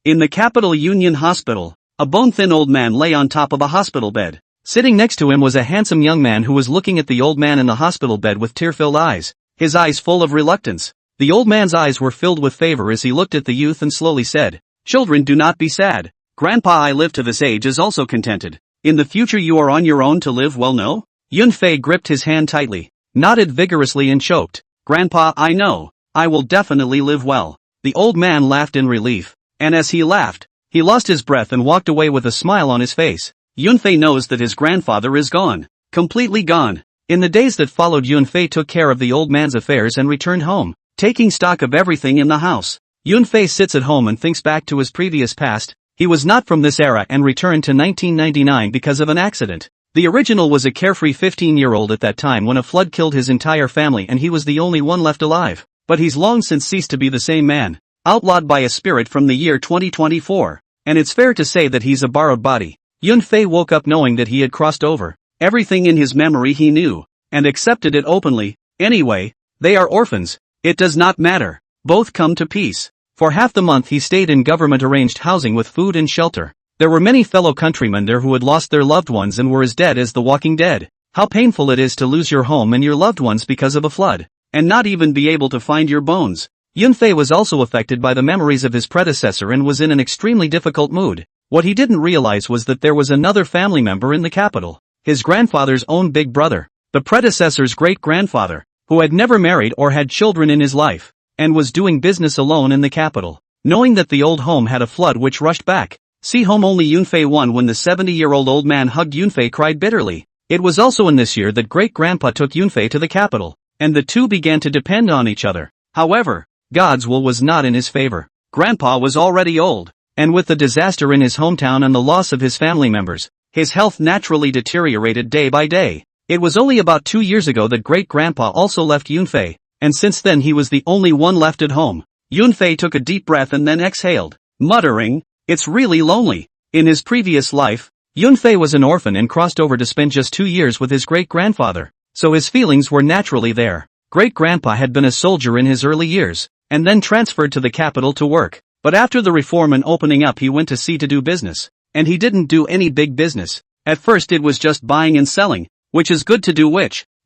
In the capital Union Hospital, a bone-thin old man lay on top of a hospital bed. Sitting next to him was a handsome young man who was looking at the old man in the hospital bed with tear-filled eyes, his eyes full of reluctance. The old man's eyes were filled with favor as he looked at the youth and slowly said, "Children, do not be sad. Grandpa, I live to this age, is also contented. In the future you are on your own to live well, no?" Yunfei gripped his hand tightly, nodded vigorously and choked. "Grandpa, I know. I will definitely live well." The old man laughed in relief. And as he laughed, he lost his breath and walked away with a smile on his face. Yunfei knows that his grandfather is gone. Completely gone. In the days that followed, Yunfei took care of the old man's affairs and returned home, taking stock of everything in the house. Yunfei sits at home and thinks back to his previous past. He was not from this era and returned to 1999 because of an accident. The original was a carefree 15-year-old at that time when a flood killed his entire family and he was the only one left alive. But he's long since ceased to be the same man, outlawed by a spirit from the year 2024. And it's fair to say that he's a borrowed body. Yunfei woke up knowing that he had crossed over. Everything in his memory he knew, and accepted it openly. Anyway, they are orphans. It does not matter. Both come to peace. For half the month he stayed in government-arranged housing with food and shelter. There were many fellow countrymen there who had lost their loved ones and were as dead as the walking dead. How painful it is to lose your home and your loved ones because of a flood, and not even be able to find your bones. Yunfei was also affected by the memories of his predecessor and was in an extremely difficult mood. What he didn't realize was that there was another family member in the capital, his grandfather's own big brother, the predecessor's great-grandfather, who had never married or had children in his life, and was doing business alone in the capital. Knowing that the old home had a flood which rushed back, see home only Yunfei won when the 70-year-old old man hugged Yunfei cried bitterly. It was also in this year that great-grandpa took Yunfei to the capital, and the two began to depend on each other. However, God's will was not in his favor. Grandpa was already old, and with the disaster in his hometown and the loss of his family members, his health naturally deteriorated day by day. It was only about 2 years ago that great-grandpa also left Yunfei, and since then he was the only one left at home. Yunfei took a deep breath and then exhaled, muttering, "It's really lonely." In his previous life, Yunfei was an orphan and crossed over to spend just 2 years with his great-grandfather, so his feelings were naturally there. Great-grandpa had been a soldier in his early years, and then transferred to the capital to work. But after the reform and opening up he went to sea to do business, and he didn't do any big business. At first it was just buying and selling, which is good to do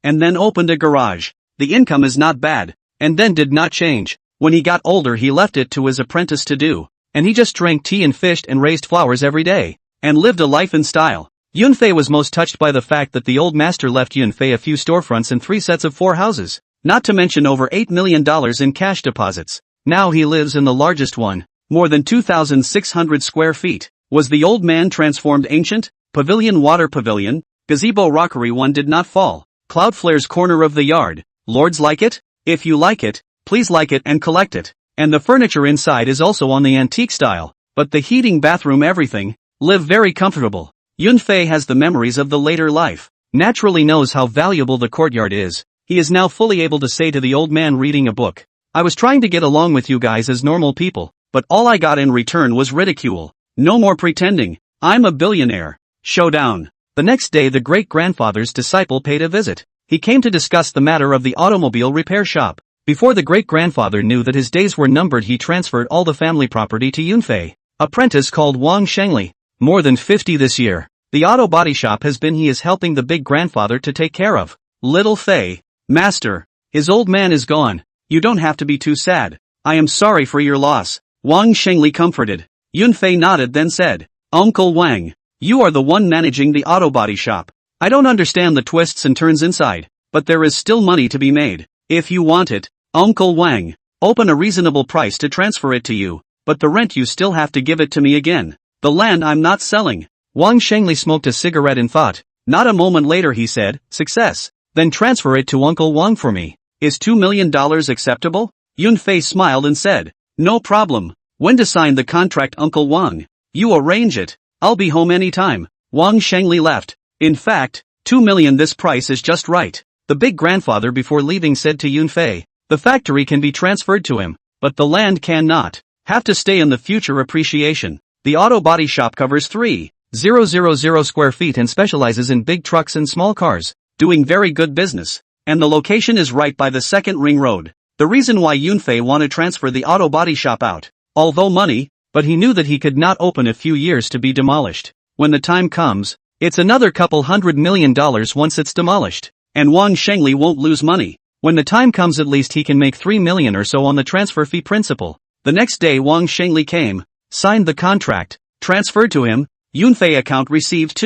and then opened a garage. The income is not bad, and then did not change. When he got older he left it to his apprentice to do, and he just drank tea and fished and raised flowers every day, and lived a life in style. Yunfei was most touched by the fact that the old master left Yunfei a few storefronts and 3 sets of 4 houses, not to mention over $8 million in cash deposits. Now he lives in the largest one, more than 2,600 square feet. Was the old man transformed? Ancient pavilion, water pavilion, gazebo, rockery. One did not fall. Cloudflare's corner of the yard. Lords like it? If you like it, please like it and collect it. And the furniture inside is also on the antique style, but the heating, bathroom, everything, live very comfortable. Yunfei has the memories of the later life, naturally knows how valuable the courtyard is. He is now fully able to say to the old man reading a book, "I was trying to get along with you guys as normal people, but all I got in return was ridicule. No more pretending. I'm a billionaire." Showdown. The next day the great-grandfather's disciple paid a visit. He came to discuss the matter of the automobile repair shop. Before the great-grandfather knew that his days were numbered, he transferred all the family property to Yunfei, apprentice called Wang Shengli. More than 50 this year. The auto body shop has been he is helping the big grandfather to take care of. Little Fei. "Master, his old man is gone. You don't have to be too sad. I am sorry for your loss." Wang Shengli comforted. Yunfei nodded then said, "Uncle Wang, you are the one managing the auto body shop. I don't understand the twists and turns inside, but there is still money to be made. If you want it, Uncle Wang, open a reasonable price to transfer it to you, but the rent you still have to give it to me again. The land I'm not selling." Wang Shengli smoked a cigarette in thought. Not a moment later he said, "Success. Then transfer it to Uncle Wang for me. Is $2 million acceptable?" Yunfei smiled and said, "No problem. When to sign the contract, Uncle Wang? You arrange it. I'll be home anytime." Wang Shengli left. "In fact, 2 million, this price is just right." The big grandfather before leaving said to Yunfei, "The factory can be transferred to him, but the land cannot. Have to stay in the future appreciation. The auto body shop covers 3,000 square feet and specializes in big trucks and small cars, doing very good business. And the location is right by the second ring road." The reason why Yunfei want to transfer the auto body shop out, although money, but he knew that he could not open a few years to be demolished. When the time comes, it's another couple $100 million once it's demolished. And Wang Shengli won't lose money. When the time comes at least he can make 3 million or so on the transfer fee principle. The next day Wang Shengli came, signed the contract, transferred to him, Yunfei account received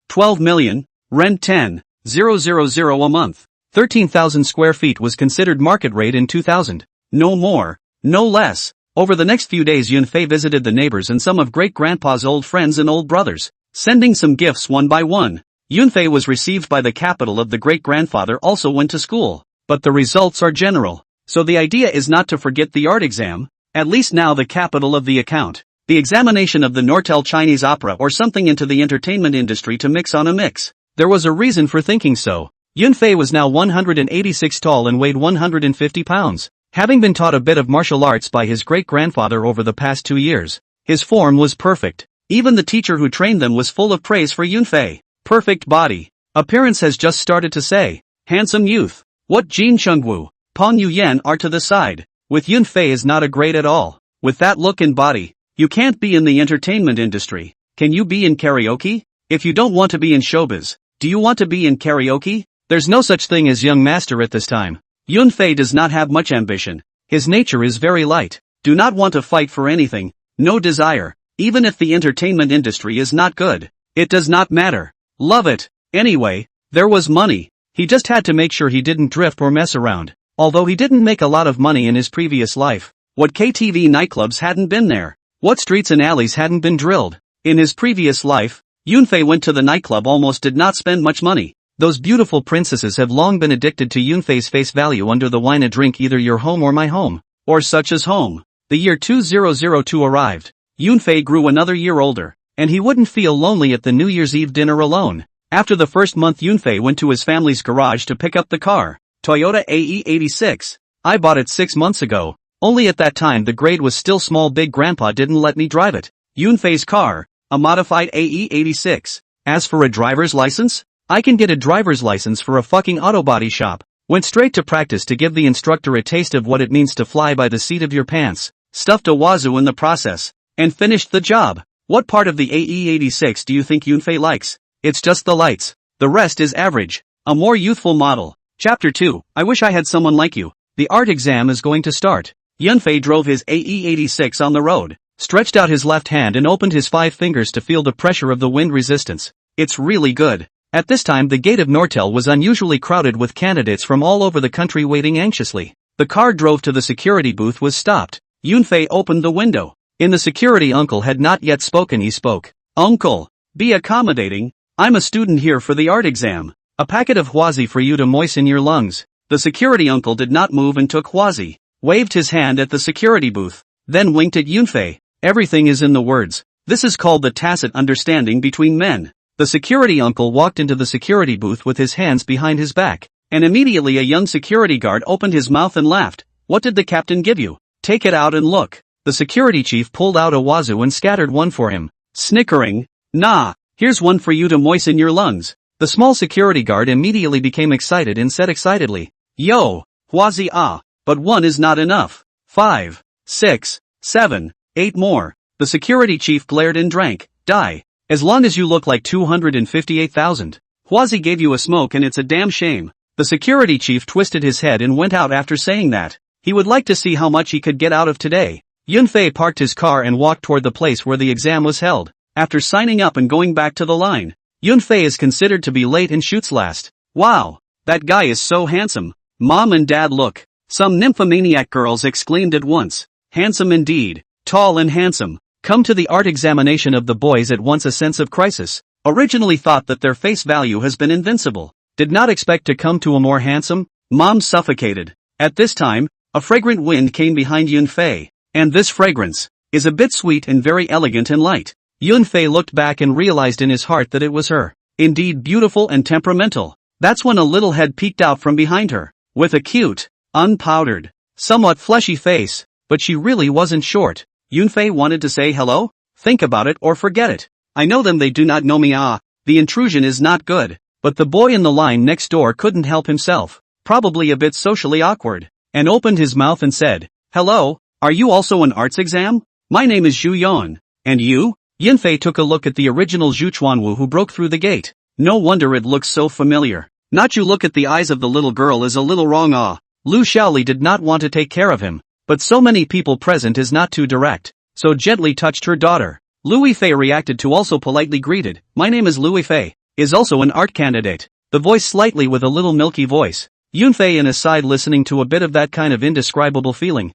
12 million, rent 10,000 a month. 13,000 square feet was considered market rate in 2000. No more, no less. Over the next few days Yunfei visited the neighbors and some of great-grandpa's old friends and old brothers, sending some gifts one by one. Yunfei was received by the capital of the great-grandfather also went to school. But the results are general. So the idea is not to forget the art exam, at least now the capital of the account. The examination of the Nortel Chinese opera or something into the entertainment industry to mix on a mix. There was a reason for thinking so. Yunfei was now 186 tall and weighed 150 pounds. Having been taught a bit of martial arts by his great-grandfather over the past 2 years, his form was perfect. Even the teacher who trained them was full of praise for Yunfei. Perfect body. Appearance has just started to say. Handsome youth. What Jin Chengwu, Pang Yuyan are to the side. With Yunfei is not a great at all. With that look and body, you can't be in the entertainment industry. Can you be in karaoke? If you don't want to be in showbiz, do you want to be in karaoke? There's no such thing as young master at this time. Yunfei does not have much ambition. His nature is very light. Do not want to fight for anything. No desire. Even if the entertainment industry is not good, it does not matter. Love it. Anyway, there was money. He just had to make sure he didn't drift or mess around. Although he didn't make a lot of money in his previous life. What KTV nightclubs hadn't been there? What streets and alleys hadn't been drilled? In his previous life, Yunfei went to the nightclub almost did not spend much money. Those beautiful princesses have long been addicted to Yunfei's face value under the wine a drink either your home or my home. Or such as home. The year 2002 arrived. Yunfei grew another year older. And he wouldn't feel lonely at the New Year's Eve dinner alone. After the first month Yunfei went to his family's garage to pick up the car, Toyota AE86. I bought it 6 months ago, only at that time the grade was still small big grandpa didn't let me drive it. Yunfei's car, a modified AE86. As for a driver's license? I can get a driver's license for a fucking auto body shop. Went straight to practice to give the instructor a taste of what it means to fly by the seat of your pants, stuffed a wazoo in the process, and finished the job. What part of the AE86 do you think Yunfei likes? It's just the lights. The rest is average. A more youthful model. Chapter 2. I wish I had someone like you. The art exam is going to start. Yunfei drove his AE86 on the road, stretched out his left hand and opened his 5 fingers to feel the pressure of the wind resistance. It's really good. At this time the gate of Nortel was unusually crowded with candidates from all over the country waiting anxiously. The car drove to the security booth was stopped. Yunfei opened the window. In the security uncle had not yet spoken he spoke. Uncle, be accommodating. I'm a student here for the art exam. A packet of huazi for you to moisten your lungs. The security uncle did not move and took huazi, waved his hand at the security booth, then winked at Yunfei. Everything is in the words. This is called the tacit understanding between men. The security uncle walked into the security booth with his hands behind his back, and immediately a young security guard opened his mouth and laughed. What did the captain give you? Take it out and look. The security chief pulled out a wazoo and scattered one for him, snickering. Nah. Here's one for you to moisten your lungs. The small security guard immediately became excited and said excitedly, Yo, huazi ah, but one is not enough. 5, 6, 7, 8 more. The security chief glared and drank. Die. As long as you look like 258,000. Huazi gave you a smoke and it's a damn shame. The security chief twisted his head and went out after saying that. He would like to see how much he could get out of today. Yunfei parked his car and walked toward the place where the exam was held. After signing up and going back to the line, Yunfei is considered to be late and shoots last. Wow, that guy is so handsome. Mom and dad look. Some nymphomaniac girls exclaimed at once. Handsome indeed. Tall and handsome. Come to the art examination of the boys at once a sense of crisis. Originally thought that their face value has been invincible. Did not expect to come to a more handsome. Mom suffocated. At this time, a fragrant wind came behind Yunfei. And this fragrance is a bit sweet and very elegant and light. Yunfei looked back and realized in his heart that it was her. Indeed beautiful and temperamental. That's when a little head peeked out from behind her, with a cute, unpowdered, somewhat fleshy face, but she really wasn't short. Yunfei wanted to say hello? Think about it or forget it. I know them, they do not know me. The intrusion is not good. But the boy in the line next door couldn't help himself, probably a bit socially awkward, and opened his mouth and said, Hello, are you also an arts exam? My name is Zhu Yuan. And you? Yunfei took a look at the original Zhu Chuanwu who broke through the gate. No wonder it looks so familiar. Not you. Look at the eyes of the little girl is a little wrong. Lu Xiaoli did not want to take care of him, but so many people present is not too direct, so gently touched her daughter. Lu Fei reacted to also politely greeted. My name is Lu Fei, is also an art candidate. The voice slightly with a little milky voice. Yunfei in a side listening to a bit of that kind of indescribable feeling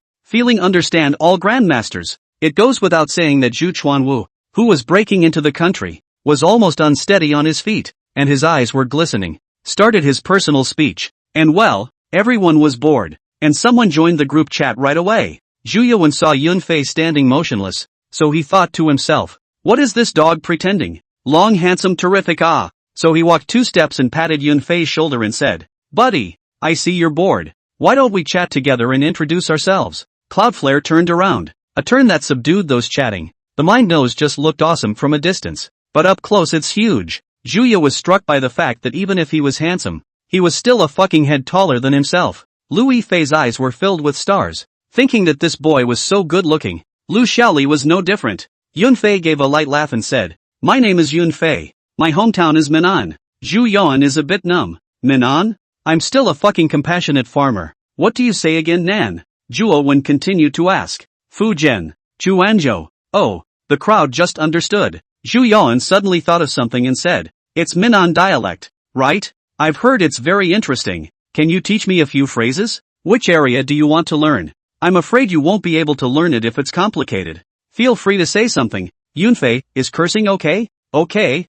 understand all grandmasters. It goes without saying that Zhu Chuanwu, who was breaking into the country, was almost unsteady on his feet, and his eyes were glistening, started his personal speech, and well, everyone was bored, and someone joined the group chat right away. Zhu Yuan saw Yunfei standing motionless, so he thought to himself, what is this dog pretending? Long handsome terrific So he walked 2 steps and patted Yunfei's shoulder and said, buddy, I see you're bored. Why don't we chat together and introduce ourselves? Cloudflare turned around, a turn that subdued those chatting. The mind nose just looked awesome from a distance, but up close it's huge. Zhuya was struck by the fact that even if he was handsome, he was still a fucking head taller than himself. Lu Fei's eyes were filled with stars, thinking that this boy was so good looking. Lu Xiaoli was no different. Yunfei gave a light laugh and said, my name is Yunfei. My hometown is Min'an. Zhu Yuan is a bit numb. Min'an? I'm still a fucking compassionate farmer. What do you say again, Nan? Zhuo Wen continued to ask. Fujian. Chuanzhou. Oh, the crowd just understood. Zhu Yuan suddenly thought of something and said, it's Min'an dialect, right? I've heard it's very interesting. Can you teach me a few phrases? Which area do you want to learn? I'm afraid you won't be able to learn it if it's complicated. Feel free to say something. Yunfei, is cursing okay? Okay,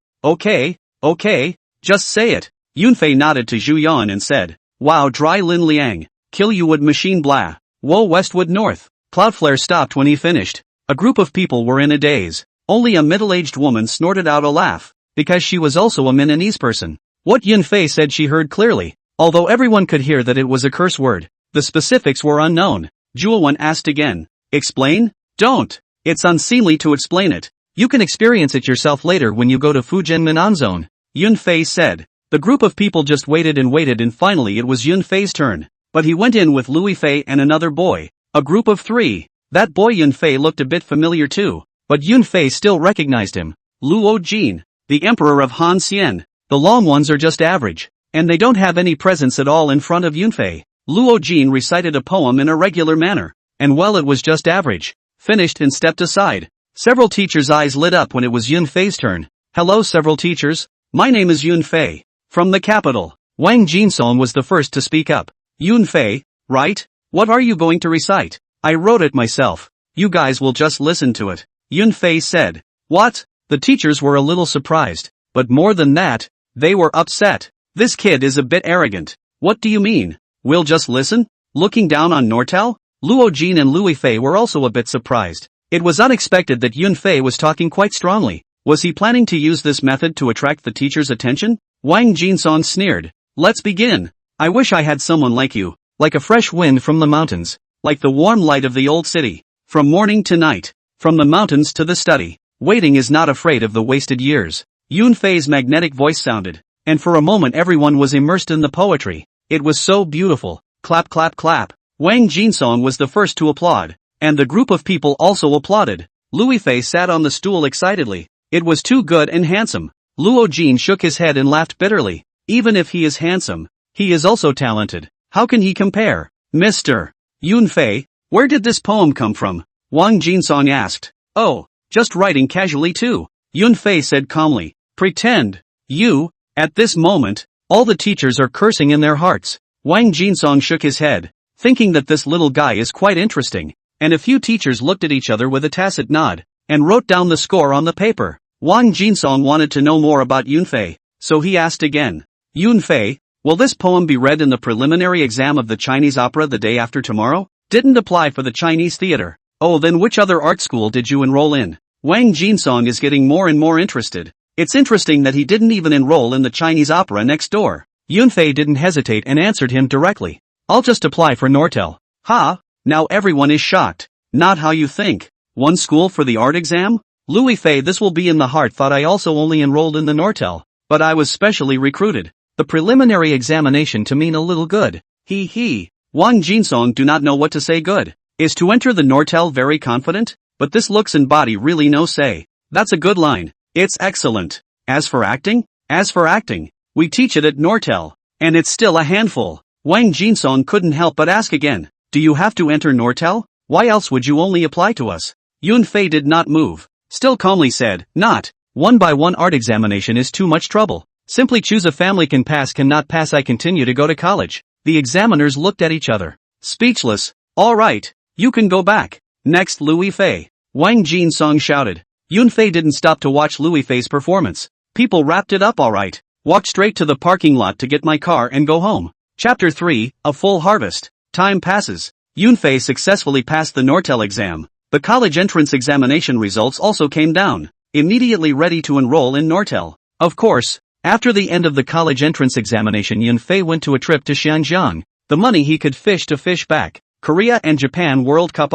just say it. Yunfei nodded to Zhu Yuan and said, wow, dry Lin Liang. Kill you would machine blah. Woe westwood north. Cloudflare stopped when he finished. A group of people were in a daze. Only a middle-aged woman snorted out a laugh, because she was also a Minanese person. What Yunfei said she heard clearly, although everyone could hear that it was a curse word. The specifics were unknown. Zhuowen asked again. Explain? Don't. It's unseemly to explain it. You can experience it yourself later when you go to Fujian Min'an Zone. Yunfei said. The group of people just waited and finally it was Yunfei's turn. But he went in with Lu Fei and another boy. A group of 3. That boy Yunfei looked a bit familiar too, but Yunfei still recognized him. Luo Jin, the emperor of Han Xian. The long ones are just average, and they don't have any presence at all in front of Yunfei. Luo Jin recited a poem in a regular manner, and well it was just average. Finished and stepped aside. Several teachers' eyes lit up when it was Yunfei's turn. Hello several teachers, my name is Yunfei. From the capital. Wang Jinsong was the first to speak up. Yunfei, right? What are you going to recite? I wrote it myself. You guys will just listen to it. Yunfei said. What? The teachers were a little surprised, but more than that, they were upset. This kid is a bit arrogant. What do you mean? We'll just listen? Looking down on Nortel? Luo Jin and Lu Fei were also a bit surprised. It was unexpected that Yunfei was talking quite strongly. Was he planning to use this method to attract the teacher's attention? Wang Jinsong sneered. Let's begin. I wish I had someone like you, like a fresh wind from the mountains, like the warm light of the old city, from morning to night, from the mountains to the study. Waiting is not afraid of the wasted years. Yunfei's magnetic voice sounded, and for a moment everyone was immersed in the poetry. It was so beautiful. Clap clap clap. Wang Jinsong was the first to applaud, and the group of people also applauded. Lu Fei sat on the stool excitedly. It was too good and handsome. Luo Jin shook his head and laughed bitterly. Even if he is handsome, he is also talented. How can he compare? Mr. Yunfei, where did this poem come from? Wang Jinsong asked. Oh, just writing casually too. Yunfei said calmly. Pretend. You, at this moment, all the teachers are cursing in their hearts. Wang Jinsong shook his head, thinking that this little guy is quite interesting, and a few teachers looked at each other with a tacit nod, and wrote down the score on the paper. Wang Jinsong wanted to know more about Yunfei, so he asked again. Yunfei, will this poem be read in the preliminary exam of the Chinese opera the day after tomorrow? Didn't apply for the Chinese theater. Oh, then which other art school did you enroll in? Wang Jinsong is getting more and more interested. It's interesting that he didn't even enroll in the Chinese opera next door. Yunfei didn't hesitate and answered him directly. I'll just apply for Nortel. Ha, now everyone is shocked. Not how you think. One school for the art exam? Lu Fei, this will be in the heart. Thought I also only enrolled in the Nortel, but I was specially recruited. The preliminary examination to mean a little good. He. Wang Jinsong do not know what to say good. Is to enter the Nortel very confident? but this looks and body really no say. That's a good line. It's excellent. As for acting? We teach it at Nortel. And it's still a handful. Wang Jinsong couldn't help but ask again. Do you have to enter Nortel? Why else would you only apply to us? Yunfei did not move. Still calmly said, not. 1-by-1 art examination is too much trouble. Simply choose a family cannot pass I continue to go to college. The examiners looked at each other. Speechless. Alright. You can go back. Next Louis Fei. Wang Jinsong shouted. Yunfei didn't stop to watch Louis Fei's performance. People wrapped it up alright. Walked straight to the parking lot to get my car and go home. Chapter 3, A Full Harvest. Time passes. Yunfei successfully passed the Nortel exam. The college entrance examination results also came down. Immediately ready to enroll in Nortel. Of course, after the end of the college entrance examination, Yunfei went to a trip to Xianjiang. The money he could fish to fish back. Korea and Japan World Cup.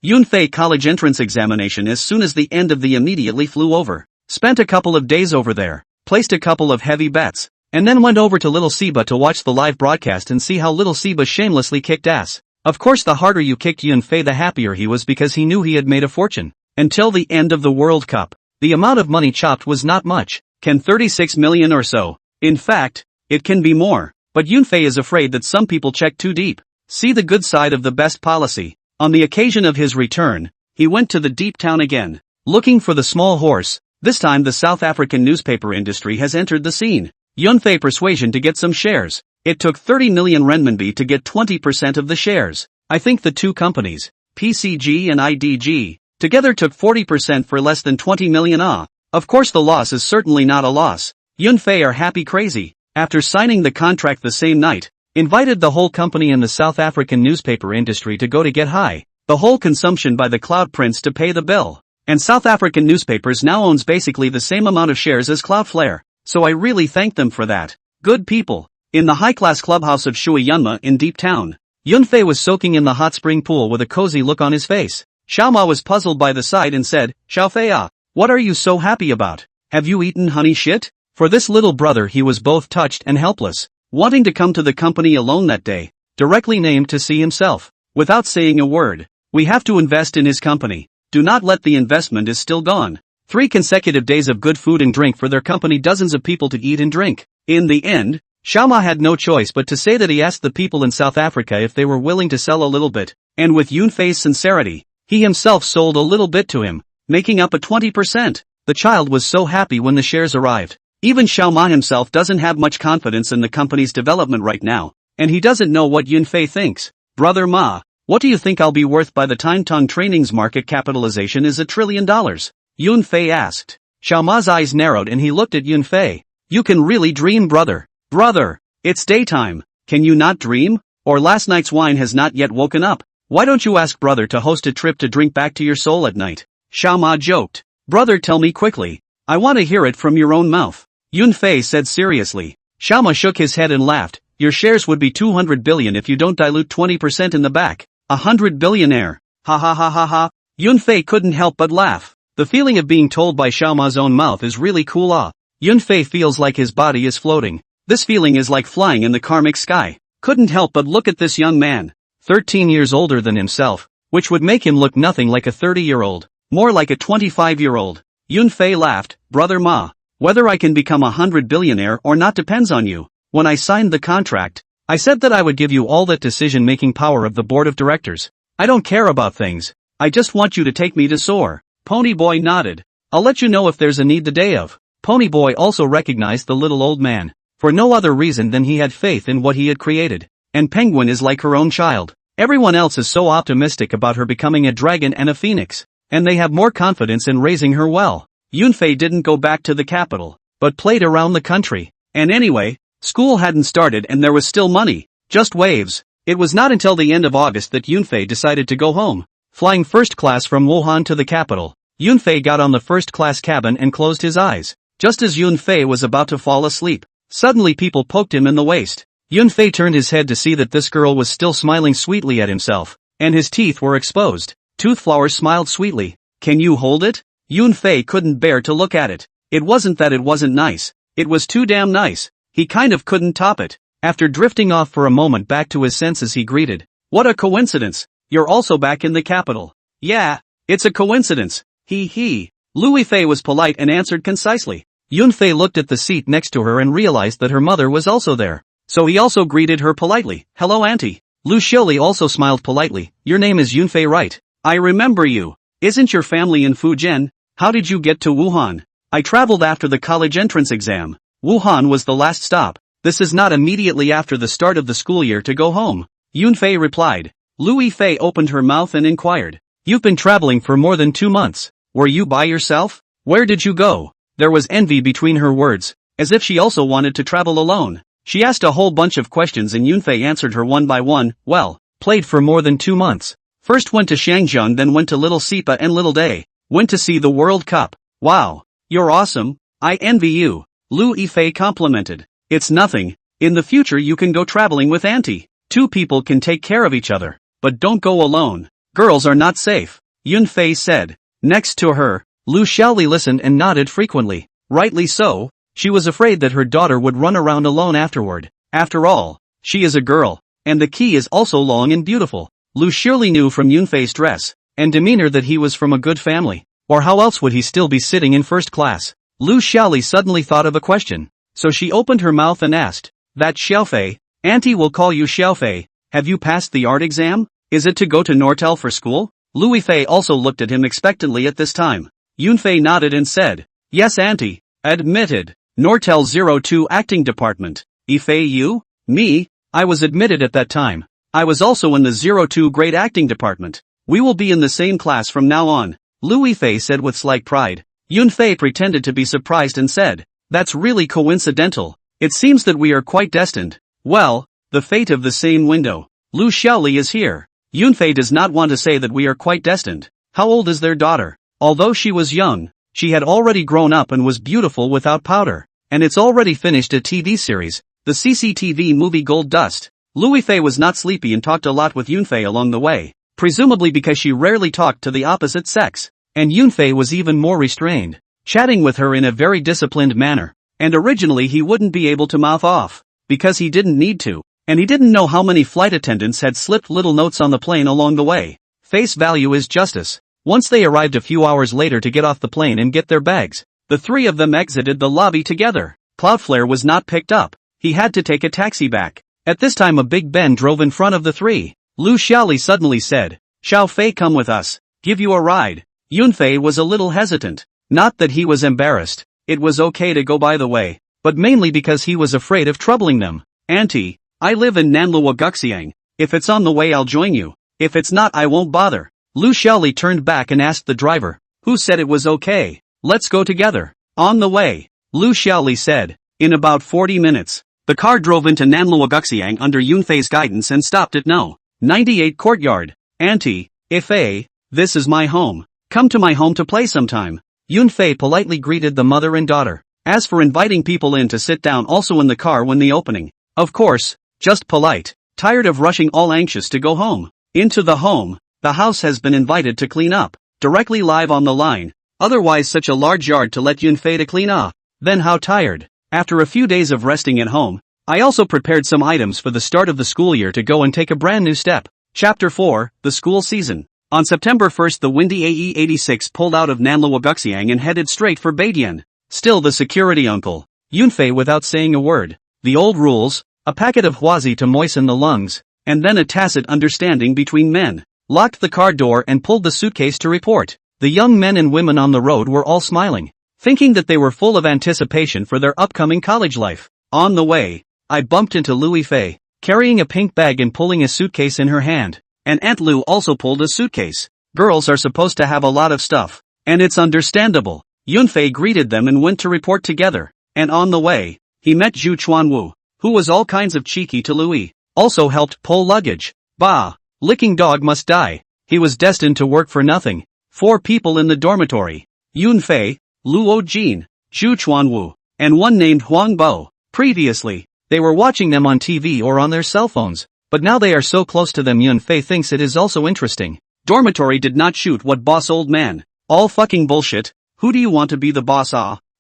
Yunfei college entrance examination as soon as the end of the immediately flew over. Spent a couple of days over there. Placed a couple of heavy bets. And then went over to Little Siba to watch the live broadcast and see how Little Siba shamelessly kicked ass. Of course, the harder you kicked Yunfei, the happier he was because he knew he had made a fortune. Until the end of the World Cup. The amount of money chopped was not much. Can 36 million or so. In fact, it can be more. But Yunfei is afraid that some people check too deep. See the good side of the best policy. On the occasion of his return, he went to the deep town again. Looking for the small horse. This time the South African newspaper industry has entered the scene. Yunfei persuasion to get some shares. It took 30 million renminbi to get 20% of the shares. I think the two companies, PCG and IDG, together took 40% for less than 20 million. Of course the loss is certainly not a loss. Yunfei are happy crazy. After signing the contract the same night, invited the whole company and the South African newspaper industry to go to get high. The whole consumption by the Cloud Prince to pay the bill. And South African newspapers now owns basically the same amount of shares as Cloudflare. So I really thank them for that. Good people. In the high-class clubhouse of Shui Yunma in Deep Town, Yunfei was soaking in the hot spring pool with a cozy look on his face. Xiaoma was puzzled by the sight and said, Xiaofei, what are you so happy about? Have you eaten honey shit? For this little brother he was both touched and helpless, wanting to come to the company alone that day, directly named to see himself, without saying a word. We have to invest in his company. Do not let the investment is still gone. 3 consecutive days of good food and drink for their company, dozens of people to eat and drink. In the end, Xiaoma had no choice but to say that he asked the people in South Africa if they were willing to sell a little bit, and with Yunfei's sincerity, he himself sold a little bit to him, making up a 20%. The child was so happy when the shares arrived. Even Xiaoma himself doesn't have much confidence in the company's development right now, and he doesn't know what Yunfei thinks. Brother Ma, what do you think I'll be worth by the time Tong Training's market capitalization is $1 trillion? Yunfei asked. Xiaoma's eyes narrowed and he looked at Yunfei. You can really dream, brother. Brother, it's daytime. Can you not dream? Or last night's wine has not yet woken up. Why don't you ask brother to host a trip to drink back to your soul at night? Xiaoma joked. Brother, tell me quickly. I want to hear it from your own mouth. Yunfei said seriously. Xiaoma shook his head and laughed. Your shares would be 200 billion if you don't dilute 20% in the back. 100 billionaire. Ha ha ha ha ha. Yunfei couldn't help but laugh. The feeling of being told by Xiaoma's own mouth is really cool. Yunfei feels like his body is floating. This feeling is like flying in the karmic sky. Couldn't help but look at this young man. 13 years older than himself, which would make him look nothing like a 30-year-old, more like a 25-year-old. Yunfei laughed. Brother Ma, whether I can become 100 billionaire or not depends on you. When I signed the contract, I said that I would give you all that decision-making power of the board of directors. I don't care about things. I just want you to take me to soar. Ponyboy nodded. I'll let you know if there's a need the day of. Ponyboy also recognized the little old man, for no other reason than he had faith in what he had created. And Penguin is like her own child. Everyone else is so optimistic about her becoming a dragon and a phoenix, and they have more confidence in raising her well. Yunfei didn't go back to the capital, but played around the country. And anyway, school hadn't started and there was still money, just waves. It was not until the end of August that Yunfei decided to go home. Flying first class from Wuhan to the capital, Yunfei got on the first-class cabin and closed his eyes. Just as Yunfei was about to fall asleep, suddenly people poked him in the waist. Yunfei turned his head to see that this girl was still smiling sweetly at himself, and his teeth were exposed. Toothflowers smiled sweetly. Can you hold it? Yunfei couldn't bear to look at it. It wasn't that it wasn't nice. It was too damn nice. He kind of couldn't top it. After drifting off for a moment back to his senses, he greeted. What a coincidence. You're also back in the capital. Yeah, It's a coincidence. He. Louis Fei was polite and answered concisely. Yunfei looked at the seat next to her and realized that her mother was also there. So he also greeted her politely. Hello auntie. Lu Xiaoli also smiled politely. Your name is Yunfei, right? I remember you. Isn't your family in Fujian? How did you get to Wuhan? I traveled after the college entrance exam. Wuhan was the last stop. This is not immediately after the start of the school year to go home. Yunfei replied. Louis Fei opened her mouth and inquired. You've been traveling for more than 2 months. Were you by yourself? Where did you go? There was envy between her words, as if she also wanted to travel alone. She asked a whole bunch of questions and Yunfei answered her one by one. Well, played for more than 2 months. First went to Shangjiang, then went to Little Sipa and Little Day. Went to see the World Cup. Wow. You're awesome. I envy you. Lu Yifei complimented. It's nothing. In the future you can go traveling with auntie. 2 people can take care of each other. But don't go alone. Girls are not safe. Yunfei said. Next to her, Lu Xiaoli listened and nodded frequently. Rightly so. She was afraid that her daughter would run around alone afterward. After all, she is a girl. And the key is also long and beautiful. Lu surely knew from Yunfei's dress and demeanor that he was from a good family. Or how else would he still be sitting in first class? Lu Xiaoli suddenly thought of a question. So she opened her mouth and asked. That Xiaofei? Auntie will call you Xiaofei. Have you passed the art exam? Is it to go to Nortel for school? Louis Fei also looked at him expectantly at this time. Yunfei nodded and said. Yes auntie. Admitted. Nortel 02 acting department. Yifei you? Me? I was admitted at that time. I was also in the 02 grade acting department. We will be in the same class from now on. Louis Fei said with slight pride. Yunfei pretended to be surprised and said. That's really coincidental. It seems that we are quite destined. Well, the fate of the same window. Lu Xiaoli is here. Yunfei does not want to say that we are quite destined. How old is their daughter? Although she was young, she had already grown up and was beautiful without powder. And it's already finished a TV series, the CCTV movie Gold Dust. Louis Fei was not sleepy and talked a lot with Yunfei along the way, presumably because she rarely talked to the opposite sex. And Yunfei was even more restrained, chatting with her in a very disciplined manner. And originally he wouldn't be able to mouth off, because he didn't need to. And he didn't know how many flight attendants had slipped little notes on the plane along the way. Face value is justice. Once they arrived a few hours later to get off the plane and get their bags, the 3 of them exited the lobby together. Cloudflare was not picked up. He had to take a taxi back. At this time a big Ben drove in front of the 3. Lu Xiaoli suddenly said, Xiao Fei, come with us. Give you a ride. Yunfei was a little hesitant. Not that he was embarrassed. It was okay to go by the way. But mainly because he was afraid of troubling them. Auntie, I live in Nanluo Guxiang. If it's on the way I'll join you. If it's not I won't bother. Lu Xiaoli turned back and asked the driver, who said it was okay. Let's go together. On the way. Lu Xiaoli said. In about 40 minutes. The car drove into Nanluo Guxiang under Yunfei's guidance and stopped at No. 98 Courtyard. Auntie, Yifei, this is my home. Come to my home to play sometime. Yunfei politely greeted the mother and daughter. As for inviting people in to sit down also in the car when the opening. Of course. Just polite. Tired of rushing, all anxious to go home. Into the home. The house has been invited to clean up. Directly live on the line. Otherwise such a large yard to let Yunfei to clean up. Then how tired. After a few days of resting at home, I also prepared some items for the start of the school year to go and take a brand new step. Chapter 4, The School Season. On September 1st the windy AE-86 pulled out of Nanluo Guxiang and headed straight for Beidian. Still the security uncle. Yunfei without saying a word. The old rules. A packet of huazi to moisten the lungs, and then a tacit understanding between men. Locked the car door and pulled the suitcase to report. The young men and women on the road were all smiling, thinking that they were full of anticipation for their upcoming college life. On the way, I bumped into Louis Fei, carrying a pink bag and pulling a suitcase in her hand. And Aunt Lu also pulled a suitcase. Girls are supposed to have a lot of stuff, and it's understandable. Yunfei greeted them and went to report together. And on the way, he met Zhu Chuanwu, who was all kinds of cheeky to Louis, also helped pull luggage. Bah! Licking dog must die. He was destined to work for nothing. 4 people in the dormitory. Yunfei, Luo Jin, Zhu Chuanwu, and one named Huang Bo. Previously, they were watching them on TV or on their cell phones, but now they are so close to them Yunfei thinks it is also interesting. Dormitory did not shoot what boss old man. All fucking bullshit. Who do you want to be the boss?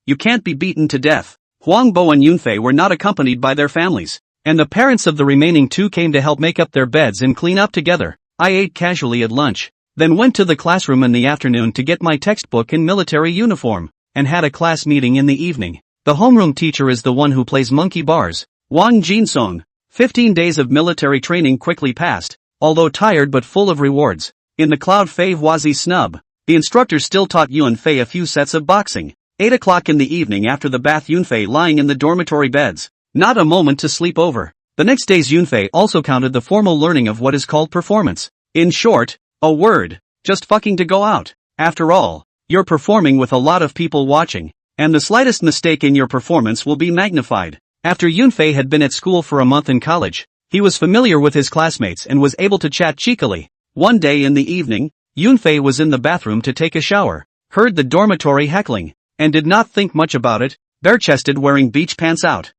You can't be beaten to death. Huang Bo and Yunfei were not accompanied by their families, and the parents of the remaining 2 came to help make up their beds and clean up together. I ate casually at lunch. Then went to the classroom in the afternoon to get my textbook in military uniform, and had a class meeting in the evening. The homeroom teacher is the one who plays monkey bars. Wang Jinsong. 15 days of military training quickly passed, although tired but full of rewards. In the Cloud Fei Wazi snub, the instructor still taught Yunfei a few sets of boxing. 8 o'clock in the evening after the bath, Yunfei lying in the dormitory beds. Not a moment to sleep over. The next day's Yunfei also counted the formal learning of what is called performance. In short, a word, just fucking to go out. After all, you're performing with a lot of people watching, and the slightest mistake in your performance will be magnified. After Yunfei had been at school for a month in college, he was familiar with his classmates and was able to chat cheekily. One day in the evening, Yunfei was in the bathroom to take a shower, heard the dormitory heckling, and did not think much about it, bare-chested wearing beach pants out.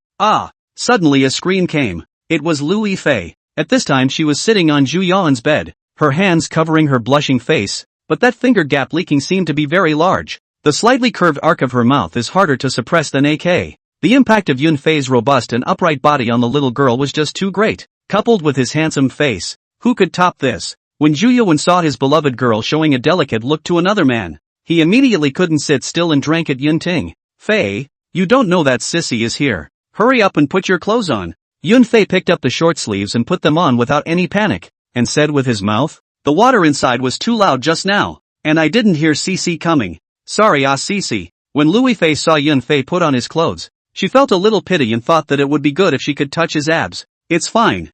Suddenly a scream came. It was Lu Yifei. At this time she was sitting on Zhu Yuan's bed, her hands covering her blushing face, but that finger gap leaking seemed to be very large. The slightly curved arc of her mouth is harder to suppress than AK. The impact of Yunfei's robust and upright body on the little girl was just too great, coupled with his handsome face. Who could top this? When Zhu Yuan saw his beloved girl showing a delicate look to another man, he immediately couldn't sit still and drank at Yunting. Fei, you don't know that sissy is here. Hurry up and put your clothes on. Yunfei picked up the short sleeves and put them on without any panic, and said with his mouth, the water inside was too loud just now, and I didn't hear Cece coming. Sorry Cece. When Lu Yifei saw Yunfei put on his clothes, she felt a little pity and thought that it would be good if she could touch his abs. It's fine.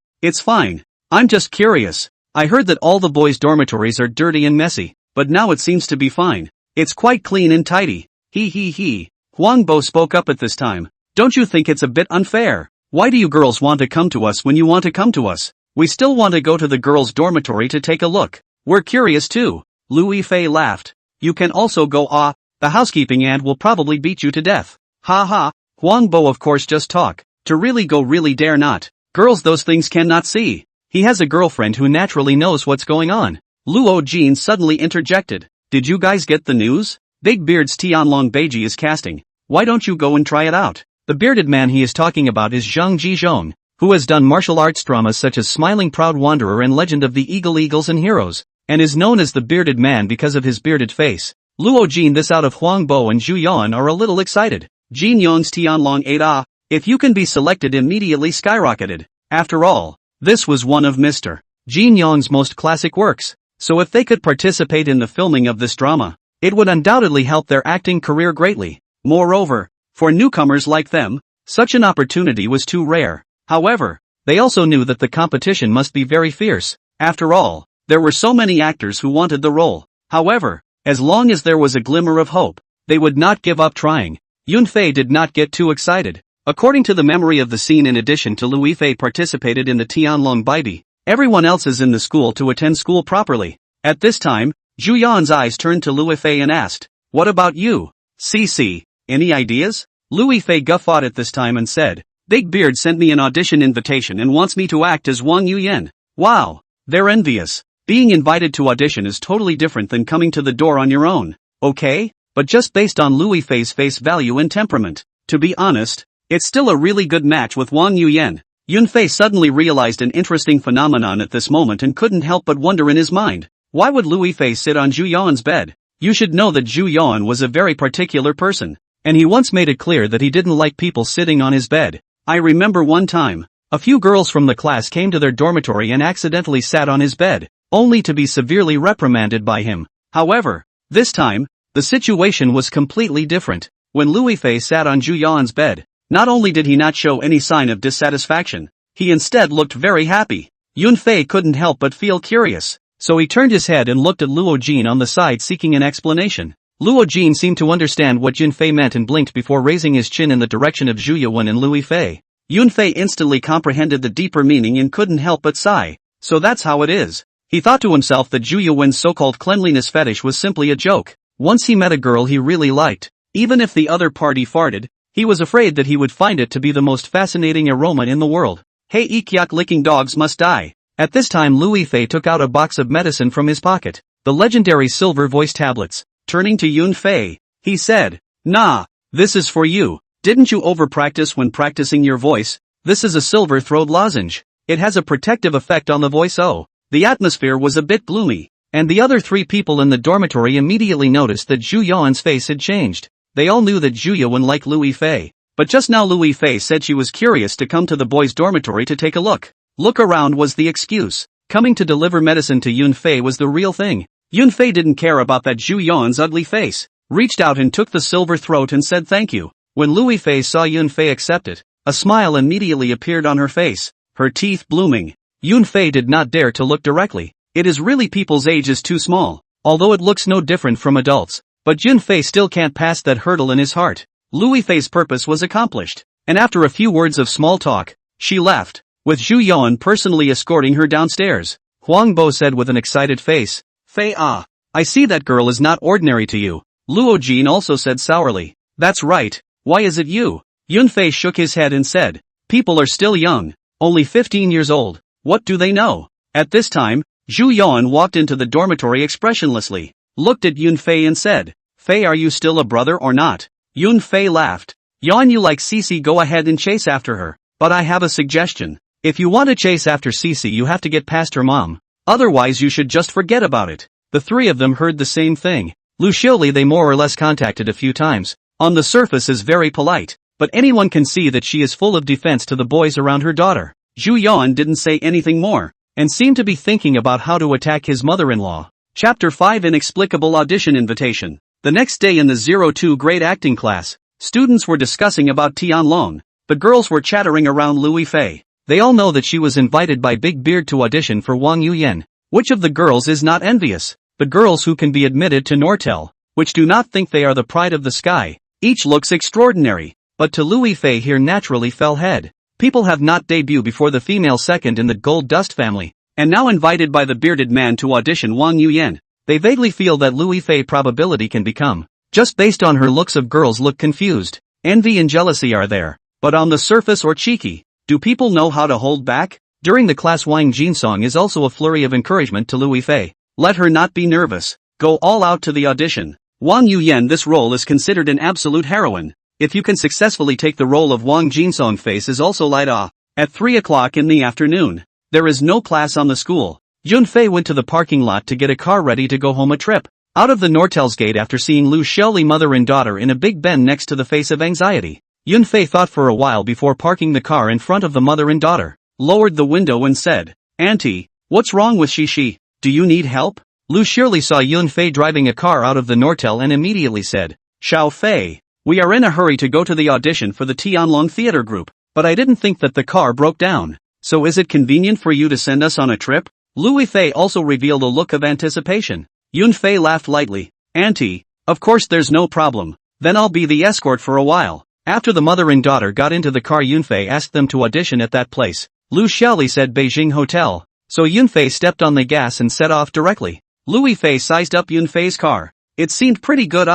I'm just curious. I heard that all the boys' dormitories are dirty and messy, but now it seems to be fine. It's quite clean and tidy. He. Huang Bo spoke up at this time. Don't you think it's a bit unfair? Why do you girls want to come to us when you want to come to us? We still want to go to the girls' dormitory to take a look. We're curious too. Lu Yifei laughed. You can also go the housekeeping aunt will probably beat you to death. Ha. Huang Bo of course just talk. To really go really dare not. Girls those things cannot see. He has a girlfriend who naturally knows what's going on. Luo Jin suddenly interjected. Did you guys get the news? Big Beard's Tianlong Beiji is casting. Why don't you go and try it out? The bearded man he is talking about is Zhang Jizhong, who has done martial arts dramas such as Smiling Proud Wanderer and Legend of the Eagles and Heroes, and is known as the bearded man because of his bearded face. Luo Jin this out of Huang Bo and Zhu Yuan are a little excited. Jin Yong's Tianlong 8 if you can be selected immediately skyrocketed. After all, this was one of Mr. Jin Yong's most classic works, so if they could participate in the filming of this drama, it would undoubtedly help their acting career greatly. Moreover, for newcomers like them, such an opportunity was too rare. However, they also knew that the competition must be very fierce. After all, there were so many actors who wanted the role. However, as long as there was a glimmer of hope, they would not give up trying. Yunfei did not get too excited. According to the memory of the scene, in addition to Lu Yifei participated in the Tianlong Baibi, everyone else is in the school to attend school properly. At this time, Zhu Yan's eyes turned to Lu Yifei and asked, what about you? Cece, any ideas? Lu Yifei guffawed at this time and said, Big Beard sent me an audition invitation and wants me to act as Wang Yuyen. Wow, they're envious. Being invited to audition is totally different than coming to the door on your own. Okay, but just based on Lu Yifei's face value and temperament, to be honest, it's still a really good match with Wang Yuyen. Yunfei suddenly realized an interesting phenomenon at this moment and couldn't help but wonder in his mind, why would Lu Yifei sit on Zhu Yuan's bed? You should know that Zhu Yuan was a very particular person, and he once made it clear that he didn't like people sitting on his bed. I remember one time, a few girls from the class came to their dormitory and accidentally sat on his bed, only to be severely reprimanded by him. However, this time, the situation was completely different. When Lu Yifei sat on Zhu Yuan's bed, not only did he not show any sign of dissatisfaction, he instead looked very happy. Yunfei couldn't help but feel curious, so he turned his head and looked at Luo Jin on the side seeking an explanation. Luo Jin seemed to understand what Yunfei meant and blinked before raising his chin in the direction of Zhu Yuan and Lu Yifei. Yunfei instantly comprehended the deeper meaning and couldn't help but sigh. So that's how it is. He thought to himself that Zhu Yuan's so-called cleanliness fetish was simply a joke. Once he met a girl he really liked, even if the other party farted, he was afraid that he would find it to be the most fascinating aroma in the world. Hey Ikyak, licking dogs must die. At this time Lu Yifei took out a box of medicine from his pocket, the legendary silver voice tablets. Turning to Yunfei, he said, Nah, this is for you. Didn't you over-practice when practicing your voice? This is a silver-throat lozenge. It has a protective effect on the voice. Oh, the atmosphere was a bit gloomy, And the other 3 people in the dormitory immediately noticed that Zhu Yuan's face had changed. They all knew that Zhu Yuan liked Louis Fei. But just now Louis Fei said she was curious to come to the boys' dormitory to take a look. Look around was the excuse. Coming to deliver medicine to Yun Fei was the real thing. Yun Fei didn't care about that Zhu Yuan's ugly face. Reached out and took the silver throat and said thank you. When Louis Fei saw Yun Fei accept it, a smile immediately appeared on her face, her teeth blooming. Yun Fei did not dare to look directly. It is really people's age is too small, although it looks no different from adults. But Yun Fei still can't pass that hurdle in his heart. Louis Fei's purpose was accomplished, and after a few words of small talk, she left, with Zhu Yuan personally escorting her downstairs. Huang Bo said with an excited face, Fei I see that girl is not ordinary to you. Luo Jin also said sourly, that's right, why is it you? Yun Fei shook his head and said, people are still young, only 15 years old, what do they know? At this time, Zhu Yuan walked into the dormitory expressionlessly, looked at Yun Fei and said, Fei, are you still a brother or not? Yun Fei laughed. Yuan, you like Cici, go ahead and chase after her, but I have a suggestion. If you want to chase after Cici you have to get past her mom, otherwise you should just forget about it. The 3 of them heard the same thing. Lu Xiaoli they more or less contacted a few times, on the surface is very polite, but anyone can see that she is full of defense to the boys around her daughter. Zhu Yuan didn't say anything more, and seemed to be thinking about how to attack his mother-in-law. Chapter 5 Inexplicable Audition Invitation. The next day in the 02 grade acting class, students were discussing about Tianlong. The girls were chattering around Louis Fei. They all know that she was invited by Big Beard to audition for Wang Yuyan. Which of the girls is not envious? The girls who can be admitted to Nortel, which do not think they are the pride of the sky. Each looks extraordinary, but to Louis Fei here naturally fell head. People have not debuted before the female second in the Gold Dust family, and now invited by the bearded man to audition Wang Yuyan. They vaguely feel that Louis Fei probability can become, just based on her looks of girls look confused. Envy and jealousy are there, but on the surface or cheeky. Do people know how to hold back? During the class Wang Jin song is also a flurry of encouragement to Louis Fei. Let her not be nervous. Go all out to the audition. Wang Yuyan, this role is considered an absolute heroine. If you can successfully take the role of Wang Jinsong, face is also light off. At 3 o'clock in the afternoon, there is no class on the school. Yun Fei went to the parking lot to get a car ready to go home a trip. Out of the Nortel's gate after seeing Lu Xiaoli mother and daughter in a big bend next to the face of anxiety. Yun Fei thought for a while before parking the car in front of the mother and daughter, lowered the window and said, Auntie, what's wrong with Shishi? Do you need help? Lu Xiaoli saw Yun Fei driving a car out of the Nortel and immediately said, Xiao Fei, we are in a hurry to go to the audition for the Tianlong Theater Group, but I didn't think that the car broke down. So is it convenient for you to send us on a trip? Louis Fei also revealed a look of anticipation. Yun Fei laughed lightly. Auntie, of course there's no problem. Then I'll be the escort for a while. After the mother and daughter got into the car, Yun Fei asked them to audition at that place. Lu Xiaoli said Beijing Hotel. So Yun Fei stepped on the gas and set off directly. Louis Fei sized up Yun Fei's car. It seemed pretty good,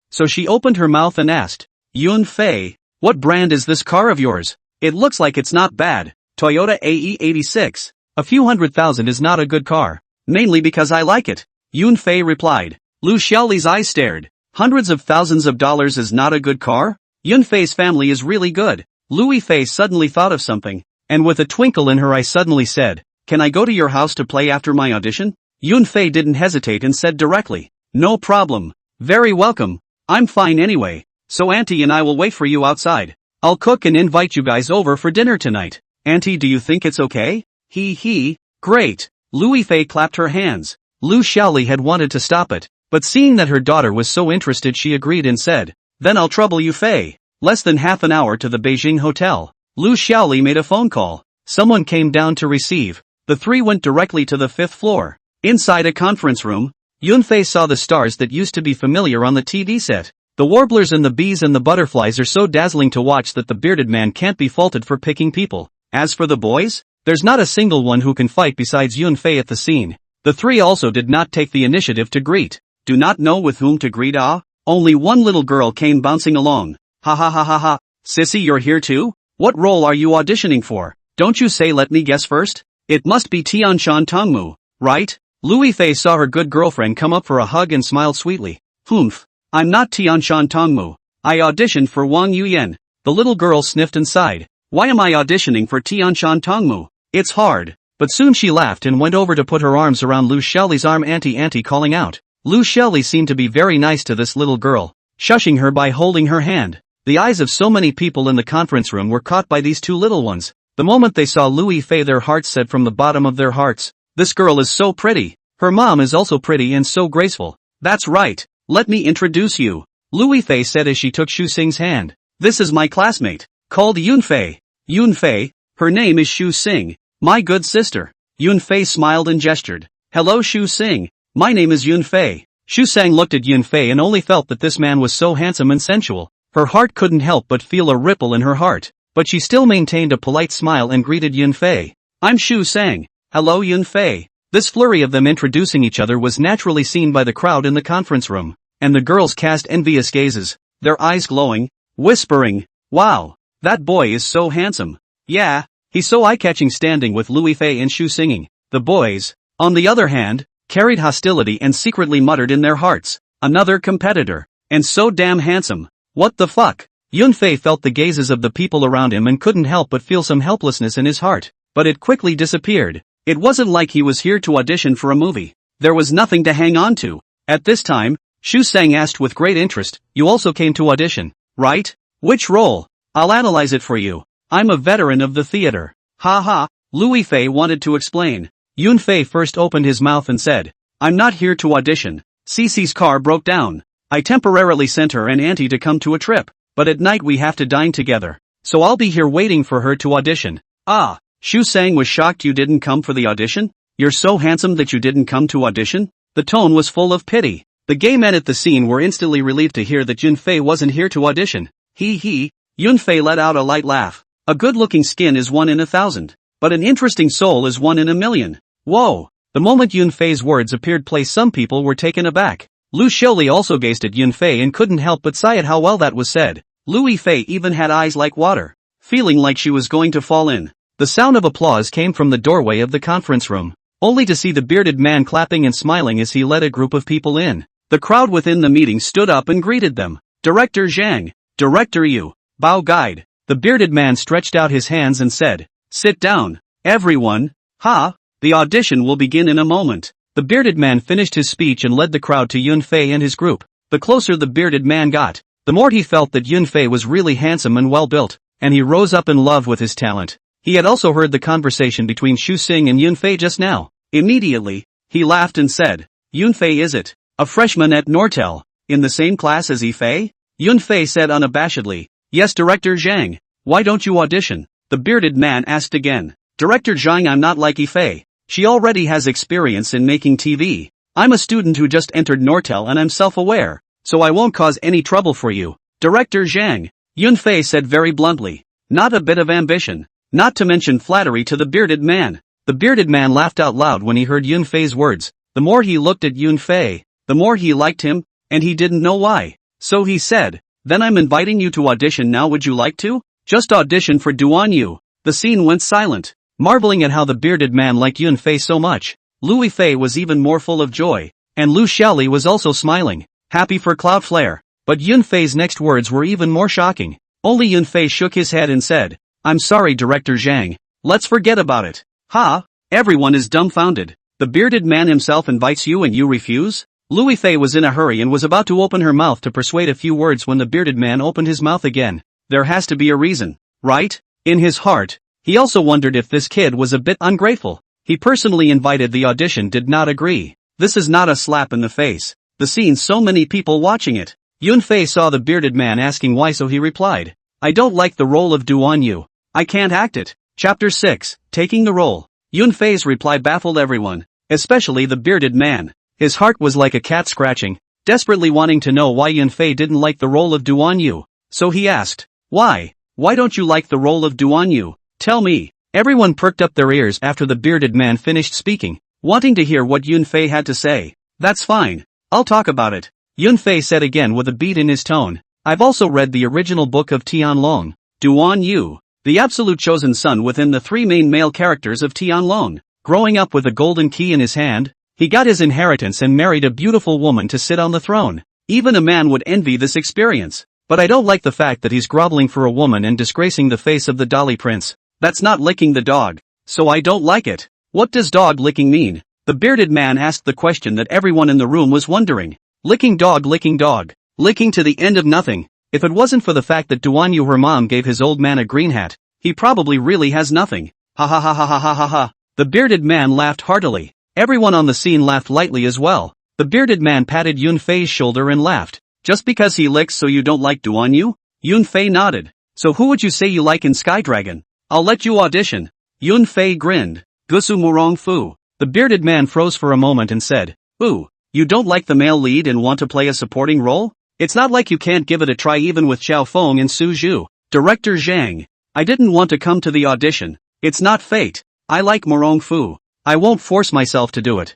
so she opened her mouth and asked, Yun Fei, what brand is this car of yours? It looks like it's not bad. Toyota AE86. A few $100,000 is not a good car. Mainly because I like it. Yun Fei replied. Lu Xiaoli's eyes stared. Hundreds of thousands of dollars is not a good car? Yun Fei's family is really good. Louis Fei suddenly thought of something, and with a twinkle in her eye suddenly said, Can I go to your house to play after my audition? Yun Fei didn't hesitate and said directly, No problem. Very welcome. I'm fine anyway, so Auntie and I will wait for you outside. I'll cook and invite you guys over for dinner tonight. Auntie, do you think it's okay? Great. Louis Fei clapped her hands. Lu Xiaoli had wanted to stop it, but seeing that her daughter was so interested she agreed and said, Then I'll trouble you, Fei. Less than half an hour to the Beijing Hotel. Lu Xiaoli made a phone call. Someone came down to receive. The 3 went directly to the 5th floor. Inside a conference room, Yun Fei saw the stars that used to be familiar on the TV set. The warblers and the bees and the butterflies are so dazzling to watch that the bearded man can't be faulted for picking people. As for the boys, there's not a single one who can fight besides Yun Fei at the scene. The 3 also did not take the initiative to greet. Do not know with whom to greet, Only one little girl came bouncing along. Ha ha ha ha ha. Sissy, you're here too? What role are you auditioning for? Don't you say, let me guess first? It must be Tianshan Tongmu, right? Louis Fei saw her good girlfriend come up for a hug and smiled sweetly. Humph. I'm not Tianshan Tongmu. I auditioned for Wang Yuyan. The little girl sniffed and sighed. Why am I auditioning for Tianshan Tongmu? It's hard. but soon she laughed and went over to put her arms around Lu Xiaoli's arm, auntie calling out. Lu Xiaoli seemed to be very nice to this little girl, shushing her by holding her hand. The eyes of so many people in the conference room were caught by these two little ones. The moment they saw Lu Yifei, their hearts said from the bottom of their hearts, "This girl is so pretty. Her mom is also pretty and so graceful." "That's right. Let me introduce you," Lu Yifei said as she took Xu Xing's hand. "This is my classmate, called Yunfei." "Yunfei? Her name is Xu Xing, my good sister." Yunfei smiled and gestured. "Hello Xu Xing, my name is Yunfei." Xu Sang looked at Yunfei and only felt that this man was so handsome and sensual. Her heart couldn't help but feel a ripple in her heart, but she still maintained a polite smile and greeted Yunfei. "I'm Xu Sang. Hello Yunfei." This flurry of them introducing each other was naturally seen by the crowd in the conference room, and the girls cast envious gazes, their eyes glowing, whispering, "Wow, that boy is so handsome. Yeah, he's so eye-catching," standing with Lu Yifei and Xu singing. The boys, on the other hand, carried hostility and secretly muttered in their hearts, "Another competitor, and so damn handsome. What the fuck?" Yunfei felt the gazes of the people around him and couldn't help but feel some helplessness in his heart, but it quickly disappeared. It wasn't like he was here to audition for a movie. There was nothing to hang on to. At this time, Xu Sang asked with great interest, "You also came to audition, right? Which role? I'll analyze it for you. I'm a veteran of the theater." "Ha ha," Lu Yifei wanted to explain. Yunfei first opened his mouth and said, "I'm not here to audition. Cece's car broke down. I temporarily sent her and auntie to come to a trip, but at night we have to dine together, so I'll be here waiting for her to audition." "Ah." Xu Sang was shocked. "You didn't come for the audition? You're so handsome that you didn't come to audition?" The tone was full of pity. The gay men at the scene were instantly relieved to hear that Yunfei wasn't here to audition. He. Yunfei let out a light laugh. "A good-looking skin is 1 in 1,000, but an interesting soul is 1 in 1,000,000. Whoa. The moment Yunfei's words appeared, some people were taken aback. Lu Xiaoli also gazed at Yunfei and couldn't help but sigh at how well that was said. Lu Yifei even had eyes like water, feeling like she was going to fall in. The sound of applause came from the doorway of the conference room, only to see the bearded man clapping and smiling as he led a group of people in. The crowd within the meeting stood up and greeted them. "Director Zhang, Director Yu, Bao Guide." The bearded man stretched out his hands and said, "Sit down, everyone. The audition will begin in a moment." The bearded man finished his speech and led the crowd to Yunfei and his group. The closer the bearded man got, the more he felt that Yunfei was really handsome and well-built, and he rose up in love with his talent. He had also heard the conversation between Xu Xing and Yunfei just now. Immediately, he laughed and said, "Yunfei, is it? A freshman at Nortel, in the same class as Yifei?" Yunfei said unabashedly, "Yes, Director Zhang. Why don't you audition?" The bearded man asked again. "Director Zhang, I'm not like Yifei. She already has experience in making TV. I'm a student who just entered Nortel and I'm self-aware, so I won't cause any trouble for you, Director Zhang," Yunfei said very bluntly. Not a bit of ambition, not to mention flattery to the bearded man. The bearded man laughed out loud when he heard Yunfei's words. The more he looked at Yunfei, the more he liked him, and he didn't know why. So he said, "Then I'm inviting you to audition now. Would you like to? Just audition for Duan Yu." The scene went silent. Marveling at how the bearded man liked Yunfei so much, Lu Yifei was even more full of joy, and Lu Xiaoli was also smiling, happy for Cloudflare. But Yunfei's next words were even more shocking. Only Yunfei shook his head and said, "I'm sorry, Director Zhang. Let's forget about it." Everyone is dumbfounded. The bearded man himself invites you and you refuse? Lu Yifei was in a hurry and was about to open her mouth to persuade a few words when the bearded man opened his mouth again. There has to be a reason, right? In his heart, he also wondered if this kid was a bit ungrateful. He personally invited the audition, did not agree. This is not a slap in the face. The scene, so many people watching it. Yunfei saw the bearded man asking why, so he replied, "I don't like the role of Duan Yu. I can't act it." Chapter 6, Taking the Role. Yunfei's reply baffled everyone, especially the bearded man. His heart was like a cat scratching, desperately wanting to know why Yunfei didn't like the role of Duan Yu. So he asked, "Why? Why don't you like the role of Duan Yu? Tell me." Everyone perked up their ears after the bearded man finished speaking, wanting to hear what Yunfei had to say. "That's fine. I'll talk about it," Yunfei said again with a beat in his tone. "I've also read the original book of Tianlong. Duan Yu, the absolute chosen son within the 3 main male characters of Tianlong. Growing up with a golden key in his hand, he got his inheritance and married a beautiful woman to sit on the throne. Even a man would envy this experience. But I don't like the fact that he's groveling for a woman and disgracing the face of the Dolly Prince. That's not licking the dog. So I don't like it." What does dog licking mean? The bearded man asked the question that everyone in the room was wondering. Licking dog. Licking to the end of nothing. If it wasn't for the fact that Duanyu her mom gave his old man a green hat, he probably really has nothing. Ha ha ha ha ha ha ha ha. The bearded man laughed heartily. Everyone on the scene laughed lightly as well. The bearded man patted Yunfei's shoulder and laughed. Just because he licks so you don't like Duanyu? Yunfei nodded. So who would you say you like in Sky Dragon? I'll let you audition. Yunfei grinned. Goose Fu. The bearded man froze for a moment and said, Ooh, you don't like the male lead and want to play a supporting role? It's not like you can't give it a try even with Xiao Feng and Su Zhu. Director Zhang. I didn't want to come to the audition. It's not fate. I like Fu. I won't force myself to do it.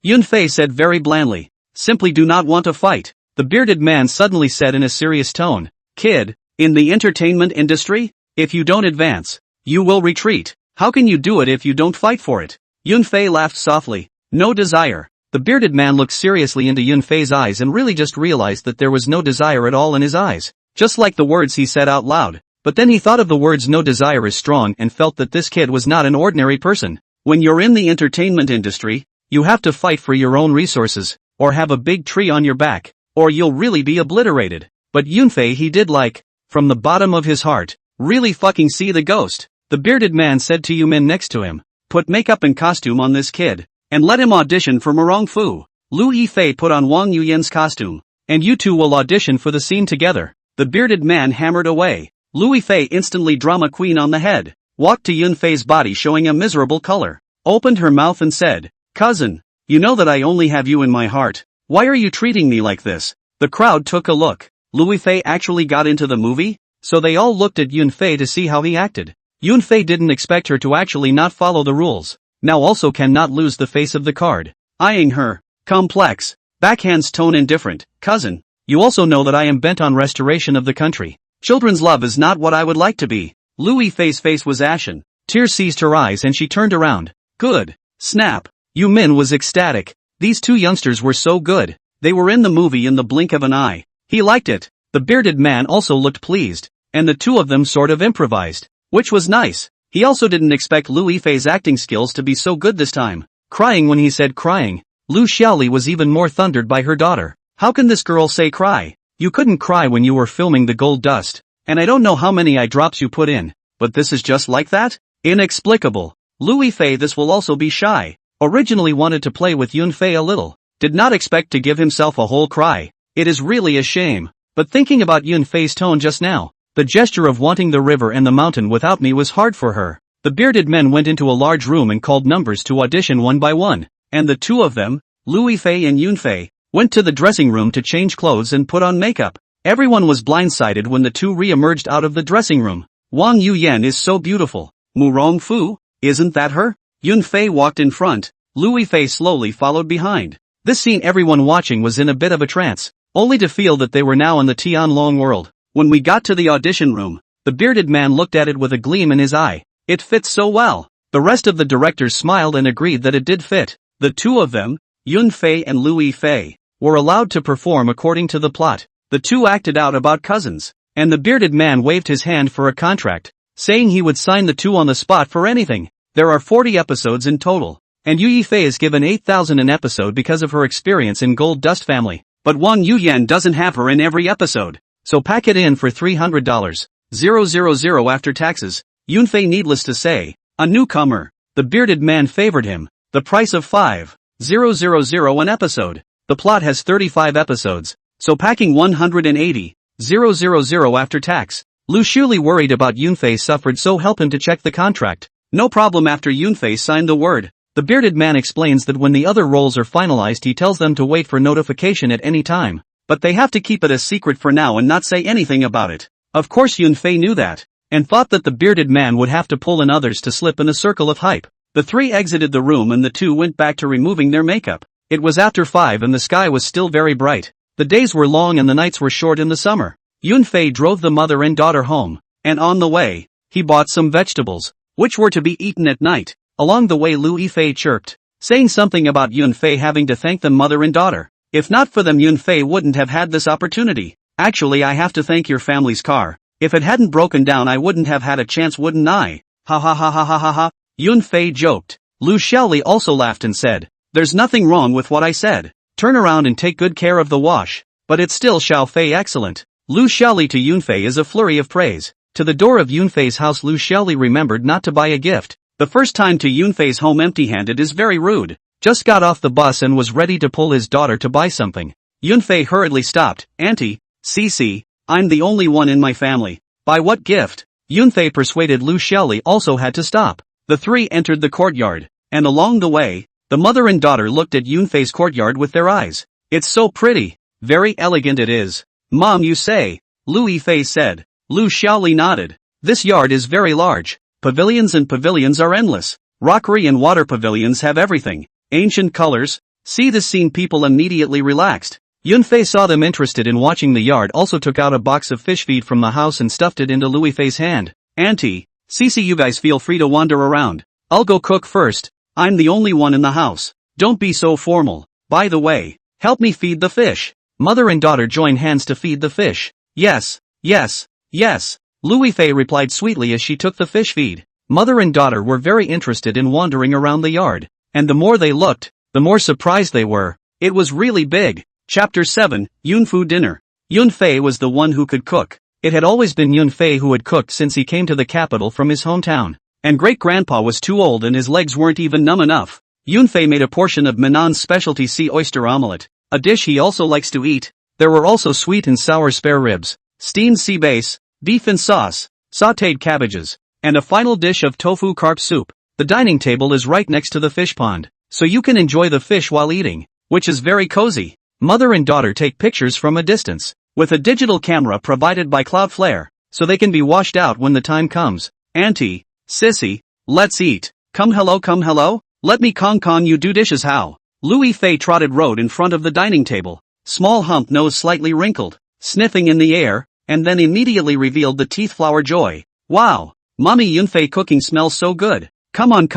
Yunfei said very blandly. Simply do not want to fight. The bearded man suddenly said in a serious tone. Kid, in the entertainment industry, if you don't advance, you will retreat. How can you do it if you don't fight for it? Yunfei laughed softly. No desire. The bearded man looked seriously into Yunfei's eyes and really just realized that there was no desire at all in his eyes. Just like the words he said out loud. But then he thought of the words no desire is strong and felt that this kid was not an ordinary person. When you're in the entertainment industry, you have to fight for your own resources, or have a big tree on your back, or you'll really be obliterated. But Yunfei he did like, from the bottom of his heart, really fucking see the ghost. The bearded man said to Yumin next to him, put makeup and costume on this kid, and let him audition for Fu. Lu Yifei put on Wang Yuyen's costume, and you two will audition for the scene together. The bearded man hammered away. Lu Yifei instantly drama queen on the head, walked to Yunfei's body showing a miserable color, opened her mouth and said, Cousin, you know that I only have you in my heart. Why are you treating me like this? The crowd took a look. Lu Yifei actually got into the movie? So they all looked at Yunfei to see how he acted. Yunfei didn't expect her to actually not follow the rules. Now also cannot lose the face of the card. Eyeing her. Complex. Backhand's tone indifferent. Cousin, you also know that I am bent on restoration of the country. Children's love is not what I would like to be. Lu Yifei's face was ashen. Tears seized her eyes and she turned around. Good. Snap. Yu Min was ecstatic. These two youngsters were so good. They were in the movie in the blink of an eye. He liked it. The bearded man also looked pleased. And the two of them sort of improvised. Which was nice. He also didn't expect Lu Yifei's acting skills to be so good this time. Crying when he said crying. Lu Xiaoli was even more thundered by her daughter. How can this girl say cry? You couldn't cry when you were filming the gold dust. And I don't know how many eye drops you put in. But this is just like that? Inexplicable. Lu Yifei this will also be shy. Originally wanted to play with Yunfei a little. Did not expect to give himself a whole cry. It is really a shame. But thinking about Yunfei's tone just now, the gesture of wanting the river and the mountain without me was hard for her. The bearded men went into a large room and called numbers to audition one by one. And the two of them, Lu Yifei and Yunfei, went to the dressing room to change clothes and put on makeup. Everyone was blindsided when the two re-emerged out of the dressing room. Wang Yuyan is so beautiful. Fu, isn't that her? Yunfei walked in front. Lu Yifei slowly followed behind. This scene everyone watching was in a bit of a trance, only to feel that they were now in the Tianlong world. When we got to the audition room, the bearded man looked at it with a gleam in his eye. It fits so well. The rest of the directors smiled and agreed that it did fit. The two of them, Yunfei and Lu Yifei, were allowed to perform according to the plot. The two acted out about cousins, and the bearded man waved his hand for a contract, saying he would sign the two on the spot for anything. There are 40 episodes in total, and Yu Yifei is given 8,000 an episode because of her experience in Gold Dust Family. But Wang Yuyan doesn't have her in every episode, so pack it in for $300. 000 after taxes. Yunfei needless to say, a newcomer. The bearded man favored him. The price of 5,000 an episode. The plot has 35 episodes, so packing 180,000 after tax. Lu Shuli worried about Yunfei suffered so help him to check the contract. No problem after Yunfei signed the word. The bearded man explains that when the other roles are finalized he tells them to wait for notification at any time. But they have to keep it a secret for now and not say anything about it. Of course Yunfei knew that, and thought that the bearded man would have to pull in others to slip in a circle of hype. The three exited the room and the two went back to removing their makeup. It was after 5 and the sky was still very bright. The days were long and the nights were short in the summer. Yunfei drove the mother and daughter home, and on the way, he bought some vegetables, which were to be eaten at night. Along the way Lu Yifei chirped, saying something about Yunfei having to thank them mother and daughter. If not for them Yunfei wouldn't have had this opportunity. Actually I have to thank your family's car. If it hadn't broken down I wouldn't have had a chance wouldn't I? Ha ha ha ha ha ha ha. Yunfei joked. Lu Xiaoli also laughed and said, "There's nothing wrong with what I said. Turn around and take good care of the wash." But it's still Xiao Fei excellent. Lu Xiaoli to Yunfei is a flurry of praise. To the door of Yunfei's house Lu Xiaoli remembered not to buy a gift. The first time to Yunfei's home empty-handed is very rude. Just got off the bus and was ready to pull his daughter to buy something. Yunfei hurriedly stopped. "Auntie, Cici, I'm the only one in my family. Buy what gift?" Yunfei persuaded Lu Xiaoli also had to stop. The three entered the courtyard, and along the way, the mother and daughter looked at Yunfei's courtyard with their eyes. "It's so pretty. Very elegant it is. Mom, you say?" Lu Yifei said. Lu Xiaoli nodded. "This yard is very large. Pavilions and pavilions are endless. Rockery and water pavilions have everything. Ancient colors." See this scene, people immediately relaxed. Yunfei saw them interested in watching the yard, also took out a box of fish feed from the house and stuffed it into Lu Yifei's hand. "Auntie, Cici, you guys feel free to wander around. I'll go cook first. I'm the only one in the house. Don't be so formal. By the way, help me feed the fish." Mother and daughter joined hands to feed the fish. "Yes, yes, yes," Lu Yifei replied sweetly as she took the fish feed. Mother and daughter were very interested in wandering around the yard, and the more they looked, the more surprised they were. It was really big. Chapter 7, Yunfu Dinner. Yunfei was the one who could cook. It had always been Yunfei who had cooked since he came to the capital from his hometown. And great-grandpa was too old and his legs weren't even numb enough. Yunfei made a portion of Minan's specialty sea oyster omelette, a dish he also likes to eat. There were also sweet and sour spare ribs, steamed sea bass, beef in sauce, sautéed cabbages, and a final dish of tofu carp soup. The dining table is right next to the fish pond, so you can enjoy the fish while eating, which is very cozy. Mother and daughter take pictures from a distance, with a digital camera provided by Cloudflare, so they can be washed out when the time comes. "Auntie, Sissy, let's eat. Come hello, let me con you do dishes how." Lu Yifei trotted road in front of the dining table, small hump nose slightly wrinkled, sniffing in the air, and then immediately revealed the teeth flower joy. "Wow, Mommy, Yunfei cooking smells so good. Come on.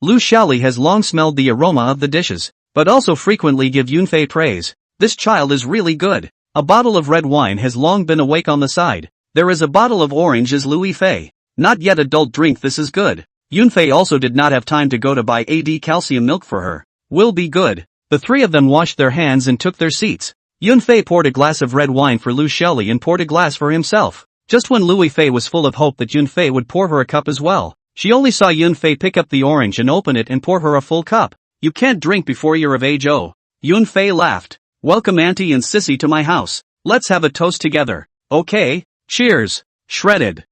Lu Xiaoli has long smelled the aroma of the dishes, but also frequently give Yunfei praise. "This child is really good." A bottle of red wine has long been awake on the side. There is a bottle of orange as Lu Yifei. "Not yet adult drink, this is good." Yunfei also did not have time to go to buy AD calcium milk for her. "Will be good." The three of them washed their hands and took their seats. Yunfei poured a glass of red wine for Lu Xiaoli and poured a glass for himself. Just when Lu Yifei was full of hope that Yunfei would pour her a cup as well, she only saw Yunfei pick up the orange and open it and pour her a full cup. "You can't drink before you're of age, oh." Yunfei laughed. "Welcome Auntie and Sissy to my house. Let's have a toast together." "Okay, cheers." Shredded.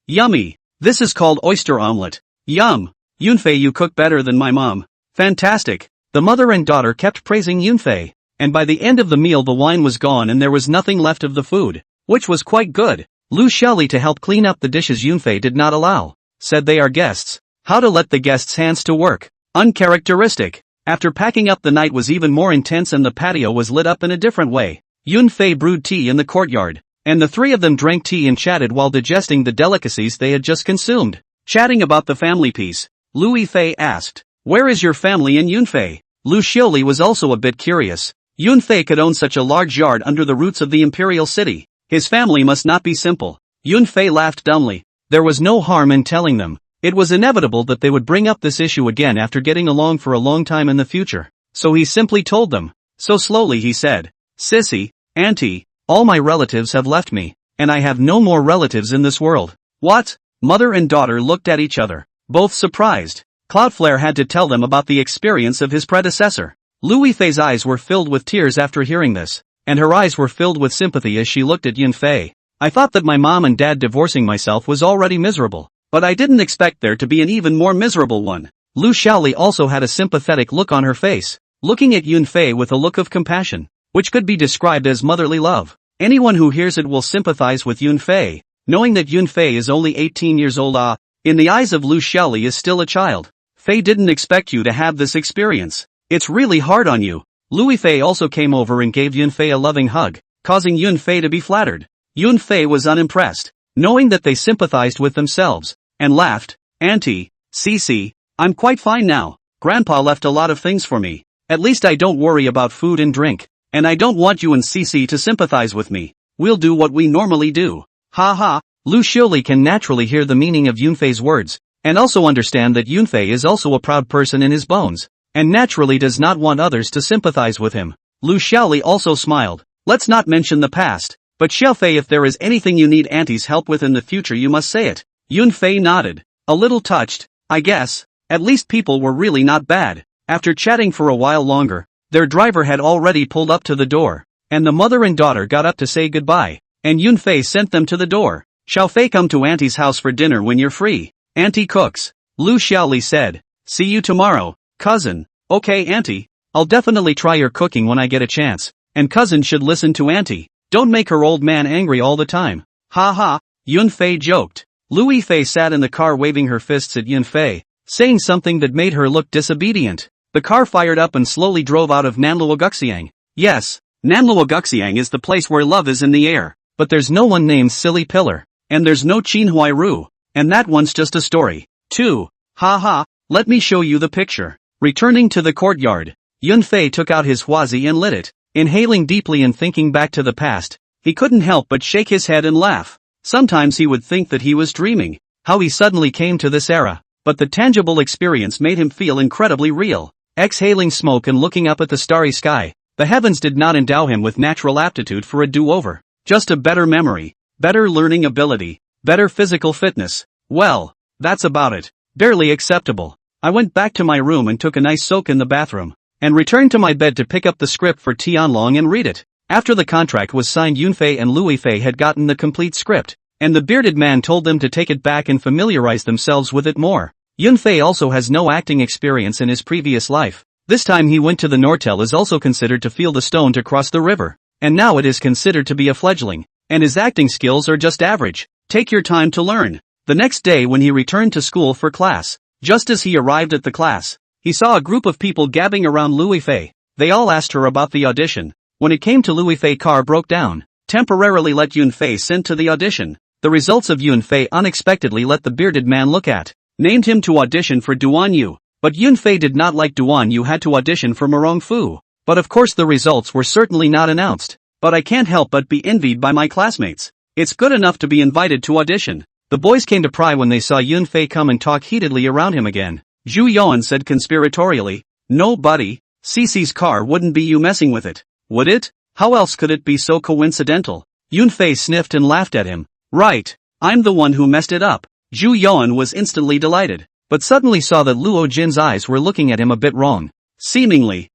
Yummy. This is called oyster omelette. Yum. "Yunfei, you cook better than my mom." "Fantastic." The mother and daughter kept praising Yunfei, and by the end of the meal the wine was gone and there was nothing left of the food, which was quite good. Lu Xiaoli to help clean up the dishes Yunfei did not allow. Said they are guests. How to let the guests' hands to work. Uncharacteristic. After packing up, the night was even more intense and the patio was lit up in a different way. Yunfei brewed tea in the courtyard, and the three of them drank tea and chatted while digesting the delicacies they had just consumed. Chatting about the family piece, Lu Yifei asked, "Where is your family in Yunfei?" Lu Xiaoli was also a bit curious. Yunfei could own such a large yard under the roots of the imperial city. His family must not be simple. Yunfei laughed dumbly. There was no harm in telling them. It was inevitable that they would bring up this issue again after getting along for a long time in the future. So he simply told them. So slowly he said, "Sissy, Auntie, all my relatives have left me, and I have no more relatives in this world." "What?" Mother and daughter looked at each other, both surprised. Cloudflare had to tell them about the experience of his predecessor. Lu Yifei's eyes were filled with tears after hearing this, and her eyes were filled with sympathy as she looked at Yunfei. "I thought that my mom and dad divorcing myself was already miserable, but I didn't expect there to be an even more miserable one." Lu Xiaoli also had a sympathetic look on her face, looking at Yunfei with a look of compassion, which could be described as motherly love. Anyone who hears it will sympathize with Yunfei, knowing that Yunfei is only 18 years old. In the eyes of Lu Xiaoli is still a child. "Fei didn't expect you to have this experience. It's really hard on you." Lu Yifei also came over and gave Yunfei a loving hug, causing Yunfei to be flattered. Yunfei was unimpressed, knowing that they sympathized with themselves, and laughed. "Auntie, Cici, I'm quite fine now. Grandpa left a lot of things for me. At least I don't worry about food and drink, and I don't want you and Cici to sympathize with me. We'll do what we normally do." Ha ha. Lu Xiaoli can naturally hear the meaning of Yunfei's words, And also understand that Yunfei is also a proud person in his bones, and naturally does not want others to sympathize with him. Lu Xiaoli also smiled. Let's not mention the past, but Xiaofei, if there is anything you need auntie's help with in the future, you must say it. Yunfei nodded. A little touched, I guess. At least people were really not bad. After chatting for a while longer, their driver had already pulled up to the door, and the mother and daughter got up to say goodbye, and Yunfei sent them to the door. Xiaofei, come to auntie's house for dinner when you're free. Auntie cooks. Lu Xiaoli said. See you tomorrow, cousin. Okay auntie, I'll definitely try your cooking when I get a chance, and cousin should listen to auntie. Don't make her old man angry all the time. Ha ha, Yunfei joked. Lu Yifei sat in the car waving her fists at Yunfei, saying something that made her look disobedient. The car fired up and slowly drove out of Nanluoguxiang. Yes, Nanluoguxiang is the place where love is in the air, but there's no one named Silly Pillar, and there's no Qinhuai Ru, and that one's just a story, too. Ha ha, let me show you the picture. Returning to the courtyard, Yunfei took out his huazi and lit it. Inhaling deeply and thinking back to the past, he couldn't help but shake his head and laugh. Sometimes he would think that he was dreaming, how he suddenly came to this era, but the tangible experience made him feel incredibly real. Exhaling smoke and looking up at the starry sky, the heavens did not endow him with natural aptitude for a do-over. Just a better memory, better learning ability, better physical fitness. Well, that's about it. Barely acceptable. I went back to my room and took a nice soak in the bathroom, and returned to my bed to pick up the script for Tianlong and read it. After the contract was signed, Yunfei and Lu Yifei had gotten the complete script, and the bearded man told them to take it back and familiarize themselves with it more. Yunfei also has no acting experience in his previous life. This time he went to the Nortel is also considered to feel the stone to cross the river, and now it is considered to be a fledgling, and his acting skills are just average. Take your time to learn. The next day when he returned to school for class, just as he arrived at the class, he saw a group of people gabbing around Lu Yifei. They all asked her about the audition. When it came to Lu Yifei, car broke down, temporarily let Yunfei sent to the audition. The results of Yunfei unexpectedly let the bearded man look at. Named him to audition for Duan Yu, but Yunfei did not like Duan Yu had to audition for Merong Fu. But of course the results were certainly not announced. But I can't help but be envied by my classmates. It's good enough to be invited to audition. The boys came to pry when they saw Yunfei come and talk heatedly around him again. Zhu Yuan said conspiratorially, "No buddy, Cece's car wouldn't be you messing with it, would it? How else could it be so coincidental?" Yunfei sniffed and laughed at him. "Right, I'm the one who messed it up." Zhu Yuan was instantly delighted, but suddenly saw that Luo Jin's eyes were looking at him a bit wrong. Seemingly,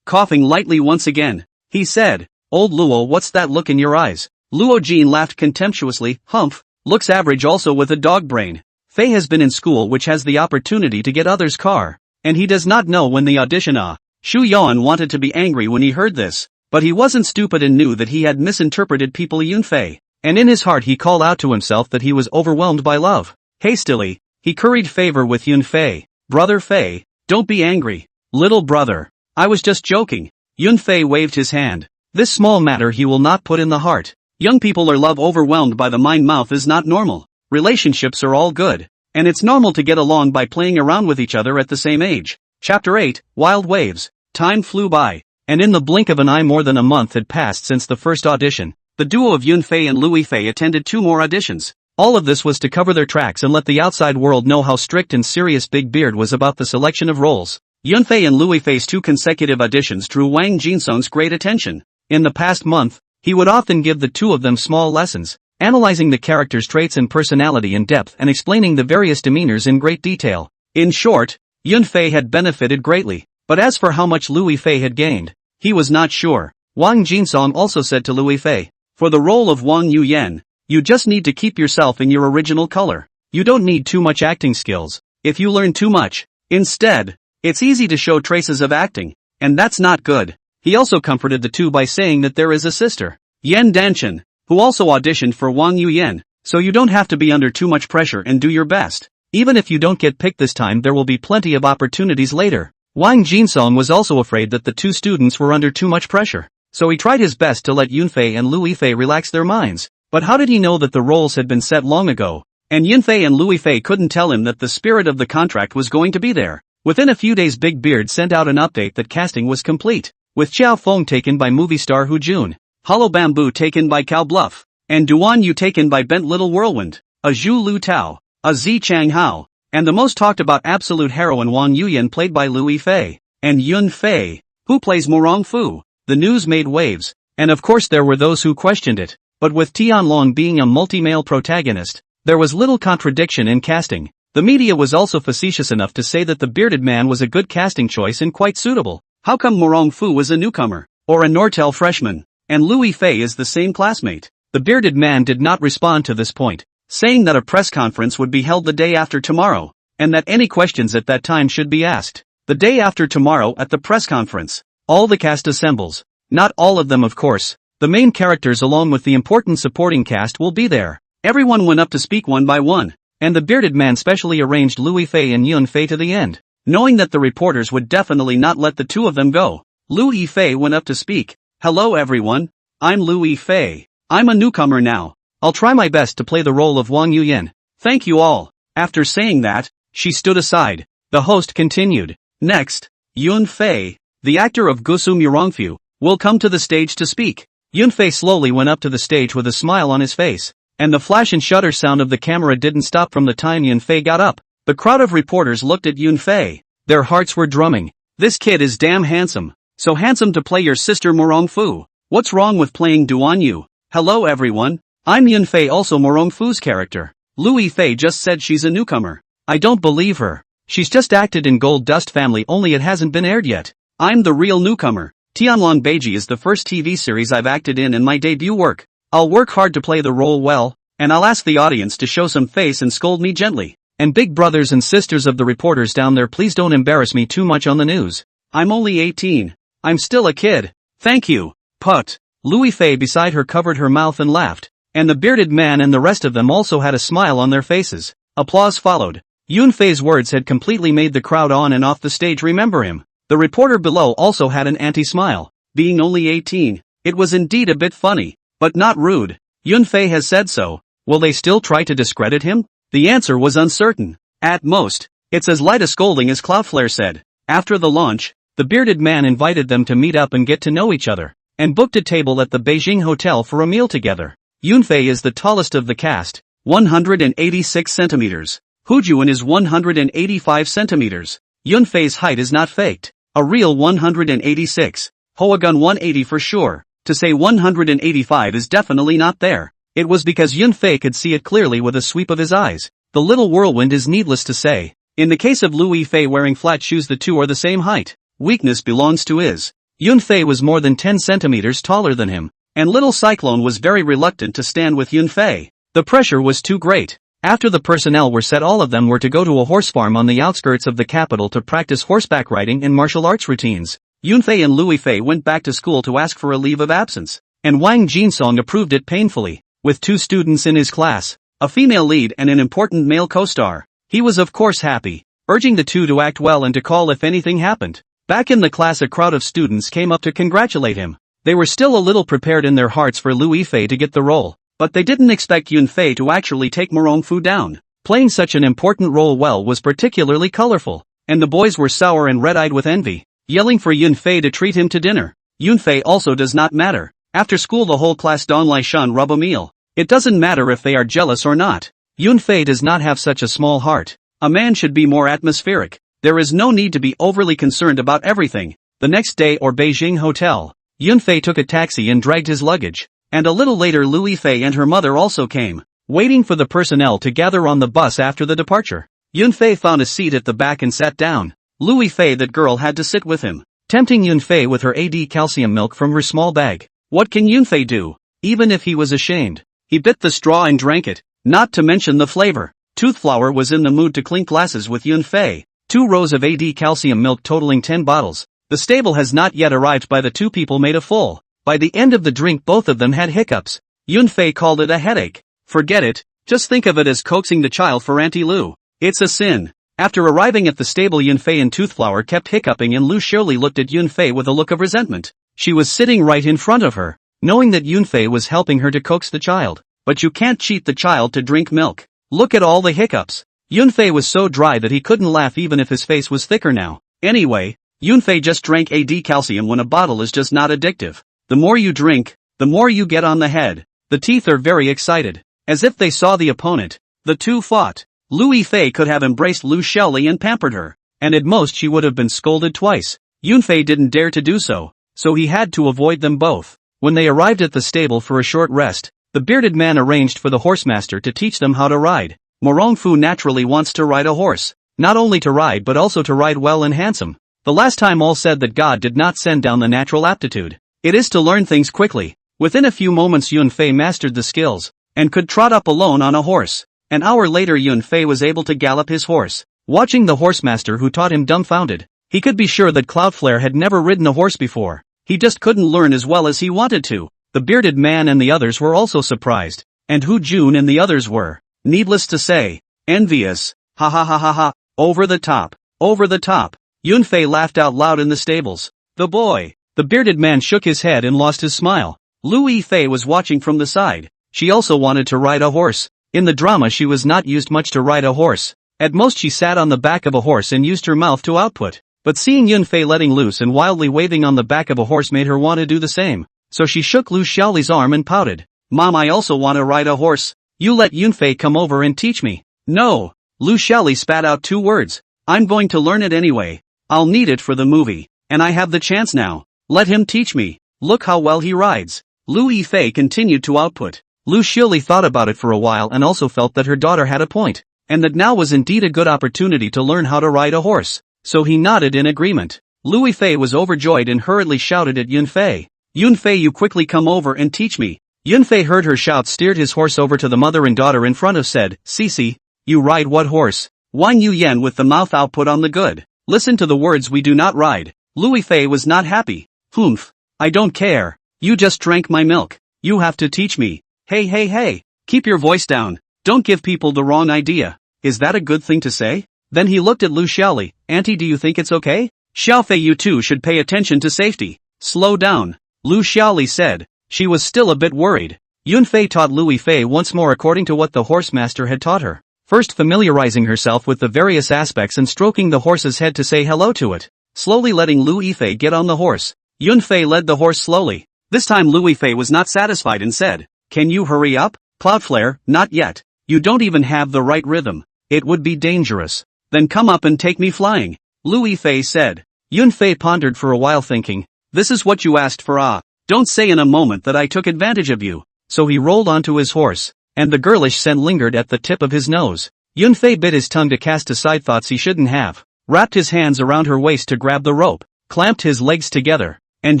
coughing lightly once again, he said, "Old Luo, what's that look in your eyes?" Luo Jin laughed contemptuously. "Humph, looks average also with a dog brain." Fei has been in school which has the opportunity to get others' car, and he does not know when the audition Shu Yuan wanted to be angry when he heard this, but he wasn't stupid and knew that he had misinterpreted people Yunfei. And in his heart he called out to himself that he was overwhelmed by love. Hastily, he curried favor with Yunfei. "Brother Fei, don't be angry. Little brother, I was just joking." Yunfei waved his hand. This small matter he will not put in the heart. Young people are love overwhelmed by the mind. Mouth is not normal. Relationships are all good, and it's normal to get along by playing around with each other at the same age. Chapter 8, Wild Waves. Time flew by, and in the blink of an eye more than a month had passed since the first audition. The duo of Yunfei and Lu Yifei attended 2 more auditions. All of this was to cover their tracks and let the outside world know how strict and serious Big Beard was about the selection of roles. Yunfei and Lu Yifei's 2 consecutive auditions drew Wang Jinsong's great attention. In the past month, he would often give the 2 of them small lessons, analyzing the characters' traits and personality in depth and explaining the various demeanors in great detail. In short, Yunfei had benefited greatly, but as for how much Lu Yifei had gained, he was not sure. Wang Jinsong also said to Lu Yifei, "For the role of Wang Yuyan, you just need to keep yourself in your original color. You don't need too much acting skills. If you learn too much, instead, it's easy to show traces of acting, and that's not good." He also comforted the 2 by saying that there is a sister, Yan Danchen, who also auditioned for Wang Yuyan, so you don't have to be under too much pressure and do your best. Even if you don't get picked this time, there will be plenty of opportunities later. Wang Jinsong was also afraid that the 2 students were under too much pressure, so he tried his best to let Yunfei and Lu Yifei relax their minds. But how did he know that the roles had been set long ago? And Yunfei and Lu Yifei couldn't tell him that the spirit of the contract was going to be there. Within a few days, Big Beard sent out an update that casting was complete, with Xiao Feng taken by movie star Hu Jun, Hollow Bamboo taken by Cao Bluff, and Duan Yu taken by Bent Little Whirlwind, a Zhu Lu Tao. a Zi Chang Hao, and the most talked about absolute heroine Wang Yuyan played by Lu Yifei, and Yun Fei, who plays Morong Fu. The news made waves, and of course there were those who questioned it, but with Tianlong being a multi-male protagonist, there was little contradiction in casting. The media was also facetious enough to say that the bearded man was a good casting choice and quite suitable. How come Morong Fu was a newcomer, or a Nortel freshman, and Lu Yifei is the same classmate? The bearded man did not respond to this point, saying that a press conference would be held the day after tomorrow, and that any questions at that time should be asked. The day after tomorrow at the press conference, all the cast assembles. Not all of them of course, the main characters along with the important supporting cast will be there. Everyone went up to speak one by one, and the bearded man specially arranged Lu Yifei and Yun Fei to the end. Knowing that the reporters would definitely not let the two of them go, Lu Yifei went up to speak. Hello everyone, I'm Lu Yifei. I'm a newcomer now. I'll try my best to play the role of Wang Yuyan. Thank you all. After saying that, she stood aside. The host continued. Next, Yun Fei, the actor of Goose Morongfu, will come to the stage to speak. Yun Fei slowly went up to the stage with a smile on his face, and the flash and shutter sound of the camera didn't stop from the time Yun Fei got up. The crowd of reporters looked at Yun Fei. Their hearts were drumming. This kid is damn handsome. So handsome to play your sister Morong Fu. What's wrong with playing Duan Yu? Hello everyone. I'm Yun Fei, also Morong Fu's character. Lu Yifei just said she's a newcomer. I don't believe her. She's just acted in Gold Dust Family, only it hasn't been aired yet. I'm the real newcomer. Tianlong Beiji is the first TV series I've acted in and my debut work. I'll work hard to play the role well, and I'll ask the audience to show some face and scold me gently. And big brothers and sisters of the reporters down there, please don't embarrass me too much on the news. I'm only 18. I'm still a kid. Thank you. Put. Lu Yifei beside her covered her mouth and laughed, and the bearded man and the rest of them also had a smile on their faces. Applause followed. Yun Fei's words had completely made the crowd on and off the stage remember him. The reporter below also had an anti-smile. Being only 18, it was indeed a bit funny, but not rude. Yun Fei has said so. Will they still try to discredit him? The answer was uncertain. At most, it's as light a scolding as Cloudflare said. After the launch, the bearded man invited them to meet up and get to know each other, and booked a table at the Beijing hotel for a meal together. Yun Fei is the tallest of the cast, 186 centimeters. Hu Juan is 185 centimeters. Yun Fei's height is not faked. A real 186. Hoagun 180 for sure. To say 185 is definitely not there. It was because Yun Fei could see it clearly with a sweep of his eyes. The little whirlwind is needless to say. In the case of Lu Yifei wearing flat shoes, the two are the same height. Weakness belongs to his. Yun Fei was more than 10 centimeters taller than him, and little Cyclone was very reluctant to stand with Yun Fei. The pressure was too great. After the personnel were set, all of them were to go to a horse farm on the outskirts of the capital to practice horseback riding and martial arts routines. Yun Fei and Lu Yifei went back to school to ask for a leave of absence, and Wang Jinsong approved it painfully. With 2 students in his class, a female lead and an important male co-star, he was of course happy, urging the two to act well and to call if anything happened. Back in the class, a crowd of students came up to congratulate him. They were still a little prepared in their hearts for Lu Yifei to get the role, but they didn't expect Yun Fei to actually take Morong Fu down. Playing such an important role well was particularly colorful, and the boys were sour and red-eyed with envy, yelling for Yun Fei to treat him to dinner. Yun Fei also does not matter. After school the whole class don Lai Shan rub a meal. It doesn't matter if they are jealous or not. Yun Fei does not have such a small heart. A man should be more atmospheric. There is no need to be overly concerned about everything. The next day or Beijing hotel, Yun Fei took a taxi and dragged his luggage, and a little later Lu Yifei and her mother also came, waiting for the personnel to gather on the bus after the departure. Yun Fei found a seat at the back and sat down. Lu Yifei, that girl, had to sit with him, tempting Yun Fei with her AD calcium milk from her small bag. What can Yun Fei do? Even if he was ashamed, he bit the straw and drank it, not to mention the flavor. Toothflower was in the mood to clink glasses with Yun Fei. 2 rows of AD calcium milk totaling 10 bottles. The stable has not yet arrived by the 2 people made a full. By the end of the drink both of them had hiccups. Yun Fei called it a headache. Forget it, just think of it as coaxing the child for Auntie Lu. It's a sin. After arriving at the stable, Yun Fei and Toothflower kept hiccuping and Lu surely looked at Yun Fei with a look of resentment. She was sitting right in front of her, knowing that Yun Fei was helping her to coax the child. But you can't cheat the child to drink milk. Look at all the hiccups. Yun Fei was so dry that he couldn't laugh even if his face was thicker now. Anyway, Yun Fei just drank AD calcium when a bottle is just not addictive. The more you drink, the more you get on the head. The teeth are very excited. As if they saw the opponent. The two fought. Lu Yifei could have embraced Lu Xiaoli and pampered her, and at most she would have been scolded twice. Yunfei didn't dare to do so, so he had to avoid them both. When they arrived at the stable for a short rest, the bearded man arranged for the horsemaster to teach them how to ride. Morongfu naturally wants to ride a horse, not only to ride but also to ride well and handsome. The last time all said that God did not send down the natural aptitude. It is to learn things quickly. Within a few moments Yunfei mastered the skills, and could trot up alone on a horse. An hour later Yunfei was able to gallop his horse. Watching the horsemaster who taught him dumbfounded, he could be sure that Cloudflare had never ridden a horse before. He just couldn't learn as well as he wanted to. The bearded man and the others were also surprised. And Hu Jun and the others were, needless to say, envious. Ha ha ha ha ha, over the top, over the top. Yunfei laughed out loud in the stables. The boy. The bearded man shook his head and lost his smile. Lu Yifei was watching from the side. She also wanted to ride a horse. In the drama she was not used much to ride a horse. At most she sat on the back of a horse and used her mouth to output. But seeing Yunfei letting loose and wildly waving on the back of a horse made her want to do the same. So she shook Lu Xiaoli's arm and pouted. Mom, I also want to ride a horse. You let Yunfei come over and teach me. No. Lu Xiaoli spat out 2 words. I'm going to learn it anyway. I'll need it for the movie. And I have the chance now. Let him teach me. Look how well he rides. Lu Yifei continued to output. Lu Xiaoli thought about it for a while and also felt that her daughter had a point, and that now was indeed a good opportunity to learn how to ride a horse. So he nodded in agreement. Lu Yifei was overjoyed and hurriedly shouted at Yunfei. Yunfei, you quickly come over and teach me. Yunfei heard her shout, steered his horse over to the mother and daughter in front of, said, Cici, you ride what horse? Wang Yu Yan with the mouth output on the good. Listen to the words, we do not ride. Lu Yifei was not happy. Humph. I don't care. You just drank my milk. You have to teach me. Hey hey hey. Keep your voice down. Don't give people the wrong idea. Is that a good thing to say? Then he looked at Lu Xiaoli. Auntie, do you think it's okay? Xiaofei, you too should pay attention to safety. Slow down. Lu Xiaoli said. She was still a bit worried. Yunfei taught Lu Yifei once more according to what the horsemaster had taught her. First familiarizing herself with the various aspects and stroking the horse's head to say hello to it. Slowly letting Lu Yifei get on the horse. Yunfei led the horse slowly. This time Lu Yifei was not satisfied and said, Can you hurry up? Cloudflare, not yet. You don't even have the right rhythm. It would be dangerous. Then come up and take me flying. Lu Yifei said. Yunfei pondered for a while thinking, this is what you asked for, ah. Don't say in a moment that I took advantage of you. So he rolled onto his horse, and the girlish scent lingered at the tip of his nose. Yunfei bit his tongue to cast aside thoughts he shouldn't have, wrapped his hands around her waist to grab the rope, clamped his legs together, and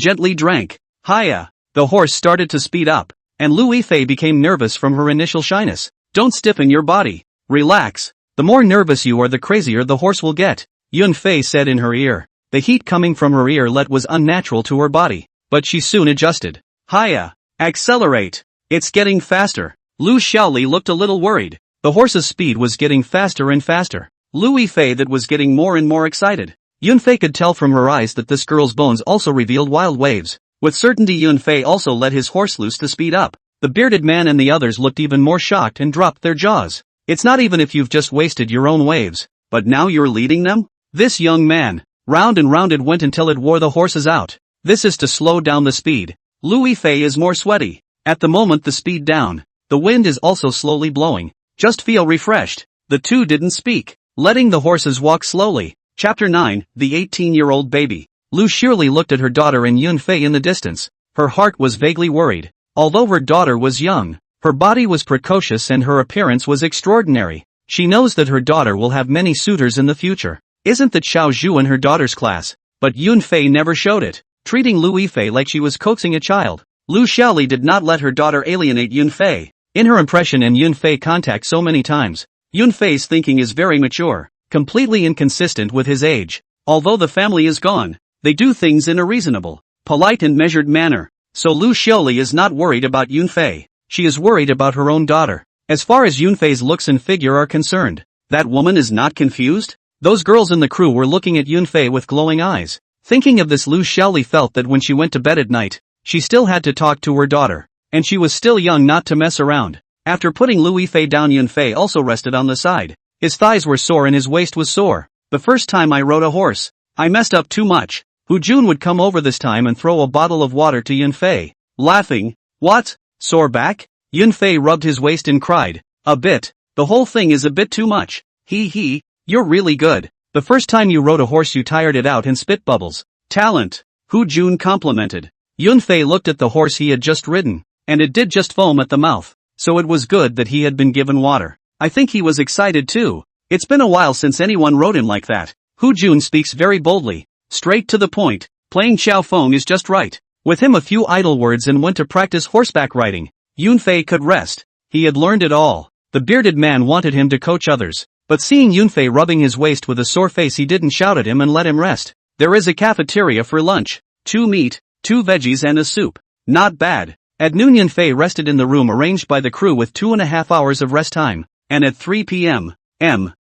gently drank. Hiya! The horse started to speed up, and Lu Yifei became nervous from her initial shyness. Don't stiffen your body. Relax. The more nervous you are, the crazier the horse will get, Yunfei said in her ear. The heat coming from her earlet was unnatural to her body, but she soon adjusted. Hiya! Accelerate! It's getting faster. Lu Xiaoli looked a little worried. The horse's speed was getting faster and faster. Lu Yifei that was getting more and more excited. Yunfei could tell from her eyes that this girl's bones also revealed wild waves. With certainty Yunfei also let his horse loose to speed up. The bearded man and the others looked even more shocked and dropped their jaws. It's not even if you've just wasted your own waves, but now you're leading them? This young man, round and round it went until it wore the horses out. This is to slow down the speed. Lu Yifei is more sweaty. At the moment the speed down. The wind is also slowly blowing. Just feel refreshed. The two didn't speak, letting the horses walk slowly. Chapter 9, The 18-year-old Baby. Lu Xiaoli looked at her daughter and Yunfei in the distance. Her heart was vaguely worried. Although her daughter was young, her body was precocious and her appearance was extraordinary. She knows that her daughter will have many suitors in the future. Isn't that Xiao Zhu in her daughter's class? But Yunfei never showed it, treating Lu Yifei like she was coaxing a child. Lu Xiaoli did not let her daughter alienate Yunfei. In her impression and Yunfei contact so many times, Yunfei's thinking is very mature, completely inconsistent with his age. Although the family is gone, they do things in a reasonable, polite and measured manner. So Lu Xiaoli is not worried about Yunfei. She is worried about her own daughter. As far as Yunfei's looks and figure are concerned, that woman is not confused? Those girls in the crew were looking at Yunfei with glowing eyes. Thinking of this, Lu Xiaoli felt that when she went to bed at night, she still had to talk to her daughter. And she was still young not to mess around. After putting Lu Yifei down, Yunfei also rested on the side. His thighs were sore and his waist was sore. The first time I rode a horse, I messed up too much. Hu Jun would come over this time and throw a bottle of water to Yunfei. Laughing, what? Sore back? Yunfei rubbed his waist and cried, a bit. The whole thing is a bit too much. Hee, you're really good. The first time you rode a horse you tired it out and spit bubbles. Talent. Hu Jun complimented. Yunfei looked at the horse he had just ridden, and it did just foam at the mouth, so it was good that he had been given water. I think he was excited too. It's been a while since anyone rode him like that. Hu Jun speaks very boldly, straight to the point. Playing Xiao Feng is just right. With him a few idle words and went to practice horseback riding. Yunfei could rest. He had learned it all. The bearded man wanted him to coach others, but seeing Yunfei rubbing his waist with a sore face he didn't shout at him and let him rest. There is a cafeteria for lunch. 2 meat, 2 veggies and a soup. Not bad. At noon Yunfei rested in the room arranged by the crew with 2.5 hours of rest time, and at 3 p.m.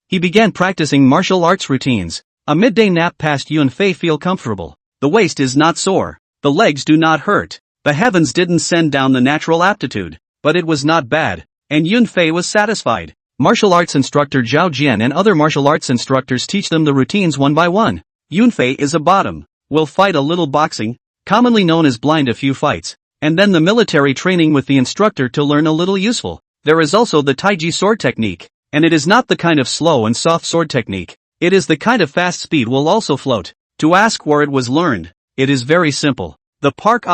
he began practicing martial arts routines. A midday nap passed Yunfei feel comfortable. The waist is not sore. The legs do not hurt. The heavens didn't send down the natural aptitude, but it was not bad, and Yunfei was satisfied. Martial arts instructor Zhao Jian and other martial arts instructors teach them the routines one by one. Yunfei is a bottom. Will fight a little boxing, commonly known as blind a few fights, and then the military training with the instructor to learn a little useful. There is also the Taiji sword technique, and it is not the kind of slow and soft sword technique. It is the kind of fast speed will also float. To ask where it was learned, it is very simple. The Park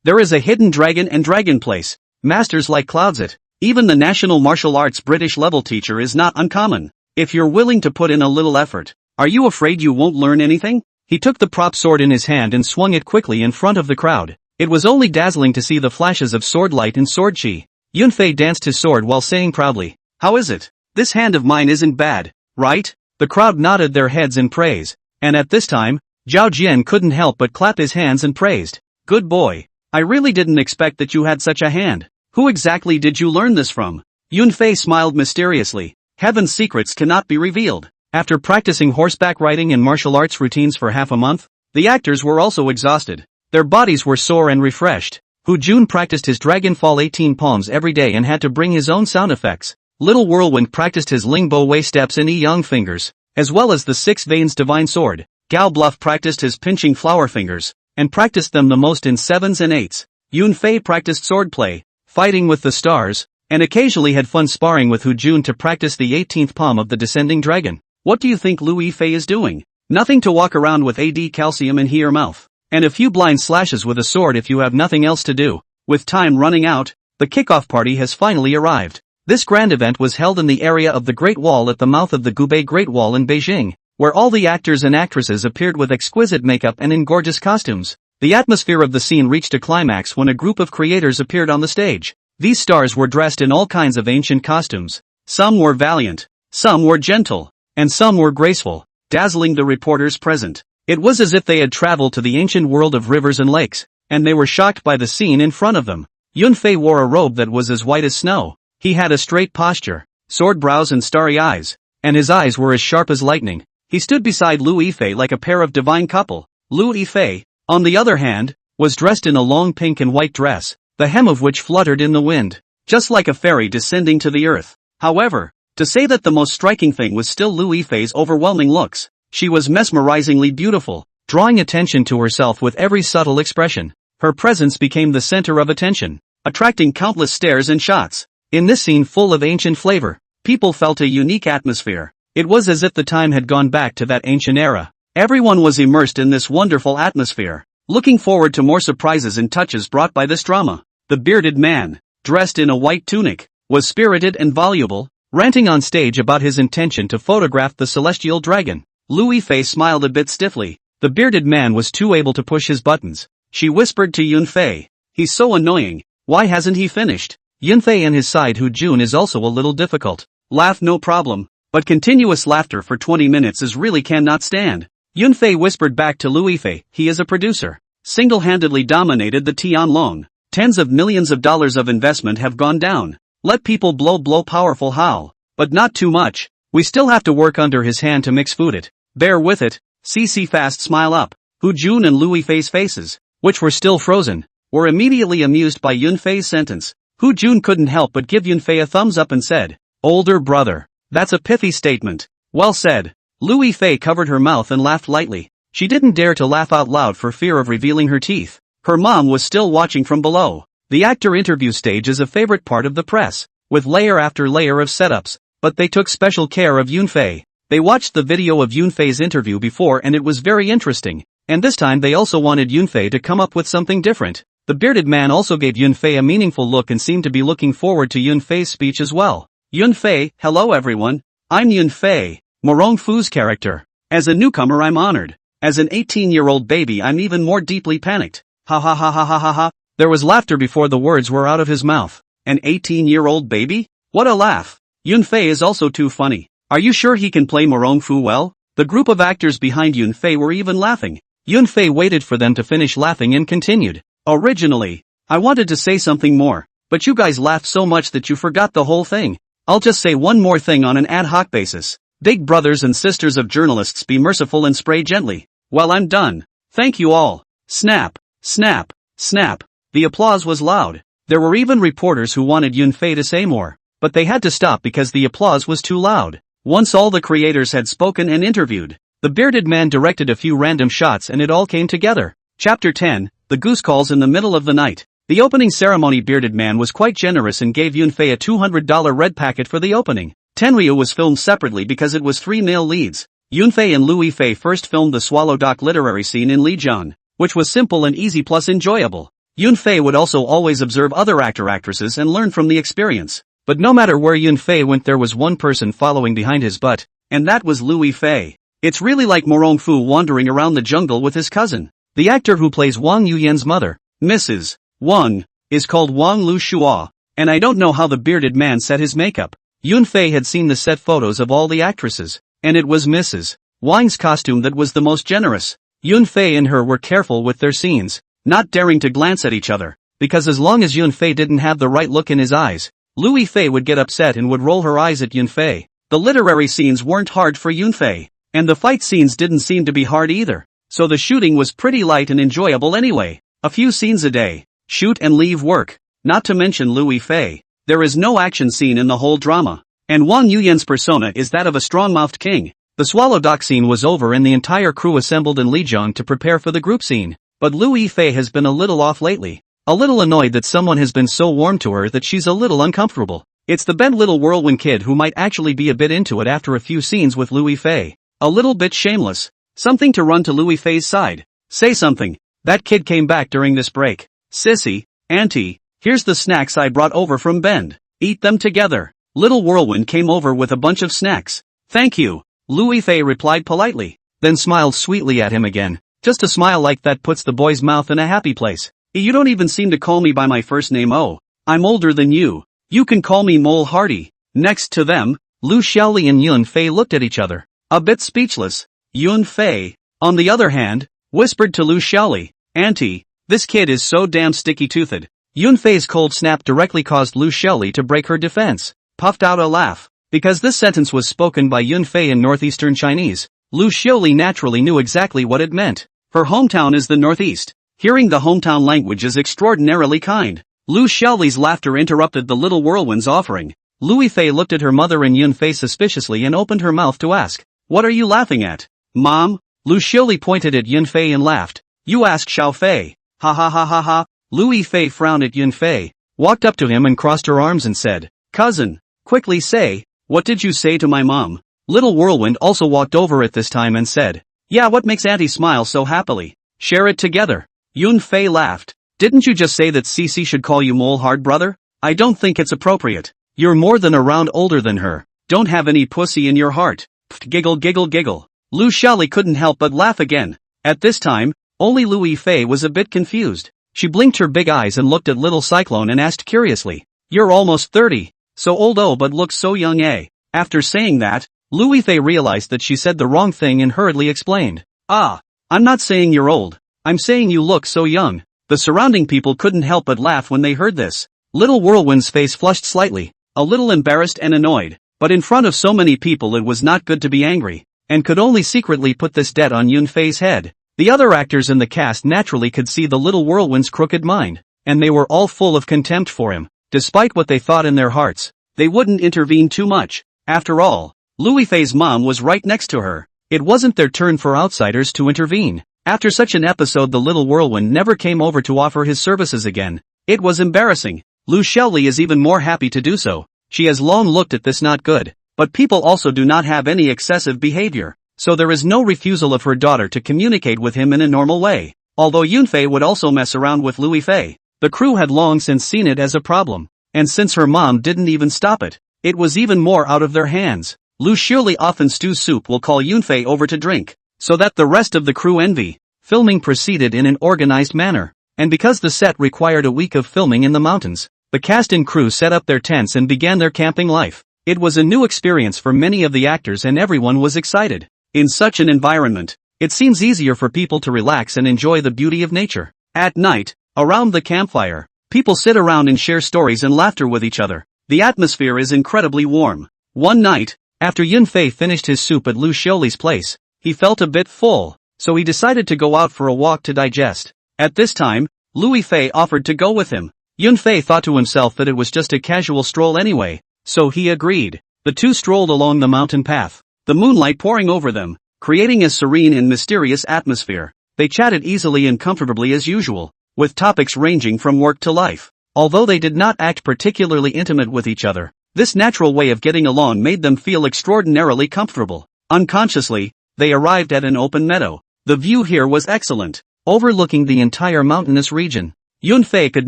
there is a hidden dragon and dragon place. Masters like clouds it. Even the National Martial Arts British level teacher is not uncommon. If you're willing to put in a little effort. Are you afraid you won't learn anything? He took the prop sword in his hand and swung it quickly in front of the crowd. It was only dazzling to see the flashes of sword light and sword chi. Yunfei danced his sword while saying proudly, "How is it? This hand of mine isn't bad, right?" The crowd nodded their heads in praise, and at this time, Zhao Jian couldn't help but clap his hands and praised. "Good boy. I really didn't expect that you had such a hand. Who exactly did you learn this from?" Yunfei smiled mysteriously. Heaven's secrets cannot be revealed. After practicing horseback riding and martial arts routines for half a month, the actors were also exhausted. Their bodies were sore and refreshed. Hu Jun practiced his Dragon Fall 18 palms every day and had to bring his own sound effects. Little Whirlwind practiced his Ling Bo Wei steps in Young fingers, as well as the 6 Veins Divine Sword. Gao Bluff practiced his pinching flower fingers, and practiced them the most in 7s and 8s. Yunfei practiced swordplay, fighting with the stars, and occasionally had fun sparring with Hu Jun to practice the 18th palm of the descending dragon. What do you think Lu Yifei is doing? Nothing to walk around with AD calcium in her mouth, and a few blind slashes with a sword if you have nothing else to do. With time running out, the kickoff party has finally arrived. This grand event was held in the area of the Great Wall at the mouth of the Gubei Great Wall in Beijing, where all the actors and actresses appeared with exquisite makeup and in gorgeous costumes. The atmosphere of the scene reached a climax when a group of creators appeared on the stage. These stars were dressed in all kinds of ancient costumes. Some were valiant, some were gentle, and some were graceful, dazzling the reporters present. It was as if they had traveled to the ancient world of rivers and lakes, and they were shocked by the scene in front of them. Yunfei wore a robe that was as white as snow. He had a straight posture, sword brows and starry eyes, and his eyes were as sharp as lightning. He stood beside Lu Yifei like a pair of divine couple. Lu Yifei, on the other hand, was dressed in a long pink and white dress, the hem of which fluttered in the wind, just like a fairy descending to the earth. However, to say that the most striking thing was still Lu Yifei's overwhelming looks. She was mesmerizingly beautiful, drawing attention to herself with every subtle expression. Her presence became the center of attention, attracting countless stares and shots. In this scene full of ancient flavor, people felt a unique atmosphere. It was as if the time had gone back to that ancient era. Everyone was immersed in this wonderful atmosphere, looking forward to more surprises and touches brought by this drama. The bearded man, dressed in a white tunic, was spirited and voluble, ranting on stage about his intention to photograph the celestial dragon. Lu Yifei smiled a bit stiffly. The bearded man was too able to push his buttons. She whispered to Yunfei, "He's so annoying, why hasn't he finished?" Yunfei and his side Hu Jun is also a little difficult. Laugh no problem, but continuous laughter for 20 minutes is really cannot stand. Yunfei whispered back to Lu Yifei, he is a producer. Single-handedly dominated the Tianlong. Tens of millions of dollars of investment have gone down. Let people blow powerful howl, but not too much. We still have to work under his hand to mix food it. Bear with it. CC fast smile up. Hu Jun and Lu Yifei's faces, which were still frozen, were immediately amused by Yunfei's sentence. Hu Jun couldn't help but give Yunfei a thumbs up and said, "Older brother. That's a pithy statement. Well said." Lu Yifei covered her mouth and laughed lightly. She didn't dare to laugh out loud for fear of revealing her teeth. Her mom was still watching from below. The actor interview stage is a favorite part of the press, with layer after layer of setups, but they took special care of Yunfei. They watched the video of Yunfei's interview before and it was very interesting, and this time they also wanted Yunfei to come up with something different. The bearded man also gave Yunfei a meaningful look and seemed to be looking forward to Yunfei's speech as well. Yunfei, hello everyone. I'm Yunfei, Morongfu's character. As a newcomer I'm honored. As an 18-year-old baby I'm even more deeply panicked. Ha ha ha ha ha ha ha. There was laughter before the words were out of his mouth. An 18-year-old baby? What a laugh. Yunfei is also too funny. Are you sure he can play Morongfu well? The group of actors behind Yunfei were even laughing. Yunfei waited for them to finish laughing and continued. Originally, I wanted to say something more, but you guys laughed so much that you forgot the whole thing. I'll just say one more thing on an ad hoc basis. Big brothers and sisters of journalists, be merciful and spray gently. Well, I'm done. Thank you all. Snap, snap, snap. The applause was loud. There were even reporters who wanted Yunfei to say more, but they had to stop because the applause was too loud. Once all the creators had spoken and interviewed, the bearded man directed a few random shots and it all came together. Chapter 10, The Goose Calls in the Middle of the Night. The opening ceremony bearded man was quite generous and gave Yunfei a $200 red packet for the opening. Tenryu was filmed separately because it was 3 male leads. Yunfei and Louis Fei first filmed the Swallow Dock literary scene in Lijian, which was simple and easy plus enjoyable. Yunfei would also always observe other actresses and learn from the experience. But no matter where Yunfei went there was one person following behind his butt, and that was Louis Fei. It's really like Morongfu wandering around the jungle with his cousin. The actor who plays Wang Yuyan's mother, Mrs. Wang, is called Wang Lu Shua, and I don't know how the bearded man set his makeup. Yunfei had seen the set photos of all the actresses, and it was Mrs. Wang's costume that was the most generous. Yunfei and her were careful with their scenes, not daring to glance at each other, because as long as Yunfei didn't have the right look in his eyes, Louis Fei would get upset and would roll her eyes at Yunfei. The literary scenes weren't hard for Yunfei, and the fight scenes didn't seem to be hard either, so the shooting was pretty light and enjoyable anyway. A few scenes a day, shoot and leave work, not to mention Louis Fei. There is no action scene in the whole drama, and Wang Yuyan's persona is that of a strong-mouthed king. The Swallow Dock scene was over and the entire crew assembled in Lijiang to prepare for the group scene, but Louis Fei has been a little off lately. A little annoyed that someone has been so warm to her that she's a little uncomfortable. It's the bent little whirlwind kid who might actually be a bit into it after a few scenes with Louis Fei. A little bit shameless. Something to run to Louis Fei's side. Say something. That kid came back during this break. Sissy, auntie, here's the snacks I brought over from Bend. Eat them together. Little whirlwind came over with a bunch of snacks. Thank you. Louis Fei replied politely, then smiled sweetly at him again. Just a smile like that puts the boy's mouth in a happy place. You don't even seem to call me by my first name. Oh, I'm older than you. You can call me Mole Hardy. Next to them, Lu Xiaoli and Yunfei looked at each other, a bit speechless. Yunfei, on the other hand, whispered to Lu Xiaoli, Auntie, this kid is so damn sticky-toothed. Yunfei's cold snap directly caused Lu Xiaoli to break her defense, puffed out a laugh. Because this sentence was spoken by Yunfei in northeastern Chinese, Lu Xiaoli naturally knew exactly what it meant. Her hometown is the northeast. Hearing the hometown language is extraordinarily kind. Lu Xiaoli's laughter interrupted the little whirlwind's offering. Louis Fei looked at her mother and Yunfei suspiciously and opened her mouth to ask, What are you laughing at? Mom? Lu Xiaoli pointed at Yunfei and laughed. You asked Xiao Fei. Ha ha ha ha ha. Louis Fei frowned at Yunfei, walked up to him and crossed her arms and said, Cousin, quickly say, what did you say to my mom? Little whirlwind also walked over at this time and said, Yeah, what makes Auntie smile so happily? Share it together. Yunfei laughed. Didn't you just say that Cece should call you Mole Hard brother? I don't think it's appropriate. You're more than a round older than her. Don't have any pussy in your heart. Pfft, giggle giggle giggle. Lu Xiaoli couldn't help but laugh again. At this time, only Louis Fei was a bit confused. She blinked her big eyes and looked at little Cyclone and asked curiously, You're almost 30. So old but looks so young eh? After saying that, Louis Fei realized that she said the wrong thing and hurriedly explained. I'm not saying you're old. I'm saying you look so young. The surrounding people couldn't help but laugh when they heard this. Little Whirlwind's face flushed slightly, a little embarrassed and annoyed, but in front of so many people it was not good to be angry, and could only secretly put this debt on Yunfei's head. The other actors in the cast naturally could see the Little Whirlwind's crooked mind, and they were all full of contempt for him. Despite what they thought in their hearts, they wouldn't intervene too much. After all, Louis Fei's mom was right next to her. It wasn't their turn for outsiders to intervene. After such an episode, the Little Whirlwind never came over to offer his services again. It was embarrassing. Lu Xiaoli is even more happy to do so. She has long looked at this not good. But people also do not have any excessive behavior, so there is no refusal of her daughter to communicate with him in a normal way. Although Yunfei would also mess around with Louis Fei, the crew had long since seen it as a problem, and since her mom didn't even stop it, it was even more out of their hands. Lu Shioli often stew soup will call Yunfei over to drink, so that the rest of the crew envy. Filming proceeded in an organized manner, and because the set required a week of filming in the mountains, the cast and crew set up their tents and began their camping life. It was a new experience for many of the actors and everyone was excited. In such an environment, it seems easier for people to relax and enjoy the beauty of nature. At night, around the campfire, people sit around and share stories and laughter with each other. The atmosphere is incredibly warm. One night, after Yunfei finished his soup at Lu Shioli's place, he felt a bit full, so he decided to go out for a walk to digest. At this time, Louis Fei offered to go with him. Yunfei thought to himself that it was just a casual stroll anyway, so he agreed. The two strolled along the mountain path, the moonlight pouring over them, creating a serene and mysterious atmosphere. They chatted easily and comfortably as usual, with topics ranging from work to life. Although they did not act particularly intimate with each other, this natural way of getting along made them feel extraordinarily comfortable. Unconsciously, they arrived at an open meadow. The view here was excellent, overlooking the entire mountainous region. Yunfei could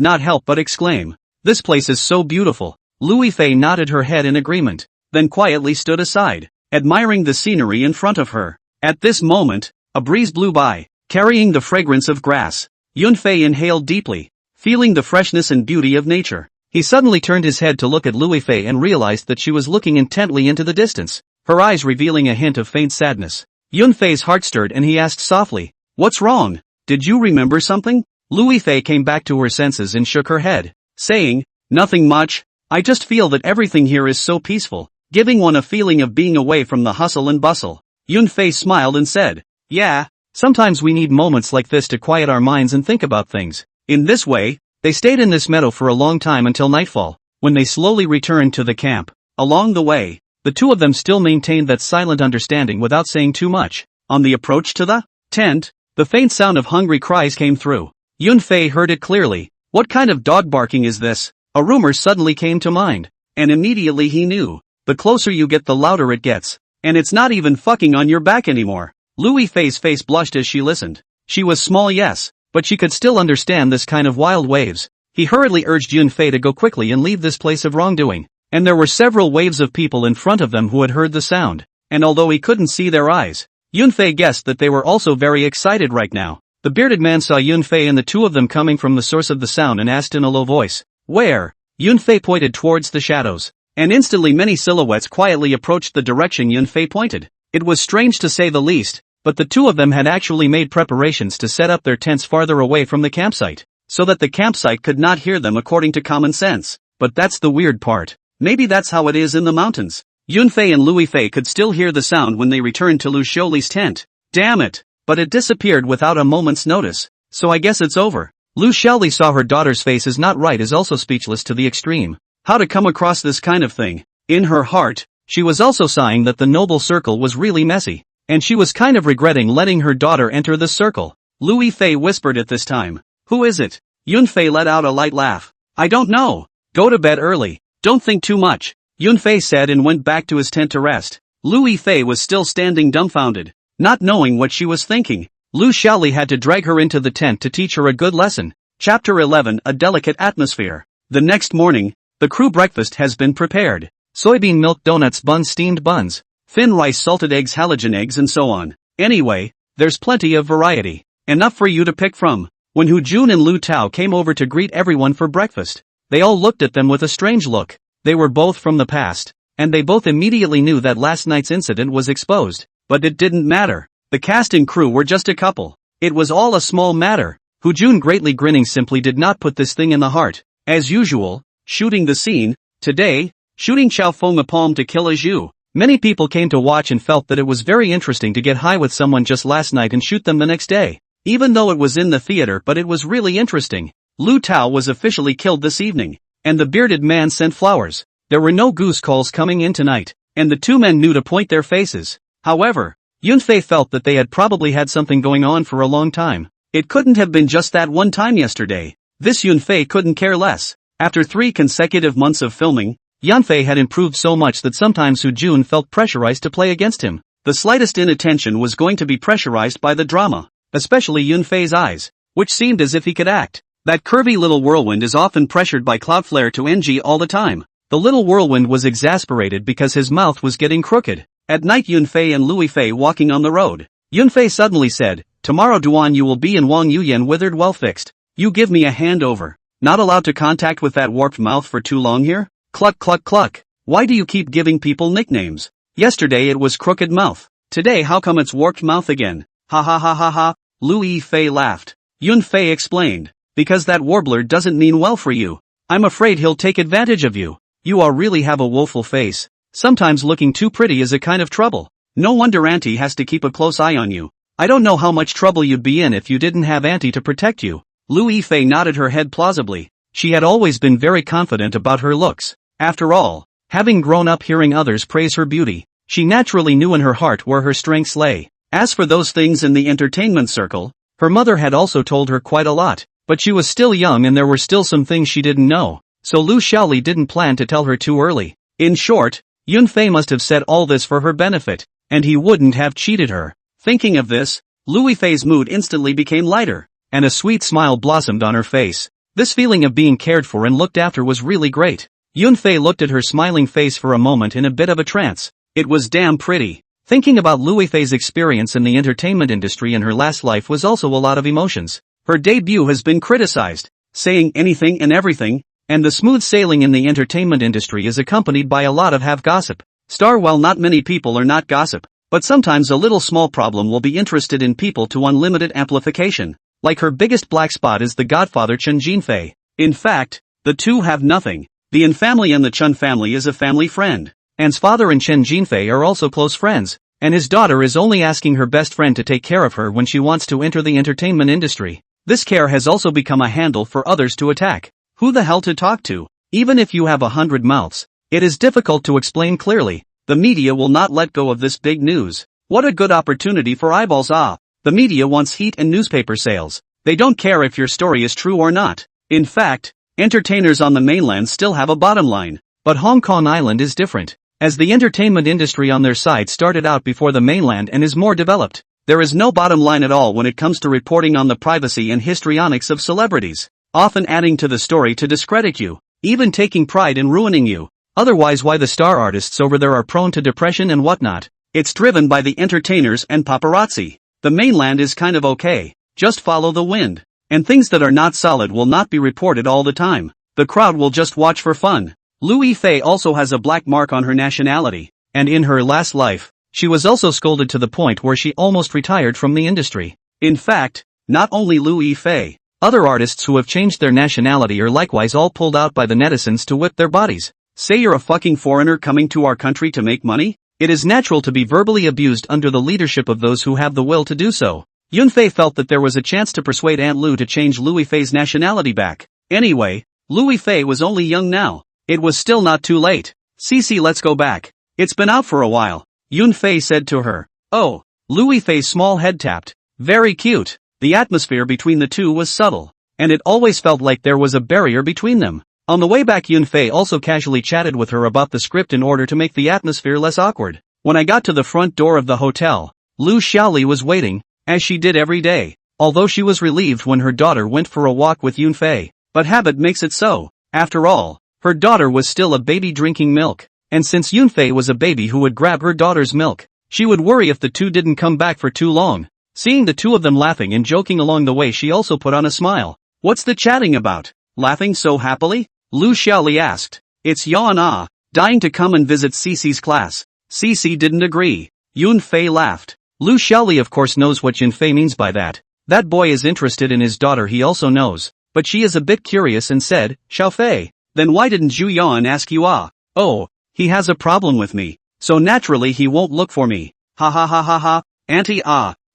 not help but exclaim, "This place is so beautiful." Louis Fei nodded her head in agreement, then quietly stood aside, admiring the scenery in front of her. At this moment, a breeze blew by, carrying the fragrance of grass. Yunfei inhaled deeply, feeling the freshness and beauty of nature. He suddenly turned his head to look at Louis Fei and realized that she was looking intently into the distance, her eyes revealing a hint of faint sadness. Yunfei's heart stirred and he asked softly, "What's wrong? Did you remember something?" Louis Fei came back to her senses and shook her head, saying, "Nothing much. I just feel that everything here is so peaceful, giving one a feeling of being away from the hustle and bustle." Yunfei smiled and said, "Yeah, sometimes we need moments like this to quiet our minds and think about things." In this way, they stayed in this meadow for a long time until nightfall, when they slowly returned to the camp. Along the way, the two of them still maintained that silent understanding without saying too much. On the approach to the tent, the faint sound of hungry cries came through. Yunfei heard it clearly. What kind of dog barking is this? A rumor suddenly came to mind, and immediately he knew. The closer you get the louder it gets, and it's not even fucking on your back anymore. Louis Fei's face blushed as she listened. She was small, yes, but she could still understand this kind of wild waves. He hurriedly urged Yunfei to go quickly and leave this place of wrongdoing. And there were several waves of people in front of them who had heard the sound, and although he couldn't see their eyes, Yunfei guessed that they were also very excited right now. The bearded man saw Yunfei and the two of them coming from the source of the sound and asked in a low voice, "Where?" Yunfei pointed towards the shadows, and instantly many silhouettes quietly approached the direction Yunfei pointed. It was strange to say the least, but the two of them had actually made preparations to set up their tents farther away from the campsite, so that the campsite could not hear them according to common sense. But that's the weird part. Maybe that's how it is in the mountains. Yunfei and Louis Fei could still hear the sound when they returned to Lu Shioli's tent. Damn it! But it disappeared without a moment's notice, so I guess it's over. Lu Shioli saw her daughter's face is not right, is also speechless to the extreme. How to come across this kind of thing? In her heart, she was also sighing that the noble circle was really messy, and she was kind of regretting letting her daughter enter the circle. Louis Fei whispered at this time, "Who is it?" Yunfei let out a light laugh. "I don't know. Go to bed early. Don't think too much," Yunfei said and went back to his tent to rest. Louis Fei was still standing dumbfounded, not knowing what she was thinking. Lu Shioli had to drag her into the tent to teach her a good lesson. Chapter 11: A Delicate Atmosphere. The next morning, the crew breakfast has been prepared. Soybean milk donuts, buns, steamed buns, thin rice, salted eggs, halogen eggs and so on. Anyway, there's plenty of variety. Enough for you to pick from. When Hu Jun and Lu Tao came over to greet everyone for breakfast, they all looked at them with a strange look. They were both from the past, and they both immediately knew that last night's incident was exposed. But it didn't matter. The cast and crew were just a couple. It was all a small matter. Hu Jun, greatly grinning, simply did not put this thing in the heart. As usual, shooting the scene. Today, shooting Xiao Feng, a palm to kill a Zhu. Many people came to watch and felt that it was very interesting to get high with someone just last night and shoot them the next day. Even though it was in the theater, but it was really interesting. Lu Tao was officially killed this evening, and the bearded man sent flowers. There were no goose calls coming in tonight, and the two men knew to point their faces. However, Yunfei felt that they had probably had something going on for a long time. It couldn't have been just that one time yesterday. This Yunfei couldn't care less. After 3 consecutive months of filming, Yunfei had improved so much that sometimes Hu Jun felt pressurized to play against him. The slightest inattention was going to be pressurized by the drama, especially Yunfei's eyes, which seemed as if he could act. That curvy little whirlwind is often pressured by Cloudflare to NG all the time. The little whirlwind was exasperated because his mouth was getting crooked. At night Yunfei and Louis Fei walking on the road. Yunfei suddenly said, "Tomorrow Duan you will be in Wang Yuyan withered well fixed. You give me a hand over. Not allowed to contact with that warped mouth for too long here? Cluck cluck cluck. Why do you keep giving people nicknames? Yesterday it was crooked mouth. Today how come it's warped mouth again? Ha ha ha ha ha." Louis Fei laughed. Yunfei explained, "Because that warbler doesn't mean well for you. I'm afraid he'll take advantage of you. You all really have a woeful face. Sometimes looking too pretty is a kind of trouble. No wonder Auntie has to keep a close eye on you. I don't know how much trouble you'd be in if you didn't have Auntie to protect you." Louis Fei nodded her head plausibly. She had always been very confident about her looks. After all, having grown up hearing others praise her beauty, she naturally knew in her heart where her strengths lay. As for those things in the entertainment circle, her mother had also told her quite a lot, but she was still young and there were still some things she didn't know, so Lu Xiaoli didn't plan to tell her too early. In short, Yunfei must have said all this for her benefit, and he wouldn't have cheated her. Thinking of this, Louis Fei's mood instantly became lighter, and a sweet smile blossomed on her face. This feeling of being cared for and looked after was really great. Yunfei looked at her smiling face for a moment in a bit of a trance. It was damn pretty. Thinking about Louis Fei's experience in the entertainment industry in her last life was also a lot of emotions. Her debut has been criticized, saying anything and everything, and the smooth sailing in the entertainment industry is accompanied by a lot of have-gossip. While not many people are not gossip, but sometimes a little small problem will be interested in people to unlimited amplification. Like her biggest black spot is the godfather Chen Jinfei. In fact, the two have nothing. The Yin family and the Chen family is a family friend. An's father and Chen Jinfei are also close friends, and his daughter is only asking her best friend to take care of her when she wants to enter the entertainment industry. This care has also become a handle for others to attack. Who the hell to talk to? Even if you have 100 mouths, it is difficult to explain clearly. The media will not let go of this big news. What a good opportunity for eyeballs. The media wants heat and newspaper sales. They don't care if your story is true or not. In fact, entertainers on the mainland still have a bottom line. But Hong Kong Island is different. As the entertainment industry on their side started out before the mainland and is more developed, there is no bottom line at all when it comes to reporting on the privacy and histrionics of celebrities, often adding to the story to discredit you, even taking pride in ruining you. Otherwise, why the star artists over there are prone to depression and whatnot? It's driven by the entertainers and paparazzi. The mainland is kind of okay, just follow the wind. And things that are not solid will not be reported all the time. The crowd will just watch for fun. Louis Fei also has a black mark on her nationality, and in her last life, she was also scolded to the point where she almost retired from the industry. In fact, not only Louis Fei, other artists who have changed their nationality are likewise all pulled out by the netizens to whip their bodies. Say you're a fucking foreigner coming to our country to make money? It is natural to be verbally abused under the leadership of those who have the will to do so. Yunfei felt that there was a chance to persuade Aunt Lu to change Louis Fei's nationality back. Anyway, Louis Fei was only young now. It was still not too late. Cece, let's go back. It's been out for a while, Yunfei said to her. Oh, Louis Fei's small head tapped. Very cute. The atmosphere between the two was subtle, and it always felt like there was a barrier between them. On the way back, Yunfei also casually chatted with her about the script in order to make the atmosphere less awkward. When I got to the front door of the hotel, Lu Xiaoli was waiting, as she did every day, although she was relieved when her daughter went for a walk with Yunfei. But habit makes it so. After all, her daughter was still a baby drinking milk, and since Yunfei was a baby who would grab her daughter's milk, she would worry if the two didn't come back for too long. Seeing the two of them laughing and joking along the way, she also put on a smile. What's the chatting about? Laughing so happily? Lu Xiaoli asked. It's Yana, dying to come and visit Cece's class. Cece didn't agree. Yunfei laughed. Lu Xiaoli of course knows what Yunfei means by that. That boy is interested in his daughter, he also knows. But she is a bit curious and said, Xiaofei, then why didn't Zhu Yan ask you? Oh, he has a problem with me. So naturally he won't look for me. Ha ha ha ha ha. Auntie,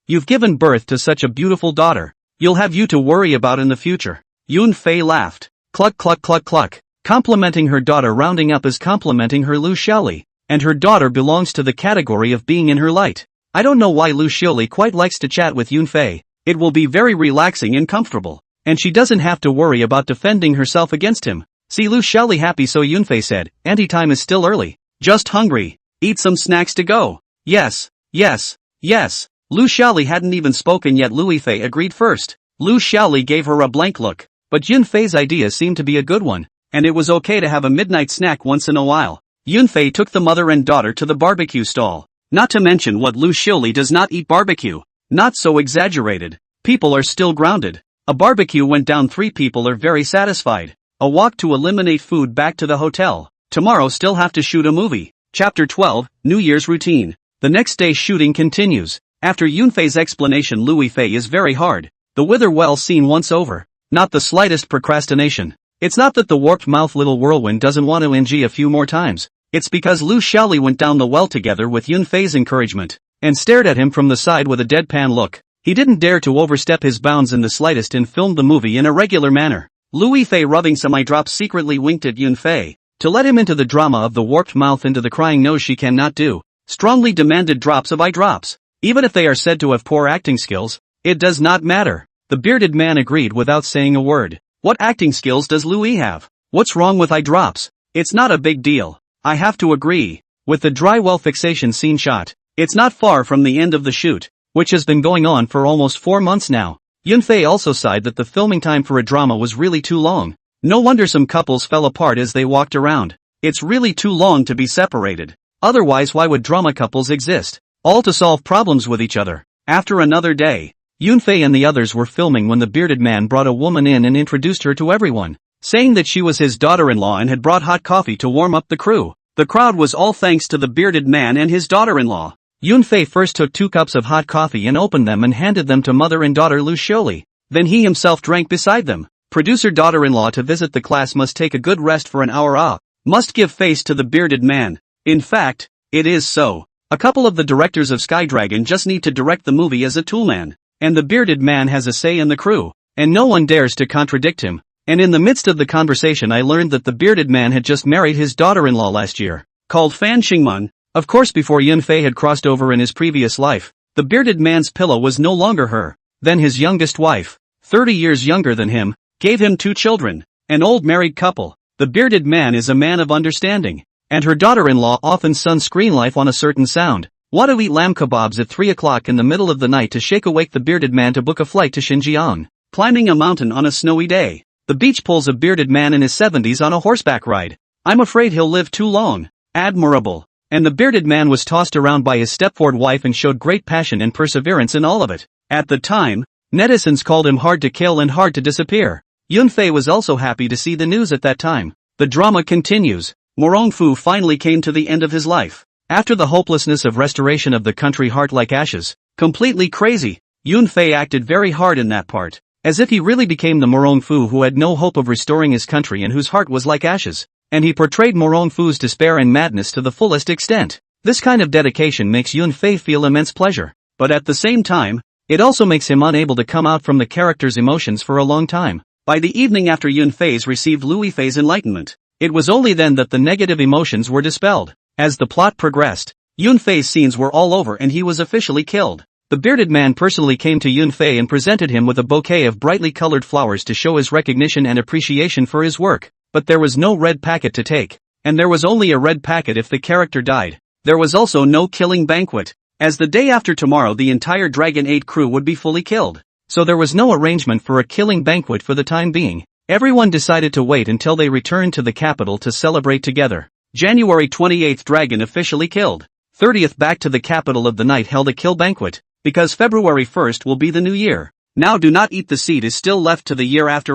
you've given birth to such a beautiful daughter. You'll have you to worry about in the future. Yunfei laughed. Cluck cluck cluck cluck. Complimenting her daughter rounding up as complimenting her Lu Xiaoli. And her daughter belongs to the category of being in her light. I don't know why Lu Xiaoli quite likes to chat with Yunfei. It will be very relaxing and comfortable. And she doesn't have to worry about defending herself against him. See Lu Xiaoli happy, so Yunfei said, "Auntie, time is still early. Just hungry. Eat some snacks to go." "Yes, yes, yes." Lu Xiaoli hadn't even spoken yet. Lu Yifei agreed first. Lu Xiaoli gave her a blank look, but Yunfei's idea seemed to be a good one, and it was okay to have a midnight snack once in a while. Yunfei took the mother and daughter to the barbecue stall. Not to mention what Lu Xiaoli does not eat barbecue. Not so exaggerated. People are still grounded. A barbecue went down, 3 people are very satisfied. A walk to eliminate food back to the hotel. Tomorrow still have to shoot a movie. Chapter 12, New Year's Routine. The next day shooting continues. After Yunfei's explanation, Lu Yifei is very hard. The wither well scene once over. Not the slightest procrastination. It's not that the warped mouth little whirlwind doesn't want to NG a few more times. It's because Lu Xiaoli went down the well together with Yunfei's encouragement, and stared at him from the side with a deadpan look. He didn't dare to overstep his bounds in the slightest and filmed the movie in a regular manner. Lu Yifei, rubbing some eye drops, secretly winked at Yunfei, to let him into the drama of the warped mouth, into the crying nose she cannot do. Strongly demanded drops of eye drops. Even if they are said to have poor acting skills, it does not matter. The bearded man agreed without saying a word. What acting skills does Louis have? What's wrong with eye drops? It's not a big deal. I have to agree. With the dry well fixation scene shot, it's not far from the end of the shoot, which has been going on for almost 4 months now. Yunfei also sighed that the filming time for a drama was really too long. No wonder some couples fell apart as they walked around. It's really too long to be separated. Otherwise, why would drama couples exist? All to solve problems with each other. After another day, Yunfei and the others were filming when the bearded man brought a woman in and introduced her to everyone, saying that she was his daughter-in-law and had brought hot coffee to warm up the crew. The crowd was all thanks to the bearded man and his daughter-in-law. Yunfei first took 2 cups of hot coffee and opened them and handed them to mother and daughter Lu Xiaoli. Then he himself drank beside them. Producer daughter-in-law to visit the class must take a good rest for an hour. Must give face to the bearded man. In fact, it is so. A couple of the directors of Sky Dragon just need to direct the movie as a toolman. And the bearded man has a say in the crew. And no one dares to contradict him. And in the midst of the conversation I learned that the bearded man had just married his daughter-in-law last year, called Fan Xingmun. Of course, before Yunfei had crossed over in his previous life, the bearded man's pillow was no longer her. Then his youngest wife, 30 years younger than him, gave him 2 children, an old married couple. The bearded man is a man of understanding. And her daughter-in-law often sunscreen life on a certain sound. Want to eat lamb kebabs at 3 o'clock in the middle of the night to shake awake the bearded man to book a flight to Xinjiang. Climbing a mountain on a snowy day. The beach pulls a bearded man in his 70s on a horseback ride. I'm afraid he'll live too long. Admirable. And the bearded man was tossed around by his stepford wife and showed great passion and perseverance in all of it. At the time, netizens called him hard to kill and hard to disappear. Yunfei was also happy to see the news at that time. The drama continues. Morongfu finally came to the end of his life. After the hopelessness of restoration of the country, heart like ashes, completely crazy, Yunfei acted very hard in that part, as if he really became the Morongfu who had no hope of restoring his country and whose heart was like ashes, and he portrayed Morongfu's despair and madness to the fullest extent. This kind of dedication makes Yunfei feel immense pleasure, but at the same time, it also makes him unable to come out from the character's emotions for a long time. By the evening after Yunfei's received Lu Yifei's enlightenment, it was only then that the negative emotions were dispelled. As the plot progressed, Yunfei's scenes were all over and he was officially killed. The bearded man personally came to Yunfei and presented him with a bouquet of brightly colored flowers to show his recognition and appreciation for his work. But there was no red packet to take. And there was only a red packet if the character died. There was also no killing banquet, as the day after tomorrow the entire Dragon 8 crew would be fully killed. So there was no arrangement for a killing banquet for the time being. Everyone decided to wait until they returned to the capital to celebrate together. January 28th, Dragon officially killed. 30th, back to the capital of the night, held a kill banquet, because February 1st will be the new year. Now do not eat, the seed is still left to the year after.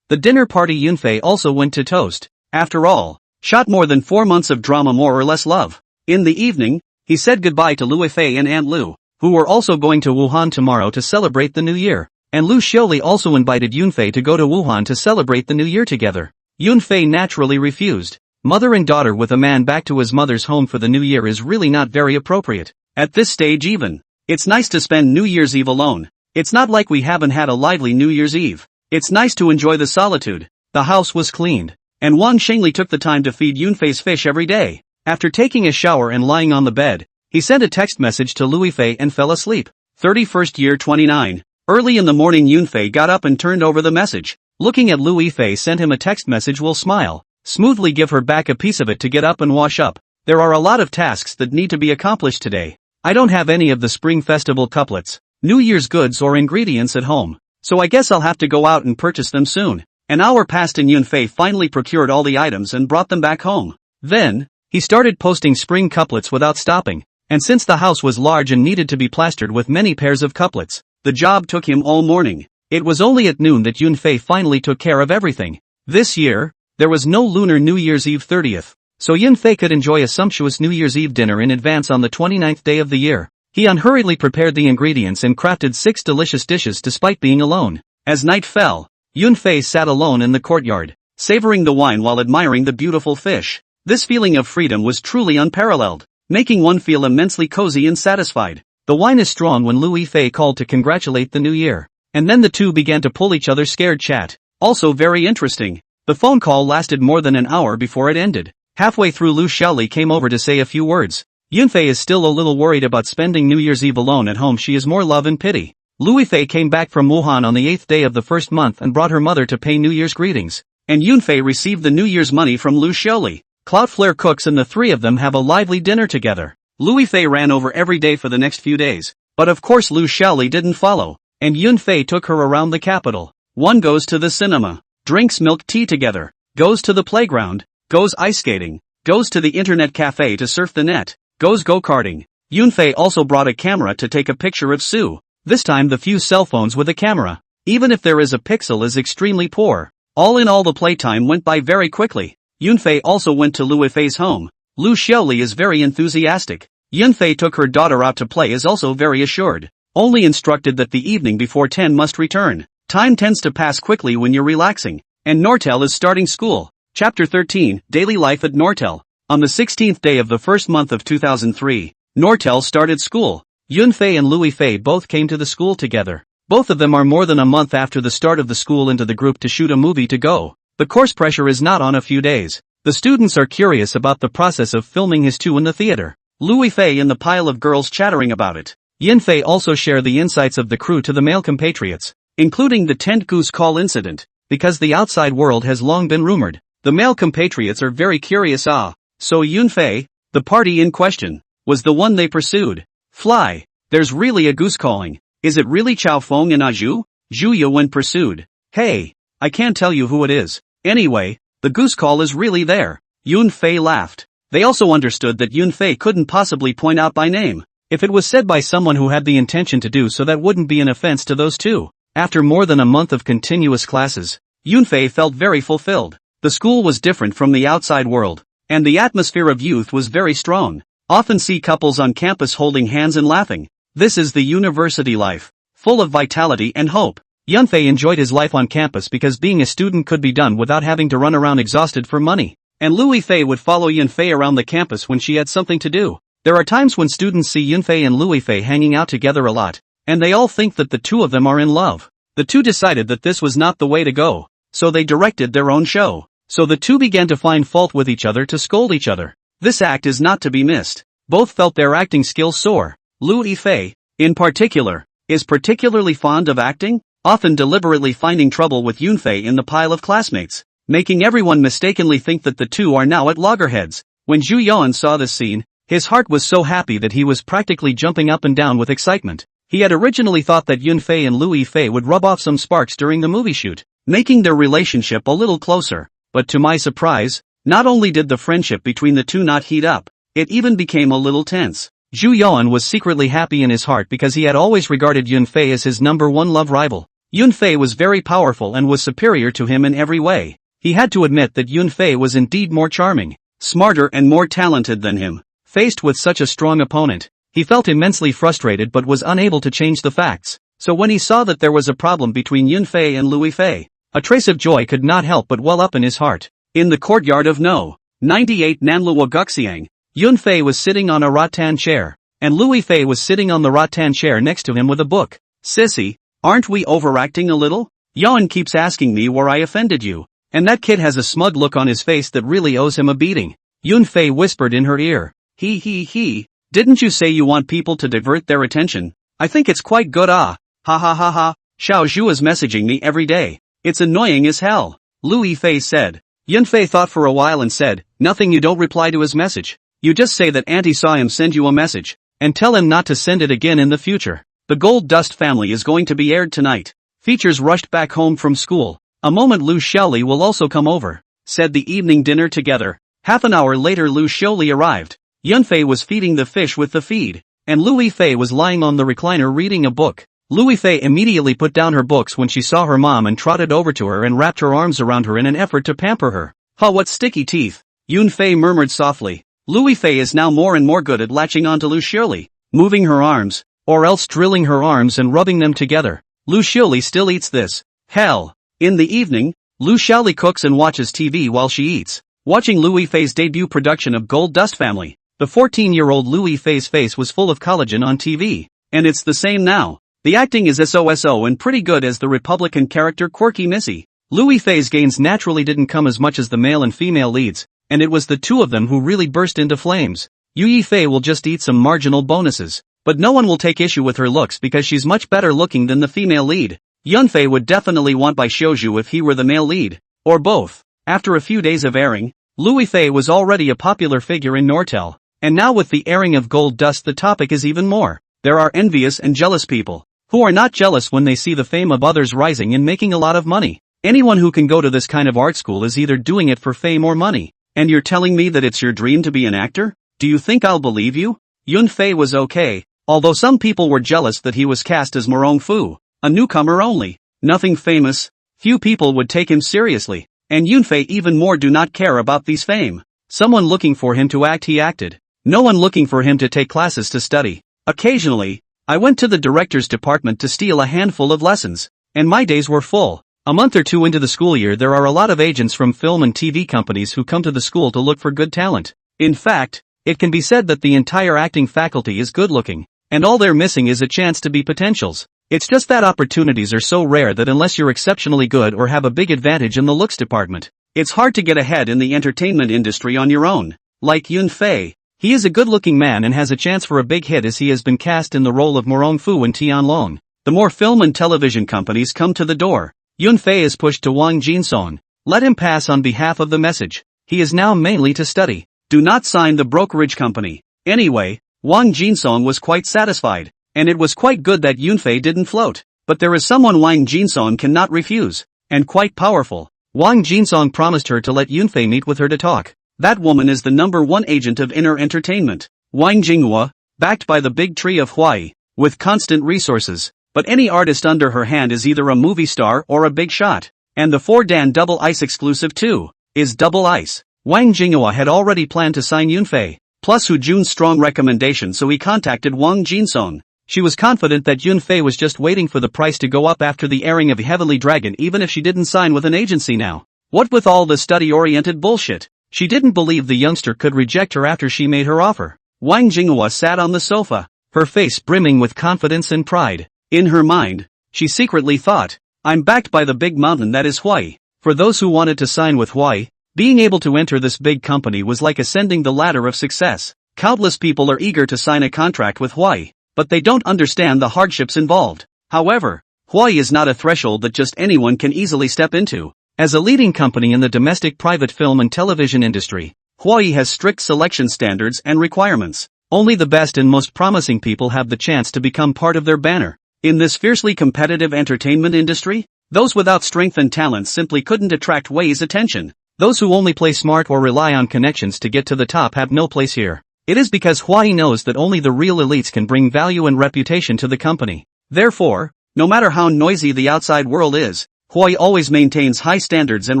The dinner party, Yunfei also went to toast. After all, shot more than 4 months of drama, more or less love. In the evening, he said goodbye to Lu Yifei and Aunt Lu, who were also going to Wuhan tomorrow to celebrate the new year. And Lu Xiaoli also invited Yunfei to go to Wuhan to celebrate the new year together. Yunfei naturally refused. Mother and daughter with a man back to his mother's home for the new year is really not very appropriate. At this stage even. It's nice to spend New Year's Eve alone. It's not like we haven't had a lively New Year's Eve. It's nice to enjoy the solitude. The house was cleaned. And Wang Shengli took the time to feed Yunfei's fish every day. After taking a shower and lying on the bed, he sent a text message to Lu Yifei and fell asleep. 31st year 29. Early in the morning Yunfei got up and turned over the message. Looking at Lu Yifei sent him a text message will smile, smoothly give her back a piece of it to get up and wash up. There are a lot of tasks that need to be accomplished today. I don't have any of the Spring Festival couplets, New Year's goods or ingredients at home, so I guess I'll have to go out and purchase them soon. An hour passed and Yunfei finally procured all the items and brought them back home. Then, he started posting spring couplets without stopping, and since the house was large and needed to be plastered with many pairs of couplets, the job took him all morning. It was only at noon that Yunfei finally took care of everything. This year, there was no lunar New Year's Eve 30th, so Yunfei could enjoy a sumptuous New Year's Eve dinner in advance on the 29th day of the year. He unhurriedly prepared the ingredients and crafted 6 delicious dishes despite being alone. As night fell, Yunfei sat alone in the courtyard, savoring the wine while admiring the beautiful fish. This feeling of freedom was truly unparalleled, making one feel immensely cozy and satisfied. The wine is strong when Lu Yifei called to congratulate the new year. And then the two began to pull each other scared chat. Also very interesting. The phone call lasted more than an hour before it ended. Halfway through Lu Xiaoli came over to say a few words. Yunfei is still a little worried about spending New Year's Eve alone at home. She is more love and pity. Lu Yifei came back from Wuhan on the 8th day of the first month and brought her mother to pay New Year's greetings. And Yunfei received the New Year's money from Lu Xiaoli. Cloudflare cooks and the three of them have a lively dinner together. Lu Yifei ran over every day for the next few days. But of course Lu Xiaoli didn't follow, and Yunfei took her around the capital. One goes to the cinema, drinks milk tea together, goes to the playground, goes ice skating, goes to the internet cafe to surf the net, goes go-karting. Yunfei also brought a camera to take a picture of Sue. This time the few cell phones with a camera, even if there is a pixel, is extremely poor. All in all, the playtime went by very quickly. Yunfei also went to Lu Yifei's home. Lu Xiaoli is very enthusiastic. Yunfei took her daughter out to play, is also very assured. Only instructed that the evening before 10 must return. Time tends to pass quickly when you're relaxing. And Nortel is starting school. Chapter 13, Daily Life at Nortel. On the 16th day of the first month of 2003, Nortel started school. Yunfei and Lu Yifei both came to the school together. Both of them are more than a month after the start of the school into the group to shoot a movie to go. The course pressure is not on a few days. The students are curious about the process of filming his two in the theater. Lu Yifei and the pile of girls chattering about it. Yunfei also share the insights of the crew to the male compatriots, including the tent Goose call incident, because the outside world has long been rumored. The male compatriots are very curious. So Yunfei, the party in question, was the one they pursued. Fly, there's really a goose calling. Is it really Chao Feng and Aju? Zhu when pursued. Hey, I can't tell you who it is. Anyway, the goose call is really there. Yunfei laughed. They also understood that Yunfei couldn't possibly point out by name. If it was said by someone who had the intention to do so, that wouldn't be an offense to those two. After more than a month of continuous classes, Yunfei felt very fulfilled. The school was different from the outside world, and the atmosphere of youth was very strong. Often see couples on campus holding hands and laughing. This is the university life, full of vitality and hope. Yunfei enjoyed his life on campus because being a student could be done without having to run around exhausted for money. And Lu Yifei would follow Yunfei around the campus when she had something to do. There are times when students see Yunfei and Lu Yifei hanging out together a lot, and they all think that the two of them are in love. The two decided that this was not the way to go, so they directed their own show. So the two began to find fault with each other to scold each other. This act is not to be missed. Both felt their acting skills soar. Lu Yifei, in particular, is particularly fond of acting, often deliberately finding trouble with Yunfei in the pile of classmates, making everyone mistakenly think that the two are now at loggerheads. When Zhu Yuan saw this scene, his heart was so happy that he was practically jumping up and down with excitement. He had originally thought that Yunfei and Lu Yifei would rub off some sparks during the movie shoot, making their relationship a little closer. But to my surprise, not only did the friendship between the two not heat up, it even became a little tense. Zhu Yuan was secretly happy in his heart because he had always regarded Yunfei as his number one love rival. Yunfei was very powerful and was superior to him in every way. He had to admit that Yunfei was indeed more charming, smarter and more talented than him. Faced with such a strong opponent, he felt immensely frustrated but was unable to change the facts. So when he saw that there was a problem between Yunfei and Lu Yifei, a trace of joy could not help but well up in his heart. In the courtyard of No. 98 Nanluo Guxiang, Yunfei was sitting on a rattan chair, and Lu Yifei was sitting on the rattan chair next to him with a book. Sissy, aren't we overacting a little? Yuan keeps asking me where I offended you, and that kid has a smug look on his face that really owes him a beating. Yunfei whispered in her ear. He, didn't you say you want people to divert their attention? I think it's quite good. Ha ha ha ha, Xiao Zhu is messaging me every day. It's annoying as hell, Lu Yifei said. Yunfei thought for a while and said, nothing. You don't reply to his message. You just say that auntie saw him send you a message, and tell him not to send it again in the future. The Gold Dust Family is going to be aired tonight. Features rushed back home from school. A moment Lu Xiaoli will also come over. Said the evening dinner together. Half an hour later Lu Xiaoli arrived. Yunfei was feeding the fish with the feed, and Lu Yifei was lying on the recliner reading a book. Lu Yifei immediately put down her books when she saw her mom and trotted over to her and wrapped her arms around her in an effort to pamper her. What sticky teeth, Yunfei murmured softly. Lu Yifei is now more and more good at latching onto Lu Xiaoli, moving her arms, or else drilling her arms and rubbing them together. Lu Xiaoli still eats this. Hell. In the evening, Lu Xiaoli cooks and watches TV while she eats, watching Lu Yifei's debut production of Gold Dust Family. The 14-year-old Lu Yifei's face was full of collagen on TV, and it's the same now. The acting is SOSO and pretty good as the Republican character Quirky Missy. Lu Yifei's gains naturally didn't come as much as the male and female leads, and it was the two of them who really burst into flames. Yu Yifei will just eat some marginal bonuses, but no one will take issue with her looks because she's much better looking than the female lead. Yunfei would definitely want by Shouju if he were the male lead, or both. After a few days of airing, Lu Yifei was already a popular figure in Nortel, and now with the airing of Gold Dust the topic is even more. There are envious and jealous people, who are not jealous when they see the fame of others rising and making a lot of money. Anyone who can go to this kind of art school is either doing it for fame or money. And you're telling me that it's your dream to be an actor? Do you think I'll believe you? Yunfei was okay, although some people were jealous that he was cast as Morongfu, a newcomer only. Nothing famous, few people would take him seriously, and Yunfei even more do not care about these fame. Someone looking for him to act he acted. No one looking for him to take classes to study. Occasionally, I went to the director's department to steal a handful of lessons, and my days were full. A month or two into the school year there are a lot of agents from film and TV companies who come to the school to look for good talent. In fact, it can be said that the entire acting faculty is good looking, and all they're missing is a chance to be potentials. It's just that opportunities are so rare that unless you're exceptionally good or have a big advantage in the looks department, it's hard to get ahead in the entertainment industry on your own. Like Yunfei, he is a good-looking man and has a chance for a big hit as he has been cast in the role of Morongfu in Tianlong. The more film and television companies come to the door, Yunfei is pushed to Wang Jinsong. Let him pass on behalf of the message. He is now mainly to study. Do not sign the brokerage company. Anyway, Wang Jinsong was quite satisfied, and it was quite good that Yunfei didn't float. But there is someone Wang Jinsong cannot refuse, and quite powerful. Wang Jinsong promised her to let Yunfei meet with her to talk. That woman is the #1 agent of inner entertainment. Wang Jinghua, backed by the big tree of Huai, with constant resources. But any artist under her hand is either a movie star or a big shot. And the 4Dan Double Ice exclusive too, is Double Ice. Wang Jinghua had already planned to sign Yunfei, plus Hu Jun's strong recommendation, so he contacted Wang Jinsong. She was confident that Yunfei was just waiting for the price to go up after the airing of Heavenly Dragon even if she didn't sign with an agency now. What with all the study-oriented bullshit? She didn't believe the youngster could reject her after she made her offer. Wang Jinghua sat on the sofa, her face brimming with confidence and pride. In her mind, she secretly thought, I'm backed by the big mountain that is Huai. For those who wanted to sign with Huai, being able to enter this big company was like ascending the ladder of success. Countless people are eager to sign a contract with Huai, but they don't understand the hardships involved. However, Huai is not a threshold that just anyone can easily step into. As a leading company in the domestic private film and television industry, Huai has strict selection standards and requirements. Only the best and most promising people have the chance to become part of their banner. In this fiercely competitive entertainment industry, those without strength and talent simply couldn't attract Huai's attention. Those who only play smart or rely on connections to get to the top have no place here. It is because Huai knows that only the real elites can bring value and reputation to the company. Therefore, no matter how noisy the outside world is, Huai always maintains high standards and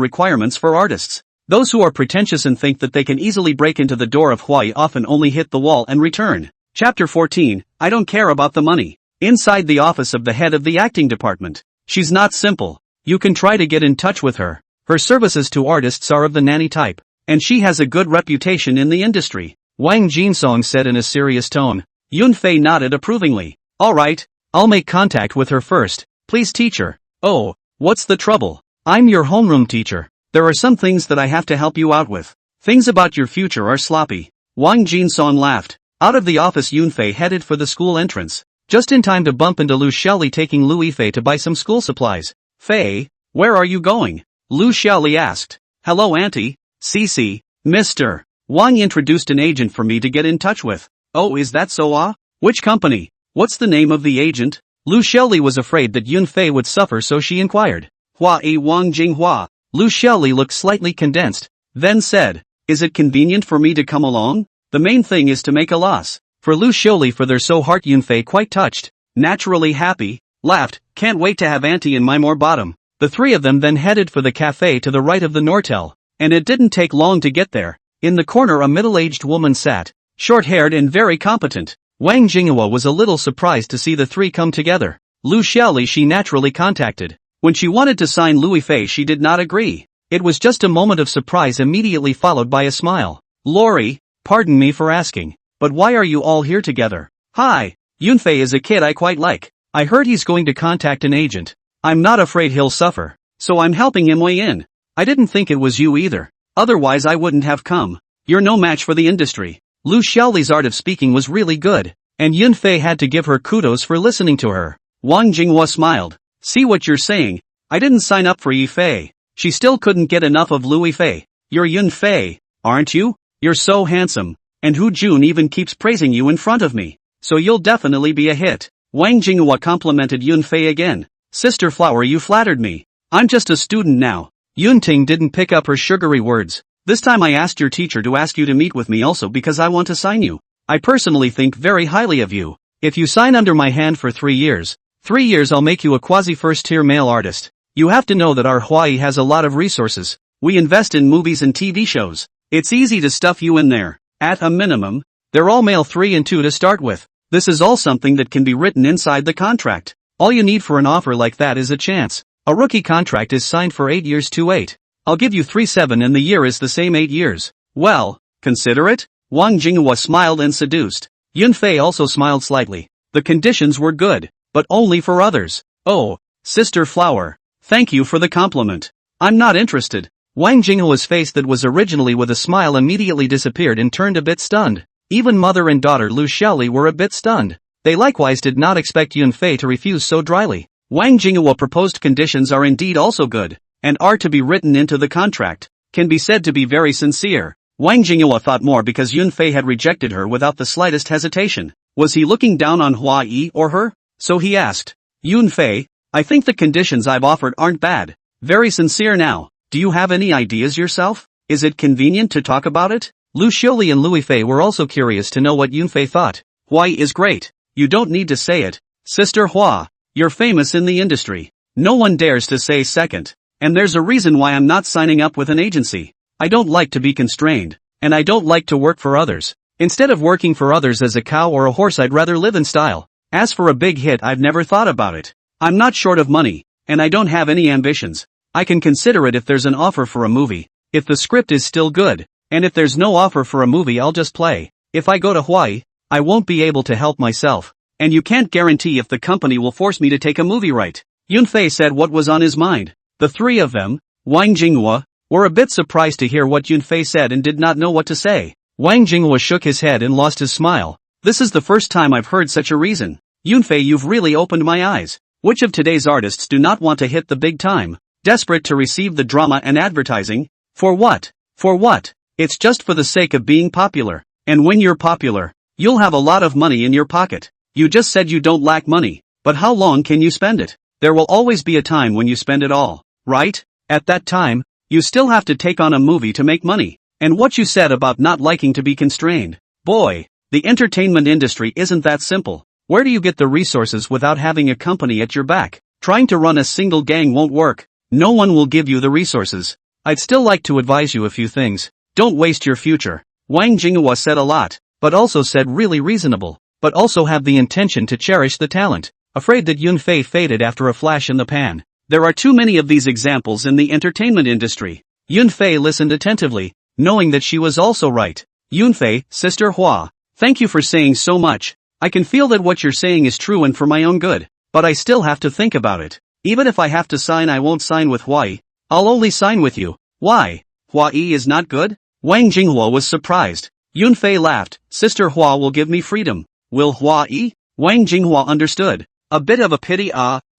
requirements for artists. Those who are pretentious and think that they can easily break into the door of Huai often only hit the wall and return. Chapter 14, I don't care about the money. Inside the office of the head of the acting department. She's not simple. You can try to get in touch with her. Her services to artists are of the nanny type, and she has a good reputation in the industry. Wang Jinsong said in a serious tone. Yunfei nodded approvingly. Alright, I'll make contact with her first. Please teacher. Oh, what's the trouble? I'm your homeroom teacher. There are some things that I have to help you out with. Things about your future are sloppy. Wang Jinsong laughed. Out of the office Yunfei headed for the school entrance. Just in time to bump into Lu Xiaoli taking Lu Yifei to buy some school supplies. Fei, Where are you going? Lu Xiaoli asked. Hello auntie, Cici, Mr. Wang introduced an agent for me to get in touch with. Oh, is that so? Which company? What's the name of the agent? Lu Xiaoli was afraid that Yunfei would suffer, so she inquired. Hua-e Wang Jinghua. Lu Xiaoli looked slightly condensed, then said, is it convenient for me to come along? The main thing is to make a loss. For Lu Xiaoli, for their so heart Yunfei quite touched, naturally happy, laughed, can't wait to have auntie in my more bottom. The three of them then headed for the cafe to the right of the Nortel, and it didn't take long to get there. In the corner a middle-aged woman sat, short-haired and very competent. Wang Jinghua was a little surprised to see the three come together. Lu Xiaoli she naturally contacted. When she wanted to sign Louis Fei she did not agree. It was just a moment of surprise immediately followed by a smile. Lori, pardon me for asking, but why are you all here together? Hi, Yunfei is a kid I quite like. I heard he's going to contact an agent. I'm not afraid he'll suffer, so I'm helping him way in. I didn't think it was you either. Otherwise I wouldn't have come. You're no match for the industry. Lu Xiaoli's art of speaking was really good, and Yunfei had to give her kudos for listening to her. Wang Jinghua smiled. See what you're saying? I didn't sign up for Yifei. She still couldn't get enough of Louis Fei. You're Yunfei, aren't you? You're so handsome, and Hu Jun even keeps praising you in front of me. So you'll definitely be a hit. Wang Jinghua complimented Yunfei again. Sister Flower, you flattered me. I'm just a student now. Yunting didn't pick up her sugary words. This time I asked your teacher to ask you to meet with me also because I want to sign you. I personally think very highly of you. If you sign under my hand for 3 years, 3 years I'll make you a quasi-first-tier male artist. You have to know that our Hawaii has a lot of resources. We invest in movies and TV shows. It's easy to stuff you in there. At a minimum, they're all male 3 and 2 to start with. This is all something that can be written inside the contract. All you need for an offer like that is a chance. A rookie contract is signed for 8 years to 8. I'll give you 3-7 and the year is the same 8 years. Well, consider it? Wang Jinghua smiled and seduced. Yunfei also smiled slightly. The conditions were good, but only for others. Oh, Sister Flower, thank you for the compliment. I'm not interested. Wang Jinghua's face that was originally with a smile immediately disappeared and turned a bit stunned. Even mother and daughter Lu Xiaoli were a bit stunned. They likewise did not expect Yunfei to refuse so dryly. Wang Jinghua proposed conditions are indeed also good, and are to be written into the contract, can be said to be very sincere. Wang Jinghua thought more because Yunfei had rejected her without the slightest hesitation. Was he looking down on Hua-e or her? So he asked, Yunfei, I think the conditions I've offered aren't bad. Very sincere now. Do you have any ideas yourself? Is it convenient to talk about it? Lu Xiaoli and Louis Fei were also curious to know what Yunfei thought. Hua-e is great. You don't need to say it. Sister Hua, you're famous in the industry. No one dares to say second. And there's a reason why I'm not signing up with an agency. I don't like to be constrained, and I don't like to work for others. Instead of working for others as a cow or a horse, I'd rather live in style. As for a big hit, I've never thought about it. I'm not short of money, and I don't have any ambitions. I can consider it if there's an offer for a movie, if the script is still good, and if there's no offer for a movie I'll just play. If I go to Hawaii, I won't be able to help myself, and you can't guarantee if the company will force me to take a movie right. Yunfei said what was on his mind. The three of them, Wang Jinghua, were a bit surprised to hear what Yunfei said and did not know what to say. Wang Jinghua shook his head and lost his smile. This is the first time I've heard such a reason. Yunfei, you've really opened my eyes. Which of today's artists do not want to hit the big time? Desperate to receive the drama and advertising? For what? For what? It's just for the sake of being popular. And when you're popular, you'll have a lot of money in your pocket. You just said you don't lack money, but how long can you spend it? There will always be a time when you spend it all, right? At that time, you still have to take on a movie to make money. And what you said about not liking to be constrained. Boy, the entertainment industry isn't that simple. Where do you get the resources without having a company at your back? Trying to run a single gang won't work. No one will give you the resources. I'd still like to advise you a few things. Don't waste your future. Wang Jinghua said a lot, but also said really reasonable, but also have the intention to cherish the talent. Afraid that Yunfei faded after a flash in the pan. There are too many of these examples in the entertainment industry. Yunfei listened attentively, knowing that she was also right. Yunfei, Sister Hua, thank you for saying so much. I can feel that what you're saying is true and for my own good, but I still have to think about it. Even if I have to sign, I won't sign with Hawaii. I'll only sign with you. Why? Hawaii is not good? Wang Jinghua was surprised. Yunfei laughed. Sister Hua will give me freedom. Will Hawaii? Wang Jinghua understood. A bit of a pity,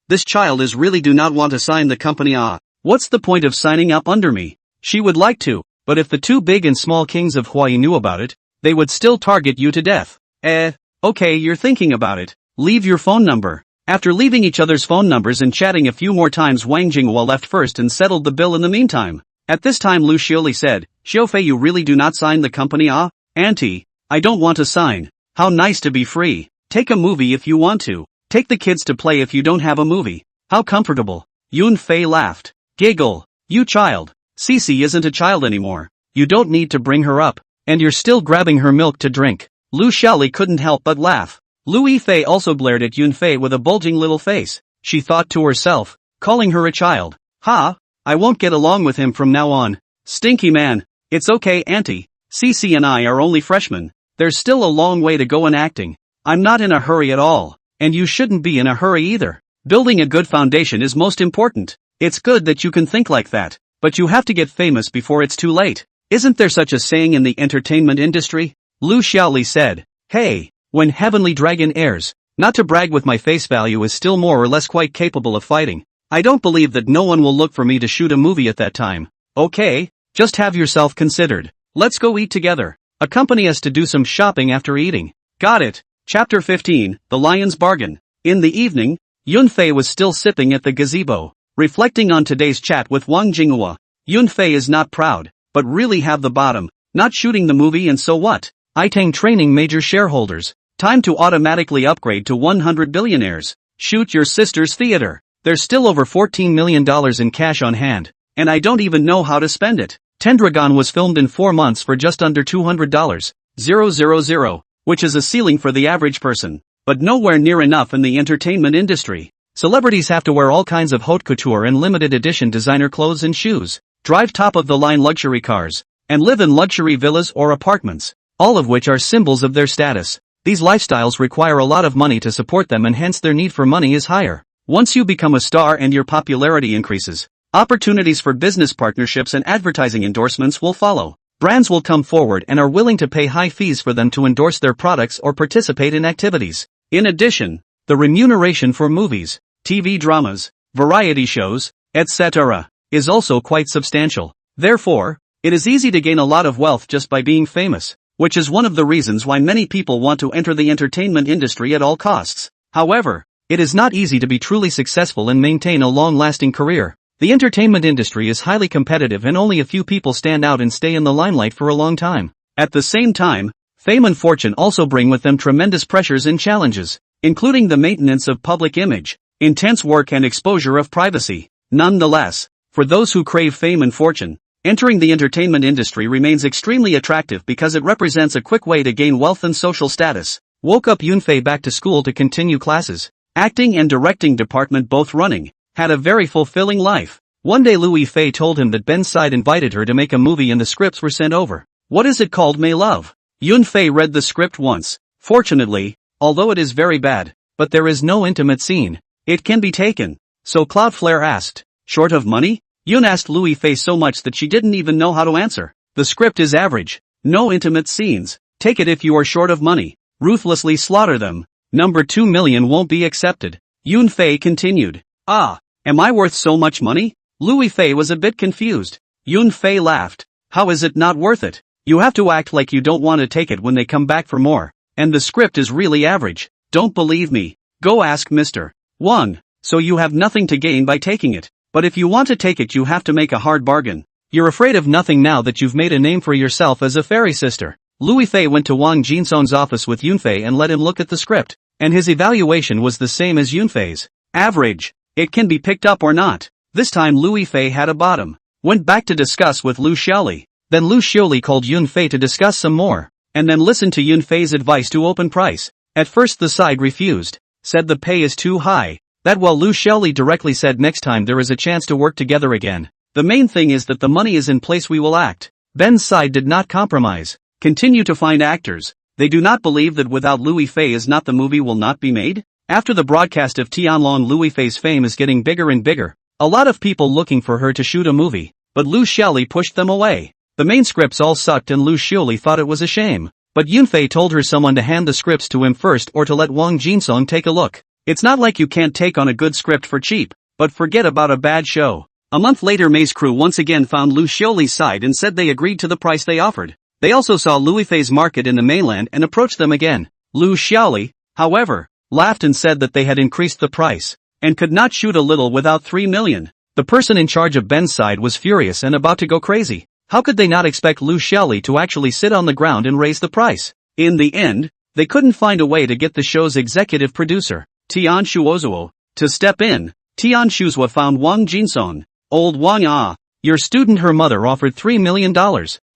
This child is really do not want to sign the company. What's the point of signing up under me? She would like to, but if the two big and small kings of Hawaii knew about it, they would still target you to death. Okay, you're thinking about it. Leave your phone number. After leaving each other's phone numbers and chatting a few more times, Wang Jinghua left first and settled the bill in the meantime. At this time Lu Xioli said, Xiaofei, you really do not sign the company? Auntie, I don't want to sign. How nice to be free. Take a movie if you want to. Take the kids to play if you don't have a movie. How comfortable. Yunfei laughed. Giggle. You child. Cece isn't a child anymore. You don't need to bring her up. And you're still grabbing her milk to drink. Lu Xiaoli couldn't help but laugh. Lu Yifei also glared at Yunfei with a bulging little face. She thought to herself, calling her a child. Ha! I won't get along with him from now on. Stinky man. It's okay, Auntie. Cece and I are only freshmen. There's still a long way to go in acting. I'm not in a hurry at all. And you shouldn't be in a hurry either. Building a good foundation is most important. It's good that you can think like that. But you have to get famous before it's too late. Isn't there such a saying in the entertainment industry? Lu Xiaoli said. Hey, when Heavenly Dragon airs, not to brag with my face value is still more or less quite capable of fighting. I don't believe that no one will look for me to shoot a movie at that time. Okay, just have yourself considered. Let's go eat together. Accompany us to do some shopping after eating. Got it. Chapter 15, The Lion's Bargain. In the evening, Yunfei was still sipping at the gazebo, reflecting on today's chat with Wang Jinghua. Yunfei is not proud, but really have the bottom, not shooting the movie and so what? Itang training major shareholders. Time to automatically upgrade to 100 billionaires. Shoot your sister's theater. There's still over $14 million in cash on hand, and I don't even know how to spend it. Tendragon was filmed in 4 months for just under $200,000, which is a ceiling for the average person, but nowhere near enough in the entertainment industry. Celebrities have to wear all kinds of haute couture and limited edition designer clothes and shoes, drive top-of-the-line luxury cars, and live in luxury villas or apartments, all of which are symbols of their status. These lifestyles require a lot of money to support them, and hence their need for money is higher. Once you become a star and your popularity increases, opportunities for business partnerships and advertising endorsements will follow. Brands will come forward and are willing to pay high fees for them to endorse their products or participate in activities. In addition, the remuneration for movies, TV dramas, variety shows, etc., is also quite substantial. Therefore, it is easy to gain a lot of wealth just by being famous, which is one of the reasons why many people want to enter the entertainment industry at all costs. However, it is not easy to be truly successful and maintain a long-lasting career. The entertainment industry is highly competitive and only a few people stand out and stay in the limelight for a long time. At the same time, fame and fortune also bring with them tremendous pressures and challenges, including the maintenance of public image, intense work and exposure of privacy. Nonetheless, for those who crave fame and fortune, entering the entertainment industry remains extremely attractive because it represents a quick way to gain wealth and social status. Woke up Yunfei back to school to continue classes. Acting and directing department both running, had a very fulfilling life. One day Lu Yifei told him that Ben's side invited her to make a movie and the scripts were sent over. What is it called, my love? Yunfei read the script once. Fortunately, although it is very bad, but there is no intimate scene. It can be taken. So Cloudflare asked, short of money? Yun asked Lu Yifei so much that she didn't even know how to answer. The script is average. No intimate scenes. Take it if you are short of money. Ruthlessly slaughter them. Number 2 million won't be accepted. Yunfei continued. Am I worth so much money? Lu Yifei was a bit confused. Yunfei laughed. How is it not worth it? You have to act like you don't want to take it when they come back for more. And the script is really average. Don't believe me? Go ask Mr. Wang. So you have nothing to gain by taking it. But if you want to take it you have to make a hard bargain. You're afraid of nothing now that you've made a name for yourself as a fairy sister. Lu Yifei went to Wang Jinsong's office with Yunfei and let him look at the script. And his evaluation was the same as Yunfei's. Average. It can be picked up or not. This time Lu Yifei had a bottom. Went back to discuss with Lu Xiaoli. Then Lu Xiaoli called Yunfei to discuss some more. And then listened to Yunfei's advice to open price. At first the side refused. Said the pay is too high. That while Lu Xiaoli directly said next time there is a chance to work together again. The main thing is that the money is in place, we will act. Ben's side did not compromise. Continue to find actors. They do not believe that without Lu Yifei is not the movie will not be made? After the broadcast of Tianlong, Lu Yifei's fame is getting bigger and bigger. A lot of people looking for her to shoot a movie, but Lu Xiaoli pushed them away. The main scripts all sucked and Lu Xiaoli thought it was a shame. But Yunfei told her someone to hand the scripts to him first or to let Wang Jinsong take a look. It's not like you can't take on a good script for cheap, but forget about a bad show. A month later, May's crew once again found Lu Xiaoli's side and said they agreed to the price they offered. They also saw Louis Fei's market in the mainland and approached them again. Lu Xiaoli, however, laughed and said that they had increased the price and could not shoot a little without 3 million. The person in charge of Ben's side was furious and about to go crazy. How could they not expect Lu Xiaoli to actually sit on the ground and raise the price? In the end, they couldn't find a way to get the show's executive producer, Tian Shuozuo, to step in. Tian Shuozuo found Wang Jinsong. Old Wang your student, her mother offered $3 million.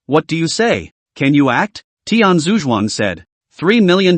What do you say? Can you act? Tian Zhujuan said. $3 million?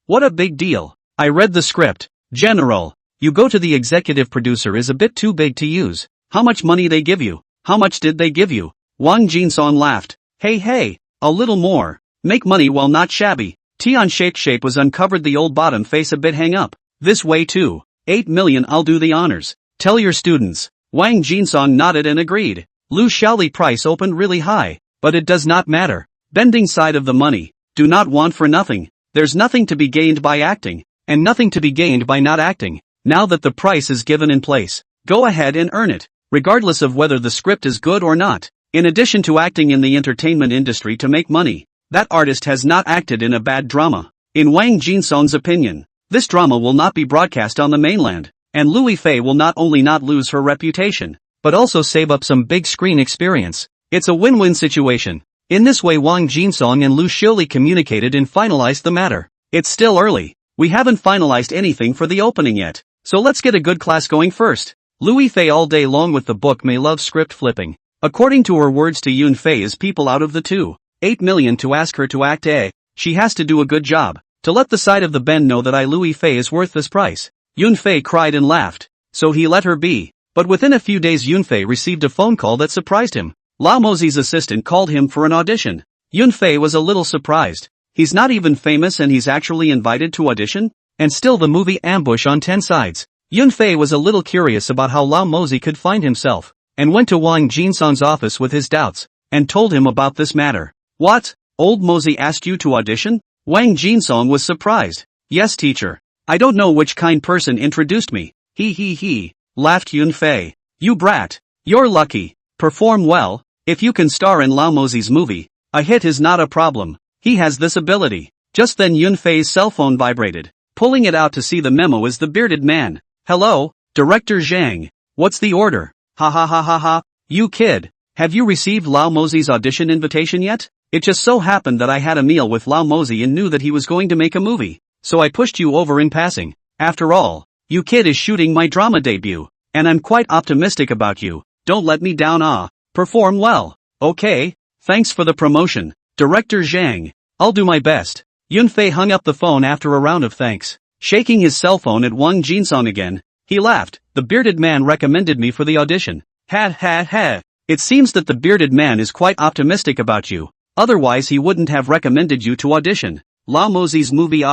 What a big deal. I read the script. General, you go to the executive producer is a bit too big to use. How much money they give you? How much did they give you? Wang Jinsong laughed. Hey, a little more. Make money while not shabby. Tian Shape was uncovered the old bottom face a bit hang up. This way too. 8 million, I'll do the honors. Tell your students. Wang Jinsong nodded and agreed. Lu Xiaoli price opened really high, but it does not matter. Bending side of the money. Do not want for nothing. There's nothing to be gained by acting, and nothing to be gained by not acting. Now that the price is given in place, go ahead and earn it, regardless of whether the script is good or not. In addition to acting in the entertainment industry to make money, that artist has not acted in a bad drama. In Wang Jinsong's opinion, this drama will not be broadcast on the mainland, and Louis Fei will not only not lose her reputation, but also save up some big screen experience. It's a win-win situation. In this way, Wang Jinsong and Lu Xiaoli communicated and finalized the matter. It's still early. We haven't finalized anything for the opening yet, so let's get a good class going first. Louis Fei all day long with the book may love script flipping. According to her words to Yun Fei is people out of the 8 million to ask her to act she has to do a good job, to let the side of the Ben know that Louis Fei is worth this price. Yun Fei cried and laughed, so he let her be. But within a few days Yun Fei received a phone call that surprised him. Lao Mozi's assistant called him for an audition. Yun Fei was a little surprised. He's not even famous and he's actually invited to audition? And still the movie ambush on 10 sides. Yun Fei was a little curious about how Lao Mozi could find himself, and went to Wang Jinsong's office with his doubts, and told him about this matter. What? Old Mozi asked you to audition? Wang Jinsong was surprised. Yes, teacher. I don't know which kind person introduced me. He, laughed Yun Fei. You brat. You're lucky. Perform well. If you can star in Lao Mozi's movie, a hit is not a problem. He has this ability. Just then Yun Fei's cell phone vibrated. Pulling it out to see the memo is the bearded man. Hello, Director Zhang. What's the order? Ha. You kid. Have you received Lao Mozi's audition invitation yet? It just so happened that I had a meal with Lao Mozi and knew that he was going to make a movie, so I pushed you over in passing. After all, you kid is shooting my drama debut, and I'm quite optimistic about you. Don't let me down. Perform well. Okay, thanks for the promotion, Director Zhang. I'll do my best. Yun Fei hung up the phone after a round of thanks. Shaking his cell phone at Wang Jinsong again, he laughed. The bearded man recommended me for the audition. Ha. It seems that the bearded man is quite optimistic about you. Otherwise he wouldn't have recommended you to audition. Lao Mozi's movie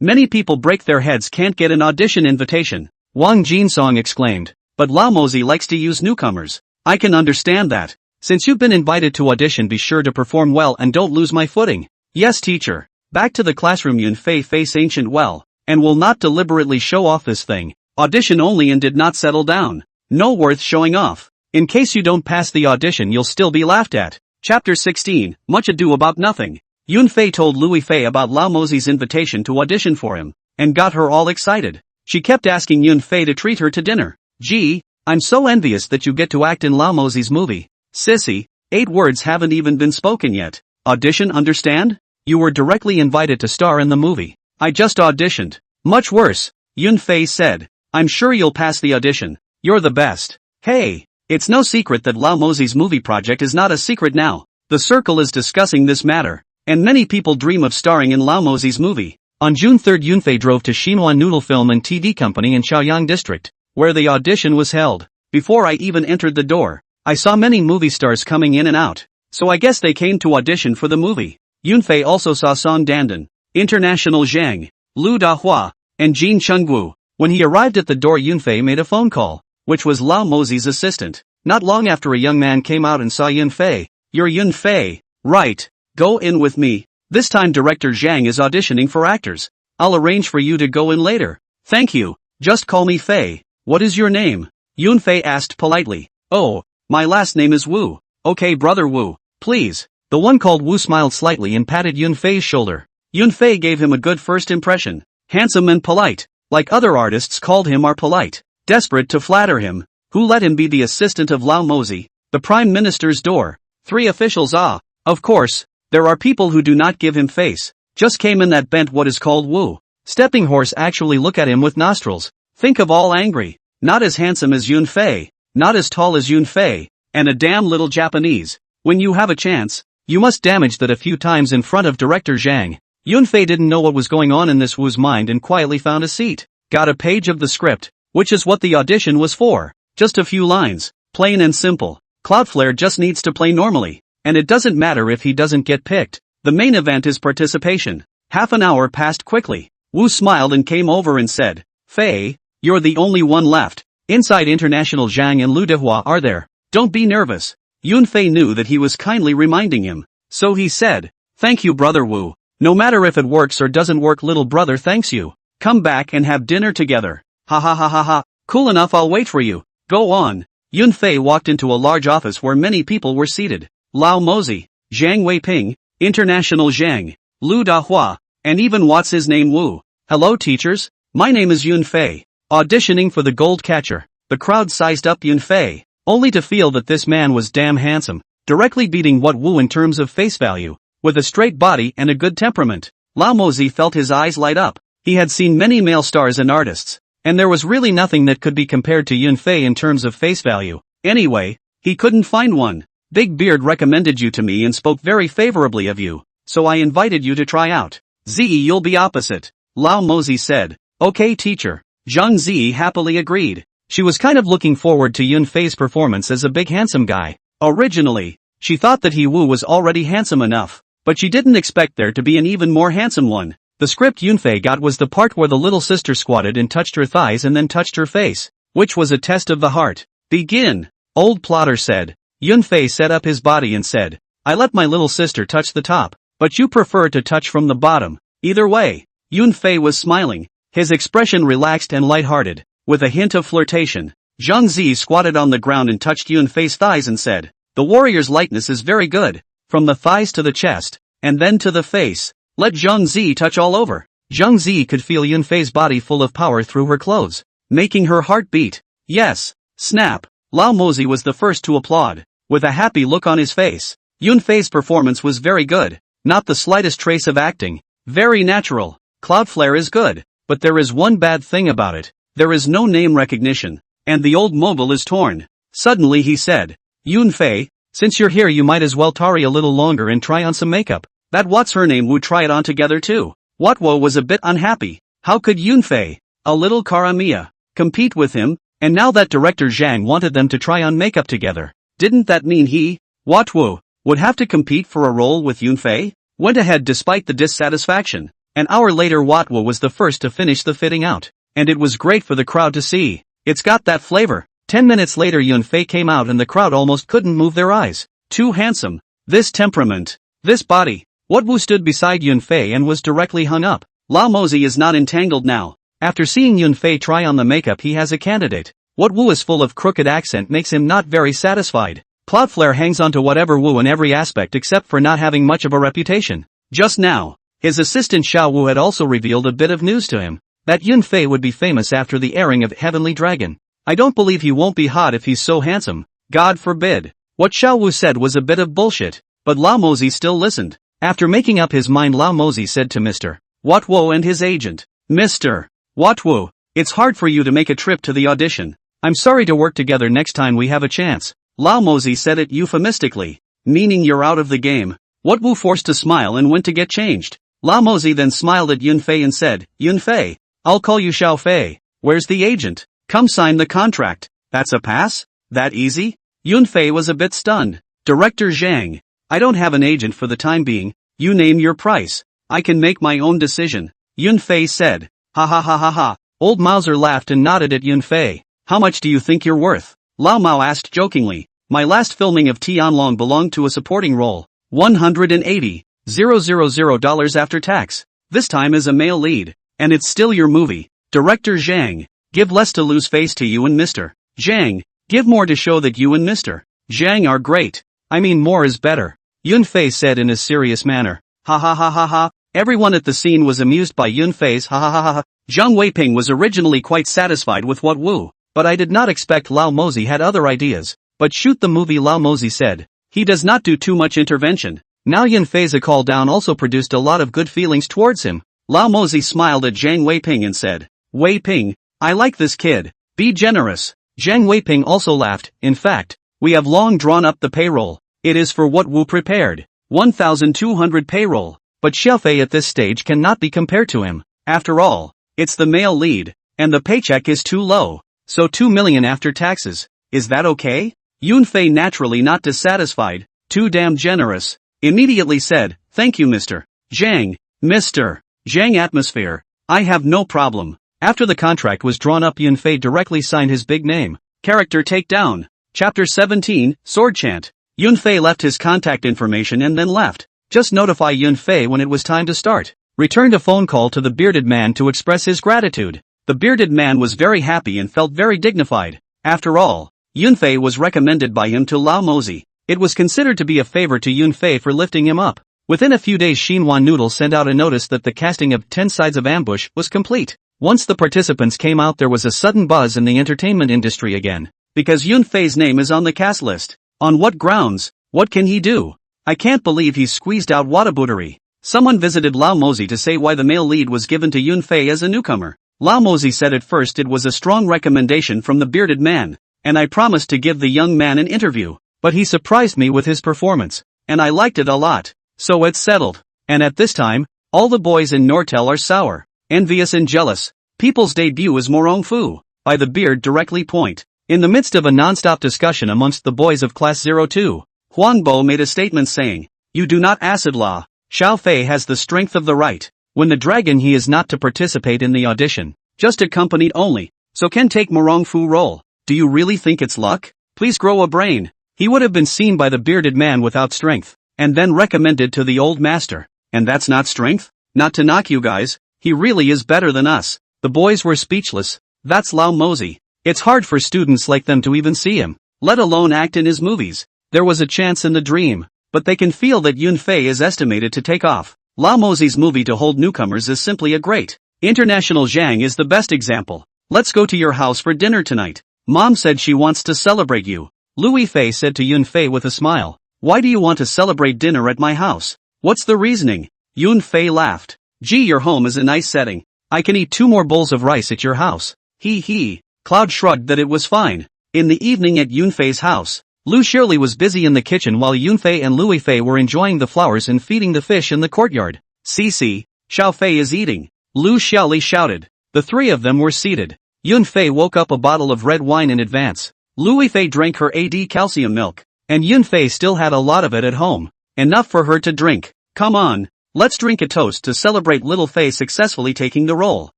many people break their heads can't get an audition invitation. Wang Jinsong exclaimed. But Lao Mozi likes to use newcomers. I can understand that. Since you've been invited to audition, be sure to perform well and don't lose my footing. Yes, teacher. Back to the classroom. Yun Fei face ancient well, and will not deliberately show off this thing. Audition only and did not settle down. No worth showing off. In case you don't pass the audition you'll still be laughed at. Chapter 16, Much Ado About Nothing. Yun Fei told Louis Fei about Lao Mozi's invitation to audition for him, and got her all excited. She kept asking Yun Fei to treat her to dinner. Gee, I'm so envious that you get to act in Lao Mozi's movie. Sissy, 8 words haven't even been spoken yet. Audition, understand? You were directly invited to star in the movie. I just auditioned. Much worse, Yun Fei said. I'm sure you'll pass the audition. You're the best. Hey, it's no secret that Lao Mozi's movie project is not a secret now. The circle is discussing this matter, and many people dream of starring in Lao Mozi's movie. On June 3, Yun Fei drove to Xinhua Noodle Film and TV Company in Chaoyang District, where the audition was held. Before I even entered the door, I saw many movie stars coming in and out, so I guess they came to audition for the movie. Yun Fei also saw Song Dandan, International Zhang, Lu Dahua, and Jin Chenggu. When he arrived at the door, Yun Fei made a phone call, which was Lao Mozi's assistant. Not long after, a young man came out and saw Yun Fei. You're Yun Fei, right? Go in with me. This time Director Zhang is auditioning for actors. I'll arrange for you to go in later. Thank you. Just call me Fei. What is your name? Yunfei asked politely. Oh, my last name is Wu. Okay brother Wu, please. The one called Wu smiled slightly and patted Yunfei's shoulder. Yunfei gave him a good first impression. Handsome and polite. Like other artists called him are polite. Desperate to flatter him. Who let him be the assistant of Lao Mozi, the Prime Minister's door. 3 officials of course, there are people who do not give him face. Just came in that bent what is called Wu. Stepping horse actually look at him with nostrils. Think of all angry. Not as handsome as Yunfei. Not as tall as Yunfei. And a damn little Japanese. When you have a chance, you must damage that a few times in front of Director Zhang. Yunfei didn't know what was going on in this Wu's mind and quietly found a seat. Got a page of the script, which is what the audition was for. Just a few lines, plain and simple. Cloudflare just needs to play normally, and it doesn't matter if he doesn't get picked. The main event is participation. Half an hour passed quickly. Wu smiled and came over and said, Fei, you're the only one left. Inside International Zhang and Lu Dehua are there. Don't be nervous. Yunfei knew that he was kindly reminding him. So he said, thank you brother Wu. No matter if it works or doesn't work little brother thanks you. Come back and have dinner together. Ha ha ha ha ha. Cool enough I'll wait for you. Go on. Yunfei walked into a large office where many people were seated. Lao Mozi, Zhang Weiping, International Zhang, Lu Dahua, and even what's his name Wu. Hello teachers, my name is Yunfei. Auditioning for the Gold Catcher. The crowd sized up Yunfei, only to feel that this man was damn handsome, directly beating what Wu in terms of face value, with a straight body and a good temperament. Lao Mozi felt his eyes light up. He had seen many male stars and artists, and there was really nothing that could be compared to Yunfei in terms of face value. Anyway, he couldn't find one. Big Beard recommended you to me and spoke very favorably of you, so I invited you to try out. Zi, you'll be opposite. Lao Mozi said. Okay teacher. Zhang Zi happily agreed. She was kind of looking forward to Yunfei's performance as a big handsome guy. Originally, she thought that Wu was already handsome enough, but she didn't expect there to be an even more handsome one. The script Yunfei got was the part where the little sister squatted and touched her thighs and then touched her face, which was a test of the heart. Begin. Old plotter said. Yunfei set up his body and said, I let my little sister touch the top, but you prefer to touch from the bottom. Either way. Yunfei was smiling, his expression relaxed and light-hearted, with a hint of flirtation. Zhang Zi squatted on the ground and touched Yunfei's thighs and said, the warrior's lightness is very good, from the thighs to the chest, and then to the face. Let Zhang Zi touch all over. Zhang Zi could feel Yunfei's body full of power through her clothes, making her heart beat. Yes. Snap. Lao Mozi was the first to applaud, with a happy look on his face. Yunfei's performance was very good, not the slightest trace of acting. Very natural. Cloudflare is good, but there is one bad thing about it. There is no name recognition, and the old mobile is torn. Suddenly he said, Yunfei, since you're here you might as well tarry a little longer and try on some makeup. That what's her name would try it on together too. Watwo was a bit unhappy. How could Yunfei, a little Karamiya, compete with him? And now that Director Zhang wanted them to try on makeup together, didn't that mean he, Watwo, would have to compete for a role with Yunfei? Went ahead despite the dissatisfaction. An hour later Watwo was the first to finish the fitting out, and it was great for the crowd to see. It's got that flavor. 10 minutes later Yunfei came out and the crowd almost couldn't move their eyes. Too handsome. This temperament. This body. Watwo stood beside Yunfei and was directly hung up. Lao Mozi is not entangled now. After seeing Yunfei try on the makeup he has a candidate. What Wu is full of crooked accent makes him not very satisfied. Cloudflare hangs on to whatever Wu in every aspect except for not having much of a reputation. Just now, his assistant Xiao Wu had also revealed a bit of news to him. That Yunfei would be famous after the airing of Heavenly Dragon. I don't believe he won't be hot if he's so handsome. God forbid. What Xiao Wu said was a bit of bullshit, but Lao Mozi still listened. After making up his mind Lao Mozi said to Mr. Watwo and his agent, Mr. Watwo, it's hard for you to make a trip to the audition. I'm sorry to work together next time we have a chance. Lao Mozi said it euphemistically, meaning you're out of the game. Watwo forced a smile and went to get changed. Lao Mozi then smiled at Yunfei and said, Yunfei, I'll call you Xiao Fei. Where's the agent? Come sign the contract. That's a pass? That easy? Yunfei was a bit stunned. Director Zhang, I don't have an agent for the time being. You name your price. I can make my own decision. Yunfei said. Ha ha ha ha ha. Old Mauser laughed and nodded at Yunfei. How much do you think you're worth? Lao Mao asked jokingly. My last filming of Tianlong belonged to a supporting role. $180,000 after tax. This time as a male lead. And it's still your movie. Director Zhang. Give less to lose face to you and Mr. Zhang. Give more to show that you and Mr. Zhang are great. I mean more is better. Yunfei said in a serious manner. Ha ha ha ha ha. Everyone at the scene was amused by Yunfei's ha ha ha ha ha. Zhang Weiping was originally quite satisfied with what Wu, but I did not expect Lao Mozi had other ideas. But shoot the movie, Lao Mozi said. He does not do too much intervention. Now Yunfei's call down also produced a lot of good feelings towards him. Lao Mozi smiled at Zhang Weiping and said, Weiping, I like this kid. Be generous. Zhang Weiping also laughed. In fact, we have long drawn up the payroll. It is for what Wu prepared. 1,200 payroll. But Xiaofei at this stage cannot be compared to him. After all, it's the male lead, and the paycheck is too low. So 2 million after taxes. Is that okay? Yunfei, naturally not dissatisfied, too damn generous, immediately said, thank you Mr. Zhang. Mr. Zhang atmosphere. I have no problem. After the contract was drawn up, Yunfei directly signed his big name. Character takedown. Chapter 17, Sword Chant. Yunfei left his contact information and then left. Just notify Yunfei when it was time to start. Returned a phone call to the bearded man to express his gratitude. The bearded man was very happy and felt very dignified. After all, Yunfei was recommended by him to Lao Mozi. It was considered to be a favor to Yunfei for lifting him up. Within a few days, Xinhua Noodle sent out a notice that the casting of 10 Sides of Ambush was complete. Once the participants came out, there was a sudden buzz in the entertainment industry again. Because Yunfei's name is on the cast list. On what grounds? What can he do? I can't believe he squeezed out Watabutery. Someone visited Lao Mozi to say why the male lead was given to Yunfei as a newcomer. Lao Mozi said at first it was a strong recommendation from the bearded man, and I promised to give the young man an interview, but he surprised me with his performance, and I liked it a lot, so it's settled. And at this time, all the boys in Nortel are sour, envious and jealous. People's debut is Morongfu, by the beard directly point. In the midst of a non-stop discussion amongst the boys of Class 02, Huangbo made a statement saying, you do not acid law. Xiao Fei has the strength of the right. When the dragon, he is not to participate in the audition, just accompanied only, so can take Morongfu role. Do you really think it's luck? Please grow a brain. He would have been seen by the bearded man without strength, and then recommended to the old master. And that's not strength? Not to knock you guys, he really is better than us. The boys were speechless. That's Lao Mozi. It's hard for students like them to even see him, let alone act in his movies. There was a chance in the dream, but they can feel that Yunfei is estimated to take off. Lao Mozi's movie to hold newcomers is simply a great. International. Zhang is the best example. Let's go to your house for dinner tonight. Mom said she wants to celebrate you. Louis Fei said to Yunfei with a smile. Why do you want to celebrate dinner at my house? What's the reasoning? Yunfei laughed. Gee, your home is a nice setting. I can eat 2 more bowls of rice at your house. He. Cloud shrugged that it was fine. In the evening at Yunfei's house, Lu Shirley was busy in the kitchen while Yunfei and Louis Fei were enjoying the flowers and feeding the fish in the courtyard. See, Xiao Fei is eating. Lu Xiaoli shouted. The 3 of them were seated. Yunfei woke up a bottle of red wine in advance. Louis Fei drank her AD calcium milk, and Yunfei still had a lot of it at home. Enough for her to drink. Come on, let's drink a toast to celebrate little Fei successfully taking the role.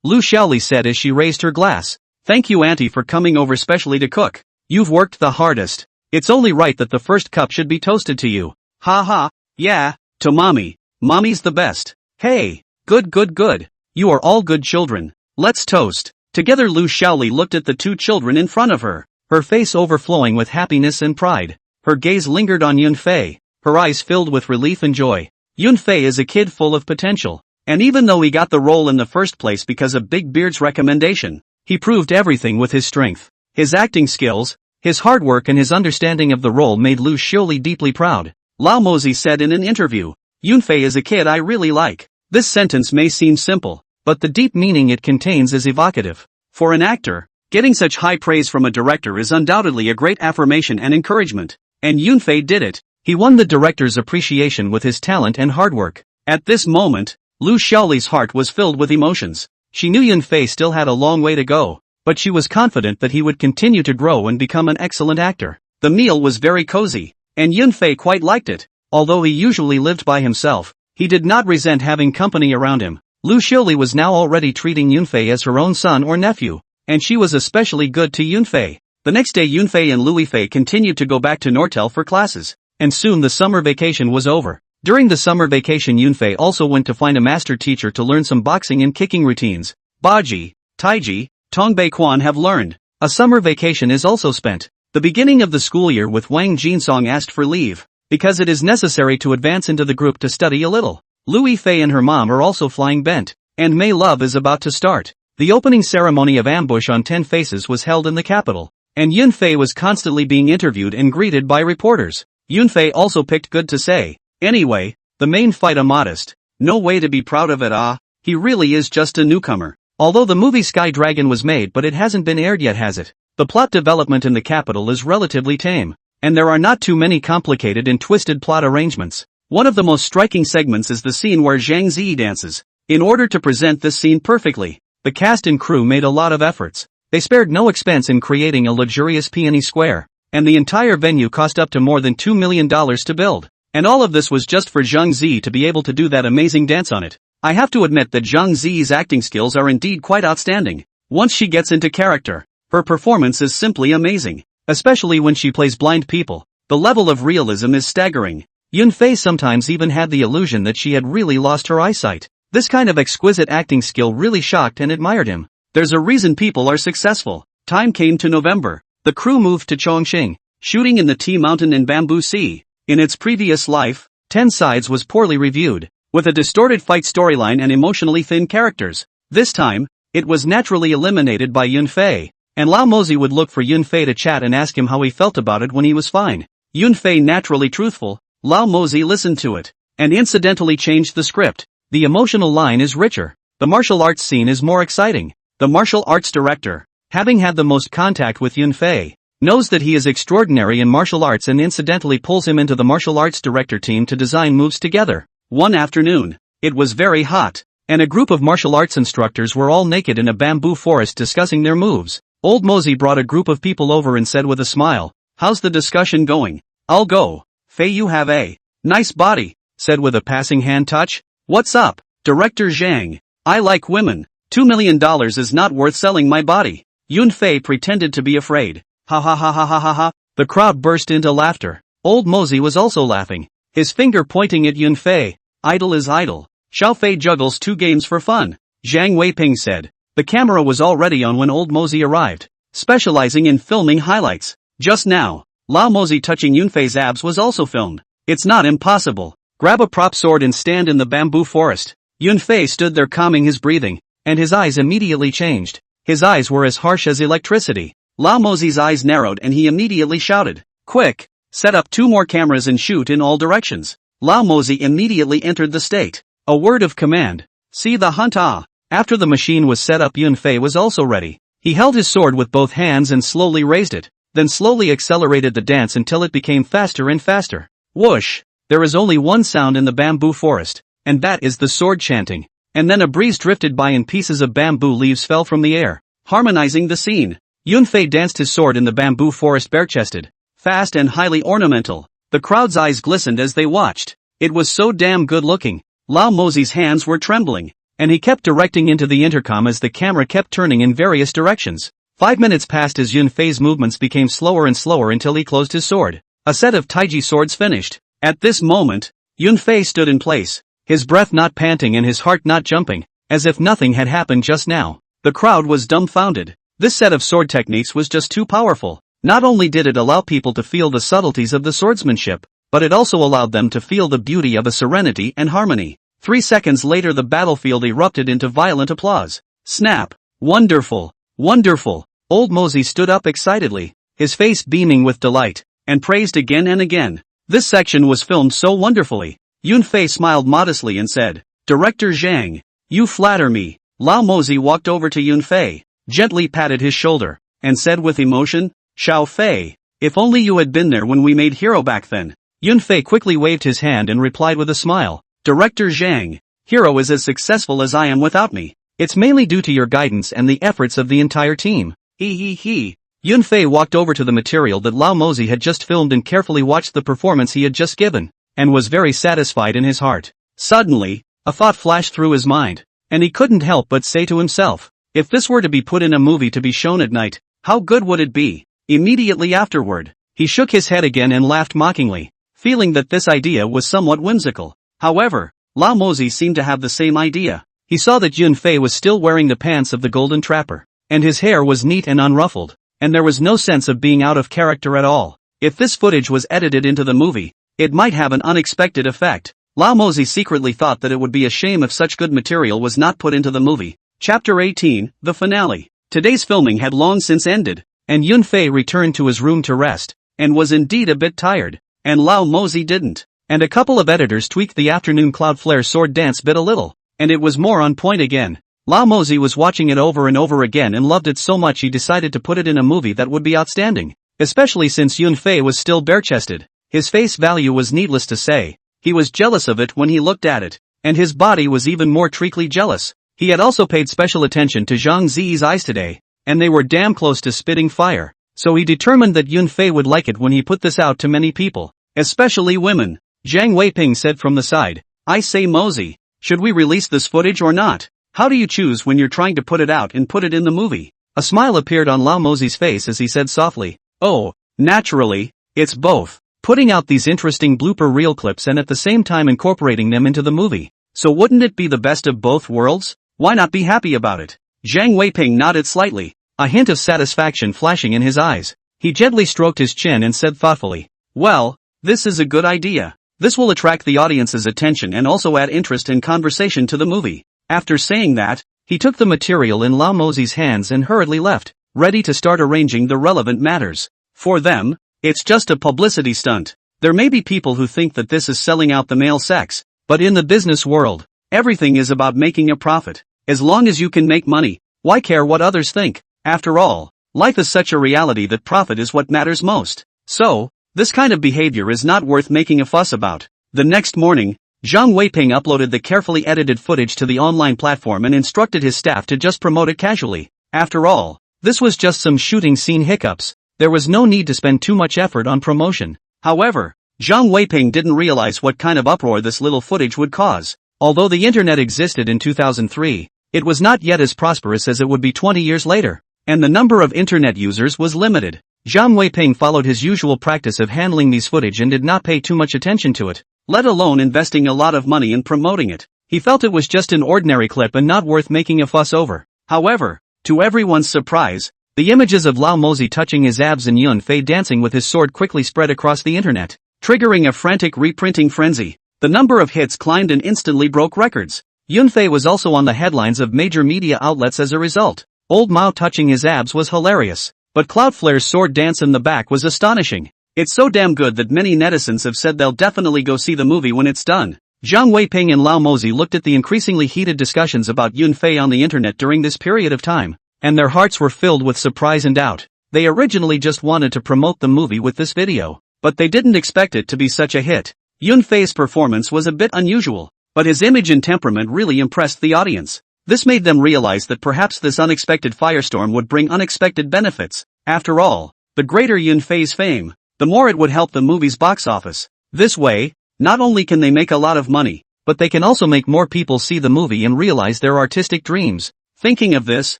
Lu Xiaoli said as she raised her glass. Thank you, Auntie, for coming over specially to cook. You've worked the hardest. It's only right that the first cup should be toasted to you. Ha ha, yeah, to Mommy. Mommy's the best. Hey, good. You are all good children. Let's toast. Together. Lu Xiaoli looked at the 2 children in front of her, her face overflowing with happiness and pride. Her gaze lingered on Yunfei, her eyes filled with relief and joy. Yunfei is a kid full of potential, and even though he got the role in the first place because of Big Beard's recommendation, he proved everything with his strength, his acting skills, his hard work and his understanding of the role made Lu Xiaoli deeply proud. Lao Mozi said in an interview, Yunfei is a kid I really like. This sentence may seem simple, but the deep meaning it contains is evocative. For an actor, getting such high praise from a director is undoubtedly a great affirmation and encouragement. And Yunfei did it. He won the director's appreciation with his talent and hard work. At this moment, Lu Xiaoli's heart was filled with emotions. She knew Yunfei still had a long way to go, but she was confident that he would continue to grow and become an excellent actor. The meal was very cozy, and Yunfei quite liked it. Although he usually lived by himself, he did not resent having company around him. Lu Xiaoli was now already treating Yunfei as her own son or nephew, and she was especially good to Yunfei. The next day Yunfei and Louis Fei continued to go back to Nortel for classes, and soon the summer vacation was over. During the summer vacation Yunfei also went to find a master teacher to learn some boxing and kicking routines. Baji, Taiji, Tongbei Quan have learned. A summer vacation is also spent. The beginning of the school year with Wang Jinsong asked for leave, because it is necessary to advance into the group to study a little. Louis Fei and her mom are also flying bent, and May Love is about to start. The opening ceremony of Ambush on 10 Faces was held in the capital, and Yun Fei was constantly being interviewed and greeted by reporters. Yun Fei also picked good to say. Anyway, the main fight a modest. No way to be proud of it he really is just a newcomer. Although the movie Sky Dragon was made but it hasn't been aired yet, has it? The plot development in the capital is relatively tame, and there are not too many complicated and twisted plot arrangements. One of the most striking segments is the scene where Zhang Ziyi dances. In order to present this scene perfectly, the cast and crew made a lot of efforts. They spared no expense in creating a luxurious peony square, and the entire venue cost up to more than $2 million to build. And all of this was just for Zhang Ziyi to be able to do that amazing dance on it. I have to admit that Zhang Ziyi's acting skills are indeed quite outstanding. Once she gets into character, her performance is simply amazing, especially when she plays blind people. The level of realism is staggering. Yun Fei sometimes even had the illusion that she had really lost her eyesight. This kind of exquisite acting skill really shocked and admired him. There's a reason people are successful. Time came to November. The crew moved to Chongqing, shooting in the Tea Mountain and Bamboo Sea. In its previous life, 10 Sides was poorly reviewed, with a distorted fight storyline and emotionally thin characters. This time, it was naturally eliminated by Yun Fei, and Lao Mozi would look for Yun Fei to chat and ask him how he felt about it when he was fine. Yun Fei naturally truthful, Lao Mozi listened to it, and incidentally changed the script. The emotional line is richer. The martial arts scene is more exciting. The martial arts director, having had the most contact with Yun Fei, knows that he is extraordinary in martial arts and incidentally pulls him into the martial arts director team to design moves together. One afternoon, it was very hot, and a group of martial arts instructors were all naked in a bamboo forest discussing their moves. Old Mozi brought a group of people over and said with a smile, "How's the discussion going?" "I'll go. Fei, you have a nice body," said with a passing hand touch. "What's up, Director Zhang? I like women. $2 million is not worth selling my body." Yun Fei pretended to be afraid. Ha ha ha ha ha ha ha. The crowd burst into laughter. Old Mozi was also laughing, his finger pointing at Yun Fei. "Idle is idle. Xiao Fei juggles 2 games for fun," Zhang Weiping said. The camera was already on when Old Mozi arrived, specializing in filming highlights. Just now, Lao Mozi touching Yun Fei's abs was also filmed. It's not impossible. Grab a prop sword and stand in the bamboo forest. Yun Fei stood there calming his breathing, and his eyes immediately changed. His eyes were as harsh as electricity. Lao Mozi's eyes narrowed and he immediately shouted, "Quick! Set up 2 more cameras and shoot in all directions." Lao Mozi immediately entered the state. A word of command. "See the hunt ah." After the machine was set up, Yun Fei was also ready. He held his sword with both hands and slowly raised it, then slowly accelerated the dance until it became faster and faster. Whoosh! There is only one sound in the bamboo forest, and that is the sword chanting. And then a breeze drifted by and pieces of bamboo leaves fell from the air, harmonizing the scene. Yun Fei danced his sword in the bamboo forest bare-chested, fast and highly ornamental. The crowd's eyes glistened as they watched. It was so damn good looking. Lao Mozi's hands were trembling, and he kept directing into the intercom as the camera kept turning in various directions. 5 minutes passed as Yun Fei's movements became slower and slower until he closed his sword. A set of taiji swords finished. At this moment, Yun Fei stood in place, his breath not panting and his heart not jumping, as if nothing had happened just now. The crowd was dumbfounded. This set of sword techniques was just too powerful. Not only did it allow people to feel the subtleties of the swordsmanship, but it also allowed them to feel the beauty of a serenity and harmony. 3 seconds later the battlefield erupted into violent applause. Snap! Wonderful! Wonderful! Old Mozi stood up excitedly, his face beaming with delight, and praised again and again. This section was filmed so wonderfully. Yun Fei smiled modestly and said, "Director Zhang, you flatter me." Lao Mozi walked over to Yun Fei, gently patted his shoulder, and said with emotion, "Xiao Fei, if only you had been there when we made Hero back then." Yun Fei quickly waved his hand and replied with a smile, "Director Zhang, Hero is as successful as I am without me. It's mainly due to your guidance and the efforts of the entire team." He. Yun Fei walked over to the material that Lao Mozi had just filmed and carefully watched the performance he had just given, and was very satisfied in his heart. Suddenly, a thought flashed through his mind, and he couldn't help but say to himself, if this were to be put in a movie to be shown at night, how good would it be? Immediately afterward, he shook his head again and laughed mockingly, feeling that this idea was somewhat whimsical. However, Lao Mozi seemed to have the same idea. He saw that Yun Fei was still wearing the pants of the Golden Trapper. and his hair was neat and unruffled, and there was no sense of being out of character at all. If this footage was edited into the movie, it might have an unexpected effect. Lao Mozi secretly thought that it would be a shame if such good material was not put into the movie. Chapter 18, the finale. Today's filming had long since ended, and Yunfei returned to his room to rest, and was indeed a bit tired, and Lao Mozi didn't. And a couple of editors tweaked the afternoon Cloudflare sword dance bit a little, and it was more on point again. Lao Mozi was watching it over and over again and loved it so much he decided to put it in a movie that would be outstanding, especially since Yunfei was still bare-chested. His face value was needless to say. He was jealous of it when he looked at it, and his body was even more treacly jealous. He had also paid special attention to Zhang Ziyi's eyes today, and they were damn close to spitting fire, so he determined that Yunfei would like it when he put this out to many people, especially women. Zhang Weiping said from the side, "I say Mozi, should we release this footage or not? How do you choose when you're trying to put it out and put it in the movie?" A smile appeared on Lao Mozi's face as he said softly, "Oh, naturally, it's both. Putting out these interesting blooper reel clips and at the same time incorporating them into the movie. So wouldn't it be the best of both worlds? Why not be happy about it?" Zhang Weiping nodded slightly, a hint of satisfaction flashing in his eyes. He gently stroked his chin and said thoughtfully, "Well, this is a good idea. This will attract the audience's attention and also add interest and conversation to the movie." After saying that, he took the material in Lao Mozi's hands and hurriedly left, ready to start arranging the relevant matters. For them, it's just a publicity stunt. There may be people who think that this is selling out the male sex, but in the business world, everything is about making a profit. As long as you can make money, why care what others think? After all, life is such a reality that profit is what matters most. So, this kind of behavior is not worth making a fuss about. The next morning, Zhang Weiping uploaded the carefully edited footage to the online platform and instructed his staff to just promote it casually. After all, this was just some shooting scene hiccups. There was no need to spend too much effort on promotion. However, Zhang Weiping didn't realize what kind of uproar this little footage would cause. Although the internet existed in 2003, it was not yet as prosperous as it would be 20 years later, and the number of internet users was limited. Zhang Weiping followed his usual practice of handling these footage and did not pay too much attention to it, let alone investing a lot of money in promoting it. He felt it was just an ordinary clip and not worth making a fuss over. However, to everyone's surprise, the images of Lao Mozi touching his abs and Yunfei dancing with his sword quickly spread across the internet, triggering a frantic reprinting frenzy. The number of hits climbed and instantly broke records. Yunfei was also on the headlines of major media outlets as a result. Old Mao touching his abs was hilarious, but Cloudflare's sword dance in the back was astonishing. It's so damn good that many netizens have said they'll definitely go see the movie when it's done. Zhang Weiping and Lao Mozi looked at the increasingly heated discussions about Yunfei on the internet during this period of time, and their hearts were filled with surprise and doubt. They originally just wanted to promote the movie with this video, but they didn't expect it to be such a hit. Yunfei's performance was a bit unusual, but his image and temperament really impressed the audience. This made them realize that perhaps this unexpected firestorm would bring unexpected benefits. After all, the greater Yunfei's fame, the more it would help the movie's box office. This way, not only can they make a lot of money, but they can also make more people see the movie and realize their artistic dreams. Thinking of this,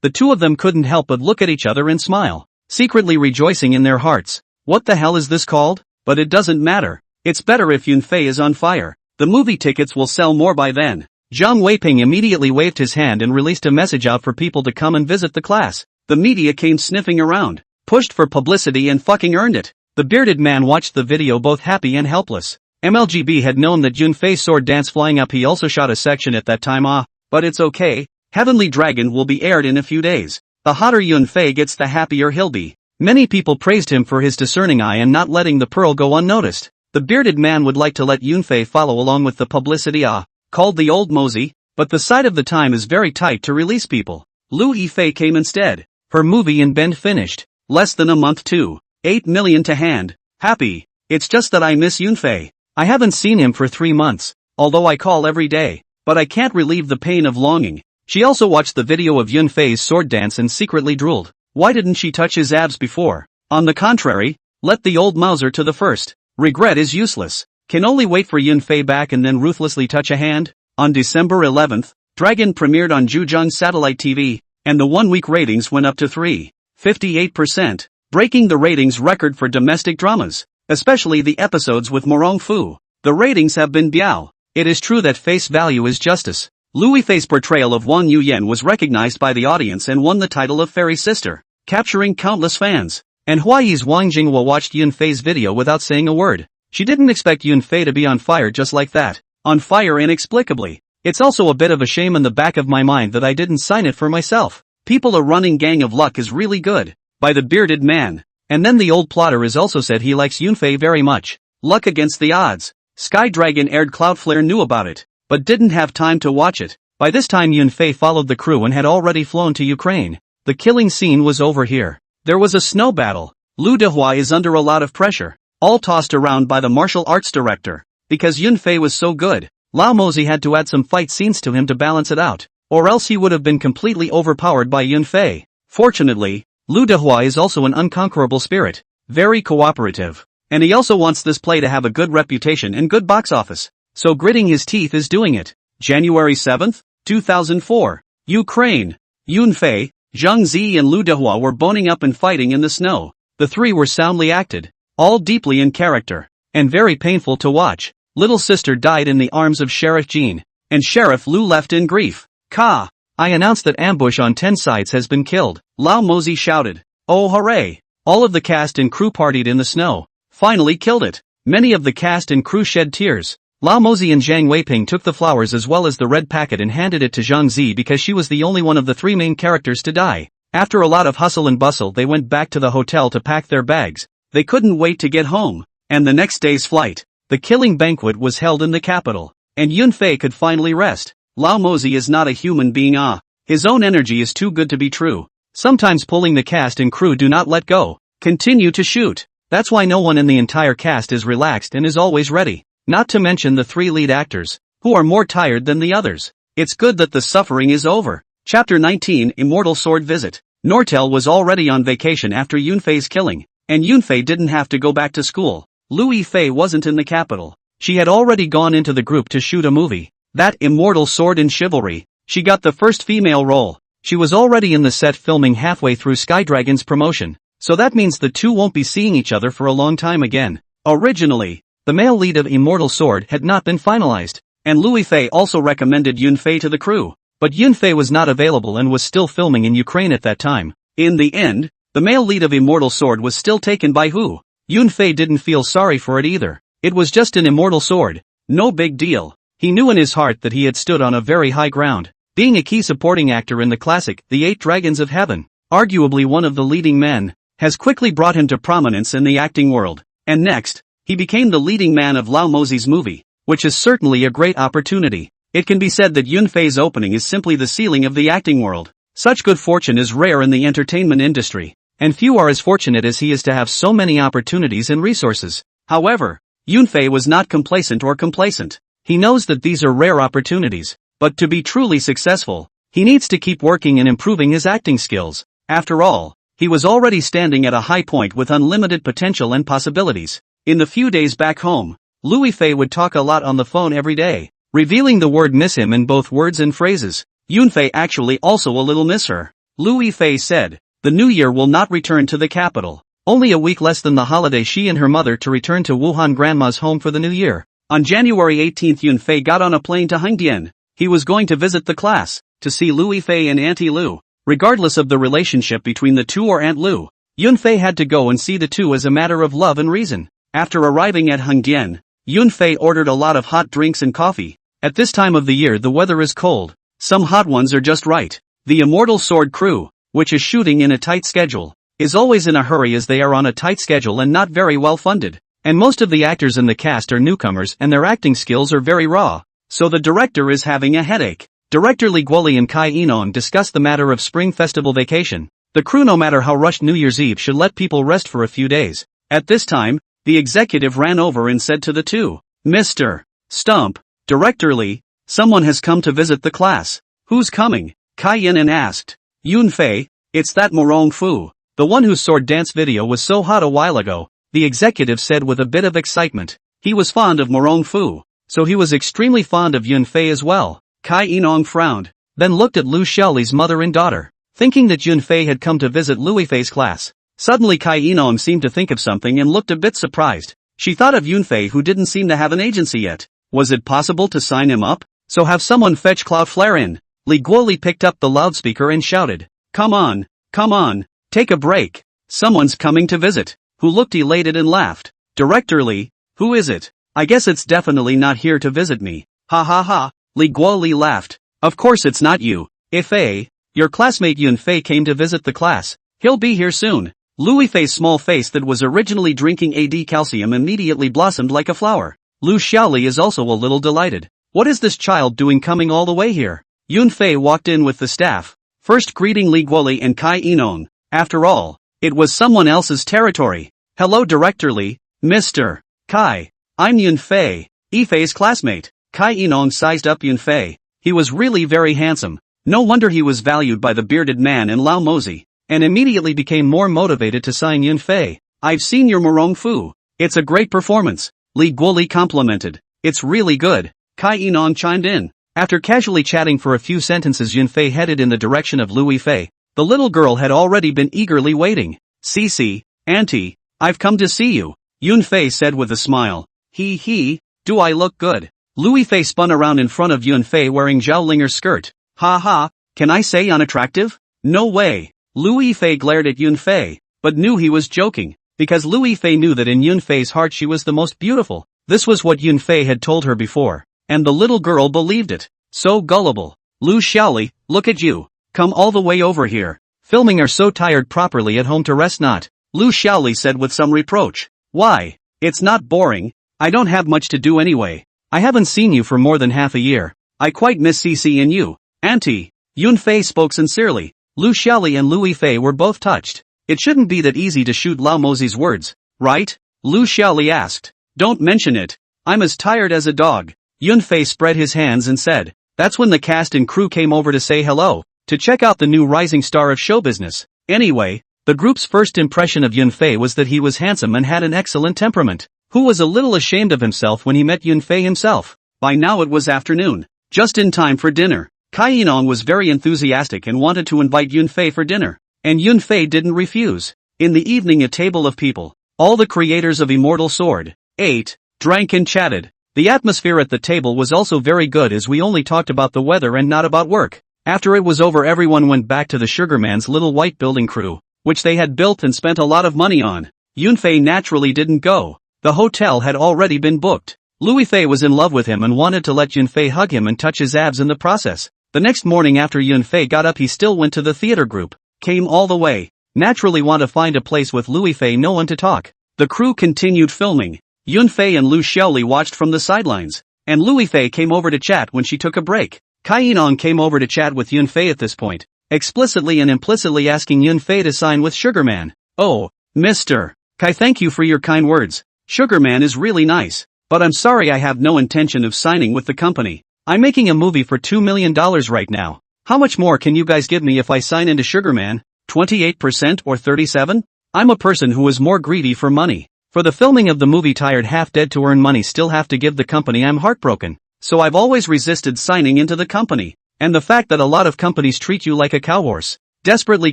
the two of them couldn't help but look at each other and smile, secretly rejoicing in their hearts. What the hell is this called? But it doesn't matter. It's better if Yunfei is on fire. The movie tickets will sell more by then. Zhang Weiping immediately waved his hand and released a message out for people to come and visit the class. The media came sniffing around, pushed for publicity and fucking earned it. The bearded man watched the video both happy and helpless. MLGB had known that Yunfei's sword dance flying up. He also shot a section at that time. But it's okay. Heavenly Dragon will be aired in a few days. The hotter Yunfei gets, the happier he'll be. Many people praised him for his discerning eye and not letting the pearl go unnoticed. The bearded man would like to let Yunfei follow along with the publicity, called the old Mozi, but the side of the time is very tight to release people. Lu Yifei came instead. Her movie in Bend finished. Less than a month too. 8 million to hand. Happy. It's just that I miss Yunfei. I haven't seen him for 3 months, although I call every day, but I can't relieve the pain of longing. She also watched the video of Yunfei's sword dance and secretly drooled. Why didn't she touch his abs before? On the contrary, let the old Mauser to the first. Regret is useless. Can only wait for Yunfei back and then ruthlessly touch a hand. On December 11th, Dragon premiered on Zhejiang Satellite TV, and the 1-week ratings went up to 3.58%, breaking the ratings record for domestic dramas, especially the episodes with Morong Fu. The ratings have been biao. It is true that face value is justice. Lu Yifei's portrayal of Wang Yuyan was recognized by the audience and won the title of Fairy Sister, capturing countless fans. And Huayi's Wang Jinghua watched Yunfei's video without saying a word. She didn't expect Yunfei to be on fire just like that. On fire inexplicably. It's also a bit of a shame in the back of my mind that I didn't sign it for myself. People are running Gang of Luck is really good. By the bearded man. And then the old plotter is also said he likes Yunfei very much. Luck against the odds. Sky Dragon aired Cloudflare knew about it, but didn't have time to watch it. By this time Yunfei followed the crew and had already flown to Ukraine. The killing scene was over here. There was a snow battle. Lu Dehua is under a lot of pressure, all tossed around by the martial arts director. Because Yunfei was so good, Lao Mozi had to add some fight scenes to him to balance it out, or else he would have been completely overpowered by Yunfei. Fortunately, Lu Dehua is also an unconquerable spirit, very cooperative. And he also wants this play to have a good reputation and good box office, so gritting his teeth is doing it. January 7, 2004. Ukraine. Yunfei, Zhang Zi and Lu Dehua were boning up and fighting in the snow. The three were soundly acted, all deeply in character, and very painful to watch. Little sister died in the arms of Sheriff Jean, and Sheriff Lu left in grief. Ka! I announced that ambush on 10 sides has been killed. Lao Mozi shouted. Oh hooray! All of the cast and crew partied in the snow. Finally killed it. Many of the cast and crew shed tears. Lao Mozi and Zhang Weiping took the flowers as well as the red packet and handed it to Zhang Zi because she was the only one of the three main characters to die. After a lot of hustle and bustle they went back to the hotel to pack their bags. They couldn't wait to get home. And the next day's flight. The killing banquet was held in the capital, and Yunfei could finally rest. Lao Mozi is not a human being. His own energy is too good to be true. Sometimes pulling the cast and crew do not let go. Continue to shoot. That's why no one in the entire cast is relaxed and is always ready. Not to mention the three lead actors, who are more tired than the others. It's good that the suffering is over. Chapter 19 Immortal Sword Visit. Nortel was already on vacation after Yunfei's killing, and Yunfei didn't have to go back to school. Lu Yifei wasn't in the capital. She had already gone into the group to shoot a movie. That Immortal Sword in Chivalry. She got the first female role. She was already in the set filming halfway through Skydragon's promotion. So that means the two won't be seeing each other for a long time again. Originally, the male lead of Immortal Sword had not been finalized, and Lu Yifei also recommended Yunfei to the crew. But Yunfei was not available and was still filming in Ukraine at that time. In the end, the male lead of Immortal Sword was still taken by Hu. Yunfei didn't feel sorry for it either. It was just an immortal sword. No big deal. He knew in his heart that he had stood on a very high ground, being a key supporting actor in the classic The Eight Dragons of Heaven, arguably one of the leading men, has quickly brought him to prominence in the acting world. And next, he became the leading man of Lao Mozi's movie, which is certainly a great opportunity. It can be said that Yunfei's opening is simply the ceiling of the acting world. Such good fortune is rare in the entertainment industry, and few are as fortunate as he is to have so many opportunities and resources. However, Yunfei was not complacent. He knows that these are rare opportunities, but to be truly successful, he needs to keep working and improving his acting skills. After all, he was already standing at a high point with unlimited potential and possibilities. In the few days back home, Lu Yifei would talk a lot on the phone every day, revealing the word miss him in both words and phrases. Yunfei actually also a little miss her. Lu Yifei said, the new year will not return to the capital. Only a week less than the holiday she and her mother to return to Wuhan grandma's home for the new year. On January 18 Yunfei got on a plane to Hengdian. He was going to visit the class, to see Lu Yifei and Auntie Lu. Regardless of the relationship between the two or Aunt Lu, Yunfei had to go and see the two as a matter of love and reason. After arriving at Hengdian, Yunfei ordered a lot of hot drinks and coffee. At this time of the year the weather is cold. Some hot ones are just right. The Immortal Sword crew, which is shooting in a tight schedule, is always in a hurry as they are on a tight schedule and not very well funded. And most of the actors in the cast are newcomers and their acting skills are very raw. So the director is having a headache. Director Li Guoli and Kai Enon discussed the matter of spring festival vacation. The crew, no matter how rushed New Year's Eve, should let people rest for a few days. At this time, the executive ran over and said to the two, Mr. Stump, Director Li, someone has come to visit the class. Who's coming? Kai Enon asked. Yunfei, it's that Morong Fu, the one whose sword dance video was so hot a while ago, the executive said with a bit of excitement. He was fond of Morong Fu, so he was extremely fond of Yunfei as well. Kai Enong frowned, then looked at Lu Xiaoli's mother and daughter, thinking that Yunfei had come to visit Lu Yifei's class. Suddenly Kai Enong seemed to think of something and looked a bit surprised. She thought of Yunfei, who didn't seem to have an agency yet. Was it possible to sign him up? So have someone fetch Cloudflare in. Li Guoli picked up the loudspeaker and shouted. Come on, take a break. Someone's coming to visit. Who looked elated and laughed. Director Li, who is it? I guess it's definitely not here to visit me. Ha ha ha, Li Guoli laughed. Of course it's not you. Fei, your classmate Yunfei came to visit the class. He'll be here soon. Louis Fei's small face that was originally drinking AD calcium immediately blossomed like a flower. Lu Xiaoli is also a little delighted. What is this child doing coming all the way here? Yunfei walked in with the staff, first greeting Li Guoli and Kai Inon. After all, it was someone else's territory. Hello Director Li, Mr. Kai. I'm Yunfei, Yifei's classmate. Kai Inon sized up Yunfei. He was really very handsome. No wonder he was valued by the bearded man in Lao Mozi, and immediately became more motivated to sign Yunfei. I've seen your Morong Fu. It's a great performance. Li Guoli complimented. It's really good. Kai Inon chimed in. After casually chatting for a few sentences, Yunfei headed in the direction of Louis Fei. The little girl had already been eagerly waiting. Cici, Auntie, I've come to see you, Yunfei said with a smile. Do I look good? Louis Fei spun around in front of Yunfei wearing Zhao Linger's skirt. Ha ha, can I say unattractive? No way. Louis Fei glared at Yunfei, but knew he was joking, because Louis Fei knew that in Yunfei's heart she was the most beautiful. This was what Yunfei had told her before, and the little girl believed it. So gullible. Lu Xiaoli, look at you. Come all the way over here. Filming are so tired properly at home to rest not. Lu Xiaoli said with some reproach. Why? It's not boring. I don't have much to do anyway. I haven't seen you for more than half a year. I quite miss Cici and you. Auntie. Yunfei spoke sincerely. Lu Xiaoli and Louis Fei were both touched. It shouldn't be that easy to shoot Lao Mozi's words, right? Lu Xiaoli asked. Don't mention it. I'm as tired as a dog. Yunfei spread his hands and said. That's when the cast and crew came over to say hello, to check out the new rising star of show business. Anyway, the group's first impression of Yunfei was that he was handsome and had an excellent temperament. Who was a little ashamed of himself when he met Yunfei himself. By now it was afternoon, just in time for dinner. Kai Yinon was very enthusiastic and wanted to invite Yunfei for dinner, and Yunfei didn't refuse. In the evening a table of people, all the creators of Immortal Sword, ate, drank and chatted. The atmosphere at the table was also very good as we only talked about the weather and not about work. After it was over everyone went back to the Sugarman's little white building crew, which they had built and spent a lot of money on. Yunfei naturally didn't go. The hotel had already been booked. Louis Fei was in love with him and wanted to let Yunfei hug him and touch his abs in the process. The next morning after Yunfei got up he still went to the theater group, came all the way, naturally want to find a place with Louis Fei, no one to talk. The crew continued filming. Yunfei and Lu Xiaoli watched from the sidelines, and Louis Fei came over to chat when she took a break. Kai Yinon came over to chat with Yunfei at this point, explicitly and implicitly asking Yunfei to sign with Sugarman. Oh, Mr. Kai, thank you for your kind words. Sugarman is really nice, but I'm sorry I have no intention of signing with the company. I'm making a movie for $2 million right now. How much more can you guys give me if I sign into Sugarman? 28% or 37%? I'm a person who is more greedy for money. For the filming of the movie Tired Half Dead to earn money still have to give the company, I'm heartbroken. So I've always resisted signing into the company. And the fact that a lot of companies treat you like a cowhorse, desperately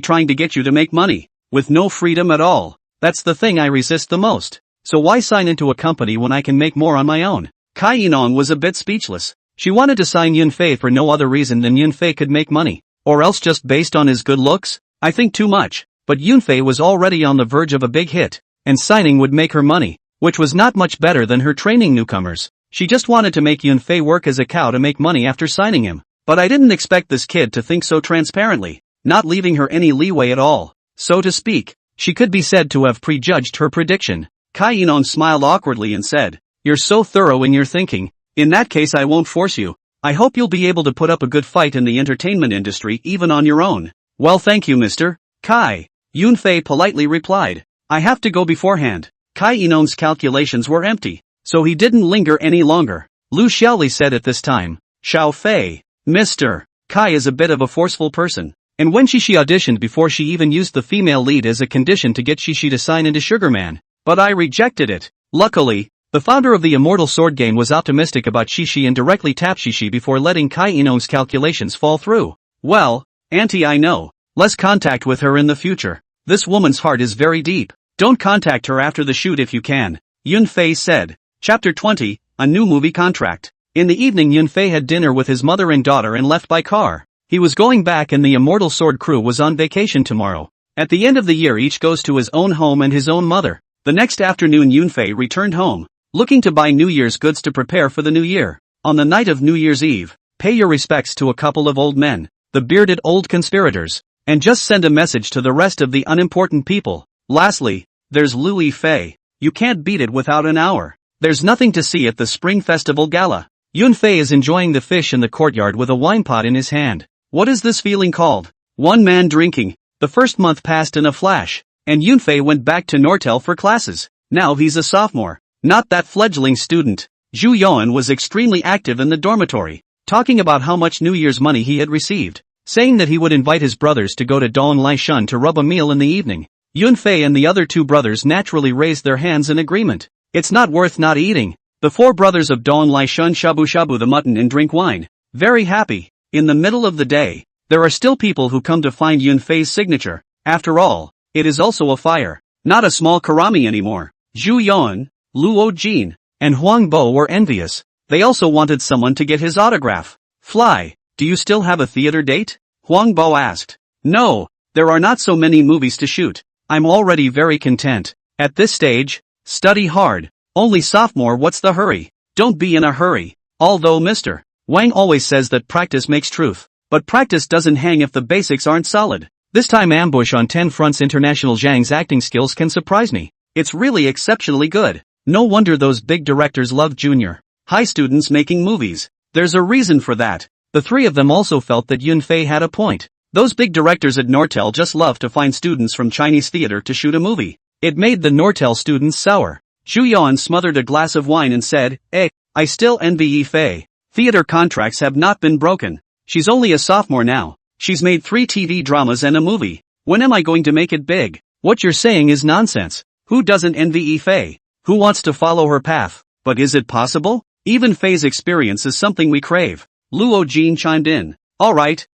trying to get you to make money, with no freedom at all. That's the thing I resist the most. So why sign into a company when I can make more on my own? Kai Yinon was a bit speechless. She wanted to sign Yunfei for no other reason than Yunfei could make money. Or else just based on his good looks? I think too much. But Yunfei was already on the verge of a big hit, and signing would make her money, which was not much better than her training newcomers. She just wanted to make Yunfei work as a cow to make money after signing him. But I didn't expect this kid to think so transparently, not leaving her any leeway at all. So to speak, she could be said to have prejudged her prediction. Kai Yinon smiled awkwardly and said, You're so thorough in your thinking. In that case I won't force you. I hope you'll be able to put up a good fight in the entertainment industry even on your own. Well, thank you, Mr. Kai. Yunfei politely replied. I have to go beforehand. Kai Yinon's calculations were empty, so he didn't linger any longer. Lu Xiaoli said at this time, Xiao Fei. Mr. Kai is a bit of a forceful person, and when she auditioned before she even used the female lead as a condition to get Shishi to sign into Sugarman. But I rejected it. Luckily, the founder of the Immortal Sword game was optimistic about Shishi and directly tapped Shishi before letting Kai Yinon's calculations fall through. Well, Auntie, I know. Less contact with her in the future. This woman's heart is very deep. Don't contact her after the shoot if you can, Yunfei said. Chapter 20, A New Movie Contract. In the evening Yunfei had dinner with his mother and daughter and left by car. He was going back and the Immortal Sword crew was on vacation tomorrow. At the end of the year each goes to his own home and his own mother. The next afternoon Yunfei returned home, looking to buy New Year's goods to prepare for the new year. On the night of New Year's Eve, pay your respects to a couple of old men, the bearded old conspirators, and just send a message to the rest of the unimportant people. Lastly, there's Louis Fei. You can't beat it without an hour. There's nothing to see at the Spring Festival Gala. Yunfei is enjoying the fish in the courtyard with a wine pot in his hand. What is this feeling called? One man drinking. The first month passed in a flash, and Yunfei went back to Nortel for classes. Now he's a sophomore, not that fledgling student. Zhu Yuan was extremely active in the dormitory, talking about how much New Year's money he had received, saying that he would invite his brothers to go to Dong Laishun to rub a meal in the evening. Yunfei and the other two brothers naturally raised their hands in agreement. It's not worth not eating. The four brothers of Dong Laishun shabu the mutton and drink wine. Very happy. In the middle of the day, there are still people who come to find Yunfei's signature. After all, it is also a fire, not a small karami anymore. Zhu Yuan, Luo Jin, and Huang Bo were envious. They also wanted someone to get his autograph. Fly, do you still have a theater date? Huang Bo asked. No, there are not so many movies to shoot. I'm already very content. At this stage, study hard. Only sophomore, what's the hurry? Don't be in a hurry. Although Mr. Wang always says that practice makes truth. But practice doesn't hang if the basics aren't solid. This time Ambush on 10 Fronts International Zhang's acting skills can surprise me. It's really exceptionally good. No wonder those big directors love junior high students making movies. There's a reason for that. The three of them also felt that Yunfei had a point. Those big directors at Nortel just love to find students from Chinese theater to shoot a movie. It made the Nortel students sour. Zhu Yuan smothered a glass of wine and said, I still envy Yifei. Theater contracts have not been broken. She's only a sophomore now. She's made 3 TV dramas and a movie. When am I going to make it big? What you're saying is nonsense. Who doesn't envy Yifei? Who wants to follow her path? But is it possible? Even Fei's experience is something we crave. Luo Jin chimed in. Alright.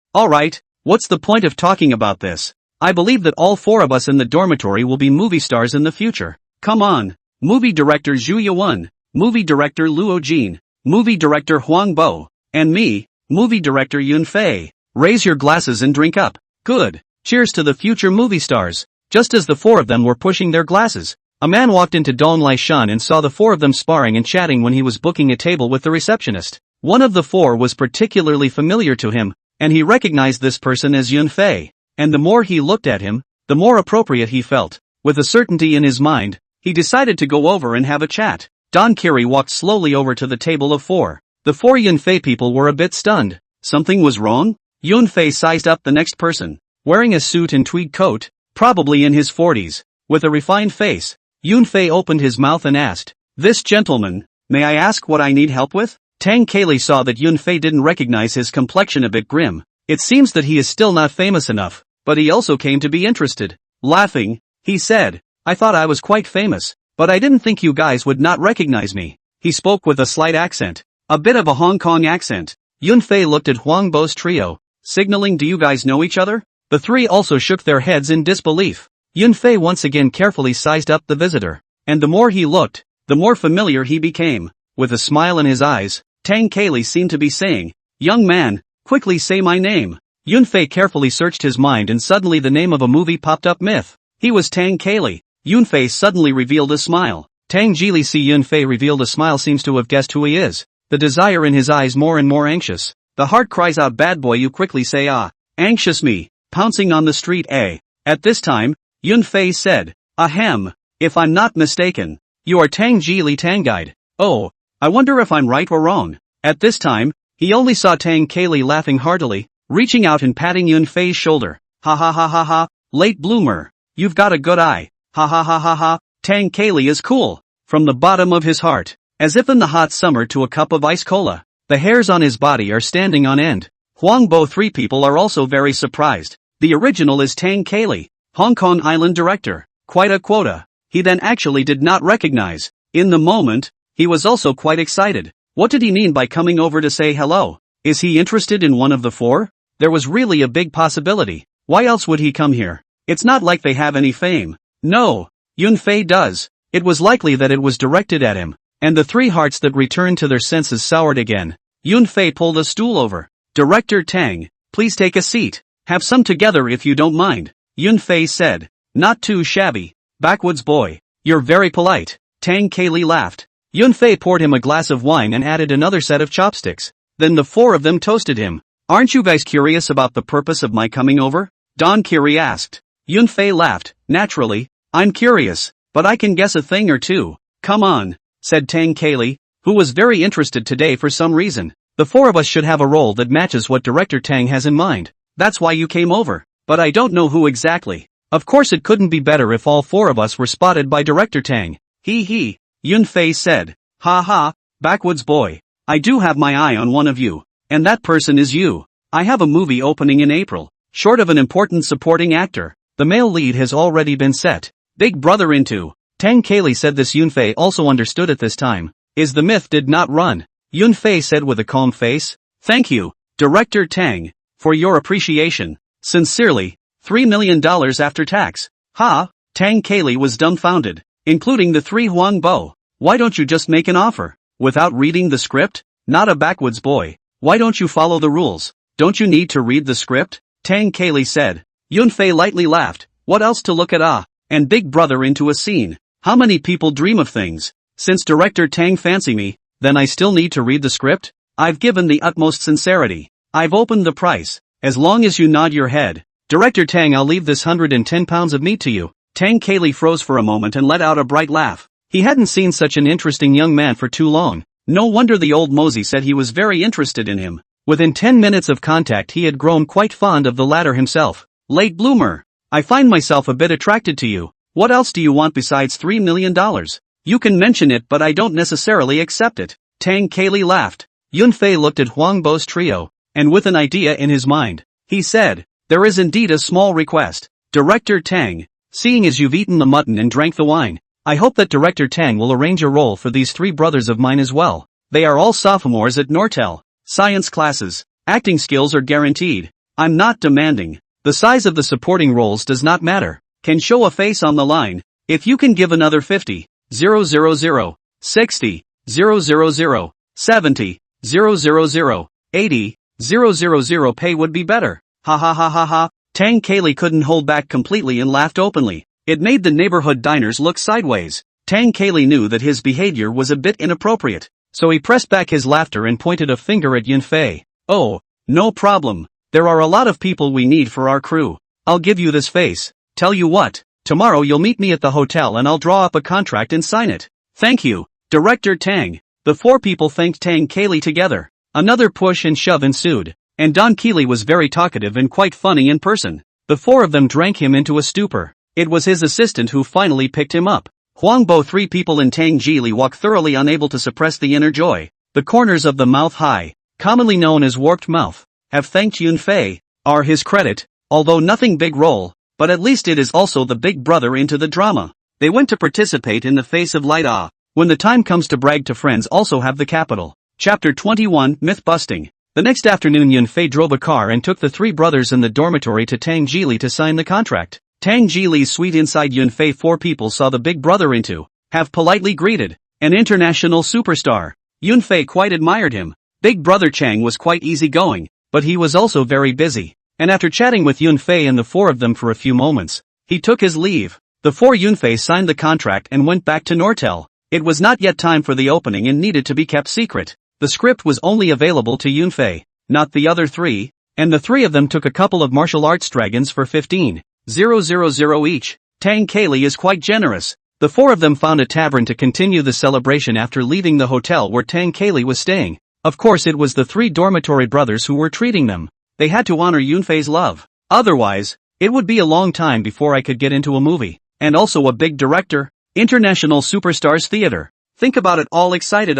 What's the point of talking about this? I believe that all 4 of us in the dormitory will be movie stars in the future. Come on. Movie director Zhu Yuan, movie director Luo Jin, movie director Huang Bo, and me, movie director Yunfei. Raise your glasses and drink up. Good. Cheers to the future movie stars. Just as the 4 of them were pushing their glasses, a man walked into Dong Laishun and saw the 4 of them sparring and chatting when he was booking a table with the receptionist. One of the 4 was particularly familiar to him, and he recognized this person as Yunfei. And the more he looked at him, the more appropriate he felt. With a certainty in his mind, he decided to go over and have a chat. Don Kiri walked slowly over to the table of 4. The 4 Yunfei people were a bit stunned. Something was wrong? Yunfei sized up the next person, wearing a suit and tweed coat, probably in his 40s, with a refined face. Yunfei opened his mouth and asked, "This gentleman, may I ask what I need help with?" Tang Kaylee saw that Yunfei didn't recognize his complexion, a bit grim. It seems that he is still not famous enough, but he also came to be interested. Laughing, he said, "I thought I was quite famous, but I didn't think you guys would not recognize me." He spoke with a slight accent, a bit of a Hong Kong accent. Yunfei looked at Huang Bo's trio, signaling, "Do you guys know each other?" The 3 also shook their heads in disbelief. Yunfei once again carefully sized up the visitor, and the more he looked, the more familiar he became. With a smile in his eyes, Tang Kaylee seemed to be saying, "Young man, quickly say my name." Yunfei carefully searched his mind and suddenly the name of a movie popped up. Myth. He was Tang Kaylee. Yunfei suddenly revealed a smile. Tang Jili see Yunfei revealed a smile seems to have guessed who he is. The desire in his eyes more and more anxious. The heart cries out, "Bad boy, you quickly say ah." Anxious me, pouncing on the street At this time, Yunfei said, "Ahem, if I'm not mistaken, you are Tang Jili Tanguide. Oh, I wonder if I'm right or wrong." At this time, he only saw Tang Kaylee laughing heartily, reaching out and patting Yunfei's shoulder. "Ha ha ha ha ha, late bloomer, you've got a good eye. Ha ha ha ha ha, Tang Kaylee is cool." From the bottom of his heart, as if in the hot summer to a cup of ice cola, the hairs on his body are standing on end. Huang Bo 3 people are also very surprised. The original is Tang Kaylee, Hong Kong Island director. Quite a quota. He then actually did not recognize. In the moment, he was also quite excited. What did he mean by coming over to say hello? Is he interested in one of the 4? There was really a big possibility. Why else would he come here? It's not like they have any fame. No, Yunfei does. It was likely that it was directed at him. and the three hearts that returned to their senses soured again. Yunfei pulled a stool over. Director Tang, please take a seat. Have some together if you don't mind, Yunfei said. Not too shabby, backwoods boy. You're very polite. Tang Kaylee laughed. Yunfei poured him a glass of wine and added another set of chopsticks. Then the four of them toasted him. Aren't you guys curious about the purpose of my coming over? Don Kiri asked. Yunfei laughed. Naturally, I'm curious, but I can guess a thing or two. Come on, said Tang Kaylee, who was very interested today for some reason. The four of us should have a role that matches what Director Tang has in mind. That's why you came over. But I don't know who exactly. Of course it couldn't be better if all four of us were spotted by Director Tang. He, Yunfei said. Ha ha, backwoods boy. I do have my eye on one of you. And that person is you. I have a movie opening in April. Short of an important supporting actor, the male lead has already been set. Big Brother into. Tang Kaylee said this Yunfei also understood at this time. Is the myth did not run. Yunfei said with a calm face. Thank you, Director Tang, for your appreciation. Sincerely, $3 million after tax. Ha, Tang Kaylee was dumbfounded, including the three Huang Bo. Why don't you just make an offer? Without reading the script? Not a backwoods boy. Why don't you follow the rules? Don't you need to read the script? Tang Kaylee said. Yunfei lightly laughed. What else to look at and Big Brother into a scene. How many people dream of things? Since Director Tang fancy me, then I still need to read the script? I've given the utmost sincerity. I've opened the price. As long as you nod your head. Director Tang, I'll leave this 110 pounds of meat to you. Tang Kaylee froze for a moment and let out a bright laugh. He hadn't seen such an interesting young man for too long. No wonder the old mosey said he was very interested in him. Within 10 minutes of contact he had grown quite fond of the latter himself. Late bloomer. I find myself a bit attracted to you. What else do you want besides $3 million? You can mention it but I don't necessarily accept it. Tang Kaylee laughed. Yunfei looked at Huang Bo's trio, and with an idea in his mind, he said, there is indeed a small request. Director Tang, seeing as you've eaten the mutton and drank the wine, I hope that Director Tang will arrange a role for these three brothers of mine as well. They are all sophomores at Nortel. Science classes. Acting skills are guaranteed. I'm not demanding. The size of the supporting roles does not matter. Can show a face on the line. If you can give another 50, 000, 60, 000, 70, 000, 80, 000 pay would be better. Ha ha ha ha ha. Tang Kaylee couldn't hold back completely and laughed openly. It made the neighborhood diners look sideways. Tang Kaylee knew that his behavior was a bit inappropriate, so he pressed back his laughter and pointed a finger at Yunfei. Oh, no problem. There are a lot of people we need for our crew. I'll give you this face. Tell you what, tomorrow you'll meet me at the hotel and I'll draw up a contract and sign it. Thank you, Director Tang. The four people thanked Tang Kaylee together. Another push and shove ensued, and Don Keeley was very talkative and quite funny in person. The four of them drank him into a stupor. It was his assistant who finally picked him up. Huang Bo, three people in Tang Jili walk thoroughly unable to suppress the inner joy. The corners of the mouth high, commonly known as warped mouth, have thanked Yunfei, are his credit, although nothing big role, but at least it is also the big brother into the drama. They went to participate in the face of light when the time comes to brag to friends also have the capital. Chapter 21, Myth Busting. The next afternoon Yunfei drove a car and took the three brothers in the dormitory to Tang Jili to sign the contract. Tang Jili's suite inside Yunfei, four people saw the big brother into, have politely greeted, an international superstar. Yunfei quite admired him. Big brother Chang was quite easygoing, but he was also very busy, and after chatting with Yunfei and the four of them for a few moments, he took his leave. The four Yunfei signed the contract and went back to Nortel. It was not yet time for the opening and needed to be kept secret. The script was only available to Yunfei, not the other three, and the three of them took a couple of martial arts dragons for 15,000 each. Tang Kaylee is quite generous. The four of them found a tavern to continue the celebration after leaving the hotel where Tang Kaylee was staying. Of course it was the three dormitory brothers who were treating them. They had to honor Yunfei's love. Otherwise, it would be a long time before I could get into a movie. And also a big director. International Superstars Theater. Think about it, all excited.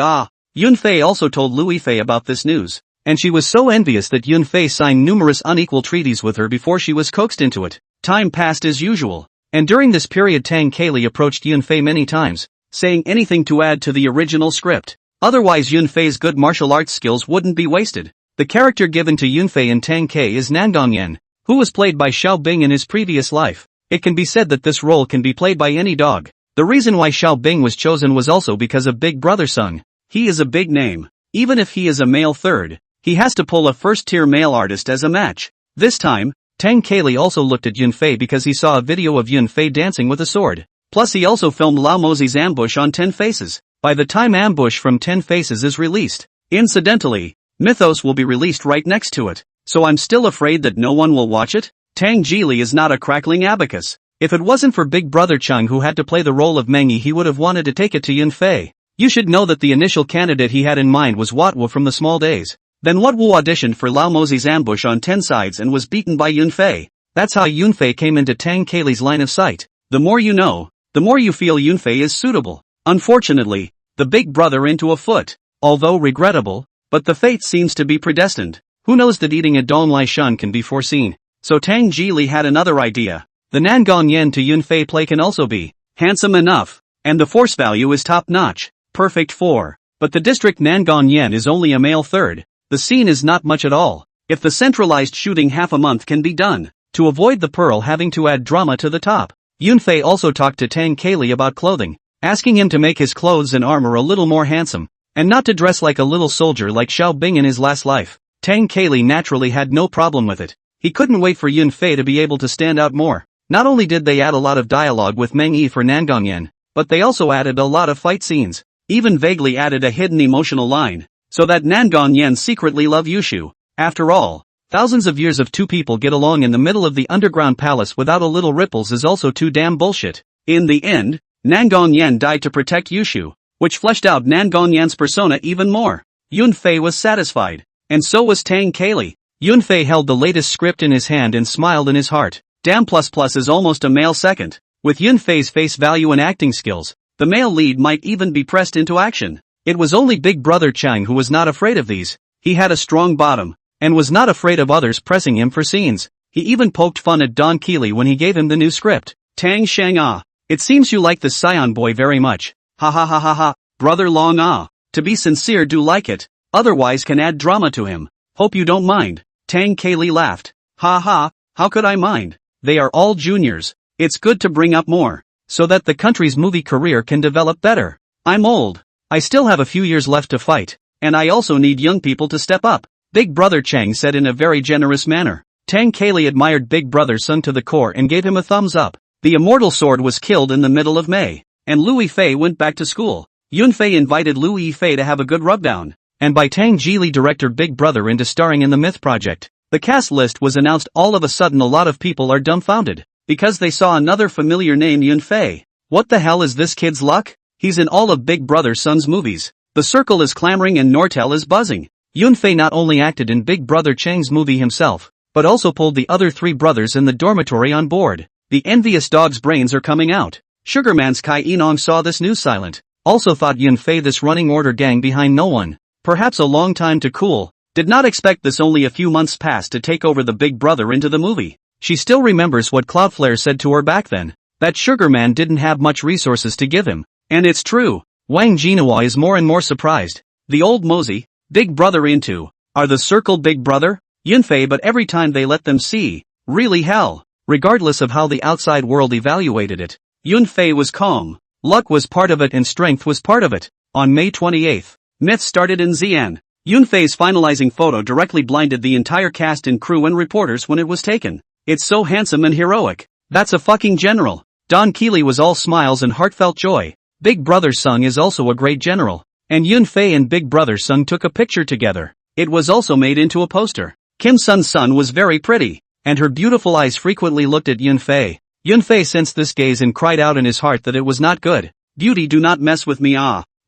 Yunfei also told Lu Yifei about this news, and she was so envious that Yunfei signed numerous unequal treaties with her before she was coaxed into it. Time passed as usual, and during this period Tang Kaylee approached Yunfei many times, saying anything to add to the original script. Otherwise Yunfei's good martial arts skills wouldn't be wasted. The character given to Yunfei in Tang K is Nandongyan, who was played by Xiao Bing in his previous life. It can be said that this role can be played by any dog. The reason why Xiao Bing was chosen was also because of Big Brother Sung. He is a big name. Even if he is a male third, he has to pull a first-tier male artist as a match. This time, Tang Kaylee also looked at Yunfei because he saw a video of Yunfei dancing with a sword. Plus he also filmed Lao Mozi's ambush on 10 Faces. By the time ambush from 10 Faces is released, incidentally, Mythos will be released right next to it. So I'm still afraid that no one will watch it? Tang Jili is not a crackling abacus. If it wasn't for Big Brother Chung who had to play the role of Mengi, he would have wanted to take it to Yunfei. You should know that the initial candidate he had in mind was Watwu from the small days. Then Watwu auditioned for Lao Mozi's ambush on 10 sides and was beaten by Yunfei. That's how Yunfei came into Tang Kaylee's line of sight. The more you know, the more you feel Yunfei is suitable. Unfortunately, the big brother into a foot. Although regrettable, but the fate seems to be predestined. Who knows that eating a Dong Lai Shun can be foreseen. So Tang Jili had another idea. The Nangong Yen to Yunfei play can also be handsome enough, and the force value is top-notch, perfect for. But the district Nangong Yen is only a male third. The scene is not much at all. If the centralized shooting half a month can be done, to avoid the Pearl having to add drama to the top. Yunfei also talked to Tang Kaylee about clothing, asking him to make his clothes and armor a little more handsome, and not to dress like a little soldier like Xiao Bing in his last life. Tang Kaylee naturally had no problem with it. He couldn't wait for Yunfei to be able to stand out more. Not only did they add a lot of dialogue with Meng Yi for Nangong Yen, but they also added a lot of fight scenes, even vaguely added a hidden emotional line, so that Nangong Yen secretly loved Yushu. After all, thousands of years of two people get along in the middle of the underground palace without a little ripples is also too damn bullshit. In the end, Nangong Yen died to protect Yushu, which fleshed out Nangong Yen's persona even more. Yunfei was satisfied, and so was Tang Kaylee. Yunfei held the latest script in his hand and smiled in his heart. Damn ++ is almost a male second. With Yunfei's face value and acting skills, the male lead might even be pressed into action. It was only Big Brother Chang who was not afraid of these. He had a strong bottom, and was not afraid of others pressing him for scenes. He even poked fun at Don Keeley when he gave him the new script. Tang Shang it seems you like the Scion boy very much. Ha ha ha ha ha, Brother Long To be sincere, do like it, otherwise can add drama to him. Hope you don't mind. Tang Kaylee laughed. Ha ha, how could I mind? They are all juniors. It's good to bring up more, so that the country's movie career can develop better. I'm old. I still have a few years left to fight, and I also need young people to step up, Big Brother Chang said in a very generous manner. Tang Kaylee admired Big Brother Sung to the core and gave him a thumbs up. The Immortal sword was killed in the middle of May, and Louis Fei went back to school. Yunfei invited Louis Fei to have a good rubdown, and by Tang Jili director Big Brother into starring in the Myth project. The cast list was announced. All of a sudden a lot of people are dumbfounded, because they saw another familiar name, Yunfei. What the hell is this kid's luck? He's in all of Big Brother Sun's movies. The circle is clamoring and Nortel is buzzing. Yunfei not only acted in Big Brother Chang's movie himself, but also pulled the other three brothers in the dormitory on board. The envious dog's brains are coming out. Sugarman's Kai Enong saw this news silent. Also thought Yunfei this running order gang behind no one. Perhaps a long time to cool. Did not expect this only a few months past to take over the Big Brother into the movie. She still remembers what Cloudflare said to her back then. That Sugarman didn't have much resources to give him. And it's true. Wang Jinhua is more and more surprised. The old mosey, Big Brother into, are the circle Big Brother? Yunfei, but every time they let them see, really hell. Regardless of how the outside world evaluated it, Yunfei was calm. Luck was part of it and strength was part of it. On May 28th, Myth started in Xi'an. Yunfei's finalizing photo directly blinded the entire cast and crew and reporters when it was taken. It's so handsome and heroic. That's a fucking general. Don Keeley was all smiles and heartfelt joy. Big Brother Sung is also a great general. And Yunfei and Big Brother Sung took a picture together. It was also made into a poster. Kim Sun's son was very pretty, and her beautiful eyes frequently looked at Yunfei. Yunfei sensed this gaze and cried out in his heart that it was not good. Beauty, do not mess with me.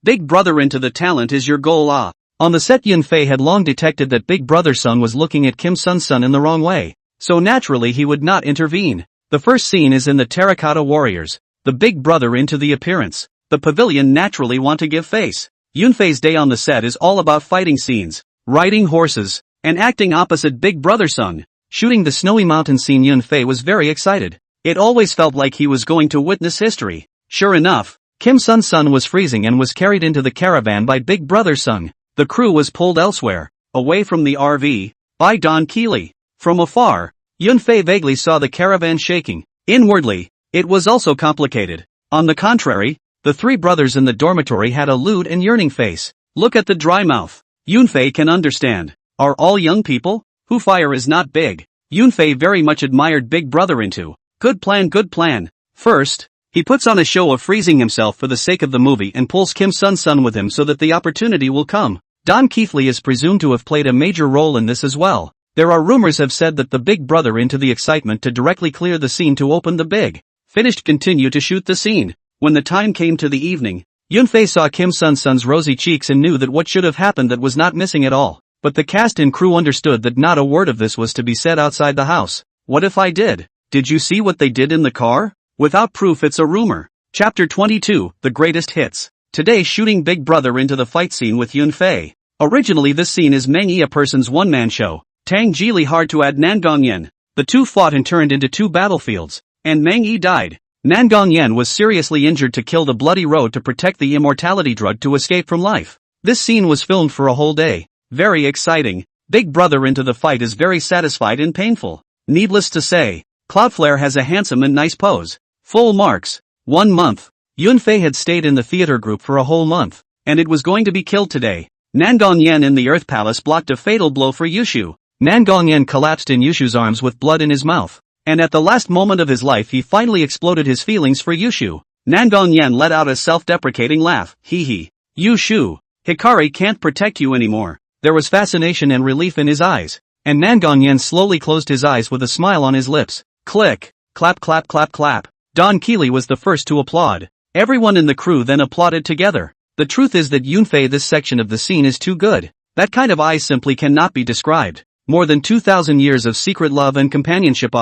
Big Brother into the talent is your goal. On the set, Yunfei had long detected that Big Brother Sung was looking at Kim Sun's son in the wrong way, so naturally he would not intervene. The first scene is in the Terracotta Warriors. The Big Brother into the appearance. The pavilion naturally want to give face. Yunfei's day on the set is all about fighting scenes, riding horses, and acting opposite Big Brother Sung. Shooting the snowy mountain scene, Yunfei was very excited. It always felt like he was going to witness history. Sure enough, Kim Sun's son was freezing and was carried into the caravan by Big Brother Sung. The crew was pulled elsewhere, away from the RV, by Don Keeley. From afar, Yunfei vaguely saw the caravan shaking. Inwardly, it was also complicated. On the contrary, the three brothers in the dormitory had a lewd and yearning face. Look at the dry mouth. Yunfei can understand. Are all young people? Who fire is not big. Yunfei very much admired Big Brother into. Good plan, good plan. First, he puts on a show of freezing himself for the sake of the movie and pulls Kim Sun-sun with him so that the opportunity will come. Don Keithley is presumed to have played a major role in this as well. There are rumors have said that the Big Brother into the excitement to directly clear the scene to open the big. Finished continue to shoot the scene. When the time came to the evening, Yunfei saw Kim Sun-sun's rosy cheeks and knew that what should have happened that was not missing at all. But the cast and crew understood that not a word of this was to be said outside the house. What if I did? Did you see what they did in the car? Without proof it's a rumor. Chapter 22, The Greatest Hits. Today shooting Big Brother into the fight scene with Yunfei. Originally this scene is Meng Yi a person's one-man show. Tang Jili hard to add Nangongyan. The two fought and turned into two battlefields. And Meng Yi died. Nangongyan was seriously injured to kill the bloody road to protect the immortality drug to escape from life. This scene was filmed for a whole day. Very exciting. Big Brother into the fight is very satisfied and painful. Needless to say, Cloudflare has a handsome and nice pose. Full marks. 1 month. Yunfei had stayed in the theater group for a whole month, and it was going to be killed today. Nangongyan in the Earth Palace blocked a fatal blow for Yushu. Nangongyan collapsed in Yushu's arms with blood in his mouth. And at the last moment of his life he finally exploded his feelings for Yushu. Nangongyan let out a self-deprecating laugh. Hee hee. Yushu. Hikari can't protect you anymore. There was fascination and relief in his eyes. And Nangongyan slowly closed his eyes with a smile on his lips. Click. Clap clap clap clap. Don Keeley was the first to applaud. Everyone in the crew then applauded together. The truth is that Yunfei this section of the scene is too good. That kind of eyes simply cannot be described. More than 2,000 years of secret love and companionship.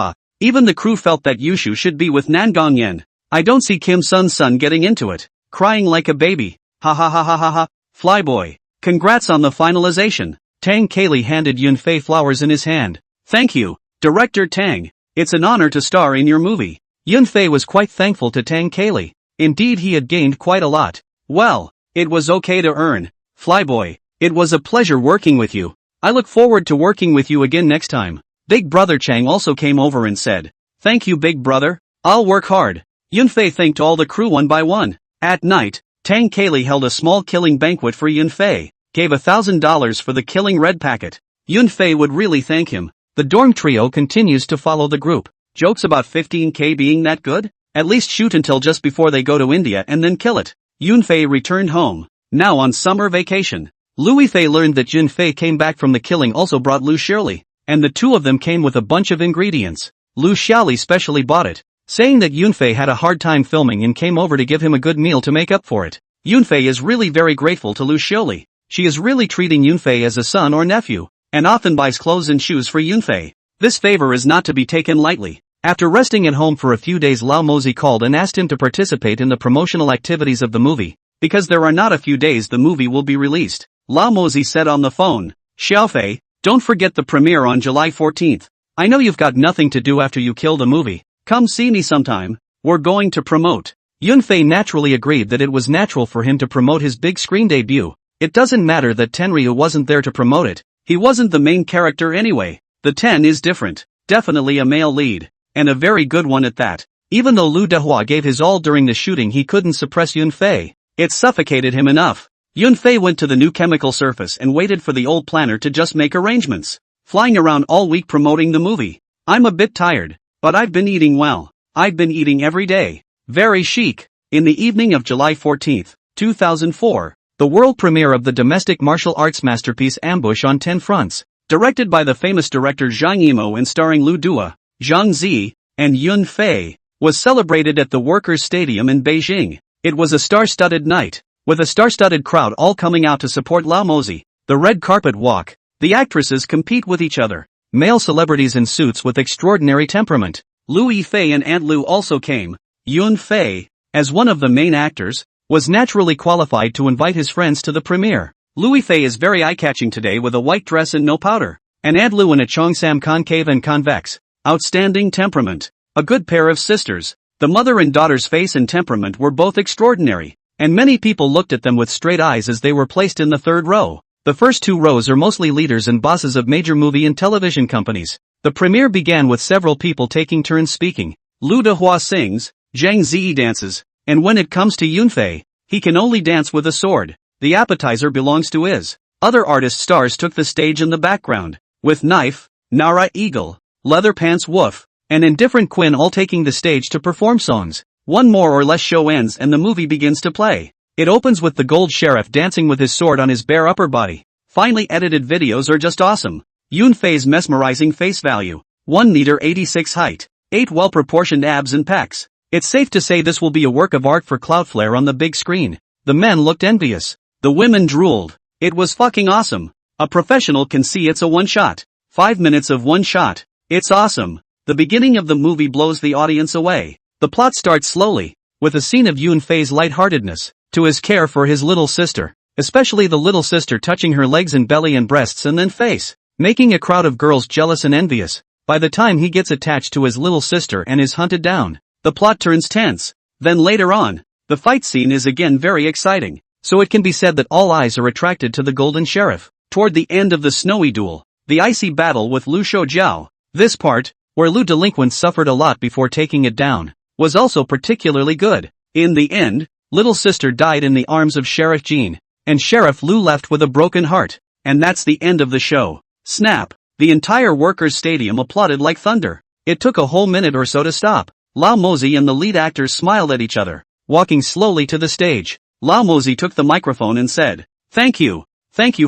Even the crew felt that Yushu should be with Nangongyan. I don't see Kim Sun-sun getting into it. Crying like a baby. Ha ha ha ha ha ha. Flyboy. Congrats on the finalization. Tang Keiley handed Yunfei flowers in his hand. Thank you, Director Tang. It's an honor to star in your movie. Yunfei was quite thankful to Tang Keiley. Indeed he had gained quite a lot. Well, it was okay to earn. Flyboy, it was a pleasure working with you. I look forward to working with you again next time. Big Brother Chang also came over and said, thank you Big Brother, I'll work hard. Yunfei thanked all the crew one by one. At night, Tang Keiley held a small killing banquet for Yunfei, gave $1,000 for the killing red packet. Yunfei would really thank him. The dorm trio continues to follow the group. Jokes about 15k being that good? At least shoot until just before they go to India and then kill it. Yunfei returned home, now on summer vacation. Louis Fei learned that Yunfei came back from the killing also brought Lu Shirley, and the two of them came with a bunch of ingredients. Lu Xiaoli specially bought it, saying that Yunfei had a hard time filming and came over to give him a good meal to make up for it. Yunfei is really very grateful to Lu Xiaoli. She is really treating Yunfei as a son or nephew, and often buys clothes and shoes for Yunfei. This favor is not to be taken lightly. After resting at home for a few days, Lao Mozi called and asked him to participate in the promotional activities of the movie, because there are not a few days the movie will be released. Lao Mozi said on the phone, Xiaofei, don't forget the premiere on July 14th. I know you've got nothing to do after you kill the movie. Come see me sometime. We're going to promote. Yunfei naturally agreed that it was natural for him to promote his big screen debut. It doesn't matter that Tenryu wasn't there to promote it. He wasn't the main character anyway. The 10 is different. Definitely a male lead. And a very good one at that. Even though Lu Dehua gave his all during the shooting, he couldn't suppress Yunfei. It suffocated him enough. Yunfei went to the new chemical surface and waited for the old planner to just make arrangements. Flying around all week promoting the movie. I'm a bit tired, but I've been eating well. I've been eating every day. Very chic. In the evening of July 14th, 2004, the world premiere of the domestic martial arts masterpiece Ambush on 10 Fronts, directed by the famous director Zhang Yimou and starring Lu Dua, Zhang Zi, and Yunfei, was celebrated at the Workers' Stadium in Beijing. It was a star-studded night, with a star-studded crowd all coming out to support Lao Mozi. The red carpet walk. The actresses compete with each other. Male celebrities in suits with extraordinary temperament. Lu Yifei and Aunt Lu also came. Yunfei, as one of the main actors, was naturally qualified to invite his friends to the premiere. Lu Yifei is very eye-catching today with a white dress and no powder. And Aunt Lu in a cheongsam concave and convex. Outstanding temperament. A good pair of sisters. The mother and daughter's face and temperament were both extraordinary, and many people looked at them with straight eyes as they were placed in the third row. The first two rows are mostly leaders and bosses of major movie and television companies. The premiere began with several people taking turns speaking. Lu Dehua sings, Zhang Ziyi dances, And when it comes to Yunfei, he can only dance with a sword. The appetizer belongs to Iz. Other artist stars took the stage in the background, with Knife, Nara Eagle, Leather Pants Woof, and Indifferent Quinn all taking the stage to perform songs. One more or less show ends and the movie begins to play. It opens with the gold sheriff dancing with his sword on his bare upper body. Finely edited videos are just awesome. Yunfei's mesmerizing face value. 1 meter 86 height. 8 well-proportioned abs and pecs. It's safe to say this will be a work of art for Cloudflare on the big screen. The men looked envious. The women drooled. It was fucking awesome. A professional can see it's a one-shot. 5 minutes of one shot. It's awesome. The beginning of the movie blows the audience away. The plot starts slowly, with a scene of Yunfei's lightheartedness, to his care for his little sister, especially the little sister touching her legs and belly and breasts and then face, making a crowd of girls jealous and envious. By the time he gets attached to his little sister and is hunted down, the plot turns tense. Then later on, the fight scene is again very exciting, so it can be said that all eyes are attracted to the Golden Sheriff. Toward the end of the snowy duel, the icy battle with Lu Shoujiao, this part, where Lu Delinquent suffered a lot before taking it down, was also particularly good. In the end, little sister died in the arms of Sheriff Jean, and Sheriff Lu left with a broken heart. And that's the end of the show. Snap! The entire workers' stadium applauded like thunder. It took a whole minute or so to stop. Lao Mozi and the lead actors smiled at each other, walking slowly to the stage. Lao Mozi took the microphone and said, "Thank you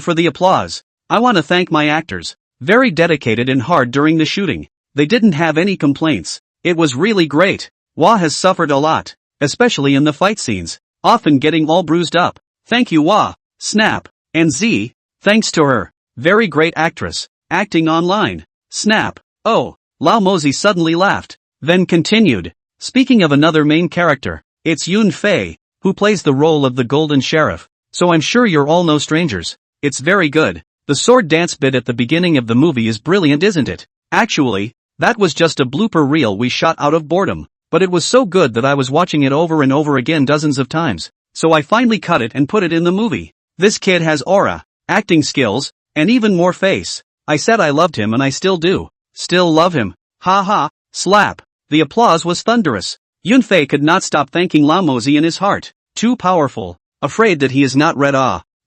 for the applause. I want to thank my actors. Very dedicated and hard during the shooting. They didn't have any complaints. It was really great. Wah has suffered a lot, especially in the fight scenes, often getting all bruised up. Thank you Wah." Snap. And Z, thanks to her. Very great actress, acting online. Snap. Oh, Lao Mozi suddenly laughed, then continued. Speaking of another main character, it's Yunfei, who plays the role of the Golden Sheriff, so I'm sure you're all no strangers. It's very good. The sword dance bit at the beginning of the movie is brilliant, isn't it? Actually, that was just a blooper reel we shot out of boredom. But it was so good that I was watching it over and over again dozens of times, so I finally cut it and put it in the movie. This kid has aura, acting skills, and even more face. I said I loved him and I still do. Still love him. Ha ha, slap. The applause was thunderous. Yunfei could not stop thanking Lao Mozi in his heart. Too powerful. Afraid that he is not read.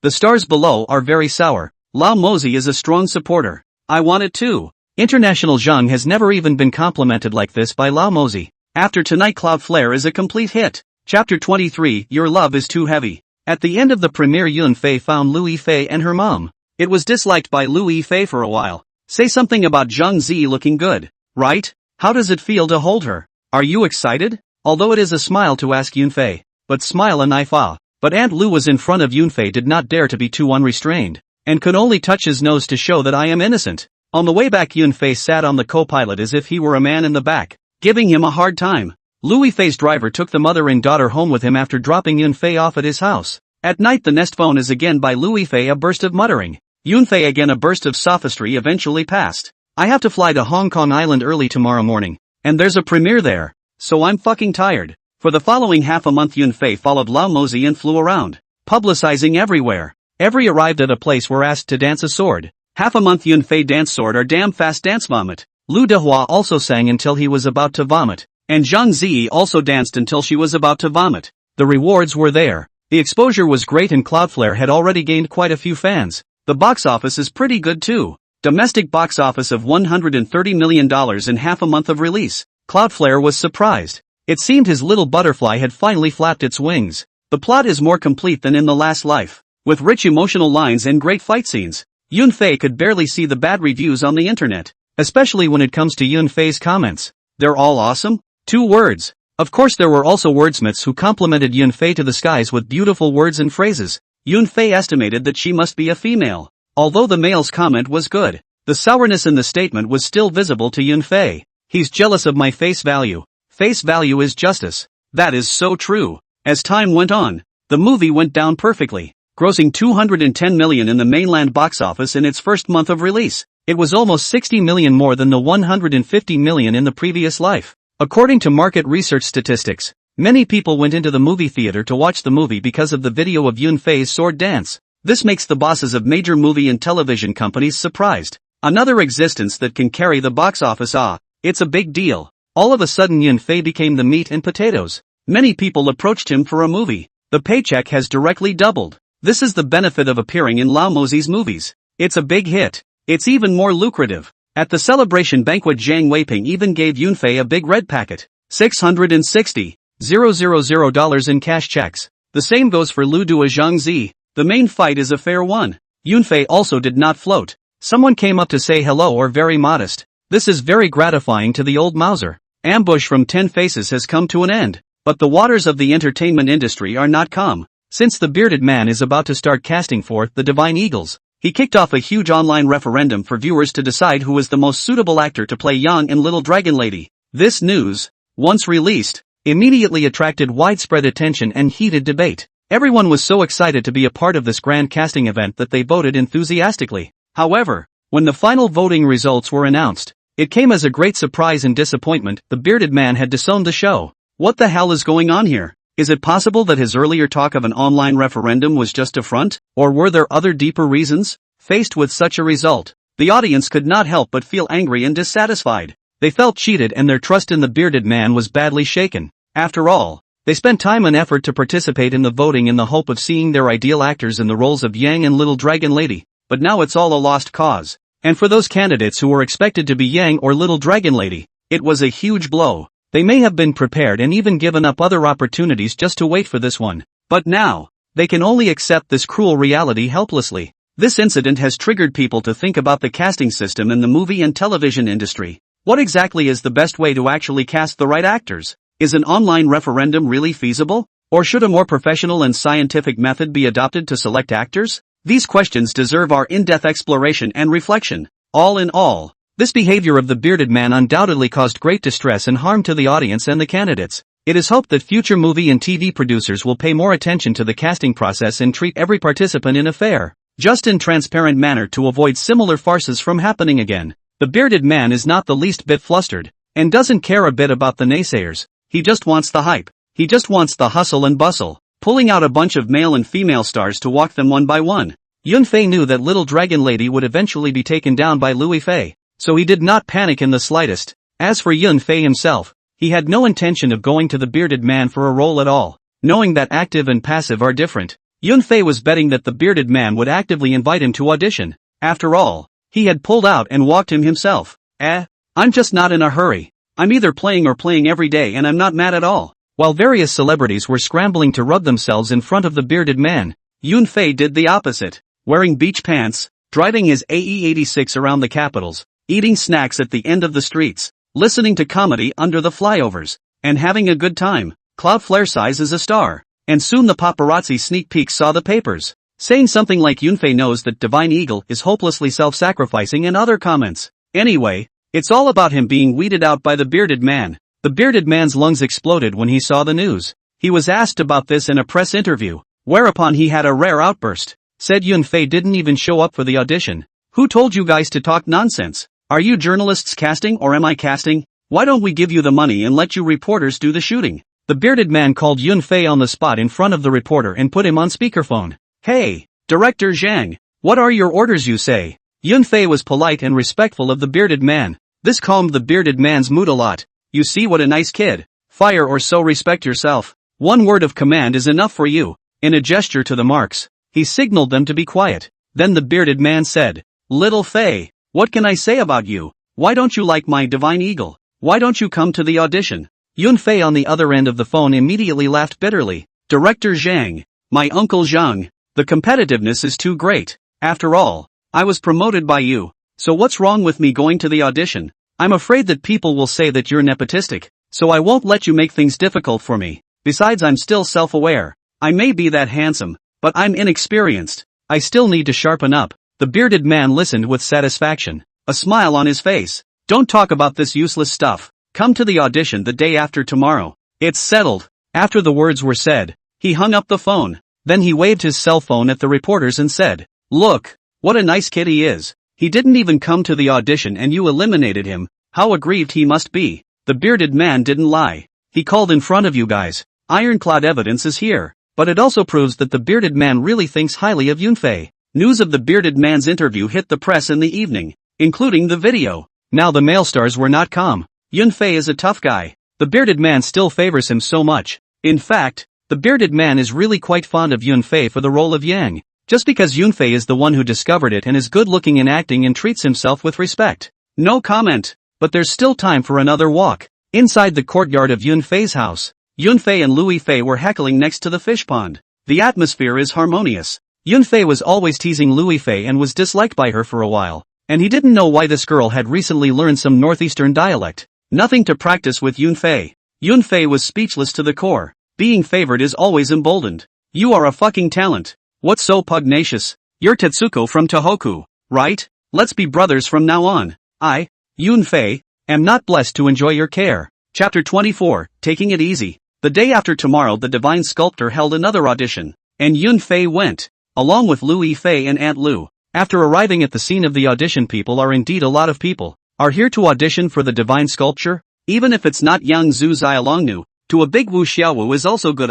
The stars below are very sour. Lao Mozi is a strong supporter. I want it too. International Zhang has never even been complimented like this by Lao Mozi. After tonight Cloudflare is a complete hit. Chapter 23, Your Love is Too Heavy. At the end of the premiere Yunfei found Lu Yifei and her mom. It was disliked by Lu Yifei for a while. Say something about Zhang Zi looking good, right? How does it feel to hold her? Are you excited? Although it is a smile to ask Yunfei, but smile a knife ah. But Aunt Lu was in front of Yunfei, did not dare to be too unrestrained, and could only touch his nose to show that I am innocent. On the way back Yunfei sat on the co-pilot as if he were a man in the back, giving him a hard time. Lu Yifei's driver took the mother and daughter home with him after dropping Yunfei off at his house. At night the nest phone is again by Lu Yifei, a burst of muttering. Yunfei again, a burst of sophistry eventually passed. I have to fly to Hong Kong Island early tomorrow morning, and there's a premiere there, so I'm fucking tired. For the following half a month Yunfei followed Lao Mozi and flew around, publicizing everywhere. Every arrived at a place were asked to dance a sword. Half a month Yunfei danced sword or damn fast dance vomit. Lu Dehua also sang until he was about to vomit, and Zhang Zi also danced until she was about to vomit. The rewards were there. The exposure was great and Cloudflare had already gained quite a few fans. The box office is pretty good too. Domestic box office of $130 million in half a month of release. Cloudflare was surprised. It seemed his little butterfly had finally flapped its wings. The plot is more complete than in The Last Life, with rich emotional lines and great fight scenes. Yunfei could barely see the bad reviews on the internet, especially when it comes to Yunfei's comments. They're all awesome? 2 words. Of course there were also wordsmiths who complimented Yunfei to the skies with beautiful words and phrases. Yunfei estimated that she must be a female. Although the male's comment was good, the sourness in the statement was still visible to Yunfei. He's jealous of my face value. Face value is justice. That is so true. As time went on, the movie went down perfectly, grossing $210 million in the mainland box office in its first month of release. It was almost $60 million more than the $150 million in the previous life. According to market research statistics, many people went into the movie theater to watch the movie because of the video of Yunfei's sword dance. This makes the bosses of major movie and television companies surprised. Another existence that can carry the box office. It's a big deal. All of a sudden Yunfei became the meat and potatoes. Many people approached him for a movie. The paycheck has directly doubled. This is the benefit of appearing in Lao Mozi's movies. It's a big hit. It's even more lucrative. At the celebration banquet, Zhang Weiping even gave Yunfei a big red packet. $660,000 in cash checks. The same goes for Lu Dua Zhangzi. The main fight is a fair one. Yunfei also did not float. Someone came up to say hello or very modest. This is very gratifying to the old Mauser. Ambush from 10 Faces has come to an end. But the waters of the entertainment industry are not calm. Since the bearded man is about to start casting for The Divine Eagles, he kicked off a huge online referendum for viewers to decide who is the most suitable actor to play Yang and Little Dragon Lady. This news, once released, immediately attracted widespread attention and heated debate. Everyone was so excited to be a part of this grand casting event that they voted enthusiastically. However, when the final voting results were announced, it came as a great surprise and disappointment. The bearded man had disowned the show. What the hell is going on here? Is it possible that his earlier talk of an online referendum was just a front, or were there other deeper reasons? Faced with such a result, the audience could not help but feel angry and dissatisfied. They felt cheated and their trust in the bearded man was badly shaken. After all, they spent time and effort to participate in the voting in the hope of seeing their ideal actors in the roles of Yang and Little Dragon Lady, but now it's all a lost cause. And for those candidates who were expected to be Yang or Little Dragon Lady, it was a huge blow. They may have been prepared and even given up other opportunities just to wait for this one. But now, they can only accept this cruel reality helplessly. This incident has triggered people to think about the casting system in the movie and television industry. What exactly is the best way to actually cast the right actors? Is an online referendum really feasible? Or should a more professional and scientific method be adopted to select actors? These questions deserve our in-depth exploration and reflection. All in all, this behavior of the bearded man undoubtedly caused great distress and harm to the audience and the candidates. It is hoped that future movie and TV producers will pay more attention to the casting process and treat every participant in a fair, just and transparent manner to avoid similar farces from happening again. The bearded man is not the least bit flustered, and doesn't care a bit about the naysayers. He just wants the hype. He just wants the hustle and bustle, pulling out a bunch of male and female stars to walk them one by one. Yunfei knew that Little Dragon Lady would eventually be taken down by Louis Fei, so he did not panic in the slightest. As for Yunfei himself, he had no intention of going to the bearded man for a role at all. Knowing that active and passive are different, Yunfei was betting that the bearded man would actively invite him to audition. After all, he had pulled out and walked him himself. I'm just not in a hurry. I'm either playing or playing every day and I'm not mad at all. While various celebrities were scrambling to rub themselves in front of the bearded man, Yunfei did the opposite. Wearing beach pants, driving his AE86 around the capitals, eating snacks at the end of the streets, listening to comedy under the flyovers, and having a good time. Cloudflare size is a star. And soon the paparazzi sneak peeks saw the papers, saying something like Yunfei knows that Divine Eagle is hopelessly self-sacrificing and other comments. Anyway, it's all about him being weeded out by the bearded man. The bearded man's lungs exploded when he saw the news. He was asked about this in a press interview, whereupon he had a rare outburst. Said Yunfei didn't even show up for the audition. Who told you guys to talk nonsense? Are you journalists casting or am I casting? Why don't we give you the money and let you reporters do the shooting? The bearded man called Yunfei on the spot in front of the reporter and put him on speakerphone. Hey, Director Zhang, what are your orders you say? Yunfei was polite and respectful of the bearded man. This calmed the bearded man's mood a lot. You see what a nice kid. Fire or so respect yourself. One word of command is enough for you. In a gesture to the marks, he signaled them to be quiet. Then the bearded man said, Little Fei, what can I say about you? Why don't you like my Divine Eagle? Why don't you come to the audition? Yunfei on the other end of the phone immediately laughed bitterly. Director Zhang, my uncle Zhang, the competitiveness is too great. After all, I was promoted by you. So what's wrong with me going to the audition? I'm afraid that people will say that you're nepotistic, so I won't let you make things difficult for me. Besides, I'm still self-aware. I may be that handsome, but I'm inexperienced. I still need to sharpen up. The bearded man listened with satisfaction, a smile on his face. Don't talk about this useless stuff. Come to the audition the day after tomorrow. It's settled. After the words were said, he hung up the phone. Then he waved his cell phone at the reporters and said, Look, what a nice kid he is. He didn't even come to the audition and you eliminated him. How aggrieved he must be. The bearded man didn't lie. He called in front of you guys. Ironclad evidence is here. But it also proves that the bearded man really thinks highly of Yunfei. News of the bearded man's interview hit the press in the evening, including the video. Now the male stars were not calm. Yunfei is a tough guy. The bearded man still favors him so much. In fact, the bearded man is really quite fond of Yunfei for the role of Yang, just because Yunfei is the one who discovered it and is good looking in acting and treats himself with respect. No comment. But there's still time for another walk. Inside the courtyard of Yunfei's house, Yunfei and Louis Fei were heckling next to the fish pond. The atmosphere is harmonious. Yunfei was always teasing Louis Fei and was disliked by her for a while, and he didn't know why this girl had recently learned some northeastern dialect. Nothing to practice with Yunfei. Yunfei was speechless to the core. Being favored is always emboldened. You are a fucking talent. What's so pugnacious? You're Tetsuko from Tohoku, right? Let's be brothers from now on. I, Yunfei, am not blessed to enjoy your care. Chapter 24, Taking It Easy. The day after tomorrow the divine sculptor held another audition, and Yunfei went, along with Louis Fei and Aunt Lu. After arriving at the scene of the audition, people are indeed a lot of people, are here to audition for the divine sculpture, even if it's not Yang Zhu Xiaolongnu, to a big Wu Xiaowu is also good.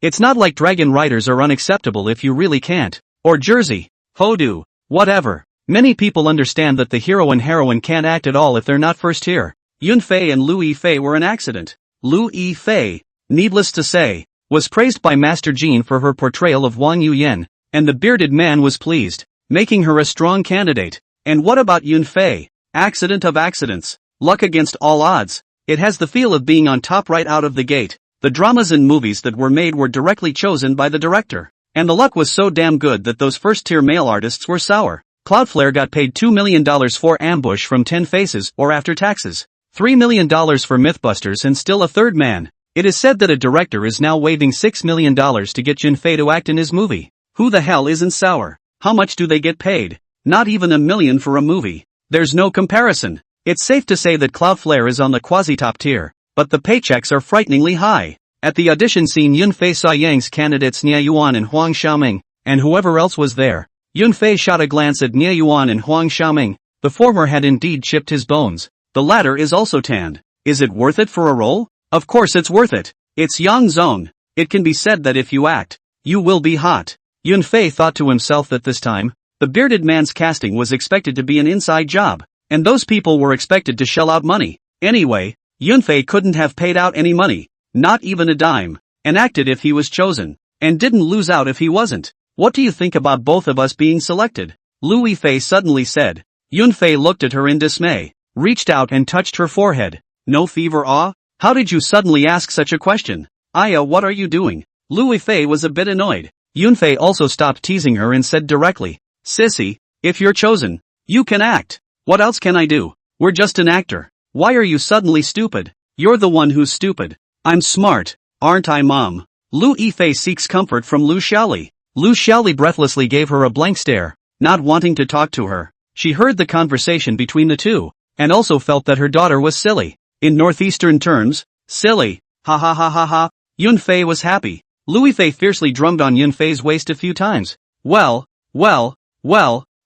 It's not like dragon riders are unacceptable if you really can't, or Jersey, Hodu, whatever. Many people understand that the hero and heroine can't act at all if they're not first here. Yunfei and Louis Fei were an accident. Louis Fei, needless to say, was praised by Master Jean for her portrayal of Wang Yuyen, and the bearded man was pleased, making her a strong candidate. And what about Yunfei? Accident of accidents, luck against all odds. It has the feel of being on top right out of the gate. The dramas and movies that were made were directly chosen by the director, and the luck was so damn good that those first-tier male artists were sour. Cloudflare got paid $2 million for Ambush from 10 Faces or after taxes, $3 million for Mythbusters and still a third man. It is said that a director is now waiving $6 million to get Yunfei to act in his movie. Who the hell isn't sour? How much do they get paid? Not even $1 million for a movie. There's no comparison. It's safe to say that Cloudflare is on the quasi-top tier, but the paychecks are frighteningly high. At the audition scene, Yunfei saw Yang's candidates Nia Yuan and Huang Xiaoming, and whoever else was there. Yunfei shot a glance at Nia Yuan and Huang Xiaoming. The former had indeed chipped his bones. The latter is also tanned. Is it worth it for a role? Of course it's worth it. It's Yang Zone. It can be said that if you act, you will be hot. Yunfei thought to himself that this time, the bearded man's casting was expected to be an inside job, and those people were expected to shell out money. Anyway, Yunfei couldn't have paid out any money, not even a dime, and acted if he was chosen, and didn't lose out if he wasn't. What do you think about both of us being selected? Louis Fei suddenly said. Yunfei looked at her in dismay, reached out and touched her forehead. No fever? How did you suddenly ask such a question? Aya, what are you doing? Louis Fei was a bit annoyed. Yunfei also stopped teasing her and said directly, Sissy, if you're chosen, you can act. What else can I do? We're just an actor. Why are you suddenly stupid? You're the one who's stupid. I'm smart, aren't I, Mom? Louis Fei seeks comfort from Lu Xiaoli. Lu Xiaoli breathlessly gave her a blank stare, not wanting to talk to her. She heard the conversation between the two, and also felt that her daughter was silly. In northeastern terms, silly. Ha ha ha ha ha. Yunfei was happy. Louis Fei fiercely drummed on Yunfei's waist a few times. Well,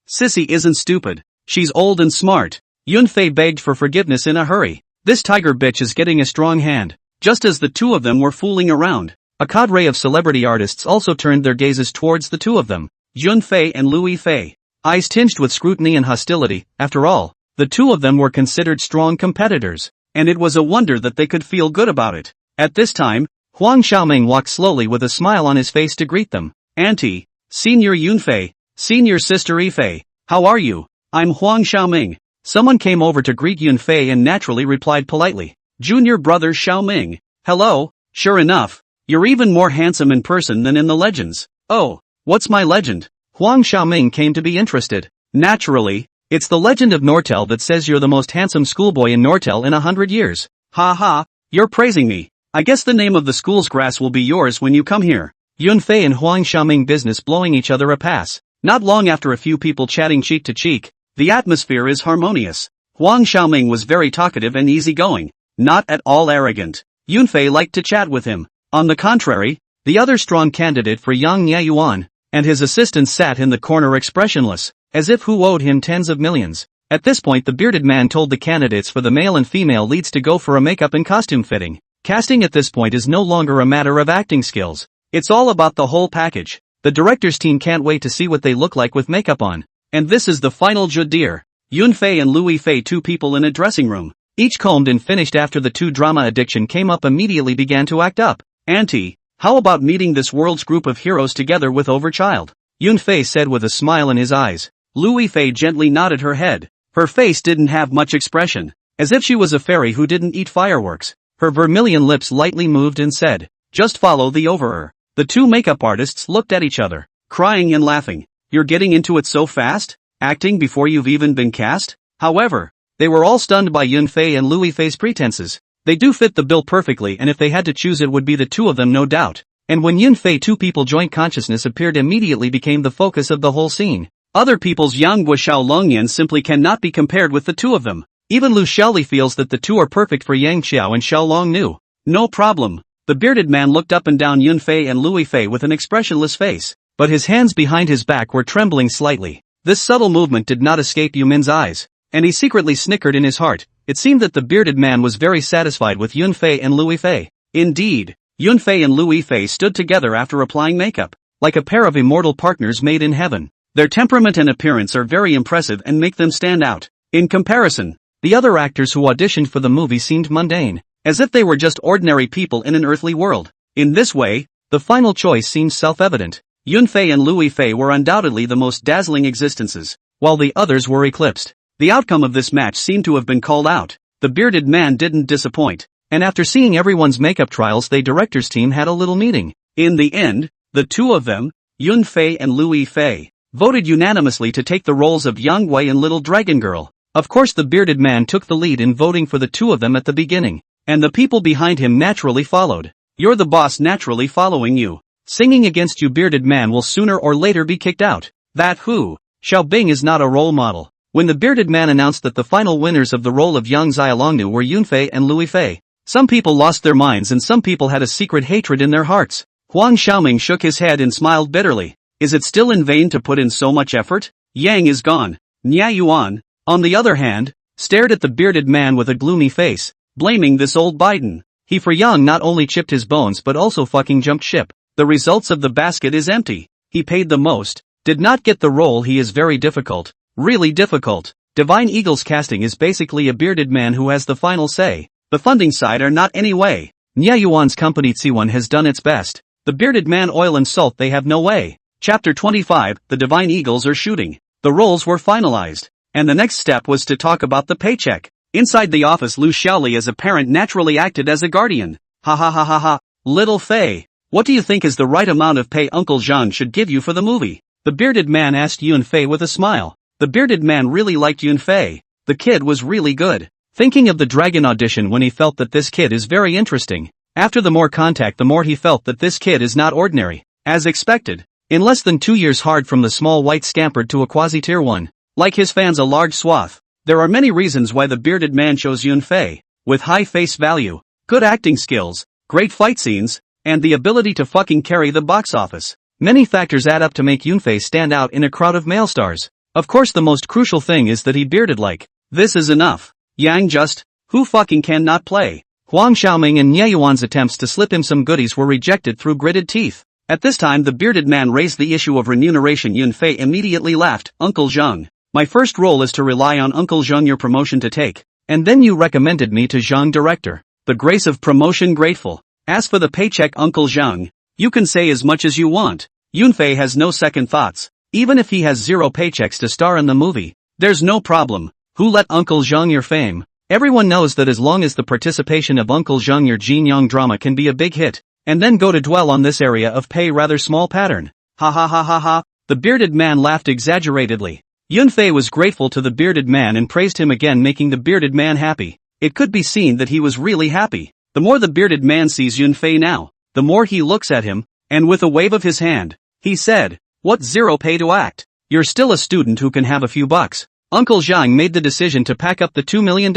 Sissy isn't stupid. She's old and smart. Yunfei begged for forgiveness in a hurry. This tiger bitch is getting a strong hand. Just as the two of them were fooling around, a cadre of celebrity artists also turned their gazes towards the two of them, Yunfei and Louis Fei. Eyes tinged with scrutiny and hostility. After all, the two of them were considered strong competitors, and it was a wonder that they could feel good about it. At this time, Huang Xiaoming walked slowly with a smile on his face to greet them. Auntie, Senior Yunfei, Senior Sister Yifei, how are you? I'm Huang Xiaoming. Someone came over to greet Yunfei and naturally replied politely. Junior brother Xiaoming. Hello, sure enough, you're even more handsome in person than in the legends. Oh, what's my legend? Huang Xiaoming came to be interested. Naturally, it's the legend of Nortel that says you're the most handsome schoolboy in Nortel in 100 years. Ha ha, you're praising me. I guess the name of the school's grass will be yours when you come here. Yunfei and Huang Xiaoming business blowing each other a pass. Not long after a few people chatting cheek to cheek, the atmosphere is harmonious. Huang Xiaoming was very talkative and easygoing, not at all arrogant. Yunfei liked to chat with him. On the contrary, the other strong candidate for Yang Nia Yuan and his assistant sat in the corner expressionless, as if who owed him tens of millions. At this point the bearded man told the candidates for the male and female leads to go for a makeup and costume fitting. Casting at this point is no longer a matter of acting skills. It's all about the whole package. The director's team can't wait to see what they look like with makeup on. And this is the final jeu d'oeuvre. Yunfei and Louis Fei, two people in a dressing room, each combed and finished after the two drama addiction came up, immediately began to act up. Auntie, how about meeting this world's group of heroes together with Overchild? Yunfei said with a smile in his eyes. Lui Fei gently nodded her head. Her face didn't have much expression, as if she was a fairy who didn't eat fireworks. Her vermilion lips lightly moved and said, "Just follow the overer." The two makeup artists looked at each other, crying and laughing. "You're getting into it so fast? Acting before you've even been cast?" However, they were all stunned by Yunfei and Lui Fei's pretenses. They do fit the bill perfectly, and if they had to choose it would be the two of them, no doubt. And when Yunfei two people joint consciousness appeared, immediately became the focus of the whole scene. Other people's Yang Guoxiao Longyan simply cannot be compared with the two of them. Even Lu Xiaoli feels that the two are perfect for Yang Xiao and Xiao Long Nu. No problem. The bearded man looked up and down Yunfei and Lui Fei with an expressionless face, but his hands behind his back were trembling slightly. This subtle movement did not escape Yu Min's eyes, and he secretly snickered in his heart. It seemed that the bearded man was very satisfied with Yunfei and Lui Fei. Indeed, Yunfei and Lui Fei stood together after applying makeup, like a pair of immortal partners made in heaven. Their temperament and appearance are very impressive and make them stand out. In comparison, the other actors who auditioned for the movie seemed mundane, as if they were just ordinary people in an earthly world. In this way, the final choice seems self-evident. Yunfei and Lui Fei were undoubtedly the most dazzling existences, while the others were eclipsed. The outcome of this match seemed to have been called out. The bearded man didn't disappoint, and after seeing everyone's makeup trials, the director's team had a little meeting. In the end, the two of them, Yunfei and Lui Fei, voted unanimously to take the roles of Yang Wei and Little Dragon Girl. Of course, the bearded man took the lead in voting for the two of them at the beginning, and the people behind him naturally followed. You're the boss naturally following you. Singing against you, bearded man will sooner or later be kicked out. That who? Xiao Bing is not a role model. When the bearded man announced that the final winners of the role of Yang Xiaolongnu were Yunfei and Lui Fei, some people lost their minds and some people had a secret hatred in their hearts. Huang Xiaoming shook his head and smiled bitterly. Is it still in vain to put in so much effort? Yang is gone. Nya Yuan, on the other hand, stared at the bearded man with a gloomy face, blaming this old Biden. He for Yang not only chipped his bones but also fucking jumped ship. The results of the basket is empty. He paid the most, did not get the role. He is very difficult. Really difficult. Divine Eagle's casting is basically a bearded man who has the final say. The funding side are not anyway. Nya Yuan's company Tsiwan has done its best. The bearded man Oil and Salt they have no way. Chapter 25, the Divine Eagles are shooting. The roles were finalized, and the next step was to talk about the paycheck. Inside the office, Lu Xiaoli as a parent naturally acted as a guardian. Ha ha ha ha ha. Little Fei, what do you think is the right amount of pay Uncle Zhang should give you for the movie? The bearded man asked Yunfei with a smile. The bearded man really liked Yunfei. The kid was really good. Thinking of the dragon audition when he felt that this kid is very interesting. After the more contact, the more he felt that this kid is not ordinary. As expected, in less than 2 years hard from the small white scampered to a quasi-tier 1. Like his fans a large swath. There are many reasons why the bearded man chose Yunfei. With high face value, good acting skills, great fight scenes, and the ability to fucking carry the box office. Many factors add up to make Yunfei stand out in a crowd of male stars. Of course, the most crucial thing is that he bearded like. This is enough. Yang just, who fucking cannot play? Huang Xiaoming and Nye Yuan's attempts to slip him some goodies were rejected through gritted teeth. At this time, the bearded man raised the issue of remuneration. Yunfei immediately laughed. Uncle Zhang, my first role is to rely on Uncle Zhang your promotion to take. And then you recommended me to Zhang director. The grace of promotion grateful. As for the paycheck, Uncle Zhang, you can say as much as you want. Yunfei has no second thoughts. Even if he has 0 paychecks to star in the movie, there's no problem. Who let Uncle Zhang your fame? Everyone knows that as long as the participation of Uncle Zhang your Jin Yang drama can be a big hit, and then go to dwell on this area of pay rather small pattern. Ha ha ha ha ha. The bearded man laughed exaggeratedly. Yunfei was grateful to the bearded man and praised him again, making the bearded man happy. It could be seen that he was really happy. The more the bearded man sees Yunfei now, the more he looks at him, and with a wave of his hand, he said, what 0 pay to act? You're still a student who can have a few bucks. Uncle Zhang made the decision to pack up the $2 million.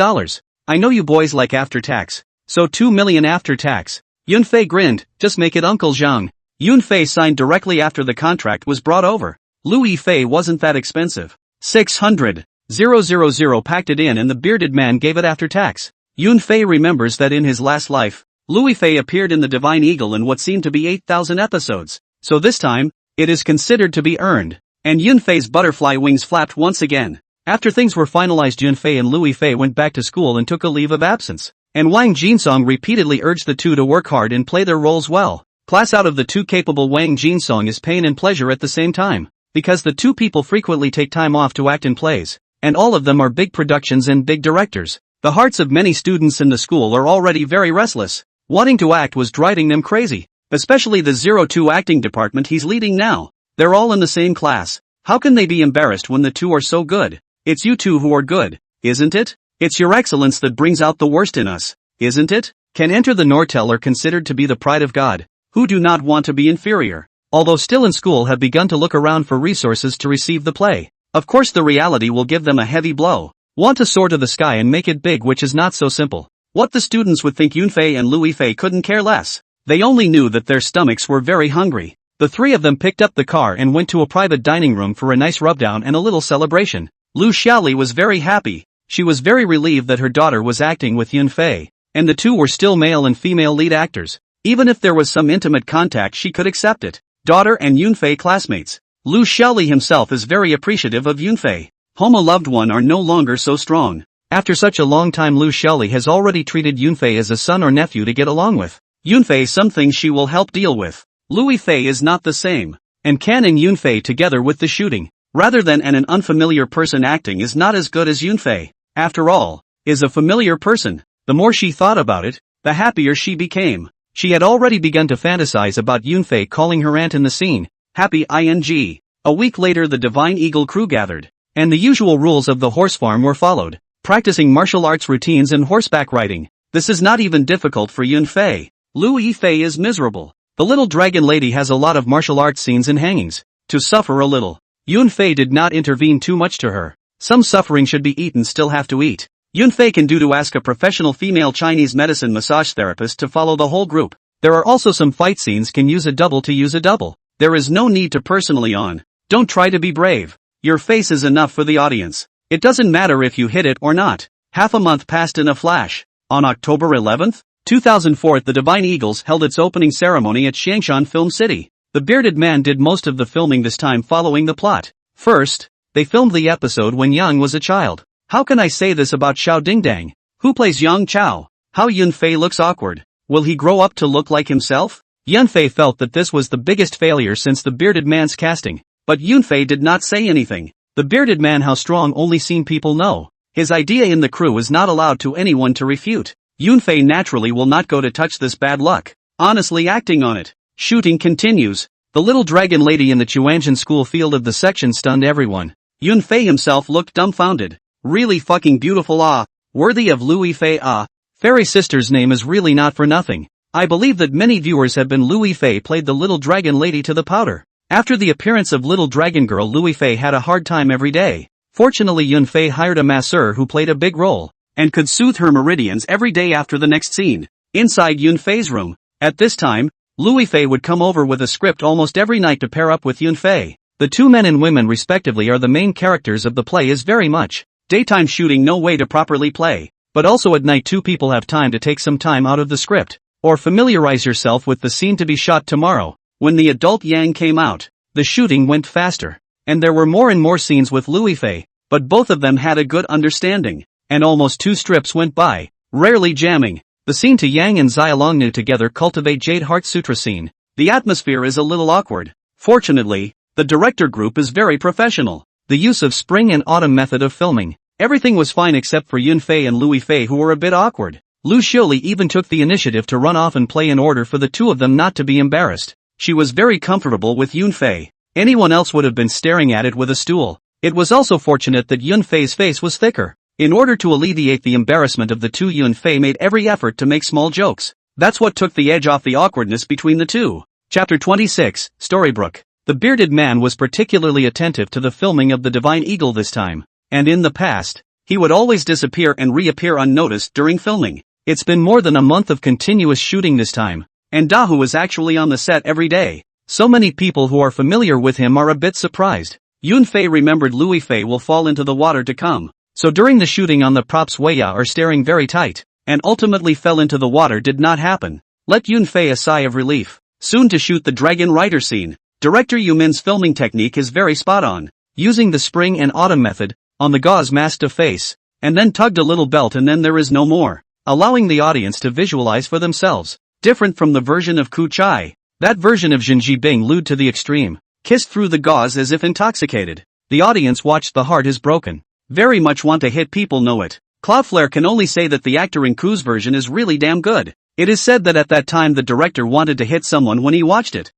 I know you boys like after tax. So $2 million after tax. Yunfei grinned, just make it Uncle Zhang. Yunfei signed directly after the contract was brought over. Lui Fei wasn't that expensive. 600,000 packed it in and the bearded man gave it after tax. Yunfei remembers that in his last life, Lui Fei appeared in the Divine Eagle in what seemed to be 8,000 episodes. So this time, it is considered to be earned. And Yunfei's butterfly wings flapped once again. After things were finalized, Yunfei and Lui Fei went back to school and took a leave of absence. and Wang Jinsong repeatedly urged the two to work hard and play their roles well. Class out of the two capable Wang Jinsong is pain and pleasure at the same time, because the two people frequently take time off to act in plays, and all of them are big productions and big directors. The hearts of many students in the school are already very restless. Wanting to act was driving them crazy, especially the 02 acting department he's leading now. They're all in the same class. How can they be embarrassed when the two are so good? It's you two who are good, isn't it? It's your excellence that brings out the worst in us, isn't it? Can enter the Nortel are considered to be the pride of God, who do not want to be inferior, although still in school have begun to look around for resources to receive the play. Of course the reality will give them a heavy blow. Want to soar to the sky and make it big, which is not so simple. What the students would think Yunfei and Luifei couldn't care less. They only knew that their stomachs were very hungry. The three of them picked up the car and went to a private dining room for a nice rubdown and a little celebration. Lu Xiaoli was very happy. She was very relieved that her daughter was acting with Yunfei, and the two were still male and female lead actors. Even if there was some intimate contact, she could accept it. Daughter and Yunfei classmates. Lu Xiaoli himself is very appreciative of Yunfei. Homo loved one are no longer so strong. After such a long time, Lu Xiaoli has already treated Yunfei as a son or nephew to get along with. Yunfei some things she will help deal with. Luifei is not the same, and Kan and Yunfei together with the shooting, rather than an unfamiliar person acting is not as good as Yunfei. After all, is a familiar person. The more she thought about it, the happier she became. She had already begun to fantasize about Yunfei calling her aunt in the scene. Happy ing. A week later the Divine Eagle crew gathered, and the usual rules of the horse farm were followed, practicing martial arts routines and horseback riding. This is not even difficult for Yunfei. Luifei is miserable. The little dragon lady has a lot of martial arts scenes and hangings, to suffer a little. Yunfei did not intervene too much to her. Some suffering should be eaten, still have to eat. Yunfei can do to ask a professional female Chinese medicine massage therapist to follow the whole group. There are also some fight scenes, can use a double to use a double. There is no need to personally on. Don't try to be brave. Your face is enough for the audience. It doesn't matter if you hit it or not. Half a month passed in a flash. On October 11th, 2004, the Divine Eagles held its opening ceremony at Shangshan Film City. The bearded man did most of the filming this time, following the plot. First, they filmed the episode when Yang was a child. How can I say this about Xiao Dingdang? Who plays Yang Chao? How Yunfei looks awkward. Will he grow up to look like himself? Yunfei felt that this was the biggest failure since the bearded man's casting. But Yunfei did not say anything. The bearded man, how strong only seen people know. His idea in the crew is not allowed to anyone to refute. Yunfei naturally will not go to touch this bad luck. Honestly acting on it. Shooting continues. The little dragon lady in the Chuanshan school field of the section stunned everyone. Yunfei himself looked dumbfounded. Really fucking beautiful, worthy of Luifei. Fairy sister's name is really not for nothing. I believe that many viewers have been Luifei played the little dragon lady to the powder. After the appearance of little dragon girl, Luifei had a hard time every day. Fortunately, Yunfei hired a masseur who played a big role, and could soothe her meridians every day after the next scene. Inside Yunfei's room, at this time, Luifei would come over with a script almost every night to pair up with Yunfei. The two men and women respectively are the main characters of the play. Is very much daytime shooting, no way to properly play, but also at night two people have time to take some time out of the script, or familiarize yourself with the scene to be shot tomorrow. When the adult Yang came out, the shooting went faster, and there were more and more scenes with Luifei, but both of them had a good understanding. And almost 2 strips went by, rarely jamming. The scene to Yang and Xiaolongnu together cultivate Jade Heart Sutra scene. The atmosphere is a little awkward. Fortunately, the director group is very professional. The use of spring and autumn method of filming. Everything was fine except for Yunfei and Luifei, who were a bit awkward. Lu Xiaoli even took the initiative to run off and play in order for the two of them not to be embarrassed. She was very comfortable with Yunfei. Anyone else would have been staring at it with a stool. It was also fortunate that Yunfei's face was thicker. In order to alleviate the embarrassment of the two, Yunfei made every effort to make small jokes. That's what took the edge off the awkwardness between the two. Chapter 26, Storybook. The bearded man was particularly attentive to the filming of the Divine Eagle this time, and in the past, he would always disappear and reappear unnoticed during filming. It's been more than a month of continuous shooting this time, and Dahu is actually on the set every day. So many people who are familiar with him are a bit surprised. Yunfei remembered Luifei will fall into the water to come. So during the shooting on the props, Weya are staring very tight, and ultimately fell into the water did not happen. Let Yunfei a sigh of relief. Soon to shoot the dragon rider scene. Director Yumin's filming technique is very spot on, using the spring and autumn method, on the gauze masked a face, and then tugged a little belt and then there is no more. allowing the audience to visualize for themselves. Different from the version of Ku Chai. That version of Jinji Bing lewd to the extreme, kissed through the gauze as if intoxicated. The audience watched the heart is broken. Very much want to hit people know it. Cloudflare can only say that the actor in Ku's version is really damn good. It is said that at that time the director wanted to hit someone when he watched it.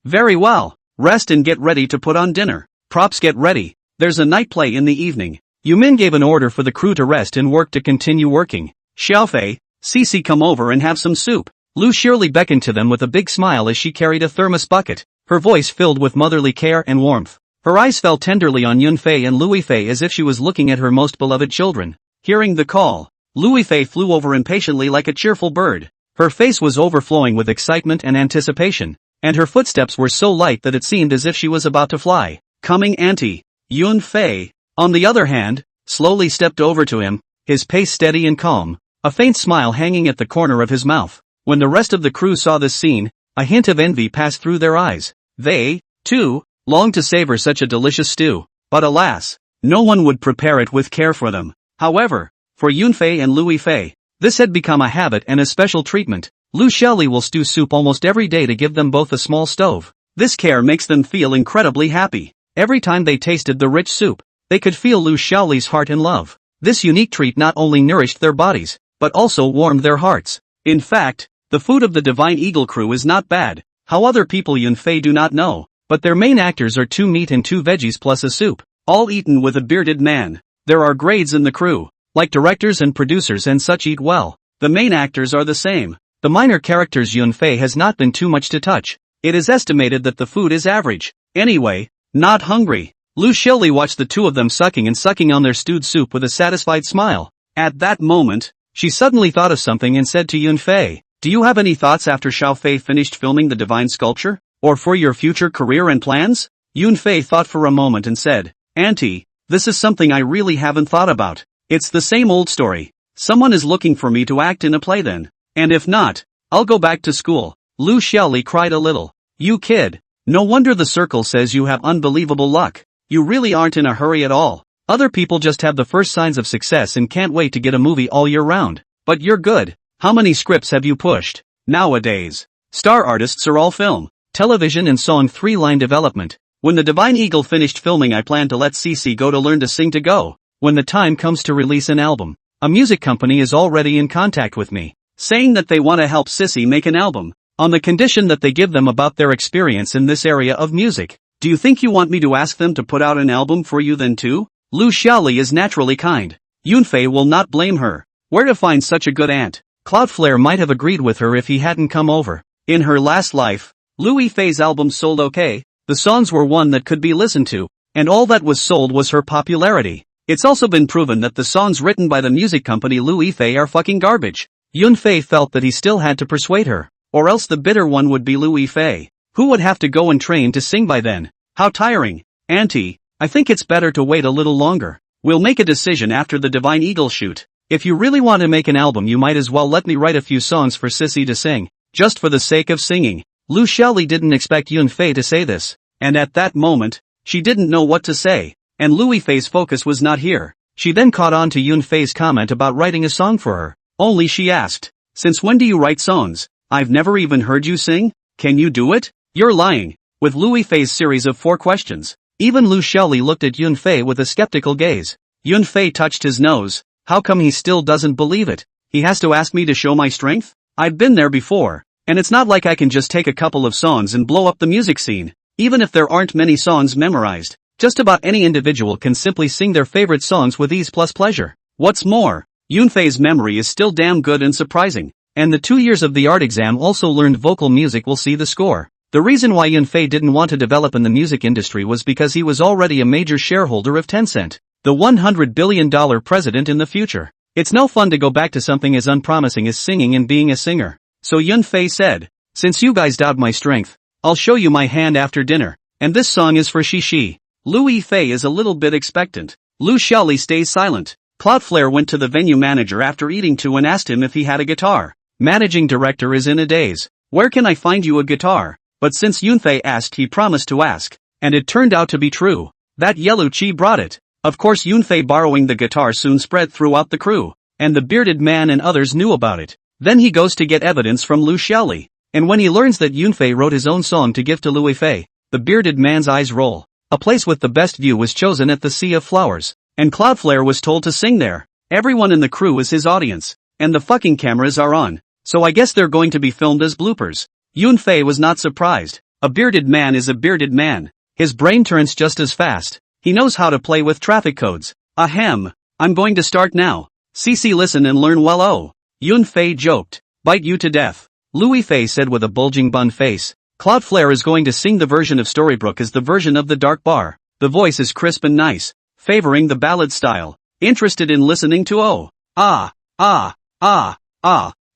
Very well. Rest and get ready to put on dinner. Props get ready. There's a night play in the evening. Yumin gave an order for the crew to rest and work to continue working. Xiaofei, Cece come over and have some soup. Lu Shirley beckoned to them with a big smile as she carried a thermos bucket, her voice filled with motherly care and warmth. Her eyes fell tenderly on Yunfei and Luifei as if she was looking at her most beloved children. Hearing the call, Luifei flew over impatiently like a cheerful bird. Her face was overflowing with excitement and anticipation, and her footsteps were so light that it seemed as if she was about to fly. Coming Auntie. Yunfei, on the other hand, slowly stepped over to him, his pace steady and calm, a faint smile hanging at the corner of his mouth. When the rest of the crew saw this scene, a hint of envy passed through their eyes. They, too, longed to savor such a delicious stew, but alas, no one would prepare it with care for them. However, for Yunfei and Luifei, this had become a habit and a special treatment. Lu Shelley will stew soup almost every day to give them both a small stove. This care makes them feel incredibly happy. Every time they tasted the rich soup, they could feel Lu Xiaoli's heart and love. This unique treat not only nourished their bodies, but also warmed their hearts. In fact, the food of the Divine Eagle crew is not bad. How other people Yunfei do not know, but their main actors are 2 meat and 2 veggies plus a soup, all eaten with a bearded man. There are grades in the crew, like directors and producers and such eat well. The main actors are the same. The minor characters Yunfei has not been too much to touch. It is estimated that the food is average. Anyway, not hungry. Lu Shilli watched the 2 of them sucking on their stewed soup with a satisfied smile. At that moment, she suddenly thought of something and said to Yunfei, "Do you have any thoughts after Xiaofei finished filming the divine sculpture? Or for your future career and plans?" Yunfei thought for a moment and said, "Auntie, this is something I really haven't thought about. It's the same old story. Someone is looking for me to act in a play then. And if not, I'll go back to school." Lu Xiaoli cried a little. "You kid. No wonder the circle says you have unbelievable luck. You really aren't in a hurry at all. Other people just have the first signs of success and can't wait to get a movie all year round. But you're good. How many scripts have you pushed? Nowadays, star artists are all film, television and song 3-line development. When the Divine Eagle finished filming, I plan to let Cece go to learn to sing to go. When the time comes to release an album, a music company is already in contact with me, saying that they want to help Sissy make an album, on the condition that they give them about their experience in this area of music. Do you think you want me to ask them to put out an album for you then too?" Lu Xiaoli is naturally kind. Yunfei will not blame her. Where to find such a good aunt? Cloudflare might have agreed with her if he hadn't come over. In her last life, Lu Yifei's album sold okay. The songs were one that could be listened to, and all that was sold was her popularity. It's also been proven that the songs written by the music company Lu Yifei are fucking garbage. Yunfei felt that he still had to persuade her, or else the bitter one would be Lu Yifei, who would have to go and train to sing by then. How tiring. "Auntie, I think it's better to wait a little longer. We'll make a decision after the Divine Eagle shoot. If you really want to make an album, you might as well let me write a few songs for Sissy to sing, just for the sake of singing." Lu Xiaoli didn't expect Yunfei to say this, and at that moment, she didn't know what to say, and Lu Yifei's focus was not here. She then caught on to Yunfei's comment about writing a song for her. Only she asked, "Since when do you write songs? I've never even heard you sing. Can you do it?" "You're lying." With Lu Yifei's series of 4 questions, even Lu Xiaoli looked at Yunfei with a skeptical gaze. Yunfei touched his nose. How come he still doesn't believe it? He has to ask me to show my strength? I've been there before, and it's not like I can just take a couple of songs and blow up the music scene. Even if there aren't many songs memorized, just about any individual can simply sing their favorite songs with ease plus pleasure. What's more, Yunfei's memory is still damn good and surprising, and the 2 years of the art exam also learned vocal music will see the score. The reason why Yunfei didn't want to develop in the music industry was because he was already a major shareholder of Tencent, the $100 billion president in the future. It's no fun to go back to something as unpromising as singing and being a singer. So Yunfei said, "Since you guys doubt my strength, I'll show you my hand after dinner, and this song is for Shishi." Lu Yifei is a little bit expectant. Lu Xiaoli stays silent. Cloudflare went to the venue manager after eating too and asked him if he had a guitar. Managing director is in a daze. "Where can I find you a guitar?" But since Yunfei asked, he promised to ask, and it turned out to be true. That Yellow Chi brought it. Of course, Yunfei borrowing the guitar soon spread throughout the crew. and the bearded man and others knew about it. Then he goes to get evidence from Lu Xiaoli, and when he learns that Yunfei wrote his own song to give to Lu Yifei, the bearded man's eyes roll. A place with the best view was chosen at the Sea of Flowers, and Cloudflare was told to sing there. Everyone in the crew is his audience, and the fucking cameras are on, so I guess they're going to be filmed as bloopers. Yunfei was not surprised. A bearded man is a bearded man. His brain turns just as fast. He knows how to play with traffic codes. Ahem. I'm going to start now. Cici, listen and learn well. Oh. Yunfei joked. Bite you to death. Lu Yifei said with a bulging bun face. Cloudflare is going to sing the version of Storybrooke as the version of the Dark Bar. The voice is crisp and nice, favoring the ballad style. Interested in listening to oh.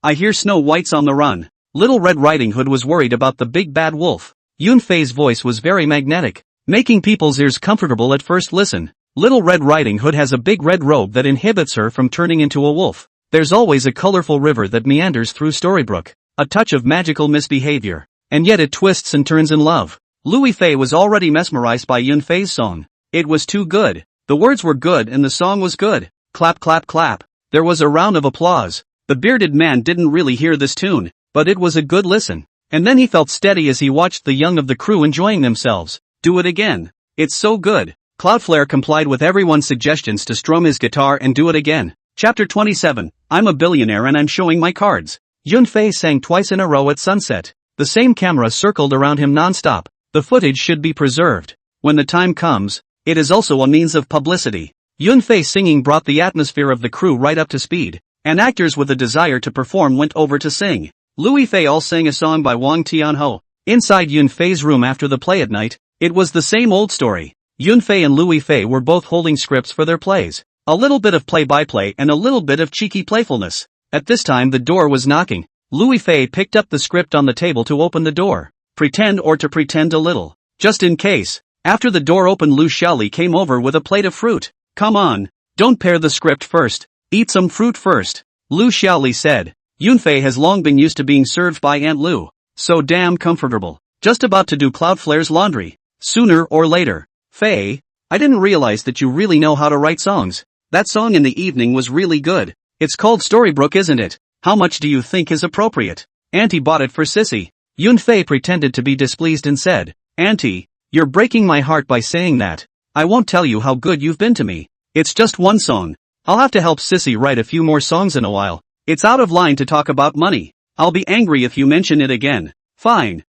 I hear Snow White's on the run. Little Red Riding Hood was worried about the big bad wolf. Yunfei's voice was very magnetic, making people's ears comfortable at first listen. Little Red Riding Hood has a big red robe that inhibits her from turning into a wolf. There's always a colorful river that meanders through Storybrooke, a touch of magical misbehavior, and yet it twists and turns in love. Lu Yifei was already mesmerized by Yunfei's song. It was too good. The words were good and the song was good. Clap clap clap. There was a round of applause. The bearded man didn't really hear this tune, but it was a good listen. And then he felt steady as he watched the young of the crew enjoying themselves. Do it again. It's so good. Cloudflare complied with everyone's suggestions to strum his guitar and do it again. Chapter 27. I'm a billionaire and I'm showing my cards. Yunfei sang twice in a row at sunset. The same camera circled around him non-stop. The footage should be preserved. When the time comes, it is also a means of publicity. Yunfei singing brought the atmosphere of the crew right up to speed, and actors with a desire to perform went over to sing. Lu Yifei all sang a song by Wang Tianho. Inside Yunfei's room after the play at night, it was the same old story. Yunfei and Lu Yifei were both holding scripts for their plays. A little bit of play-by-play and a little bit of cheeky playfulness. At this time the door was knocking. Lu Yifei picked up the script on the table to open the door. Pretend to pretend a little. Just in case. After the door opened, Lu Xiaoli came over with a plate of fruit. Come on. Don't pair the script first. Eat some fruit first. Lu Xiaoli said. Yunfei has long been used to being served by Aunt Lu. So damn comfortable. Just about to do Cloudflare's laundry. Sooner or later. Fei, I didn't realize that you really know how to write songs. That song in the evening was really good. It's called Storybrooke, isn't it? How much do you think is appropriate? Auntie bought it for Sissy. Yunfei pretended to be displeased and said, Auntie, you're breaking my heart by saying that. I won't tell you how good you've been to me. It's just one song. I'll have to help Sissy write a few more songs in a while. It's out of line to talk about money. I'll be angry if you mention it again. Fine.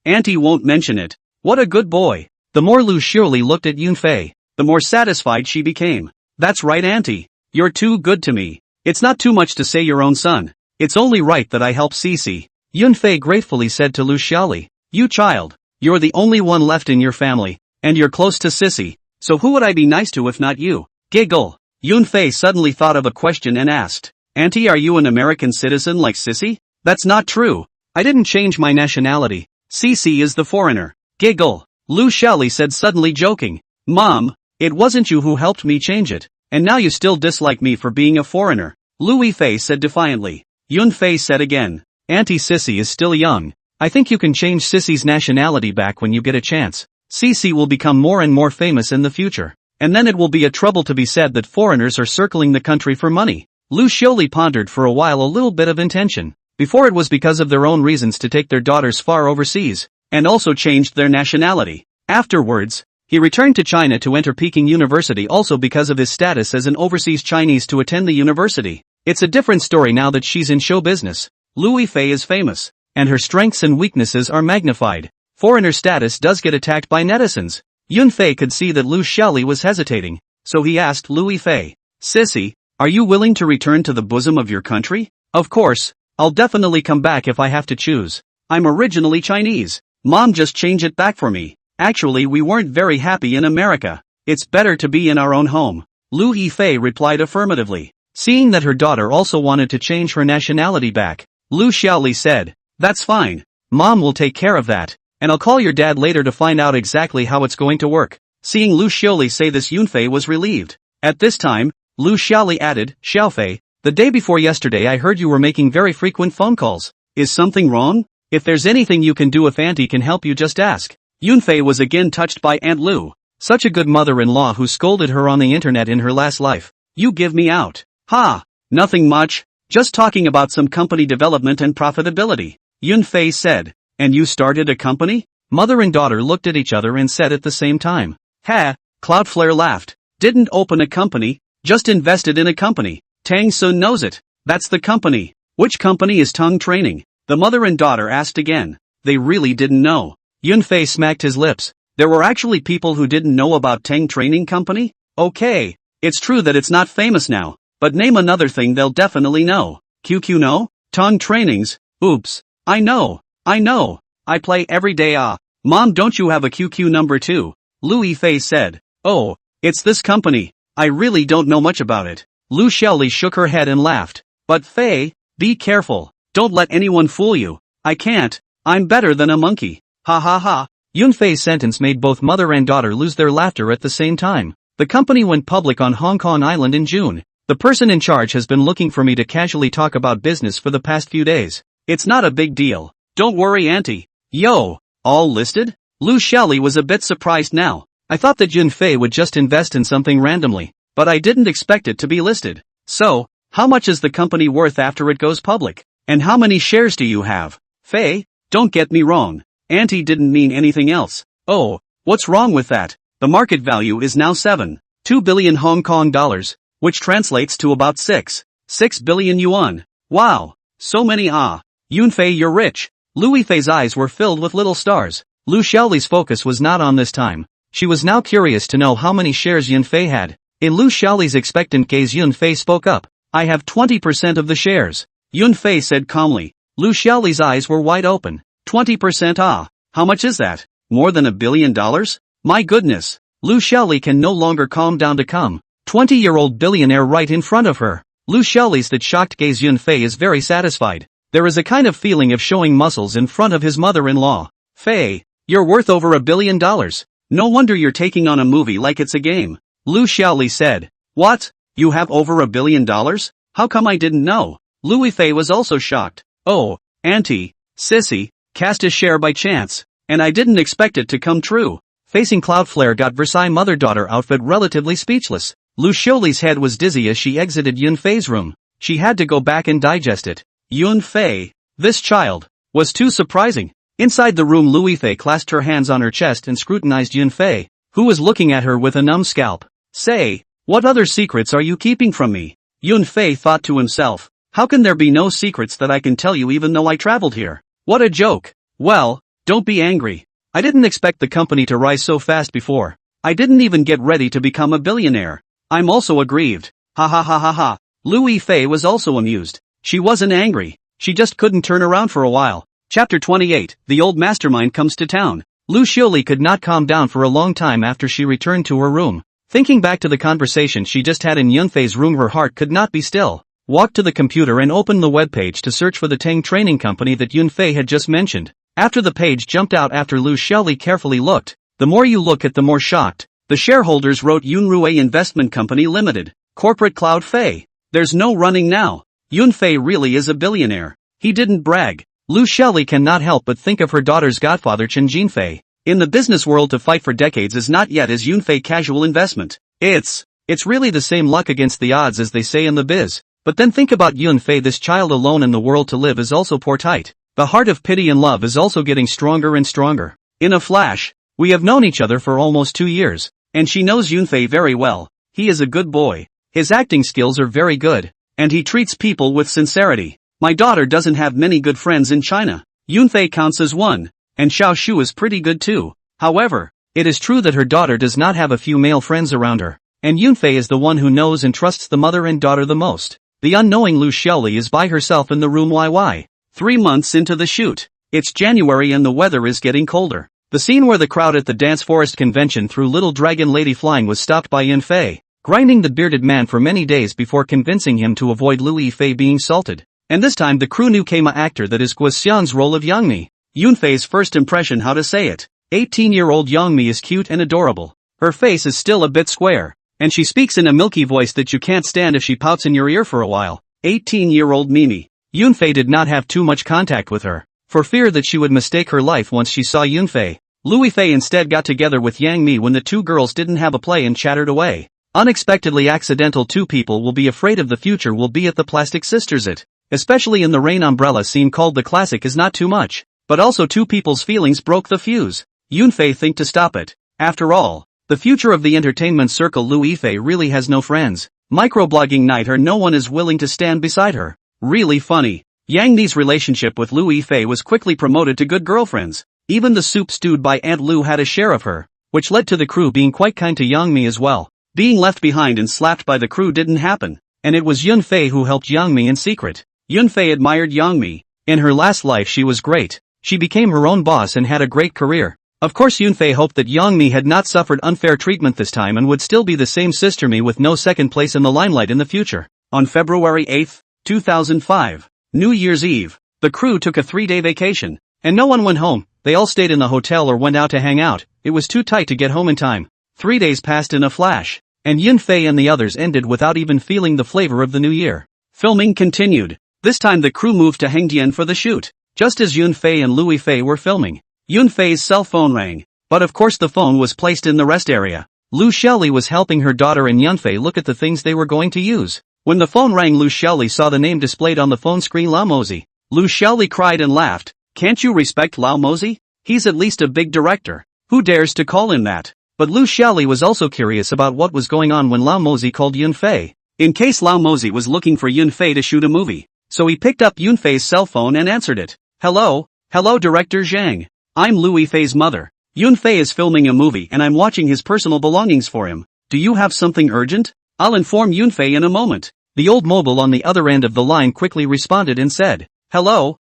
Auntie won't mention it. What a good boy. The more Lu Xiaoli looked at Yunfei, the more satisfied she became. That's right, Auntie. You're too good to me. It's not too much to say your own son. It's only right that I help Sissy. Yunfei gratefully said to Lu Xiaoli. You child. You're the only one left in your family, and you're close to Sissy. So who would I be nice to if not you? Giggle. Yunfei suddenly thought of a question and asked. Auntie, are you an American citizen like Sissy? That's not true. I didn't change my nationality. Sissy is the foreigner. Giggle. Lu Xiaoli said suddenly, joking. Mom, it wasn't you who helped me change it, and now you still dislike me for being a foreigner. Lu Yifei said defiantly. Yunfei said again. Auntie, Sissy is still young. I think you can change Sissy's nationality back when you get a chance. Sissy will become more and more famous in the future, and then it will be a trouble to be said that foreigners are circling the country for money. Lu Xiaoli pondered for a while, a little bit of intention. Before it was because of their own reasons to take their daughters far overseas, and also changed their nationality. Afterwards, he returned to China to enter Peking University also because of his status as an overseas Chinese to attend the university. It's a different story now that she's in show business. Lu Yifei is famous, and her strengths and weaknesses are magnified. Foreigner status does get attacked by netizens. Yunfei could see that Lu Xiaoli was hesitating, so he asked Lu Yifei, Sissy, are you willing to return to the bosom of your country? Of course, I'll definitely come back if I have to choose. I'm originally Chinese. Mom just changed it back for me. Actually, we weren't very happy in America. It's better to be in our own home. Lu Yifei replied affirmatively. Seeing that her daughter also wanted to change her nationality back, Lu Xiaoli said, that's fine. Mom will take care of that, and I'll call your dad later to find out exactly how it's going to work. Seeing Lu Xiaoli say this, Yunfei was relieved. At this time, Lu Xiaoli added, Xiaofei, the day before yesterday I heard you were making very frequent phone calls. Is something wrong? If there's anything you can do, if Auntie can help you, just ask. Yunfei was again touched by Aunt Lu. Such a good mother-in-law who scolded her on the internet in her last life. You give me out. Ha! Nothing much, just talking about some company development and profitability, Yunfei said. And you started a company? Mother and daughter looked at each other and said at the same time. Ha, Cloudflare laughed. Didn't open a company, just invested in a company. Tang Sun knows it. That's the company. Which company is tongue training? The mother and daughter asked again. They really didn't know. Yunfei smacked his lips. There were actually people who didn't know about Tang Training Company? Okay. It's true that it's not famous now, but name another thing they'll definitely know. QQ no? Tongue trainings? Oops. I know. I play every day. Mom, don't you have a QQ number too? Lu Fei said. Oh, it's this company. I really don't know much about it. Lu Xiaoli shook her head and laughed. But Fei, be careful. Don't let anyone fool you. I can't. I'm better than a monkey. Ha ha ha. Yunfei's sentence made both mother and daughter lose their laughter at the same time. The company went public on Hong Kong Island in June. The person in charge has been looking for me to casually talk about business for the past few days. It's not a big deal. Don't worry, auntie. Yo, all listed? Lu Xiaoli was a bit surprised now. I thought that Yunfei would just invest in something randomly, but I didn't expect it to be listed. So, how much is the company worth after it goes public? And how many shares do you have? Fei, don't get me wrong. Auntie didn't mean anything else. Oh, what's wrong with that? The market value is now 7.2 billion Hong Kong dollars, which translates to about 6 billion yuan. Wow, so many. Yunfei, you're rich. Lu Fei's eyes were filled with little stars. Lu Xiaoli's focus was not on this time. She was now curious to know how many shares Yunfei had. In Lu Xiaoli's expectant gaze, Yunfei spoke up. I have 20% of the shares. Yunfei said calmly. Lu Xiaoli's eyes were wide open. 20%? How much is that? More than $1 billion? My goodness. Lu Xiaoli can no longer calm down to come. 20-year-old billionaire right in front of her. Lu Xiaoli's that shocked gaze. Yunfei is very satisfied. There is a kind of feeling of showing muscles in front of his mother-in-law. Fei, you're worth over $1 billion. No wonder you're taking on a movie like it's a game. Lu Xiaoli said. What? You have over $1 billion? How come I didn't know? Lu Fei was also shocked. Oh, auntie, sissy, cast a share by chance. And I didn't expect it to come true. Facing Cloudflare got Versailles mother-daughter outfit relatively speechless. Lu Xiaoli's head was dizzy as she exited Yunfei's room. She had to go back and digest it. Yunfei, this child, was too surprising. Inside the room, Lu Fei clasped her hands on her chest and scrutinized Yunfei, who was looking at her with a numb scalp. Say, what other secrets are you keeping from me? Yunfei thought to himself. How can there be no secrets that I can tell you even though I traveled here? What a joke. Well, don't be angry. I didn't expect the company to rise so fast before. I didn't even get ready to become a billionaire. I'm also aggrieved. Ha ha ha ha ha. Lu Fei was also amused. She wasn't angry. She just couldn't turn around for a while. Chapter 28, The Old Mastermind Comes to Town. Lu Xiaoli could not calm down for a long time after she returned to her room. Thinking back to the conversation she just had in Yunfei's room, her heart could not be still. Walked to the computer and opened the webpage to search for the Tang Training Company that Yunfei had just mentioned. After the page jumped out after Lu Xiaoli carefully looked. The more you look at the more shocked. The shareholders wrote Yunrui Investment Company Limited. Corporate Cloud Fei. There's no running now. Yunfei really is a billionaire. He didn't brag. Lu Xiaoli cannot help but think of her daughter's godfather Chen Jinfei. In the business world, to fight for decades is not yet as Yunfei casual investment. It's really the same luck against the odds as they say in the biz. But then think about Yunfei, this child alone in the world to live is also poor tight. The heart of pity and love is also getting stronger and stronger. In a flash, we have known each other for almost 2 years. And she knows Yunfei very well. He is a good boy. His acting skills are very good. And he treats people with sincerity. My daughter doesn't have many good friends in China. Yunfei counts as one. And Xiao Shu is pretty good too. However, it is true that her daughter does not have a few male friends around her. And Yunfei is the one who knows and trusts the mother and daughter the most. The unknowing Lu Xiaoli is by herself in the room. 3 months into the shoot. It's January and the weather is getting colder. The scene where the crowd at the Dance Forest convention threw Little Dragon Lady flying was stopped by Yunfei, grinding the bearded man for many days before convincing him to avoid Lu Fei being salted. And this time the crew knew came a actor that is Guo Xiang's role of Yangmi. Yunfei's first impression, how to say it. 18-year-old Yangmi is cute and adorable. Her face is still a bit square. And she speaks in a milky voice that you can't stand if she pouts in your ear for a while. 18-year-old Mimi. Yunfei did not have too much contact with her, for fear that she would mistake her life once she saw Yunfei. Lu Fei instead got together with Yang Mi when the two girls didn't have a play and chattered away. Unexpectedly accidental two people will be afraid of the future will be at the Plastic Sisters it. Especially in the rain umbrella scene called the classic is not too much. But also two people's feelings broke the fuse. Yunfei think to stop it. After all, the future of the entertainment circle Lu Yifei really has no friends. Microblogging night her no one is willing to stand beside her. Really funny. Yang Ni's relationship with Lu Yifei was quickly promoted to good girlfriends. Even the soup stewed by Aunt Lu had a share of her, which led to the crew being quite kind to Yang Mi as well. Being left behind and slapped by the crew didn't happen, and it was Yunfei who helped Yang Mi in secret. Yunfei admired Yang Mi. In her last life she was great. She became her own boss and had a great career. Of course Yunfei hoped that Yang Mi had not suffered unfair treatment this time and would still be the same sister Mi with no second place in the limelight in the future. On February 8, 2005, New Year's Eve, the crew took a 3-day vacation, and no one went home. They all stayed in the hotel or went out to hang out. It was too tight to get home in time. 3 days passed in a flash, and Yunfei and the others ended without even feeling the flavor of the new year. Filming continued. This time the crew moved to Hengdian for the shoot. Just as Yunfei and Lu Yifei were filming, Yunfei's cell phone rang, but of course the phone was placed in the rest area. Lu Xiaoli was helping her daughter and Yunfei look at the things they were going to use. When the phone rang Lu Xiaoli saw the name displayed on the phone screen Lao Mozi. Lu Xiaoli cried and laughed. Can't you respect Lao Mozi? He's at least a big director. Who dares to call him that? But Lu Xiaoli was also curious about what was going on when Lao Mozi called Yunfei. In case Lao Mozi was looking for Yunfei to shoot a movie. So he picked up Yunfei's cell phone and answered it. Hello Director Zhang. I'm Lu Yifei's mother. Yunfei is filming a movie and I'm watching his personal belongings for him. Do you have something urgent? I'll inform Yunfei in a moment. The old mobile on the other end of the line quickly responded and said, Hello,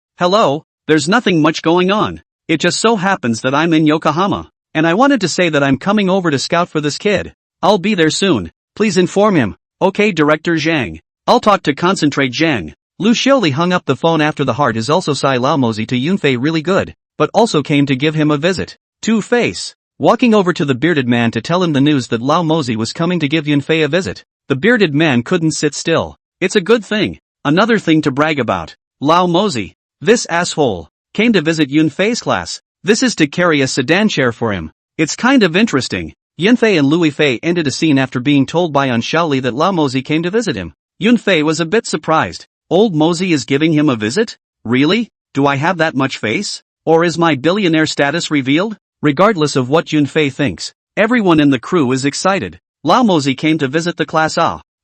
there's nothing much going on. It just so happens that I'm in Yokohama, and I wanted to say that I'm coming over to scout for this kid. I'll be there soon. Please inform him. Okay Director Zhang. I'll talk to Concentrate Zhang. Lu Xiaoli hung up the phone after the heart is also Sai Lao Mozi to Yunfei really good, but also came to give him a visit. Two-Face. Walking over to the bearded man to tell him the news that Lao Mozi was coming to give Yunfei a visit. The bearded man couldn't sit still. It's a good thing. Another thing to brag about. Lao Mozi, this asshole, came to visit Yunfei's class. This is to carry a sedan chair for him. It's kind of interesting. Yunfei and Lu Yifei ended a scene after being told by An Shaoli that Lao Mozi came to visit him. Yunfei was a bit surprised. Old Mozi is giving him a visit? Really? Do I have that much face? Or is my billionaire status revealed? Regardless of what Yunfei thinks, everyone in the crew is excited. Lao Mozi came to visit the class.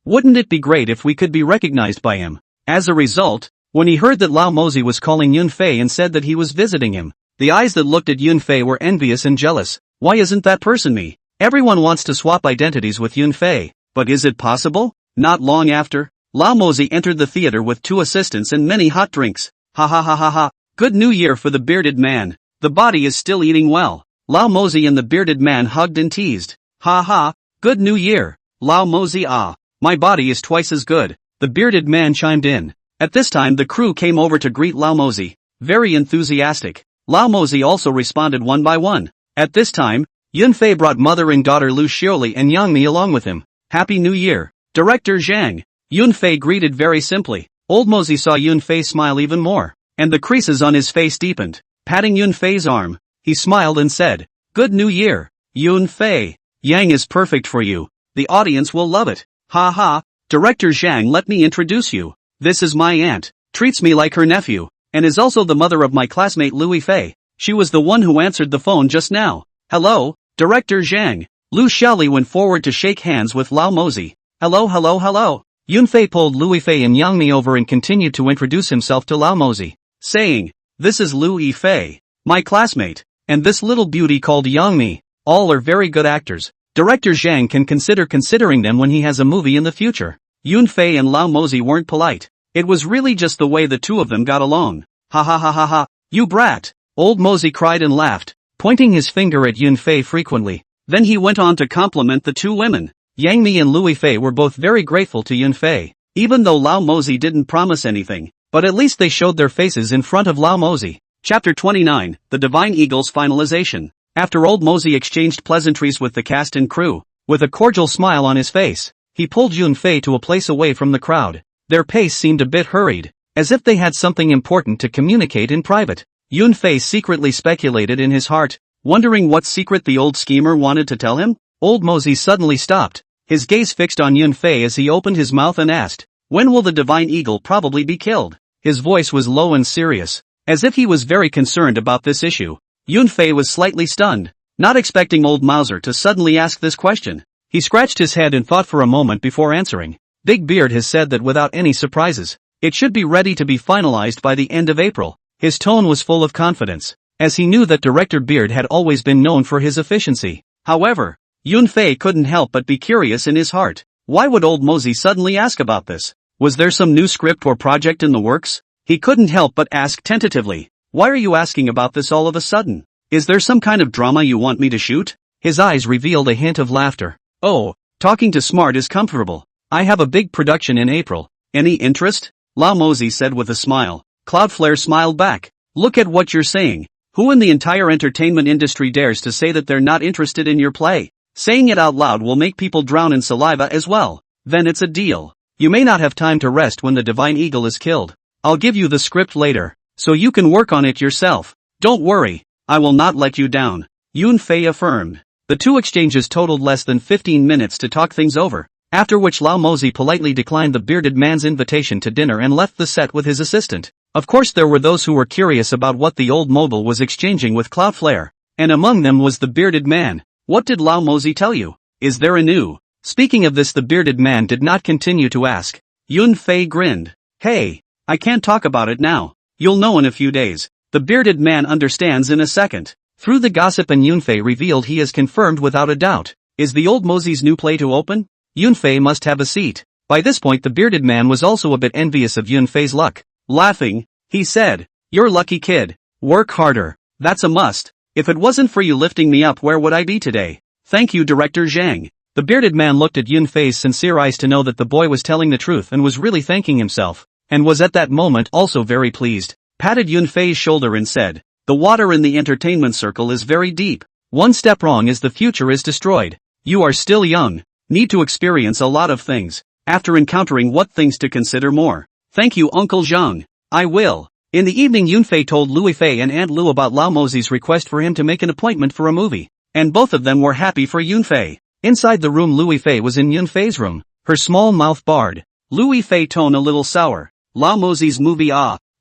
Wouldn't it be great if we could be recognized by him? As a result, when he heard that Lao Mozi was calling Yunfei and said that he was visiting him, the eyes that looked at Yunfei were envious and jealous. Why isn't that person me? Everyone wants to swap identities with Yunfei, but is it possible? Not long after, Lao Mozi entered the theater with 2 assistants and many hot drinks. Ha ha ha ha ha. Good New Year for the bearded man. The body is still eating well. Lao Mozi and the bearded man hugged and teased. Ha ha. Good New Year. Lao Mozi my body is twice as good. The bearded man chimed in. At this time the crew came over to greet Lao Mozi. Very enthusiastic. Lao Mozi also responded one by one. At this time, Yunfei brought mother and daughter Lu Xiaoli and Yang Mi along with him. Happy New Year, Director Zhang. Yunfei greeted very simply. Old Mozi saw Yunfei smile even more, and the creases on his face deepened. Patting Yunfei's arm, he smiled and said, Good New Year, Yunfei. Yang is perfect for you. The audience will love it. Ha ha. Director Zhang, let me introduce you. This is my aunt. Treats me like her nephew, and is also the mother of my classmate Lu Yifei. She was the one who answered the phone just now. Hello, Director Zhang. Lu Xiaoli went forward to shake hands with Lao Mozi. Hello. Yunfei pulled Lu Yifei and Yang Mi over and continued to introduce himself to Lao Mozi, saying, This is Lu Yifei, my classmate, and this little beauty called Yang Mi. All are very good actors. Director Zhang can considering them when he has a movie in the future. Yunfei and Lao Mozi weren't polite. It was really just the way the two of them got along. Ha ha ha ha ha. You brat. Old Mozi cried and laughed, pointing his finger at Yunfei frequently. Then he went on to compliment the two women. Yang Mi and Lu Yifei were both very grateful to Yunfei, even though Lao Mozi didn't promise anything, but at least they showed their faces in front of Lao Mozi. Chapter 29, The Divine Eagle's Finalization. After Old Mozi exchanged pleasantries with the cast and crew, with a cordial smile on his face, he pulled Yunfei to a place away from the crowd. Their pace seemed a bit hurried, as if they had something important to communicate in private. Yunfei secretly speculated in his heart, wondering what secret the old schemer wanted to tell him. Old Mozi suddenly stopped. his gaze fixed on Yunfei as he opened his mouth and asked, "When will the Divine Eagle probably be killed?" His voice was low and serious, as if he was very concerned about this issue. Yunfei was slightly stunned, not expecting old Mauser to suddenly ask this question. He scratched his head and thought for a moment before answering. Big Beard has said that without any surprises, it should be ready to be finalized by the end of April. His tone was full of confidence, as he knew that Director Beard had always been known for his efficiency. However, Yunfei couldn't help but be curious in his heart. Why would old Mosey suddenly ask about this? Was there some new script or project in the works? He couldn't help but ask tentatively, "Why are you asking about this all of a sudden? Is there some kind of drama you want me to shoot?" His eyes revealed a hint of laughter. "Oh, talking to Smart is comfortable. I have a big production in April. Any interest?" Lao Mosey said with a smile. Cloudflare smiled back. "Look at what you're saying. Who in the entire entertainment industry dares to say that they're not interested in your play? Saying it out loud will make people drown in saliva as well. Then it's a deal. You may not have time to rest when the Divine Eagle is killed. I'll give you the script later, so you can work on it yourself. Don't worry, I will not let you down," Yunfei affirmed. The two exchanges totaled less than 15 minutes to talk things over, after which Lao Mosey politely declined the bearded man's invitation to dinner and left the set with his assistant. Of course there were those who were curious about what the old mobile was exchanging with Cloudflare, and among them was the bearded man. "What did Lao Mosey tell you? Is there a new?" Speaking of this, the bearded man did not continue to ask. Yunfei grinned. "Hey, I can't talk about it now. You'll know in a few days." The bearded man understands in a second. Through the gossip, and Yunfei revealed he has confirmed without a doubt. Is the old Mosey's new play to open? Yunfei must have a seat. By this point the bearded man was also a bit envious of Yunfei's luck. Laughing, he said, "You're lucky, kid. Work harder. That's a must. If it wasn't for you lifting me up, where would I be today?" "Thank you, Director Zhang." The bearded man looked at Yunfei's sincere eyes to know that the boy was telling the truth and was really thanking himself, and was at that moment also very pleased. Patted Yunfei's shoulder and said, "The water in the entertainment circle is very deep. One step wrong is the future is destroyed. You are still young, need to experience a lot of things. After encountering what things to consider more." "Thank you, Uncle Zhang. I will." In the evening, Yunfei told Louis Fei and Aunt Lu about Lao Mosey's request for him to make an appointment for a movie, and both of them were happy for Yunfei. Inside the room, Louis Fei was in Yunfei's room, her small mouth barred. Louis Fei tone a little sour. Lao Mosey's movie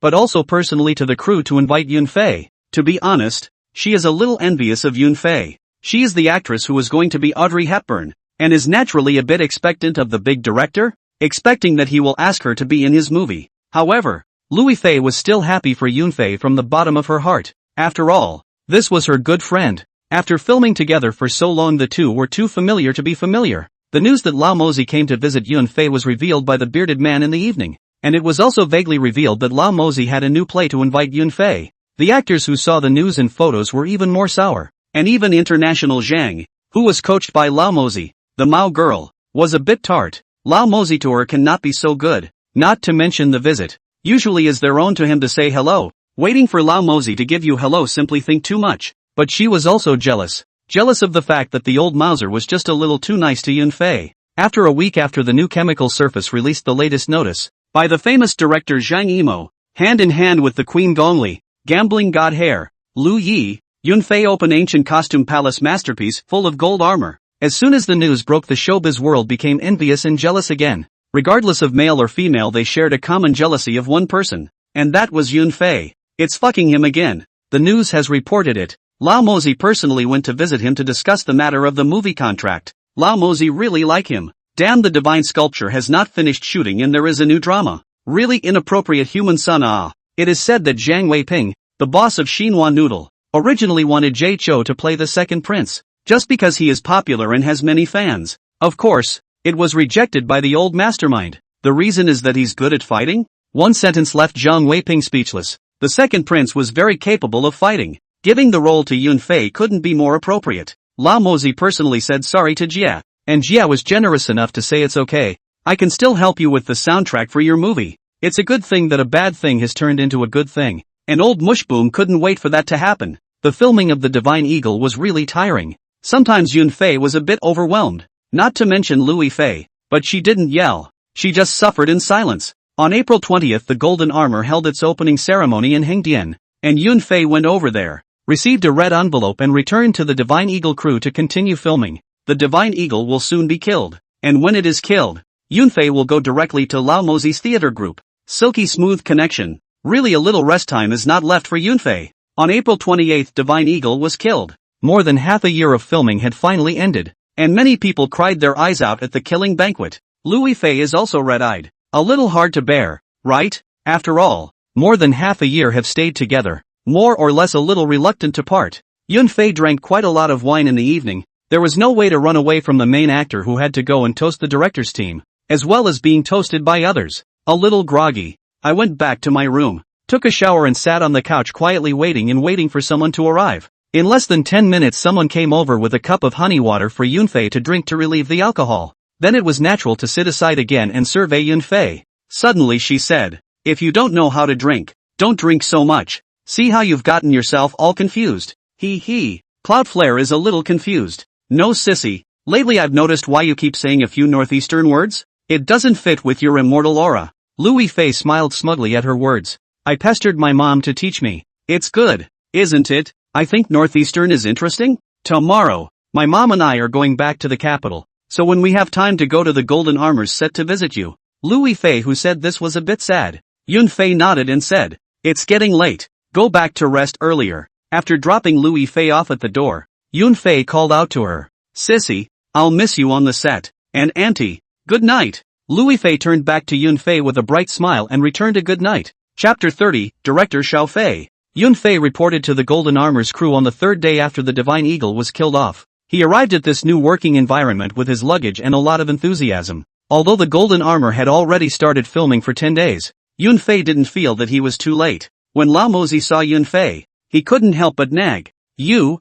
but also personally to the crew to invite Yunfei. To be honest, she is a little envious of Yunfei. She is the actress who is going to be Audrey Hepburn, and is naturally a bit expectant of the big director, expecting that he will ask her to be in his movie. However, Louis Fei was still happy for Yunfei from the bottom of her heart. After all, this was her good friend. After filming together for so long, the two were too familiar to be familiar. The news that Lao Mosey came to visit Yunfei was revealed by the bearded man in the evening, and it was also vaguely revealed that Lao Mosey had a new play to invite Yunfei. The actors who saw the news and photos were even more sour, and even International Zhang, who was coached by Lao Mosey, the Mao girl, was a bit tart. Lao Mosey to her cannot be so good, not to mention the visit usually is their own to him to say hello. Waiting for Lao Mosey to give you hello, simply think too much. But she was also jealous of the fact that the old Mauser was just a little too nice to Yunfei. After a week after the new chemical surface released the latest notice, by the famous director Zhang Yimou, hand in hand with the Queen Gongli, gambling god Hair, Lu Yi, Yunfei open ancient costume palace masterpiece full of gold armor. As soon as the news broke, the showbiz world became envious and jealous again. Regardless of male or female, they shared a common jealousy of one person, and that was Yunfei. It's fucking him again. The news has reported it. Lao Mosey personally went to visit him to discuss the matter of the movie contract. Lao Mosey really like him. Damn, the divine sculpture has not finished shooting and there is a new drama. Really inappropriate human son. It is said that Zhang Weiping, the boss of Xinhua Noodle, originally wanted Jay Chou to play the second prince, just because he is popular and has many fans. Of course, it was rejected by the old mastermind. The reason is that he's good at fighting? One sentence left Zhang Weiping speechless. The second prince was very capable of fighting. Giving the role to Yunfei couldn't be more appropriate. Lao Mosey personally said sorry to Jia, and Jia was generous enough to say it's okay. I can still help you with the soundtrack for your movie. It's a good thing that a bad thing has turned into a good thing. And old Mushboom couldn't wait for that to happen. The filming of the Divine Eagle was really tiring. Sometimes Yunfei was a bit overwhelmed, not to mention Louis Fei, but she didn't yell. She just suffered in silence. On April 20th, the Golden Armor held its opening ceremony in Hengdian, and Yunfei went over there, received a red envelope and returned to the Divine Eagle crew to continue filming. The Divine Eagle will soon be killed. and when it is killed, Yunfei will go directly to Lao Mozi's theater group. Silky smooth connection. Really a little rest time is not left for Yunfei. On April 28, Divine Eagle was killed. More than half a year of filming had finally ended, and many people cried their eyes out at the killing banquet. Louis Fei is also red-eyed. A little hard to bear, right? After all, more than half a year have stayed together, more or less a little reluctant to part. Yunfei drank quite a lot of wine in the evening. There was no way to run away from the main actor who had to go and toast the director's team, as well as being toasted by others. A little groggy, I went back to my room, took a shower and sat on the couch quietly waiting for someone to arrive. In less than 10 minutes someone came over with a cup of honey water for Yunfei to drink to relieve the alcohol. Then it was natural to sit aside again and survey Yunfei. Suddenly she said, "If you don't know how to drink, don't drink so much. See how you've gotten yourself all confused." Cloudflare is a little confused. No sissy, lately I've noticed why you keep saying a few northeastern words. It doesn't fit with your immortal aura. Louis Fei smiled smugly at her words. I pestered my mom to teach me. It's good, isn't it? I think northeastern is interesting. Tomorrow, my mom and I are going back to the capital, so when we have time to go to the Golden Armor's set to visit you. Louis Fei, who said this was a bit sad. Yunfei nodded and said, "It's getting late. Go back to rest earlier." After dropping Louis Fei off at the door, Yunfei called out to her, "Sissy, I'll miss you on the set. And auntie, good night." Louis Fei turned back to Yunfei with a bright smile and returned a good night. Chapter 30, Director Xiao Fei. Yunfei reported to the Golden Armor's crew on the third day after the Divine Eagle was killed off. He arrived at this new working environment with his luggage and a lot of enthusiasm. Although the Golden Armor had already started filming for 10 days, Yunfei didn't feel that he was too late. When Lao Mozi saw Yunfei, he couldn't help but nag. You,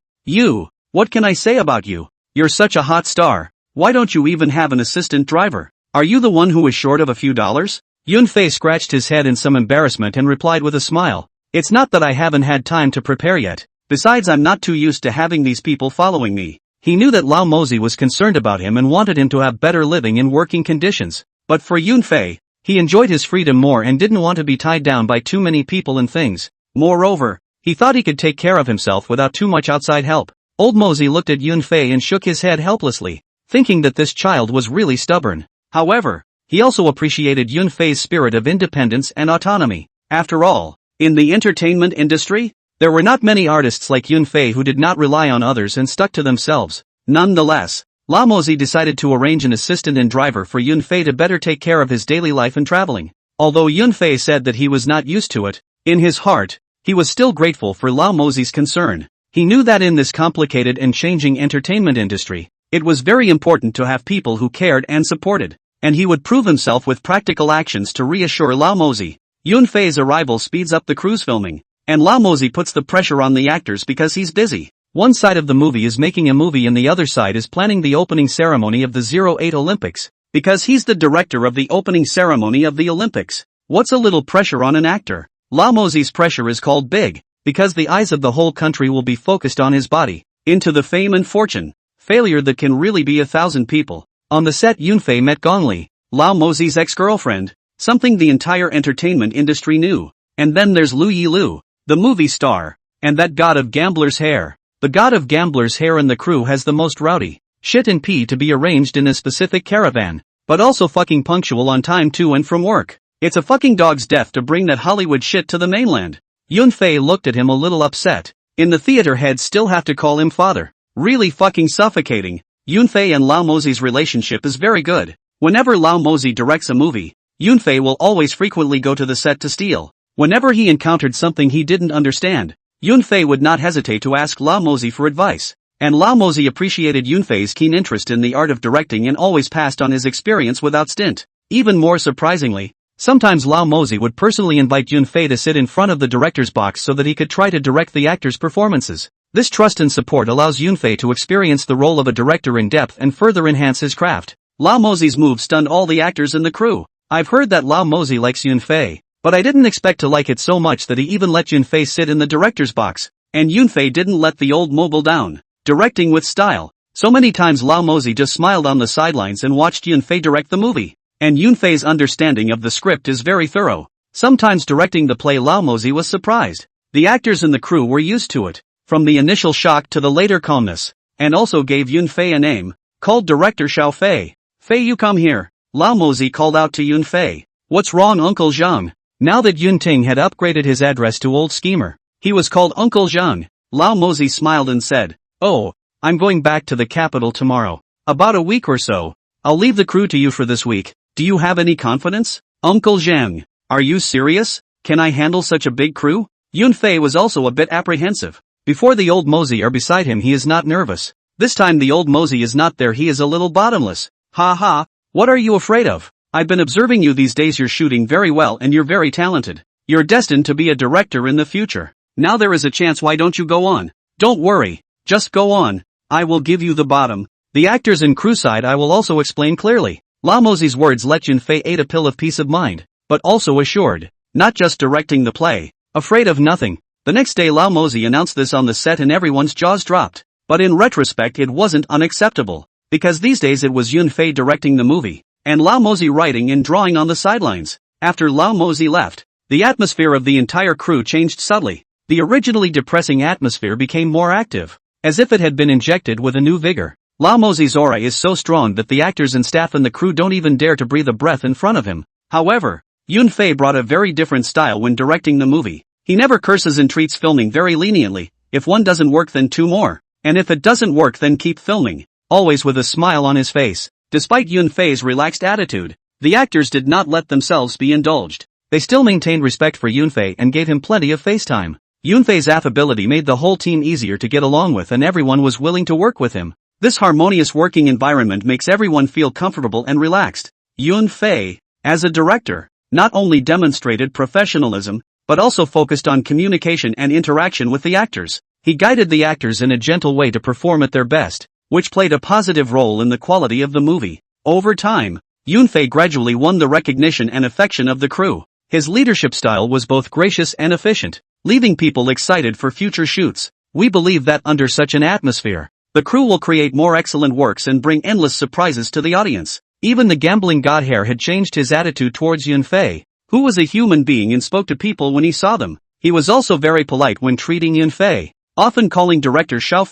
what can I say about you? You're such a hot star. Why don't you even have an assistant driver? Are you the one who is short of a few dollars? Yunfei scratched his head in some embarrassment and replied with a smile. It's not that I haven't had time to prepare yet. Besides, I'm not too used to having these people following me. He knew that Lao Mozi was concerned about him and wanted him to have better living and working conditions. But for Yunfei, he enjoyed his freedom more and didn't want to be tied down by too many people and things. Moreover, he thought he could take care of himself without too much outside help. Old Mozi looked at Yunfei and shook his head helplessly, thinking that this child was really stubborn. However, he also appreciated Yunfei's spirit of independence and autonomy. After all, in the entertainment industry, there were not many artists like Yunfei who did not rely on others and stuck to themselves. Nonetheless, Lao Mozi decided to arrange an assistant and driver for Yunfei to better take care of his daily life and traveling. Although Yunfei said that he was not used to it, in his heart, he was still grateful for Lao Mozi's concern. He knew that in this complicated and changing entertainment industry, it was very important to have people who cared and supported, and he would prove himself with practical actions to reassure Lao Mozi. Yunfei's arrival speeds up the crew's filming, and Lao Mozi puts the pressure on the actors because he's busy. One side of the movie is making a movie and the other side is planning the opening ceremony of the 08 Olympics, because he's the director of the opening ceremony of the Olympics. What's a little pressure on an actor? Lao Mozi's pressure is called big, because the eyes of the whole country will be focused on his body, into the fame and fortune, failure that can really be 1,000 people. On the set Yunfei met Gongli, Lao Mozi's ex-girlfriend, something the entire entertainment industry knew. And then there's Lu Yilu, the movie star, and that god of gambler's hair. The god of gambler's hair in the crew has the most rowdy shit and pee to be arranged in a specific caravan, but also fucking punctual on time to and from work. It's a fucking dog's death to bring that Hollywood shit to the mainland. Yunfei looked at him a little upset. In the theater heads still have to call him father. Really fucking suffocating. Yunfei and Lao Mozi's relationship is very good. Whenever Lao Mozi directs a movie, Yunfei will always frequently go to the set to steal. Whenever he encountered something he didn't understand, Yunfei would not hesitate to ask Lao Mozi for advice. And Lao Mozi appreciated Yunfei's keen interest in the art of directing and always passed on his experience without stint. Even more surprisingly, sometimes Lao Mozi would personally invite Yunfei to sit in front of the director's box so that he could try to direct the actors' performances. This trust and support allows Yunfei to experience the role of a director in depth and further enhance his craft. Lao Mozi's move stunned all the actors in the crew. I've heard that Lao Mozi likes Yunfei, but I didn't expect to like it so much that he even let Yunfei sit in the director's box. And Yunfei didn't let the old mobile down, directing with style. So many times Lao Mozi just smiled on the sidelines and watched Yunfei direct the movie. And Yunfei's understanding of the script is very thorough. Sometimes directing the play Lao Mozi was surprised. The actors in the crew were used to it, from the initial shock to the later calmness, and also gave Yunfei a name, called Director Xiao Fei. Fei, you come here. Lao Mozi called out to Yun Fei. What's wrong, Uncle Zhang? Now that Yun Ting had upgraded his address to Old Schemer, he was called Uncle Zhang. Lao Mozi smiled and said, "Oh, I'm going back to the capital tomorrow. About a week or so. I'll leave the crew to you for this week. Do you have any confidence? Uncle Zhang, are you serious? Can I handle such a big crew?" Yun Fei was also a bit apprehensive. Before the old Mozi or beside him, he is not nervous. This time the old Mozi is not there, he is a little bottomless. Ha ha, what are you afraid of? I've been observing you these days, you're shooting very well and you're very talented. You're destined to be a director in the future. Now there is a chance, why don't you go on? Don't worry, just go on. I will give you the bottom. The actors and crew side I will also explain clearly. Lao Mozi's words let Yun Fei ate a pill of peace of mind, but also assured. Not just directing the play. Afraid of nothing. The next day Lao Mozi announced this on the set and everyone's jaws dropped. But in retrospect it wasn't unacceptable. Because these days it was Yun Fei directing the movie, and Lao Mozi writing and drawing on the sidelines. After Lao Mozi left, the atmosphere of the entire crew changed subtly. The originally depressing atmosphere became more active, as if it had been injected with a new vigor. Lao Mozi's aura is so strong that the actors and staff and the crew don't even dare to breathe a breath in front of him. However, Yun Fei brought a very different style when directing the movie. He never curses and treats filming very leniently. If one doesn't work, then two more. And if it doesn't work, then keep filming. Always with a smile on his face. Despite Yun Fei's relaxed attitude, the actors did not let themselves be indulged. They still maintained respect for Yun Fei and gave him plenty of face time. Yun Fei's affability made the whole team easier to get along with and everyone was willing to work with him. This harmonious working environment makes everyone feel comfortable and relaxed. Yun Fei, as a director, not only demonstrated professionalism, but also focused on communication and interaction with the actors. He guided the actors in a gentle way to perform at their best, which played a positive role in the quality of the movie. Over time, Yun Fei gradually won the recognition and affection of the crew. His leadership style was both gracious and efficient, leaving people excited for future shoots. We believe that under such an atmosphere, the crew will create more excellent works and bring endless surprises to the audience. Even the gambling god hair had changed his attitude towards Yun Fei, who was a human being and spoke to people when he saw them. He was also very polite when treating Yun Fei, often calling Director Xiao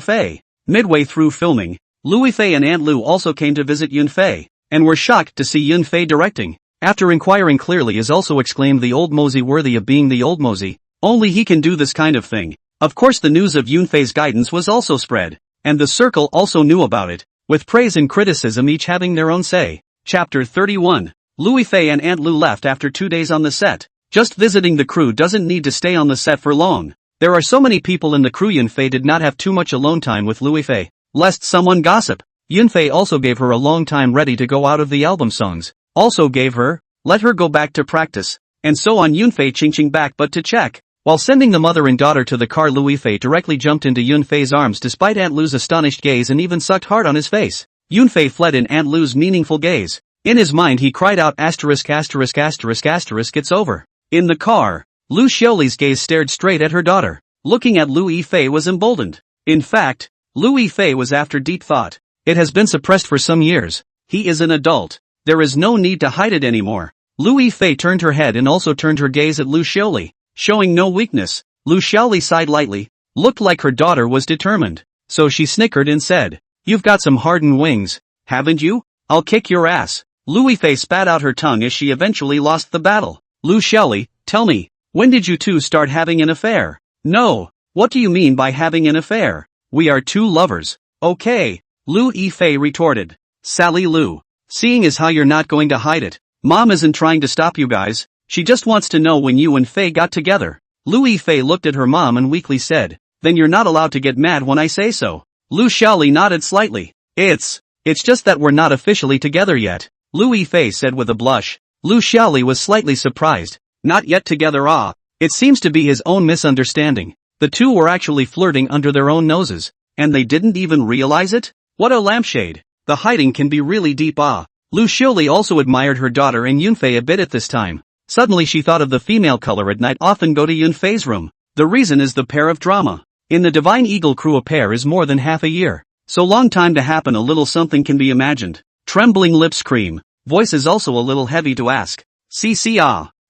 Fei. Midway through filming, Louis Fei and Aunt Lu also came to visit Yun Fei, and were shocked to see Yun Fei directing. After inquiring clearly, is also exclaimed, "The old Mozi worthy of being the old Mozi. Only he can do this kind of thing." Of course the news of Yun Fei's guidance was also spread, and the circle also knew about it, with praise and criticism each having their own say. Chapter 31. Louis Fei and Aunt Lu left after 2 days on the set. Just visiting the crew doesn't need to stay on the set for long. There are so many people in the crew. Yun Fei did not have too much alone time with Louis Fei, lest someone gossip. Yun Fei also gave her a long time ready to go out of the album songs. Also gave her, let her go back to practice. And so on. Yun Fei ching back but to check. While sending the mother and daughter to the car, Louis Fei directly jumped into Yun Fei's arms despite Aunt Lu's astonished gaze and even sucked hard on his face. Yun Fei fled in Aunt Lu's meaningful gaze. In his mind he cried out asterisk. It's over. In the car, Lu Xiaoli's gaze stared straight at her daughter. Looking at Louis Fei was emboldened. In fact, Louis Fei was after deep thought. It has been suppressed for some years. He is an adult. There is no need to hide it anymore. Louis Fei turned her head and also turned her gaze at Lu Xiaoli. Showing no weakness, Lu Xiaoli sighed lightly. Looked like her daughter was determined. So she snickered and said, "You've got some hardened wings, haven't you? I'll kick your ass." Louis Fei spat out her tongue as she eventually lost the battle. Lu Xiaoli, tell me, when did you two start having an affair? No, what do you mean by having an affair? We are two lovers. Okay, Louis Fei retorted. Sally Lu, seeing as how you're not going to hide it, Mom isn't trying to stop you guys. She just wants to know when you and Fei got together. Louis Fei looked at her mom and weakly said, "Then you're not allowed to get mad when I say so." Lu Xiaoli nodded slightly. It's just that we're not officially together yet," Louis Fei said with a blush. Lu Xiaoli was slightly surprised. Not yet together, ah. It seems to be his own misunderstanding. The two were actually flirting under their own noses, and they didn't even realize it? What a lampshade. The hiding can be really deep, ah. Lu Xiaoli also admired her daughter and Yun Fei a bit at this time. Suddenly she thought of the female color at night often go to Yun Fei's room. The reason is the pair of drama. In the Divine Eagle crew a pair is more than half a year. So long time to happen, a little something can be imagined. Trembling lips scream. Voice is also a little heavy to ask.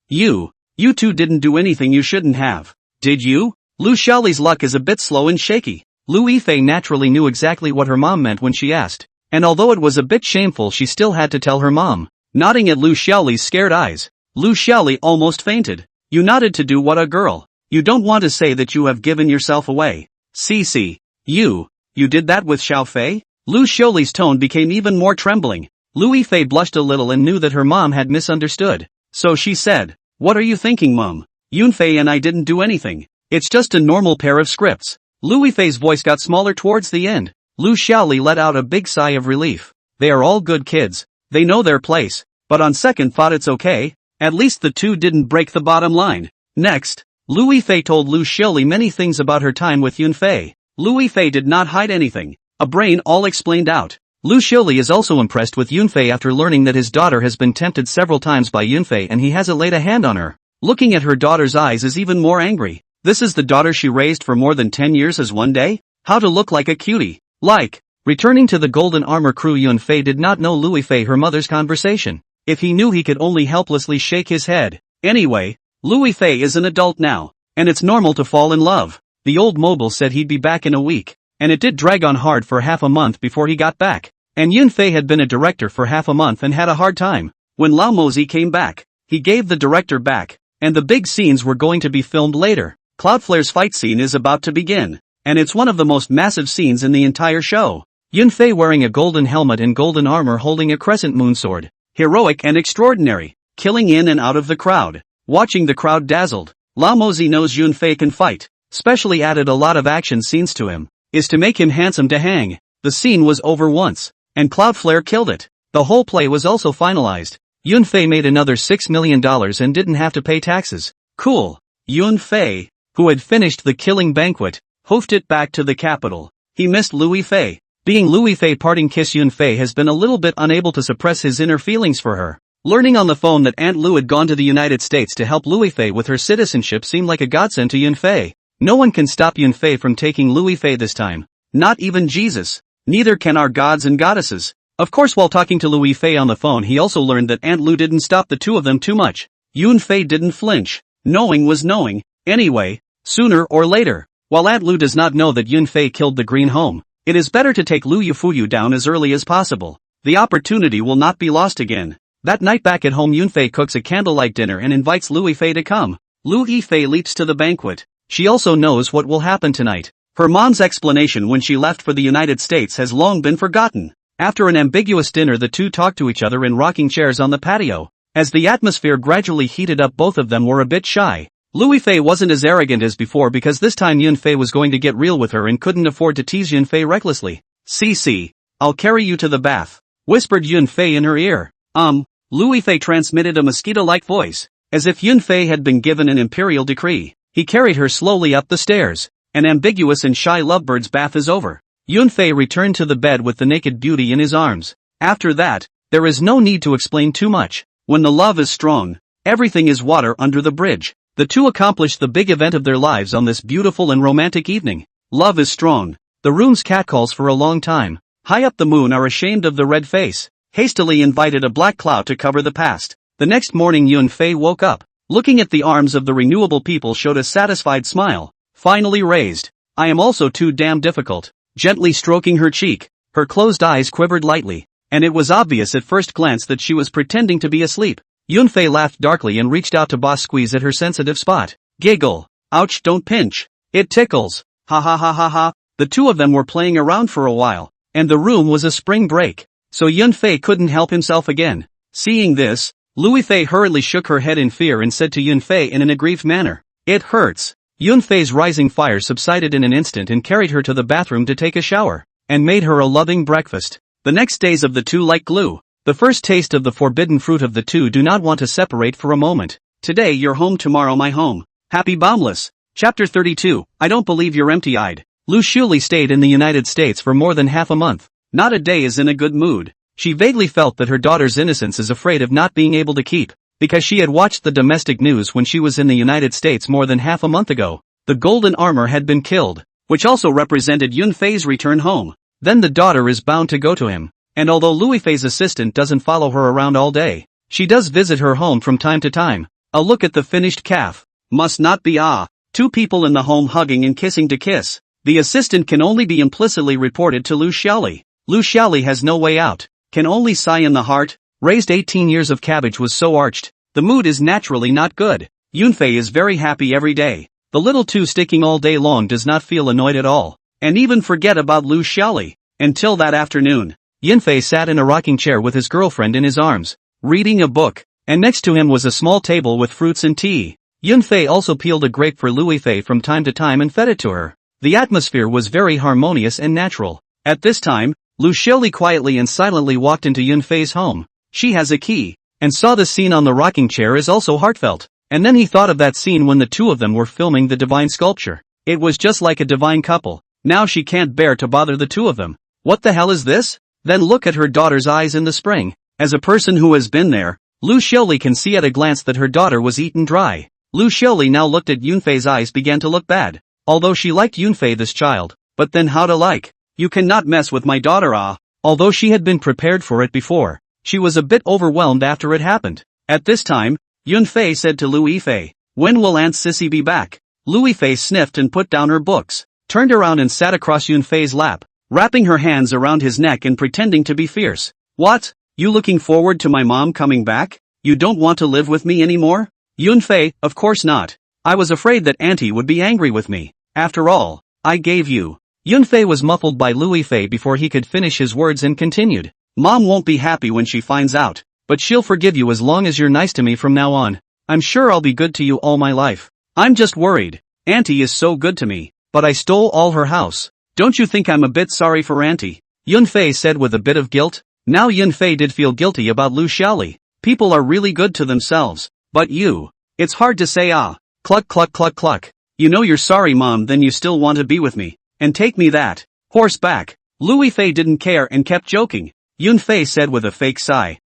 You two didn't do anything you shouldn't have. Did you? Lu Xiaoli's luck is a bit slow and shaky. Louis Fei naturally knew exactly what her mom meant when she asked. And although it was a bit shameful, she still had to tell her mom. Nodding at Lu Xiaoli's scared eyes, Lu Xiaoli almost fainted. You nodded to do what, a girl? You don't want to say that you have given yourself away. Cici. You did that with Xiao Fei? Lu Xiaoli's tone became even more trembling. Lu Yifei blushed a little and knew that her mom had misunderstood. So she said, "What are you thinking, Mom? Yunfei and I didn't do anything. It's just a normal pair of scripts." Lu Yifei's voice got smaller towards the end. Lu Xiaoli let out a big sigh of relief. They are all good kids. They know their place. But on second thought, it's okay. At least the two didn't break the bottom line. Next, Lu Yifei told Lu Xiaoli many things about her time with Yunfei. Lu Yifei did not hide anything. A brain all explained out. Lu Xiaoli is also impressed with Yunfei after learning that his daughter has been tempted several times by Yunfei and he hasn't laid a hand on her. Looking at her daughter's eyes is even more angry. This is the daughter she raised for more than 10 years as one day? How to look like a cutie. Returning to the Golden Armor crew, Yunfei did not know Lu Yifei her mother's conversation. If he knew, he could only helplessly shake his head. Anyway, Lu Yifei is an adult now, and it's normal to fall in love. The old mobile said he'd be back in a week, and it did drag on hard for half a month before he got back. And Yunfei had been a director for half a month and had a hard time. When Lao Mozi came back, he gave the director back, and the big scenes were going to be filmed later. Cloudflare's fight scene is about to begin, and it's one of the most massive scenes in the entire show. Yunfei wearing a golden helmet and golden armor, holding a crescent moon sword. Heroic and extraordinary, killing in and out of the crowd. Watching the crowd dazzled. Lao Mozi knows Yunfei can fight, specially added a lot of action scenes to him, is to make him handsome to hang. The scene was over once, and Cloudflare killed it. The whole play was also finalized. Yunfei made another $6 million and didn't have to pay taxes. Cool. Yunfei, who had finished the killing banquet, hoofed it back to the capital. He missed Lu Yifei. Being Lu Yifei parting kiss, Yunfei has been a little bit unable to suppress his inner feelings for her. Learning on the phone that Aunt Lu had gone to the United States to help Lu Yifei with her citizenship seemed like a godsend to Yunfei. No one can stop Yunfei from taking Lu Yifei this time. Not even Jesus. Neither can our gods and goddesses. Of course, while talking to Lu Yifei on the phone, he also learned that Aunt Lu didn't stop the two of them too much. Yunfei didn't flinch. Knowing was knowing. Anyway, sooner or later. While Aunt Lu does not know that Yunfei killed the Green Home, it is better to take Lu Yifuyu down as early as possible. The opportunity will not be lost again. That night back at home, Yunfei cooks a candlelight dinner and invites Lu Yifei to come. Lu Yifei leaps to the banquet. She also knows what will happen tonight. Her mom's explanation when she left for the United States has long been forgotten. After an ambiguous dinner, the two talked to each other in rocking chairs on the patio. As the atmosphere gradually heated up, both of them were a bit shy. Lu Yifei wasn't as arrogant as before because this time Yunfei was going to get real with her and couldn't afford to tease Yunfei recklessly. "Cici, I'll carry you to the bath," whispered Yunfei in her ear. Lu Yifei transmitted a mosquito-like voice, as if Yunfei had been given an imperial decree. He carried her slowly up the stairs. An ambiguous and shy lovebird's bath is over. Yunfei returned to the bed with the naked beauty in his arms. After that, there is no need to explain too much. When the love is strong, everything is water under the bridge. The two accomplished the big event of their lives on this beautiful and romantic evening. Love is strong. The room's catcalls for a long time. High up the moon are ashamed of the red face. Hastily invited a black cloud to cover the past. The next morning Yunfei woke up. Looking at the arms of the renewable people, showed a satisfied smile. Finally raised. "I am also too damn difficult." Gently stroking her cheek, her closed eyes quivered lightly, and it was obvious at first glance that she was pretending to be asleep. Yunfei laughed darkly and reached out to boss squeeze at her sensitive spot. Giggle. "Ouch, don't pinch. It tickles. Ha ha ha ha ha." The two of them were playing around for a while, and the room was a spring break, so Yunfei couldn't help himself again. Seeing this, Lu Yifei hurriedly shook her head in fear and said to Yunfei in an aggrieved manner, "It hurts." Yunfei's rising fire subsided in an instant and carried her to the bathroom to take a shower, and made her a loving breakfast. The next days of the two like glue. The first taste of the forbidden fruit of the two do not want to separate for a moment. Today your home, tomorrow my home. Happy Boundless. Chapter 32. I don't believe you're empty-eyed. Lu Xiaoli stayed in the United States for more than half a month. Not a day is in a good mood. She vaguely felt that her daughter's innocence is afraid of not being able to keep, because she had watched the domestic news when she was in the United States more than half a month ago. The golden armor had been killed, which also represented Yunfei's return home. Then the daughter is bound to go to him. And although Lu Yifei's assistant doesn't follow her around all day, she does visit her home from time to time. A look at the finished calf. Must not be two people in the home hugging and kissing to kiss. The assistant can only be implicitly reported to Lu Xiaoli. Lu Xiaoli has no way out. Can only sigh in the heart. Raised 18 years of cabbage was so arched. The mood is naturally not good. Yunfei is very happy every day. The little two sticking all day long does not feel annoyed at all. And even forget about Lu Xiaoli. Until that afternoon. Yunfei sat in a rocking chair with his girlfriend in his arms, reading a book, and next to him was a small table with fruits and tea. Yunfei also peeled a grape for Lu Yifei from time to time and fed it to her. The atmosphere was very harmonious and natural. At this time, Lu Xiaoli quietly and silently walked into Yunfei's home. She has a key, and saw the scene on the rocking chair is also heartfelt. And then he thought of that scene when the two of them were filming the divine sculpture. It was just like a divine couple. Now she can't bear to bother the two of them. What the hell is this? Then look at her daughter's eyes in the spring. As a person who has been there, Lu Xiaoli can see at a glance that her daughter was eaten dry. Lu Xiaoli now looked at Yunfei's eyes began to look bad. Although she liked Yunfei this child, but then how to like? You cannot mess with my daughter Although she had been prepared for it before, she was a bit overwhelmed after it happened. At this time, Yunfei said to Lu Yifei, "When will Aunt Sissy be back?" Lu Yifei sniffed and put down her books, turned around and sat across Yunfei's lap, wrapping her hands around his neck and pretending to be fierce. "What? You looking forward to my mom coming back? You don't want to live with me anymore?" Yunfei, "Of course not. I was afraid that Auntie would be angry with me. After all, I gave you." Yunfei was muffled by Lu Yifei before he could finish his words and continued. "Mom won't be happy when she finds out, but she'll forgive you as long as you're nice to me from now on. I'm sure I'll be good to you all my life. I'm just worried. Auntie is so good to me, but I stole all her house. Don't you think I'm a bit sorry for Auntie?" Yunfei said with a bit of guilt. Now Yunfei did feel guilty about Lu Xiaoli. People are really good to themselves, but you. It's hard to say cluck cluck cluck cluck. You know you're sorry mom, then you still want to be with me, and take me that horseback. Lu Yifei didn't care and kept joking. Yunfei said with a fake sigh.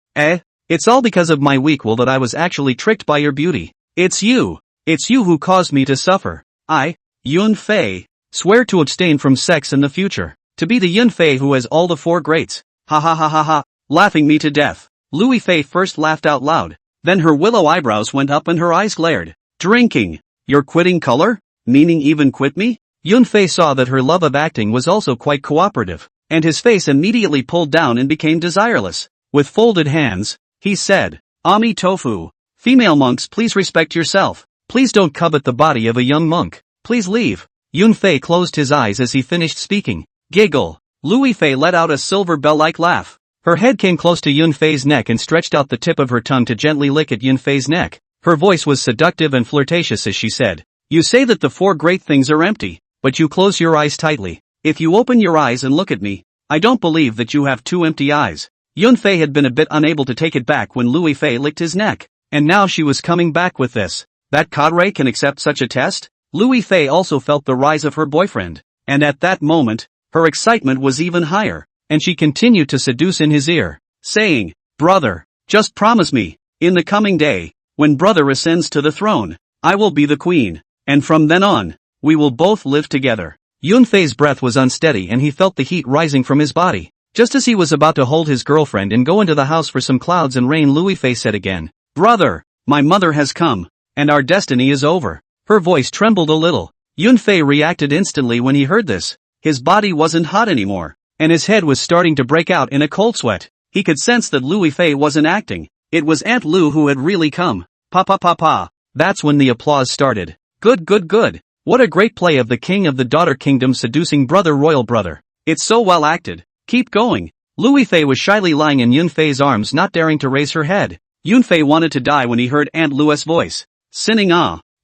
It's all because of my weak will that I was actually tricked by your beauty. It's you who caused me to suffer. I, Yunfei, swear to abstain from sex in the future, to be the Yunfei who has all the four greats. Ha ha ha ha ha, laughing me to death. Lu Yifei first laughed out loud, then her willow eyebrows went up and her eyes glared. Drinking. You're quitting color? Meaning even quit me? Yunfei saw that her love of acting was also quite cooperative, and his face immediately pulled down and became desireless. With folded hands, he said, "Ami tofu. Female monks, please respect yourself. Please don't covet the body of a young monk. Please leave." Yunfei closed his eyes as he finished speaking. Giggle. Lu Yifei let out a silver bell-like laugh. Her head came close to Yunfei's neck and stretched out the tip of her tongue to gently lick at Yunfei's neck. Her voice was seductive and flirtatious as she said, "You say that the four great things are empty, but you close your eyes tightly. If you open your eyes and look at me, I don't believe that you have two empty eyes." Yunfei had been a bit unable to take it back when Lu Yifei licked his neck, and now she was coming back with this. That cadre can accept such a test? Lu Yifei also felt the rise of her boyfriend, and at that moment, her excitement was even higher, and she continued to seduce in his ear, saying, "Brother, just promise me, in the coming day, when brother ascends to the throne, I will be the queen, and from then on, we will both live together." Yunfei's breath was unsteady and he felt the heat rising from his body. Just as he was about to hold his girlfriend and go into the house for some clouds and rain, Lu Yifei said again, "Brother, my mother has come, and our destiny is over." Her voice trembled a little. Yunfei reacted instantly when he heard this. His body wasn't hot anymore, and his head was starting to break out in a cold sweat. He could sense that Lu Yifei wasn't acting. It was Aunt Lu who had really come. Pa pa pa pa. That's when the applause started. Good good good. What a great play of the king of the daughter kingdom seducing brother royal brother. It's so well acted. Keep going. Lu Yifei was shyly lying in Yunfei's arms, not daring to raise her head. Yunfei wanted to die when he heard Aunt Lu's voice. Sinning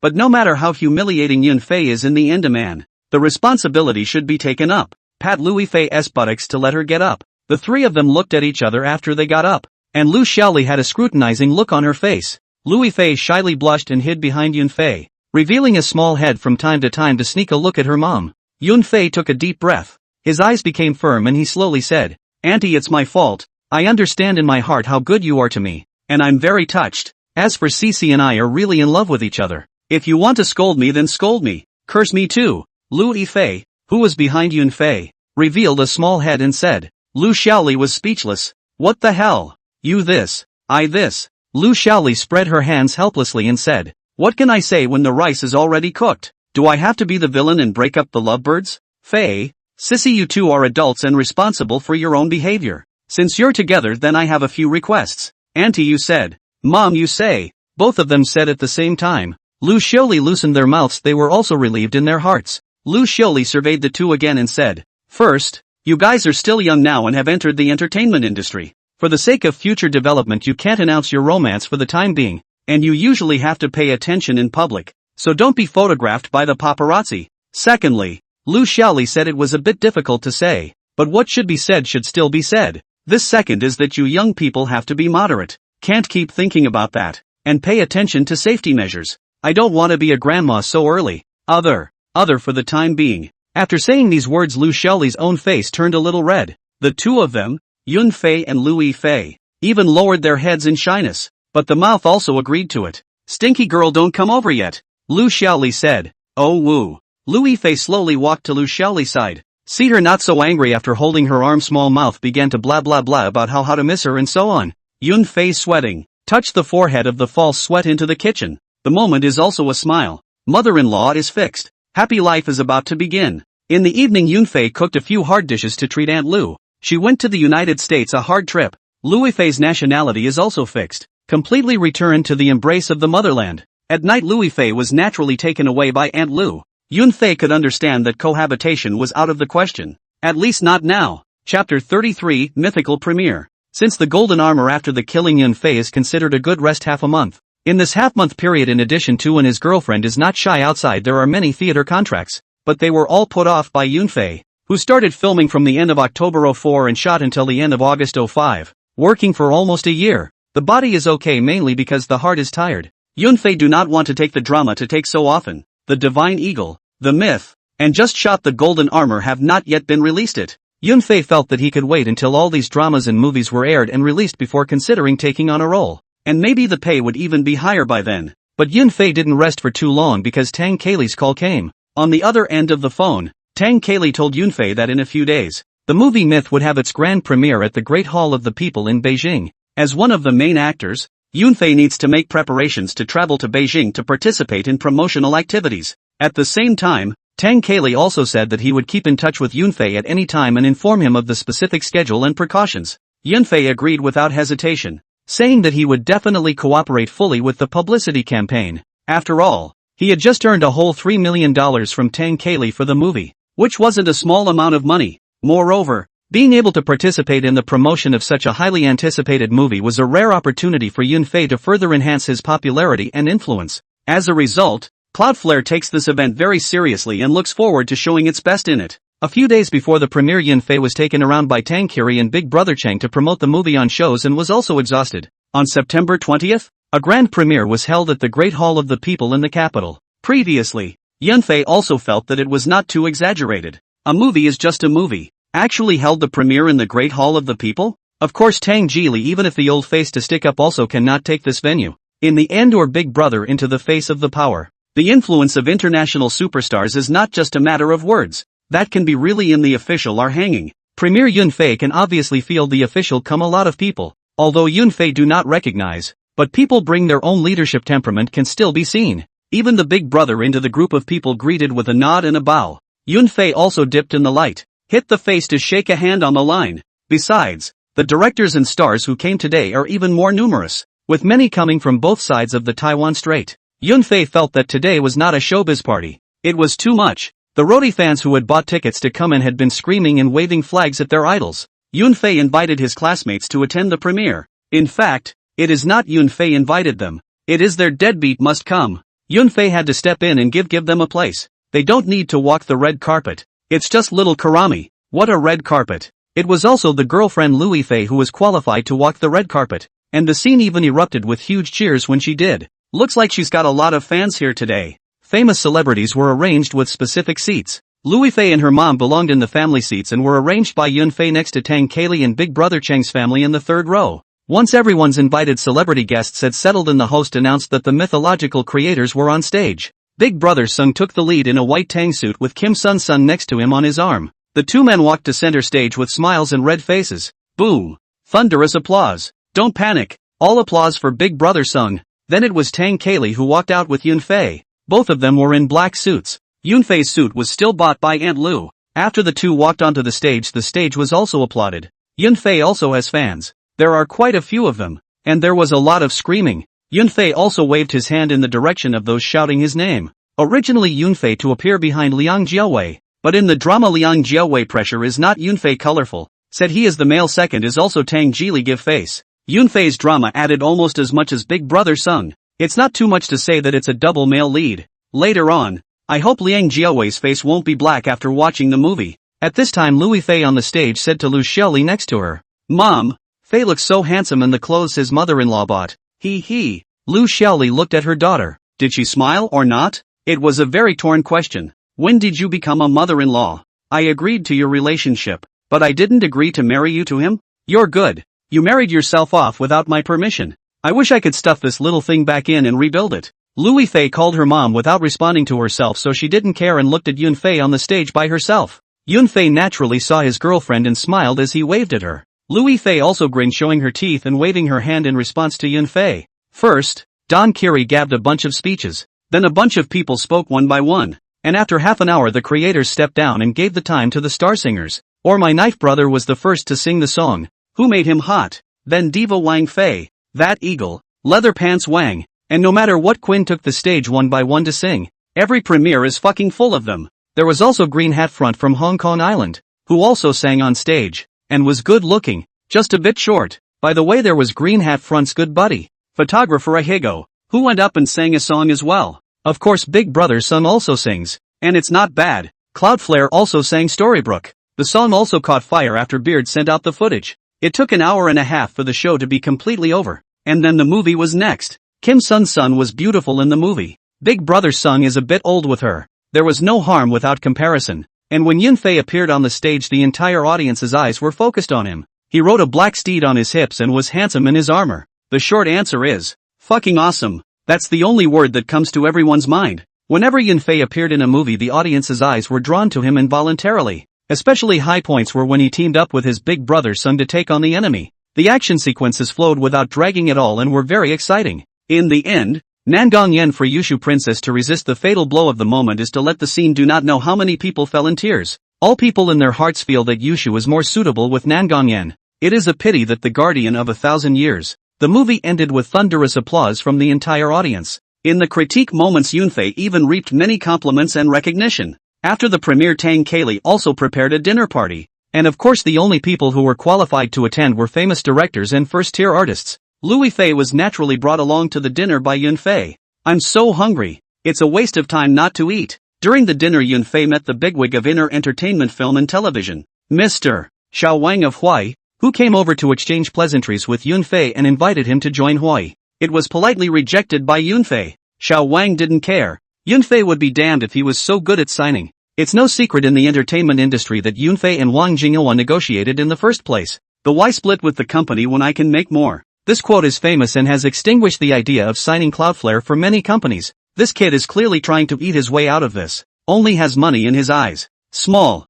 but no matter how humiliating Yunfei is, in the end a man, the responsibility should be taken up. Pat Lu Yifei's buttocks to let her get up. The three of them looked at each other after they got up, and Lu Xiaoli had a scrutinizing look on her face. Lu Yifei shyly blushed and hid behind Yunfei, revealing a small head from time to time to sneak a look at her mom. Yunfei took a deep breath. His eyes became firm and he slowly said, "Auntie, it's my fault. I understand in my heart how good you are to me, and I'm very touched. As for Cece and I are really in love with each other. If you want to scold me, then scold me. Curse me too." Lu Yifei, who was behind Yunfei, revealed a small head and said. Lu Xiaoli was speechless. "What the hell? You this, I this." Lu Xiaoli spread her hands helplessly and said, "What can I say when the rice is already cooked? Do I have to be the villain and break up the lovebirds?" Fei, Sissy, you two are adults and responsible for your own behavior. Since you're together, then I have a few requests. Auntie, you said. Mom, you say. Both of them said at the same time. Lu Xiaoli loosened their mouths. They were also relieved in their hearts. Lu Xiaoli surveyed the two again and said, first, you guys are still young now and have entered the entertainment industry. For the sake of future development, you can't announce your romance for the time being, and you usually have to pay attention in public, so don't be photographed by the paparazzi. Secondly, Lu Xiaoli said it was a bit difficult to say, but what should be said should still be said. This second is that you young people have to be moderate, can't keep thinking about that, and pay attention to safety measures. I don't want to be a grandma so early. Other for the time being. After saying these words, Lu Xiaoli's own face turned a little red. The two of them, Yunfei and Lu Yifei, even lowered their heads in shyness, but the mouth also agreed to it. Stinky girl, don't come over yet, Lu Xiaoli said. Oh woo. Lu Yifei slowly walked to Lu Xiaoli's side. See her not so angry. After holding her arm, small mouth began to blah blah blah about how to miss her and so on. Yunfei, sweating, touched the forehead of the false sweat into the kitchen. The moment is also a smile. Mother-in-law is fixed. Happy life is about to begin. In the evening, Yunfei cooked a few hard dishes to treat Aunt Lu. She went to the United States, a hard trip. Lu Yifei's nationality is also fixed. Completely returned to the embrace of the motherland. At night, Lu Yifei was naturally taken away by Aunt Lu. Yunfei could understand that cohabitation was out of the question. At least not now. Chapter 33, Mythical Premiere. Since the golden armor after the killing, Yunfei is considered a good rest half a month. In this half-month period, in addition to and his girlfriend is not shy outside, there are many theater contracts, but they were all put off by Yunfei, who started filming from the end of October 04 and shot until the end of August 05, working for almost a year. The body is okay mainly because the heart is tired. Yunfei do not want to take the drama to take so often. The Divine Eagle, The Myth, and Just Shot the Golden Armor have not yet been released. Yunfei felt that he could wait until all these dramas and movies were aired and released before considering taking on a role. And maybe the pay would even be higher by then. But Yunfei didn't rest for too long because Tang Kaylee's call came. On the other end of the phone, Tang Kaylee told Yunfei that in a few days, the movie Myth would have its grand premiere at the Great Hall of the People in Beijing. As one of the main actors, Yunfei needs to make preparations to travel to Beijing to participate in promotional activities. At the same time, Tang Kaylee also said that he would keep in touch with Yunfei at any time and inform him of the specific schedule and precautions. Yunfei agreed without hesitation, saying that he would definitely cooperate fully with the publicity campaign. After all, he had just earned a whole $3 million from Tang Kaylee for the movie, which wasn't a small amount of money. Moreover, being able to participate in the promotion of such a highly anticipated movie was a rare opportunity for Yunfei to further enhance his popularity and influence. As a result, Cloudflare takes this event very seriously and looks forward to showing its best in it. A few days before the premiere, Yunfei was taken around by Tang Kiri and Big Brother Chang to promote the movie on shows and was also exhausted. On September 20th, a grand premiere was held at the Great Hall of the People in the capital. Previously, Yunfei also felt that it was not too exaggerated. A movie is just a movie. Actually held the premiere in the Great Hall of the People? Of course, Tang Jili, even if the old face to stick up, also cannot take this venue. In the end, or Big Brother into the face of the power. The influence of international superstars is not just a matter of words. That can be really in the official are hanging. Premier Yunfei can obviously feel the official come a lot of people, although Yunfei do not recognize, but people bring their own leadership temperament can still be seen. Even the Big Brother into the group of people greeted with a nod and a bow. Yunfei also dipped in the light, hit the face to shake a hand on the line. Besides, the directors and stars who came today are even more numerous, with many coming from both sides of the Taiwan Strait. Yunfei felt that today was not a showbiz party. It was too much. The roadie fans who had bought tickets to come in had been screaming and waving flags at their idols. Yunfei invited his classmates to attend the premiere. In fact, it is not Yunfei invited them. It is their deadbeat must come. Yunfei had to step in and give them a place. They don't need to walk the red carpet. It's just little Karami. What a red carpet. It was also the girlfriend Lu Yifei who was qualified to walk the red carpet, and the scene even erupted with huge cheers when she did. Looks like she's got a lot of fans here today. Famous celebrities were arranged with specific seats. Lu Yifei and her mom belonged in the family seats and were arranged by Yunfei next to Tang Kaylee and Big Brother Chang's family in the third row. Once everyone's invited celebrity guests had settled in, the host announced that the mythological creators were on stage. Big Brother Sung took the lead in a white Tang suit with Kim Sun Sun next to him on his arm. The two men walked to center stage with smiles and red faces. Boom! Thunderous applause. Don't panic. All applause for Big Brother Sung. Then it was Tang Kaylee who walked out with Yunfei. Both of them were in black suits. Yunfei's suit was still bought by Aunt Lu. After the two walked onto the stage was also applauded. Yunfei also has fans. There are quite a few of them. And there was a lot of screaming. Yunfei also waved his hand in the direction of those shouting his name. Originally Yunfei to appear behind Liang Jiawei, but in the drama Liang Jiawei pressure is not Yunfei colorful, said he is the male second is also Tang Jili give face. Yunfei's drama added almost as much as Big Brother sung. It's not too much to say that it's a double male lead. Later on, I hope Liang Jiawei's face won't be black after watching the movie. At this time Louis Fei on the stage said to Lu Xiaoli next to her, "Mom, Fei looks so handsome in the clothes his mother-in-law bought." He. Lu Xiaoli looked at her daughter. Did she smile or not? It was a very torn question. When did you become a mother-in-law? I agreed to your relationship, but I didn't agree to marry you to him? You're good. You married yourself off without my permission. I wish I could stuff this little thing back in and rebuild it. Louis Fei called her mom without responding to herself, so she didn't care and looked at Yunfei on the stage by herself. Yunfei naturally saw his girlfriend and smiled as he waved at her. Louis Fei also grinned, showing her teeth and waving her hand in response to Yunfei. First, Don Kiri gabbed a bunch of speeches. Then a bunch of people spoke one by one. And after half an hour the creators stepped down and gave the time to the star singers. Or My Knife Brother was the first to sing the song. Who Made Him Hot? Then Diva Wang Fei, That Eagle, Leather Pants Wang, and no matter what Quinn took the stage one by one to sing. Every premiere is fucking full of them. There was also Green Hat Front from Hong Kong Island, who also sang on stage, and was good looking, just a bit short. By the way, there was Green Hat Front's good buddy, photographer Ahigo, who went up and sang a song as well. Of course Big Brother's son also sings, and it's not bad. Cloudflare also sang Storybrooke. The song also caught fire after Beard sent out the footage. It took an hour and a half for the show to be completely over, and then the movie was next. Kim Sun's son was beautiful in the movie. Big Brother's son is a bit old with her. There was no harm without comparison, and when Yunfei appeared on the stage the entire audience's eyes were focused on him. He rode a black steed on his hips and was handsome in his armor. The short answer is, fucking awesome. That's the only word that comes to everyone's mind. Whenever Yunfei appeared in a movie the audience's eyes were drawn to him involuntarily. Especially high points were when he teamed up with his Big Brother son to take on the enemy. The action sequences flowed without dragging at all and were very exciting. In the end, Nangong Yen for Yushu Princess to resist the fatal blow of the moment is to let the scene. Do not know how many people fell in tears. All people in their hearts feel that Yushu is more suitable with Nangong Yen. It is a pity that the Guardian of 1,000 Years. The movie ended with thunderous applause from the entire audience. In the critique moments Yunfei even reaped many compliments and recognition. After the premiere Tang Kaylee also prepared a dinner party. And of course the only people who were qualified to attend were famous directors and first-tier artists. Louis Fei was naturally brought along to the dinner by Yunfei. I'm so hungry. It's a waste of time not to eat. During the dinner Yunfei met the bigwig of inner entertainment film and television, Mr. Xiao Wang of Huai, who came over to exchange pleasantries with Yunfei and invited him to join Huai. It was politely rejected by Yunfei. Xiao Wang didn't care. Yunfei would be damned if he was so good at signing. It's no secret in the entertainment industry that Yunfei and Wang Jinghua negotiated in the first place. The why split with the company when I can make more. This quote is famous and has extinguished the idea of signing Cloudflare for many companies. This kid is clearly trying to eat his way out of this. Only has money in his eyes. Small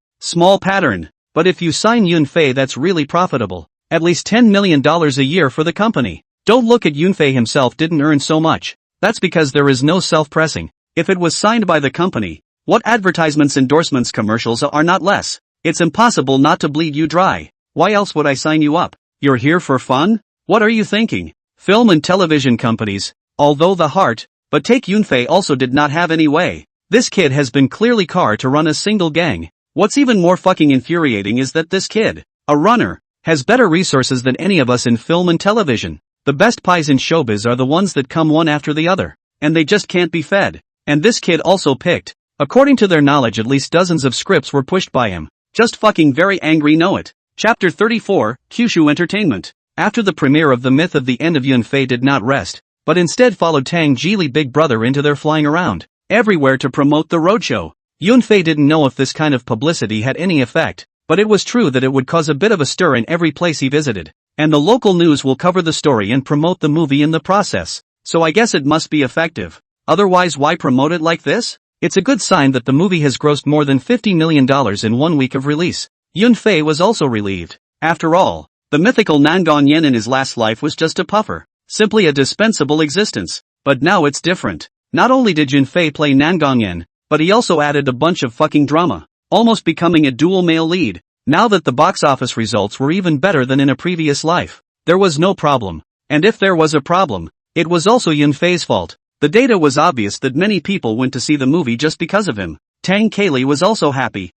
pattern. But if you sign Yunfei that's really profitable. At least $10 million a year for the company. Don't look at Yunfei himself didn't earn so much. That's because there is no self-pressing. If it was signed by the company, what advertisements, endorsements, commercials are not less? It's impossible not to bleed you dry. Why else would I sign you up? You're here for fun? What are you thinking? Film and television companies, although the heart, but take Yunfei also did not have any way. This kid has been clearly called to run a single gang. What's even more fucking infuriating is that this kid, a runner, has better resources than any of us in film and television. The best pies in showbiz are the ones that come one after the other, and they just can't be fed. And this kid also picked. According to their knowledge at least dozens of scripts were pushed by him. Just fucking very angry, know it. Chapter 34, Kyushu Entertainment. After the premiere of The Myth of the End of Yunfei did not rest, but instead followed Tang Jili Big Brother into their flying around everywhere to promote the roadshow. Yunfei didn't know if this kind of publicity had any effect, but it was true that it would cause a bit of a stir in every place he visited. And the local news will cover the story and promote the movie in the process. So I guess it must be effective. Otherwise why promote it like this? It's a good sign that the movie has grossed more than $50 million in 1 week of release. Yunfei was also relieved. After all, the mythical Nangong Yen in his last life was just a puffer. Simply a dispensable existence. But now it's different. Not only did Yunfei play Nangong Yen, but he also added a bunch of fucking drama. almost becoming a dual male lead. Now that the box office results were even better than in a previous life, there was no problem. And if there was a problem, it was also Yunfei's fault. The data was obvious that many people went to see the movie just because of him. Tang Kaylee was also happy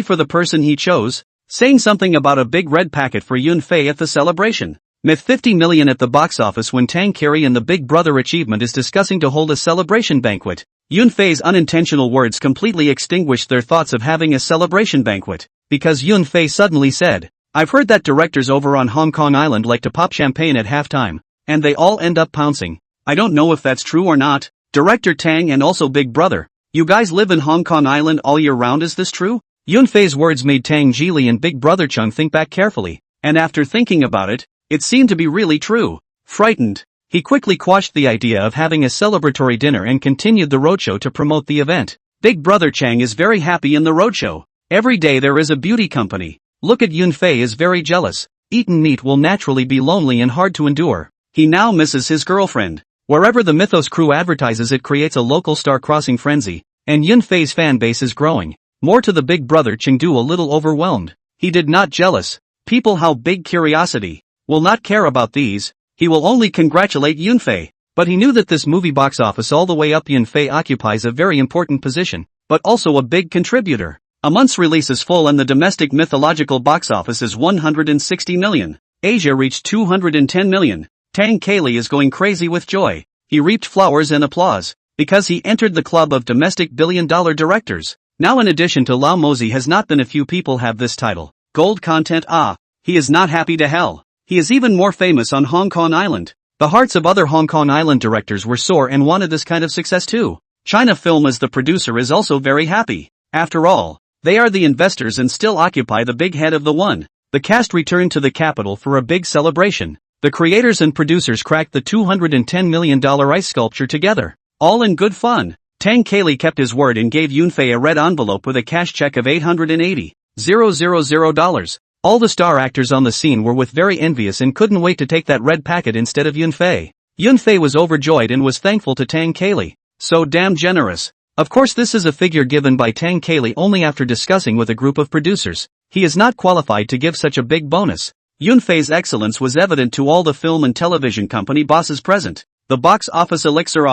for the person he chose, saying something about a big red packet for Yunfei at the celebration. Myth 50 million at the box office when Tang Kaylee and the Big Brother achievement is discussing to hold a celebration banquet. Yunfei's unintentional words completely extinguished their thoughts of having a celebration banquet, because Yunfei suddenly said, "I've heard that directors over on Hong Kong Island like to pop champagne at halftime, and they all end up pouncing. I don't know if that's true or not. Director Tang and also Big Brother, you guys live in Hong Kong Island all year round, is this true?" Yunfei's words made Tang Jili and Big Brother Chung think back carefully, and after thinking about it, it seemed to be really true. Frightened, he quickly quashed the idea of having a celebratory dinner and continued the roadshow to promote the event. Big Brother Chang is very happy in the roadshow. Every day there is a beauty company. Look at Yunfei is very jealous. Eaten meat will naturally be lonely and hard to endure. He now misses his girlfriend. Wherever the Mythos crew advertises, it creates a local star-crossing frenzy, and Yunfei's fan base is growing. More to the Big Brother Chengdu a little overwhelmed. He did not jealous. People how big curiosity. Will not care about these. He will only congratulate Yunfei. But he knew that this movie box office all the way up Yunfei occupies a very important position, but also a big contributor. A month's release is full and the domestic mythological box office is 160 million. Asia reached 210 million. Tang Kaylee is going crazy with joy. He reaped flowers and applause, because he entered the club of domestic billion-dollar directors. Now in addition to Lao Mozi has not been a few people have this title. Gold content he is not happy to hell. He is even more famous on Hong Kong Island. The hearts of other Hong Kong Island directors were sore and wanted this kind of success too. China Film as the producer is also very happy. After all, they are the investors and still occupy the big head of the one. The cast returned to the capital for a big celebration. The creators and producers cracked the $210 million ice sculpture together. All in good fun. Tang Kaylee kept his word and gave Yunfei a red envelope with a cash check of $880,000. All the star actors on the scene were very envious and couldn't wait to take that red packet instead of Yunfei. Yunfei was overjoyed and was thankful to Tang Kaylee. So damn generous. Of course this is a figure given by Tang Kaylee only after discussing with a group of producers. He is not qualified to give such a big bonus. Yunfei's excellence was evident to all the film and television company bosses present. The box office elixir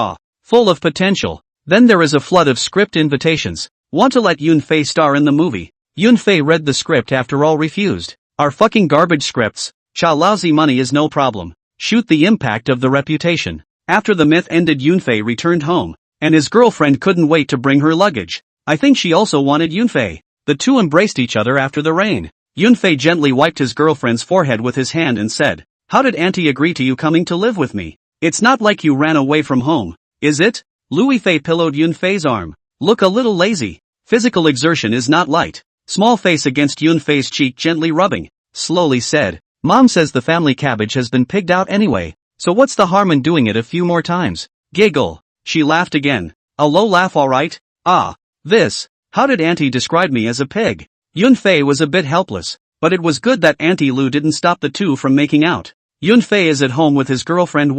full of potential. Then there is a flood of script invitations. Want to let Yunfei star in the movie? Yunfei read the script after all refused. Are fucking garbage scripts. Cha lousy money is no problem. Shoot the impact of the reputation. After the myth ended, Yunfei returned home, and his girlfriend couldn't wait to bring her luggage. I think she also wanted Yunfei. The two embraced each other after the rain. Yunfei gently wiped his girlfriend's forehead with his hand and said, "How did Auntie agree to you coming to live with me? It's not like you ran away from home, is it?" Louis Fei pillowed Yunfei's arm. "Look a little lazy. Physical exertion is not light." Small face against Yunfei's cheek gently rubbing, slowly said, "Mom says the family cabbage has been pigged out anyway, so what's the harm in doing it a few more times?" Giggle. She laughed again. A low laugh, alright? This. How did Auntie describe me as a pig? Yunfei was a bit helpless, but it was good that Auntie Lu didn't stop the two from making out. Yunfei is at home with his girlfriend,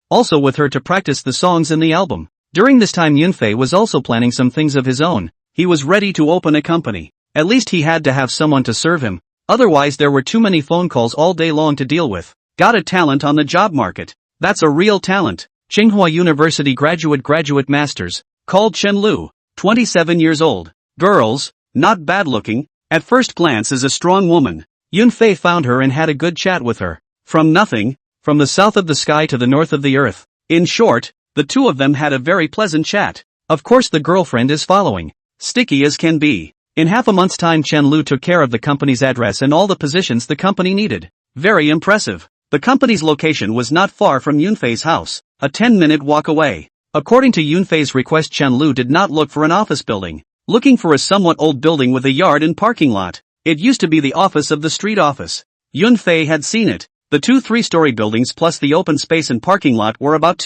also with her to practice the songs in the album. During this time Yunfei was also planning some things of his own. He was ready to open a company. At least he had to have someone to serve him, otherwise there were too many phone calls all day long to deal with. Got a talent on the job market. That's a real talent. Tsinghua University graduate masters, called Chen Lu, 27 years old. Girls, not bad looking, at first glance is a strong woman. Yunfei found her and had a good chat with her. From nothing, from the south of the sky to the north of the earth. In short, the two of them had a very pleasant chat. Of course the girlfriend is following. Sticky as can be. In half a month's time Chen Lu took care of the company's address and all the positions the company needed. Very impressive. The company's location was not far from Yunfei's house, a 10-minute walk away. According to Yunfei's request, Chen Lu did not look for an office building, looking for a somewhat old building with a yard and parking lot. It used to be the office of the street office. Yunfei had seen it. The two 3-story buildings plus the open space and parking lot were about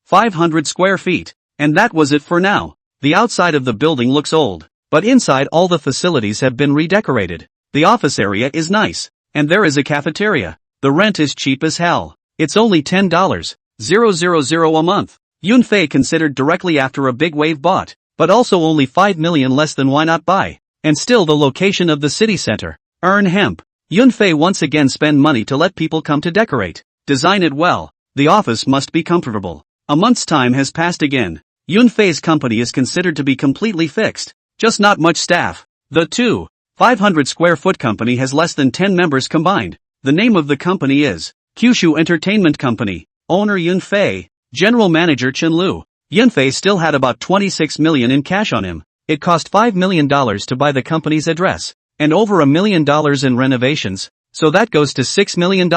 500 square feet. And that was it for now. The outside of the building looks old, but inside all the facilities have been redecorated. The office area is nice, and there is a cafeteria. The rent is cheap as hell. It's only $10,000 a month. Yunfei considered directly after a big wave bought, but also only 5 million less than why not buy. and still the location of the city center. Earn hemp. Yunfei once again spend money to let people come to decorate. Design it well. The office must be comfortable. A month's time has passed again. Yunfei's company is considered to be completely fixed. Just not much staff. The 500 square foot company has less than 10 members combined. The name of the company is Kyushu Entertainment Company. Owner Yunfei. General Manager Chenlu. Yunfei still had about 26 million in cash on him. It cost $5 million to buy the company's address, and over $1 million in renovations, so that goes to $6 million.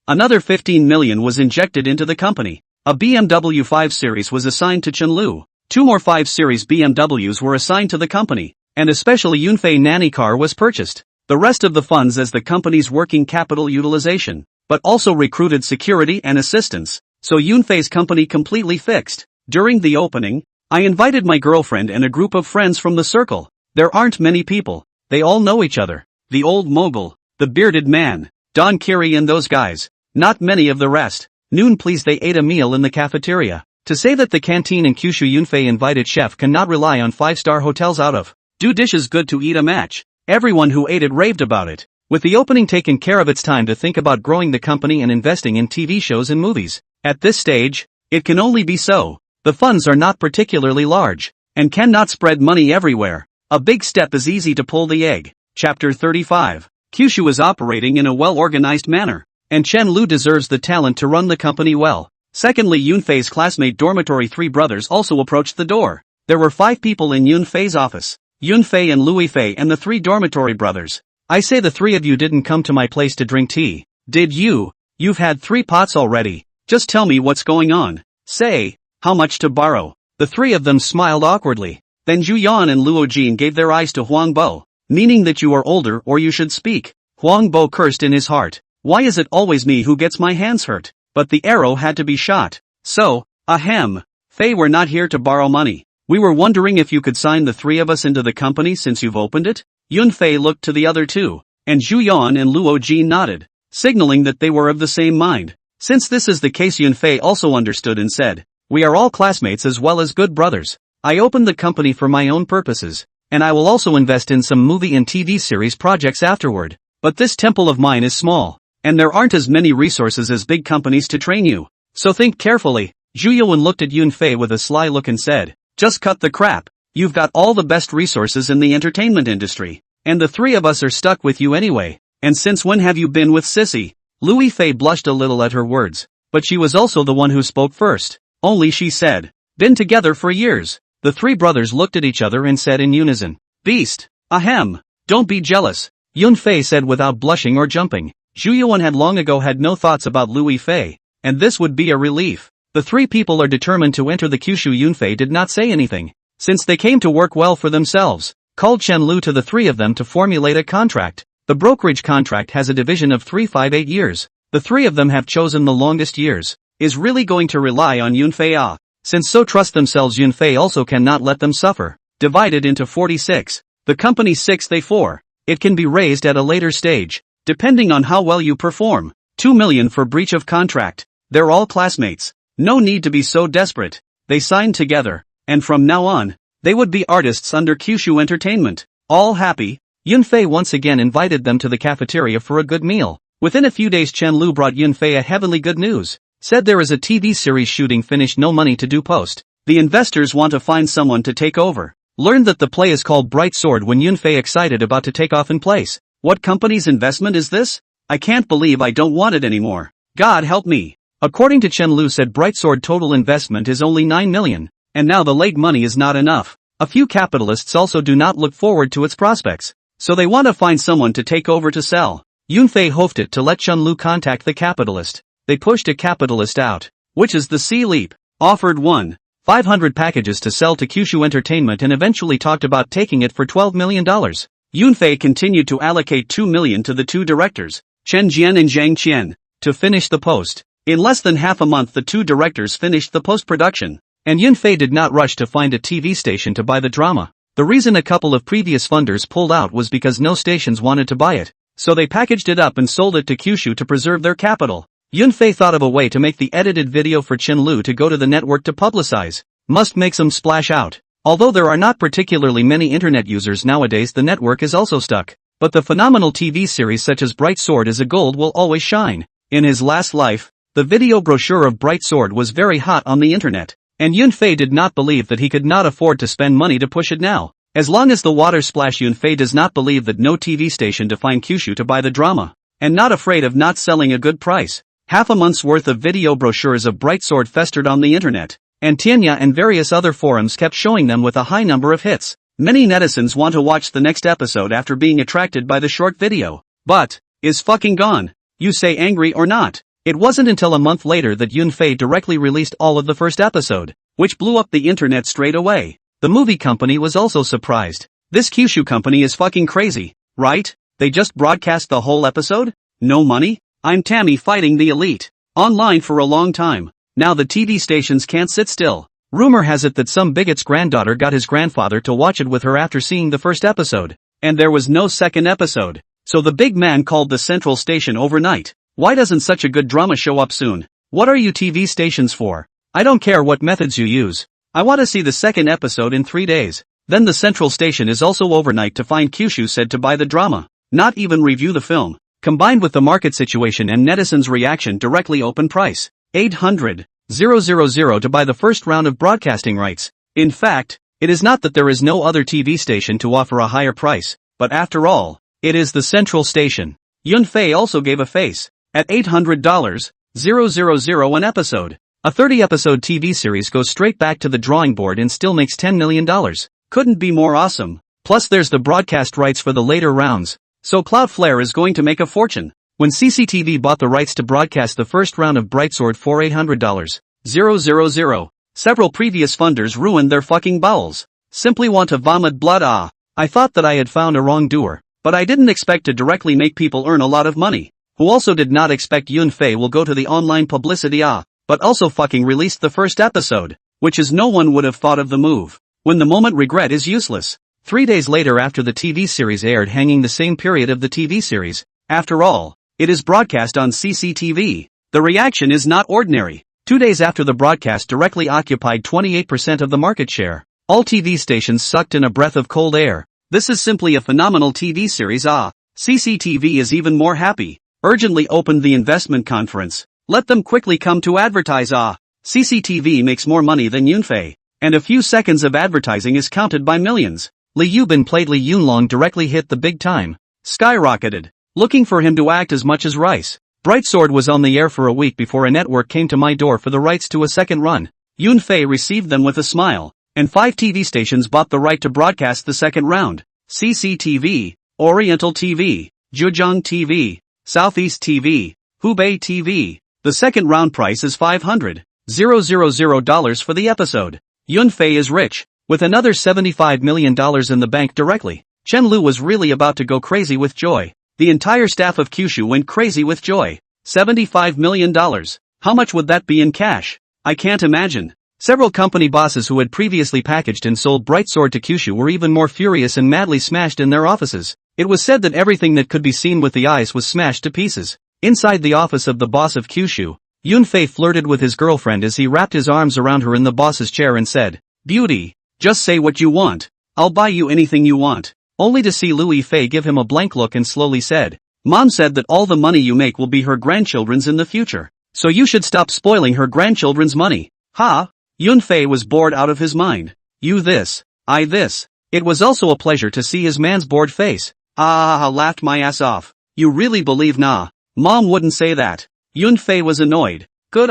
Another 15 million was injected into the company. A BMW 5 Series was assigned to Chenlu. 2 more 5 Series BMWs were assigned to the company, and especially Yunfei nanny car was purchased. The rest of the funds as the company's working capital utilization, but also recruited security and assistants, so Yunfei's company completely fixed. During the opening, I invited my girlfriend and a group of friends from the circle. There aren't many people. They all know each other. The old mogul, the bearded man, Don Kiri and those guys. Not many of the rest. Noon please they ate a meal in the cafeteria. To say that the canteen in Kyushu Yunfei invited chef cannot rely on 5-star hotels out of. Do dishes good to eat a match. Everyone who ate it raved about it. With the opening taken care of, it's time to think about growing the company and investing in TV shows and movies. At this stage, it can only be so. The funds are not particularly large, and cannot spread money everywhere. A big step is easy to pull the egg. Chapter 35. Kyushu is operating in a well-organized manner, and Chenlu deserves the talent to run the company well. Secondly, Yunfei's classmate Dormitory 3 brothers also approached the door. There were 5 people in Yunfei's office. Yunfei and Louis Fei and the 3 Dormitory brothers. I say the 3 of you didn't come to my place to drink tea. Did you? You've had 3 pots already. Just tell me what's going on. Say, how much to borrow? The 3 of them smiled awkwardly. Then Zhu Yan and Luo Jin gave their eyes to Huang Bo, meaning that you are older or you should speak. Huang Bo cursed in his heart. Why is it always me who gets my hands hurt? But the arrow had to be shot. So, ahem. Fei, we're not here to borrow money. We were wondering if you could sign the 3 of us into the company since you've opened it? Yunfei looked to the other 2, and Zhu Yan and Luo Jin nodded, signaling that they were of the same mind. Since this is the case, Yunfei also understood and said, we are all classmates as well as good brothers. I opened the company for my own purposes, and I will also invest in some movie and TV series projects afterward. But this temple of mine is small, and there aren't as many resources as big companies to train you. So think carefully. Zhu Yuan looked at Yunfei with a sly look and said, just cut the crap. You've got all the best resources in the entertainment industry, and the 3 of us are stuck with you anyway. And since when have you been with Sissy? Louis Fei blushed a little at her words, but she was also the one who spoke first. Only she said, been together for years. The 3 brothers looked at each other and said in unison, beast. Ahem. Don't be jealous. Yunfei said without blushing or jumping. Zhu Yuan had long ago had no thoughts about Louis Fei, and this would be a relief. The 3 people are determined to enter the Kyushu. Yunfei did not say anything, since they came to work well for themselves. Called Chenlu to the 3 of them to formulate a contract. The brokerage contract has a division of 358 years. The 3 of them have chosen the longest years. Is really going to rely on Yunfei. Since so trust themselves, Yunfei also cannot let them suffer. Divided into 46. The company's 6/4. It can be raised at a later stage, depending on how well you perform. 2 million for breach of contract. They're all classmates. No need to be so desperate. They signed together, and from now on, they would be artists under Kyushu Entertainment. All happy, Yunfei once again invited them to the cafeteria for a good meal. Within a few days, Chenlu brought Yunfei a heavenly good news. Said there is a TV series shooting finished, no money to do post. The investors want to find someone to take over. Learned that the play is called Bright Sword when Yunfei excited about to take off in place. What company's investment is this? I can't believe I don't want it anymore. God help me. According to Chenlu, said Bright Sword total investment is only 9 million, and now the late money is not enough. A few capitalists also do not look forward to its prospects, so they want to find someone to take over to sell. Yunfei hoped it to let Chenlu contact the capitalist. They pushed a capitalist out, which is the Sea Leap, offered 500 packages to sell to Kyushu Entertainment and eventually talked about taking it for $12 million. Yunfei continued to allocate 2 million to the 2 directors, Chen Jian and Zhang Qian, to finish the post. In less than half a month the 2 directors finished the post-production, and Yunfei did not rush to find a TV station to buy the drama. The reason a couple of previous funders pulled out was because no stations wanted to buy it, so they packaged it up and sold it to Kyushu to preserve their capital. Yunfei thought of a way to make the edited video for Chenlu to go to the network to publicize. Must make some splash out. Although there are not particularly many internet users nowadays, the network is also stuck. But the phenomenal TV series such as Bright Sword is a gold will always shine. In his last life, the video brochure of Bright Sword was very hot on the internet, and Yunfei did not believe that he could not afford to spend money to push it now. As long as the water splash, Yunfei does not believe that no TV station to find Kyushu to buy the drama, and not afraid of not selling a good price. Half a month's worth of video brochures of Bright Sword festered on the internet, and Tianya and various other forums kept showing them with a high number of hits. Many netizens want to watch the next episode after being attracted by the short video, but is fucking gone. You say angry or not. It wasn't until a month later that Yunfei directly released all of the first episode, which blew up the internet straight away. The movie company was also surprised. This Kyushu company is fucking crazy, right? They just broadcast the whole episode? No money? I'm Tammy fighting the elite. Online for a long time. Now the TV stations can't sit still. Rumor has it that some bigot's granddaughter got his grandfather to watch it with her after seeing the first episode, and there was no second episode. So the big man called the central station overnight. Why doesn't such a good drama show up soon? What are you TV stations for? I don't care what methods you use. I want to see the second episode in 3 days. Then the central station is also overnight to find Kyushu said to buy the drama. Not even review the film. Combined with the market situation and netizens' reaction, directly open price. 800,000 to buy the first round of broadcasting rights. In fact, it is not that there is no other TV station to offer a higher price, but after all, it is the central station. Yunfei also gave a face. At $800,000 an episode. A 30-episode TV series goes straight back to the drawing board and still makes $10 million. Couldn't be more awesome. Plus there's the broadcast rights for the later rounds. So Cloudflare is going to make a fortune. When CCTV bought the rights to broadcast the first round of Bright Sword for $800,000, several previous funders ruined their fucking bowels. Simply want to vomit blood. I thought that I had found a wrongdoer, but I didn't expect to directly make people earn a lot of money. Who also did not expect Yunfei will go to the online publicity but also fucking released the first episode, which is no one would have thought of the move. When the moment regret is useless. 3 days later after the TV series aired, hanging the same period of the TV series. After all, it is broadcast on CCTV. The reaction is not ordinary. 2 days after the broadcast directly occupied 28% of the market share. All TV stations sucked in a breath of cold air. This is simply a phenomenal TV series. CCTV is even more happy. Urgently opened the investment conference. Let them quickly come to advertise. CCTV makes more money than Yunfei, and a few seconds of advertising is counted by millions. Lee Yubin played Lee Yunlong directly hit the big time. Skyrocketed. Looking for him to act as much as Rice. Bright Sword was on the air for a week before a network came to my door for the rights to a second run. Yunfei received them with a smile, and 5 TV stations bought the right to broadcast the second round. CCTV, Oriental TV, Zhejiang TV, Southeast TV, Hubei TV. The second round price is $500,000 for the episode. Yunfei is rich, with another $75 million in the bank directly. Chen Lu was really about to go crazy with joy. The entire staff of Kyushu went crazy with joy. $75 million. How much would that be in cash? I can't imagine. Several company bosses who had previously packaged and sold Bright Sword to Kyushu were even more furious and madly smashed in their offices. It was said that everything that could be seen with the eyes was smashed to pieces. Inside the office of the boss of Kyushu, Yunfei flirted with his girlfriend as he wrapped his arms around her in the boss's chair and said, "Beauty, just say what you want. I'll buy you anything you want." Only to see Louis Fei give him a blank look and slowly said, "Mom said that all the money you make will be her grandchildren's in the future. So you should stop spoiling her grandchildren's money." Yunfei was bored out of his mind. You this, I this. It was also a pleasure to see his man's bored face. Laughed my ass off. You really believe nah? Mom wouldn't say that. Yunfei was annoyed. Good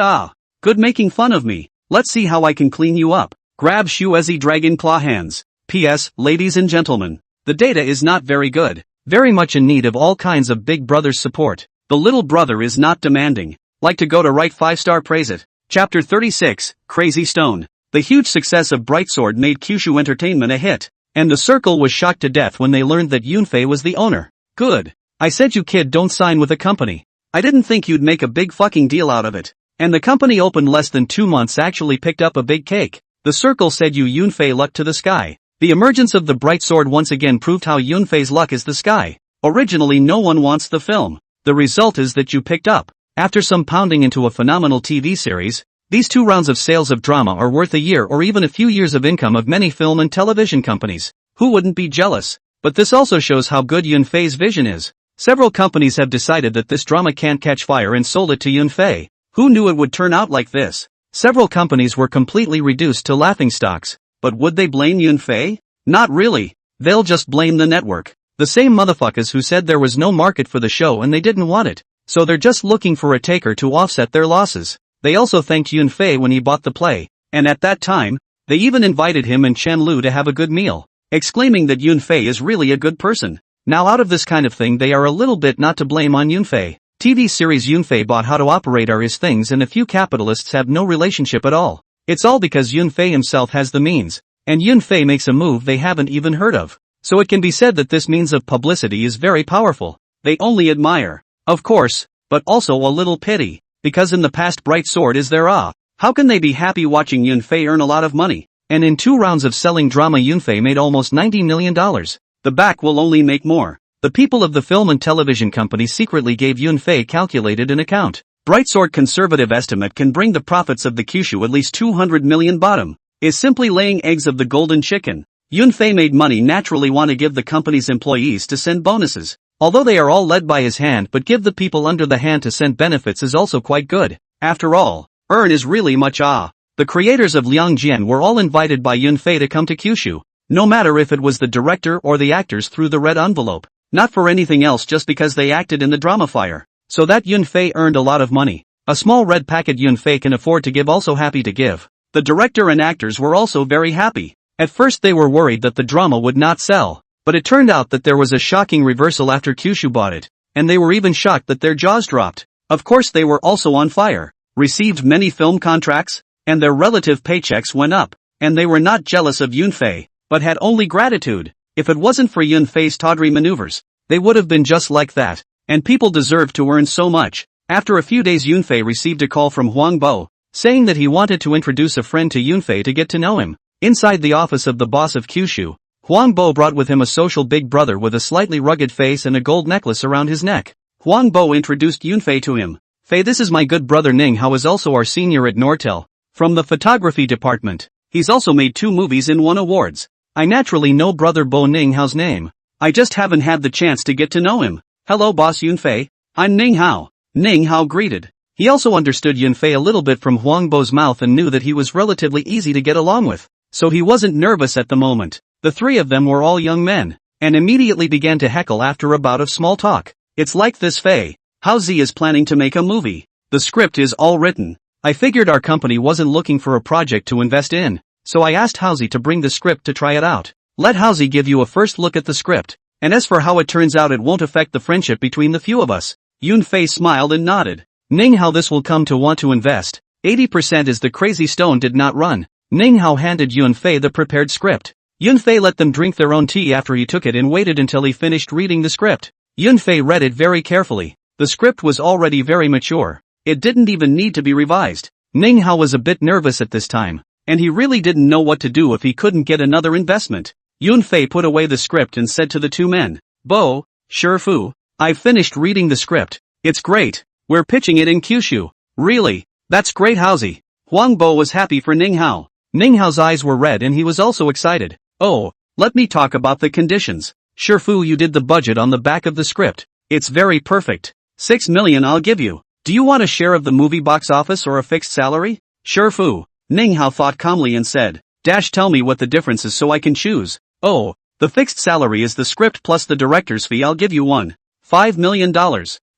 making fun of me. Let's see how I can clean you up. Grab Shuezi Dragon Claw hands. P.S. Ladies and gentlemen. The data is not very good. Very much in need of all kinds of big brother's support. The little brother is not demanding. Like to go to write 5-star praise it. Chapter 36, Crazy Stone. The huge success of Bright Sword made Kyushu Entertainment a hit. And the circle was shocked to death when they learned that Yunfei was the owner. Good. I said you kid don't sign with a company. I didn't think you'd make a big fucking deal out of it. And the company opened less than 2 months actually picked up a big cake. The circle said you Yunfei luck to the sky. The emergence of the Bright Sword once again proved how Yunfei's luck is the sky. Originally no one wants the film. The result is that you picked up. After some pounding into a phenomenal TV series, These 2 rounds of sales of drama are worth a year or even a few years of income of many film and television companies. Who wouldn't be jealous? But this also shows how good Yunfei's vision is. Several companies have decided that this drama can't catch fire and sold it to Yunfei. Who knew it would turn out like this? Several companies were completely reduced to laughingstocks. But would they blame Yunfei? Not really. They'll just blame the network. The same motherfuckers who said there was no market for the show and they didn't want it. So they're just looking for a taker to offset their losses. They also thanked Yunfei when he bought the play. And at that time, they even invited him and Chen Lu to have a good meal, exclaiming that Yunfei is really a good person. Now out of this kind of thing they are a little bit not to blame on Yunfei. TV series Yunfei bought How to Operate are his things and a few capitalists have no relationship at all. It's all because Yunfei himself has the means. And Yunfei makes a move they haven't even heard of. So it can be said that this means of publicity is very powerful. They only admire, of course, but also a little pity, because in the past Bright Sword is their How can they be happy watching Yunfei earn a lot of money? And in 2 rounds of selling drama Yunfei made almost $90 million. The back will only make more. The people of the film and television company secretly gave Yunfei calculated an account. Bright Sword conservative estimate can bring the profits of the Kyushu at least 200 million. Bottom is simply laying eggs of the golden chicken. Yunfei made money naturally want to give the company's employees to send bonuses. Although they are all led by his hand, but give the people under the hand to send benefits is also quite good. After all, earn is really much The creators of Liangjian were all invited by Yunfei to come to Kyushu. No matter if it was the director or the actors through the red envelope. Not for anything else, just because they acted in the drama fire. So that Yunfei earned a lot of money. A small red packet Yunfei can afford to give, also happy to give. The director and actors were also very happy. At first they were worried that the drama would not sell, but it turned out that there was a shocking reversal after Kyushu bought it, and they were even shocked that their jaws dropped. Of course they were also on fire, received many film contracts, and their relative paychecks went up, and they were not jealous of Yunfei, but had only gratitude. If it wasn't for Yunfei's tawdry maneuvers, they would have been just like that, and people deserve to earn so much. After a few days Yunfei received a call from Huang Bo, saying that he wanted to introduce a friend to Yunfei to get to know him. Inside the office of the boss of Kyushu, Huang Bo brought with him a social big brother with a slightly rugged face and a gold necklace around his neck. Huang Bo introduced Yunfei to him. "Fei, this is my good brother Ning Hao, is also our senior at Nortel. From the photography department. He's also made 2 movies and won awards. I naturally know brother Bo Ning Hao's name. I just haven't had the chance to get to know him. Hello boss Yunfei. I'm Ning Hao." Ning Hao greeted. He also understood Yunfei a little bit from Huang Bo's mouth and knew that he was relatively easy to get along with. So he wasn't nervous at the moment. The 3 of them were all young men, and immediately began to heckle after a bout of small talk. "It's like this, Fei. How Z is planning to make a movie. The script is all written. I figured our company wasn't looking for a project to invest in, so I asked Haozi to bring the script to try it out. Let Haozi give you a first look at the script, and as for how it turns out, it won't affect the friendship between the few of us." Yunfei smiled and nodded. Ning Hao, this will come to want to invest. 80% is the crazy stone did not run. Ning Hao handed Yunfei the prepared script. Yunfei let them drink their own tea after he took it and waited until he finished reading the script. Yunfei read it very carefully. The script was already very mature. It didn't even need to be revised. Ning Hao was a bit nervous at this time, and he really didn't know what to do if he couldn't get another investment. Yunfei put away the script and said to the 2 men, "Bo, Shifu, I've finished reading the script. It's great. We're pitching it in Kyushu." "Really? That's great, Haozi." Huang Bo was happy for Ning Hao. Ning Hao's eyes were red and he was also excited. "Oh, let me talk about the conditions. Shifu, you did the budget on the back of the script. It's very perfect. 6 million I'll give you. Do you want a share of the movie box office or a fixed salary?" "Shifu." Ning Hao thought calmly and said, "Tell me what the difference is so I can choose." "Oh, the fixed salary is the script plus the director's fee. I'll give you $1.5 million.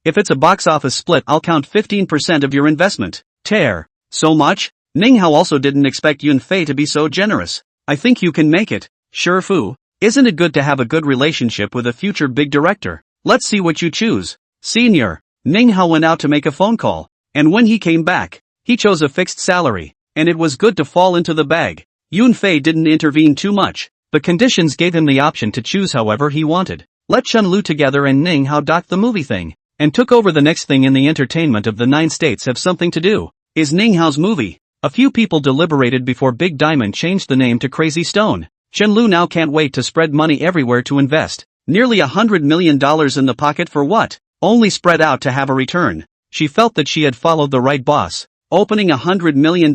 If it's a box office split, I'll count 15% of your investment." "Tear. So much?" Ning Hao also didn't expect Yunfei to be so generous. "I think you can make it, Shifu. Isn't it good to have a good relationship with a future big director? Let's see what you choose." "Senior." Ning Hao went out to make a phone call, and when he came back, he chose a fixed salary, and it was good to fall into the bag. Yunfei didn't intervene too much. The conditions gave him the option to choose however he wanted. Let Chen Lu together and Ning Hao docked the movie thing, and took over the next thing in the entertainment of the 9 states have something to do. Is Ning Hao's movie. A few people deliberated before Big Diamond changed the name to Crazy Stone. Chen Lu now can't wait to spread money everywhere to invest. Nearly $100 million in the pocket for what? Only spread out to have a return. She felt that she had followed the right boss. opening $100 million.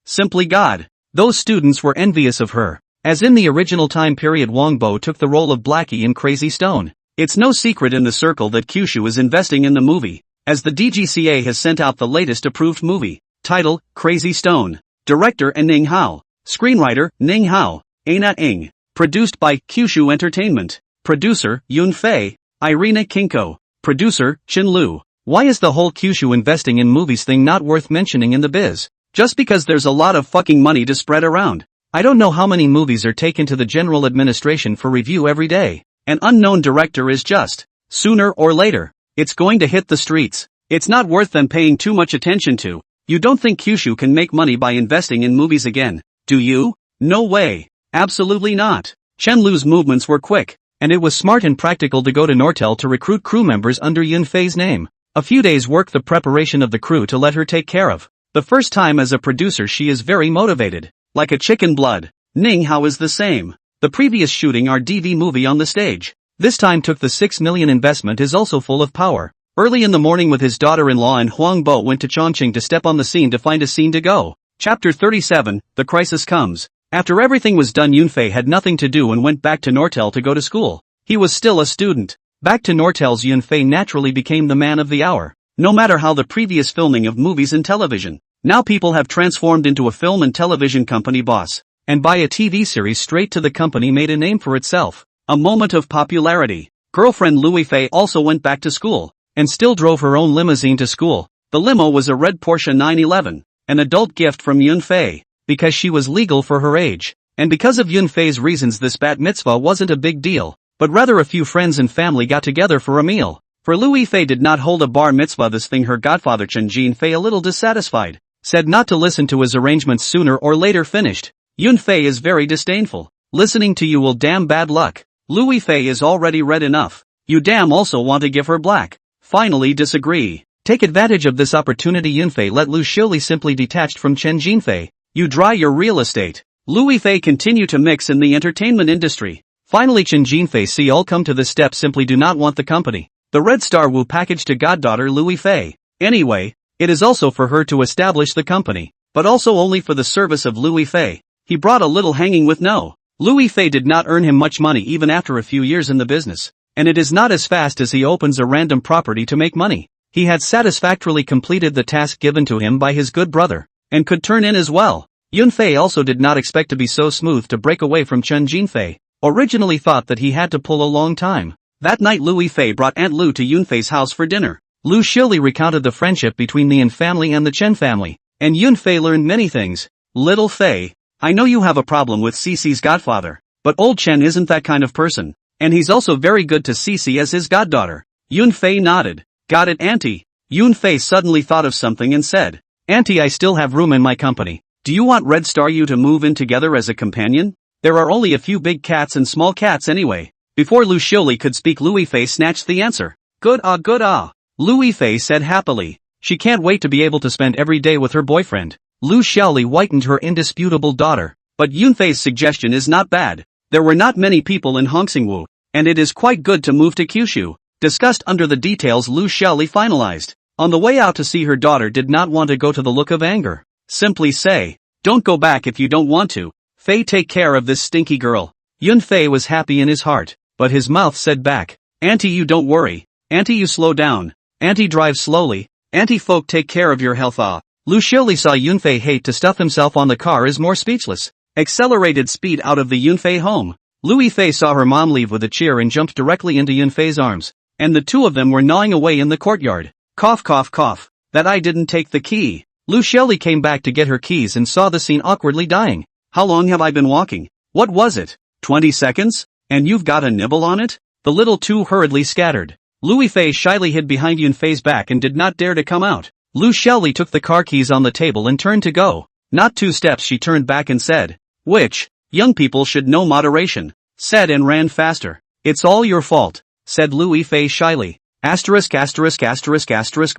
Simply God. Those students were envious of her. As in the original time period, Wong Bo took the role of Blackie in Crazy Stone. It's no secret in the circle that Kyushu is investing in the movie, as the DGCA has sent out the latest approved movie. Title, Crazy Stone. Director Ning Hao. Screenwriter, Ning Hao. Aina Ng. Produced by Kyushu Entertainment. Producer, Yun Fei. Irina Kinko. Producer, Chin Lu. Why is the whole Kyushu investing in movies thing not worth mentioning in the biz? Just because there's a lot of fucking money to spread around. I don't know how many movies are taken to the general administration for review every day. An unknown director is just, sooner or later, it's going to hit the streets. It's not worth them paying too much attention to. You don't think Kyushu can make money by investing in movies again, do you? No way. Absolutely not. Chen Lu's movements were quick, and it was smart and practical to go to Nortel to recruit crew members under Yun Fei's name. A few days work the preparation of the crew to let her take care of. The first time as a producer she is very motivated. Like a chicken blood. Ning Hao is the same. The previous shooting our DV movie on the stage. This time took the 6 million investment is also full of power. Early in the morning with his daughter-in-law and Huang Bo went to Chongqing to step on the scene to find a scene to go. Chapter 37, The Crisis Comes. After everything was done, Yunfei had nothing to do and went back to Nortel to go to school. He was still a student. Back to Nortel's Yunfei naturally became the man of the hour. No matter how the previous filming of movies and television. Now people have transformed into a film and television company boss. And by a TV series straight to the company made a name for itself. A moment of popularity. Girlfriend Louis Fei also went back to school. And still drove her own limousine to school. The limo was a red Porsche 911, an adult gift from Yun Fei, because she was legal for her age. And because of Yun Fei's reasons this bat mitzvah wasn't a big deal, but rather a few friends and family got together for a meal. For Louis Fei did not hold a bar mitzvah this thing her godfather Chen Jin Fei a little dissatisfied, said not to listen to his arrangements sooner or later finished. Yun Fei is very disdainful. Listening to you will damn bad luck. Louis Fei is already red enough. You damn also want to give her black. Finally disagree. Take advantage of this opportunity. Yun Fei let Lu Xiuli simply detached from Chen Jinfei. You dry your real estate. Louis Fei continue to mix in the entertainment industry. Finally Chen Jinfei see all come to this step simply do not want the company. The Red Star Wu package to goddaughter Louis Fei. Anyway, it is also for her to establish the company, but also only for the service of Louis Fei. He brought a little hanging with no. Louis Fei did not earn him much money even after a few years in the business. And it is not as fast as he opens a random property to make money. He had satisfactorily completed the task given to him by his good brother, and could turn in as well. Yun Fei also did not expect to be so smooth to break away from Chen Jinfei. Originally thought that he had to pull a long time. That night Louis Fei brought Aunt Lu to Yun Fei's house for dinner. Lu Xiuli recounted the friendship between the Yin family and the Chen family, and Yun Fei learned many things. Little Fei, I know you have a problem with Cece's godfather, but old Chen isn't that kind of person. And he's also very good to Cece as his goddaughter. Yun Fei nodded. Got it, Auntie. Yun Fei suddenly thought of something and said, Auntie, I still have room in my company. Do you want Red Star you to move in together as a companion? There are only a few big cats and small cats anyway. Before Lu Xiuli could speak, Louis Fei snatched the answer. Good ah. Louis Fei said happily. She can't wait to be able to spend every day with her boyfriend. Lu Xiaoli whitened her indisputable daughter. But Yun Fei's suggestion is not bad. There were not many people in Hongxingwu, and it is quite good to move to Kyushu. Discussed under the details, Lu Xiaoli finalized. On the way out to see her daughter did not want to go to the look of anger. Simply say, don't go back if you don't want to. Fei, take care of this stinky girl. Yun Fei was happy in his heart, but his mouth said back, Auntie, you don't worry. Auntie, you slow down. Auntie, drive slowly. Auntie, folk, take care of your health. Lu Xiaoli saw Yun Fei hate to stuff himself on the car is more speechless. Accelerated speed out of the Yun Fei home. Louis Fei saw her mom leave with a cheer and jumped directly into Yun Fei's arms. And the two of them were gnawing away in the courtyard. Cough. That I didn't take the key. Lu Xiaoli came back to get her keys and saw the scene awkwardly dying. How long have I been walking? What was it? 20 seconds? And you've got a nibble on it? The little two hurriedly scattered. Louis Fei shyly hid behind Yun Fei's back and did not dare to come out. Lu Xiaoli took the car keys on the table and turned to go. Not 2 steps she turned back and said, which, young people should know moderation, said and ran faster. It's all your fault, said Louis Fei shyly. Asterisk,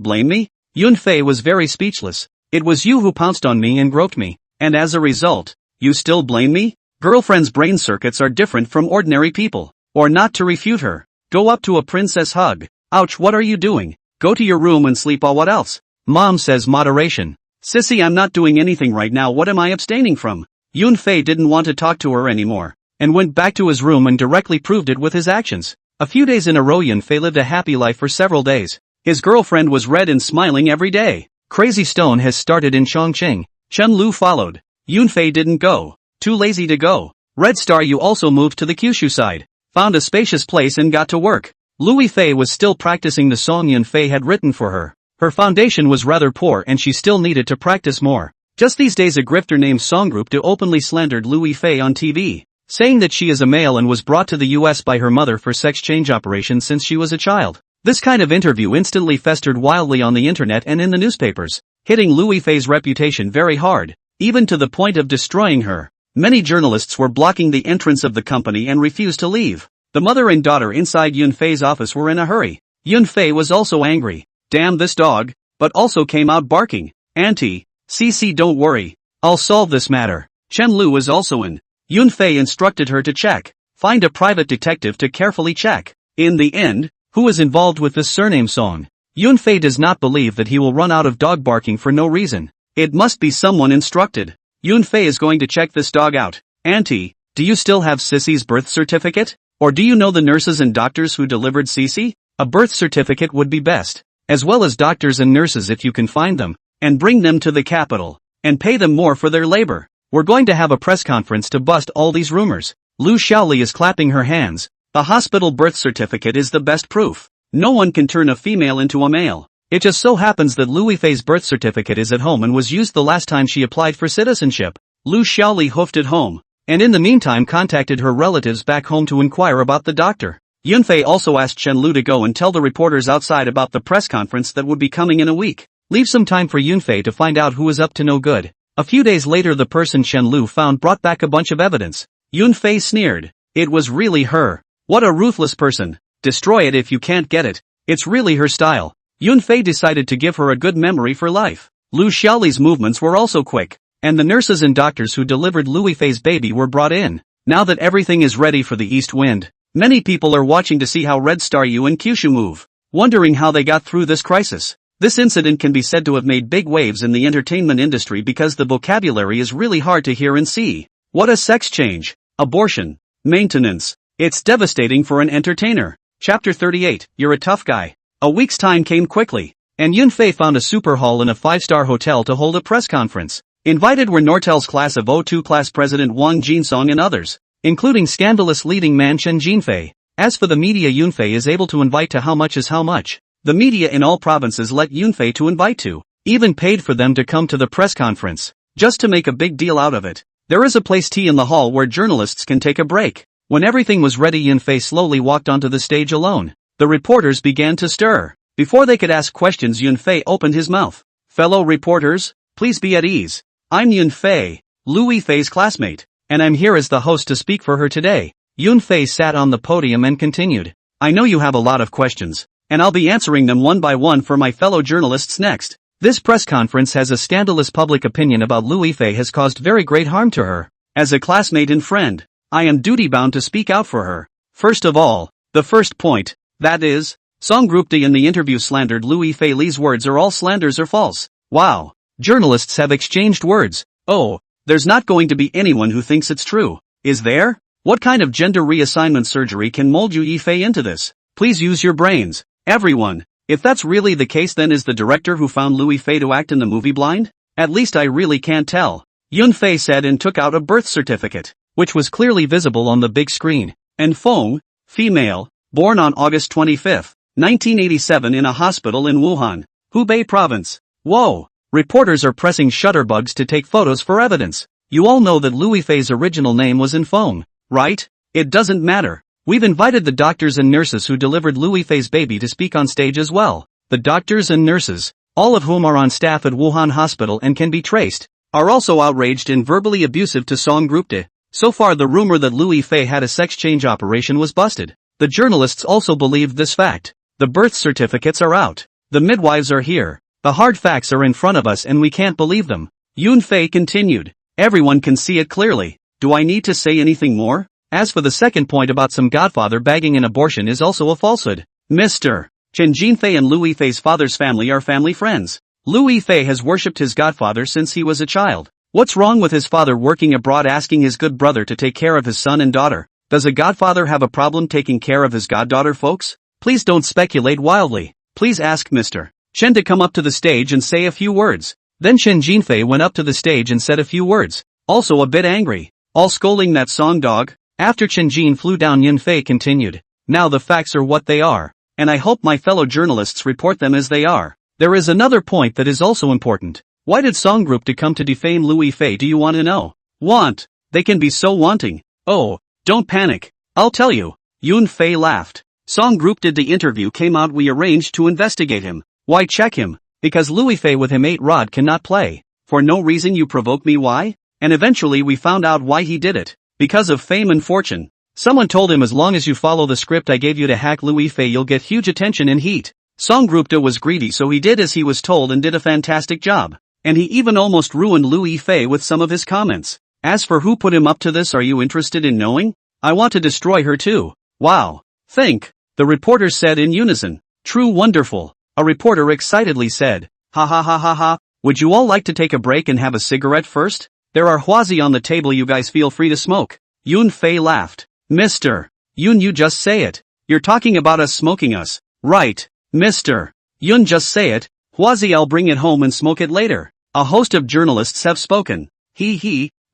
blame me? Yun Fei was very speechless. It was you who pounced on me and groped me, and as a result, you still blame me? Girlfriend's brain circuits are different from ordinary people. Or not to refute her. Go up to a princess hug. Ouch, what are you doing? Go to your room and sleep. What else? Mom says moderation. Sissy, I'm not doing anything right now, what am I abstaining from? Yunfei didn't want to talk to her anymore, and went back to his room and directly proved it with his actions. A few days in a row Yunfei lived a happy life for several days. His girlfriend was red and smiling every day. Crazy Stone has started in Chongqing. Chen Lu followed. Yunfei didn't go. Too lazy to go. Red Star Yu also moved to the Kyushu side. Found a spacious place and got to work. Louis Fei was still practicing the song Yunfei had written for her. Her foundation was rather poor and she still needed to practice more. Just these days a grifter named Songgroup Do openly slandered Louis Fei on TV, saying that she is a male and was brought to the US by her mother for sex change operations since she was a child. This kind of interview instantly festered wildly on the internet and in the newspapers, hitting Louis Fei's reputation very hard, even to the point of destroying her. Many journalists were blocking the entrance of the company and refused to leave. The mother and daughter inside Yunfei's office were in a hurry. Yunfei was also angry. Damn this dog, but also came out barking. Auntie, Cece, don't worry, I'll solve this matter. Chen Lu was also in. Yunfei instructed her to check. Find a private detective to carefully check. In the end, who is involved with this surname song? Yunfei does not believe that he will run out of dog barking for no reason. It must be someone instructed. Yunfei is going to check this dog out. Auntie, do you still have Sissy's birth certificate? Or do you know the nurses and doctors who delivered Sissy? A birth certificate would be best, as well as doctors and nurses if you can find them, and bring them to the capital, and pay them more for their labor. We're going to have a press conference to bust all these rumors. Lu Xiaoli is clapping her hands. The hospital birth certificate is the best proof. No one can turn a female into a male. It just so happens that Louis Fei's birth certificate is at home and was used the last time she applied for citizenship. Lu Xiaoli hoofed it home, and in the meantime contacted her relatives back home to inquire about the doctor. Yunfei also asked Chen Lu to go and tell the reporters outside about the press conference that would be coming in a week. Leave some time for Yunfei to find out who is up to no good. A few days later the person Chen Lu found brought back a bunch of evidence. Yunfei sneered. It was really her. What a ruthless person. Destroy it if you can't get it. It's really her style. Yunfei decided to give her a good memory for life. Lu Xiaoli's movements were also quick, and the nurses and doctors who delivered Louis Fei's baby were brought in. Now that everything is ready for the east wind, many people are watching to see how Red Star Yu and Kyushu move, wondering how they got through this crisis. This incident can be said to have made big waves in the entertainment industry because the vocabulary is really hard to hear and see. What a sex change, abortion, maintenance. It's devastating for an entertainer. Chapter 38, You're a Tough Guy. A week's time came quickly, and Yunfei found a super hall in a 5-star hotel to hold a press conference. Invited were Nortel's class of O2 class president Wang Jinsong and others, including scandalous leading man Chen Jinfei. As for the media, Yunfei is able to invite to how much is how much. The media in all provinces let Yunfei to invite to, even paid for them to come to the press conference, just to make a big deal out of it. There is a place T in the hall where journalists can take a break. When everything was ready, Yunfei slowly walked onto the stage alone. The reporters began to stir. Before they could ask questions, Yunfei opened his mouth. Fellow reporters, please be at ease. I'm Yunfei, Louis Fei's classmate, and I'm here as the host to speak for her today. Yunfei sat on the podium and continued. I know you have a lot of questions, and I'll be answering them one by one for my fellow journalists next. This press conference has a scandalous public opinion about Louis Fei has caused very great harm to her. As a classmate and friend, I am duty-bound to speak out for her. First of all, the first point, that is, Songgroup D in the interview slandered Louis Fei. Li's words are all slanders or false. Wow. Journalists have exchanged words. Oh, there's not going to be anyone who thinks it's true, is there? What kind of gender reassignment surgery can mold Yu Fei into this? Please use your brains, everyone. If that's really the case, then is the director who found Louis Fei to act in the movie blind? At least I really can't tell. Yunfei said and took out a birth certificate, which was clearly visible on the big screen. And Feng, female, born on August 25, 1987 in a hospital in Wuhan, Hubei province. Whoa! Reporters are pressing shutterbugs to take photos for evidence. You all know that Louis Fei's original name was Feng, right? It doesn't matter. We've invited the doctors and nurses who delivered Louis Fei's baby to speak on stage as well. The doctors and nurses, all of whom are on staff at Wuhan Hospital and can be traced, are also outraged and verbally abusive to Songgroup D. So far the rumor that Louis Fei had a sex change operation was busted. The journalists also believed this fact. The birth certificates are out. The midwives are here. The hard facts are in front of us and we can't believe them. Yunfei continued. Everyone can see it clearly. Do I need to say anything more? As for the second point about some godfather bagging an abortion is also a falsehood. Mr. Chen Jinfei and Louis Fei's father's family are family friends. Liu Yifei has worshipped his godfather since he was a child. What's wrong with his father working abroad asking his good brother to take care of his son and daughter? Does a godfather have a problem taking care of his goddaughter, folks? Please don't speculate wildly. Please ask Mr. Chen to come up to the stage and say a few words. Then Chen Jinfei went up to the stage and said a few words. Also a bit angry. All scolding that song dog. After Chen Jin flew down, Yunfei continued. Now the facts are what they are. And I hope my fellow journalists report them as they are. There is another point that is also important. Why did Song Group to come to defame Liu Yifei, do you want to know? Want? They can be so wanting. Oh, don't panic. I'll tell you. Yunfei laughed. Song Group did the interview came out, we arranged to investigate him. Why check him? Because Liu Yifei with him 8 rod cannot play. For no reason you provoke me, why? And eventually we found out why he did it. Because of fame and fortune. Someone told him as long as you follow the script I gave you to hack Liu Yifei you'll get huge attention and heat. Song Groupta was greedy, so he did as he was told and did a fantastic job. And he even almost ruined Liu Yifei with some of his comments. As for who put him up to this, are you interested in knowing? I want to destroy her too. Wow. Think. The reporters said in unison. True, wonderful. A reporter excitedly said. Ha ha ha ha ha. Would you all like to take a break and have a cigarette first? There are Huazi on the table, you guys feel free to smoke. Yunfei laughed. Mr. Yun, you just say it. You're talking about us smoking us. Right. Mr. Yun, just say it. Huazi, I'll bring it home and smoke it later. A host of journalists have spoken.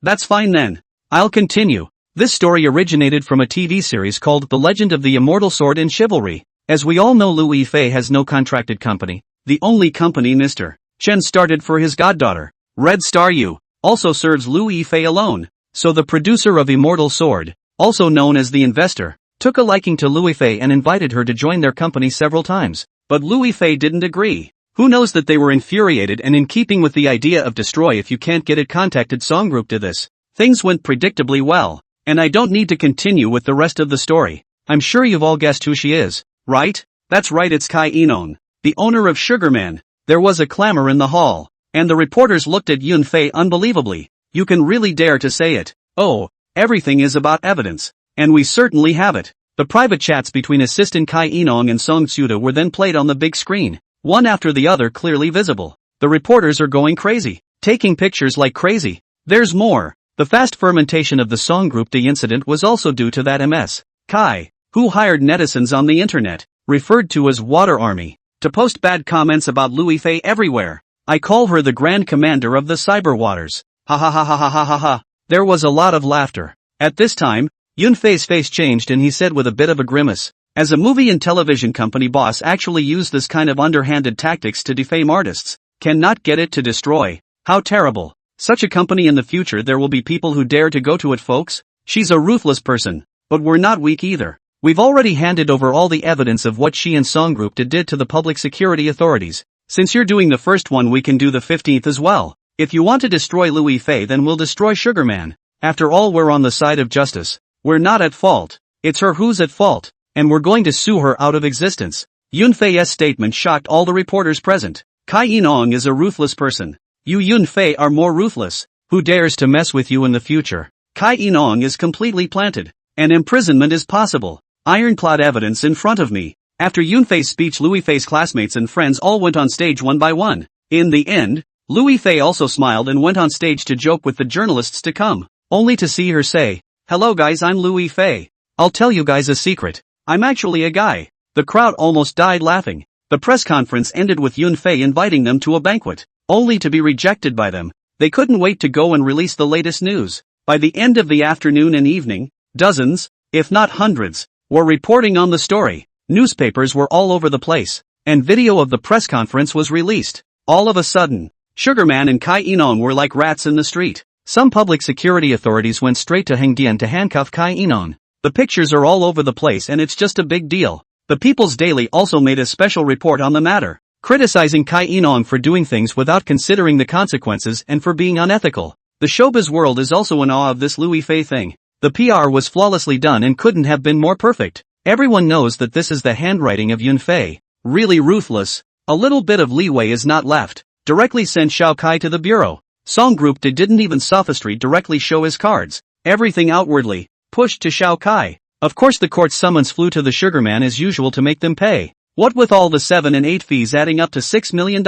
That's fine then. I'll continue. This story originated from a TV series called The Legend of the Immortal Sword in Chivalry. As we all know, Liu Yifei has no contracted company. The only company Mr. Chen started for his goddaughter, Red Star U, also serves Liu Yifei alone. So the producer of Immortal Sword, also known as the investor, took a liking to Liu Yifei and invited her to join their company several times. But Liu Yifei didn't agree. Who knows that they were infuriated, and in keeping with the idea of destroy if you can't get it, contacted Song Group to this. Things went predictably well. And I don't need to continue with the rest of the story. I'm sure you've all guessed who she is, right? That's right, it's Kai Inong, the owner of Sugarman. There was a clamor in the hall, and the reporters looked at Yunfei unbelievably. You can really dare to say it? Oh, everything is about evidence. And we certainly have it. The private chats between assistant Kai Inong and Song Tsuda were then played on the big screen, one after the other clearly visible. The reporters are going crazy, taking pictures like crazy. There's more. The fast fermentation of the Song Group D incident was also due to that MS. Kai, who hired netizens on the internet, referred to as Water Army, to post bad comments about Liu Yifei everywhere. I call her the Grand Commander of the Cyber Waters. Ha ha ha ha ha ha ha ha. There was a lot of laughter. At this time, Yunfei's face changed and he said with a bit of a grimace, as a movie and television company boss actually used this kind of underhanded tactics to defame artists, cannot get it to destroy. How terrible. Such a company in the future, there will be people who dare to go to it, folks. She's a ruthless person. But we're not weak either. We've already handed over all the evidence of what she and Song Group did to the public security authorities. Since you're doing the first one, we can do the 15th as well. If you want to destroy Liu Yifei, then we'll destroy Sugarman. After all, we're on the side of justice. We're not at fault. It's her who's at fault. And we're going to sue her out of existence. Yunfei's statement shocked all the reporters present. Kai Inong is a ruthless person. You Yunfei are more ruthless. Who dares to mess with you in the future? Kai Inong is completely planted. And imprisonment is possible. Ironclad evidence in front of me. After Yunfei's speech, Liu Yifei's classmates and friends all went on stage one by one. In the end, Liu Yifei also smiled and went on stage to joke with the journalists to come, only to see her say, "Hello guys, I'm Liu Yifei. I'll tell you guys a secret. I'm actually a guy." The crowd almost died laughing. The press conference ended with Yunfei inviting them to a banquet, only to be rejected by them. They couldn't wait to go and release the latest news. By the end of the afternoon and evening, dozens, if not hundreds, were reporting on the story. Newspapers were all over the place, and video of the press conference was released. All of a sudden, Sugarman and Kai Inong were like rats in the street. Some public security authorities went straight to Hengdian to handcuff Kai Inong. The pictures are all over the place and it's just a big deal. The People's Daily also made a special report on the matter, criticizing Kai Inong for doing things without considering the consequences and for being unethical. The showbiz world is also in awe of this Liu Yifei thing. The PR was flawlessly done and couldn't have been more perfect. Everyone knows that this is the handwriting of Yunfei. Really ruthless. A little bit of leeway is not left. Directly sent Xiao Kai to the bureau. Song Group didn't even sophistry directly show his cards. Everything outwardly pushed to Xiao Kai. Of course the court summons flew to the Sugarman as usual to make them pay. What with all the 7 and 8 fees adding up to $6 million.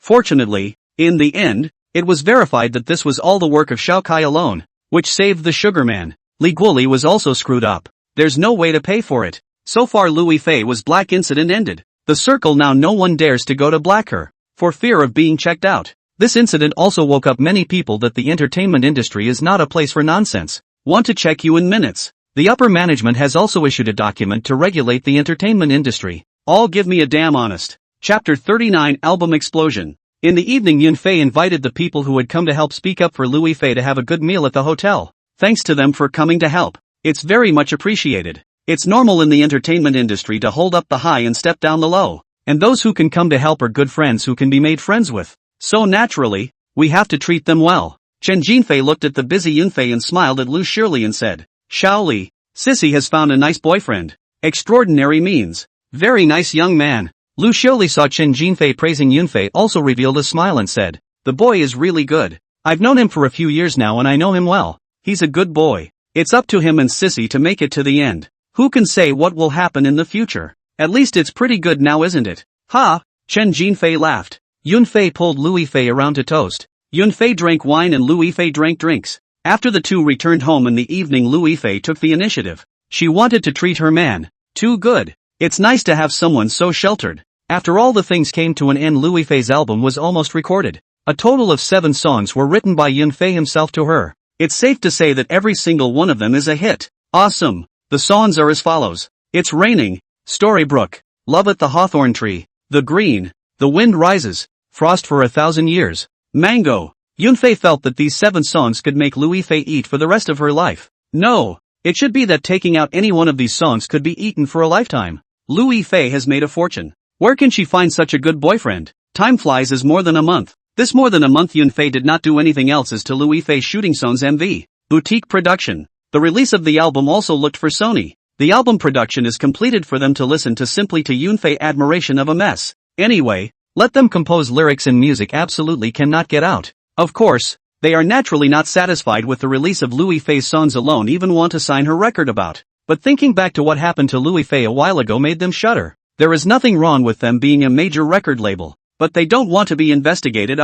Fortunately, in the end, it was verified that this was all the work of Shao Kai alone, which saved the Sugar Man. Li Guoli was also screwed up. There's no way to pay for it. So far Louis Fei was black incident ended. The circle now no one dares to go to black her, for fear of being checked out. This incident also woke up many people that the entertainment industry is not a place for nonsense. Want to check you in minutes. The upper management has also issued a document to regulate the entertainment industry. All give me a damn honest. Chapter 39 Album Explosion. In the evening Yunfei invited the people who had come to help speak up for Louis Fei to have a good meal at the hotel. Thanks to them for coming to help. It's very much appreciated. It's normal in the entertainment industry to hold up the high and step down the low. And those who can come to help are good friends who can be made friends with. So naturally, we have to treat them well. Chen Jinfei looked at the busy Yunfei and smiled at Lu Shirley and said, Shaoli, Sissy has found a nice boyfriend. Extraordinary means. Very nice young man. Lu Shirley saw Chen Jinfei praising Yunfei also revealed a smile and said, the boy is really good. I've known him for a few years now and I know him well. He's a good boy. It's up to him and Sissy to make it to the end. Who can say what will happen in the future? At least it's pretty good now isn't it? Ha! Chen Jinfei laughed. Yunfei pulled Louis Fei around to toast. Yunfei drank wine and Louis Fei drank drinks. After the two returned home in the evening Louis Fei took the initiative. She wanted to treat her man. Too good. It's nice to have someone so sheltered. After all the things came to an end Louis Fei's album was almost recorded. A total of 7 songs were written by Yunfei himself to her. It's safe to say that every single one of them is a hit. Awesome. The songs are as follows. It's Raining, Storybrooke, Love at the Hawthorn Tree, The Green, The Wind Rises, Frost for 1,000 Years, Mango. Yunfei felt that these 7 songs could make Louis Fei eat for the rest of her life. No, it should be that taking out any one of these songs could be eaten for a lifetime. Louis Fei has made a fortune. Where can she find such a good boyfriend? Time flies as more than a month. This more than a month Yunfei did not do anything else as to Louis Fei's shooting songs MV. Boutique production. The release of the album also looked for Sony. The album production is completed for them to listen to simply to Yunfei admiration of a mess. Anyway, let them compose lyrics and music absolutely cannot get out. Of course, they are naturally not satisfied with the release of Louis Fei's songs alone even want to sign her record about. But thinking back to what happened to Louis Fei a while ago made them shudder. There is nothing wrong with them being a major record label. But they don't want to be investigated.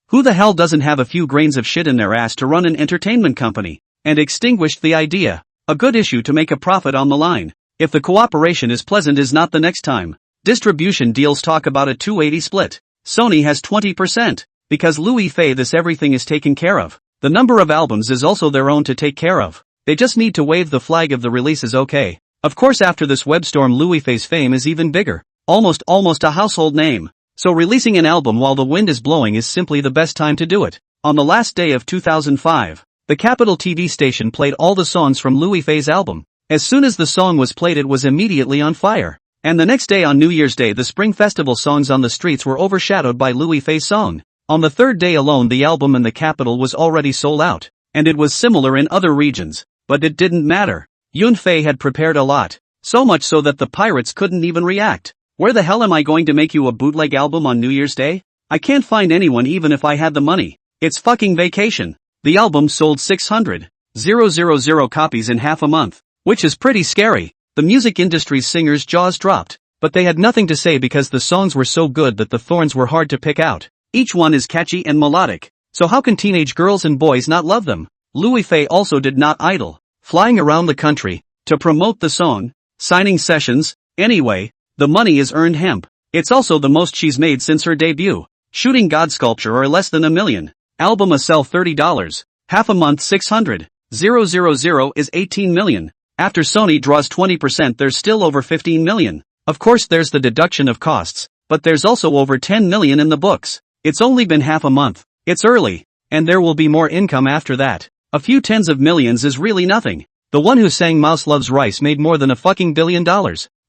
Who the hell doesn't have a few grains of shit in their ass to run an entertainment company? And extinguished the idea. A good issue to make a profit on the line. If the cooperation is pleasant is not the next time. Distribution deals talk about a 280 split. Sony has 20%. Because Louis Fei this everything is taken care of. The number of albums is also their own to take care of. They just need to wave the flag of the release is okay. Of course after this webstorm Louis Fei's fame is even bigger. Almost a household name. So releasing an album while the wind is blowing is simply the best time to do it. On the last day of 2005, the Capital TV station played all the songs from Louis Fei's album. As soon as the song was played it was immediately on fire. And the next day on New Year's Day the Spring Festival songs on the streets were overshadowed by Louis Fei's song. On the third day alone the album in the capital was already sold out. And it was similar in other regions. But it didn't matter. Yunfei had prepared a lot. So much so that the pirates couldn't even react. Where the hell am I going to make you a bootleg album on New Year's Day? I can't find anyone even if I had the money. It's fucking vacation. The album sold 600,000 copies in half a month. Which is pretty scary. The music industry's singers' jaws dropped. But they had nothing to say because the songs were so good that the thorns were hard to pick out. Each one is catchy and melodic. So how can teenage girls and boys not love them? Louis Fei also did not idle. Flying around the country to promote the song, signing sessions. Anyway, the money is earned hemp. It's also the most she's made since her debut. Shooting God Sculpture are less than $1 million. Album a sell $30. Half a month 600,000 is 18 million. After Sony draws 20% there's still over 15 million. Of course there's the deduction of costs, but there's also over 10 million in the books. It's only been half a month. It's early. And there will be more income after that. A few tens of millions is really nothing. The one who sang Mouse Loves Rice made more than $1 billion.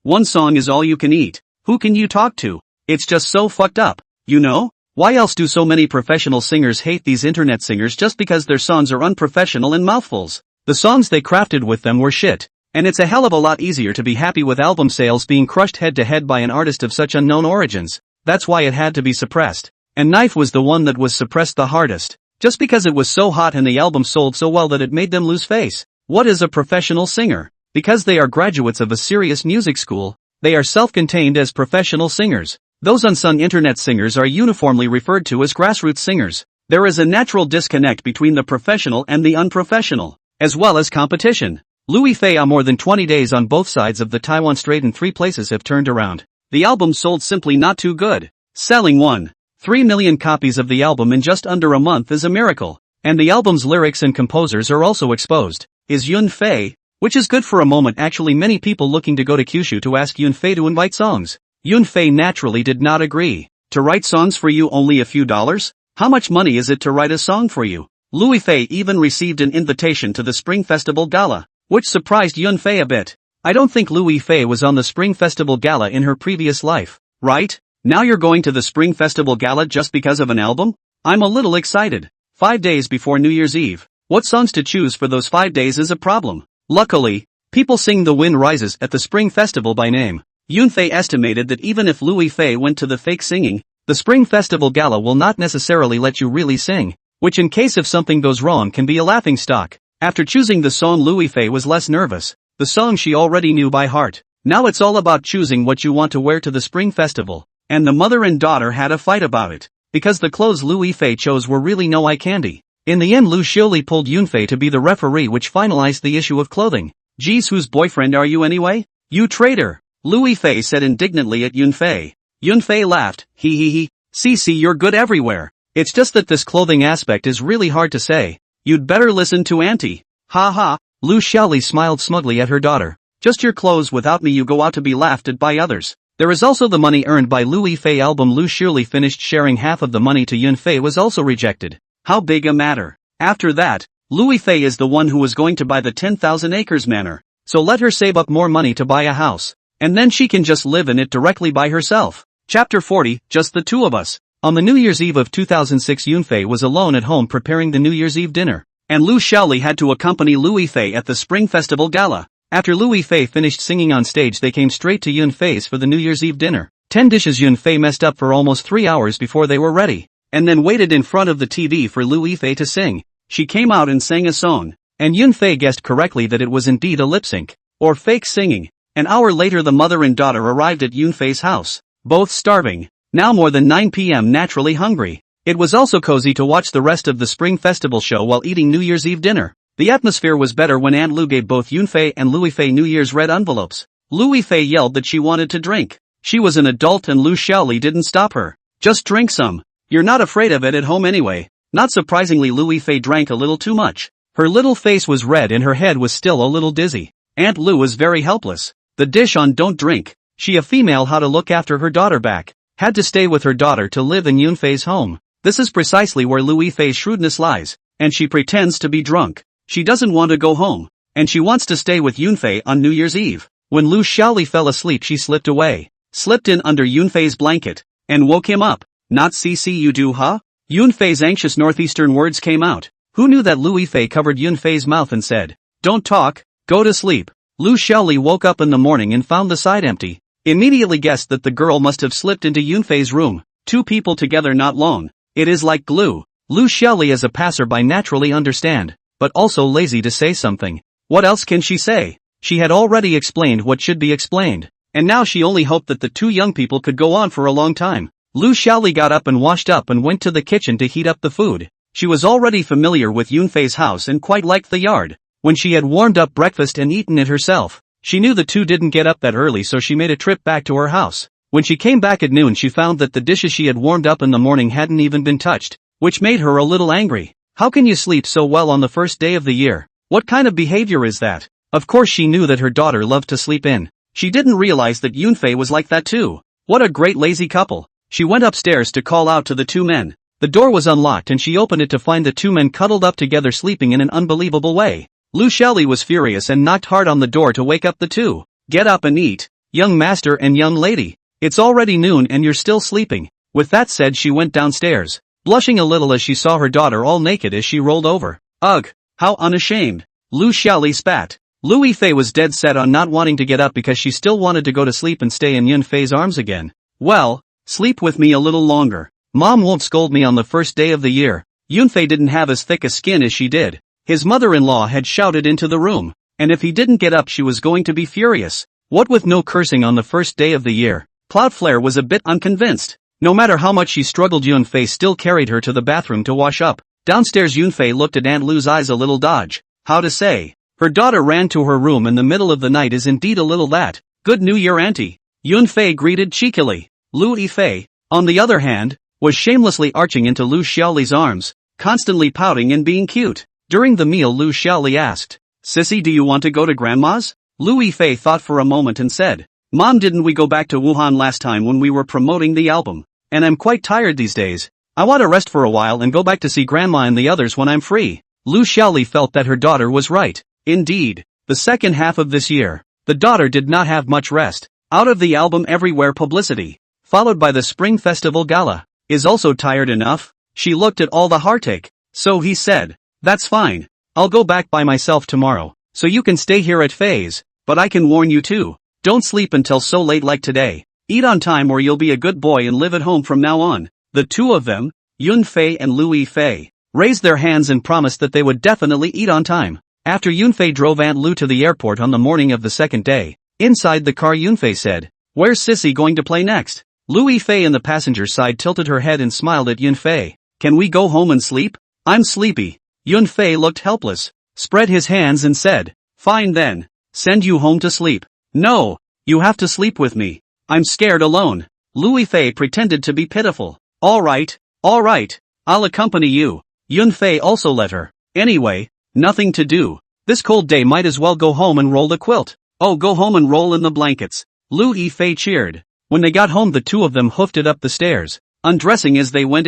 One song is all you can eat. Who can you talk to? It's just so fucked up. You know? Why else do so many professional singers hate these internet singers just because their songs are unprofessional and mouthfuls? The songs they crafted with them were shit. And it's a hell of a lot easier to be happy with album sales being crushed head to head by an artist of such unknown origins. That's why it had to be suppressed. And Knife was the one that was suppressed the hardest. Just because it was so hot and the album sold so well that it made them lose face. What is a professional singer? Because they are graduates of a serious music school, they are self-contained as professional singers. Those unsung internet singers are uniformly referred to as grassroots singers. There is a natural disconnect between the professional and the unprofessional, as well as competition. Louis Fei are more than 20 days on both sides of the Taiwan Strait and 3 places have turned around. The album sold simply not too good. Selling 1.3 million copies of the album in just under a month is a miracle. And the album's lyrics and composers are also exposed. Is Yunfei, which is good for a moment, actually many people looking to go to Kyushu to ask Yunfei to invite songs. Yunfei naturally did not agree. To write songs for you only a few dollars? How much money is it to write a song for you? Louis Fei even received an invitation to the Spring Festival Gala, which surprised Yunfei a bit. I don't think Louis Fei was on the Spring Festival Gala in her previous life, right? Now you're going to the Spring Festival Gala just because of an album? I'm a little excited. 5 days before New Year's Eve. What songs to choose for those 5 days is a problem. Luckily, people sing The Wind Rises at the Spring Festival by name. Yunfei estimated that even if Louis Fei went to the fake singing, the Spring Festival Gala will not necessarily let you really sing, which in case if something goes wrong can be a laughingstock. After choosing the song, Louis Fei was less nervous. The song she already knew by heart. Now it's all about choosing what you want to wear to the Spring Festival, and the mother and daughter had a fight about it, because the clothes Louis Fei chose were really no eye candy. In the end, Lu Xiaoli pulled Yunfei to be the referee, which finalized the issue of clothing. Geez, whose boyfriend are you anyway? You traitor! Louis Fei said indignantly at Yunfei. Yunfei laughed, he. See, you're good everywhere. It's just that this clothing aspect is really hard to say. You'd better listen to Auntie. Ha ha. Lu Xiaoli smiled smugly at her daughter. Just your clothes, without me you go out to be laughed at by others. There is also the money earned by Louis Fei album. Lu Xiaoli finished sharing half of the money to Yunfei was also rejected. How big a matter. After that, Louis Fei is the one who was going to buy the 10,000 acres manor, so let her save up more money to buy a house, and then she can just live in it directly by herself. Chapter 40, Just the Two of Us. On the New Year's Eve of 2006, Yunfei was alone at home preparing the New Year's Eve dinner, and Lu Xiaoli had to accompany Louis Fei at the Spring Festival Gala. After Louis Fei finished singing on stage, they came straight to Yunfei's for the New Year's Eve dinner. 10 dishes Yunfei messed up for almost 3 hours before they were ready, and then waited in front of the TV for Louis Fei to sing. She came out and sang a song, and Yunfei guessed correctly that it was indeed a lip sync, or fake singing. An hour later the mother and daughter arrived at Yunfei's house, both starving, now more than 9 p.m. naturally hungry. It was also cozy to watch the rest of the Spring Festival show while eating New Year's Eve dinner. The atmosphere was better when Aunt Lu gave both Yunfei and Louis Fei New Year's red envelopes. Louis Fei yelled that she wanted to drink. She was an adult and Lu Xiaoli didn't stop her. Just drink some. You're not afraid of it at home anyway. Not surprisingly, Louis Fei drank a little too much. Her little face was red and her head was still a little dizzy. Aunt Lu was very helpless. The dish on Don't Drink. She, a female, how to look after her daughter back, had to stay with her daughter to live in Yunfei's home. This is precisely where Louis Fei's shrewdness lies, and she pretends to be drunk. She doesn't want to go home, and she wants to stay with Yunfei on New Year's Eve. When Lu Xiaoli fell asleep, she slipped away, slipped in under Yunfei's blanket, and woke him up. Not CC you do, huh? Yunfei's anxious northeastern words came out. Who knew that? Louis Fei covered Yunfei's mouth and said, "Don't talk, go to sleep." Lu Xiaoli woke up in the morning and found the side empty. Immediately guessed that the girl must have slipped into Yunfei's room. Two people together not long. It is like glue. Lu Xiaoli as a passerby naturally understand, but also lazy to say something. What else can she say? She had already explained what should be explained, and now she only hoped that the two young people could go on for a long time. Lu Xiaoli got up and washed up and went to the kitchen to heat up the food. She was already familiar with Yunfei's house and quite liked the yard. When she had warmed up breakfast and eaten it herself, she knew the two didn't get up that early, so she made a trip back to her house. When she came back at noon, she found that the dishes she had warmed up in the morning hadn't even been touched, which made her a little angry. How can you sleep so well on the first day of the year? What kind of behavior is that? Of course she knew that her daughter loved to sleep in. She didn't realize that Yunfei was like that too. What a great lazy couple. She went upstairs to call out to the two men. The door was unlocked and she opened it to find the two men cuddled up together sleeping in an unbelievable way. Lu Xiaoli was furious and knocked hard on the door to wake up the two. Get up and eat, young master and young lady. It's already noon and you're still sleeping. With that said, she went downstairs, blushing a little as she saw her daughter all naked as she rolled over. Ugh, how unashamed. Lu Xiaoli spat. Louis Fei was dead set on not wanting to get up because she still wanted to go to sleep and stay in Yunfei's arms again. Well, sleep with me a little longer. Mom won't scold me on the first day of the year. Yunfei didn't have as thick a skin as she did. His mother-in-law had shouted into the room, and if he didn't get up she was going to be furious. What with no cursing on the first day of the year? Cloudflare was a bit unconvinced. No matter how much she struggled, Yunfei still carried her to the bathroom to wash up. Downstairs, Yunfei looked at Aunt Lu's eyes a little dodge. How to say? Her daughter ran to her room in the middle of the night is indeed a little that. Good New Year, Auntie. Yunfei greeted cheekily. Lu Yifei, on the other hand, was shamelessly arching into Lu Xiaoli's arms, constantly pouting and being cute. During the meal, Lu Xiaoli asked, Sissy, do you want to go to Grandma's? Lu Yifei thought for a moment and said, Mom, didn't we go back to Wuhan last time when we were promoting the album? And I'm quite tired these days. I want to rest for a while and go back to see Grandma and the others when I'm free. Lu Xiaoli felt that her daughter was right. Indeed, the second half of this year, the daughter did not have much rest. Out of the album everywhere publicity, followed by the Spring Festival Gala, is also tired enough. She looked at all the heartache. So he said, that's fine. I'll go back by myself tomorrow, so you can stay here at Faye's, but I can warn you too, don't sleep until so late like today. Eat on time or you'll be a good boy and live at home from now on. The two of them, Yunfei and Lu Yifei, raised their hands and promised that they would definitely eat on time. After Yunfei drove Aunt Lu to the airport on the morning of the second day, inside the car Yunfei said, where's Sissy going to play next? Lu Yifei in the passenger side tilted her head and smiled at Yunfei. Can we go home and sleep? I'm sleepy. Yunfei looked helpless, spread his hands and said, fine then, send you home to sleep. No, you have to sleep with me. I'm scared alone. Lu Yifei pretended to be pitiful. Alright, I'll accompany you. Yunfei also let her. Anyway, nothing to do. This cold day might as well go home and roll the quilt. Oh, go home and roll in the blankets. Lu Yifei cheered. When they got home the two of them hoofed it up the stairs, undressing as they went.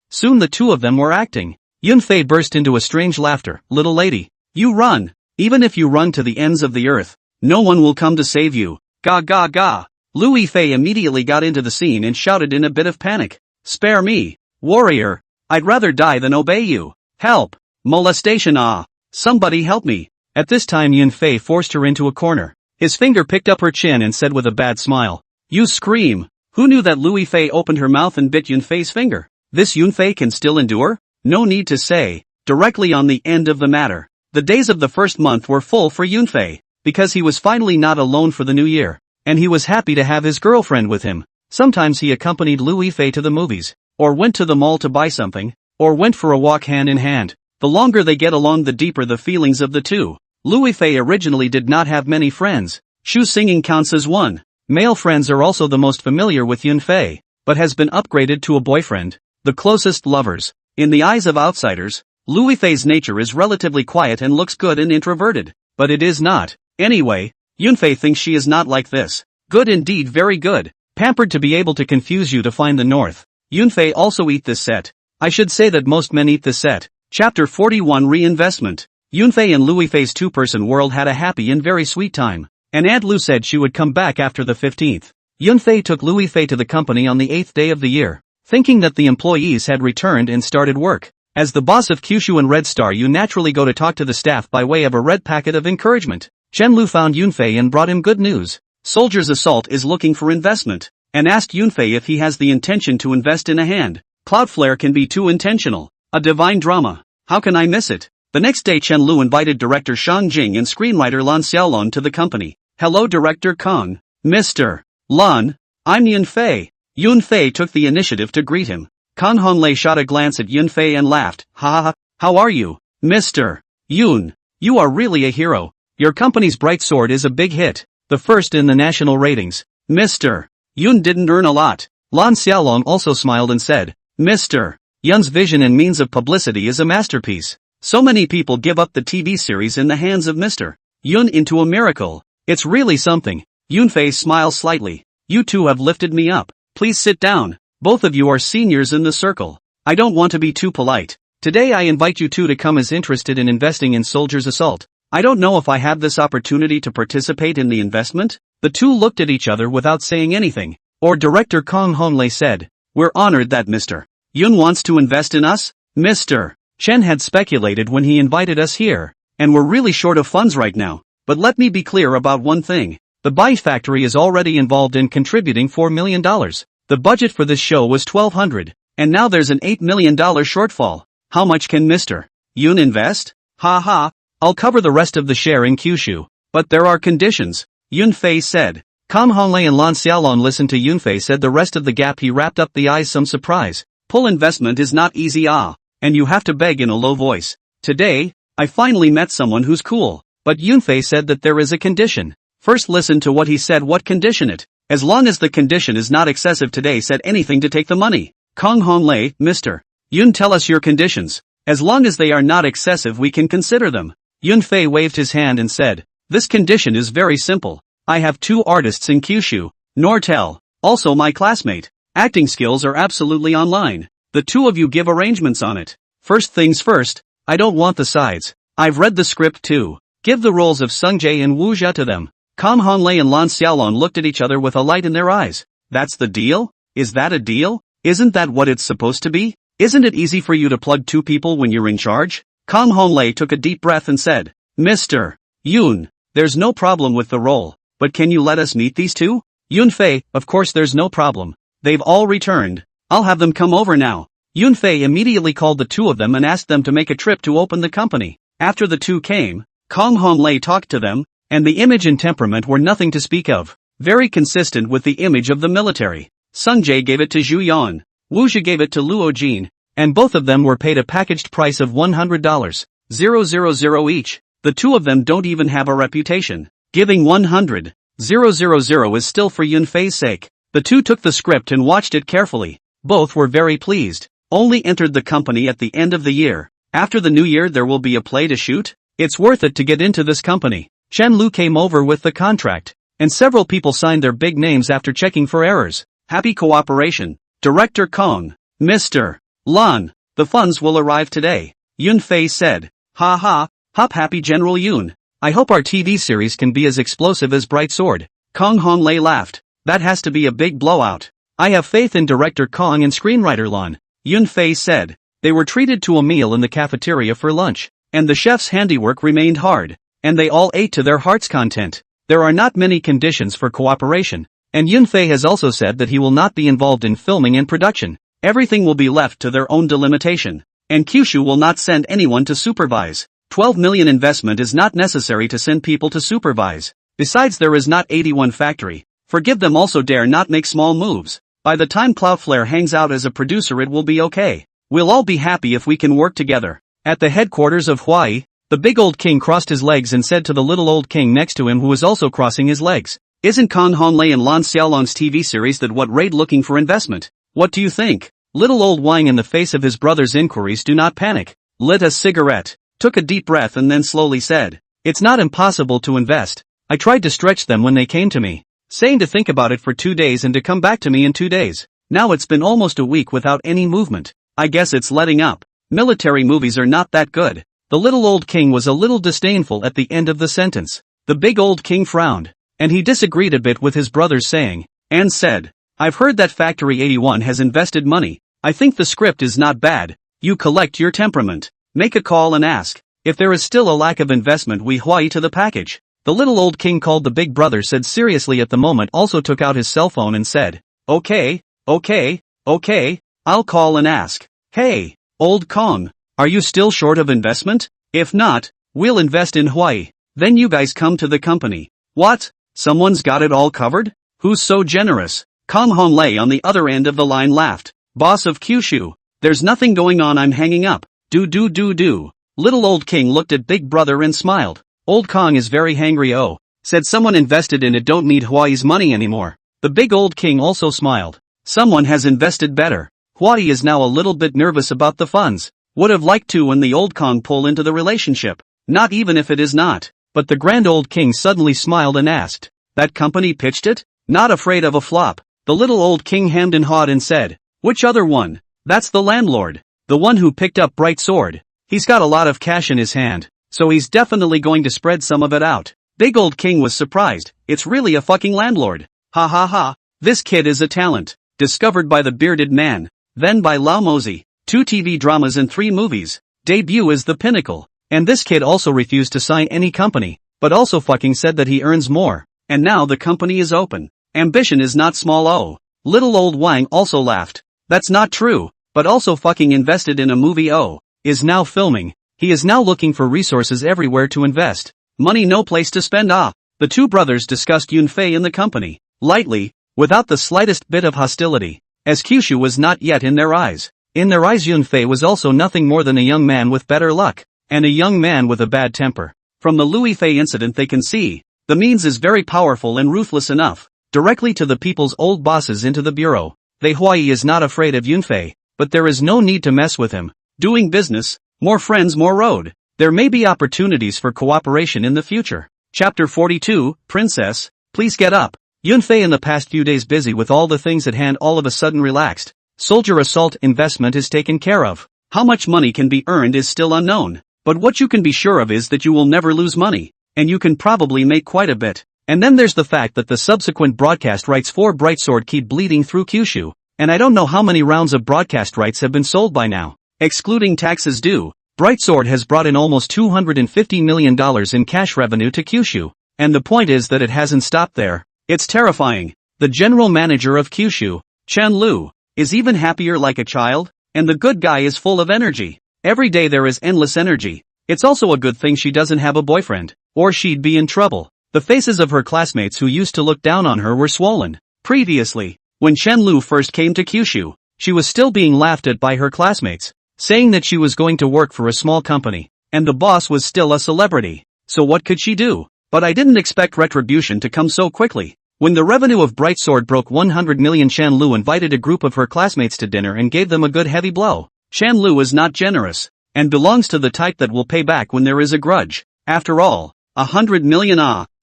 Soon the two of them were acting. Yunfei burst into a strange laughter. Little lady, you run. Even if you run to the ends of the earth, no one will come to save you. Ga ga ga. Lu Yifei immediately got into the scene and shouted in a bit of panic. Spare me, warrior. I'd rather die than obey you. Help. Molestation, ah. Somebody help me. At this time Yunfei forced her into a corner. His finger picked up her chin and said with a bad smile, you scream. Who knew that Lu Yifei opened her mouth and bit Yunfei's finger? This Yunfei can still endure? No need to say. Directly on the end of the matter. The days of the first month were full for Yunfei, because he was finally not alone for the new year, and he was happy to have his girlfriend with him. Sometimes he accompanied Lu Yifei to the movies, or went to the mall to buy something, or went for a walk hand in hand. The longer they get along the deeper the feelings of the two. Lu Yifei originally did not have many friends. Shu singing counts as one. Male friends are also the most familiar with Yunfei, but has been upgraded to a boyfriend. The closest lovers. In the eyes of outsiders, Lu Yifei's nature is relatively quiet and looks good and introverted, but it is not. Anyway, Yunfei thinks she is not like this. Good indeed, very good. Pampered to be able to confuse you to find the north. Yunfei also eat this set. I should say that most men eat this set. Chapter 41 Reinvestment. Yunfei and Lu Yifei's two-person world had a happy and very sweet time, and Aunt Lu said she would come back after the 15th. Yunfei took Lu Yifei to the company on the 8th day of the year, thinking that the employees had returned and started work. As the boss of Kyushu and Red Star, you naturally go to talk to the staff by way of a red packet of encouragement. Chen Lu found Yunfei and brought him good news. Soldier's Assault is looking for investment, and asked Yunfei if he has the intention to invest in a hand. Cloudflare can be too intentional. A divine drama. How can I miss it? The next day Chen Lu invited director Shang Jing and screenwriter Lan Xiaolong to the company. Hello Director Kong. Mr. Lan, I'm Yunfei. Yunfei took the initiative to greet him. Kang Honglei shot a glance at Yunfei and laughed. Ha ha ha, how are you, Mr. Yun? You are really a hero. Your company's Bright Sword is a big hit. The first in the national ratings. Mr. Yun didn't earn a lot. Lan Xiaolong also smiled and said, Mr. Yun's vision and means of publicity is a masterpiece. So many people give up the TV series in the hands of Mr. Yun into a miracle. It's really something. Yunfei smiled slightly. You two have lifted me up. Please sit down. Both of you are seniors in the circle. I don't want to be too polite. Today I invite you two to come as interested in investing in Soldier's Assault. I don't know if I have this opportunity to participate in the investment. The two looked at each other without saying anything. Or Director Kong Honglei said, we're honored that Mr. Yun wants to invest in us. Mr. Chen had speculated when he invited us here, and we're really short of funds right now. But let me be clear about one thing. The Bai Factory is already involved in contributing $4 million. The budget for this show was $1,200, and now there's an $8 million shortfall. How much can Mr. Yun invest? Ha ha, I'll cover the rest of the share in Kyushu. But there are conditions, Yunfei said. Kam Honglei and Lan Xiaolong listened to Yunfei said the rest of the gap he wrapped up the eyes some surprise. Pull investment is not easy and you have to beg in a low voice. Today, I finally met someone who's cool. But Yunfei said that there is a condition. First listen to what he said. What condition it? As long as the condition is not excessive today said anything to take the money. Kong Honglei, Mr. Yun tell us your conditions. As long as they are not excessive we can consider them. Yunfei waved his hand and said, this condition is very simple. I have 2 artists in Kyushu, Nortel, also my classmate. Acting skills are absolutely online. The 2 of you give arrangements on it. First things first, I don't want the sides. I've read the script too. Give the roles of Sungjae and Wuzha to them. Kam Honglei and Lan Xiaolong looked at each other with a light in their eyes. That's the deal? Is that a deal? Isn't that what it's supposed to be? Isn't it easy for you to plug 2 people when you're in charge? Kam Honglei took a deep breath and said, Mr. Yun, there's no problem with the role, but can you let us meet these 2? Yunfei, of course there's no problem. They've all returned. I'll have them come over now. Yunfei immediately called the 2 of them and asked them to make a trip to open the company. After the 2 came, Kong Honglei talked to them, and the image and temperament were nothing to speak of. Very consistent with the image of the military. Sungjae gave it to Zhu Yan. Wuzha gave it to Luo Jin, and both of them were paid a packaged price of $100. 000 each. The 2 of them don't even have a reputation. Giving 100. 000 is still for Yunfei's sake. The 2 took the script and watched it carefully. Both were very pleased. Only entered the company at the end of the year. After the new year there will be a play to shoot? It's worth it to get into this company. Chen Lu came over with the contract, and several people signed their big names after checking for errors. Happy cooperation. Director Kong. Mr. Lan. The funds will arrive today. Yunfei said. Ha ha, hop happy General Yun. I hope our TV series can be as explosive as Bright Sword. Kong Honglei laughed. That has to be a big blowout. I have faith in director Kong and screenwriter Lan. Yunfei said. They were treated to a meal in the cafeteria for lunch. And the chef's handiwork remained hard, and they all ate to their heart's content. There are not many conditions for cooperation, and Yunfei has also said that he will not be involved in filming and production. Everything will be left to their own delimitation, and Kyushu will not send anyone to supervise. 12 million investment is not necessary to send people to supervise. Besides there is not 81 factory. Forgive them also dare not make small moves. By the time Cloudflare hangs out as a producer it will be okay. We'll all be happy if we can work together. At the headquarters of Hawaii, the big old king crossed his legs and said to the little old king next to him who was also crossing his legs, isn't Kong Honglei and Lan Xiaolong's TV series that what raid looking for investment? What do you think? Little old Wang in the face of his brother's inquiries do not panic. Lit a cigarette, took a deep breath and then slowly said, it's not impossible to invest. I tried to stretch them when they came to me, saying to think about it for 2 days and to come back to me in 2 days. Now it's been almost a week without any movement. I guess it's letting up. Military movies are not that good. The little old king was a little disdainful at the end of the sentence. The big old king frowned, and he disagreed a bit with his brother's saying, and said, I've heard that Factory 81 has invested money. I think the script is not bad. You collect your temperament. Make a call and ask. If there is still a lack of investment we Hawaii to the package. The little old king called the big brother said seriously at the moment also took out his cell phone and said, okay, I'll call and ask. Hey. Old Kong, are you still short of investment? If not, we'll invest in Hawaii. Then you guys come to the company. What? Someone's got it all covered? Who's so generous? Kong Honglei on the other end of the line laughed. Boss of Kyushu. There's nothing going on, I'm hanging up. Do. Little old king looked at big brother and smiled. Old Kong is very hangry. Oh, said someone invested in it don't need Hawaii's money anymore. The big old king also smiled. Someone has invested better. Hawaii is now a little bit nervous about the funds. Would have liked to when the old Kong pull into the relationship. Not even if it is not. But the grand old king suddenly smiled and asked. That company pitched it? Not afraid of a flop. The little old king hemmed and hawed and said. Which other one? That's the landlord. The one who picked up Bright Sword. He's got a lot of cash in his hand, so he's definitely going to spread some of it out. Big old king was surprised. It's really a fucking landlord. Ha ha ha. This kid is a talent. Discovered by the bearded man. Then by Lao Mozi, 2 TV dramas and 3 movies. Debut is the pinnacle. And this kid also refused to sign any company, but also fucking said that he earns more. And now the company is open. Ambition is not small. Oh. Little old Wang also laughed. That's not true, but also fucking invested in a movie. Oh. Is now filming. He is now looking for resources everywhere to invest. Money no place to spend. Ah. The two brothers discussed Yunfei in the company, lightly, without the slightest bit of hostility, as Kyushu was not yet in their eyes. In their eyes Yunfei was also nothing more than a young man with better luck, and a young man with a bad temper. From the Louis Fei incident they can see, the means is very powerful and ruthless enough, directly to the people's old bosses into the bureau. They Huai is not afraid of Yunfei, but there is no need to mess with him. Doing business, more friends more road. There may be opportunities for cooperation in the future. Chapter 42, Princess, please get up. Yunfei in the past few days busy with all the things at hand all of a sudden relaxed. Soldier assault investment is taken care of. How much money can be earned is still unknown, but what you can be sure of is that you will never lose money, and you can probably make quite a bit. And then there's the fact that the subsequent broadcast rights for Brightsword keep bleeding through Kyushu, and I don't know how many rounds of broadcast rights have been sold by now. Excluding taxes due, Brightsword has brought in almost $250 million in cash revenue to Kyushu, and the point is that it hasn't stopped there. It's terrifying. The general manager of Kyushu, Chen Lu, is even happier like a child, and the good guy is full of energy. Every day there is endless energy. It's also a good thing she doesn't have a boyfriend, or she'd be in trouble. The faces of her classmates who used to look down on her were swollen. Previously, when Chen Lu first came to Kyushu, she was still being laughed at by her classmates, saying that she was going to work for a small company, and the boss was still a celebrity. So what could she do? But I didn't expect retribution to come so quickly. When the revenue of Brightsword broke 100 million, Chen Lu invited a group of her classmates to dinner and gave them a good heavy blow. Chen Lu is not generous, and belongs to the type that will pay back when there is a grudge. After all, 100 million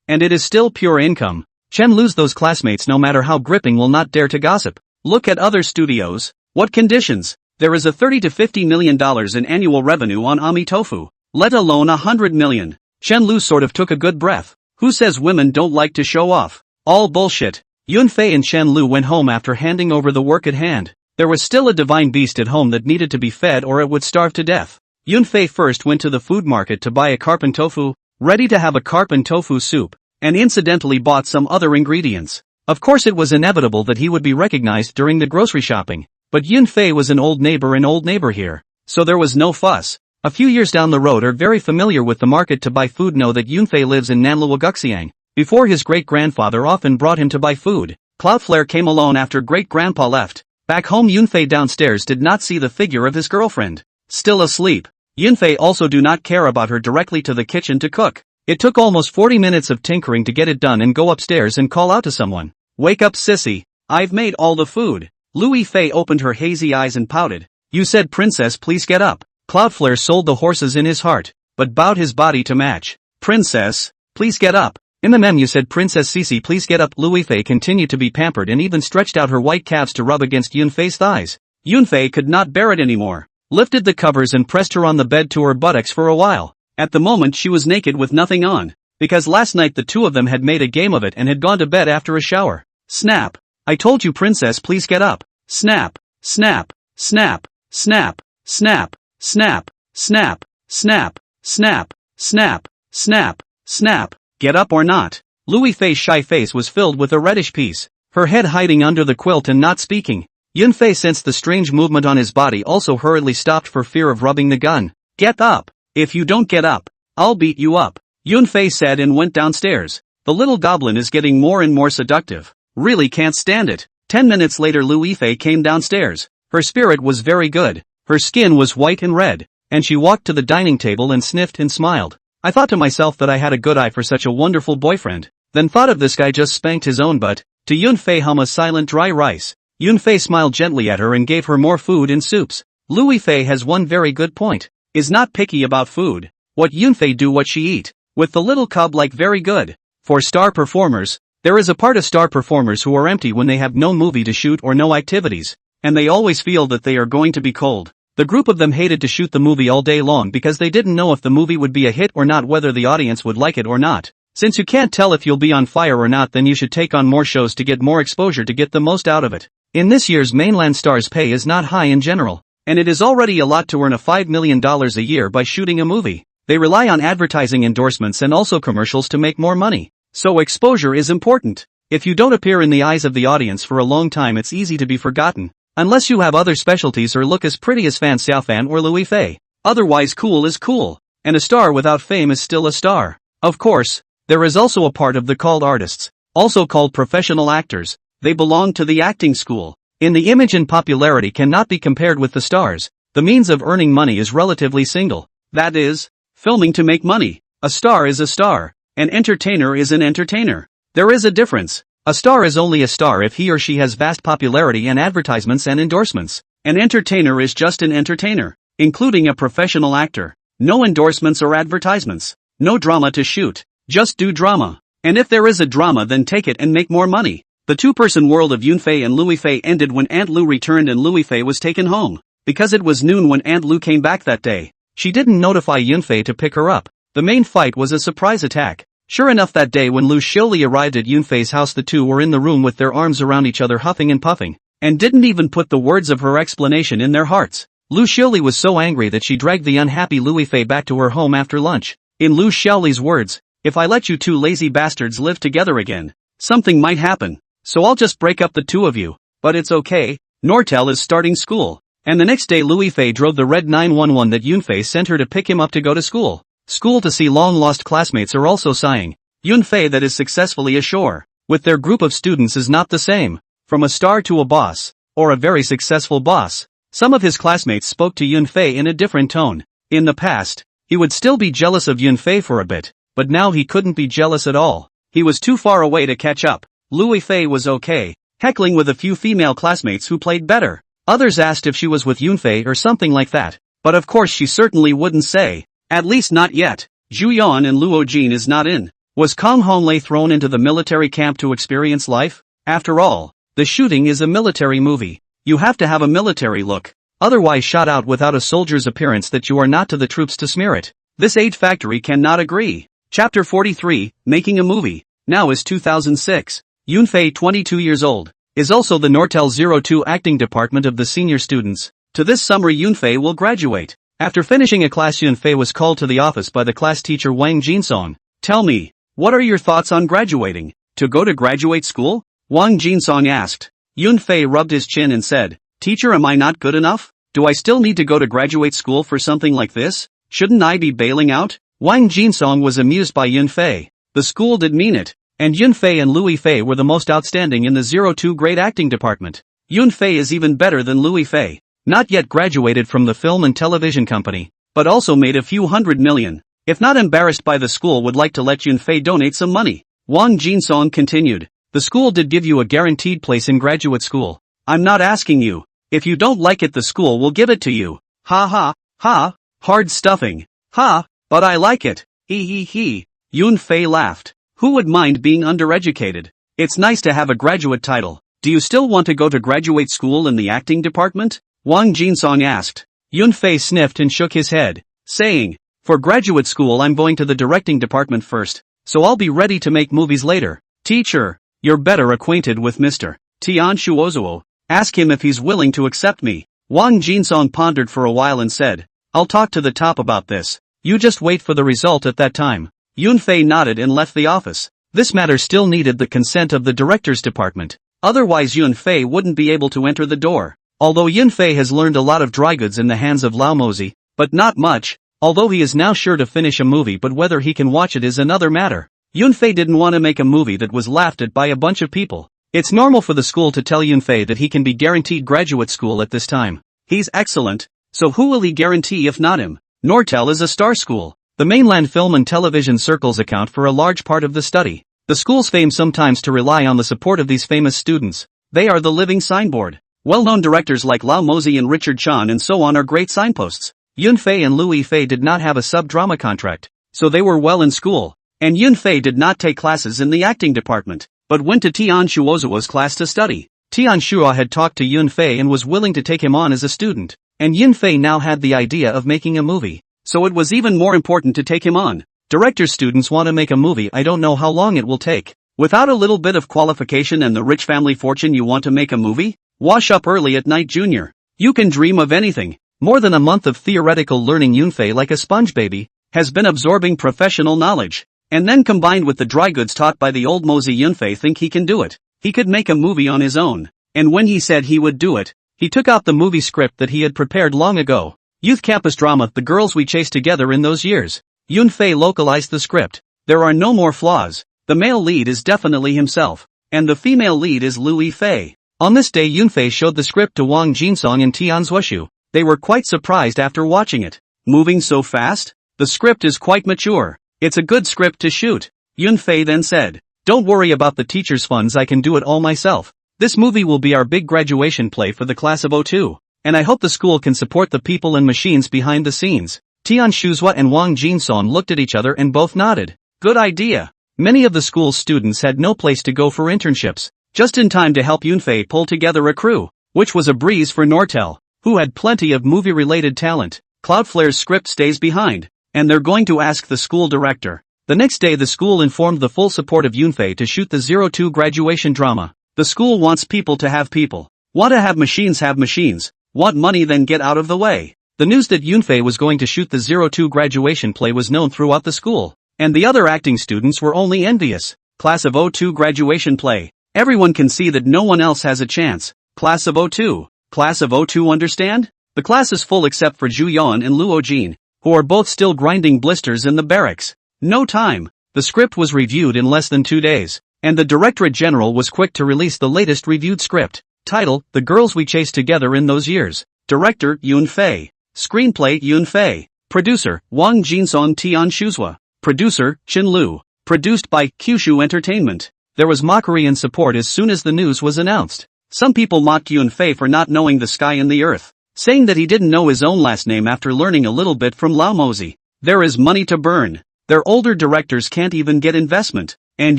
and it is still pure income. Chen Lu's those classmates, no matter how gripping, will not dare to gossip. Look at other studios. What conditions? There is a $30 to $50 million in annual revenue on Ami Tofu, let alone 100 million. Chen Lu sort of took a good breath. Who says women don't like to show off? All bullshit. Yunfei and Chen Lu went home after handing over the work at hand. There was still a divine beast at home that needed to be fed or it would starve to death. Yunfei first went to the food market to buy a carp and tofu, ready to have a carp and tofu soup, and incidentally bought some other ingredients. Of course it was inevitable that he would be recognized during the grocery shopping, but Yunfei was an old neighbor here, so there was no fuss. A few years down the road are very familiar with the market to buy food know that Yunfei lives in Nanluoguxiang. Before his great-grandfather often brought him to buy food. Cloudflare came alone after great-grandpa left. Back home Yunfei downstairs did not see the figure of his girlfriend. Still asleep. Yunfei also do not care about her directly to the kitchen to cook. It took almost 40 minutes of tinkering to get it done and go upstairs and call out to someone. Wake up sissy, I've made all the food. Louis Fei opened her hazy eyes and pouted. You said princess please get up. Cloudflare sold the horses in his heart, but bowed his body to match. Princess, please get up. In the meme you said Princess Cece please get up. Louis Fei continued to be pampered and even stretched out her white calves to rub against Yunfei's thighs. Yunfei could not bear it anymore, lifted the covers and pressed her on the bed to her buttocks for a while. At the moment she was naked with nothing on, because last night the two of them had made a game of it and had gone to bed after a shower. Snap. I told you princess please get up. Snap, snap, snap, snap, snap, snap, snap, snap, snap, snap, snap, snap. Get up or not? Louis Fei's shy face was filled with a reddish peace, her head hiding under the quilt and not speaking. Yunfei sensed the strange movement on his body, also hurriedly stopped for fear of rubbing the gun. Get up. If you don't get up, I'll beat you up. Yunfei said and went downstairs. The little goblin is getting more and more seductive. Really can't stand it. 10 minutes later Louis Fei came downstairs. Her spirit was very good. Her skin was white and red, and she walked to the dining table and sniffed and smiled. I thought to myself that I had a good eye for such a wonderful boyfriend, then thought of this guy just spanked his own butt. To Yunfei hum a silent dry rice. Yunfei smiled gently at her and gave her more food and soups. Louis Fei has one very good point. Is not picky about food. What Yunfei do what she eat. With the little cub like very good. For star performers, there is a part of star performers who are empty when they have no movie to shoot or no activities, and they always feel that they are going to be cold. The group of them hated to shoot the movie all day long because they didn't know if the movie would be a hit or not, whether the audience would like it or not. Since you can't tell if you'll be on fire or not, then you should take on more shows to get more exposure to get the most out of it. In this year's mainland stars' pay is not high in general, and it is already a lot to earn a $5 million a year by shooting a movie. They rely on advertising endorsements and also commercials to make more money. So exposure is important. If you don't appear in the eyes of the audience for a long time, it's easy to be forgotten. Unless you have other specialties or look as pretty as Fan Xiaofan or Louis Fei. Otherwise cool is cool, and a star without fame is still a star. Of course, There is also a part of the called artists, also called professional actors. They belong to the acting school. In the image and popularity cannot be compared with the stars. The means of earning money is relatively single. That is, filming to make money. A star is a star. An entertainer is an entertainer. There is a difference. A star is only a star if he or she has vast popularity and advertisements and endorsements. An entertainer is just an entertainer, including a professional actor. No endorsements or advertisements. No drama to shoot. Just do drama. And if there is a drama, then take it and make more money. The two-person world of Yunfei and Luifei ended when Aunt Lu returned and Luifei was taken home. Because it was noon when Aunt Lu came back that day, she didn't notify Yunfei to pick her up. The main fight was a surprise attack. Sure enough, that day when Lu Xiuli arrived at Yunfei's house, the two were in the room with their arms around each other, huffing and puffing, and didn't even put the words of her explanation in their hearts. Lu Xiuli was so angry that she dragged the unhappy Luifei back to her home after lunch. In Lu Xiuli's words, "If I let you two lazy bastards live together again, something might happen. So I'll just break up the two of you. But it's okay, Nortel is starting school." And the next day Luifei drove the red 911 that Yunfei sent her to pick him up to go to school. School to see long-lost classmates are also sighing. Yunfei that is successfully ashore with their group of students is not the same. From a star to a boss, or a very successful boss. Some of his classmates spoke to Yunfei in a different tone. In the past, he would still be jealous of Yunfei for a bit, but now he couldn't be jealous at all. He was too far away to catch up. Luifei was okay, heckling with a few female classmates who played better. Others asked if she was with Yunfei or something like that, but of course she certainly wouldn't say. At least not yet. Zhu Yan and Luo Jin is not in. Was Kang Honglei thrown into the military camp to experience life? After all, the shooting is a military movie. You have to have a military look. Otherwise shot out without a soldier's appearance that you are not to the troops to smear it. This age factory cannot agree. Chapter 43, Making a Movie. Now is 2006. Yunfei, 22 years old, is also the Nortel 02 acting department of the senior students. To this summer Yunfei will graduate. After finishing a class, Yunfei was called to the office by the class teacher Wang Jinsong. "Tell me, what are your thoughts on graduating? To go to graduate school?" Wang Jinsong asked. Yunfei rubbed his chin and said, "Teacher, am I not good enough? Do I still need to go to graduate school for something like this? Shouldn't I be bailing out?" Wang Jinsong was amused by Yunfei. The school did mean it, and Yunfei and Luifei were the most outstanding in the 02 grade acting department. Yunfei is even better than Luifei. Not yet graduated from the film and television company, but also made a few $100 million. If not embarrassed by the school, would like to let Yunfei donate some money. Wang Jinsong continued. The school did give you a guaranteed place in graduate school. I'm not asking you. If you don't like it, the school will give it to you. Ha ha, ha, hard stuffing. Ha, but I like it. He he he. Yunfei laughed. Who would mind being undereducated? It's nice to have a graduate title. Do you still want to go to graduate school in the acting department? Wang Jinsong asked. Yunfei sniffed and shook his head, saying, "For graduate school I'm going to the directing department first, so I'll be ready to make movies later." Teacher, you're better acquainted with Mr. Tian Shuozuo. Ask him if he's willing to accept me. Wang Jinsong pondered for a while and said, "I'll talk to the top about this. You just wait for the result at that time." Yunfei nodded and left the office. This matter still needed the consent of the director's department. Otherwise Yunfei wouldn't be able to enter the door. Although Yunfei has learned a lot of dry goods in the hands of Lao Mozi, but not much, although he is now sure to finish a movie, but whether he can watch it is another matter. Yunfei didn't want to make a movie that was laughed at by a bunch of people. It's normal for the school to tell Yunfei that he can be guaranteed graduate school at this time. He's excellent, so who will he guarantee if not him? Nortel is a star school. The mainland film and television circles account for a large part of the study. The school's fame sometimes to rely on the support of these famous students. They are the living signboard. Well-known directors like Lao Mozi and Richard Chan and so on are great signposts. Yunfei and Luifei did not have a sub-drama contract, so they were well in school. And Yunfei did not take classes in the acting department, but went to Tian Shuozuo's class to study. Tian Shuo had talked to Yunfei and was willing to take him on as a student, and Yunfei now had the idea of making a movie, so it was even more important to take him on. Director's students want to make a movie. I don't know how long it will take. Without a little bit of qualification and the rich family fortune, you want to make a movie? Wash up early at night, Junior. You can dream of anything. More than a month of theoretical learning, Yunfei, like a sponge baby, has been absorbing professional knowledge. And then combined with the dry goods taught by the old Mozi, Yunfei think he can do it. He could make a movie on his own. And when he said he would do it, he took out the movie script that he had prepared long ago. Youth campus drama, The Girls We Chased Together in Those Years. Yunfei localized the script. There are no more flaws. The male lead is definitely himself, and the female lead is Liu Yifei. On this day Yunfei showed the script to Wang Jinsong and Tian Zuoshu. They were quite surprised after watching it. Moving so fast? The script is quite mature. It's a good script to shoot. Yunfei then said, "Don't worry about the teacher's funds, I can do it all myself. This movie will be our big graduation play for the class of '02. And I hope the school can support the people and machines behind the scenes." Tian Shuzhua and Wang Jinsong looked at each other and both nodded. Good idea. Many of the school's students had no place to go for internships, just in time to help Yunfei pull together a crew, which was a breeze for Nortel, who had plenty of movie-related talent. Cloudflare's script stays behind, and they're going to ask the school director. The next day the school informed the full support of Yunfei to shoot the 02 graduation drama. The school wants people to have people. Want to have machines. Want money, then get out of the way. The news that Yunfei was going to shoot the 02 graduation play was known throughout the school, and the other acting students were only envious. Class of '02 graduation play. Everyone can see that no one else has a chance. Class of '02. Class of '02, understand? The class is full except for Zhu Yuan and Luo Jin, who are both still grinding blisters in the barracks. No time. The script was reviewed in less than 2 days, and the Directorate General was quick to release the latest reviewed script. Title, The Girls We Chased Together in Those Years. Director, Yunfei. Screenplay, Yunfei. Producer, Wang Jinsong, Tian Shuzhua. Producer, Chen Lu. Produced by Kyushu Entertainment. There was mockery and support as soon as the news was announced. Some people mocked Yunfei for not knowing the sky and the earth, saying that he didn't know his own last name after learning a little bit from Lao Mozi. There is money to burn. Their older directors can't even get investment. And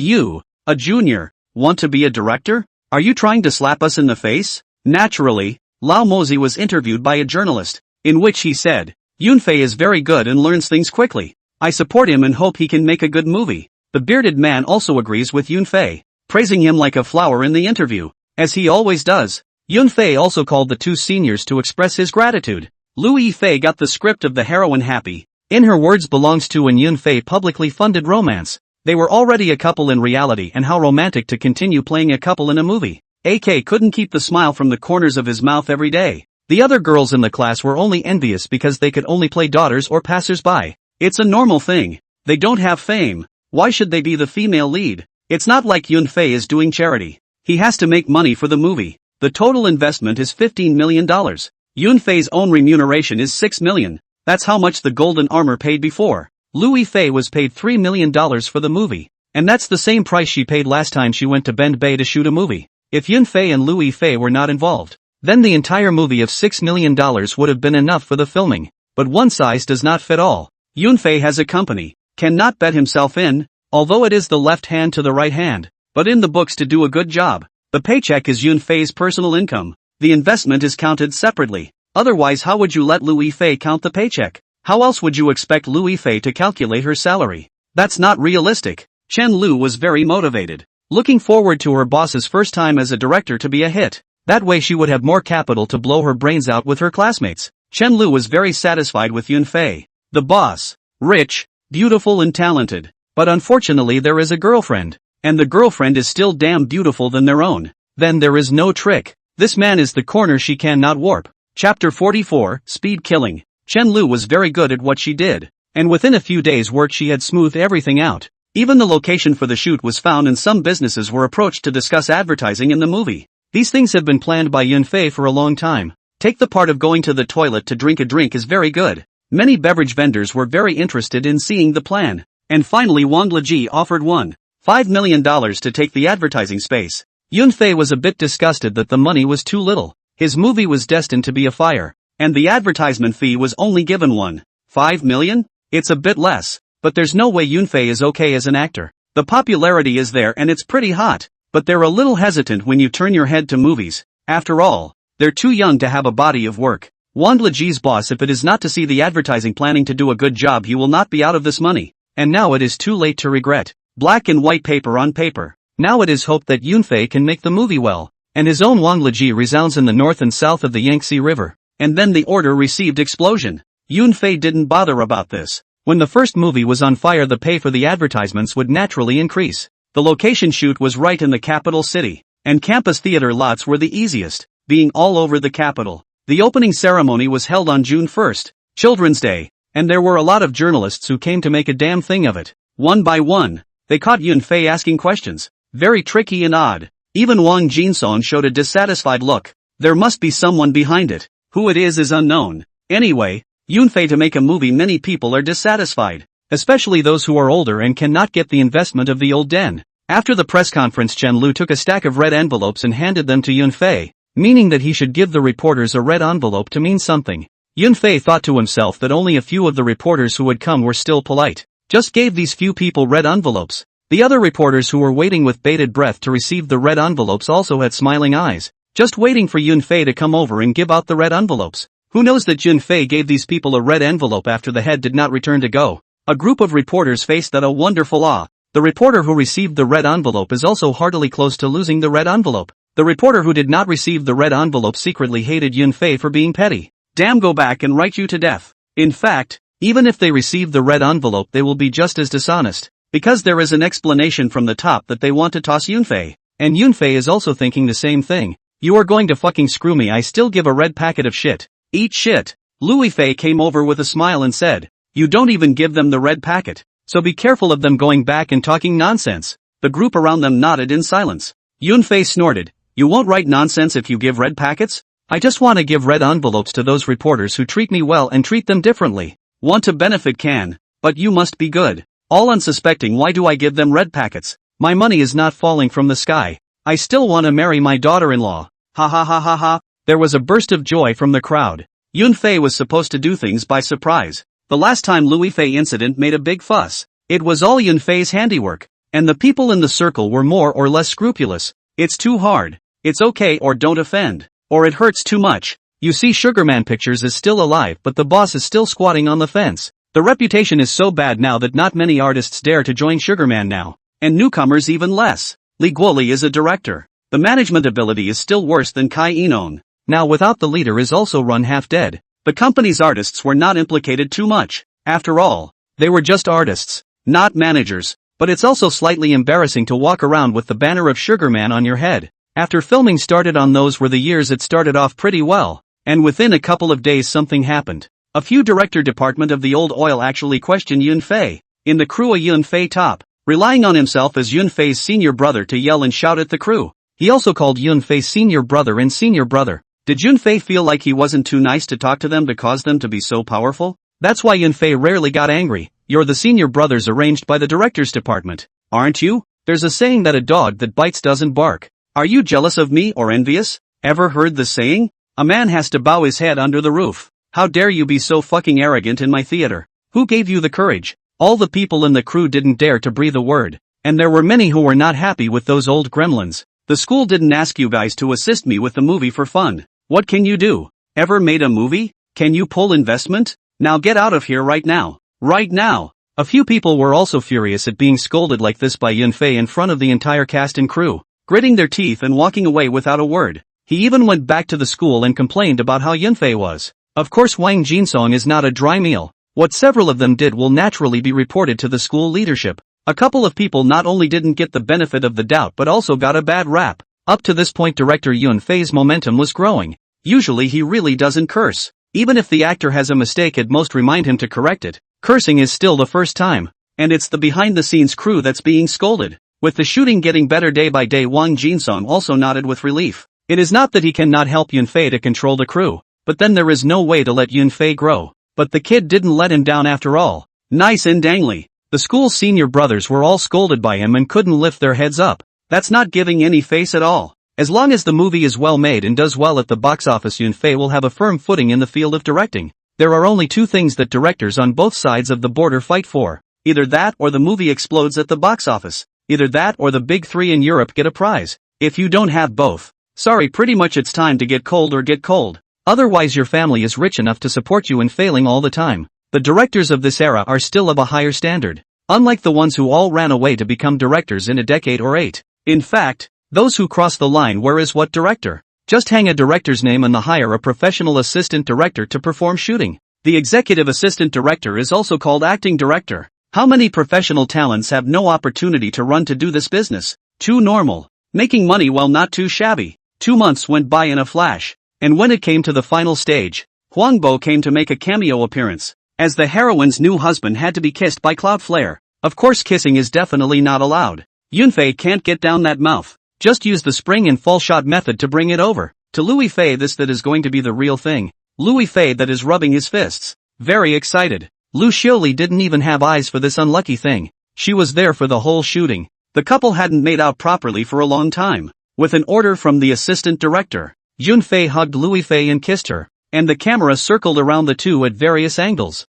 you, a junior, want to be a director? Are you trying to slap us in the face? Naturally, Lao Mozi was interviewed by a journalist, in which he said, "Yunfei is very good and learns things quickly. I support him and hope he can make a good movie." The bearded man also agrees with Yunfei, praising him like a flower in the interview, as he always does. Yunfei also called the two seniors to express his gratitude. Liu Yifei got the script of the heroine happy. In her words belongs to an Yunfei publicly funded romance. They were already a couple in reality, and how romantic to continue playing a couple in a movie. AK couldn't keep the smile from the corners of his mouth every day. The other girls in the class were only envious because they could only play daughters or passers-by. It's a normal thing. They don't have fame. Why should they be the female lead? It's not like Yunfei is doing charity. He has to make money for the movie. The total investment is $15 million. Yunfei's own remuneration is $6 million. That's how much the Golden Armor paid before. Liu Yifei was paid $3 million for the movie, and that's the same price she paid last time she went to Bend Bay to shoot a movie. If Yunfei and Liu Yifei were not involved, then the entire movie of $6 million would have been enough for the filming. But one size does not fit all. Yunfei has a company, cannot bet himself in, although it is the left hand to the right hand, but in the books to do a good job. The paycheck is Yunfei's personal income. The investment is counted separately. Otherwise, how would you let Liu Yifei count the paycheck? How else would you expect Liu Yifei to calculate her salary? That's not realistic. Chen Lu was very motivated, looking forward to her boss's first time as a director to be a hit. That way she would have more capital to blow her brains out with her classmates. Chen Lu was very satisfied with Yunfei. The boss, rich, beautiful and talented. But unfortunately there is a girlfriend, and the girlfriend is still damn beautiful than their own. Then there is no trick. This man is the corner she cannot warp. Chapter 44, Speed Killing. Chen Lu was very good at what she did, and within a few days' work she had smoothed everything out. Even the location for the shoot was found, and some businesses were approached to discuss advertising in the movie. These things have been planned by Yunfei for a long time. Take the part of going to the toilet to drink a drink is very good. Many beverage vendors were very interested in seeing the plan. And finally Wang Leji offered $1.5 million to take the advertising space. Yunfei was a bit disgusted that the money was too little. His movie was destined to be a fire, and the advertisement fee was only given $1.5 million? It's a bit less, but there's no way Yunfei is okay as an actor. The popularity is there and it's pretty hot, but they're a little hesitant when you turn your head to movies. After all, they're too young to have a body of work. Wang Leji's boss, if it is not to see the advertising planning to do a good job, he will not be out of this money. And now it is too late to regret. Black and white paper on paper. Now it is hoped that Yunfei can make the movie well. And his own Wang Leji resounds in the north and south of the Yangtze River. And then the order received explosion. Yunfei didn't bother about this. When the first movie was on fire, the pay for the advertisements would naturally increase. The location shoot was right in the capital city, and campus theater lots were the easiest, being all over the capital. The opening ceremony was held on June 1st, Children's Day, and there were a lot of journalists who came to make a damn thing of it. One by one, they caught Yunfei asking questions. Very tricky and odd. Even Wang Jinsong showed a dissatisfied look. There must be someone behind it. Who it is unknown. Anyway, Yunfei, to make a movie many people are dissatisfied. Especially those who are older and cannot get the investment of the old den. After the press conference, Chen Lu took a stack of red envelopes and handed them to Yunfei, meaning that he should give the reporters a red envelope to mean something. Yunfei thought to himself that only a few of the reporters who had come were still polite. Just gave these few people red envelopes. The other reporters who were waiting with bated breath to receive the red envelopes also had smiling eyes, just waiting for Yunfei to come over and give out the red envelopes. Who knows that Yunfei gave these people a red envelope after the head did not return to go. A group of reporters faced that a wonderful awe. The reporter who received the red envelope is also heartily close to losing the red envelope. The reporter who did not receive the red envelope secretly hated Yunfei for being petty. Damn, go back and write you to death. In fact, even if they receive the red envelope they will be just as dishonest, because there is an explanation from the top that they want to toss Yunfei. And Yunfei is also thinking the same thing. You are going to fucking screw me, I still give a red packet of shit. Eat shit. Louis Fei came over with a smile and said, you don't even give them the red packet, so be careful of them going back and talking nonsense. The group around them nodded in silence. Yunfei snorted, you won't write nonsense if you give red packets? I just want to give red envelopes to those reporters who treat me well and treat them differently. Want to benefit can, but you must be good. All unsuspecting, why do I give them red packets? My money is not falling from the sky. I still want to marry my daughter-in-law. Ha ha ha ha ha. There was a burst of joy from the crowd. Yunfei was supposed to do things by surprise. The last time Louis Fei incident made a big fuss. It was all Yunfei's handiwork. And the people in the circle were more or less scrupulous. It's too hard. It's okay, or don't offend. Or it hurts too much. You see, Sugarman Pictures is still alive, but the boss is still squatting on the fence. The reputation is so bad now that not many artists dare to join Sugarman now. And newcomers even less. Li Guoli is a director. The management ability is still worse than Kai Inon. Now without the leader is also run half dead. The company's artists were not implicated too much. After all, they were just artists, not managers. But it's also slightly embarrassing to walk around with the banner of Sugarman on your head. After filming started on those were the years it started off pretty well. And within a couple of days something happened. A few director department of the old oil actually questioned Yunfei. In the crew a Yunfei top, relying on himself as Yunfei's senior brother to yell and shout at the crew. He also called Yunfei senior brother and senior brother. Did Yunfei feel like he wasn't too nice to talk to them to cause them to be so powerful? That's why Yunfei rarely got angry. You're the senior brothers arranged by the director's department, aren't you? There's a saying that a dog that bites doesn't bark. Are you jealous of me or envious? Ever heard the saying? A man has to bow his head under the roof. How dare you be so fucking arrogant in my theater? Who gave you the courage? All the people in the crew didn't dare to breathe a word. And there were many who were not happy with those old gremlins. The school didn't ask you guys to assist me with the movie for fun. What can you do? Ever made a movie? Can you pull investment? Now get out of here right now. Right now. A few people were also furious at being scolded like this by Yunfei in front of the entire cast and crew, gritting their teeth and walking away without a word. He even went back to the school and complained about how Yunfei was. Of course Wang Jinsong is not a dry meal. What several of them did will naturally be reported to the school leadership. A couple of people not only didn't get the benefit of the doubt but also got a bad rap. Up to this point director Yunfei's momentum was growing. Usually he really doesn't curse. Even if the actor has a mistake at most remind him to correct it. Cursing is still the first time. And it's the behind-the-scenes crew that's being scolded. With the shooting getting better day by day, Wang Jinsong also nodded with relief. It is not that he cannot help Yunfei to control the crew, but then there is no way to let Yunfei grow. But the kid didn't let him down after all. Nice and dangly. The school's senior brothers were all scolded by him and couldn't lift their heads up. That's not giving any face at all. As long as the movie is well made and does well at the box office, Yunfei will have a firm footing in the field of directing. There are only two things that directors on both sides of the border fight for. Either that or the movie explodes at the box office. Either that or the big three in Europe get a prize. If you don't have both, sorry, pretty much it's time to get cold or get cold. Otherwise your family is rich enough to support you in failing all the time. The directors of this era are still of a higher standard. Unlike the ones who all ran away to become directors in a decade or 8. In fact, those who cross the line, where is what director? Just hang a director's name and hire a professional assistant director to perform shooting. The executive assistant director is also called acting director. How many professional talents have no opportunity to run to do this business? Too normal. Making money while not too shabby. 2 months went by in a flash. And when it came to the final stage, Huangbo came to make a cameo appearance. As the heroine's new husband had to be kissed by Cloudflare. Of course kissing is definitely not allowed. Yunfei can't get down that mouth. Just use the spring and fall shot method to bring it over. To Louis Fei that is going to be the real thing. Louis Fei that is rubbing his fists. Very excited. Lu Xiaoli didn't even have eyes for this unlucky thing. She was there for the whole shooting. The couple hadn't made out properly for a long time. With an order from the assistant director, Yunfei hugged Louis Fei and kissed her, and the camera circled around the two at various angles.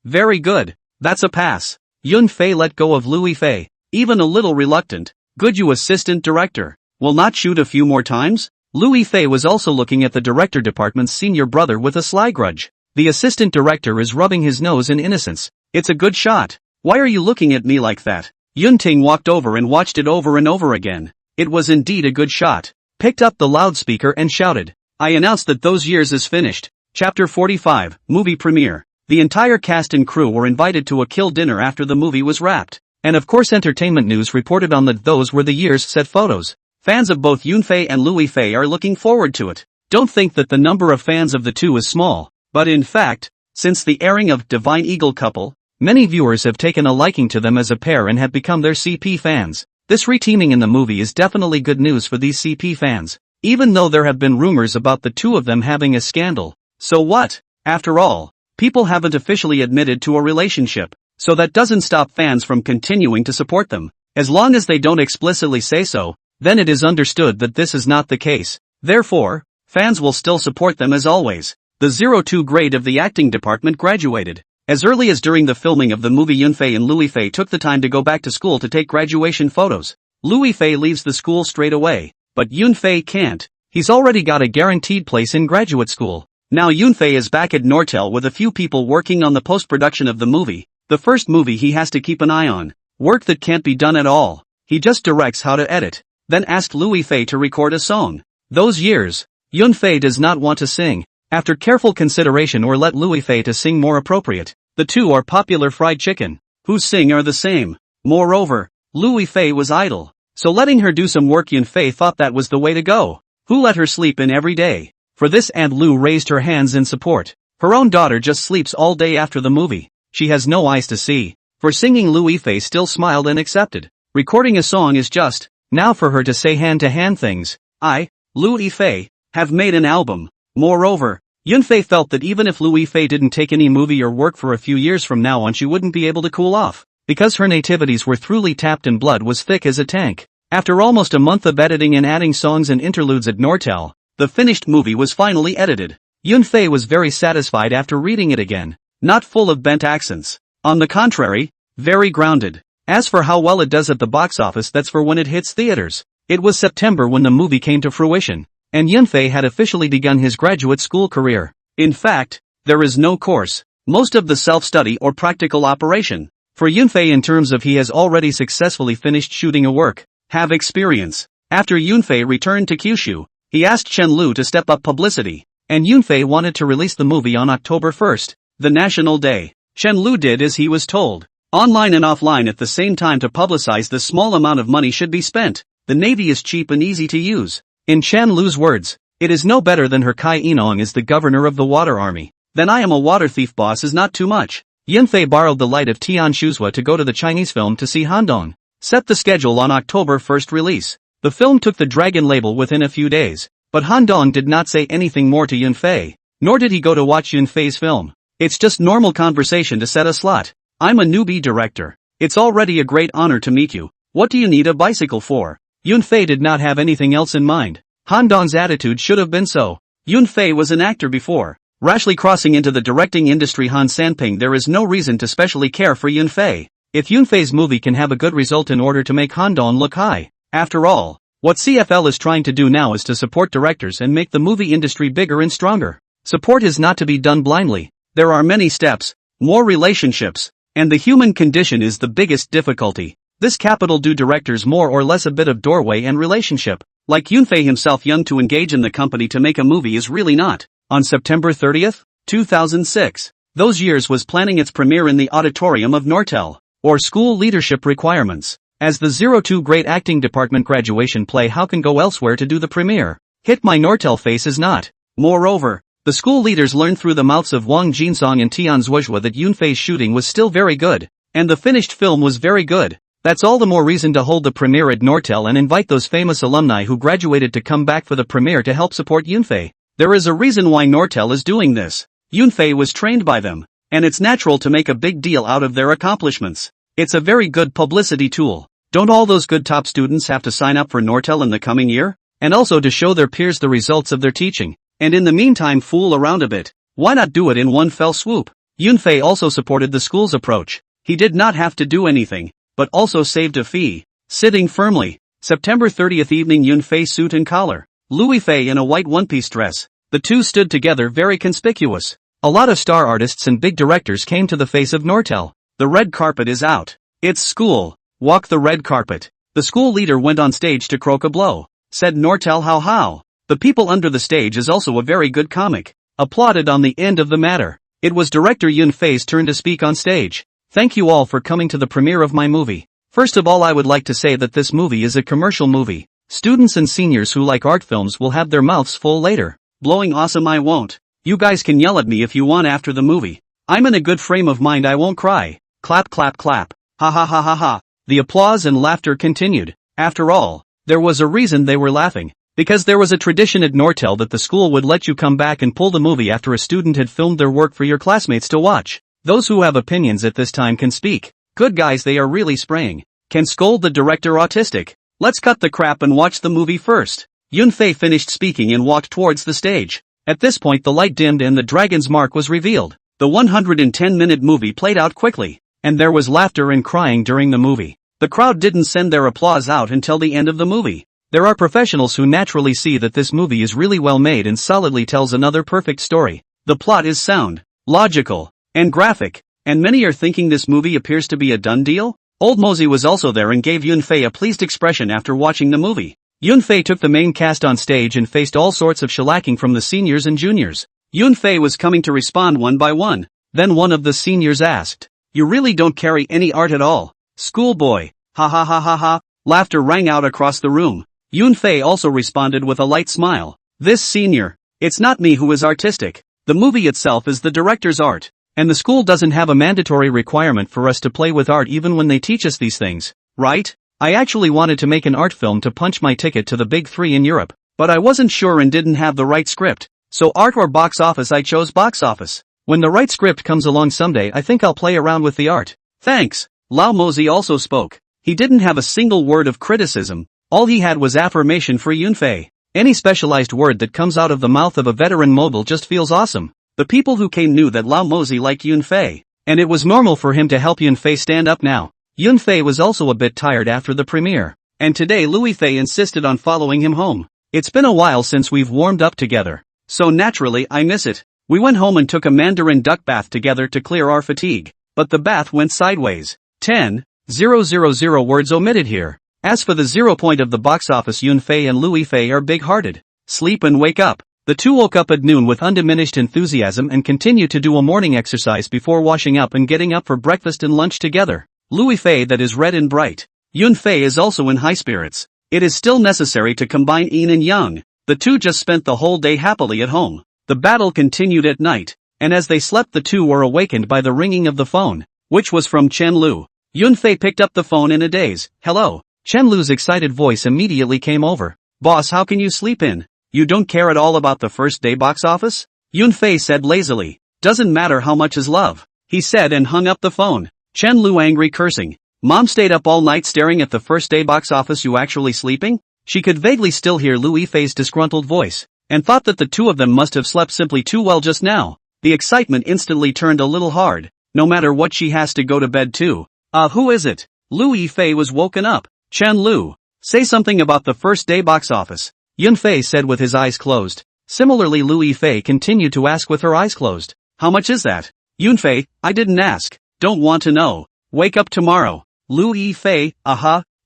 Very good. That's a pass. Yunfei let go of Louis Fei, even a little reluctant. Good, you assistant director. Will not shoot a few more times? Louis Fei was also looking at the director department's senior brother with a sly grudge. The assistant director is rubbing his nose in innocence. It's a good shot. Why are you looking at me like that? Yunting walked over and watched it over and over again. It was indeed a good shot. Picked up the loudspeaker and shouted. I announced that those years is finished. Chapter 45, Movie Premiere. The entire cast and crew were invited to a kill dinner after the movie was wrapped. And of course Entertainment News reported on that those were the years set photos. Fans of both Yunfei and Louis Fei are looking forward to it. Don't think that the number of fans of the two is small, but in fact, since the airing of Divine Eagle Couple, many viewers have taken a liking to them as a pair and have become their CP fans. This reteaming in the movie is definitely good news for these CP fans, even though there have been rumors about the two of them having a scandal. So what? After all, people haven't officially admitted to a relationship, so that doesn't stop fans from continuing to support them. As long as they don't explicitly say so, then it is understood that this is not the case. Therefore, fans will still support them as always. The 02 grade of the acting department graduated. As early as during the filming of the movie, Yunfei and Louis Fei took the time to go back to school to take graduation photos. Louis Fei leaves the school straight away, but Yunfei can't. He's already got a guaranteed place in graduate school. Now Yunfei is back at Nortel with a few people working on the post-production of the movie. The first movie he has to keep an eye on. Work that can't be done at all. He just directs how to edit. Then asked Louis Fei to record a song. Those years, Yunfei does not want to sing. After careful consideration or let Louis Fei to sing more appropriate. The two are popular fried chicken. Who sing are the same. Moreover, Louis Fei was idle. So letting her do some work, Yunfei thought that was the way to go. Who let her sleep in every day? For this Aunt Lu raised her hands in support. Her own daughter just sleeps all day after the movie. She has no eyes to see. For singing, Louis Fei still smiled and accepted. Recording a song is just, now for her to say hand-to-hand things. I, Louis Fei, have made an album. Moreover, Yunfei felt that even if Louis Fei didn't take any movie or work for a few years from now on, she wouldn't be able to cool off, because her nativities were thoroughly tapped and blood was thick as a tank. After almost a month of editing and adding songs and interludes at Nortel, the finished movie was finally edited. Yunfei was very satisfied after reading it again, not full of bent accents. On the contrary, very grounded. As for how well it does at the box office, that's for when it hits theaters. It was September when the movie came to fruition, and Yunfei had officially begun his graduate school career. In fact, there is no course, most of the self-study or practical operation. For Yunfei, in terms of he has already successfully finished shooting a work, have experience. After Yunfei returned to Kyushu, he asked Chen Lu to step up publicity, and Yunfei wanted to release the movie on October 1st, the national day. Chen Lu did as he was told. Online and offline at the same time to publicize the small amount of money should be spent. The Navy is cheap and easy to use. In Chen Lu's words, it is no better than her Kai Inong is the governor of the water army. Then I am a water thief boss is not too much. Yunfei borrowed the light of Tian Shuzhua to go to the Chinese film to see Handong. Set the schedule on October 1st release. The film took the Dragon label within a few days, but Handong did not say anything more to Yunfei, nor did he go to watch Yunfei's film. It's just normal conversation to set a slot. I'm a newbie director. It's already a great honor to meet you. What do you need a bicycle for? Yunfei did not have anything else in mind. Handong's attitude should have been so. Yunfei was an actor before. Rashly crossing into the directing industry Han Sanping, there is no reason to specially care for Yunfei. If Yunfei's movie can have a good result in order to make Handong look high. After all, what CFL is trying to do now is to support directors and make the movie industry bigger and stronger. Support is not to be done blindly. There are many steps, more relationships, and the human condition is the biggest difficulty. This capital do directors more or less a bit of doorway and relationship. Like Yunfei himself, young to engage in the company to make a movie is really not. On September 30th, 2006, those years was planning its premiere in the auditorium of Nortel, or School Leadership Requirements. As the 02 Great Acting Department graduation play, how can go elsewhere to do the premiere? Hit my Nortel face is not. Moreover, the school leaders learned through the mouths of Wang Jinsong and Tian Zhuozhua that Yunfei's shooting was still very good. And the finished film was very good. That's all the more reason to hold the premiere at Nortel and invite those famous alumni who graduated to come back for the premiere to help support Yunfei. There is a reason why Nortel is doing this. Yunfei was trained by them, and it's natural to make a big deal out of their accomplishments. It's a very good publicity tool. Don't all those good top students have to sign up for Nortel in the coming year? And also to show their peers the results of their teaching, and in the meantime fool around a bit. Why not do it in one fell swoop? Yunfei also supported the school's approach. He did not have to do anything, but also saved a fee. Sitting firmly. September 30th evening, Yunfei suit and collar. Louis Fei in a white one-piece dress. The two stood together very conspicuous. A lot of star artists and big directors came to the face of Nortel. The red carpet is out. It's school. Walk the red carpet. The school leader went on stage to croak a blow. Said Nortel how. The people under the stage is also a very good comic. Applauded on the end of the matter. It was director Yunfei's turn to speak on stage. Thank you all for coming to the premiere of my movie. First of all, I would like to say that this movie is a commercial movie. Students and seniors who like art films will have their mouths full later. Blowing awesome, I won't. You guys can yell at me if you want after the movie. I'm in a good frame of mind, I won't cry. Clap clap clap. Ha ha ha ha ha. The applause and laughter continued. After all, there was a reason they were laughing. Because there was a tradition at Nortel that the school would let you come back and pull the movie after a student had filmed their work for your classmates to watch. Those who have opinions at this time can speak. Good guys, they are really spraying. Can scold the director autistic. Let's cut the crap and watch the movie first. Yunfei finished speaking and walked towards the stage. At this point the light dimmed and the dragon's mark was revealed. The 110-minute movie played out quickly, and there was laughter and crying during the movie. The crowd didn't send their applause out until the end of the movie. There are professionals who naturally see that this movie is really well made and solidly tells another perfect story. The plot is sound, logical, and graphic, and many are thinking this movie appears to be a done deal. Old Mosey was also there and gave Yunfei a pleased expression after watching the movie. Yunfei took the main cast on stage and faced all sorts of shellacking from the seniors and juniors. Yunfei was coming to respond one by one. Then one of the seniors asked, "You really don't carry any art at all, schoolboy." Ha ha ha ha ha. Laughter rang out across the room. Yunfei also responded with a light smile. "This senior, it's not me who is artistic. The movie itself is the director's art. And the school doesn't have a mandatory requirement for us to play with art even when they teach us these things, right? I actually wanted to make an art film to punch my ticket to the big three in Europe, but I wasn't sure and didn't have the right script. So art or box office, I chose box office. When the right script comes along someday, I think I'll play around with the art. Thanks." Lao Mosey also spoke. He didn't have a single word of criticism. All he had was affirmation for Yunfei. Any specialized word that comes out of the mouth of a veteran mogul just feels awesome. The people who came knew that Lao Mosey liked Yunfei, and it was normal for him to help Yunfei stand up now. Yunfei was also a bit tired after the premiere, and today Louis Fei insisted on following him home. "It's been a while since we've warmed up together, so naturally I miss it." We went home and took a mandarin duck bath together to clear our fatigue, but the bath went sideways. 10,000 words omitted here. As for the 0 point of the box office, Yunfei and Louis Fei are big-hearted. Sleep and wake up. The two woke up at noon with undiminished enthusiasm and continued to do a morning exercise before washing up and getting up for breakfast and lunch together. Louis Fei that is red and bright. Yunfei is also in high spirits. It is still necessary to combine yin and yang. The two just spent the whole day happily at home. The battle continued at night, and as they slept the two were awakened by the ringing of the phone, which was from Chen Lu. Yunfei picked up the phone in a daze. "Hello." Chen Lu's excited voice immediately came over. "Boss, how can you sleep in? You don't care at all about the first day box office?" Yunfei said lazily. "Doesn't matter how much is love," he said and hung up the phone. Chen Lu angry cursing. "Mom stayed up all night staring at the first day box office, you actually sleeping?" She could vaguely still hear Louis Fei's disgruntled voice, and thought that the two of them must have slept simply too well just now. The excitement instantly turned a little hard. No matter what, she has to go to bed too. Who is it?" Louis Fei was woken up. "Chen Lu, say something about the first day box office," Yunfei said with his eyes closed. Similarly, Louis Fei continued to ask with her eyes closed. "How much is that?" Yunfei, "I didn't ask. Don't want to know. Wake up tomorrow." Louis Fei,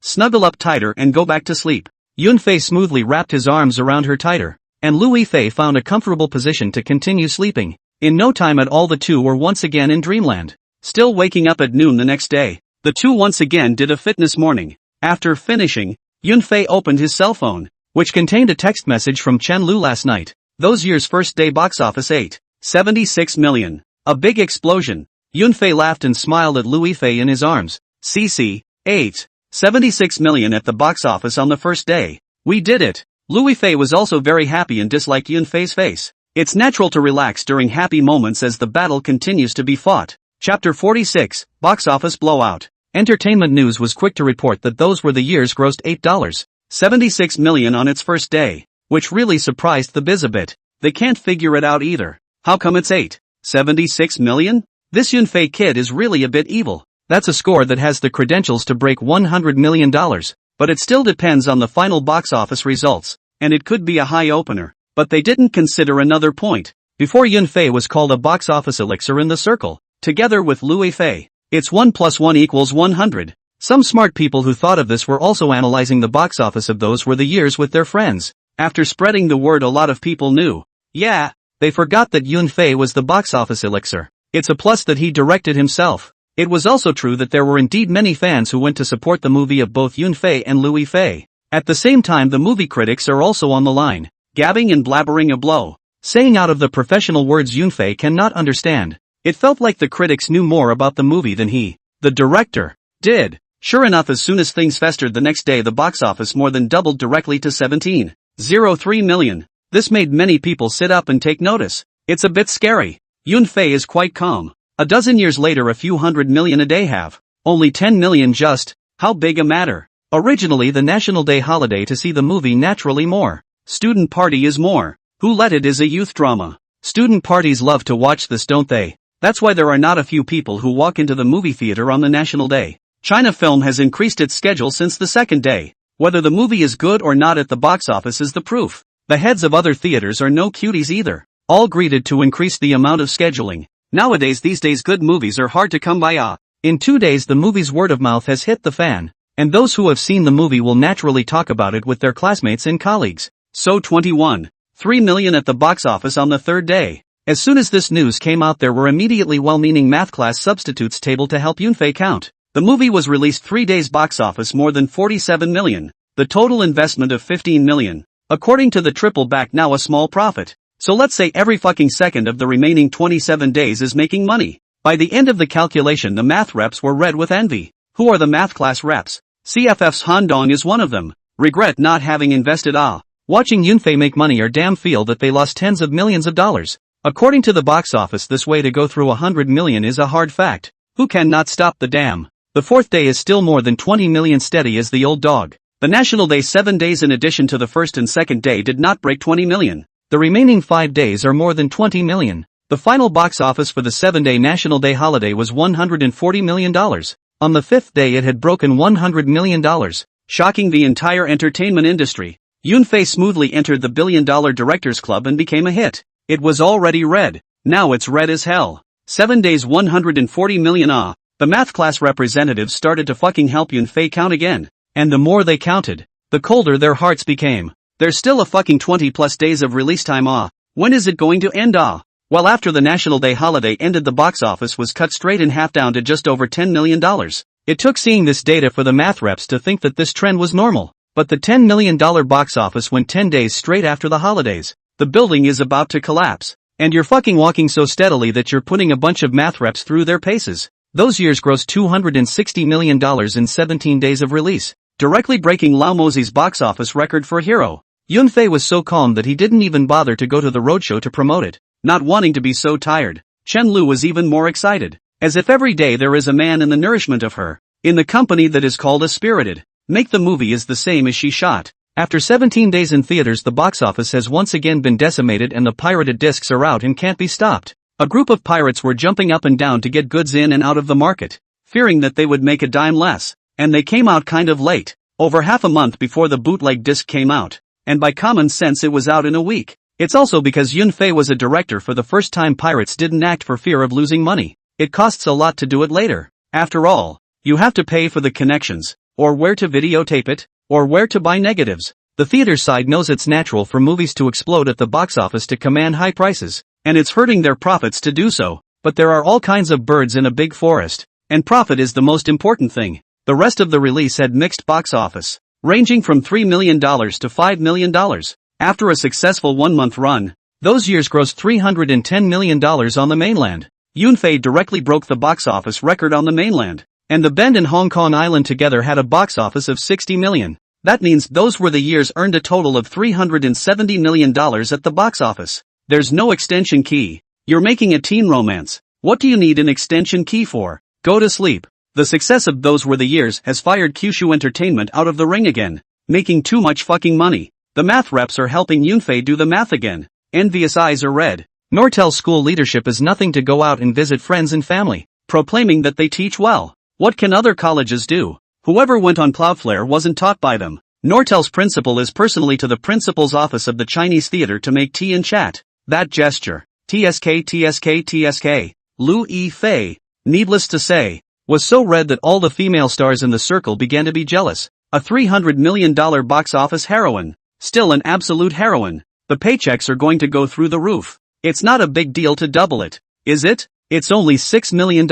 snuggle up tighter and go back to sleep. Yunfei smoothly wrapped his arms around her tighter, and Louis Fei found a comfortable position to continue sleeping. In no time at all the two were once again in dreamland. Still waking up at noon the next day, the two once again did a fitness morning. After finishing, Yunfei opened his cell phone, which contained a text message from Chen Lu last night. "Those year's first day box office 8.76 million. A big explosion." Yunfei laughed and smiled at Louis Fei in his arms. CC, 8. 76 million at the box office on the first day. We did it. Louis Fei was also very happy and disliked Yunfei's face. It's natural to relax during happy moments as the battle continues to be fought. Chapter 46, Box Office Blowout. Entertainment News was quick to report that those were the years grossed $8.76 million on its first day, which really surprised the biz a bit. They can't figure it out either. How come it's $8.76 million? This Yunfei kid is really a bit evil. That's a score that has the credentials to break $100 million, but it still depends on the final box office results, and it could be a high opener. But they didn't consider another point. Before Yunfei was called a box office elixir in the circle, together with Louis Fei. It's 1 + 1 = 100. Some smart people who thought of this were also analyzing the box office of those were the years with their friends. After spreading the word, a lot of people knew. Yeah, they forgot that Yunfei was the box office elixir. It's a plus that he directed himself. It was also true that there were indeed many fans who went to support the movie of both Yunfei and Louis Fei. At the same time, the movie critics are also on the line, gabbing and blabbering a blow, saying out of the professional words Yunfei cannot understand. It felt like the critics knew more about the movie than he, the director, did. Sure enough, as soon as things festered the next day, the box office more than doubled directly to $17.03 million. This made many people sit up and take notice. It's a bit scary. Yunfei is quite calm. A dozen years later, a few hundred million a day have. Only 10 million just. How big a matter. Originally the National Day holiday to see the movie, naturally more. Student party is more. Who Let It is a youth drama. Student parties love to watch this, don't they? That's why there are not a few people who walk into the movie theater on the National Day. China Film has increased its schedule since the second day. Whether the movie is good or not at the box office is the proof. The heads of other theaters are no cuties either. All greeted to increase the amount of scheduling. Nowadays, these days, good movies are hard to come by. In 2 days the movie's word of mouth has hit the fan, and those who have seen the movie will naturally talk about it with their classmates and colleagues. So 21.3 million at the box office on the third day. As soon as this news came out, there were immediately well-meaning math class substitutes table to help Yunfei count. The movie was released 3 days, box office more than 47 million. The total investment of 15 million. According to the triple back, now a small profit. So let's say every fucking second of the remaining 27 days is making money. By the end of the calculation, the math reps were red with envy. Who are the math class reps? CFF's Han Dong is one of them. Regret not having invested. Watching Yunfei make money, or damn feel that they lost tens of millions of dollars. According to the box office, this way to go through 100 million is a hard fact. Who cannot stop the dam? The fourth day is still more than 20 million, steady as the old dog. The National Day 7 days in addition to the first and second day did not break 20 million. The remaining 5 days are more than 20 million. The final box office for the 7-day National Day holiday was $140 million. On the 5th day it had broken $100 million, shocking the entire entertainment industry. Yunfei smoothly entered the $1 billion directors club and became a hit. It was already red. Now it's red as hell. 7 days, 140 million. The math class representatives started to fucking help Yunfei count again. And the more they counted, the colder their hearts became. There's still a fucking 20 plus days of release time. When is it going to end? Well, after the National Day holiday ended, the box office was cut straight in half, down to just over $10 million. It took seeing this data for the math reps to think that this trend was normal. But the $10 million box office went 10 days straight after the holidays. The building is about to collapse. And you're fucking walking so steadily that you're putting a bunch of math reps through their paces. Those years grossed $260 million in 17 days of release, directly breaking Lao Mozi's box office record for Hero. Yunfei was so calm that he didn't even bother to go to the roadshow to promote it, not wanting to be so tired. Chen Lu was even more excited, as if every day there is a man in the nourishment of her, in the company that is called a spirited. Make the movie is the same as she shot. After 17 days in theaters, the box office has once again been decimated and the pirated discs are out and can't be stopped. A group of pirates were jumping up and down to get goods in and out of the market, fearing that they would make a dime less, and they came out kind of late, over half a month before the bootleg disc came out. And by common sense it was out in a week. It's also because Yunfei was a director for the first time. Pirates didn't act for fear of losing money. It costs a lot to do it later. After all, you have to pay for the connections, or where to videotape it, or where to buy negatives. The theater side knows it's natural for movies to explode at the box office to command high prices, and it's hurting their profits to do so. But there are all kinds of birds in a big forest, and profit is the most important thing. The rest of the release had mixed box office, ranging from $3 million to $5 million. After a successful 1-month run, those years grossed $310 million on the mainland. Yunfei directly broke the box office record on the mainland, and The Bend and Hong Kong Island together had a box office of 60 million. That means those were the years earned a total of $370 million at the box office. There's no extension key. You're making a teen romance. What do you need an extension key for? Go to sleep. The success of Those Were the Years has fired Kyushu Entertainment out of the ring again, making too much fucking money. The math reps are helping Yunfei do the math again. Envious eyes are red. Nortel's school leadership is nothing to go out and visit friends and family, proclaiming that they teach well. What can other colleges do? Whoever went on Cloudflare wasn't taught by them. Nortel's principal is personally to the principal's office of the Chinese theater to make tea and chat. That gesture, TSK, Lu Yifei, needless to say, was so red that all the female stars in the circle began to be jealous. A $300 million box office heroine. Still an absolute heroine. The paychecks are going to go through the roof. It's not a big deal to double it, is it? It's only $6 million.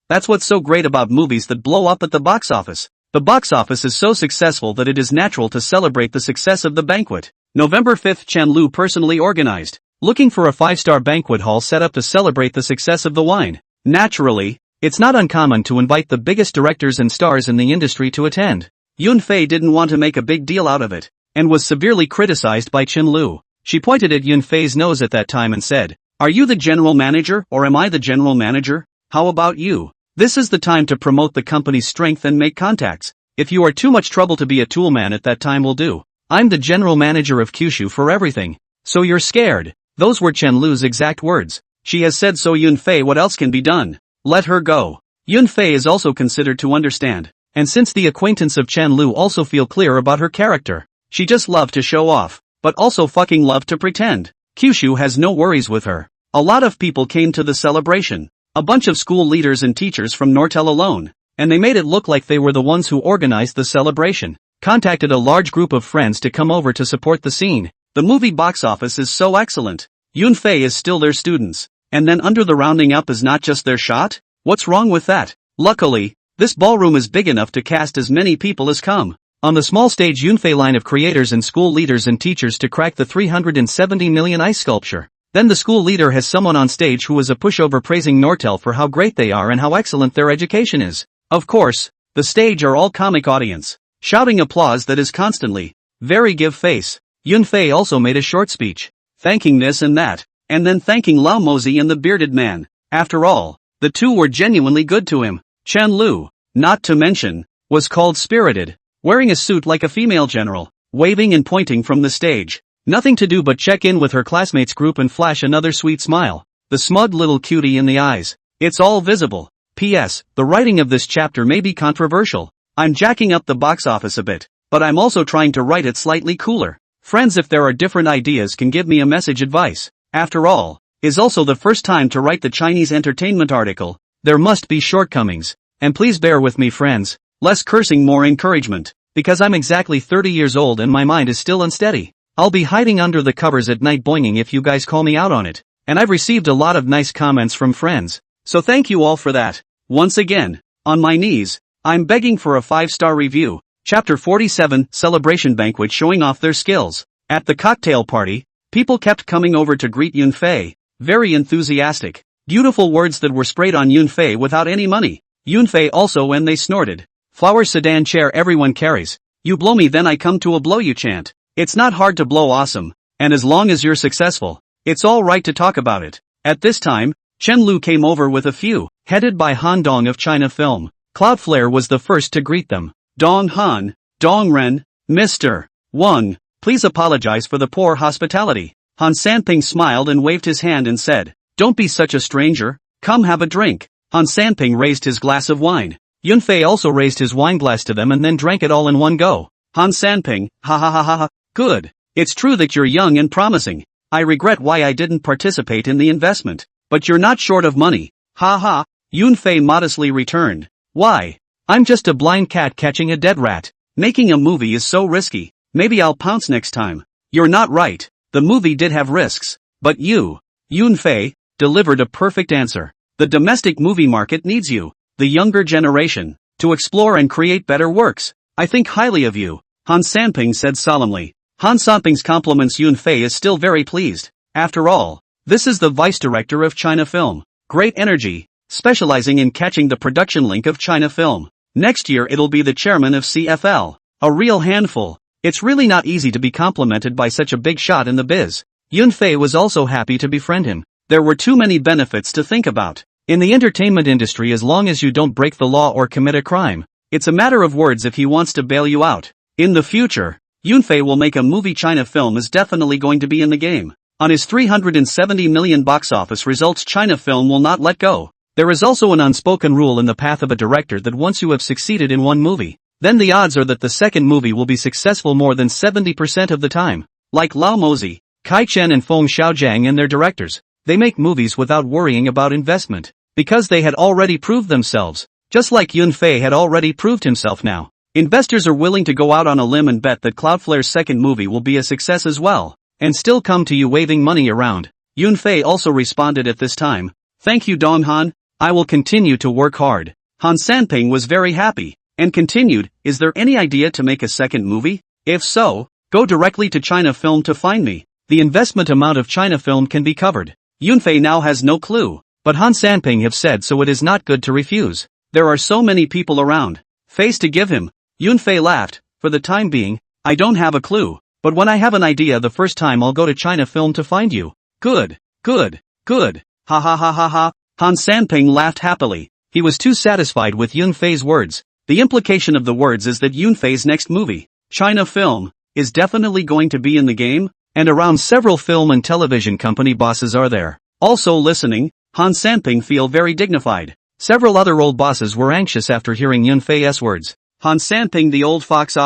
That's what's so great about movies that blow up at the box office. The box office is so successful that it is natural to celebrate the success of the banquet. November 5th, Chen Lu personally organized, looking for a 5-star banquet hall set up to celebrate the success of the wine. Naturally, it's not uncommon to invite the biggest directors and stars in the industry to attend. Yunfei didn't want to make a big deal out of it, and was severely criticized by Chen Lu. She pointed at Yunfei's nose at that time and said, "Are you the general manager or am I the general manager? How about you? This is the time to promote the company's strength and make contacts. If you are too much trouble to be a toolman at that time will do. I'm the general manager of Kyushu for everything. So you're scared." Those were Chen Lu's exact words. She has said so. Yunfei, what else can be done? Let her go. Yunfei is also considered to understand, and since the acquaintance of Chen Lu also feel clear about her character. She just loved to show off, but also fucking loved to pretend. Kyushu has no worries with her. A lot of people came to the celebration. A bunch of school leaders and teachers from Nortel alone, and they made it look like they were the ones who organized the celebration. Contacted a large group of friends to come over to support the scene. The movie box office is so excellent. Yunfei is still their students, and then under the rounding up is not just their shot? What's wrong with that? Luckily, this ballroom is big enough to cast as many people as come. On the small stage, Yunfei line of creators and school leaders and teachers to crack the 370 million ice sculpture. Then the school leader has someone on stage who is a pushover praising Nortel for how great they are and how excellent their education is. Of course, the stage are all comic audience, shouting applause that is constantly very give face. Yunfei also made a short speech, thanking this and that, and then thanking Lao Mozi and the bearded man. After all, the two were genuinely good to him. Chen Lu, not to mention, was called spirited, wearing a suit like a female general, waving and pointing from the stage. Nothing to do but check in with her classmates group and flash another sweet smile. The smug little cutie in the eyes. It's all visible. P.S. The writing of this chapter may be controversial. I'm jacking up the box office a bit, but I'm also trying to write it slightly cooler. Friends, if there are different ideas, can give me a message advice. After all, is also the first time to write the Chinese entertainment article. There must be shortcomings. And please bear with me, friends. Less cursing, more encouragement. Because I'm exactly 30 years old and my mind is still unsteady. I'll be hiding under the covers at night boinging if you guys call me out on it. And I've received a lot of nice comments from friends. So thank you all for that. Once again, on my knees, I'm begging for a 5-star review. Chapter 47, Celebration Banquet, showing off their skills. At the cocktail party, people kept coming over to greet Yunfei. Very enthusiastic. Beautiful words that were sprayed on Yunfei without any money. Yunfei also, and they snorted. Flower sedan chair everyone carries. You blow me then I come to a blow you chant. It's not hard to blow awesome, and as long as you're successful, it's all right to talk about it. At this time, Chen Lu came over with a few, headed by Han Dong of China Film. Cloudflare was the first to greet them. Dong Han, Dong Ren, Mr. Wang, please apologize for the poor hospitality. Han Sanping smiled and waved his hand and said, don't be such a stranger, come have a drink. Han Sanping raised his glass of wine. Yunfei also raised his wine glass to them and then drank it all in one go. Han Sanping, ha ha ha ha ha, good. It's true that you're young and promising. I regret why I didn't participate in the investment. But you're not short of money. Ha ha, Yunfei modestly returned. Why? I'm just a blind cat catching a dead rat. Making a movie is so risky. Maybe I'll pounce next time. You're not right. The movie did have risks. But you, Yunfei, delivered a perfect answer. The domestic movie market needs you, the younger generation, to explore and create better works. I think highly of you, Han Sanping said solemnly. Han Sanping's compliments. Yunfei is still very pleased. After all, this is the vice director of China Film. great energy, specializing in catching the production link of China film. Next year it'll be the chairman of CFL. A real handful. It's really not easy to be complimented by such a big shot in the biz. Yunfei was also happy to befriend him. There were too many benefits to think about. In the entertainment industry, as long as you don't break the law or commit a crime, it's a matter of words if he wants to bail you out. In the future, Yunfei will make a movie. China film is definitely going to be in the game. On his 370 million box office results, China film will not let go. There is also an unspoken rule in the path of a director that once you have succeeded in one movie, then the odds are that the second movie will be successful more than 70% of the time. Like Lao Mozi, Kai Chen and Feng Xiaojiang and their directors, they make movies without worrying about investment, because they had already proved themselves, just like Yunfei had already proved himself now. Investors are willing to go out on a limb and bet that Cloudflare's second movie will be a success as well, and still come to you waving money around. Yunfei also responded at this time, "Thank you Donghan, I will continue to work hard." Han Sanping was very happy, and continued, "Is there any idea to make a second movie? If so, go directly to China Film to find me. The investment amount of China Film can be covered." Yunfei now has no clue, but Han Sanping have said so it is not good to refuse. There are so many people around. Face to give him. Yunfei laughed, "For the time being, I don't have a clue, but when I have an idea the first time I'll go to China Film to find you." Good, good, good. Ha ha ha ha ha. Han Sanping laughed happily. He was too satisfied with Yunfei's words. The implication of the words is that Yunfei's next movie, China Film, is definitely going to be in the game, and around several film and television company bosses are there. Also listening, Han Sanping feel very dignified. Several other old bosses were anxious after hearing Yunfei's words. Han Sanping the old fox,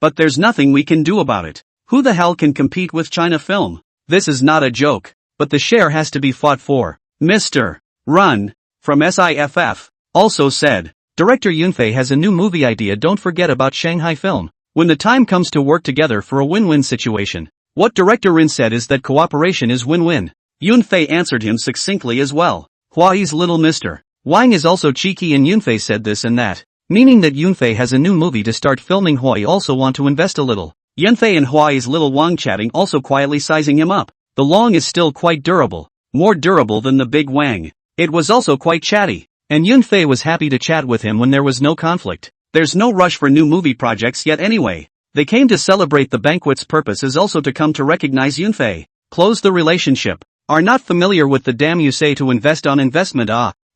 but there's nothing we can do about it. Who the hell can compete with China Film? This is not a joke, but the share has to be fought for. Mr. Run, from SIFF, also said, "Director Yunfei has a new movie idea. Don't forget about Shanghai Film. When the time comes to work together for a win-win situation." What Director Rin said is that cooperation is win-win. Yunfei answered him succinctly as well. Huai's little Mr. Wang is also cheeky, and Yunfei said this and that, meaning that Yunfei has a new movie to start filming. Huai also want to invest a little. Yunfei and Huai's little Wang chatting, also quietly sizing him up. The Long is still quite durable, more durable than the big Wang. It was also quite chatty, and Yunfei was happy to chat with him when there was no conflict. There's no rush for new movie projects yet anyway. They came to celebrate the banquet's purpose is also to come to recognize Yunfei, close the relationship. Are not familiar with the damn you say to invest on investment?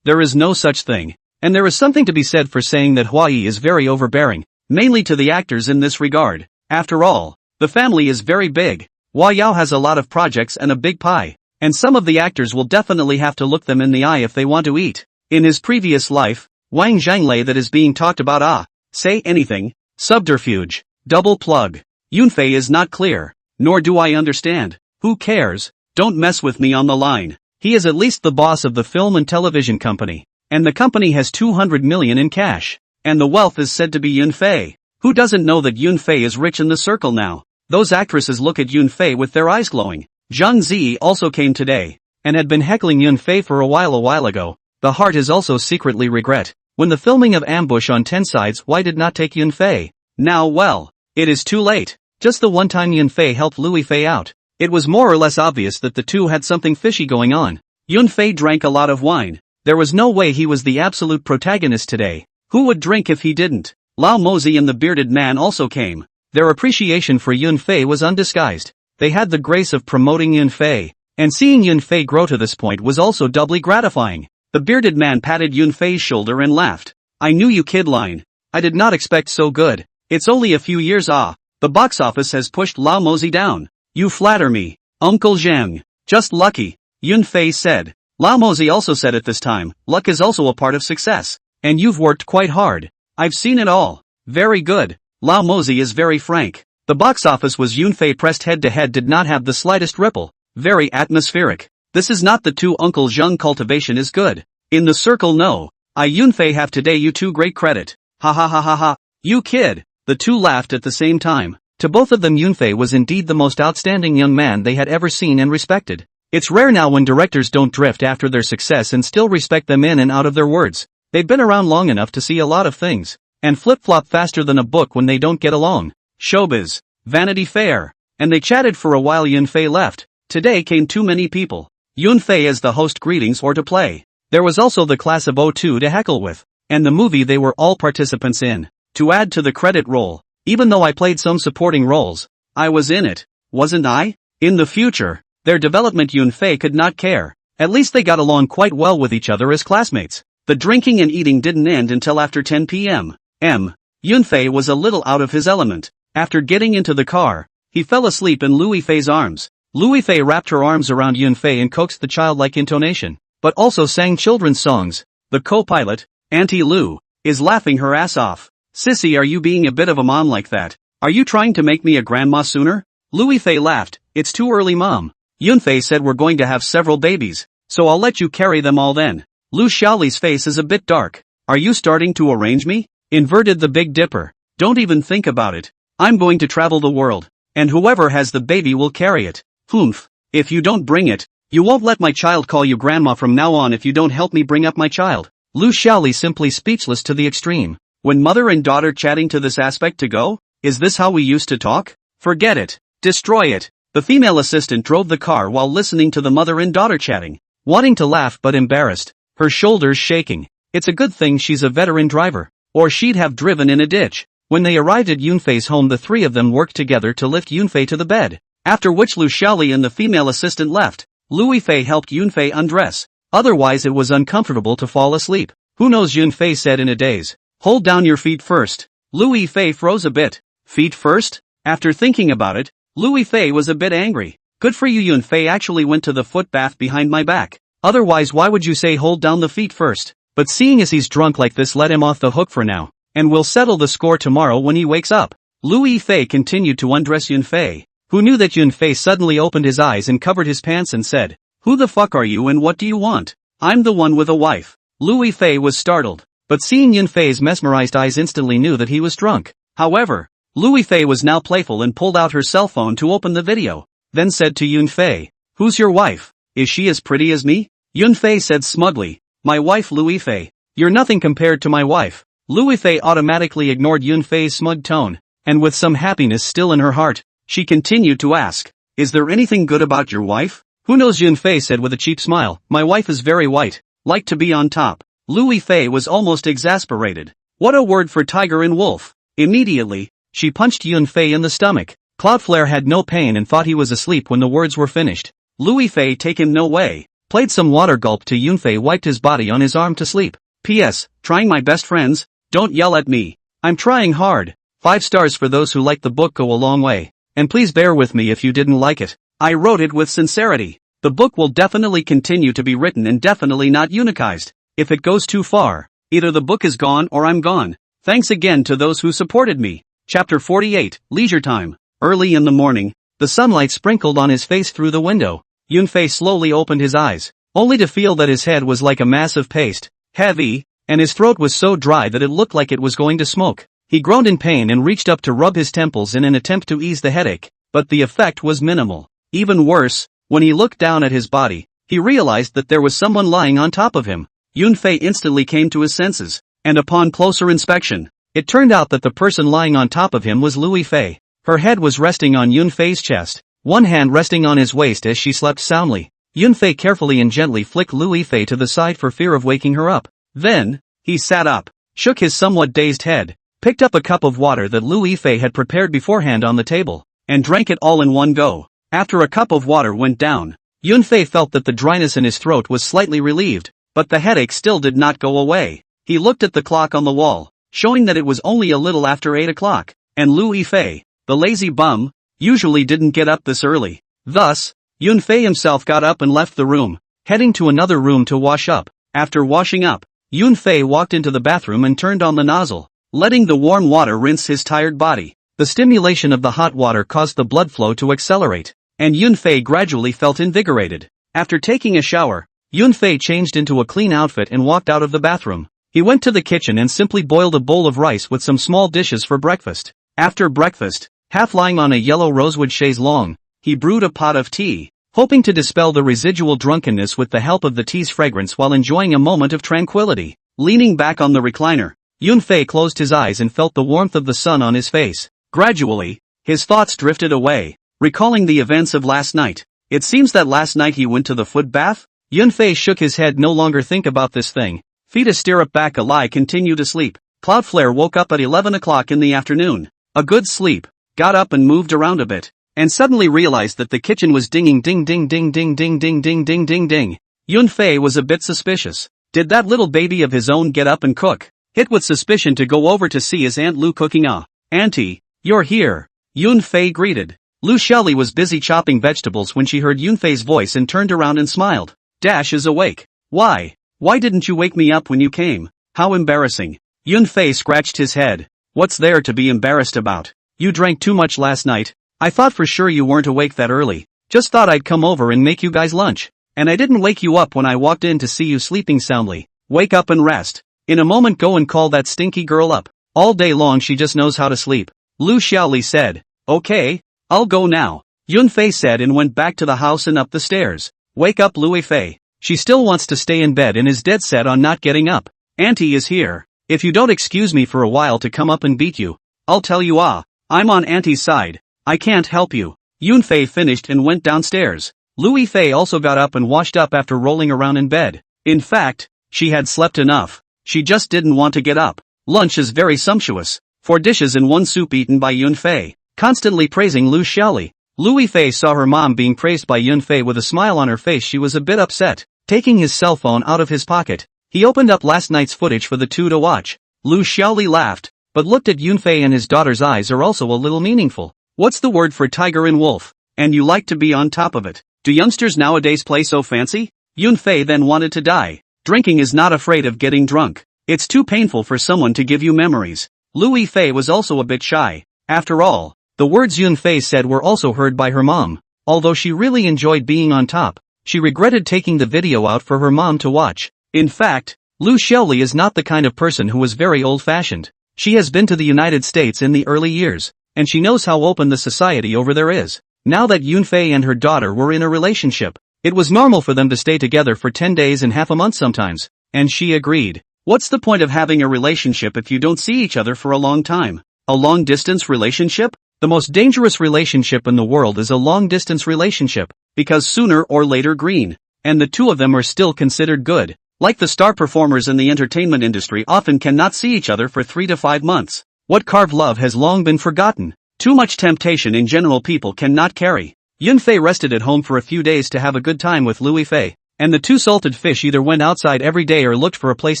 There is no such thing. And there is something to be said for saying that Huai is very overbearing, mainly to the actors in this regard. After all, the family is very big. Hua Yao has a lot of projects and a big pie, and some of the actors will definitely have to look them in the eye if they want to eat. In his previous life, Wang Zhanglei that is being talked about. Say anything. Subterfuge. Double plug. Yunfei is not clear, nor do I understand. Who cares? Don't mess with me on the line. He is at least the boss of the film and television company, and the company has 200 million in cash, and the wealth is said to be Yunfei. Who doesn't know that Yunfei is rich in the circle now? Those actresses look at Yunfei with their eyes glowing. Zhang Zi also came today, and had been heckling Yunfei for a while ago. The heart is also secretly regret. When the filming of Ambush on 10 Sides, why did not take Yunfei? Now well, it is too late. Just the one time Yunfei helped Louis Fei out, it was more or less obvious that the two had something fishy going on. Yunfei drank a lot of wine. There was no way he was the absolute protagonist today. Who would drink if he didn't? Lao Mozi and the bearded man also came. Their appreciation for Yunfei was undisguised. They had the grace of promoting Yunfei, and seeing Yunfei grow to this point was also doubly gratifying. The bearded man patted Yunfei's shoulder and laughed. "I knew you, kid line. I did not expect so good. It's only a few years. The box office has pushed Lao Mozi down. You flatter me, Uncle Zhang. Just lucky," Yunfei said. Lao Mozi also said at this time, "Luck is also a part of success. And you've worked quite hard. I've seen it all." Very good. Lao Mozi is very frank. The box office was Yunfei pressed head to head did not have the slightest ripple. Very atmospheric. This is not the two Uncle Zhang cultivation is good. In the circle no. I Yunfei have today you two great credit. Ha ha ha ha ha. You kid. The two laughed at the same time. To both of them Yunfei was indeed the most outstanding young man they had ever seen and respected. It's rare now when directors don't drift after their success and still respect them in and out of their words. They've been around long enough to see a lot of things, and flip-flop faster than a book when they don't get along. Showbiz. Vanity Fair. And they chatted for a while. Yunfei left. Today came too many people. Yunfei as the host greetings or to play. There was also the class of '02 to heckle with, and the movie they were all participants in. To add to the credit roll, even though I played some supporting roles, I was in it, wasn't I? In the future, their development Yunfei could not care. At least they got along quite well with each other as classmates. The drinking and eating didn't end until after 10 p.m. Yunfei was a little out of his element. After getting into the car, he fell asleep in Louis Fei's arms. Louis Fei wrapped her arms around Yunfei and coaxed the childlike intonation, but also sang children's songs. The co-pilot, Auntie Lou, is laughing her ass off. Sissy, are you being a bit of a mom like that? Are you trying to make me a grandma sooner? Louis Fei laughed. It's too early, Mom. Yunfei said we're going to have several babies, so I'll let you carry them all then. Lu Xiaoli's face is a bit dark. Are you starting to arrange me? Inverted the Big Dipper. Don't even think about it. I'm going to travel the world, and whoever has the baby will carry it. Humph. If you don't bring it, you won't let my child call you grandma from now on if you don't help me bring up my child. Lu Xiaoli simply speechless to the extreme. When mother and daughter chatting to this aspect to go? Is this how we used to talk? Forget it. Destroy it. The female assistant drove the car while listening to the mother and daughter chatting, wanting to laugh but embarrassed, her shoulders shaking. It's a good thing she's a veteran driver, or she'd have driven in a ditch. When they arrived at Yunfei's home, the three of them worked together to lift Yunfei to the bed, after which Lu Xiaoli and the female assistant left. Louis Fei helped Yunfei undress, otherwise it was uncomfortable to fall asleep. Who knows, Yunfei said in a daze. Hold down your feet first. Louis Fei froze a bit. Feet first? After thinking about it, Louis Fei was a bit angry. Good for you, Yunfei actually went to the foot bath behind my back. Otherwise why would you say hold down the feet first? But seeing as he's drunk like this, let him off the hook for now, and we'll settle the score tomorrow when he wakes up. Louis Fei continued to undress Yunfei, who knew that Yunfei suddenly opened his eyes and covered his pants and said, Who the fuck are you and what do you want? I'm the one with a wife. Louis Fei was startled, but seeing Yunfei's mesmerized eyes instantly knew that he was drunk. However, Louis Fei was now playful and pulled out her cell phone to open the video, then said to Yunfei, Who's your wife? Is she as pretty as me? Yunfei said smugly, My wife Louis Fei. You're nothing compared to my wife. Louis Fei automatically ignored Yunfei's smug tone, and with some happiness still in her heart, she continued to ask, Is there anything good about your wife? Who knows, Yunfei said with a cheap smile, My wife is very white, like to be on top. Louis Fei was almost exasperated. What a word for tiger and wolf. Immediately, she punched Yunfei in the stomach. Cloudflare had no pain and thought he was asleep when the words were finished. Louis Fei, take him no way. Played some water gulp to Yunfei, wiped his body on his arm to sleep. P.S. Trying my best, friends. Don't yell at me. I'm trying hard. 5 stars for those who like the book go a long way. And please bear with me if you didn't like it. I wrote it with sincerity. The book will definitely continue to be written and definitely not unicized. If it goes too far, either the book is gone or I'm gone. Thanks again to those who supported me. Chapter 48, Leisure Time. Early in the morning, the sunlight sprinkled on his face through the window. Yunfei slowly opened his eyes, only to feel that his head was like a mass of paste, heavy, and his throat was so dry that it looked like it was going to smoke. He groaned in pain and reached up to rub his temples in an attempt to ease the headache, but the effect was minimal. Even worse, when he looked down at his body, he realized that there was someone lying on top of him. Yunfei instantly came to his senses, and upon closer inspection, it turned out that the person lying on top of him was Louis Fei. Her head was resting on Yunfei's chest, one hand resting on his waist as she slept soundly. Yunfei carefully and gently flicked Louis Fei to the side for fear of waking her up. Then, he sat up, shook his somewhat dazed head, picked up a cup of water that Louis Fei had prepared beforehand on the table, and drank it all in one go. After a cup of water went down, Yunfei felt that the dryness in his throat was slightly relieved, but the headache still did not go away. He looked at the clock on the wall, showing that it was only a little after 8 o'clock, and Louis Fei, the lazy bum, usually didn't get up this early. Thus, Yunfei himself got up and left the room, heading to another room to wash up. After washing up, Yunfei walked into the bathroom and turned on the nozzle, letting the warm water rinse his tired body. The stimulation of the hot water caused the blood flow to accelerate, and Yunfei gradually felt invigorated. After taking a shower, Yunfei changed into a clean outfit and walked out of the bathroom. He went to the kitchen and simply boiled a bowl of rice with some small dishes for breakfast. After breakfast, half lying on a yellow rosewood chaise longue, he brewed a pot of tea, hoping to dispel the residual drunkenness with the help of the tea's fragrance while enjoying a moment of tranquility. Leaning back on the recliner, Yunfei closed his eyes and felt the warmth of the sun on his face. Gradually, his thoughts drifted away, recalling the events of last night. It seems that last night he went to the foot bath. Yunfei shook his head. No longer think about this thing. Feet a stirrup back a lie. Continue to sleep. Cloudflare woke up at 11 o'clock in the afternoon. A good sleep. Got up and moved around a bit. And suddenly realized that the kitchen was dinging ding ding ding ding ding ding ding ding ding ding. Yunfei was a bit suspicious. Did that little baby of his own get up and cook? Hit with suspicion to go over to see his Aunt Lu cooking. Auntie, you're here. Yunfei greeted. Lu Xiaoli was busy chopping vegetables when she heard Yunfei's voice and turned around and smiled. Dash is awake. Why? Why didn't you wake me up when you came? How embarrassing. Yunfei scratched his head. What's there to be embarrassed about? You drank too much last night. I thought for sure you weren't awake that early. Just thought I'd come over and make you guys lunch. And I didn't wake you up when I walked in to see you sleeping soundly. Wake up and rest. In a moment go and call that stinky girl up. All day long she just knows how to sleep. Lu Xiaoli said. Okay, I'll go now. Yunfei said and went back to the house and up the stairs. Wake up Luifei. She still wants to stay in bed and is dead set on not getting up. Auntie is here. If you don't excuse me for a while to come up and beat you, I'll tell you I'm on Auntie's side. I can't help you. Yunfei finished and went downstairs. Luifei also got up and washed up after rolling around in bed. In fact, she had slept enough. She just didn't want to get up. Lunch is very sumptuous. 4 dishes and 1 soup eaten by Yunfei, constantly praising Lu Xiaoli. Luifei saw her mom being praised by Yunfei with a smile on her face. She was a bit upset. Taking his cell phone out of his pocket, he opened up last night's footage for the two to watch. Lu Xiaoli laughed, but looked at Yunfei and his daughter's eyes are also a little meaningful. What's the word for tiger and wolf? And you like to be on top of it. Do youngsters nowadays play so fancy? Yunfei then wanted to die. Drinking is not afraid of getting drunk. It's too painful for someone to give you memories. Luifei was also a bit shy. After all, the words Yunfei said were also heard by her mom. Although she really enjoyed being on top, she regretted taking the video out for her mom to watch. In fact, Lu Xiaoli is not the kind of person who is very old-fashioned. She has been to the United States in the early years, and she knows how open the society over there is. Now that Yunfei and her daughter were in a relationship, it was normal for them to stay together for 10 days and half a month sometimes, and she agreed. What's the point of having a relationship if you don't see each other for a long time? A long-distance relationship? The most dangerous relationship in the world is a long-distance relationship, because sooner or later green, and the two of them are still considered good. Like the star performers in the entertainment industry often cannot see each other for 3 to 5 months. What carved love has long been forgotten. Too much temptation in general people cannot carry. Yunfei rested at home for a few days to have a good time with Luifei, and the two salted fish either went outside every day or looked for a place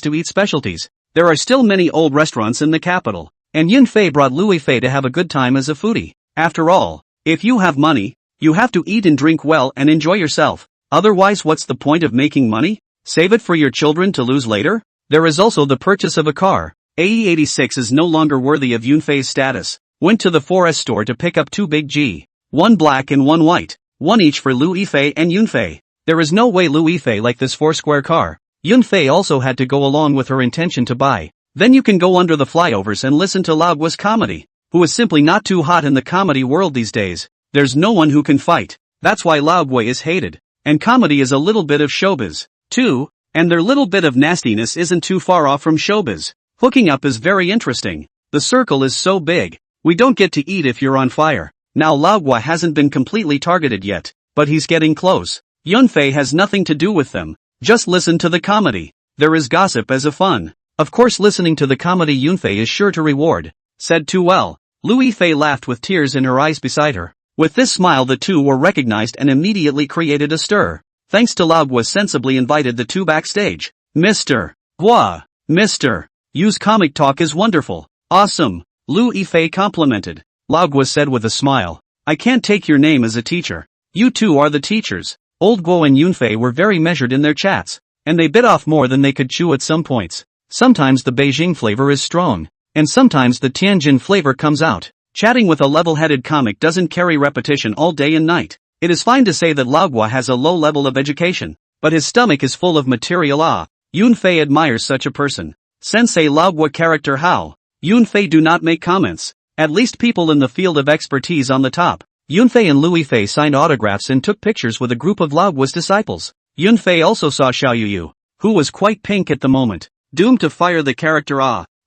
to eat specialties. There are still many old restaurants in the capital, and Yunfei brought Luifei to have a good time as a foodie. After all, if you have money, you have to eat and drink well and enjoy yourself. Otherwise, what's the point of making money? Save it for your children to lose later? There is also the purchase of a car. AE86 is no longer worthy of Yunfei's status. Went to the 4S store to pick up 2 big G. 1 black and 1 white. 1 each for Luifei and Yunfei. There is no way Luifei liked this 4-square car. Yunfei also had to go along with her intention to buy. Then you can go under the flyovers and listen to Laogua's comedy, who is simply not too hot in the comedy world these days. There's no one who can fight. That's why Laogua is hated. And comedy is a little bit of showbiz, too, and their little bit of nastiness isn't too far off from showbiz. Hooking up is very interesting. The circle is so big. We don't get to eat if you're on fire. Now Laogua hasn't been completely targeted yet, but he's getting close. Yunfei has nothing to do with them. Just listen to the comedy. There is gossip as a fun. Of course listening to the comedy Yunfei is sure to reward. Said too well. Luifei laughed with tears in her eyes beside her. With this smile the two were recognized and immediately created a stir. Thanks to Laogua sensibly invited the two backstage. Mr. Gua. Mr. Yu's comic talk is wonderful. Awesome. Luifei complimented. Laogua said with a smile. I can't take your name as a teacher. You two are the teachers. Old Guo and Yunfei were very measured in their chats, and they bit off more than they could chew at some points. Sometimes the Beijing flavor is strong, and sometimes the Tianjin flavor comes out. Chatting with a level-headed comic doesn't carry repetition all day and night. It is fine to say that Laogua has a low level of education, but his stomach is full of material. Yunfei admires such a person. Sensei Laogua character how? Yunfei do not make comments. At least people in the field of expertise on the top. Yunfei and Luifei signed autographs and took pictures with a group of Laogua's disciples. Yunfei also saw Xiao Yu, who was quite pink at the moment. Doomed to fire the character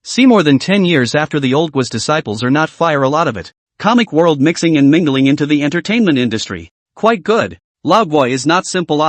See more than 10 years after the old Gua's disciples or not fire a lot of it. Comic world mixing and mingling into the entertainment industry. Quite good. Laogua is not simple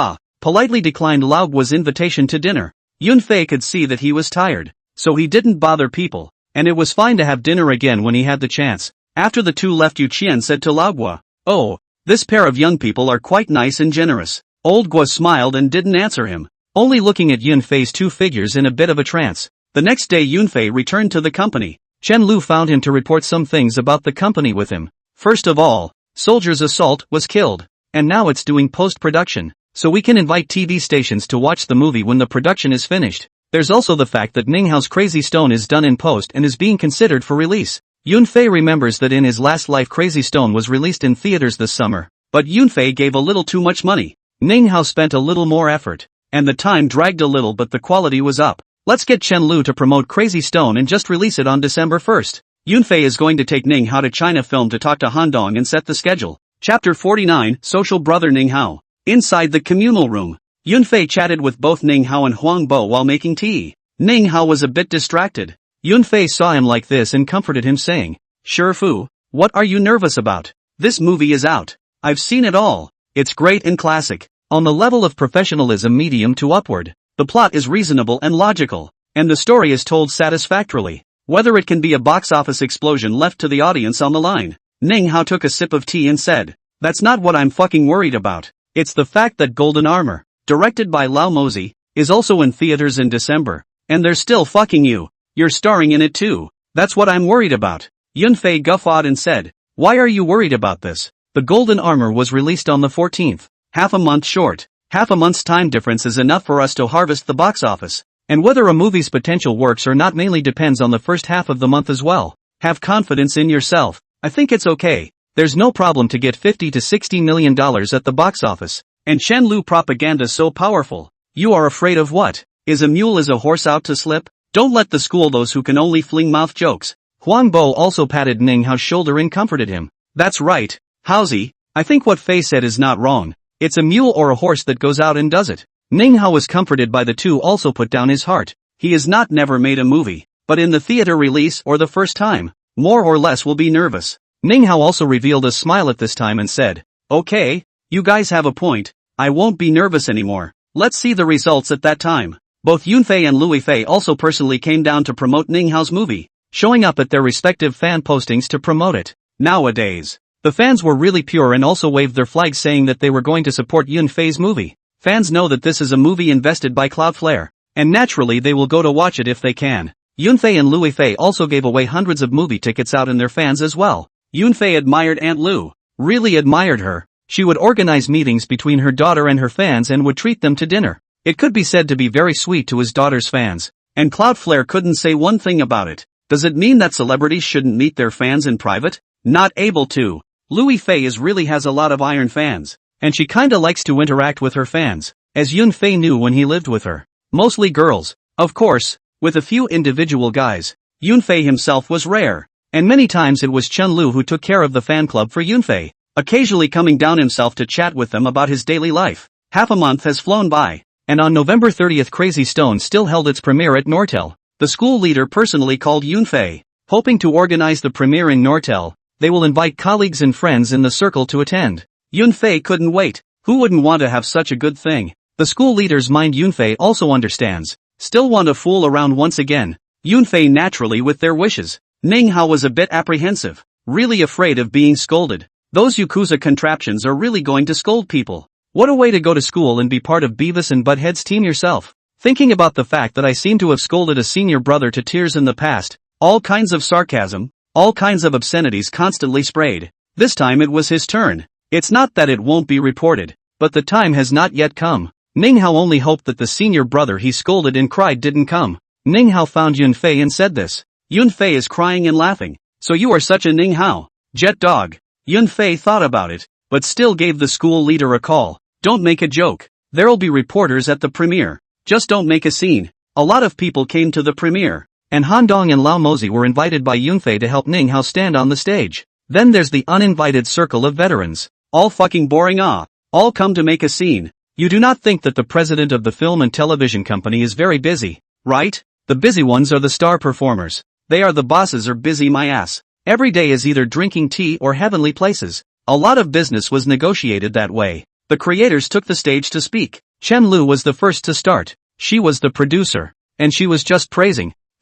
politely declined Lao Guo's invitation to dinner. Yunfei could see that he was tired, so he didn't bother people, and it was fine to have dinner again when he had the chance. After the two left, Yu Qian said to Lao Guo, "Oh, this pair of young people are quite nice and generous." Old Guo smiled and didn't answer him, only looking at Yunfei's two figures in a bit of a trance. The next day Yunfei returned to the company. Chen Lu found him to report some things about the company with him. First of all, Soldier's Assault was killed, and now it's doing post-production, so we can invite TV stations to watch the movie when the production is finished. There's also the fact that Ninghao's Crazy Stone is done in post and is being considered for release. Yunfei remembers that in his last life Crazy Stone was released in theaters this summer, but Yunfei gave a little too much money. Ninghao spent a little more effort, and the time dragged a little but the quality was up. Let's get Chen Lu to promote Crazy Stone and just release it on December 1st. Yunfei is going to take Ninghao to China Film to talk to Handong and set the schedule. Chapter 49, Social Brother Ninghao. Inside the communal room, Yunfei chatted with both Ninghao and Huang Bo while making tea. Ninghao was a bit distracted. Yunfei saw him like this and comforted him saying, "Shifu, what are you nervous about? This movie is out. I've seen it all. It's great and classic. On the level of professionalism medium to upward, the plot is reasonable and logical, and the story is told satisfactorily. Whether it can be a box office explosion left to the audience on the line." Ninghao took a sip of tea and said, "That's not what I'm fucking worried about. It's the fact that Golden Armor, directed by Lao Mozi, is also in theaters in December, and they're still fucking you. You're starring in it too. That's what I'm worried about." Yunfei guffawed and said, "Why are you worried about this? The Golden Armor was released on the 14th, half a month short. Half a month's time difference is enough for us to harvest the box office. And whether a movie's potential works or not mainly depends on the first half of the month as well. Have confidence in yourself. I think it's okay. There's no problem to get $50 to $60 million at the box office. And Chen Lu propaganda so powerful. You are afraid of what? Is a mule as a horse out to slip? Don't let the school those who can only fling mouth jokes." Huang Bo also patted Ninghao's shoulder and comforted him. "That's right, Haozi, I think what Fei said is not wrong. It's a mule or a horse that goes out and does it." Ninghao was comforted by the two also put down his heart. He has not never made a movie, but in the theater release or the first time, more or less will be nervous. Ninghao also revealed a smile at this time and said, "Okay, you guys have a point. I won't be nervous anymore. Let's see the results at that time." Both Yunfei and Louis Fei also personally came down to promote Ninghao's movie, showing up at their respective fan postings to promote it. Nowadays, the fans were really pure and also waved their flags saying that they were going to support Yunfei's movie. Fans know that this is a movie invested by Cloudflare, and naturally they will go to watch it if they can. Yunfei and Louis Fei also gave away hundreds of movie tickets out in their fans as well. Yunfei admired Aunt Lu, really admired her. She would organize meetings between her daughter and her fans and would treat them to dinner. It could be said to be very sweet to his daughter's fans, and Cloudflare couldn't say one thing about it. Does it mean that celebrities shouldn't meet their fans in private? Not able to. Louis Fei really has a lot of iron fans, and she kinda likes to interact with her fans, as Yunfei knew when he lived with her. Mostly girls, of course, with a few individual guys. Yunfei himself was rare, and many times it was Chen Lu who took care of the fan club for Yunfei, occasionally coming down himself to chat with them about his daily life. Half a month has flown by, and on November 30th Crazy Stone still held its premiere at Nortel. The school leader personally called Yunfei, hoping to organize the premiere in Nortel. They will invite colleagues and friends in the circle to attend. Yunfei couldn't wait. Who wouldn't want to have such a good thing? The school leader's mind Yunfei also understands. Still want to fool around once again. Yunfei naturally with their wishes. Ninghao was a bit apprehensive, really afraid of being scolded. Those Yakuza contraptions are really going to scold people. What a way to go to school and be part of Beavis and Butthead's team yourself. Thinking about the fact that I seem to have scolded a senior brother to tears in the past. All kinds of sarcasm, all kinds of obscenities constantly sprayed. This time it was his turn. It's not that it won't be reported, but the time has not yet come. Ninghao only hoped that the senior brother he scolded and cried didn't come. Ninghao found Yunfei and said this. Yunfei is crying and laughing. So you are such a Ninghao. Jet dog. Yunfei thought about it, but still gave the school leader a call. Don't make a joke. There'll be reporters at the premiere. Just don't make a scene. A lot of people came to the premiere, and Handong and Lao Mozi were invited by Yunfei to help Ninghao stand on the stage. Then there's the uninvited circle of veterans. All fucking boring all come to make a scene. You do not think that the president of the film and television company is very busy, right? The busy ones are the star performers. They are the bosses or busy my ass. Every day is either drinking tea or heavenly places. A lot of business was negotiated that way. The creators took the stage to speak. Chen Lu was the first to start. She was the producer. And she was just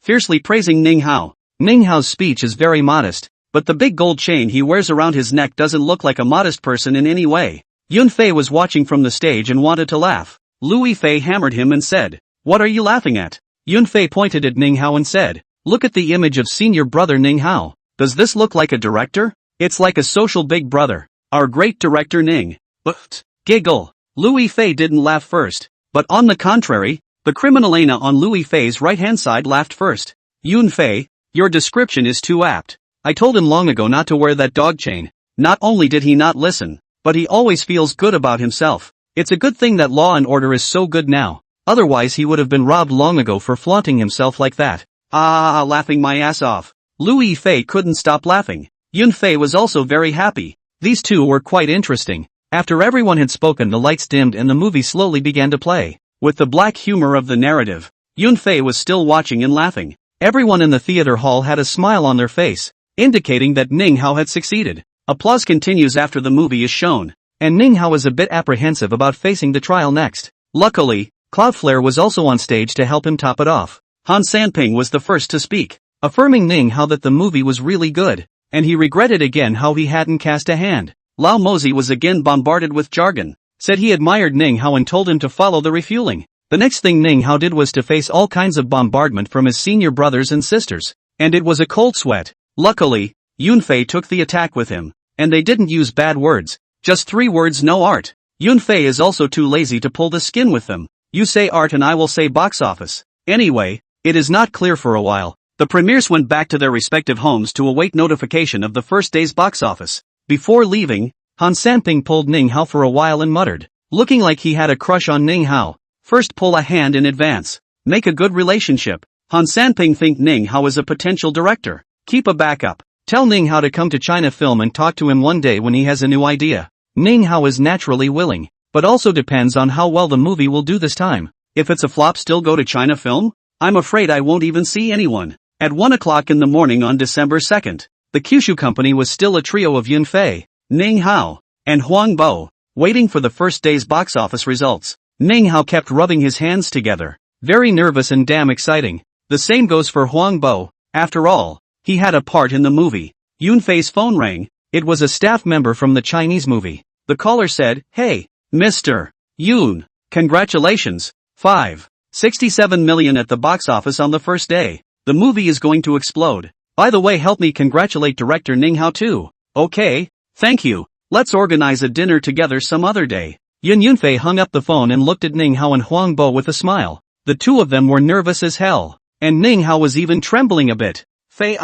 fiercely praising Ning Hao. Ning Hao's speech is very modest, but the big gold chain he wears around his neck doesn't look like a modest person in any way. Yun Fei was watching from the stage and wanted to laugh. Lui Fei hammered him and said, "What are you laughing at?" Yun Fei pointed at Ning Hao and said, "Look at the image of senior brother Ning Hao. Does this look like a director? It's like a social big brother. Our great director Ning." But, giggle. Lui Fei didn't laugh first, but on the contrary, the criminalena on Lui Fei's right-hand side laughed first. "Yun Fei, your description is too apt. I told him long ago not to wear that dog chain. Not only did he not listen, but he always feels good about himself. It's a good thing that law and order is so good now. Otherwise he would have been robbed long ago for flaunting himself like that." Laughing my ass off. Lui Fei couldn't stop laughing. Yun Fei was also very happy. These two were quite interesting. After everyone had spoken, the lights dimmed and the movie slowly began to play. With the black humor of the narrative, Yun Fei was still watching and laughing. Everyone in the theater hall had a smile on their face, indicating that Ning Hao had succeeded. Applause continues after the movie is shown, and Ning Hao is a bit apprehensive about facing the trial next. Luckily, Cloudflare was also on stage to help him top it off. Han Sanping was the first to speak, affirming Ning Hao that the movie was really good, and he regretted again how he hadn't cast a hand. Lao Mozi was again bombarded with jargon, said he admired Ning Hao and told him to follow the refueling. The next thing Ning Hao did was to face all kinds of bombardment from his senior brothers and sisters, and it was a cold sweat. Luckily, Yun Fei took the attack with him, and they didn't use bad words, just 3 words: no art. Yun Fei is also too lazy to pull the skin with them. You say art and I will say box office. Anyway, it is not clear for a while. The premieres went back to their respective homes to await notification of the first day's box office. Before leaving, Han Sanping pulled Ning Hao for a while and muttered, looking like he had a crush on Ning Hao, "First pull a hand in advance. Make a good relationship." Han Sanping think Ning Hao is a potential director. Keep a backup. Tell Ning Hao to come to China Film and talk to him one day when he has a new idea. Ning Hao is naturally willing, but also depends on how well the movie will do this time. If it's a flop, still go to China Film? I'm afraid I won't even see anyone. At 1 o'clock in the morning on December 2nd, the Kyushu company was still a trio of Yun Fei, Ning Hao, and Huang Bo, waiting for the first day's box office results. Ning Hao kept rubbing his hands together, very nervous and damn exciting. The same goes for Huang Bo. After all, he had a part in the movie. Yun Fei's phone rang. It was a staff member from the Chinese movie. The caller said, "Hey, Mr. Yun, congratulations, 5.67 million at the box office on the first day. The movie is going to explode. By the way, help me congratulate director Ning Hao too." "Okay, thank you. Let's organize a dinner together some other day." Yun Fei hung up the phone and looked at Ning Hao and Huang Bo with a smile. The two of them were nervous as hell, and Ning Hao was even trembling a bit. "Fei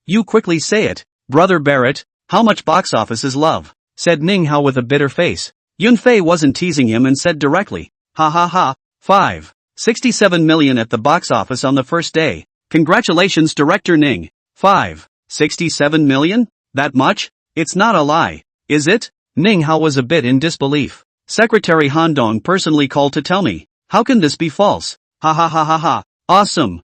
you quickly say it, brother Barrett, how much box office is love?" said Ning Hao with a bitter face. Yun Fei wasn't teasing him and said directly, "Ha ha ha, 5.67 million at the box office on the first day. Congratulations director Ning. 5.67 million? That much? It's not a lie, is it?" Ning Hao was a bit in disbelief. "Secretary Han Dong personally called to tell me. How can this be false? Ha ha ha ha ha. Awesome.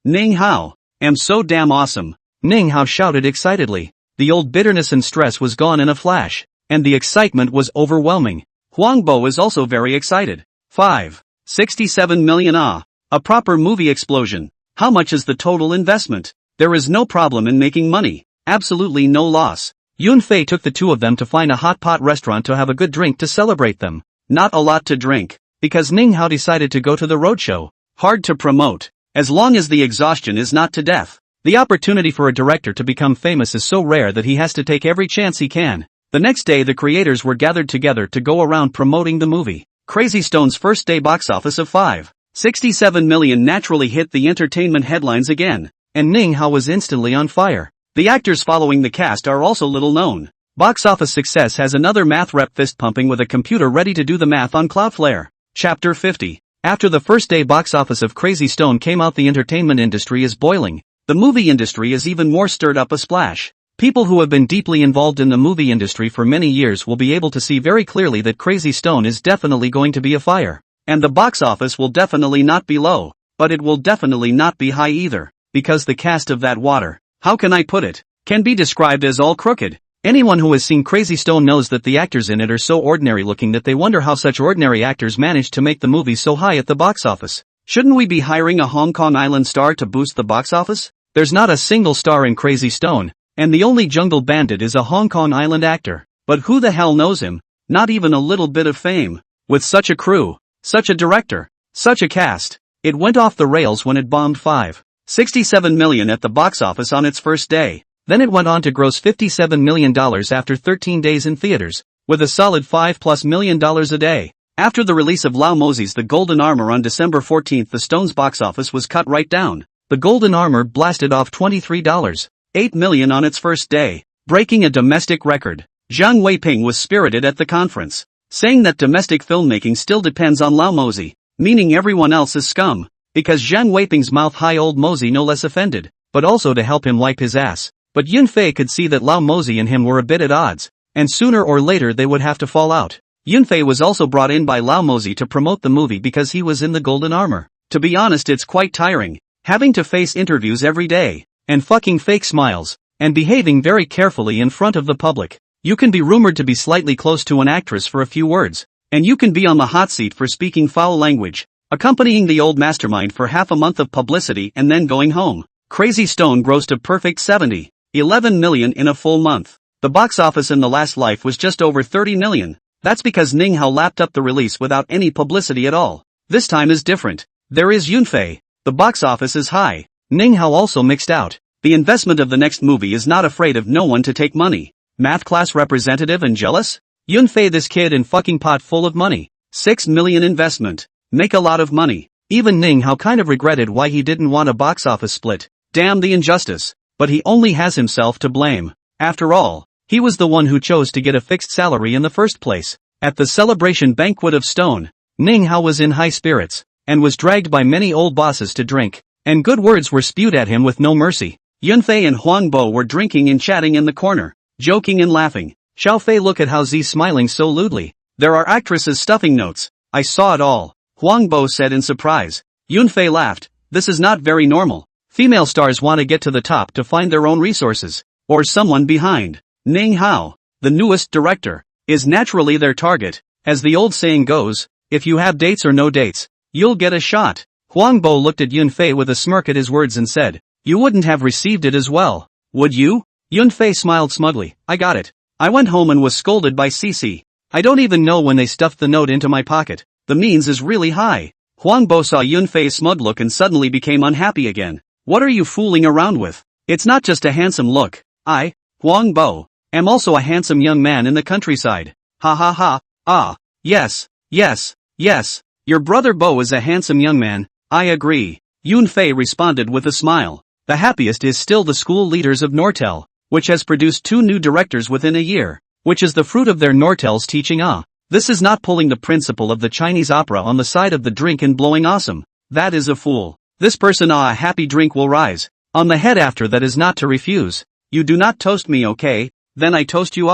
Ning Hao, am so damn awesome." Ning Hao shouted excitedly. The old bitterness and stress was gone in a flash, and the excitement was overwhelming. Huang Bo is also very excited. 5.67 million a proper movie explosion. How much is the total investment? There is no problem in making money. Absolutely no loss. Yun Fei took the two of them to find a hot pot restaurant to have a good drink to celebrate them. Not a lot to drink, because Ning Hao decided to go to the roadshow. Hard to promote, as long as the exhaustion is not to death. The opportunity for a director to become famous is so rare that he has to take every chance he can. The next day the creators were gathered together to go around promoting the movie. Crazy Stone's first day box office of 5.67 million naturally hit the entertainment headlines again, and Ning Hao was instantly on fire. The actors following the cast are also little known. Box office success has another math rep fist pumping with a computer ready to do the math on Cloudflare. Chapter 50. After the first day box office of Crazy Stone came out, the entertainment industry is boiling. The movie industry is even more stirred up a splash. People who have been deeply involved in the movie industry for many years will be able to see very clearly that Crazy Stone is definitely going to be a fire. And the box office will definitely not be low, but it will definitely not be high either, because the cast of that water, how can I put it, can be described as all crooked. Anyone who has seen Crazy Stone knows that the actors in it are so ordinary looking that they wonder how such ordinary actors manage to make the movie so high at the box office. Shouldn't we be hiring a Hong Kong Island star to boost the box office? There's not a single star in Crazy Stone, and the only jungle bandit is a Hong Kong Island actor. But who the hell knows him? Not even a little bit of fame. With such a crew, such a director, such a cast, it went off the rails when it bombed $5.67 million at the box office on its first day. Then it went on to gross $57 million after 13 days in theaters, with a solid $5+ million a day. After the release of Lau Mosey's The Golden Armor on December 14, the Stone's box office was cut right down. The Golden Armor blasted off $23.8 million on its first day, breaking a domestic record. Zhang Weiping was spirited at the conference, saying that domestic filmmaking still depends on Lau Mosey, meaning everyone else is scum, because Zhang Weiping's mouth-high old Mosey no less offended, but also to help him wipe his ass. But Yunfei could see that Lau Mosey and him were a bit at odds, and sooner or later they would have to fall out. Yunfei was also brought in by Lau Mosey to promote the movie because he was in the Golden Armor. To be honest, it's quite tiring, having to face interviews every day, and fucking fake smiles, and behaving very carefully in front of the public. You can be rumored to be slightly close to an actress for a few words, and you can be on the hot seat for speaking foul language, accompanying the old mastermind for half a month of publicity and then going home. Crazy Stone grossed a perfect $70.11 million in a full month. The box office in The Last Life was just over $30 million. That's because Ning Hao lapped up the release without any publicity at all. This time is different. There is Yunfei. The box office is high. Ning Hao also mixed out. The investment of the next movie is not afraid of no one to take money. Math class representative and jealous? Yunfei, this kid in fucking pot full of money. $6 million investment. Make a lot of money. Even Ning Hao kind of regretted why he didn't want a box office split. Damn the injustice. But he only has himself to blame. After all, he was the one who chose to get a fixed salary in the first place. At the celebration banquet of Stone, Ning Hao was in high spirits, and was dragged by many old bosses to drink, and good words were spewed at him with no mercy. Yunfei and Huang Bo were drinking and chatting in the corner, joking and laughing. Xiao Fei, look at how Z's smiling so lewdly. There are actresses stuffing notes. I saw it all, Huang Bo said in surprise. Yunfei laughed. This is not very normal. Female stars want to get to the top to find their own resources, or someone behind. Ning Hao, the newest director, is naturally their target. As the old saying goes, if you have dates or no dates, you'll get a shot. Huang Bo looked at Yunfei with a smirk at his words and said, you wouldn't have received it as well, would you? Yunfei smiled smugly. I got it. I went home and was scolded by Cici. I don't even know when they stuffed the note into my pocket. The means is really high. Huang Bo saw Yunfei's smug look and suddenly became unhappy again. What are you fooling around with? It's not just a handsome look. I, Huang Bo, am also a handsome young man in the countryside. Ha ha ha. Ah, yes, yes, yes. Your brother Bo is a handsome young man. I agree. Yunfei responded with a smile. The happiest is still the school leaders of Nortel, which has produced 2 new directors within a year, which is the fruit of their Nortel's teaching. This is not pulling the principle of the Chinese opera on the side of the drink and blowing awesome. That is a fool. This person, a happy drink will rise on the head after that is not to refuse. You do not toast me, okay? Then I toast you.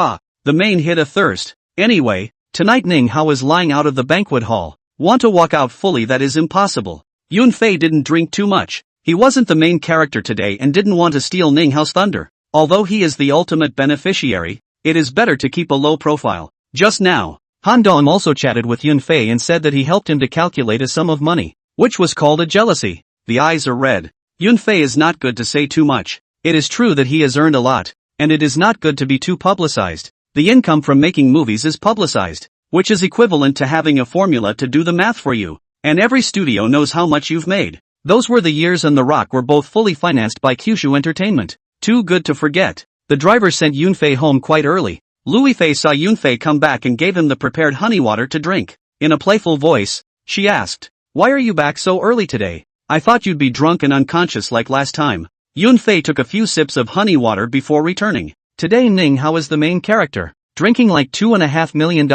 The main hit a thirst. Anyway, tonight Ning Hao is lying out of the banquet hall. Want to walk out fully? That is impossible. Yunfei didn't drink too much. He wasn't the main character today and didn't want to steal Ning Hao's thunder. Although he is the ultimate beneficiary, it is better to keep a low profile. Just now, Han Dong also chatted with Yunfei and said that he helped him to calculate a sum of money, which was called a jealousy. The eyes are red. Yunfei is not good to say too much. It is true that he has earned a lot, and it is not good to be too publicized. The income from making movies is publicized, which is equivalent to having a formula to do the math for you, and every studio knows how much you've made. Those were the years, and The Rock were both fully financed by Kyushu Entertainment. Too good to forget. The driver sent Yunfei home quite early. Louis Fei saw Yunfei come back and gave him the prepared honey water to drink. In a playful voice, she asked, why are you back so early today? I thought you'd be drunk and unconscious like last time. Yunfei took a few sips of honey water before returning. Today Ning Hao is the main character, drinking like $2.5 million,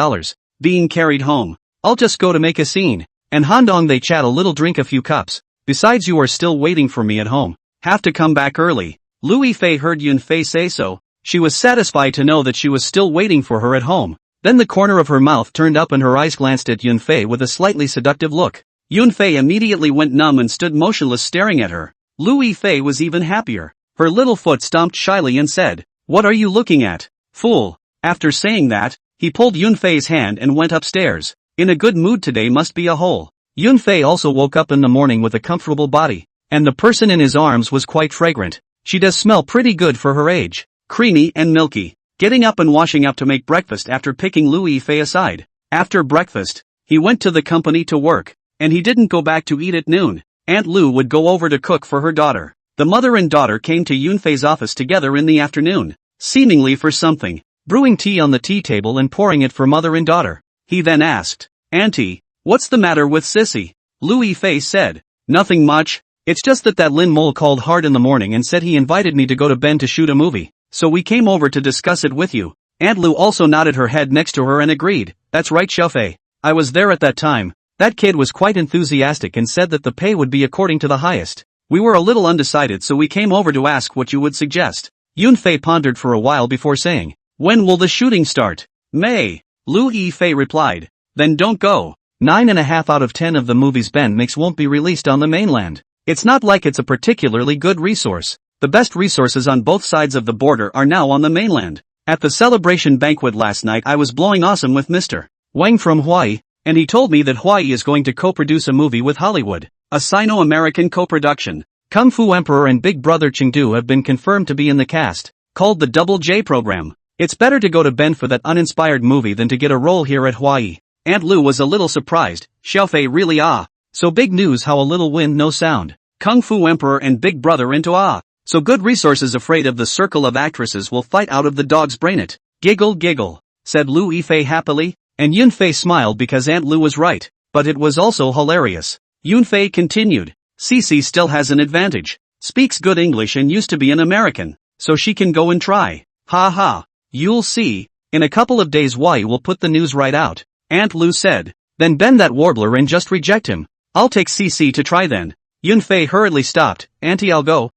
being carried home. I'll just go to make a scene. And Handong, they chat a little, drink a few cups. Besides, you are still waiting for me at home. Have to come back early. Louis Fei heard Yunfei say so. She was satisfied to know that she was still waiting for her at home. Then the corner of her mouth turned up and her eyes glanced at Yunfei with a slightly seductive look. Yunfei immediately went numb and stood motionless staring at her. Louis Fei was even happier. Her little foot stomped shyly and said, what are you looking at? Fool. After saying that, he pulled Yunfei's hand and went upstairs. In a good mood today must be a hole. Yunfei also woke up in the morning with a comfortable body, and the person in his arms was quite fragrant. She does smell pretty good for her age. Creamy and milky. Getting up and washing up to make breakfast after picking Lu Yifei aside. After breakfast, he went to the company to work, and he didn't go back to eat at noon. Aunt Lu would go over to cook for her daughter. The mother and daughter came to Yunfei's office together in the afternoon, seemingly for something, brewing tea on the tea table and pouring it for mother and daughter. He then asked, "Auntie, what's the matter with Sissy?" Lu Yifei said, "Nothing much, it's just that Lin Mole called hard in the morning and said he invited me to go to Ben to shoot a movie, so we came over to discuss it with you." Aunt Lu also nodded her head next to her and agreed, "That's right, Xiaofei. I was there at that time. That kid was quite enthusiastic and said that the pay would be according to the highest. We were a little undecided, so we came over to ask what you would suggest." Yunfei pondered for a while before saying, "When will the shooting start?" "May." Lu Yifei replied. "Then don't go. 9.5 out of 10 of the movies Ben makes won't be released on the mainland. It's not like it's a particularly good resource. The best resources on both sides of the border are now on the mainland. At the celebration banquet last night I was blowing awesome with Mr. Wang from Hawaii, and he told me that Hawaii is going to co-produce a movie with Hollywood, a Sino-American co-production. Kung Fu Emperor and Big Brother Chengdu have been confirmed to be in the cast, called the Double J program. It's better to go to Ben for that uninspired movie than to get a role here at Hawaii." Aunt Lu was a little surprised. Xiaofei really so big news, how a little wind no sound. Kung Fu Emperor and Big Brother into so good resources afraid of the circle of actresses will fight out of the dog's brain it. Giggle giggle, said Lu Yifei happily, and Yunfei smiled because Aunt Lu was right, but it was also hilarious. Yunfei continued, "Cece still has an advantage, speaks good English and used to be an American, so she can go and try. Ha ha, you'll see, in a couple of days Hawaii will put the news right out." Aunt Lu said, "Then bend that warbler and just reject him. I'll take Cece to try then." Yunfei hurriedly stopped. "Auntie, I'll go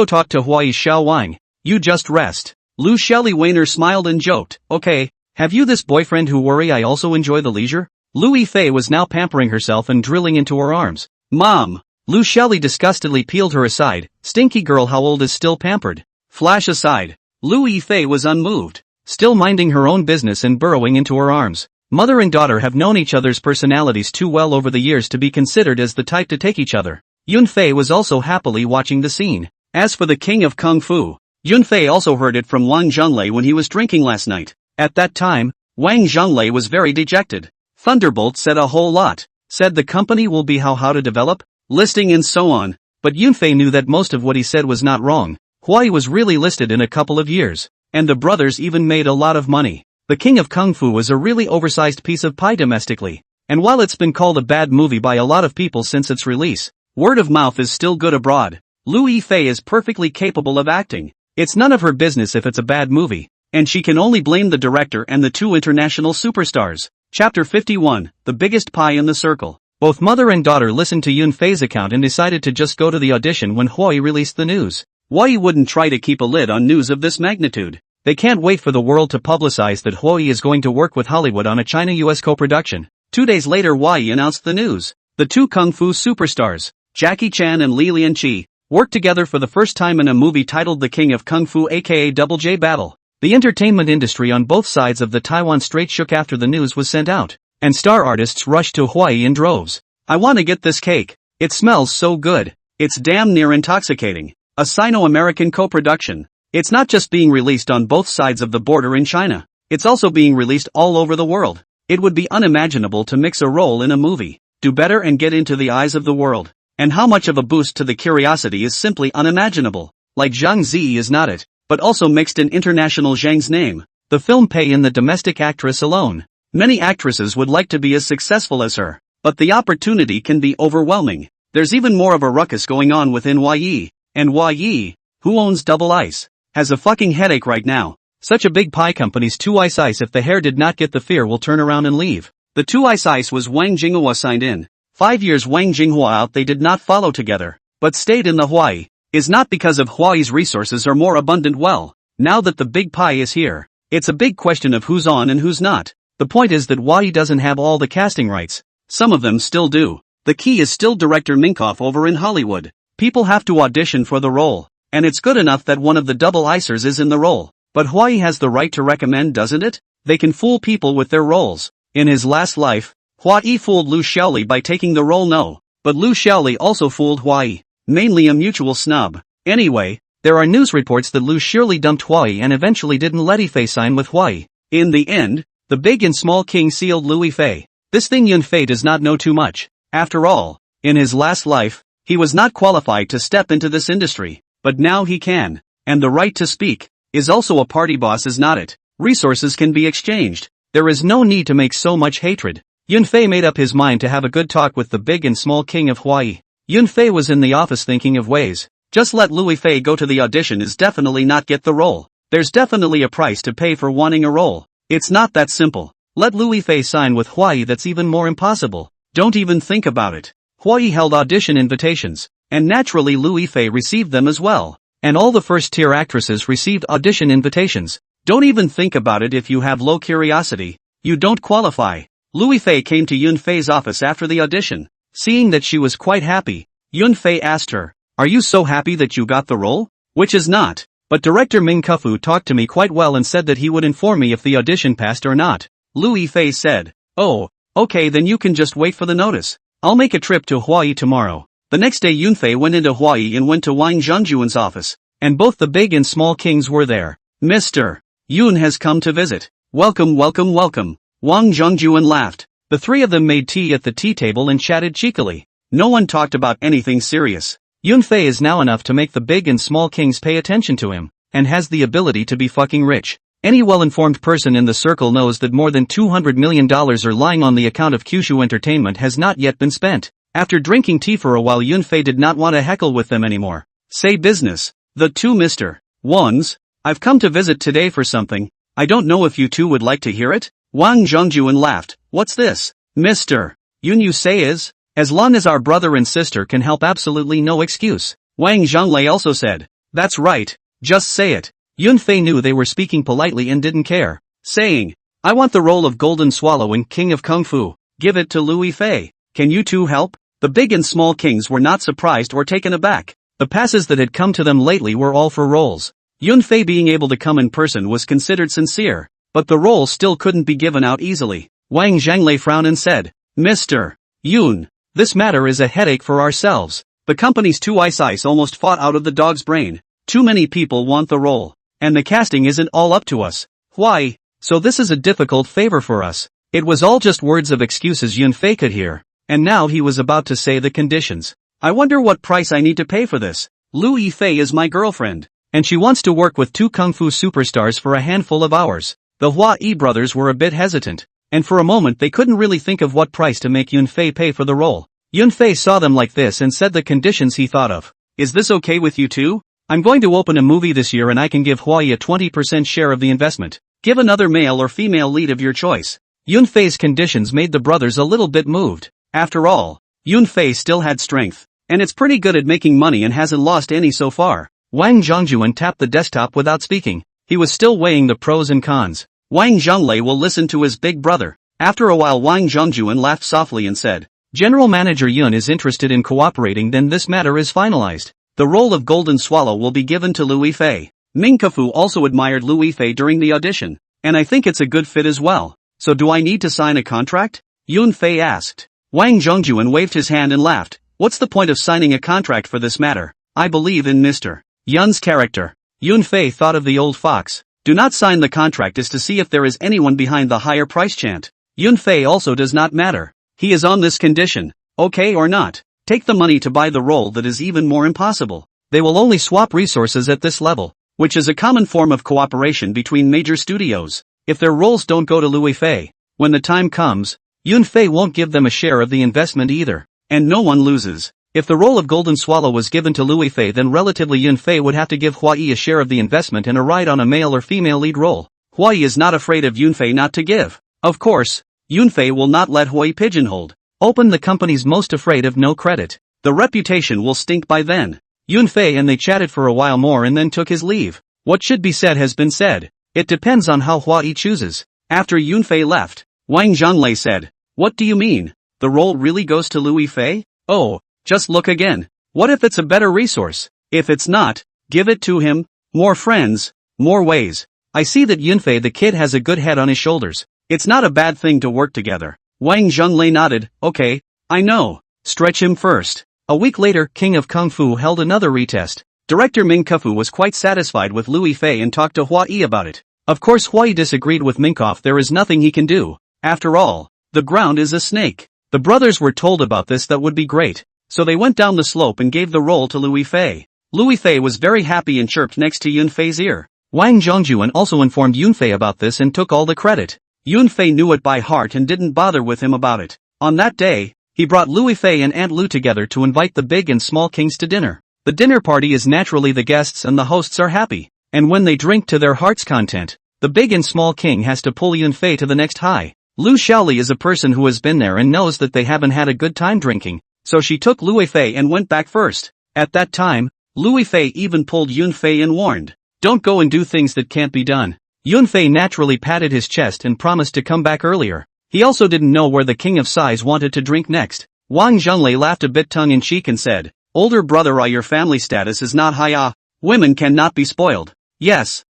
talk to Hawaii's Xiao Wang. You just rest." Lu Shelley Wainer smiled and joked, "Okay, have you this boyfriend who worry I also enjoy the leisure?" Lu Yifei was now pampering herself and drilling into her arms. "Mom!" Lu Shelley disgustedly peeled her aside. "Stinky girl, how old is still pampered?" Flash aside. Lu Yifei was unmoved, still minding her own business and burrowing into her arms. Mother and daughter have known each other's personalities too well over the years to be considered as the type to take each other. Yunfei was also happily watching the scene. As for the king of Kung Fu, Yunfei also heard it from Wang Zhonglei when he was drinking last night. At that time, Wang Zhonglei was very dejected. Thunderbolt said a whole lot. Said the company will be how to develop, listing and so on, but Yunfei knew that most of what he said was not wrong. Hawaii was really listed in a couple of years, and the brothers even made a lot of money. The King of Kung Fu was a really oversized piece of pie domestically, and while it's been called a bad movie by a lot of people since its release, word of mouth is still good abroad. Lu Yifei is perfectly capable of acting. It's none of her business if it's a bad movie, and she can only blame the director and the two international superstars. Chapter 51, The Biggest Pie in the Circle. Both mother and daughter listened to Yunfei's account and decided to just go to the audition when Hawaii released the news. Hawaii wouldn't try to keep a lid on news of this magnitude. They can't wait for the world to publicize that Hawaii is going to work with Hollywood on a China-US co-production. 2 days later Hawaii announced the news. The two Kung Fu superstars, Jackie Chan and Li Lianqi, worked together for the first time in a movie titled The King of Kung Fu aka Double J Battle. The entertainment industry on both sides of the Taiwan Strait shook after the news was sent out, and star artists rushed to Hawaii in droves. "I want to get this cake. It smells so good. It's damn near intoxicating." A Sino-American co-production. It's not just being released on both sides of the border in China, it's also being released all over the world. It would be unimaginable to mix a role in a movie, do better and get into the eyes of the world. And how much of a boost to the curiosity is simply unimaginable. Like Zhang Zi is not it, but also mixed in international Zhang's name. The film pay in the domestic actress alone. Many actresses would like to be as successful as her, but the opportunity can be overwhelming. There's even more of a ruckus going on within YE, and YE, who owns Double Ice, has a fucking headache right now. Such a big pie company's Two Ice Ice, if the hair did not get the fear, will turn around and leave. The Two Ice Ice was Wang Jinghua signed in. 5 years Wang Jinghua out, they did not follow together, but stayed in the Hawaii. Is not because of Hawaii's resources are more abundant. Well, now that the big pie is here, it's a big question of who's on and who's not. The point is that Hawaii doesn't have all the casting rights. Some of them still do. The key is still director Minkoff over in Hollywood. People have to audition for the role, and it's good enough that one of the double icers is in the role. But Huai has the right to recommend, doesn't it? They can fool people with their roles. In his last life, Huai fooled Lu Xiaoli by taking the role No. But Lu Xiaoli also fooled Huai. Mainly a mutual snub. Anyway, there are news reports that Lu Xiaoli dumped Huai and eventually didn't let Yunfei sign with Huai. In the end, the big and small king sealed Lu Yunfei. This thing Yunfei does not know too much. After all, in his last life, he was not qualified to step into this industry. But now he can. And the right to speak is also a party boss, is not it? Resources can be exchanged. There is no need to make so much hatred. Yunfei made up his mind to have a good talk with the big and small king of Huai. Yunfei was in the office thinking of ways. Just let Lu Yunfei go to the audition is definitely not get the role. There's definitely a price to pay for wanting a role. It's not that simple. Let Lu Yunfei sign with Huai, that's even more impossible. Don't even think about it. Huai held audition invitations, and naturally Lu Yunfei received them as well. And all the first-tier actresses received audition invitations. Don't even think about it if you have low curiosity. You don't qualify. Lu Yunfei came to Yunfei's office after the audition. Seeing that she was quite happy, Yunfei asked her, "Are you so happy that you got the role?" Which is not. But director Ming Kufu talked to me quite well and said that he would inform me if the audition passed or not. Lu Yunfei said, "Oh, okay, then you can just wait for the notice. I'll make a trip to Hawaii tomorrow." The next day Yunfei went into Hawaii and went to Wang Zhengjuan's office. And both the big and small kings were there. "Mr. Yun has come to visit. Welcome, welcome, welcome." Wang Zhengjuan laughed. The three of them made tea at the tea table and chatted cheekily. No one talked about anything serious. Yunfei is now enough to make the big and small kings pay attention to him, and has the ability to be fucking rich. Any well-informed person in the circle knows that more than $200 million are lying on the account of Kyushu Entertainment has not yet been spent. After drinking tea for a while, Yunfei did not want to heckle with them anymore. Say business. The two Mr. Ones, "I've come to visit today for something. I don't know if you two would like to hear it?" Wang Zhengjuan laughed. "What's this? Mr. Yun, you say is? As long as our brother and sister can help, absolutely no excuse." Wang Zhonglei also said, "That's right, just say it." Yunfei knew they were speaking politely and didn't care, saying, "I want the role of Golden Swallow in King of Kung Fu. Give it to Lu Yunfei. Can you two help?" The big and small kings were not surprised or taken aback. The passes that had come to them lately were all for roles. Yunfei being able to come in person was considered sincere, but the role still couldn't be given out easily. Wang Zhenglei frowned and said, "Mr. Yun, this matter is a headache for ourselves. The company's two eyes almost fought out of the dog's brain. Too many people want the role, and the casting isn't all up to us. Why? So this is a difficult favor for us." It was all just words of excuses Yunfei could hear, and now he was about to say the conditions. "I wonder what price I need to pay for this. Lu Yunfei is my girlfriend, and she wants to work with two kung fu superstars for a handful of hours." The Hua Yi brothers were a bit hesitant, and for a moment they couldn't really think of what price to make Yunfei pay for the role. Yunfei saw them like this and said the conditions he thought of. "Is this okay with you two? I'm going to open a movie this year and I can give Huai a 20% share of the investment. Give another male or female lead of your choice." Yunfei's conditions made the brothers a little bit moved. After all, Yunfei still had strength, and it's pretty good at making money and hasn't lost any so far. Wang Zhengjuan tapped the desktop without speaking. He was still weighing the pros and cons. Wang Zhonglei will listen to his big brother. After a while Wang Zhengjuan laughed softly and said, "General Manager Yun is interested in cooperating, then this matter is finalized. The role of Golden Swallow will be given to Lu Yunfei." Ming Kufu also admired Lu Yunfei during the audition, and I think it's a good fit as well. "So do I need to sign a contract?" Yunfei asked. Wang Zhengjuan waved his hand and laughed. "What's the point of signing a contract for this matter? I believe in Mr. Yun's character." Yunfei thought of the old fox. "Do not sign the contract is to see if there is anyone behind the higher price chant." Yunfei also does not matter. He is on this condition. Okay or not, take the money to buy the role that is even more impossible. They will only swap resources at this level, which is a common form of cooperation between major studios. If their roles don't go to Lu Yunfei, when the time comes, Yunfei won't give them a share of the investment either, and no one loses. If the role of Golden Swallow was given to Lu Yunfei, then relatively Yunfei would have to give Huai a share of the investment and a ride on a male or female lead role. Huai is not afraid of Yunfei not to give. Of course, Yunfei will not let Huai pigeonholed. Open the company's most afraid of no credit. The reputation will stink by then. Yunfei and they chatted for a while more and then took his leave. What should be said has been said. It depends on how Huai chooses. After Yunfei left, Wang Zhonglei said, "What do you mean? The role really goes to Lu Yunfei? Oh, just look again. What if it's a better resource? If it's not, give it to him. More friends, more ways. I see that Yunfei the kid has a good head on his shoulders. It's not a bad thing to work together. Wang Zhonglei nodded, okay, I know. Stretch him first. A week later, King of Kung Fu held another retest. Director Ming Kefu was quite satisfied with Louis Fei and talked to Hua Yi about it. Of course Hua Yi disagreed with Minkoff. There is nothing he can do. After all, the ground is a snake. The brothers were told about this. That would be great. So they went down the slope and gave the role to Louis Fei. Louis Fei was very happy and chirped next to Yunfei's ear. Wang Zhongjuan also informed Yunfei about this and took all the credit. Yunfei knew it by heart and didn't bother with him about it. On that day, he brought Louis Fei and Aunt Lu together to invite the big and small kings to dinner. The dinner party is naturally the guests and the hosts are happy. And when they drink to their heart's content, the big and small king has to pull Yunfei to the next high. Lu Xiaoli is a person who has been there and knows that they haven't had a good time drinking, so she took Louis Fei and went back first. At that time, Louis Fei even pulled Yunfei and warned, "Don't go and do things that can't be done." Yunfei naturally patted his chest and promised to come back earlier. He also didn't know where the king of size wanted to drink next. Wang Zhonglei laughed a bit tongue-in-cheek and said, "Older brother, your family status is not high. Women cannot be spoiled." Yes,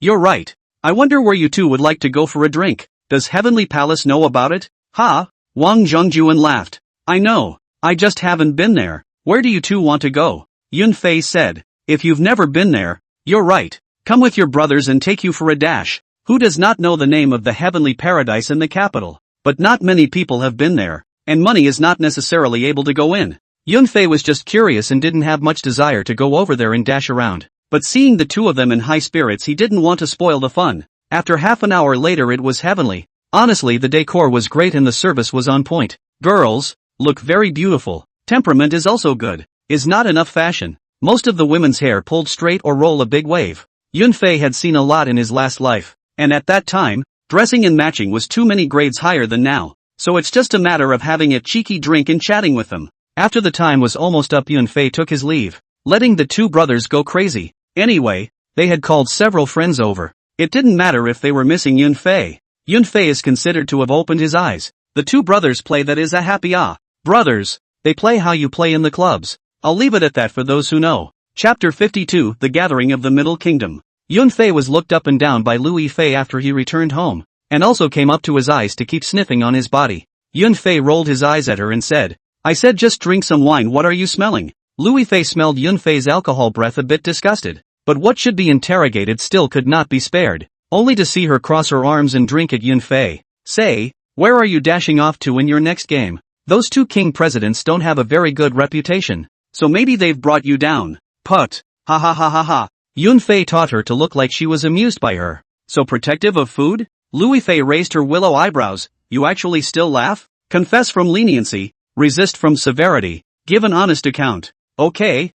you're right. I wonder where you two would like to go for a drink. Does Heavenly Palace know about it? Ha? Wang Zhongjuan laughed. I know, I just haven't been there. Where do you two want to go? Yunfei said, if you've never been there, you're right. Come with your brothers and take you for a dash. Who does not know the name of the heavenly paradise in the capital? But not many people have been there, and money is not necessarily able to go in. Yunfei was just curious and didn't have much desire to go over there and dash around. But seeing the two of them in high spirits, he didn't want to spoil the fun. After half an hour later, it was heavenly. Honestly, the decor was great and the service was on point. Girls look very beautiful. Temperament is also good. Is not enough fashion. Most of the women's hair pulled straight or roll a big wave. Yunfei had seen a lot in his last life, and at that time, dressing and matching was too many grades higher than now. So it's just a matter of having a cheeky drink and chatting with them. After the time was almost up, Yunfei took his leave, letting the two brothers go crazy. Anyway, they had called several friends over. It didn't matter if they were missing Yunfei. Yunfei is considered to have opened his eyes. The two brothers play that is a happy brothers. They play how you play in the clubs. I'll leave it at that for those who know. Chapter 52, The Gathering of the Middle Kingdom. Yunfei was looked up and down by Louis Fei after he returned home, and also came up to his eyes to keep sniffing on his body. Yunfei rolled his eyes at her and said, I said just drink some wine, what are you smelling? Louis Fei smelled Yunfei's alcohol breath a bit disgusted, but what should be interrogated still could not be spared, only to see her cross her arms and drink at Yunfei. Say, where are you dashing off to in your next game? Those two king presidents don't have a very good reputation, so maybe they've brought you down. Put. Ha ha ha ha ha. Yunfei taught her to look like she was amused by her. So protective of food? Louis Fei raised her willow eyebrows. You actually still laugh? Confess from leniency, resist from severity, give an honest account. Okay,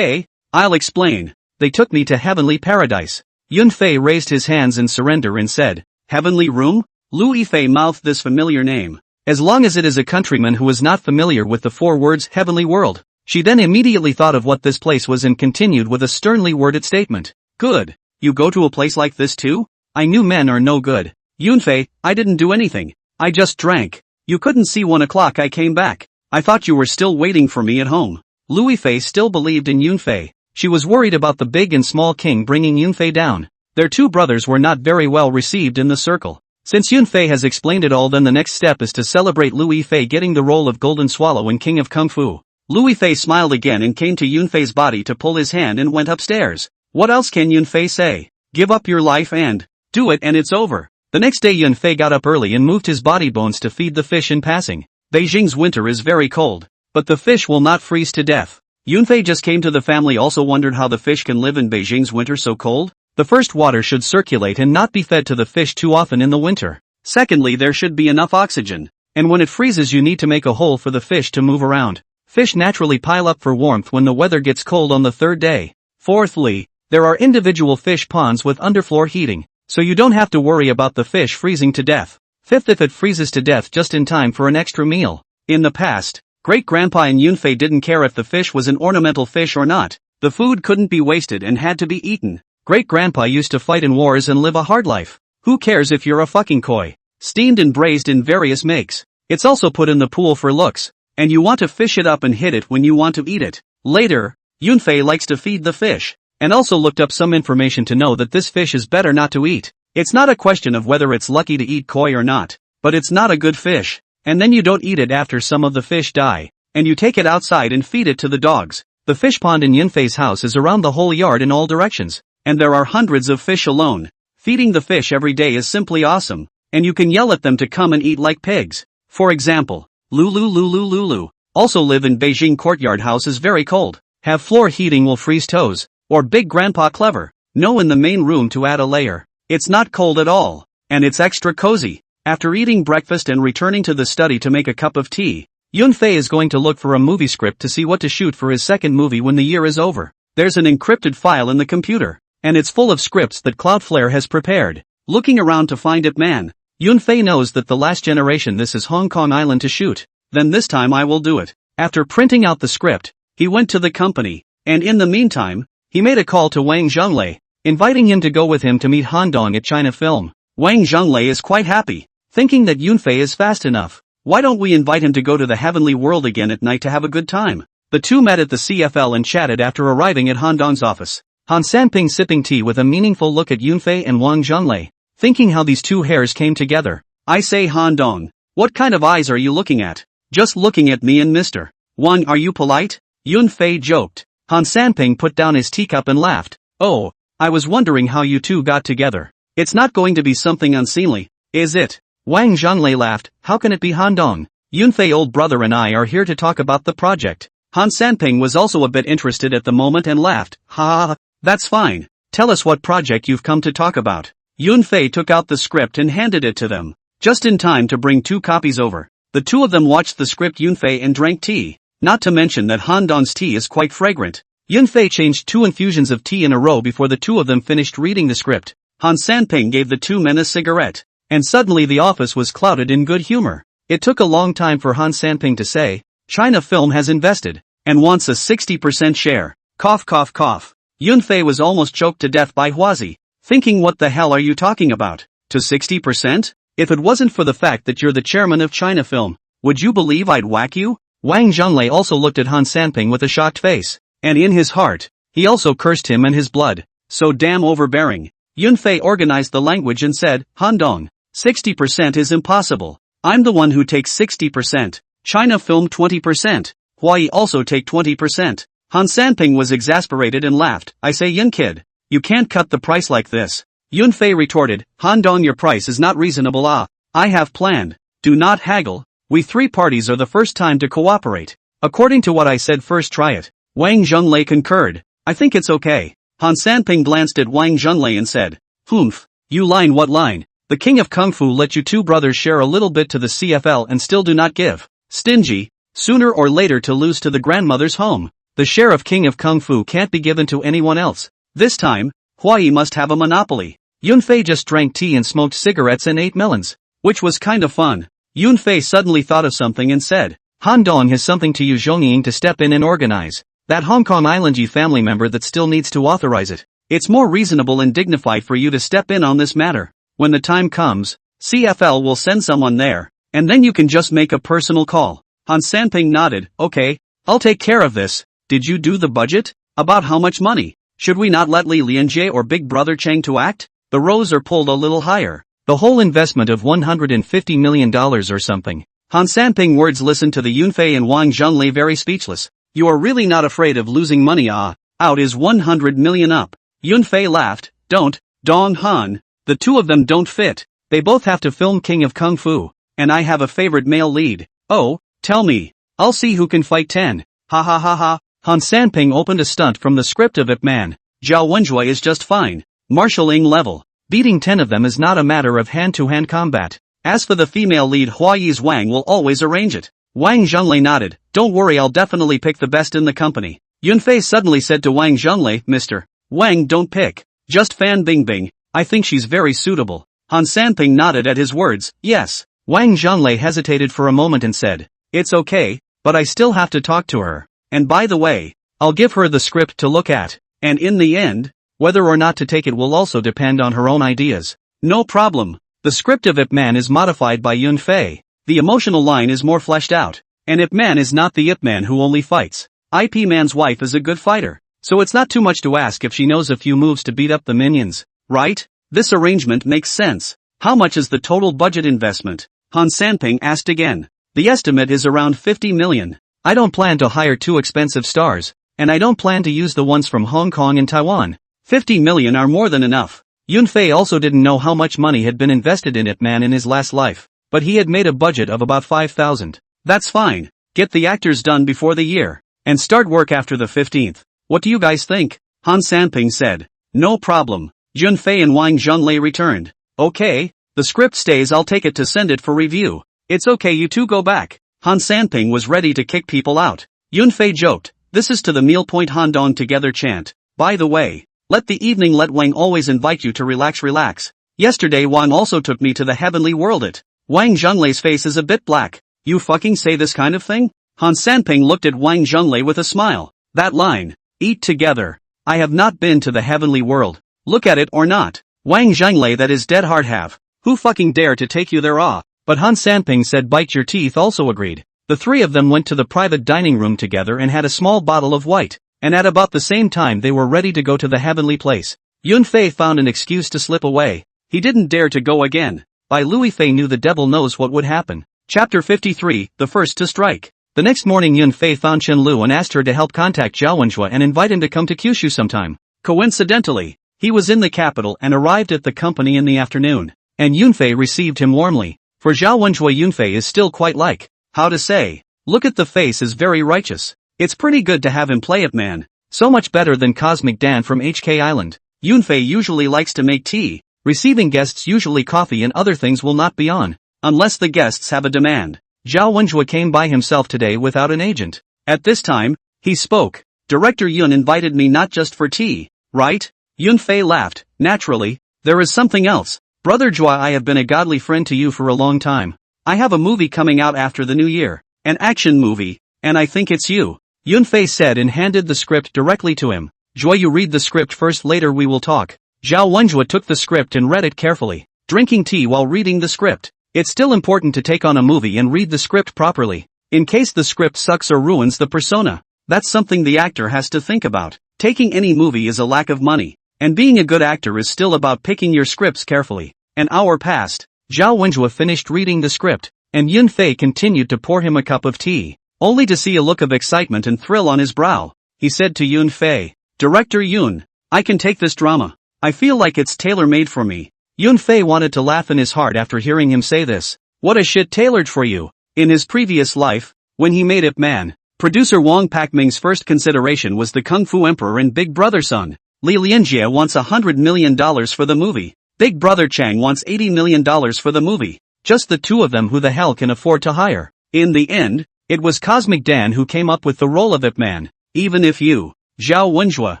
I'll explain. They took me to heavenly paradise. Yunfei raised his hands in surrender and said, Heavenly room? Louis Fei mouthed this familiar name. As long as it is a countryman who is not familiar with the 4 words heavenly world. She then immediately thought of what this place was and continued with a sternly worded statement. Good. You go to a place like this too? I knew men are no good. Yunfei, I didn't do anything. I just drank. You couldn't see 1 o'clock I came back. I thought you were still waiting for me at home. Louis Fei still believed in Yunfei. She was worried about the big and small king bringing Yunfei down. Their 2 brothers were not very well received in the circle. Since Yunfei has explained it all, then the next step is to celebrate Louis Fei getting the role of Golden Swallow in King of Kung Fu. Louis Fei smiled again and came to Yunfei's body to pull his hand and went upstairs. What else can Yunfei say? Give up your life and do it and it's over. The next day Yunfei got up early and moved his body bones to feed the fish in passing. Beijing's winter is very cold, but the fish will not freeze to death. Yunfei just came to the family also wondered how the fish can live in Beijing's winter so cold. The first, water should circulate and not be fed to the fish too often in the winter. Secondly, there should be enough oxygen. And when it freezes you need to make a hole for the fish to move around. Fish naturally pile up for warmth when the weather gets cold on the 3rd day. Fourthly, there are individual fish ponds with underfloor heating, so you don't have to worry about the fish freezing to death. Fifth, if it freezes to death just in time for an extra meal. In the past, Great-Grandpa and Yunfei didn't care if the fish was an ornamental fish or not. The food couldn't be wasted and had to be eaten. Great-Grandpa used to fight in wars and live a hard life. Who cares if you're a fucking koi? Steamed and braised in various makes. It's also put in the pool for looks. And you want to fish it up and hit it when you want to eat it. Later, Yunfei likes to feed the fish. and also looked up some information to know that this fish is better not to eat. It's not a question of whether it's lucky to eat koi or not, but it's not a good fish. And then you don't eat it after some of the fish die, and you take it outside and feed it to the dogs. The fish pond in Yunfei's house is around the whole yard in all directions, and there are hundreds of fish alone. Feeding the fish every day is simply awesome, and you can yell at them to come and eat like pigs. For example, Lulu Lulu Lulu. Also live in Beijing courtyard house is very cold. Have floor heating will freeze toes. Or Big Grandpa Clever. No in the main room to add a layer. It's not cold at all. And it's extra cozy. After eating breakfast and returning to the study to make a cup of tea, Yunfei is going to look for a movie script to see what to shoot for his second movie when the year is over. There's an encrypted file in the computer, and it's full of scripts that Cloudflare has prepared. Looking around to find it, man. Yunfei knows that the last generation this is Hong Kong Island to shoot. Then this time I will do it. After printing out the script, he went to the company, and in the meantime, he made a call to Wang Zhonglei, inviting him to go with him to meet Han Dong at China Film. Wang Zhonglei is quite happy, thinking that Yunfei is fast enough. Why don't we invite him to go to the heavenly world again at night to have a good time? The two met at the CFL and chatted after arriving at Han Dong's office. Han Sanping sipping tea with a meaningful look at Yunfei and Wang Zhonglei, thinking how these two hairs came together. I say, Han Dong, what kind of eyes are you looking at? Just looking at me and Mr. Wang, are you polite? Yunfei joked. Han Sanping put down his teacup and laughed. Oh, I was wondering how you two got together. It's not going to be something unseemly, is it? Wang Zhonglei laughed. How can it be, Han Dong? Yunfei old brother and I are here to talk about the project. Han Sanping was also a bit interested at the moment and laughed. Ha ha, that's fine. Tell us what project you've come to talk about. Yunfei took out the script and handed it to them, just in time to bring 2 copies over. The two of them watched the script Yunfei and drank tea. Not to mention that Han Dong's tea is quite fragrant. Yunfei changed 2 infusions of tea in a row before the two of them finished reading the script. Han Sanping gave the two men a cigarette, and suddenly the office was clouded in good humor. It took a long time for Han Sanping to say, China Film has invested, and wants a 60% share. Cough cough cough. Yunfei was almost choked to death by Huazi, thinking what the hell are you talking about? To 60%? If it wasn't for the fact that you're the chairman of China Film, would you believe I'd whack you? Wang Zhonglei also looked at Han Sanping with a shocked face, and in his heart, he also cursed him and his blood. So damn overbearing. Yunfei organized the language and said, Han Dong, 60% is impossible. I'm the one who takes 60%. China Film 20%. Huai also take 20%. Han Sanping was exasperated and laughed. I say, Yun kid, you can't cut the price like this. Yunfei retorted, Han Dong, your price is not reasonable. I have planned. Do not haggle. We 3 parties are the first time to cooperate. According to what I said, first try it. Wang Zhonglei concurred. I think it's okay. Han Sanping glanced at Wang Zhonglei and said, Humph, you line, what line? The king of Kung Fu let you 2 brothers share a little bit to the CFL and still do not give. Stingy. Sooner or later to lose to the grandmother's home. The share of king of Kung Fu can't be given to anyone else. This time, Huai must have a monopoly. Yunfei just drank tea and smoked cigarettes and ate melons, which was kind of fun. Yunfei suddenly thought of something and said, Han Dong has something to use Zhongying to step in and organize. That Hong Kong Island family member that still needs to authorize it. It's more reasonable and dignified for you to step in on this matter. When the time comes, CFL will send someone there, and then you can just make a personal call. Han Sanping nodded. Okay, I'll take care of this. Did you do the budget? About how much money? Should we not let Li Lianjie or Big Brother Cheng to act? The rows are pulled a little higher. The whole investment of $150 million or something. Han Sanping words listened to the Yunfei and Wang Zhonglei very speechless. You are really not afraid of losing money? Out is 100 million up. Yunfei laughed. Don't, Dong Han. The two of them don't fit. They both have to film King of Kung Fu. And I have a favorite male lead. Oh, tell me. I'll see who can fight 10. Ha ha ha ha. Han Sanping opened a stunt from the script of Ip Man. Zhao Wenjue is just fine. Martial Ing level. Beating 10 of them is not a matter of hand-to-hand combat. As for the female lead, Huai's Wang will always arrange it. Wang Zhonglei nodded. Don't worry, I'll definitely pick the best in the company. Yunfei suddenly said to Wang Zhonglei, Mr. Wang, don't pick. Just Fan Bingbing. I think she's very suitable. Han Sanping nodded at his words. Yes. Wang Zhonglei hesitated for a moment and said, it's okay, but I still have to talk to her. And by the way, I'll give her the script to look at. And in the end, whether or not to take it will also depend on her own ideas. No problem. The script of Ip Man is modified by Yunfei. The emotional line is more fleshed out. And Ip Man is not the Ip Man who only fights. IP Man's wife is a good fighter. so it's not too much to ask if she knows a few moves to beat up the minions, right? This arrangement makes sense. How much is the total budget investment? Han Sanping asked again. The estimate is around 50 million. I don't plan to hire too expensive stars, and I don't plan to use the ones from Hong Kong and Taiwan. 50 million are more than enough. Yunfei also didn't know how much money had been invested in Ip Man in his last life, but he had made a budget of about 5,000. That's fine. Get the actors done before the year, and start work after the 15th. What do you guys think? Han Sanping said. No problem. Yunfei and Wang Zhonglei returned. Okay, the script stays, I'll take it to send it for review. It's okay, you two go back. Han Sanping was ready to kick people out. Yunfei joked, this is to the meal point Handong together chant. By the way, let the evening let Wang always invite you to relax. Yesterday Wang also took me to the heavenly world it. Wang Zhonglei's face is a bit black. You fucking say this kind of thing? Han Sanping looked at Wang Zhonglei with a smile. That line, eat together. I have not been to the heavenly world. Look at it or not. Wang Zhonglei, that is dead hard have. Who fucking dare to take you there? But Han Sanping said bite your teeth also agreed. The three of them went to the private dining room together and had a small bottle of white, and at about the same time they were ready to go to the heavenly place. Yunfei found an excuse to slip away. He didn't dare to go again. By Louis Fei knew the devil knows what would happen. Chapter 53, The First to Strike. The next morning Yunfei found Chen Lu and asked her to help contact Zhao Wenjue and invite him to come to Kyushu sometime. Coincidentally, he was in the capital and arrived at the company in the afternoon, and Yunfei received him warmly. For Zhao Wenjue, Yunfei is still quite like, how to say, look at the face is very righteous. It's pretty good to have him play Ip Man. So much better than Cosmic Dan from HK Island. Yunfei usually likes to make tea. Receiving guests usually coffee and other things will not be on, unless the guests have a demand. Zhao Wenjue came by himself today without an agent. At this time, he spoke. Director Yun invited me not just for tea, right? Yunfei laughed. Naturally, there is something else. Brother Zhua, I have been a godly friend to you for a long time. I have a movie coming out after the new year. An action movie, and I think it's you. Yunfei said and handed the script directly to him. Zhua, you read the script first, later we will talk. Zhao Wenjue took the script and read it carefully, drinking tea while reading the script. It's still important to take on a movie and read the script properly, in case the script sucks or ruins the persona. That's something the actor has to think about. Taking any movie is a lack of money, and being a good actor is still about picking your scripts carefully. An hour passed. Zhao Wenjue finished reading the script, and Yunfei continued to pour him a cup of tea, only to see a look of excitement and thrill on his brow. He said to Yunfei, Director Yun, I can take this drama. I feel like it's tailor-made for me. Yunfei wanted to laugh in his heart after hearing him say this. What a shit tailored for you. In his previous life, when he made Ip Man, producer Wang Pakming's first consideration was the Kung Fu Emperor and Big Brother son. Li Lianjie wants $100 million for the movie. Big Brother Chang wants $80 million for the movie. Just the two of them, who the hell can afford to hire? In the end, it was Cosmic Dan who came up with the role of Ip Man. Even if you, Zhao Wenjue,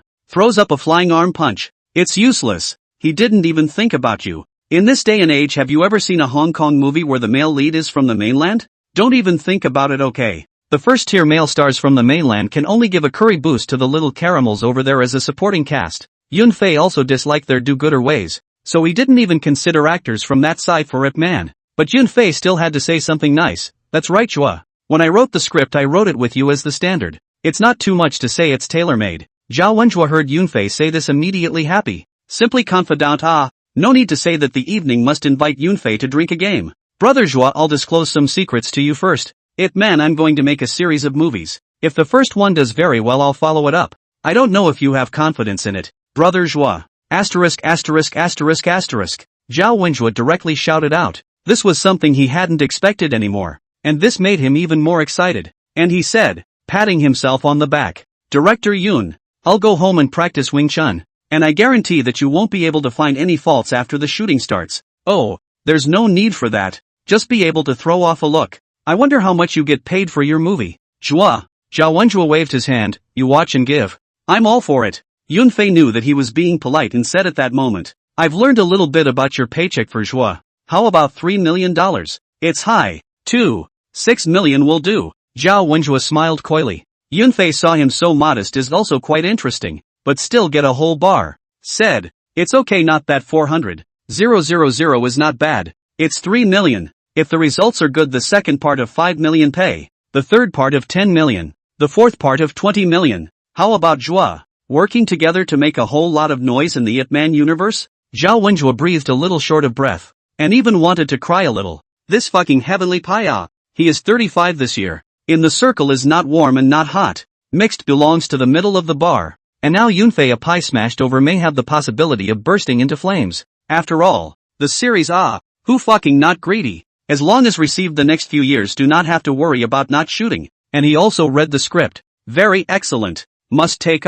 throws up a flying arm punch, it's useless. He didn't even think about you. In this day and age, have you ever seen a Hong Kong movie where the male lead is from the mainland? Don't even think about it, okay? The first-tier male stars from the mainland can only give a curry boost to the little caramels over there as a supporting cast. Yunfei also disliked their do-gooder ways, so he didn't even consider actors from that side for Ip Man. But Yunfei still had to say something nice. That's right, Zhua. When I wrote the script, I wrote it with you as the standard. It's not too much to say it's tailor-made. Zhao Wenjue heard Yunfei say this immediately happy. Simply confidant, no need to say that the evening must invite Yunfei to drink a game. Brother Zhua, I'll disclose some secrets to you first. Ip Man, I'm going to make a series of movies. If the first one does very well, I'll follow it up. I don't know if you have confidence in it. Brother Zhua. Asterisk. Zhao Wenjue directly shouted out. This was something he hadn't expected anymore, and this made him even more excited. And he said, patting himself on the back, Director Yun, I'll go home and practice Wing Chun, and I guarantee that you won't be able to find any faults after the shooting starts. Oh, there's no need for that. Just be able to throw off a look. I wonder how much you get paid for your movie. Zhua. Zhao Wenjue waved his hand. You watch and give. I'm all for it. Yunfei knew that he was being polite and said at that moment, I've learned a little bit about your paycheck for Zhua. How about $3 million? It's high. 6 million will do. Zhao Wenjue smiled coyly. Yunfei saw him so modest is also quite interesting, but still get a whole bar. Said, it's okay, not that 400,000 is not bad. It's 3 million. If the results are good, the second part of 5 million pay. The third part of 10 million. The fourth part of 20 million. How about Zhua? working together to make a whole lot of noise in the Ip Man universe? Zhao Wenjue breathed a little short of breath, and even wanted to cry a little. This fucking heavenly pie. He is 35 this year. In the circle is not warm and not hot. Mixed belongs to the middle of the bar. And now Yunfei, a pie smashed over, may have the possibility of bursting into flames. After all, the series who fucking not greedy? As long as received the next few years do not have to worry about not shooting. And he also read the script. Very excellent. Must take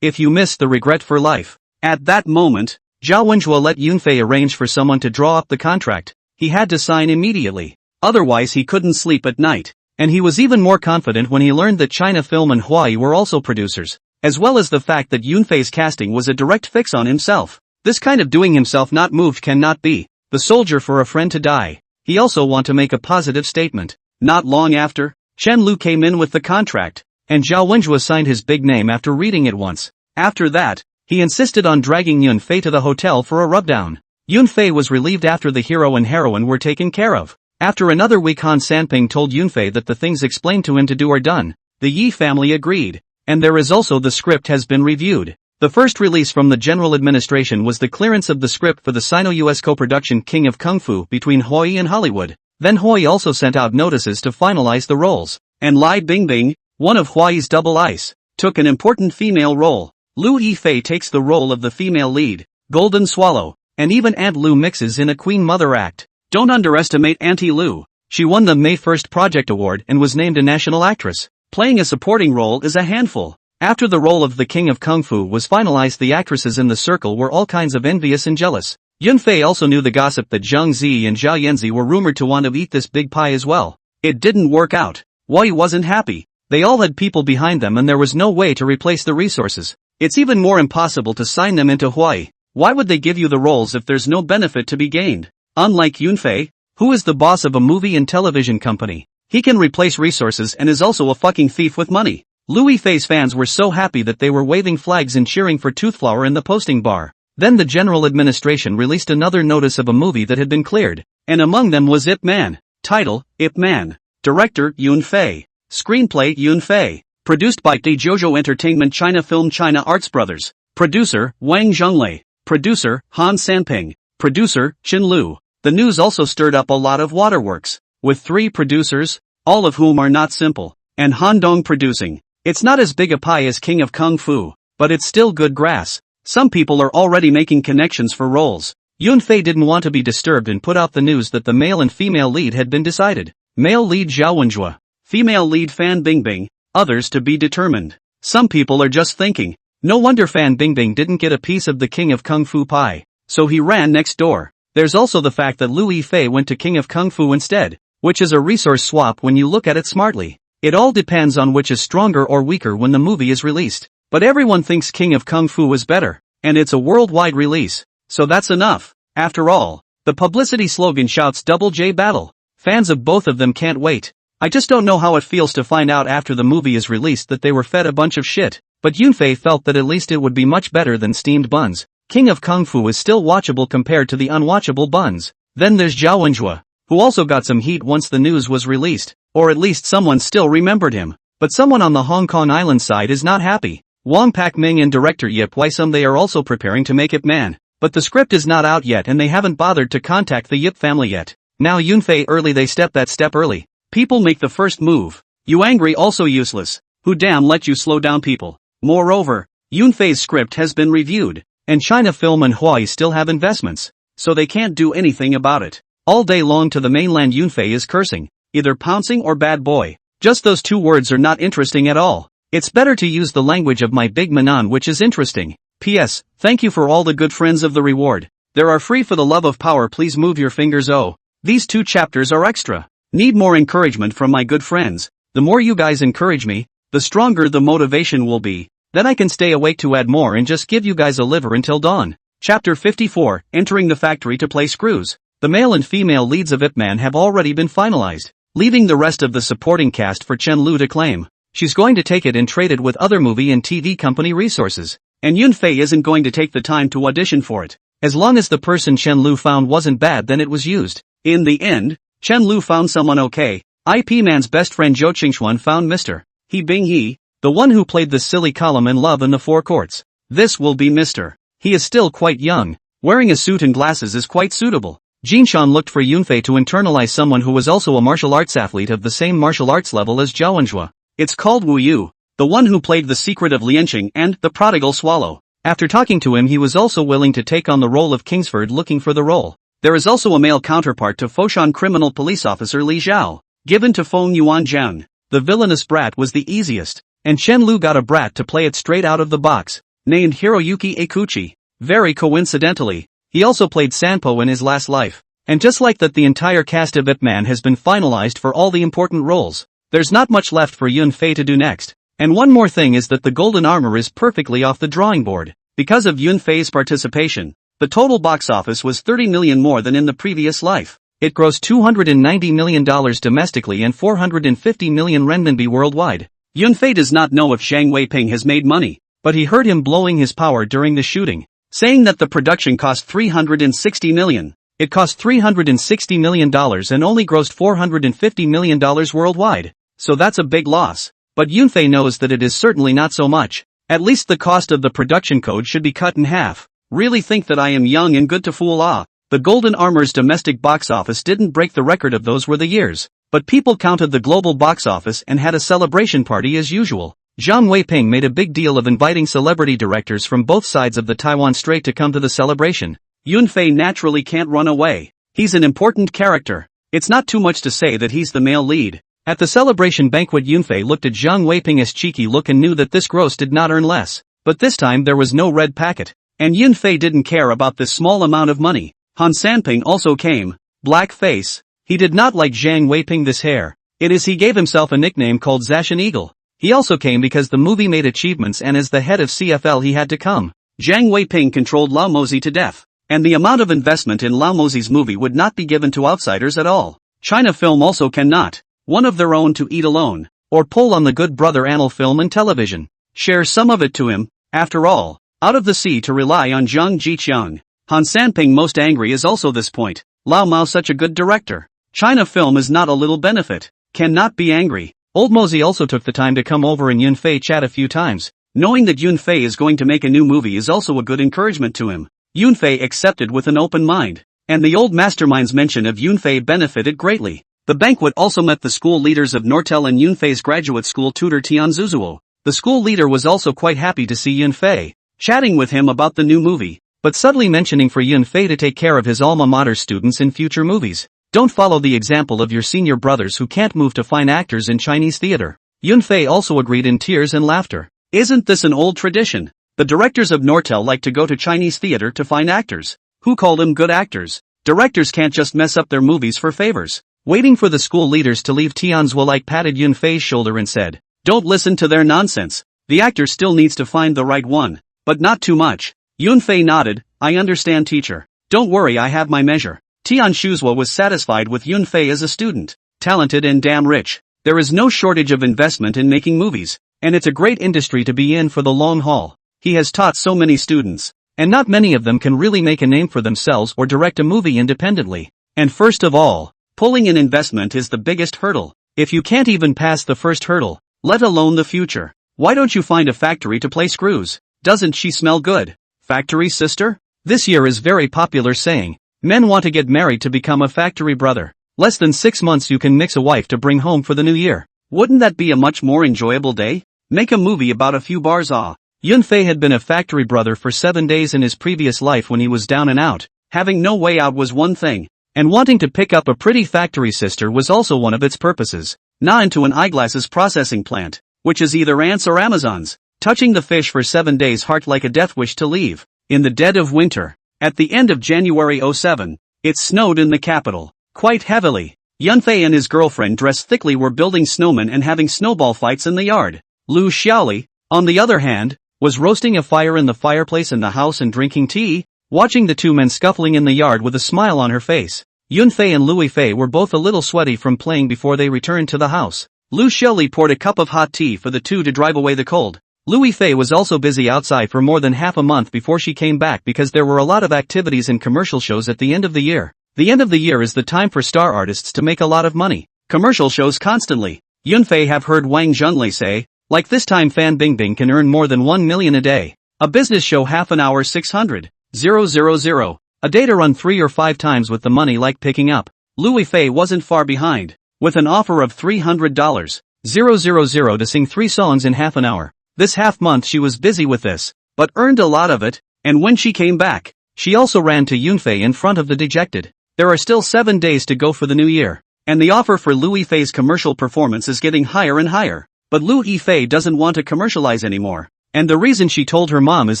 if you miss the regret for life. At that moment, Zhao Wenjue let Yunfei arrange for someone to draw up the contract. He had to sign immediately. Otherwise he couldn't sleep at night. And he was even more confident when he learned that China Film and Hawaii were also producers, as well as the fact that Yunfei's casting was a direct fix on himself. This kind of doing himself not moved cannot be the soldier for a friend to die. He also want to make a positive statement. Not long after, Chen Lu came in with the contract, and Zhao Wenjue signed his big name after reading it once. After that, he insisted on dragging Yunfei to the hotel for a rubdown. Yunfei was relieved after the hero and heroine were taken care of. After another week, Han Sanping told Yunfei that the things explained to him to do are done. The Yi family agreed. And there is also the script has been reviewed. The first release from the general administration was the clearance of the script for the Sino-US co-production King of Kung Fu between Hawaii and Hollywood. Then Hawaii also sent out notices to finalize the roles. And Lai Bingbing, one of Hawaii's double ice, took an important female role. Lu Yifei takes the role of the female lead, Golden Swallow, and even Aunt Lu mixes in a Queen Mother act. Don't underestimate Auntie Lu. She won the May 1st Project Award and was named a national actress. Playing a supporting role is a handful. After the role of the King of Kung Fu was finalized, the actresses in the circle were all kinds of envious and jealous. Yunfei also knew the gossip that Zhang Zi and Zhao Yanzi were rumored to want to eat this big pie as well. It didn't work out. Wai wasn't happy. They all had people behind them and there was no way to replace the resources. It's even more impossible to sign them into Hawaii. Why would they give you the roles if there's no benefit to be gained? Unlike Yunfei, who is the boss of a movie and television company, he can replace resources and is also a fucking thief with money. Lu Yifei's fans were so happy that they were waving flags and cheering for Toothflower in the posting bar. Then the general administration released another notice of a movie that had been cleared, and among them was Ip Man. Title, Ip Man. Director, Yunfei. Screenplay, Yunfei. Produced by Dezhouzhou Entertainment China Film China Arts Brothers. Producer, Wang Zhonglei. Producer, Han Sanping. Producer, Chen Lu. The news also stirred up a lot of waterworks, with 3 producers, all of whom are not simple, and Han Dong producing. It's not as big a pie as King of Kung Fu, but it's still good grass. Some people are already making connections for roles. Yunfei didn't want to be disturbed and put out the news that the male and female lead had been decided. Male lead Zhao Wenjue. Female lead Fan Bingbing. Others to be determined. Some people are just thinking, no wonder Fan Bingbing didn't get a piece of the King of Kung Fu pie, so he ran next door. There's also the fact that Lu Yifei went to King of Kung Fu instead, which is a resource swap when you look at it smartly. It all depends on which is stronger or weaker when the movie is released. But everyone thinks King of Kung Fu is better, and it's a worldwide release, so that's enough. After all, the publicity slogan shouts Double J Battle. Fans of both of them can't wait. I just don't know how it feels to find out after the movie is released that they were fed a bunch of shit, but Yunfei felt that at least it would be much better than steamed buns. King of Kung Fu is still watchable compared to the unwatchable buns. Then there's Zhao Wenjue, who also got some heat once the news was released, or at least someone still remembered him. But someone on the Hong Kong Island side is not happy. Wong Pak-ming and director Yip Wai-sum, they are also preparing to make Ip Man, but the script is not out yet and they haven't bothered to contact the Yip family yet. Now Yunfei early, they step that step early. People make the first move. You angry also useless. Who damn let you slow down people? Moreover, Yunfei's script has been reviewed, and China Film and Hawaii still have investments, so they can't do anything about it. All day long to the mainland Yunfei is cursing, either pouncing or bad boy. Just those 2 words are not interesting at all. It's better to use the language of my big manon, which is interesting. P.S. Thank you for all the good friends of the reward. There are free for the love of power, please move your fingers. Oh, these 2 chapters are extra. Need more encouragement from my good friends. The more you guys encourage me, the stronger the motivation will be. Then I can stay awake to add more and just give you guys a liver until dawn. Chapter 54, Entering the Factory to Play Screws. The male and female leads of Ip Man have already been finalized, leaving the rest of the supporting cast for Chen Lu to claim. She's going to take it and trade it with other movie and TV company resources. And Yunfei isn't going to take the time to audition for it. As long as the person Chen Lu found wasn't bad, then it was used. In the end, Chen Lu found someone okay. IP Man's best friend Zhou Qingxuan found Mr. He Bing He, The one who played the silly column in Love in the Four Courts. This will be Mr. He is still quite young. Wearing a suit and glasses is quite suitable. Jinshan looked for Yunfei to internalize someone who was also a martial arts athlete of the same martial arts level as Zhao Enjue. It's called Wu Yu, the one who played the secret of Lianqing and the prodigal swallow. After talking to him, he was also willing to take on the role of Kingsford, looking for the role. There is also a male counterpart to Foshan criminal police officer Li Zhao, given to Feng Yuanjian. The villainous brat was the easiest, and Chen Lu got a brat to play it straight out of the box, named Hiroyuki Ikuchi. Very coincidentally, he also played Sanpo in his last life. And just like that, the entire cast of Ip Man has been finalized for all the important roles. There's not much left for Yunfei to do next. And one more thing is that the golden armor is perfectly off the drawing board. Because of Yunfei's participation, the total box office was 30 million more than in the previous life. It grossed $290 million domestically and 450 million renminbi worldwide. Yunfei does not know if Zhang Weiping has made money, but he heard him blowing his power during the shooting, saying that the production cost $360 million. It cost $360 million and only grossed $450 million worldwide. So that's a big loss. But Yunfei knows that it is certainly not so much. At least the cost of the production code should be cut in half. Really think that I am young and good to fool? The Golden Armor's domestic box office didn't break the record of those were the years. But people counted the global box office and had a celebration party as usual. Zhang Weiping made a big deal of inviting celebrity directors from both sides of the Taiwan Strait to come to the celebration. Yunfei naturally can't run away. He's an important character. It's not too much to say that he's the male lead. At the celebration banquet, Yunfei looked at Zhang Weiping's cheeky look and knew that this gross did not earn less. But this time there was no red packet. And Yunfei didn't care about this small amount of money. Han Sanping also came. Black face. He did not like Zhang Weiping this hair. It is he gave himself a nickname called Zashan Eagle. He also came because the movie made achievements and as the head of CFL he had to come. Zhang Weiping controlled Lao Mozi to death. And the amount of investment in Lao Mozi's movie would not be given to outsiders at all. China Film also cannot. One of their own to eat alone. Or pull on the good brother Anil Film and Television. Share some of it to him. After all, out of the sea to rely on Zhang Jiqiang. Han Sanping most angry is also this point. Lao Mao such a good director. China Film is not a little benefit. Cannot be angry. Old Mozi also took the time to come over and Yunfei chat a few times. Knowing that Yunfei is going to make a new movie is also a good encouragement to him. Yunfei accepted with an open mind. And the old mastermind's mention of Yunfei benefited greatly. The banquet also met the school leaders of Nortel and Yunfei's graduate school tutor Tian Zuzuo. The school leader was also quite happy to see Yunfei, chatting with him about the new movie, but subtly mentioning for Yunfei to take care of his alma mater students in future movies. Don't follow the example of your senior brothers who can't move to find actors in Chinese theater. Yunfei also agreed in tears and laughter. Isn't this an old tradition? The directors of Nortel like to go to Chinese theater to find actors. Who call them good actors? Directors can't just mess up their movies for favors. Waiting for the school leaders to leave, Tian Zuolite patted Yunfei's shoulder and said, "Don't listen to their nonsense. The actor still needs to find the right one. But not too much." Yunfei nodded. "I understand, teacher. Don't worry, I have my measure." Tian Shuzhua was satisfied with Yunfei as a student. Talented and damn rich. There is no shortage of investment in making movies. And it's a great industry to be in for the long haul. He has taught so many students. And not many of them can really make a name for themselves or direct a movie independently. And first of all, pulling in investment is the biggest hurdle. If you can't even pass the first hurdle, let alone the future. Why don't you find a factory to play screws? Doesn't she smell good? Factory sister? This year is very popular saying. Men want to get married to become a factory brother. Less than 6 months you can mix a wife to bring home for the new year. Wouldn't that be a much more enjoyable day? Make a movie about a few bars. Yunfei had been a factory brother for 7 days in his previous life when he was down and out. Having no way out was one thing. And wanting to pick up a pretty factory sister was also one of its purposes. Nah, into an eyeglasses processing plant, which is either ants or Amazons. Touching the fish for 7 days, heart like a death wish to leave. In the dead of winter. At the end of January '07, it snowed in the capital. Quite heavily. Yunfei and his girlfriend dressed thickly were building snowmen and having snowball fights in the yard. Lu Xiaoli, on the other hand, was roasting a fire in the fireplace in the house and drinking tea, watching the two men scuffling in the yard with a smile on her face. Yunfei and Louis Fei were both a little sweaty from playing before they returned to the house. Lu Xiaoli poured a cup of hot tea for the two to drive away the cold. Louis Fei was also busy outside for more than half a month before she came back because there were a lot of activities and commercial shows at the end of the year. The end of the year is the time for star artists to make a lot of money. Commercial shows constantly. Yunfei have heard Wang Junlei say, Like this time Fan Bingbing can earn more than 1 million a day. A business show half an hour 600,000 a day to run 3 or 5 times with the money like picking up. Louis Fei wasn't far behind, with an offer of $300,000 to sing 3 songs in half an hour. This half month she was busy with this, but earned a lot of it, and when she came back, she also ran to Yunfei in front of the dejected. There are still 7 days to go for the new year, and the offer for Louis Fei's commercial performance is getting higher and higher. But Louis Fei doesn't want to commercialize anymore, and the reason she told her mom is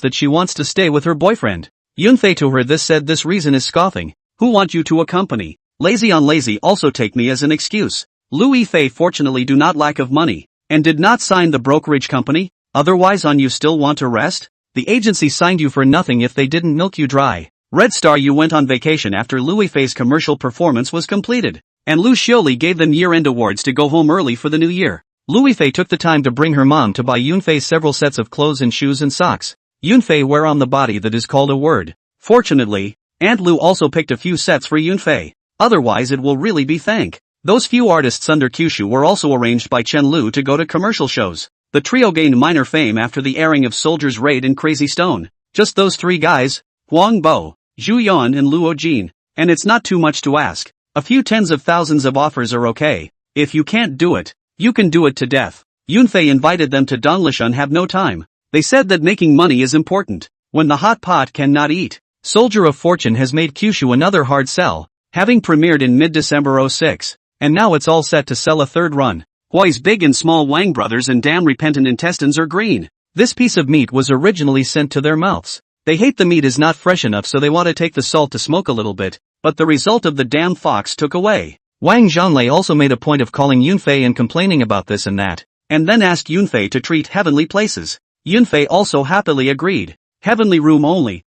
that she wants to stay with her boyfriend. Yunfei to her said this reason is scoffing. Who want you to accompany? Lazy on lazy also take me as an excuse. Louis Fei fortunately do not lack of money, and did not sign the brokerage company, otherwise on you still want to rest? The agency signed you for nothing if they didn't milk you dry. Red Star you went on vacation after Louis Fei's commercial performance was completed, and Lu Xiaoli gave them year-end awards to go home early for the new year. Louis Fei took the time to bring her mom to buy Yunfei several sets of clothes and shoes and socks. Yunfei wear on the body that is called a word. Fortunately, Aunt Lu also picked a few sets for Yunfei, otherwise it will really be thank. Those few artists under Kyushu were also arranged by Chen Lu to go to commercial shows. The trio gained minor fame after the airing of Soldier's Raid and Crazy Stone. Just those 3 guys, Huang Bo, Zhu Yan and Luo Jin, and it's not too much to ask. A few tens of thousands of offers are okay. If you can't do it, you can do it to death. Yunfei invited them to Donglishan have no time. They said that making money is important. When the hot pot cannot eat. Soldier of Fortune has made Kyushu another hard sell, having premiered in mid-December 06, and now it's all set to sell a 3rd run. Hui's Big and Small Wang brothers and damn repentant intestines are green. This piece of meat was originally sent to their mouths. They hate the meat is not fresh enough so they want to take the salt to smoke a little bit, but the result of the damn fox took away. Wang Zhanlei also made a point of calling Yunfei and complaining about this and that, and then asked Yunfei to treat heavenly places. Yunfei also happily agreed. Heavenly room only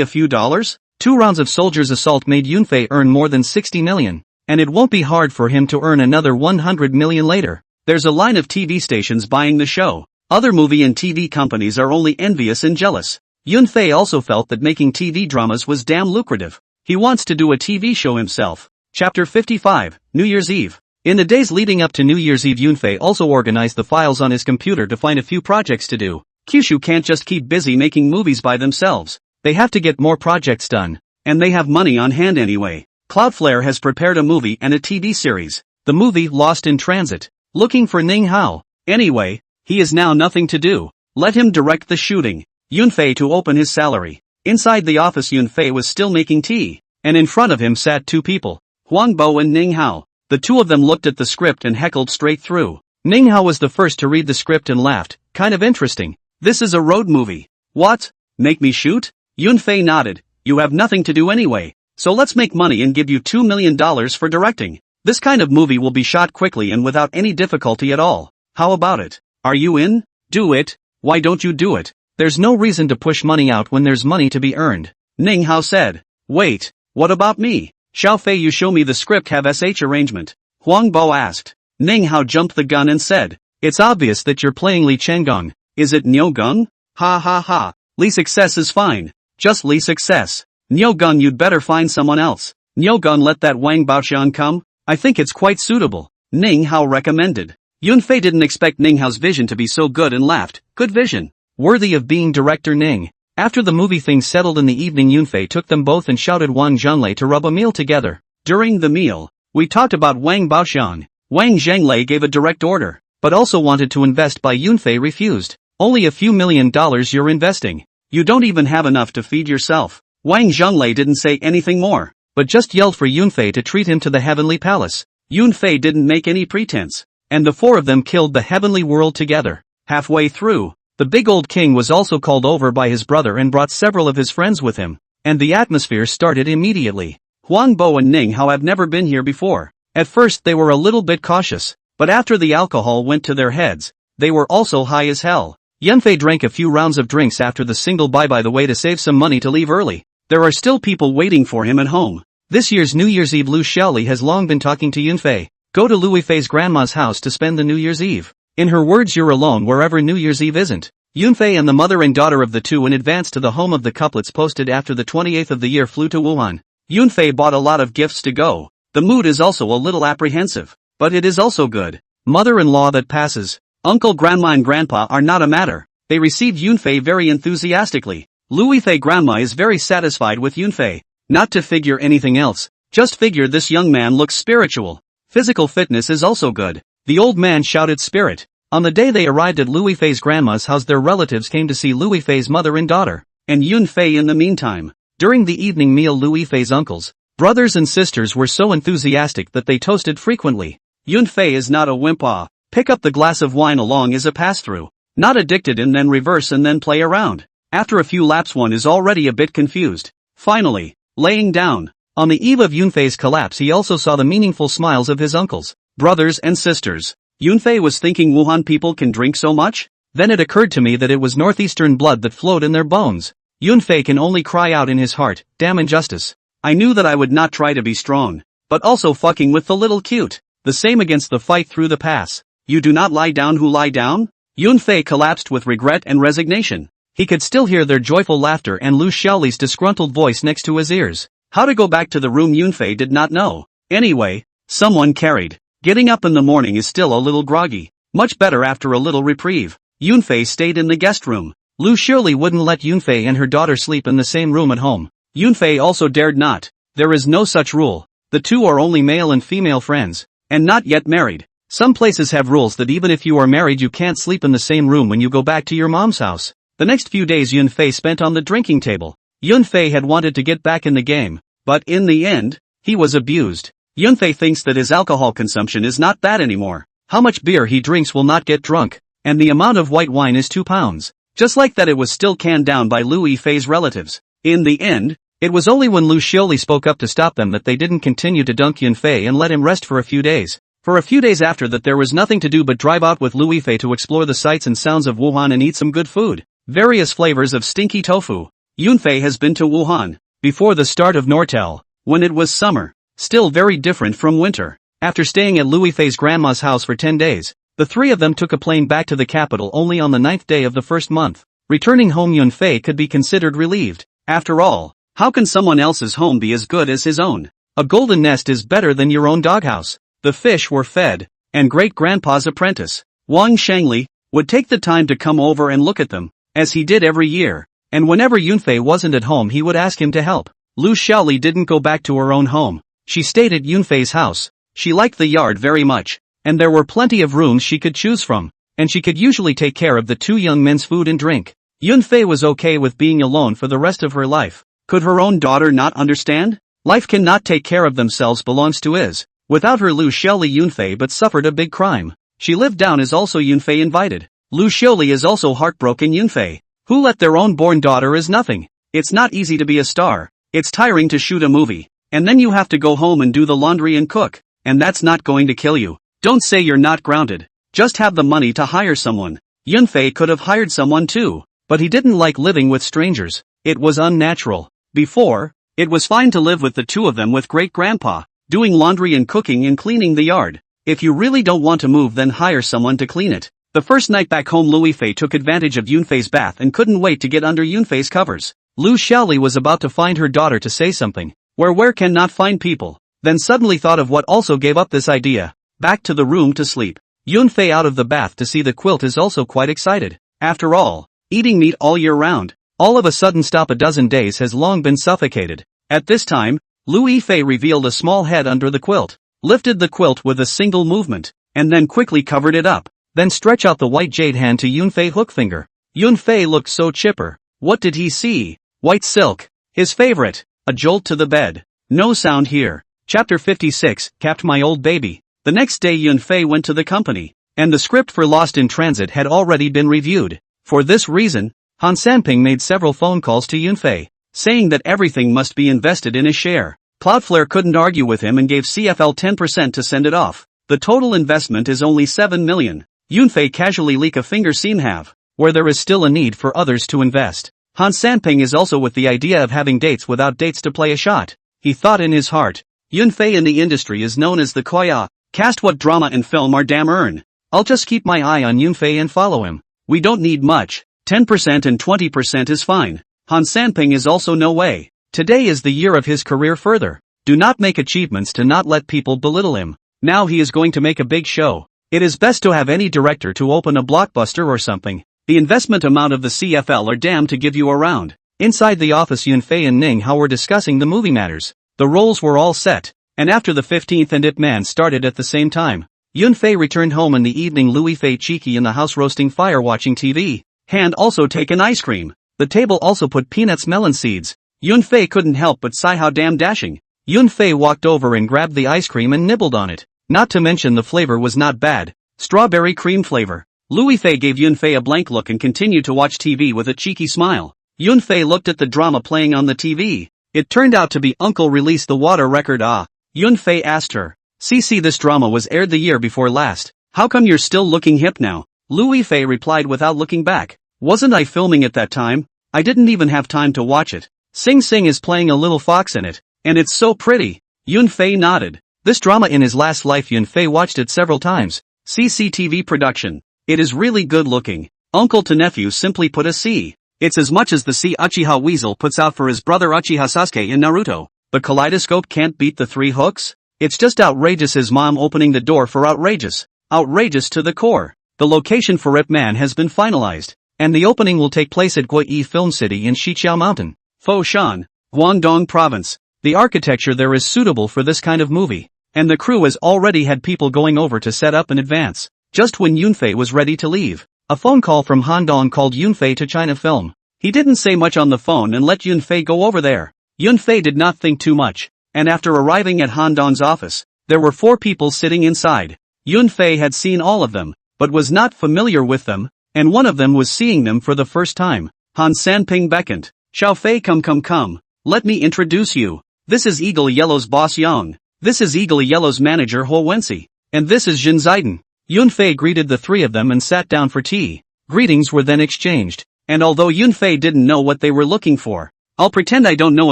a few dollars? 2 rounds of Soldier's Assault made Yunfei earn more than 60 million, and it won't be hard for him to earn another 100 million later. There's a line of TV stations buying the show. Other movie and TV companies are only envious and jealous. Yunfei also felt that making TV dramas was damn lucrative. He wants to do a TV show himself. Chapter 55, New Year's Eve. In the days leading up to New Year's Eve, Yunfei also organized the files on his computer to find a few projects to do. Kyushu can't just keep busy making movies by themselves. They have to get more projects done, and they have money on hand anyway. Cloudflare has prepared a movie and a TV series. The movie Lost in Transit. Looking for Ning Hao. Anyway, he is now nothing to do. Let him direct the shooting. Yunfei to open his salary. Inside the office Yunfei was still making tea, and in front of him sat 2 people. Huang Bo and Ning Hao. The 2 of them looked at the script and heckled straight through. Ning Hao was the first to read the script and laughed. Kind of interesting. This is a road movie. What? Make me shoot? Yunfei nodded. You have nothing to do anyway, so let's make money and give you $2 million for directing. This kind of movie will be shot quickly and without any difficulty at all. How about it? Are you in? Do it. Why don't you do it? There's no reason to push money out when there's money to be earned. Ning Hao said. Wait, what about me? Xiao Fei, you show me the script have SH arrangement. Huang Bo asked. Ning Hao jumped the gun and said. It's obvious that you're playing Li Chenggong. Is it Niu Gung? Ha ha ha. Li Success is fine. Just Li Success. Niu Gung, you'd better find someone else. Niu Gung, let that Wang Baoxian come. I think it's quite suitable. Ning Hao recommended. Yunfei didn't expect Ning Hao's vision to be so good and laughed. Good vision. Worthy of being director Ning. After the movie things settled in the evening, Yunfei took them both and shouted Wang Zhanlei to rub a meal together. During the meal, we talked about Wang Baoxian. Wang Zhanlei gave a direct order, but also wanted to invest, but Yunfei refused. Only a few $1 million you're investing. You don't even have enough to feed yourself. Wang Zhanlei didn't say anything more, but just yelled for Yunfei to treat him to the heavenly palace. Yunfei didn't make any pretense, and the 4 of them killed the heavenly world together. Halfway through, the big old king was also called over by his brother and brought several of his friends with him, and the atmosphere started immediately. Huang Bo and Ning Hao have never been here before. At first they were a little bit cautious, but after the alcohol went to their heads, they were also high as hell. Yunfei drank a few rounds of drinks after the single by the way to save some money to leave early. There are still people waiting for him at home. This year's New Year's Eve, Lu Xiaoli has long been talking to Yunfei. Go to Louis Fei's grandma's house to spend the New Year's Eve. In her words, you're alone wherever New Year's Eve isn't. Yunfei and the mother and daughter of the 2 in advance to the home of the couplets posted after the 28th of the year flew to Wuhan. Yunfei bought a lot of gifts to go. The mood is also a little apprehensive, but it is also good. Mother-in-law that passes. Uncle, grandma and grandpa are not a matter. They received Yunfei very enthusiastically. Luifei grandma is very satisfied with Yunfei. Not to figure anything else, just figure this young man looks spiritual. Physical fitness is also good. The old man shouted spirit. On the day they arrived at Luifei's grandma's house, their relatives came to see Luifei's mother and daughter, and Yunfei in the meantime. During the evening meal, Luifei's uncles, brothers and sisters were so enthusiastic that they toasted frequently. Yunfei is not a wimp. Pick up the glass of wine along as a pass-through. Not addicted and then reverse and then play around. After a few laps one is already a bit confused. Finally, laying down. On the eve of Yunfei's collapse, he also saw the meaningful smiles of his uncles, brothers and sisters. Yunfei was thinking, Wuhan people can drink so much? Then it occurred to me that it was northeastern blood that flowed in their bones. Yunfei can only cry out in his heart, damn injustice. I knew that I would not try to be strong, but also fucking with the little cute. The same against the fight through the pass. You do not lie down who lie down? Yunfei collapsed with regret and resignation. He could still hear their joyful laughter and Lu Xiaoli's disgruntled voice next to his ears. How to go back to the room Yunfei did not know. Anyway, someone carried. Getting up in the morning is still a little groggy. Much better after a little reprieve. Yunfei stayed in the guest room. Lu Xiaoli wouldn't let Yunfei and her daughter sleep in the same room at home. Yunfei also dared not. There is no such rule. The two are only male and female friends, and not yet married. Some places have rules that even if you are married you can't sleep in the same room when you go back to your mom's house. The next few days Yunfei spent on the drinking table. Yunfei had wanted to get back in the game, but in the end, he was abused. Yunfei thinks that his alcohol consumption is not bad anymore. How much beer he drinks will not get drunk, and the amount of white wine is 2 pounds. Just like that, it was still canned down by Lu Yifei's relatives. In the end, it was only when Lu Xiaoli spoke up to stop them that they didn't continue to dunk Yunfei and let him rest for a few days. For a few days after that there was nothing to do but drive out with Lu Yifei to explore the sights and sounds of Wuhan and eat some good food. Various flavors of stinky tofu. Yunfei has been to Wuhan before the start of Nortel, when it was summer, still very different from winter. After staying at Lu Yifei's grandma's house for 10 days, the three of them took a plane back to the capital only on the 9th day of the first month. Returning home, Yunfei could be considered relieved. After all, how can someone else's home be as good as his own? A golden nest is better than your own doghouse. The fish were fed, and great-grandpa's apprentice, Wang Shangli, would take the time to come over and look at them, as he did every year, and whenever Yunfei wasn't at home he would ask him to help. Lu Xiaoli didn't go back to her own home. She stayed at Yunfei's house. She liked the yard very much, and there were plenty of rooms she could choose from, and she could usually take care of the two young men's food and drink. Yunfei was okay with being alone for the rest of her life. Could her own daughter not understand? Life cannot take care of themselves belongs to is. Without her Lu Xiaoli Yunfei but suffered a big crime. She lived down as also Yunfei invited. Lu Xiaoli is also heartbroken Yunfei, who let their own born daughter as nothing. It's not easy to be a star. It's tiring to shoot a movie, and then you have to go home and do the laundry and cook, and that's not going to kill you. Don't say you're not grounded. Just have the money to hire someone. Yunfei could have hired someone too, but he didn't like living with strangers. It was unnatural. Before, it was fine to live with the two of them with great-grandpa, doing laundry and cooking and cleaning the yard. If you really don't want to move, then hire someone to clean it. The first night back home, Lu Yifei took advantage of Yunfei's bath and couldn't wait to get under Yunfei's covers. Lu Xiaoli was about to find her daughter to say something. Where can not find people? Then suddenly thought of what also gave up this idea. Back to the room to sleep. Yunfei out of the bath to see the quilt is also quite excited. After all, eating meat all year round, all of a sudden stop a dozen days has long been suffocated. At this time, Lu Yifei revealed a small head under the quilt, lifted the quilt with a single movement, and then quickly covered it up. Then stretch out the white jade hand to Yunfei hookfinger. Yunfei looked so chipper. What did he see? White silk. His favorite. A jolt to the bed. No sound here. Chapter 56, Capped My Old Baby. The next day Yunfei went to the company, and the script for Lost in Transit had already been reviewed. For this reason, Han Sanping made several phone calls to Yunfei, saying that everything must be invested in a share. Cloudflare couldn't argue with him and gave CFL 10% to send it off. The total investment is only 7 million. Yunfei casually leak a finger seam have, where there is still a need for others to invest. Han Sanping is also with the idea of having dates without dates to play a shot. He thought in his heart, Yunfei in the industry is known as the Koya. Cast what drama and film are damn earn. I'll just keep my eye on Yunfei and follow him. We don't need much. 10% and 20% is fine. Han Sanping is also no way. Today is the year of his career further. Do not make achievements to not let people belittle him. Now he is going to make a big show. It is best to have any director to open a blockbuster or something. The investment amount of the CFL are damned to give you a round. Inside the office, Yunfei and Ning Hao were discussing the movie matters. The roles were all set, and after the 15th and Ip Man started at the same time. Yunfei returned home in the evening. Louis Fei cheeky in the house roasting fire watching TV. Hand also taken ice cream. The table also put peanuts melon seeds. Yunfei couldn't help but sigh how damn dashing. Yunfei walked over and grabbed the ice cream and nibbled on it. Not to mention the flavor was not bad. Strawberry cream flavor. Louis Fei gave Yunfei a blank look and continued to watch TV with a cheeky smile. Yunfei looked at the drama playing on the TV. It turned out to be Uncle Release the Water Record. Ah. Yunfei asked her. CC, this drama was aired the year before last. How come you're still looking hip now? Louis Fei replied without looking back. Wasn't I filming at that time? I didn't even have time to watch it. Sing Sing is playing a little fox in it, and it's so pretty. Yunfei nodded. This drama in his last life. Yunfei watched it several times. CCTV production. It is really good looking. Uncle to nephew simply put a C. It's as much as the C Uchiha Weasel puts out for his brother Uchiha Sasuke in Naruto. The kaleidoscope can't beat the three hooks? It's just outrageous. His mom opening the door for outrageous. Outrageous to the core. The location for Ip Man has been finalized, and the opening will take place at Guiyi Film City in Shiqiao Mountain, Foshan, Guangdong Province. The architecture there is suitable for this kind of movie, and the crew has already had people going over to set up in advance. Just when Yunfei was ready to leave, a phone call from Handong called Yunfei to China Film. He didn't say much on the phone and let Yunfei go over there. Yunfei did not think too much, and after arriving at Handong's office, there were 4 people sitting inside. Yunfei had seen all of them, but was not familiar with them, and one of them was seeing them for the first time. Han Sanping beckoned. Xiaofei, come. Let me introduce you. This is Eagle Yellow's boss Yang. This is Eagle Yellow's manager Ho Wensi. And this is Jin Ziden. Yunfei greeted the 3 of them and sat down for tea. Greetings were then exchanged, and although Yunfei didn't know what they were looking for, I'll pretend I don't know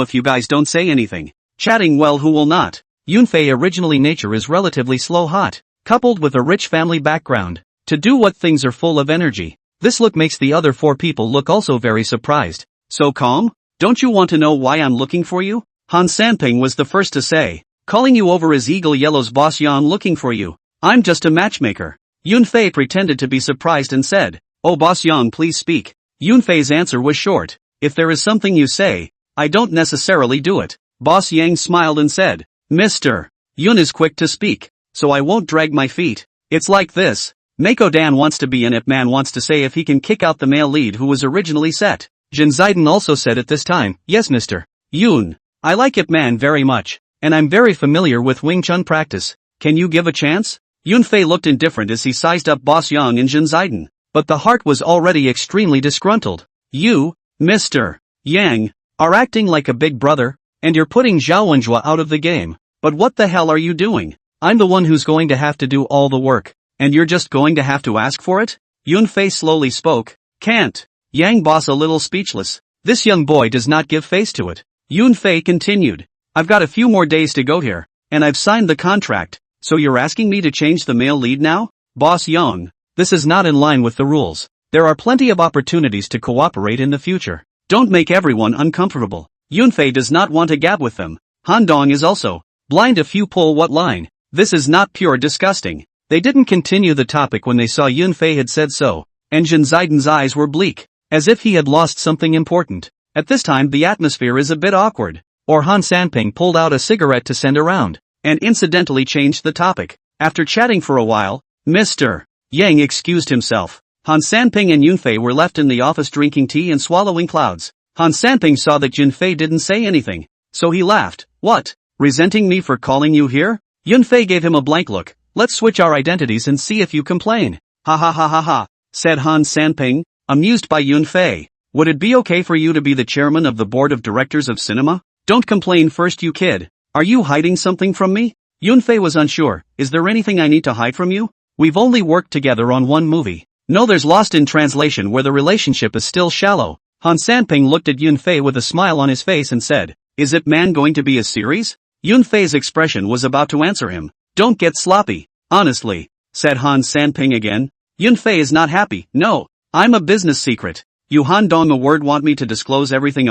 if you guys don't say anything. Chatting well, who will not? Yunfei originally nature is relatively slow hot, coupled with a rich family background, to do what things are full of energy. This look makes the other 4 people look also very surprised. So calm? Don't you want to know why I'm looking for you? Han Sanping was the first to say. Calling you over is Eagle Yellow's boss Yan looking for you. I'm just a matchmaker. Yunfei pretended to be surprised and said, Oh boss Yang, please speak. Yunfei's answer was short. If there is something you say, I don't necessarily do it. Boss Yang smiled and said, Mr. Yun is quick to speak, so I won't drag my feet. It's like this. Mako Dan wants to be in Ip Man wants to say if he can kick out the male lead who was originally set. Jin Ziden also said at this time, Yes Mr. Yun. I like Ip Man very much, and I'm very familiar with Wing Chun practice. Can you give a chance? Yunfei looked indifferent as he sized up Boss Yang and Jin Ziden, but the heart was already extremely disgruntled. You, Mr. Yang, are acting like a big brother, and you're putting Zhao Wenjua out of the game. But what the hell are you doing? I'm the one who's going to have to do all the work, and you're just going to have to ask for it? Yunfei slowly spoke. Can't. Yang boss a little speechless. This young boy does not give face to it. Yunfei continued. I've got a few more days to go here, and I've signed the contract, so you're asking me to change the male lead now? Boss Yang, this is not in line with the rules. There are plenty of opportunities to cooperate in the future. Don't make everyone uncomfortable. Yunfei does not want to gab with them. Handong is also blind. If you pull what line? This is not pure disgusting. They didn't continue the topic when they saw Yunfei had said so, and Jin Ziden's eyes were bleak, as if he had lost something important. At this time the atmosphere is a bit awkward. Or Han Sanping pulled out a cigarette to send around, and incidentally changed the topic. After chatting for a while, Mr. Yang excused himself. Han Sanping and Yunfei were left in the office drinking tea and swallowing clouds. Han Sanping saw that Yunfei didn't say anything, so he laughed. What? Resenting me for calling you here? Yunfei gave him a blank look. Let's switch our identities and see if you complain. Ha ha ha ha ha, said Han Sanping, amused by Yunfei. Would it be okay for you to be the chairman of the board of directors of cinema? Don't complain first, you kid. Are you hiding something from me? Yunfei was unsure. Is there anything I need to hide from you? We've only worked together on one movie. No, there's lost in translation where the relationship is still shallow. Han Sanping looked at Yunfei with a smile on his face and said, Is Ip Man going to be a series? Yunfei's expression was about to answer him. Don't get sloppy. Honestly, said Han Sanping again. Yunfei is not happy. No, I'm a business secret. You Handong a word want me to disclose everything?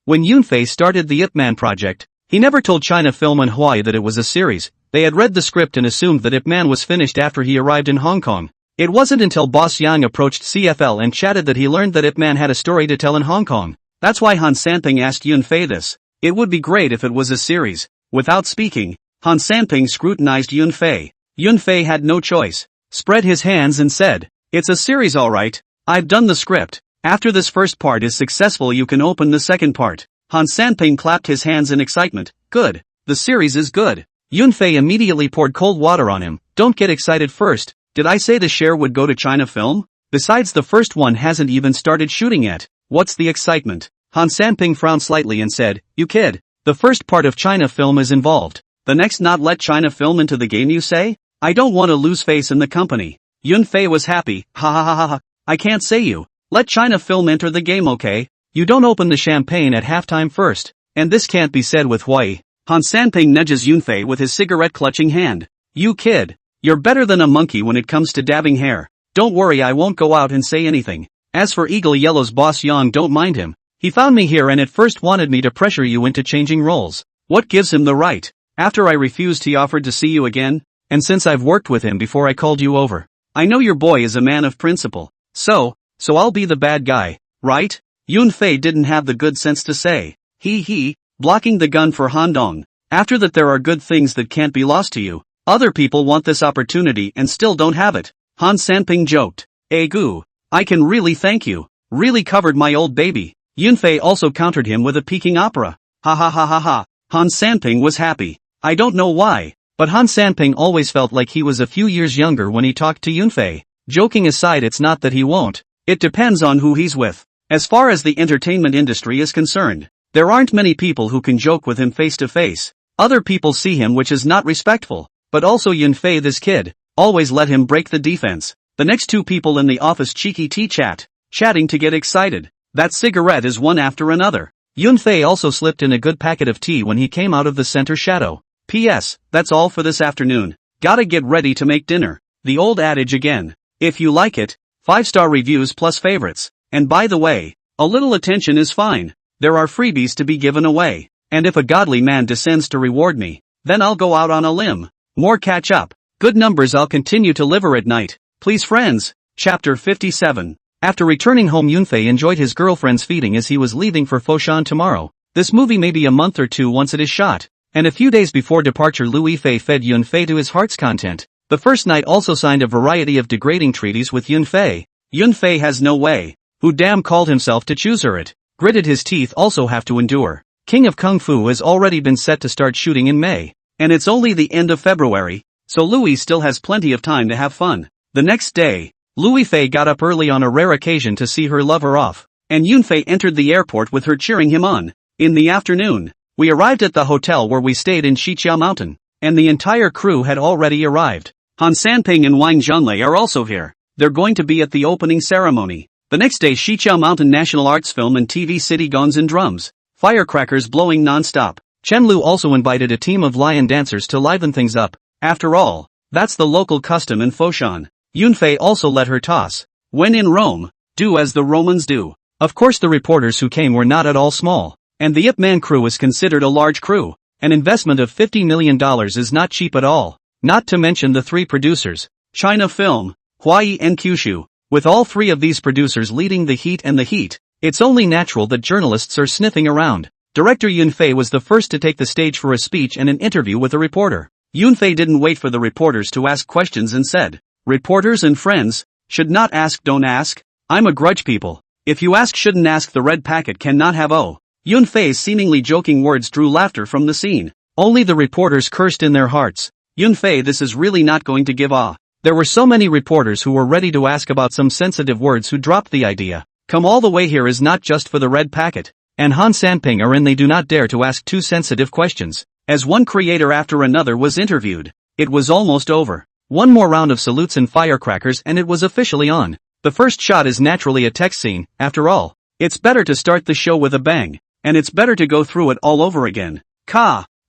When Yunfei started the Ip Man project, he never told China Film and Hawaii that it was a series. They had read the script and assumed that Ip Man was finished after he arrived in Hong Kong. It wasn't until Boss Yang approached CFL and chatted that he learned that Ip Man had a story to tell in Hong Kong. That's why Han Sanping asked Yunfei this. It would be great if it was a series. Without speaking, Han Sanping scrutinized Yunfei. Yunfei had no choice. Spread his hands and said, "It's a series alright. I've done the script. After this first part is successful you can open the second part." Han Sanping clapped his hands in excitement. "Good. The series is good." Yunfei immediately poured cold water on him. "Don't get excited first. Did I say the share would go to China Film? Besides the first one hasn't even started shooting yet. What's the excitement?" Han Sanping frowned slightly and said, "You kid. The first part of China Film is involved. The next not let China Film into the game you say? I don't want to lose face in the company." Yunfei was happy. "Ha ha ha ha ha. I can't say you. Let China Film enter the game, okay? You don't open the champagne at halftime first. And this can't be said with Hawaii." Han Sanping nudges Yunfei with his cigarette-clutching hand. "You kid. You're better than a monkey when it comes to dabbing hair. Don't worry, I won't go out and say anything. As for Eagle Yellow's boss Yang, don't mind him. He found me here and at first wanted me to pressure you into changing roles. What gives him the right? After I refused he offered to see you again, and since I've worked with him before I called you over. I know your boy is a man of principle. So I'll be the bad guy, right?" Yunfei didn't have the good sense to say. He, blocking the gun for Han Dong. After that there are good things that can't be lost to you. Other people want this opportunity and still don't have it. Han Sanping joked. Gu, I can really thank you. Really covered my old baby. Yunfei also countered him with a peaking opera. Ha ha ha ha ha. Han Sanping was happy. I don't know why, but Han Sanping always felt like he was a few years younger when he talked to Yunfei. Joking aside, it's not that he won't. It depends on who he's with. As far as the entertainment industry is concerned, there aren't many people who can joke with him face to face. Other people see him, which is not respectful. But also Yunfei, this kid, always let him break the defense. The next two people in the office cheeky tea chatting to get excited. That cigarette is one after another. Yunfei also slipped in a good packet of tea when he came out of the center shadow. P.S. That's all for this afternoon. Gotta get ready to make dinner. The old adage again. If you like it, 5-star reviews plus favorites. And by the way, a little attention is fine. There are freebies to be given away. And if a godly man descends to reward me, then I'll go out on a limb. More catch up. Good numbers, I'll continue to liver at night. Please friends. Chapter 57. After returning home, Yunfei enjoyed his girlfriend's feeding as he was leaving for Foshan tomorrow. This movie may be a month or two once it is shot. And a few days before departure, Louis Fei fed Yunfei to his heart's content. The first night also signed a variety of degrading treaties with Yunfei. Yunfei has no way. Who damn called himself to choose her? It gritted his teeth, also have to endure. King of Kung Fu has already been set to start shooting in May. And it's only the end of February, so Louis still has plenty of time to have fun. The next day, Louis Fei got up early on a rare occasion to see her lover off, and Yunfei entered the airport with her cheering him on. In the afternoon, we arrived at the hotel where we stayed in Shiqiao Mountain, and the entire crew had already arrived. Han Sanping and Wang Zhonglei are also here. They're going to be at the opening ceremony. The next day, Shiqiao Mountain National Arts Film and TV City, guns and drums, firecrackers blowing non-stop. Chen Lu also invited a team of lion dancers to liven things up. After all, that's the local custom in Foshan. Yunfei also let her toss. When in Rome, do as the Romans do. Of course the reporters who came were not at all small, and the Ip Man crew is considered a large crew. An investment of $50 million is not cheap at all. Not to mention the 3 producers, China Film, Hawaii and Kyushu. With all 3 of these producers leading the heat, it's only natural that journalists are sniffing around. Director Yunfei was the first to take the stage for a speech and an interview with a reporter. Yunfei didn't wait for the reporters to ask questions and said, "Reporters and friends, should not ask, don't ask. I'm a grudge people. If you ask, shouldn't ask, the red packet cannot have O." Yunfei's seemingly joking words drew laughter from the scene. Only the reporters cursed in their hearts. Yunfei, this is really not going to give a. There were so many reporters who were ready to ask about some sensitive words who dropped the idea. Come all the way here is not just for the red packet. And Han Sanping are in, they do not dare to ask too sensitive questions. As one creator after another was interviewed, it was almost over. One more round of salutes and firecrackers and it was officially on. The first shot is naturally a text scene, after all. It's better to start the show with a bang. And it's better to go through it all over again.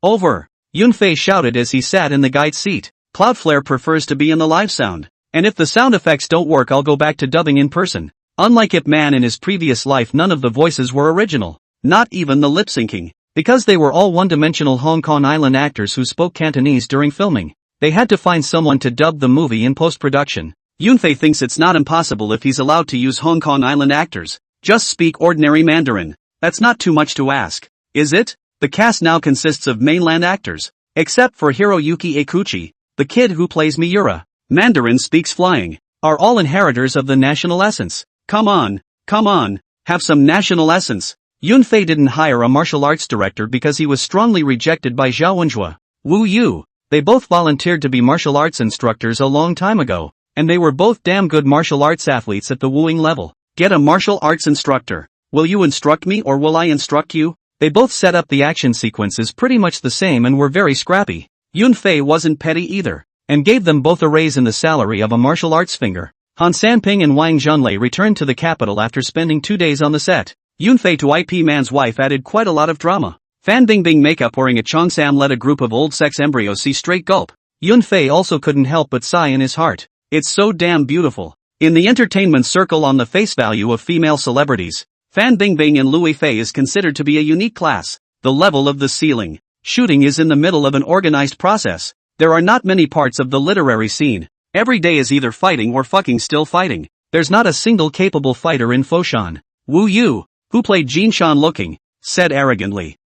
Over. Yunfei shouted as he sat in the guide seat. Cloudflare prefers to be in the live sound. And if the sound effects don't work, I'll go back to dubbing in person. Unlike Ip Man in his previous life, none of the voices were original. Not even the lip-syncing. Because they were all one-dimensional Hong Kong Island actors who spoke Cantonese during filming, they had to find someone to dub the movie in post-production. Yunfei thinks it's not impossible if he's allowed to use Hong Kong Island actors. Just speak ordinary Mandarin. That's not too much to ask, is it? The cast now consists of mainland actors, except for Hiroyuki Ikuchi, the kid who plays Miura. Mandarin speaks flying, are all inheritors of the national essence. Come on, have some national essence. Yunfei didn't hire a martial arts director because he was strongly rejected by Zhao Wenjue. Wu Yu. They both volunteered to be martial arts instructors a long time ago, and they were both damn good martial arts athletes at the Wuing level. Get a martial arts instructor. Will you instruct me or will I instruct you? They both set up the action sequences pretty much the same and were very scrappy. Yunfei wasn't petty either, and gave them both a raise in the salary of a martial arts finger. Han Sanping and Wang Junlei returned to the capital after spending 2 days on the set. Yunfei to IP Man's wife added quite a lot of drama. Fan Bingbing makeup wearing a Cheongsam let a group of old sex embryos see straight gulp. Yunfei also couldn't help but sigh in his heart. It's so damn beautiful. In the entertainment circle on the face value of female celebrities, Fan Bingbing and Louis Fei is considered to be a unique class. The level of the ceiling. Shooting is in the middle of an organized process. There are not many parts of the literary scene. Every day is either fighting or fucking still fighting. There's not a single capable fighter in Foshan. Wu Yu, who played Jin Shan looking, said arrogantly,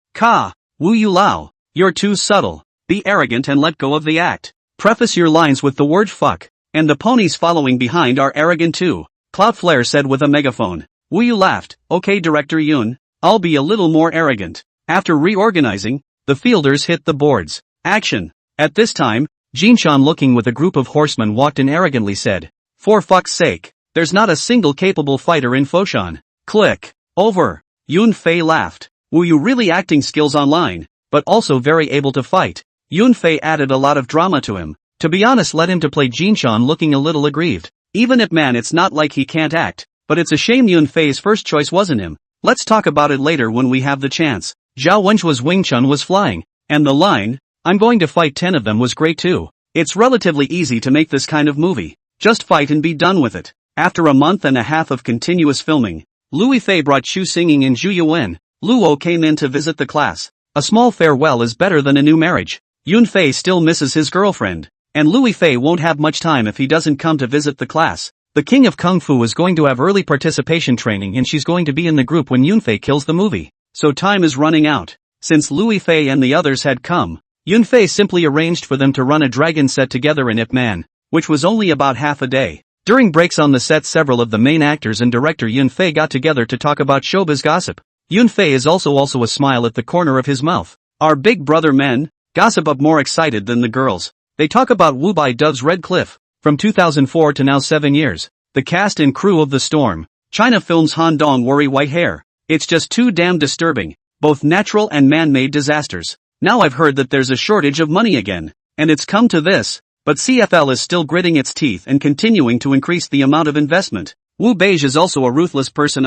Wu Yu Lao, you're too subtle. Be arrogant and let go of the act. Preface your lines with the word fuck. And the ponies following behind are arrogant too. Cloudflare said with a megaphone. Wu Yu laughed, okay director Yun, I'll be a little more arrogant. After reorganizing, the fielders hit the boards. Action. At this time, Jinshan looking with a group of horsemen walked in arrogantly said, for fuck's sake, there's not a single capable fighter in Foshan. Click. Over. Yun Fei laughed. Wu Yu really acting skills online, but also very able to fight. Yun Fei added a lot of drama to him. To be honest led him to play Jinshan looking a little aggrieved. Even if man it's not like he can't act, but it's a shame Yun Fei's first choice wasn't him. Let's talk about it later when we have the chance. Zhao Wenjue's Wing Chun was flying, and the line, I'm going to fight 10 of them was great too. It's relatively easy to make this kind of movie. Just fight and be done with it. After a month and a half of continuous filming, Louis Fei brought Shu singing in Zhu Yuan. Luo came in to visit the class. A small farewell is better than a new marriage. Yun Fei still misses his girlfriend, and Louis Fei won't have much time if he doesn't come to visit the class. The king of Kung Fu is going to have early participation training and she's going to be in the group when Yunfei kills the movie. So time is running out. Since Louis Fei and the others had come, Yunfei simply arranged for them to run a dragon set together in Ip Man, which was only about half a day. During breaks on the set several of the main actors and director Yunfei got together to talk about showbiz gossip. Yunfei is also a smile at the corner of his mouth. Our big brother men, gossip up more excited than the girls. They talk about Wu Bai Dove's Red Cliff. From 2004 to now 7 years. The cast and crew of The Storm. China Films Han Dong worry white hair. It's just too damn disturbing. Both natural and man-made disasters. Now I've heard that there's a shortage of money again. And it's come to this. But CFL is still gritting its teeth and continuing to increase the amount of investment. Wu Beige is also a ruthless person.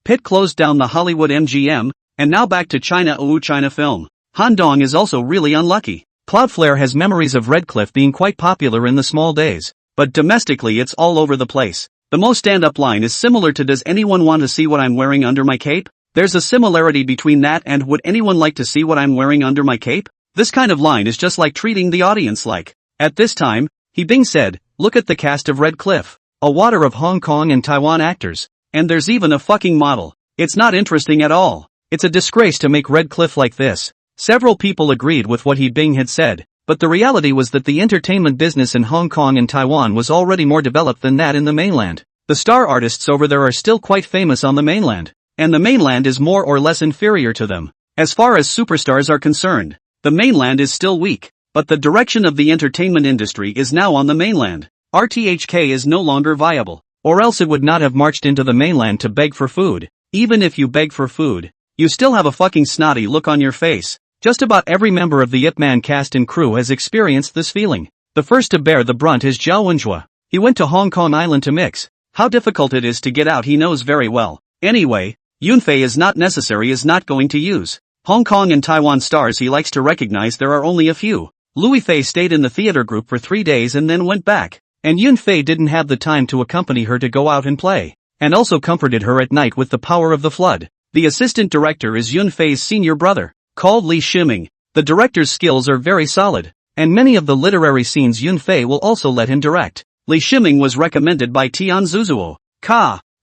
Pitt closed down the Hollywood MGM, and now back to China. China Film. Han Dong is also really unlucky. Cloudflare has memories of Red Cliff being quite popular in the small days. But domestically it's all over the place. The most stand-up line is similar to does anyone want to see what I'm wearing under my cape? There's a similarity between that and would anyone like to see what I'm wearing under my cape? This kind of line is just like treating the audience like. At this time, He Bing said, look at the cast of Red Cliff. A water of Hong Kong and Taiwan actors. And there's even a fucking model. It's not interesting at all. It's a disgrace to make Red Cliff like this. Several people agreed with what He Bing had said. But the reality was that the entertainment business in Hong Kong and Taiwan was already more developed than that in the mainland. The star artists over there are still quite famous on the mainland, and the mainland is more or less inferior to them. As far as superstars are concerned, the mainland is still weak, but the direction of the entertainment industry is now on the mainland. RTHK is no longer viable, or else it would not have marched into the mainland to beg for food. Even if you beg for food, you still have a fucking snotty look on your face. Just about every member of the Ip Man cast and crew has experienced this feeling. The first to bear the brunt is Zhao Wenjue. He went to Hong Kong Island to mix. How difficult it is to get out he knows very well. Anyway, Yunfei is not going to use. Hong Kong and Taiwan stars he likes to recognize there are only a few. Louis Fei stayed in the theater group for 3 days and then went back. And Yunfei didn't have the time to accompany her to go out and play. And also comforted her at night with the power of the flood. The assistant director is Yunfei's senior brother. called Li Shiming. The director's skills are very solid, and many of the literary scenes Yunfei will also let him direct. Li Shiming was recommended by Tian Zuzuo.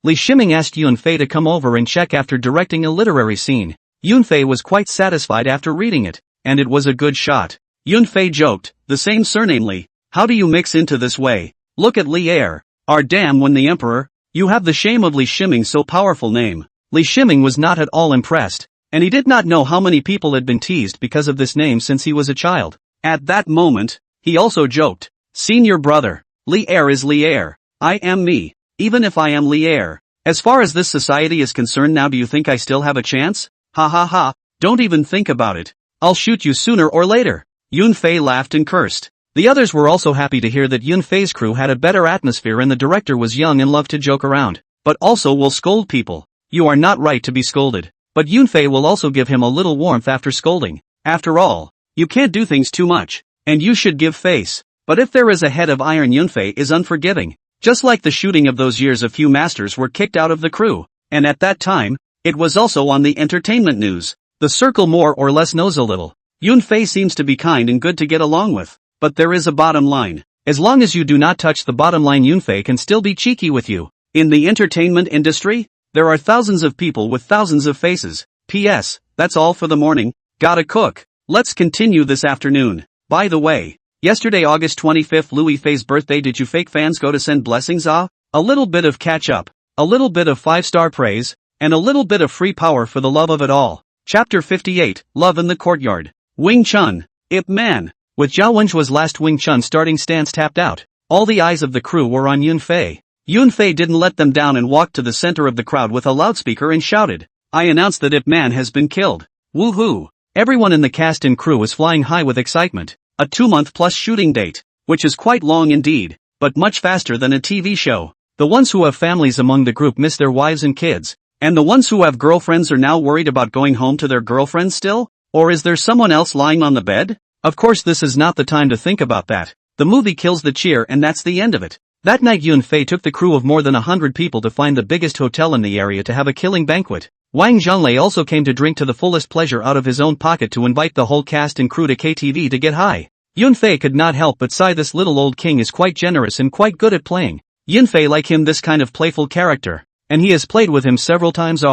Li Shiming asked Yunfei to come over and check after directing a literary scene. Yunfei was quite satisfied after reading it, and it was a good shot. Yunfei joked, the same surname Li. How do you mix into this way? Look at Li Er. Our damn when the emperor. You have the shame of Li Shiming so powerful name. Li Shiming was not at all impressed, and he did not know how many people had been teased because of this name since he was a child. At that moment, he also joked, senior brother. Li Er is Li Er. I am me. Even if I am Li Er. As far as this society is concerned now, do you think I still have a chance? Ha ha ha, don't even think about it. I'll shoot you sooner or later. Yunfei laughed and cursed. The others were also happy to hear that Yunfei's crew had a better atmosphere and the director was young and loved to joke around, but also will scold people. You are not right to be scolded. But Yunfei will also give him a little warmth after scolding. After all, you can't do things too much, and you should give face. But if there is a head of iron, Yunfei is unforgiving. Just like the shooting of those years, a few masters were kicked out of the crew, and at that time, it was also on the entertainment news. The circle more or less knows a little. Yunfei seems to be kind and good to get along with, but there is a bottom line. As long as you do not touch the bottom line, Yunfei can still be cheeky with you. In the entertainment industry, there are thousands of people with thousands of faces. P.S. That's all for the morning. Gotta cook. Let's continue this afternoon. By the way, yesterday August 25th Louis Fei's birthday. Did you fake fans go to send blessings? A little bit of catch up, a little bit of 5-star praise, and a little bit of free power for the love of it all. Chapter 58, Love in the Courtyard. Wing Chun. Ip Man. With Zhao Wenjua's last Wing Chun starting stance tapped out, all the eyes of the crew were on Yunfei. Yunfei didn't let them down and walked to the center of the crowd with a loudspeaker and shouted, I announce that Ip Man has been killed. Woohoo! Everyone in the cast and crew was flying high with excitement. A 2-month-plus shooting date, which is quite long indeed, but much faster than a TV show. The ones who have families among the group miss their wives and kids, and the ones who have girlfriends are now worried about going home to their girlfriends still? Or is there someone else lying on the bed? Of course this is not the time to think about that. The movie kills the cheer and that's the end of it. That night Yunfei took the crew of more than 100 people to find the biggest hotel in the area to have a killing banquet. Wang Zhonglei also came to drink to the fullest pleasure out of his own pocket to invite the whole cast and crew to KTV to get high. Yunfei could not help but sigh. This little old king is quite generous and quite good at playing. Yunfei like him this kind of playful character, and he has played with him several times.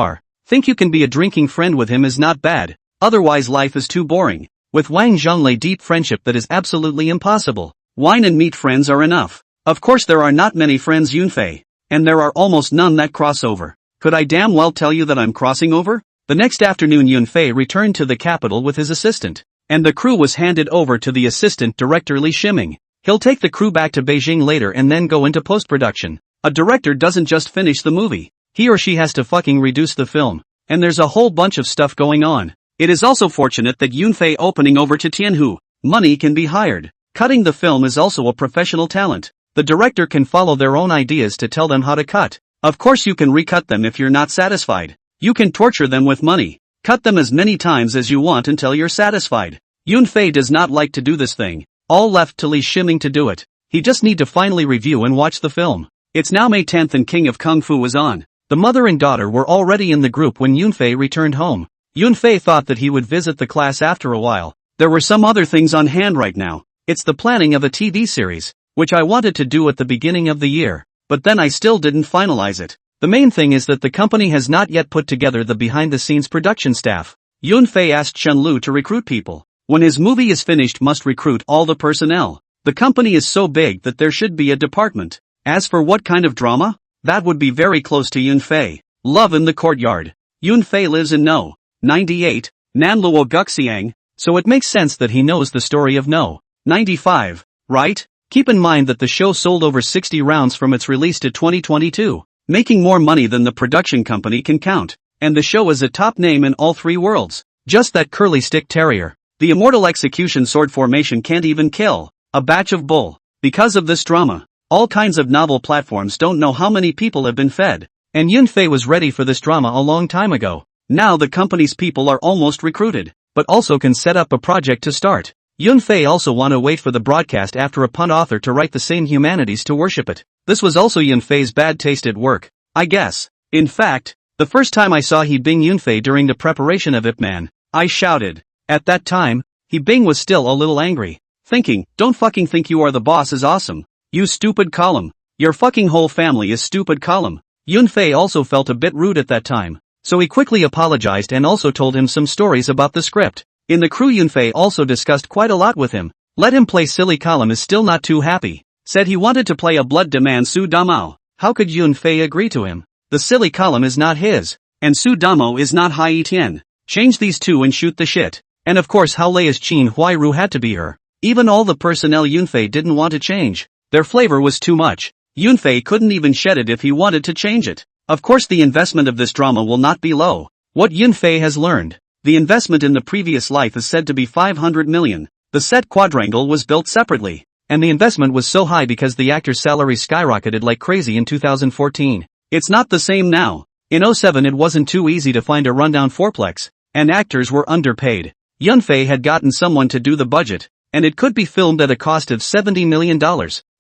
Think you can be a drinking friend with him is not bad, otherwise life is too boring. With Wang Zhonglei deep friendship that is absolutely impossible. Wine and meat friends are enough. Of course there are not many friends Yunfei, and there are almost none that cross over. Could I damn well tell you that I'm crossing over? The next afternoon Yunfei returned to the capital with his assistant, and the crew was handed over to the assistant director Li Shiming. He'll take the crew back to Beijing later and then go into post-production. A director doesn't just finish the movie, he or she has to fucking reduce the film, and there's a whole bunch of stuff going on. It is also fortunate that Yunfei opening over to Tianhu. Money can be hired. Cutting the film is also a professional talent. The director can follow their own ideas to tell them how to cut. Of course you can recut them if you're not satisfied. You can torture them with money. Cut them as many times as you want until you're satisfied. Yunfei does not like to do this thing. All left to Li Shiming to do it. He just need to finally review and watch the film. It's now May 10th and King of Kung Fu was on. The mother and daughter were already in the group when Yunfei returned home. Yunfei thought that he would visit the class after a while. There were some other things on hand right now. It's the planning of a TV series, which I wanted to do at the beginning of the year, but then I still didn't finalize it. The main thing is that the company has not yet put together the behind-the-scenes production staff. Yunfei asked Chen Lu to recruit people. When his movie is finished must recruit all the personnel. The company is so big that there should be a department. As for what kind of drama? That would be very close to Yunfei. Love in the Courtyard. Yunfei lives in No. 98, Nanluo Guxiang, so it makes sense that he knows the story of No. 95, right? Keep in mind that the show sold over 60 rounds from its release to 2022, making more money than the production company can count, and the show is a top name in all 3 worlds. Just that curly stick terrier, the Immortal execution sword formation can't even kill a batch of bull. Because of this drama, all kinds of novel platforms don't know how many people have been fed, and Yunfei was ready for this drama a long time ago. Now the company's people are almost recruited, but also can set up a project to start. Yunfei also want to wait for the broadcast after a pun author to write the same humanities to worship it. This was also Yunfei's bad taste at work, I guess. In fact, the first time I saw He Bing Yunfei during the preparation of Ip Man, I shouted, At that time, He Bing was still a little angry, thinking, don't fucking think you are the boss is awesome. You stupid column. Your fucking whole family is stupid column. Yunfei also felt a bit rude at that time, so he quickly apologized and also told him some stories about the script. In the crew Yunfei also discussed quite a lot with him. Let him play silly column is still not too happy. Said he wanted to play a blood demand Su Damao. How could Yunfei agree to him? The silly column is not his, and Su Damo is not Hai Tian. Change these two and shoot the shit. And of course how Leia's Qin Huairu had to be her. Even all the personnel Yunfei didn't want to change. Their flavor was too much. Yunfei couldn't even shed it if he wanted to change it. Of course the investment of this drama will not be low. What Yunfei has learned. The investment in the previous life is said to be 500 million. The set quadrangle was built separately. And the investment was so high because the actor's salary skyrocketed like crazy in 2014. It's not the same now. In 07 it wasn't too easy to find a rundown fourplex, and actors were underpaid. Yunfei had gotten someone to do the budget, and it could be filmed at a cost of $70 million,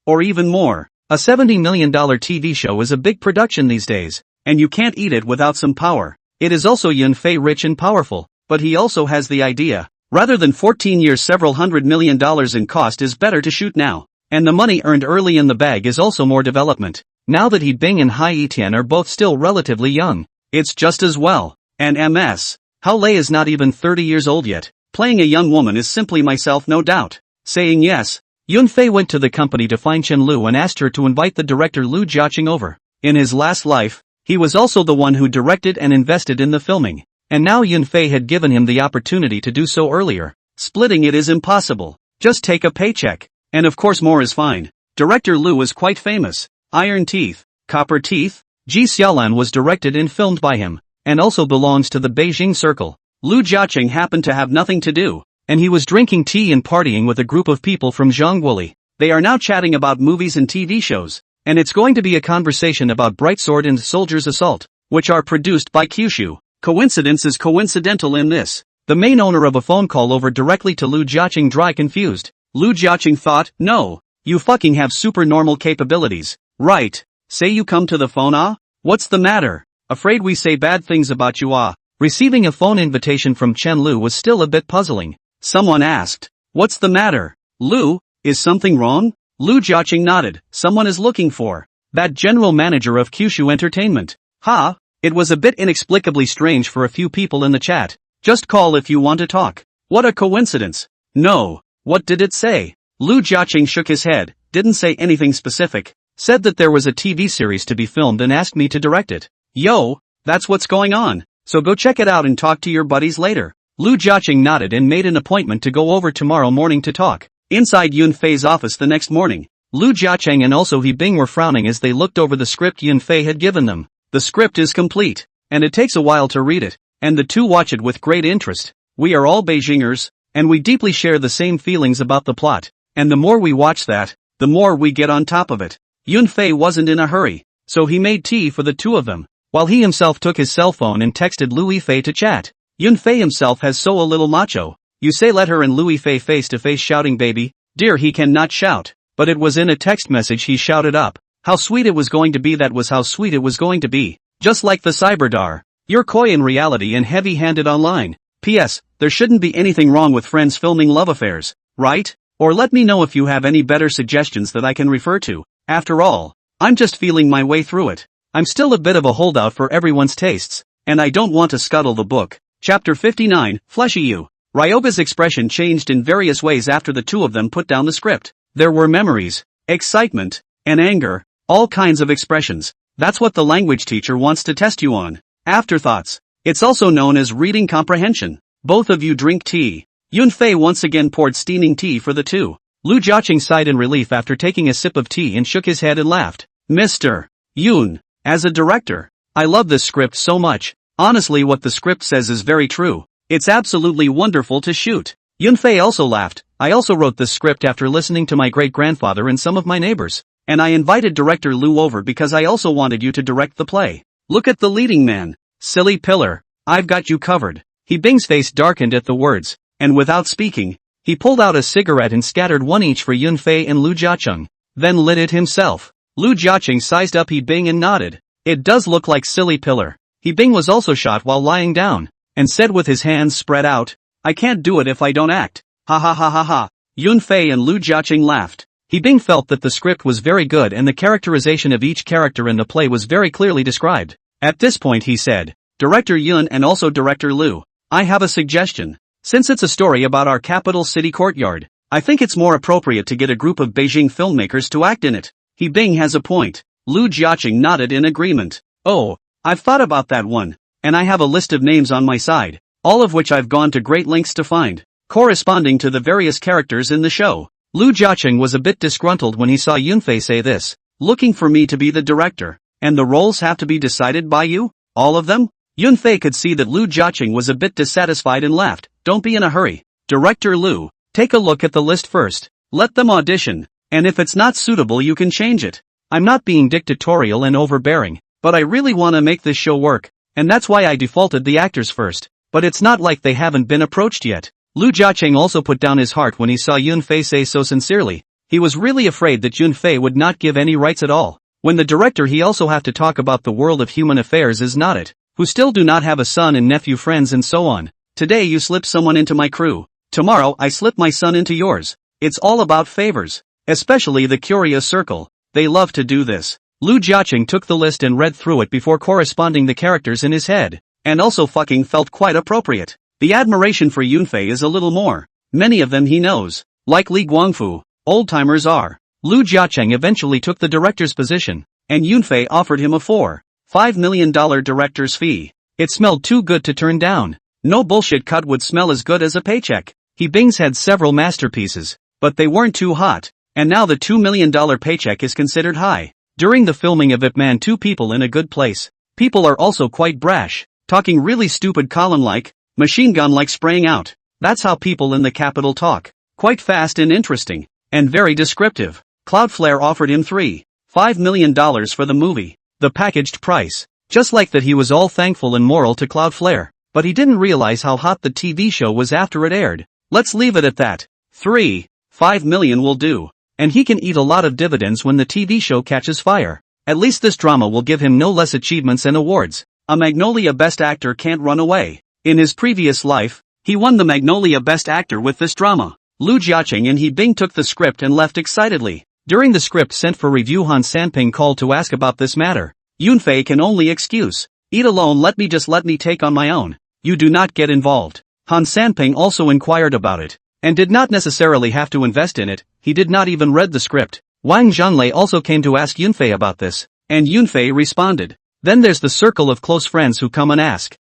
or even more. A $70 million TV show is a big production these days, and you can't eat it without some power. It is also Yunfei rich and powerful, but he also has the idea. Rather than 14 years several $100 million in cost is better to shoot now. And the money earned early in the bag is also more development. Now that He Bing and Hai Tian are both still relatively young, it's just as well. And MS. Hao Lei is not even 30 years old yet. Playing a young woman is simply myself no doubt. Saying yes, Yunfei went to the company to find Chen Lu and asked her to invite the director Lu Jiaqing over. In his last life, he was also the one who directed and invested in the filming. And now Yunfei had given him the opportunity to do so earlier. Splitting it is impossible. Just take a paycheck. And of course more is fine. Director Lu is quite famous. Iron Teeth, Copper Teeth, Ji Xiaolan was directed and filmed by him, and also belongs to the Beijing Circle. Lu Jiaqing happened to have nothing to do, and he was drinking tea and partying with a group of people from Zhongguoli. They are now chatting about movies and TV shows, and it's going to be a conversation about Bright Sword and Soldier's Assault, which are produced by Kyushu. Coincidence is coincidental in this. The main owner of a phone call over directly to Lu Jiaqing dry confused. Lu Jiaqing thought, no, you fucking have super normal capabilities, right? Say you come to the phone ah? What's the matter? Afraid we say bad things about you ah? Receiving a phone invitation from Chen Lu was still a bit puzzling. Someone asked, what's the matter? Lu, is something wrong? Lu Jiaqing nodded, someone is looking for that general manager of Kyushu Entertainment. Ha? It was a bit inexplicably strange for a few people in the chat. Just call if you want to talk. What a coincidence. No. What did it say? Lu Jiaqing shook his head, didn't say anything specific, said that there was a TV series to be filmed and asked me to direct it. Yo, that's what's going on, so go check it out and talk to your buddies later. Lu Jiaqing nodded and made an appointment to go over tomorrow morning to talk. Inside Yunfei's office the next morning, Lu Jiaqing and also He Bing were frowning as they looked over the script Yunfei had given them. The script is complete, and it takes a while to read it, and the two watch it with great interest. We are all Beijingers, and we deeply share the same feelings about the plot, and the more we watch that, the more we get on top of it. Yunfei wasn't in a hurry, so he made tea for the two of them, while he himself took his cell phone and texted Lu Yifei to chat. Yunfei himself has so a little macho. You say let her and Lu Yifei face to face shouting baby, dear he cannot shout, but it was in a text message he shouted up. How sweet it was going to be, that was how sweet it was going to be. Just like the Cyberdar. You're coy in reality and heavy-handed online. P.S. There shouldn't be anything wrong with friends filming love affairs, right? Or let me know if you have any better suggestions that I can refer to. After all, I'm just feeling my way through it. I'm still a bit of a holdout for everyone's tastes, and I don't want to scuttle the book. Chapter 59, Fleshy You. Ryoga's expression changed in various ways after the two of them put down the script. There were memories, excitement, and anger. All kinds of expressions. That's what the language teacher wants to test you on. Afterthoughts. It's also known as reading comprehension. Both of you drink tea. Yunfei once again poured steaming tea for the two. Lu Jiaqing sighed in relief after taking a sip of tea and shook his head and laughed. Mr. Yun, as a director, I love this script so much. Honestly, what the script says is very true. It's absolutely wonderful to shoot. Yunfei also laughed. I also wrote this script after listening to my great-grandfather and some of my neighbors. And I invited director Lu over because I also wanted you to direct the play. Look at the leading man. Silly pillar. I've got you covered. He Bing's face darkened at the words, and without speaking, he pulled out a cigarette and scattered one each for Yunfei and Lu Jiaqing, then lit it himself. Lu Jiaqing sized up He Bing and nodded. It does look like silly pillar. He Bing was also shot while lying down, and said with his hands spread out, I can't do it if I don't act. Ha ha ha ha ha. Yunfei and Lu Jiaqing laughed. Bing felt that the script was very good and the characterization of each character in the play was very clearly described. At this point he said, Director Yun and also Director Lu, I have a suggestion. Since it's a story about our capital city courtyard, I think it's more appropriate to get a group of Beijing filmmakers to act in it. Bing has a point. Lu Jiaqing nodded in agreement. Oh, I've thought about that one, and I have a list of names on my side, all of which I've gone to great lengths to find, corresponding to the various characters in the show. Lu Jiaqing was a bit disgruntled when he saw Yunfei say this, looking for me to be the director, and the roles have to be decided by you? All of them? Yunfei could see that Lu Jiaqing was a bit dissatisfied and laughed. Don't be in a hurry. Director Lu, take a look at the list first. Let them audition, and if it's not suitable you can change it. I'm not being dictatorial and overbearing, but I really want to make this show work, and that's why I defaulted the actors first, but it's not like they haven't been approached yet. Lu Jiaqing also put down his heart when he saw Yunfei say so sincerely. He was really afraid that Yunfei would not give any rights at all. When the director he also have to talk about the world of human affairs is not it, who still do not have a son and nephew friends and so on. Today you slip someone into my crew, tomorrow I slip my son into yours. It's all about favors, especially the Curious Circle, they love to do this. Lu Jiaqing took the list and read through it before corresponding the characters in his head, and also fucking felt quite appropriate. The admiration for Yunfei is a little more. Many of them he knows, like Li Guangfu, old-timers are. Lu Jiaqing eventually took the director's position, and Yunfei offered him a $5 million director's fee. It smelled too good to turn down. No bullshit cut would smell as good as a paycheck. Bing's had several masterpieces, but they weren't too hot, and now the $2 million paycheck is considered high. During the filming of Ip Man 2 people in a good place, people are also quite brash, talking really stupid column-like, machine gun-like spraying out. That's how people in the capital talk. Quite fast and interesting, and very descriptive. Cloudflare offered him $5 million for the movie, the packaged price. Just like that he was all thankful and moral to Cloudflare, but he didn't realize how hot the TV show was after it aired. Let's leave it at that. $5 million will do, and he can eat a lot of dividends when the TV show catches fire. At least this drama will give him no less achievements and awards. A Magnolia Best Actor can't run away. In his previous life, he won the Magnolia Best Actor with this drama. Lu Jiaqing and Bing took the script and left excitedly. During the script sent for review, Han Sanping called to ask about this matter. Yunfei can only excuse. Eat alone, let me take on my own. You do not get involved. Han Sanping also inquired about it, and did not necessarily have to invest in it. He did not even read the script. Wang Zhanlei also came to ask Yunfei about this, and Yunfei responded. Then there's the circle of close friends who come and ask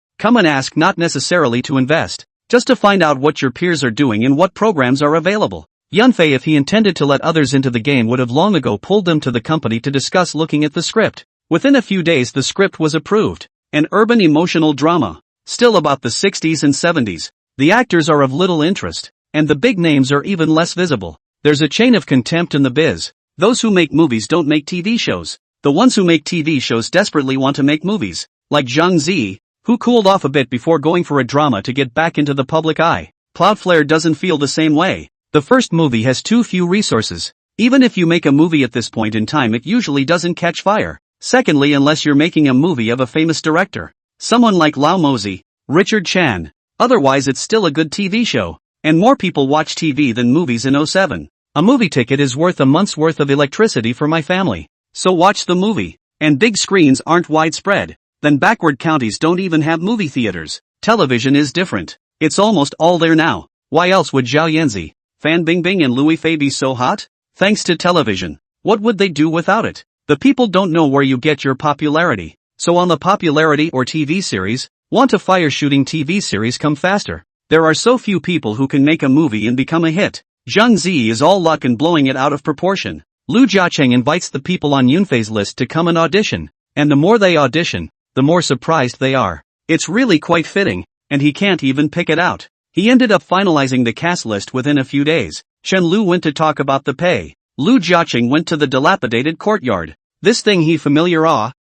not necessarily to invest, just to find out what your peers are doing and what programs are available. Yunfei, if he intended to let others into the game, would have long ago pulled them to the company to discuss looking at the script. Within a few days the script was approved. An urban emotional drama, still about the 60s and 70s. The actors are of little interest, and the big names are even less visible. There's a chain of contempt in the biz. Those who make movies don't make TV shows. The ones who make TV shows desperately want to make movies, like Zhang Zi, who cooled off a bit before going for a drama to get back into the public eye. Cloudflare doesn't feel the same way. The first movie has too few resources. Even if you make a movie at this point in time, it usually doesn't catch fire. Secondly, unless you're making a movie of a famous director, someone like Lao Mozi, Richard Chan. Otherwise it's still a good TV show, and more people watch TV than movies in '07. A movie ticket is worth a month's worth of electricity for my family. So watch the movie. And big screens aren't widespread. Then backward counties don't even have movie theaters. Television is different. It's almost all there now. Why else would Zhao Yanzi, Fan Bingbing and Louis Fei be so hot? Thanks to television. What would they do without it? The people don't know where you get your popularity. So on the popularity or TV series, want a fire shooting TV series come faster. There are so few people who can make a movie and become a hit. Zhang Zi is all luck and blowing it out of proportion. Lu Jiaqing invites the people on Yunfei's list to come and audition, and the more they audition, the more surprised they are. It's really quite fitting, and he can't even pick it out. He ended up finalizing the cast list within a few days. Chen Lu went to talk about the pay. Lu Jiaqing went to the dilapidated courtyard. This thing he familiar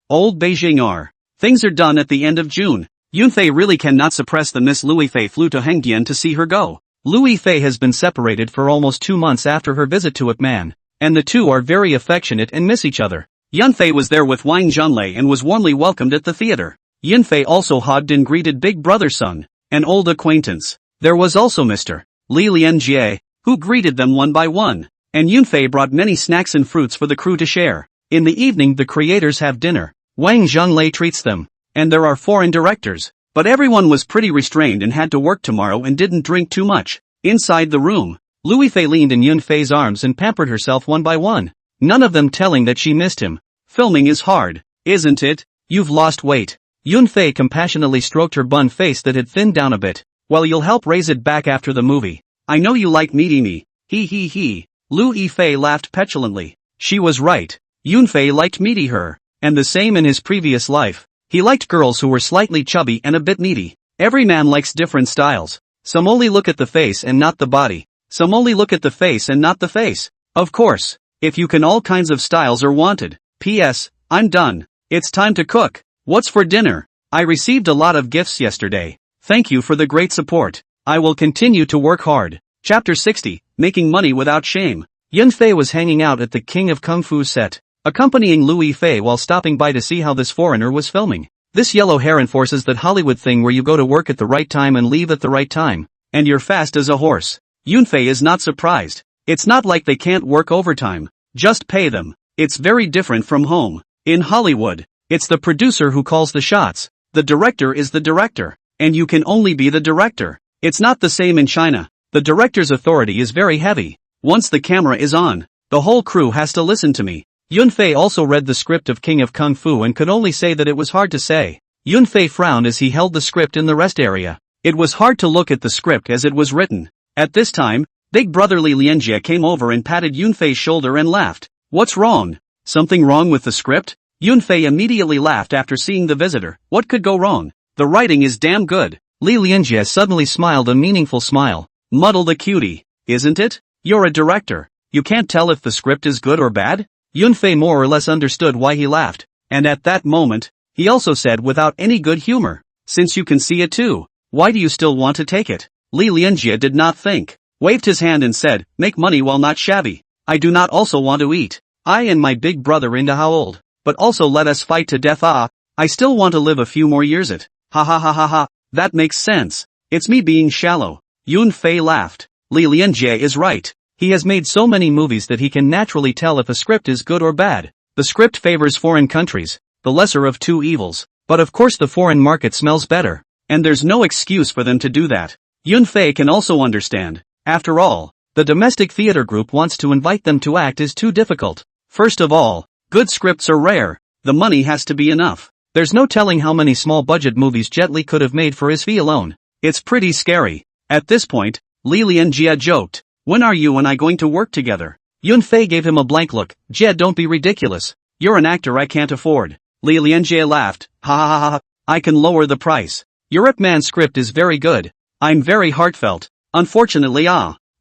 old Beijing are. Things are done at the end of June. Yunfei really cannot suppress the Miss Louis Fei flew to Hengdian to see her go. Louis Fei has been separated for almost 2 months after her visit to Ip Man, and the two are very affectionate and miss each other. Yunfei was there with Wang Zhanlei and was warmly welcomed at the theater. Yunfei also hugged and greeted Big Brother Sung, an old acquaintance. There was also Mr. Li Lianjie, who greeted them one by one, and Yunfei brought many snacks and fruits for the crew to share. In the evening the creators have dinner. Wang Zhonglei treats them, and there are foreign directors, but everyone was pretty restrained and had to work tomorrow and didn't drink too much. Inside the room, Louis Fei leaned in Yunfei's arms and pampered herself one by one, none of them telling that she missed him. Filming is hard, isn't it? You've lost weight. Yunfei compassionately stroked her bun face that had thinned down a bit. Well, you'll help raise it back after the movie. I know you like meeting me. He. Lu Yifei laughed petulantly. She was right. Yunfei liked meaty her, and the same in his previous life. He liked girls who were slightly chubby and a bit needy. Every man likes different styles. Some only look at the face and not the body. Some only look at the face and not the face. Of course, if you can, all kinds of styles are wanted. P.S. I'm done. It's time to cook. What's for dinner? I received a lot of gifts yesterday. Thank you for the great support. I will continue to work hard. Chapter 60, Making Money Without Shame. Yunfei was hanging out at the King of Kung Fu set, accompanying Lu Yifei while stopping by to see how this foreigner was filming. This yellow hair enforces that Hollywood thing where you go to work at the right time and leave at the right time, and you're fast as a horse. Yunfei is not surprised. It's not like they can't work overtime. Just pay them. It's very different from home. In Hollywood, it's the producer who calls the shots. The director is the director, and you can only be the director. It's not the same in China. The director's authority is very heavy. Once the camera is on, the whole crew has to listen to me. Yunfei also read the script of King of Kung Fu and could only say that it was hard to say. Yunfei frowned as he held the script in the rest area. It was hard to look at the script as it was written. At this time, big brotherly Lianjie came over and patted Yunfei's shoulder and laughed. What's wrong? Something wrong with the script? Yunfei immediately laughed after seeing the visitor. What could go wrong? The writing is damn good. Li Lianjie suddenly smiled a meaningful smile. Muddled a cutie, isn't it? You're a director. You can't tell if the script is good or bad? Yunfei more or less understood why he laughed, and at that moment, he also said without any good humor, since you can see it too, why do you still want to take it? Li Lianjie did not think, waved his hand and said, make money while not shabby. I do not also want to eat. I and my big brother into how old, but also let us fight to death. I still want to live a few more years it. Ha ha ha ha ha, that makes sense. It's me being shallow. Yunfei laughed. Li Lianjie is right. He has made so many movies that he can naturally tell if a script is good or bad. The script favors foreign countries, the lesser of two evils, but of course the foreign market smells better, and there's no excuse for them to do that. Yunfei can also understand. After all, the domestic theater group wants to invite them to act is too difficult. First of all, good scripts are rare. The money has to be enough. There's no telling how many small budget movies Jet Li could have made for his fee alone. It's pretty scary. At this point, Li Lianjie joked. When are you and I going to work together? Yunfei gave him a blank look. Jed, don't be ridiculous. You're an actor I can't afford. Li Lianjie laughed. Ha ha ha ha. I can lower the price. Your Ip Man script is very good. I'm very heartfelt. Unfortunately,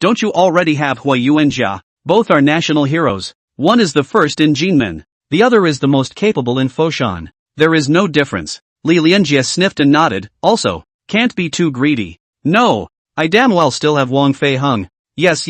don't you already have Hui Yu and Jia? Both are national heroes. One is the first in Jinmen. The other is the most capable in Foshan. There is no difference. Li Lianjie sniffed and nodded. Also, can't be too greedy. No, I damn well still have Wang Fei Hung. Yes.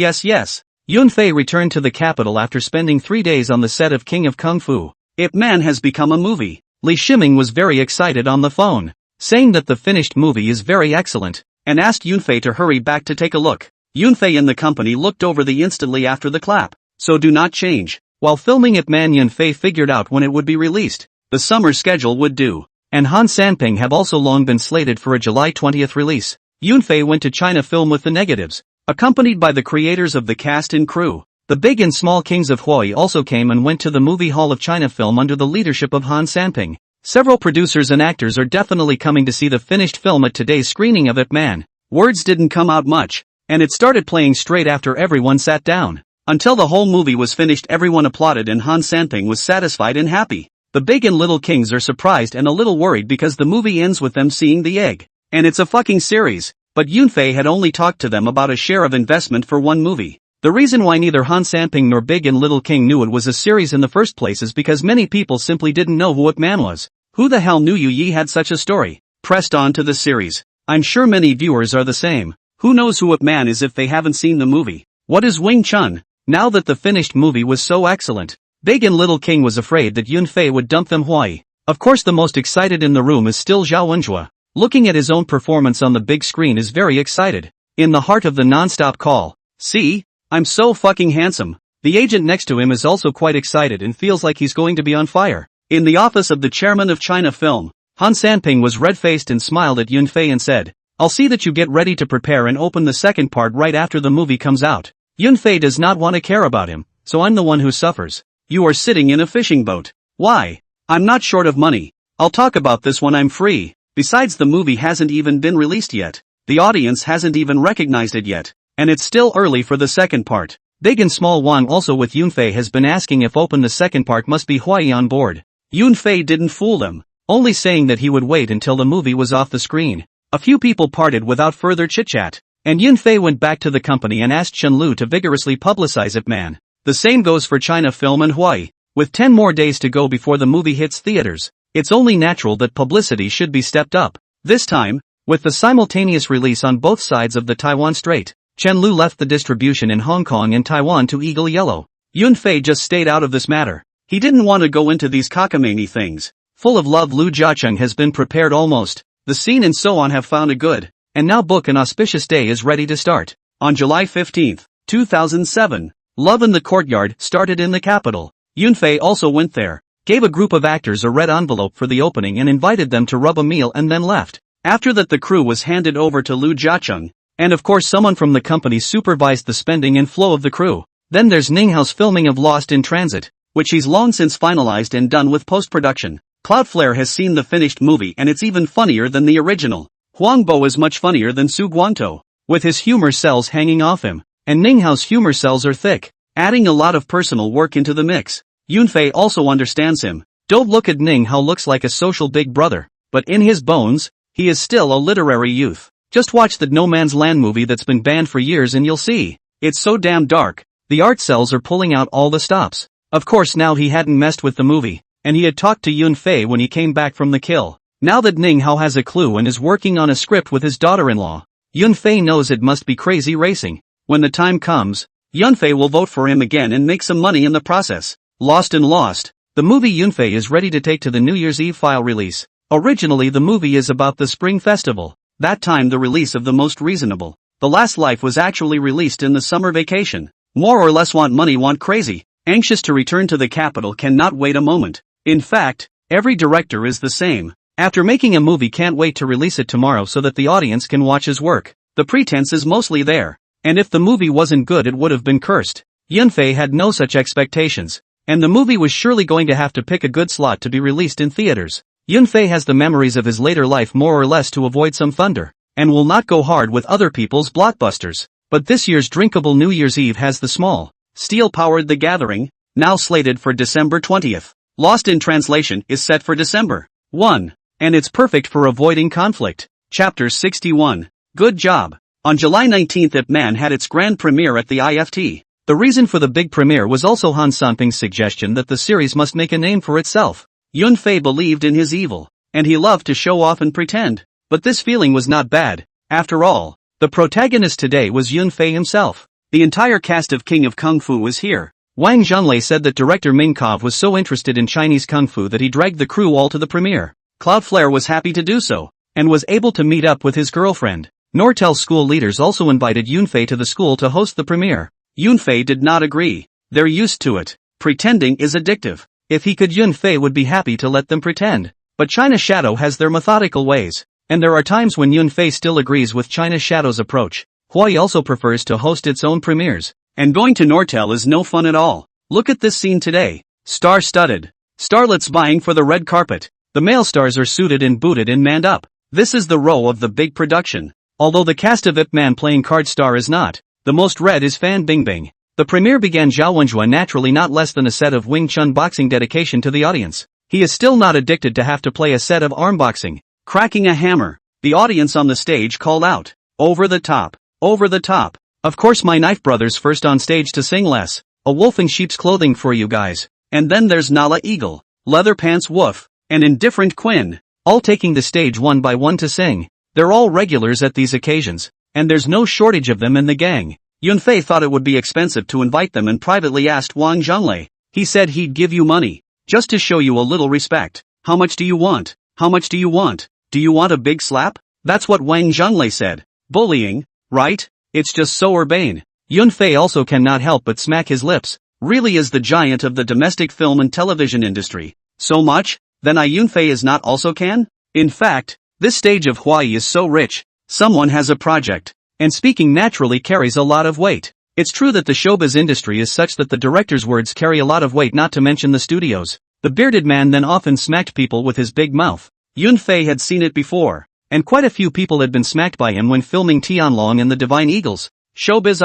Yunfei returned to the capital after spending 3 days on the set of King of Kung Fu. Ip Man has become a movie. Li Shiming was very excited on the phone, saying that the finished movie is very excellent, and asked Yunfei to hurry back to take a look. Yunfei and the company looked over the instantly after the clap. So do not change. While filming Ip Man, Yunfei figured out when it would be released. The summer schedule would do. And Han Sanping have also long been slated for a July 20th release. Yunfei went to China film with the negatives, accompanied by the creators of the cast and crew. The big and small kings of Hui also came and went to the Movie Hall of China film under the leadership of Han Sanping. Several producers and actors are definitely coming to see the finished film at today's screening of Ip Man. Words didn't come out much, and it started playing straight after everyone sat down. Until the whole movie was finished, everyone applauded and Han Sanping was satisfied and happy. The big and little kings are surprised and a little worried because the movie ends with them seeing the egg. And it's a fucking series. But Yunfei had only talked to them about a share of investment for one movie. The reason why neither Han Sanping nor Big and Little King knew it was a series in the first place is because many people simply didn't know who Ip Man was. Who the hell knew Yu Yi had such a story? Pressed on to the series. I'm sure many viewers are the same. Who knows who Ip Man is if they haven't seen the movie? What is Wing Chun? Now that the finished movie was so excellent, Big and Little King was afraid that Yunfei would dump them. Hui. Of course the most excited in the room is still Zhao Wenjue. Looking at his own performance on the big screen is very excited. in the heart of the non-stop call. See? I'm so fucking handsome. The agent next to him is also quite excited and feels like he's going to be on fire. In the office of the chairman of China Film, Han Sanping was red-faced and smiled at Yunfei and said, I'll see that you get ready to prepare and open the second part right after the movie comes out. Yunfei does not want to care about him, so I'm the one who suffers. You are sitting in a fishing boat. Why? I'm not short of money. I'll talk about this when I'm free. Besides, the movie hasn't even been released yet. The audience hasn't even recognized it yet. And it's still early for the second part. Big and Small Wang also with Yunfei has been asking if open the second part must be Huai on board. Yunfei didn't fool them, only saying that he would wait until the movie was off the screen. A few people parted without further chit-chat, and Yunfei went back to the company and asked Chen Lu to vigorously publicize it. Man. The same goes for China Film and Hawaii. With 10 more days to go before the movie hits theaters, it's only natural that publicity should be stepped up. This time, with the simultaneous release on both sides of the Taiwan Strait, Chen Lu left the distribution in Hong Kong and Taiwan to Eagle Yellow. Yunfei just stayed out of this matter. He didn't want to go into these cockamamie things. Full of love, Lu Jiacheng has been prepared almost. The scene and so on have found a good, and now book an auspicious day is ready to start. On July 15, 2007, Love in the Courtyard started in the capital. Yunfei also went there, gave a group of actors a red envelope for the opening and invited them to rub a meal and then left. After that, the crew was handed over to Lu Jiacheng, and of course someone from the company supervised the spending and flow of the crew. Then there's Ninghao's filming of Lost in Transit, which he's long since finalized and done with post-production. Cloudflare has seen the finished movie and it's even funnier than the original. Huang Bo is much funnier than Su Guangtou, with his humor cells hanging off him, and Ninghao's humor cells are thick, adding a lot of personal work into the mix. Yunfei also understands him. Don't look at Ninghao looks like a social big brother, but in his bones, he is still a literary youth. Just watch the No Man's Land movie that's been banned for years and you'll see. It's so damn dark, the art cells are pulling out all the stops. Of course now he hadn't messed with the movie, and he had talked to Yunfei when he came back from the kill. Now that Ninghao has a clue and is working on a script with his daughter-in-law, Yunfei knows it must be crazy racing. When the time comes, Yunfei will vote for him again and make some money in the process. Lost and Lost, the movie Yunfei is ready to take to the New Year's Eve file release. Originally the movie is about the Spring Festival. That time the release of The Most Reasonable, The Last Life was actually released in the summer vacation. More or less want money, want crazy, anxious to return to the capital, cannot wait a moment. In fact, every director is the same. After making a movie, can't wait to release it tomorrow so that the audience can watch his work. The pretense is mostly there, and if the movie wasn't good it would have been cursed. Yunfei had no such expectations, and the movie was surely going to have to pick a good slot to be released in theaters. Yunfei has the memories of his later life more or less to avoid some thunder, and will not go hard with other people's blockbusters. But this year's drinkable New Year's Eve has the small, steel-powered The Gathering, now slated for December 20th. Lost in Translation is set for December 1, and it's perfect for avoiding conflict. Chapter 61. Good job. On July 19th, Ip Man had its grand premiere at the IFT. The reason for the big premiere was also Han Sanping's suggestion that the series must make a name for itself. Yunfei believed in his evil, and he loved to show off and pretend. But this feeling was not bad. After all, the protagonist today was Yunfei himself. The entire cast of King of Kung Fu was here. Wang Zhonglei said that director Ming Kov was so interested in Chinese Kung Fu that he dragged the crew all to the premiere. Cloudflare was happy to do so, and was able to meet up with his girlfriend. Nortel school leaders also invited Yunfei to the school to host the premiere. Yunfei did not agree. They're used to it. Pretending is addictive. If he could, Yunfei would be happy to let them pretend. But China Shadow has their methodical ways, and there are times when Yunfei still agrees with China Shadow's approach. Hawaii also prefers to host its own premieres, and going to Nortel is no fun at all. Look at this scene today. Star-studded. Starlets vying for the red carpet. The male stars are suited and booted and manned up. This is the row of the big production. Although the cast of Ip Man playing card star is not. The most read is Fan Bingbing. The premiere began Zhao Wenjua naturally not less than a set of Wing Chun boxing dedication to the audience. He is still not addicted to have to play a set of arm boxing. Cracking a hammer. The audience on the stage called out, "Over the top, over the top." Of course my Knife Brothers first on stage to sing less. A wolf in sheep's clothing for you guys. And then there's Nala Eagle, Leather Pants Woof, and Indifferent Quinn, all taking the stage one by one to sing. They're all regulars at these occasions, and there's no shortage of them in the gang. Yunfei thought it would be expensive to invite them and privately asked Wang Zhonglei. He said he'd give you money, just to show you a little respect. How much do you want? How much do you want? Do you want a big slap? That's what Wang Zhonglei said. Bullying? right? It's just so urbane. Yunfei also cannot help but smack his lips. Really is the giant of the domestic film and television industry. So much? Then Yunfei is not also can? In fact, this stage of Hawaii is so rich. Someone has a project. And speaking naturally carries a lot of weight. It's true that the showbiz industry is such that the director's words carry a lot of weight, not to mention the studios. The bearded man then often smacked people with his big mouth. Yunfei had seen it before. And quite a few people had been smacked by him when filming Tianlong and the Divine Eagles. Showbiz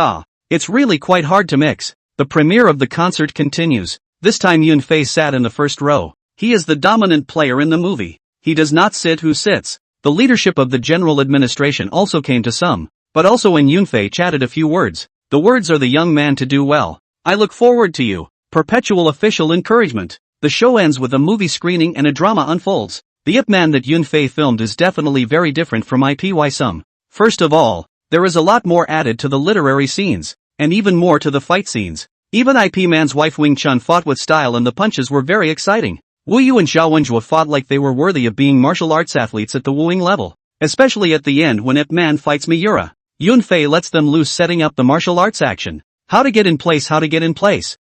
it's really quite hard to mix. The premiere of the concert continues. This time Yunfei sat in the first row. He is the dominant player in the movie. He does not sit who sits. The leadership of the general administration also came to some. But also when Yunfei chatted a few words. The words are the young man to do well. I look forward to you. Perpetual official encouragement. The show ends with a movie screening and a drama unfolds. The Ip Man that Yunfei filmed is definitely very different from IPY some. First of all, there is a lot more added to the literary scenes. And even more to the fight scenes. Even IP Man's wife Wing Chun fought with style and the punches were very exciting. Wu Yu and Zhao Wenjue fought like they were worthy of being martial arts athletes at the wooing level. Especially at the end when Ip Man fights Miura. Yunfei lets them loose setting up the martial arts action. How to get in place.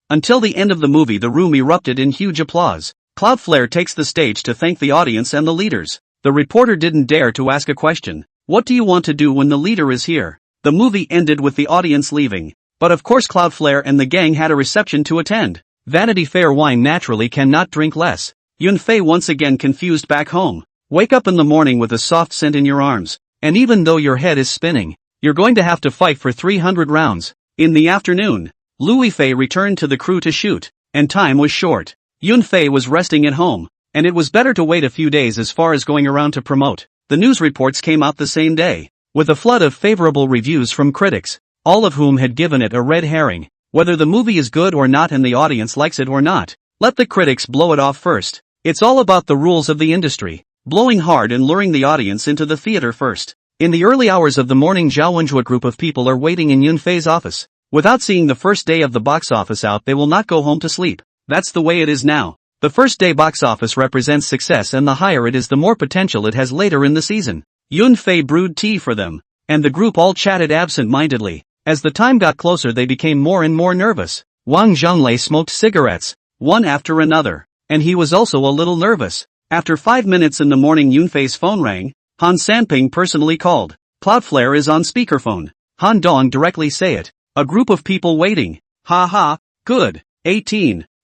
Until the end of the movie the room erupted in huge applause. Cloudflare takes the stage to thank the audience and the leaders. The reporter didn't dare to ask a question. What do you want to do when the leader is here? The movie ended with the audience leaving. But of course Cloudflare and the gang had a reception to attend. Vanity Fair wine naturally cannot drink less. Yunfei once again confused back home. Wake up in the morning with a soft scent in your arms. And even though your head is spinning, you're going to have to fight for 300 rounds. In the afternoon, Louis Fei returned to the crew to shoot. And time was short. Yunfei was resting at home. And it was better to wait a few days as far as going around to promote. The news reports came out the same day. With a flood of favorable reviews from critics. All of whom had given it a red herring. Whether the movie is good or not and the audience likes it or not. Let the critics blow it off first. It's all about the rules of the industry. Blowing hard and luring the audience into the theater first. In the early hours of the morning Zhao Wenjue group of people are waiting in Yunfei's office. Without seeing the first day of the box office out they will not go home to sleep. That's the way it is now. The first day box office represents success and the higher it is the more potential it has later in the season. Yunfei brewed tea for them. And the group all chatted absent-mindedly. As the time got closer they became more and more nervous. Wang Zhonglei smoked cigarettes, one after another. And he was also a little nervous. After 5 minutes in the morning Yunfei's phone rang. Han Sanping personally called. Cloudflare is on speakerphone. Han Dong directly say it. A group of people waiting. Ha ha, good.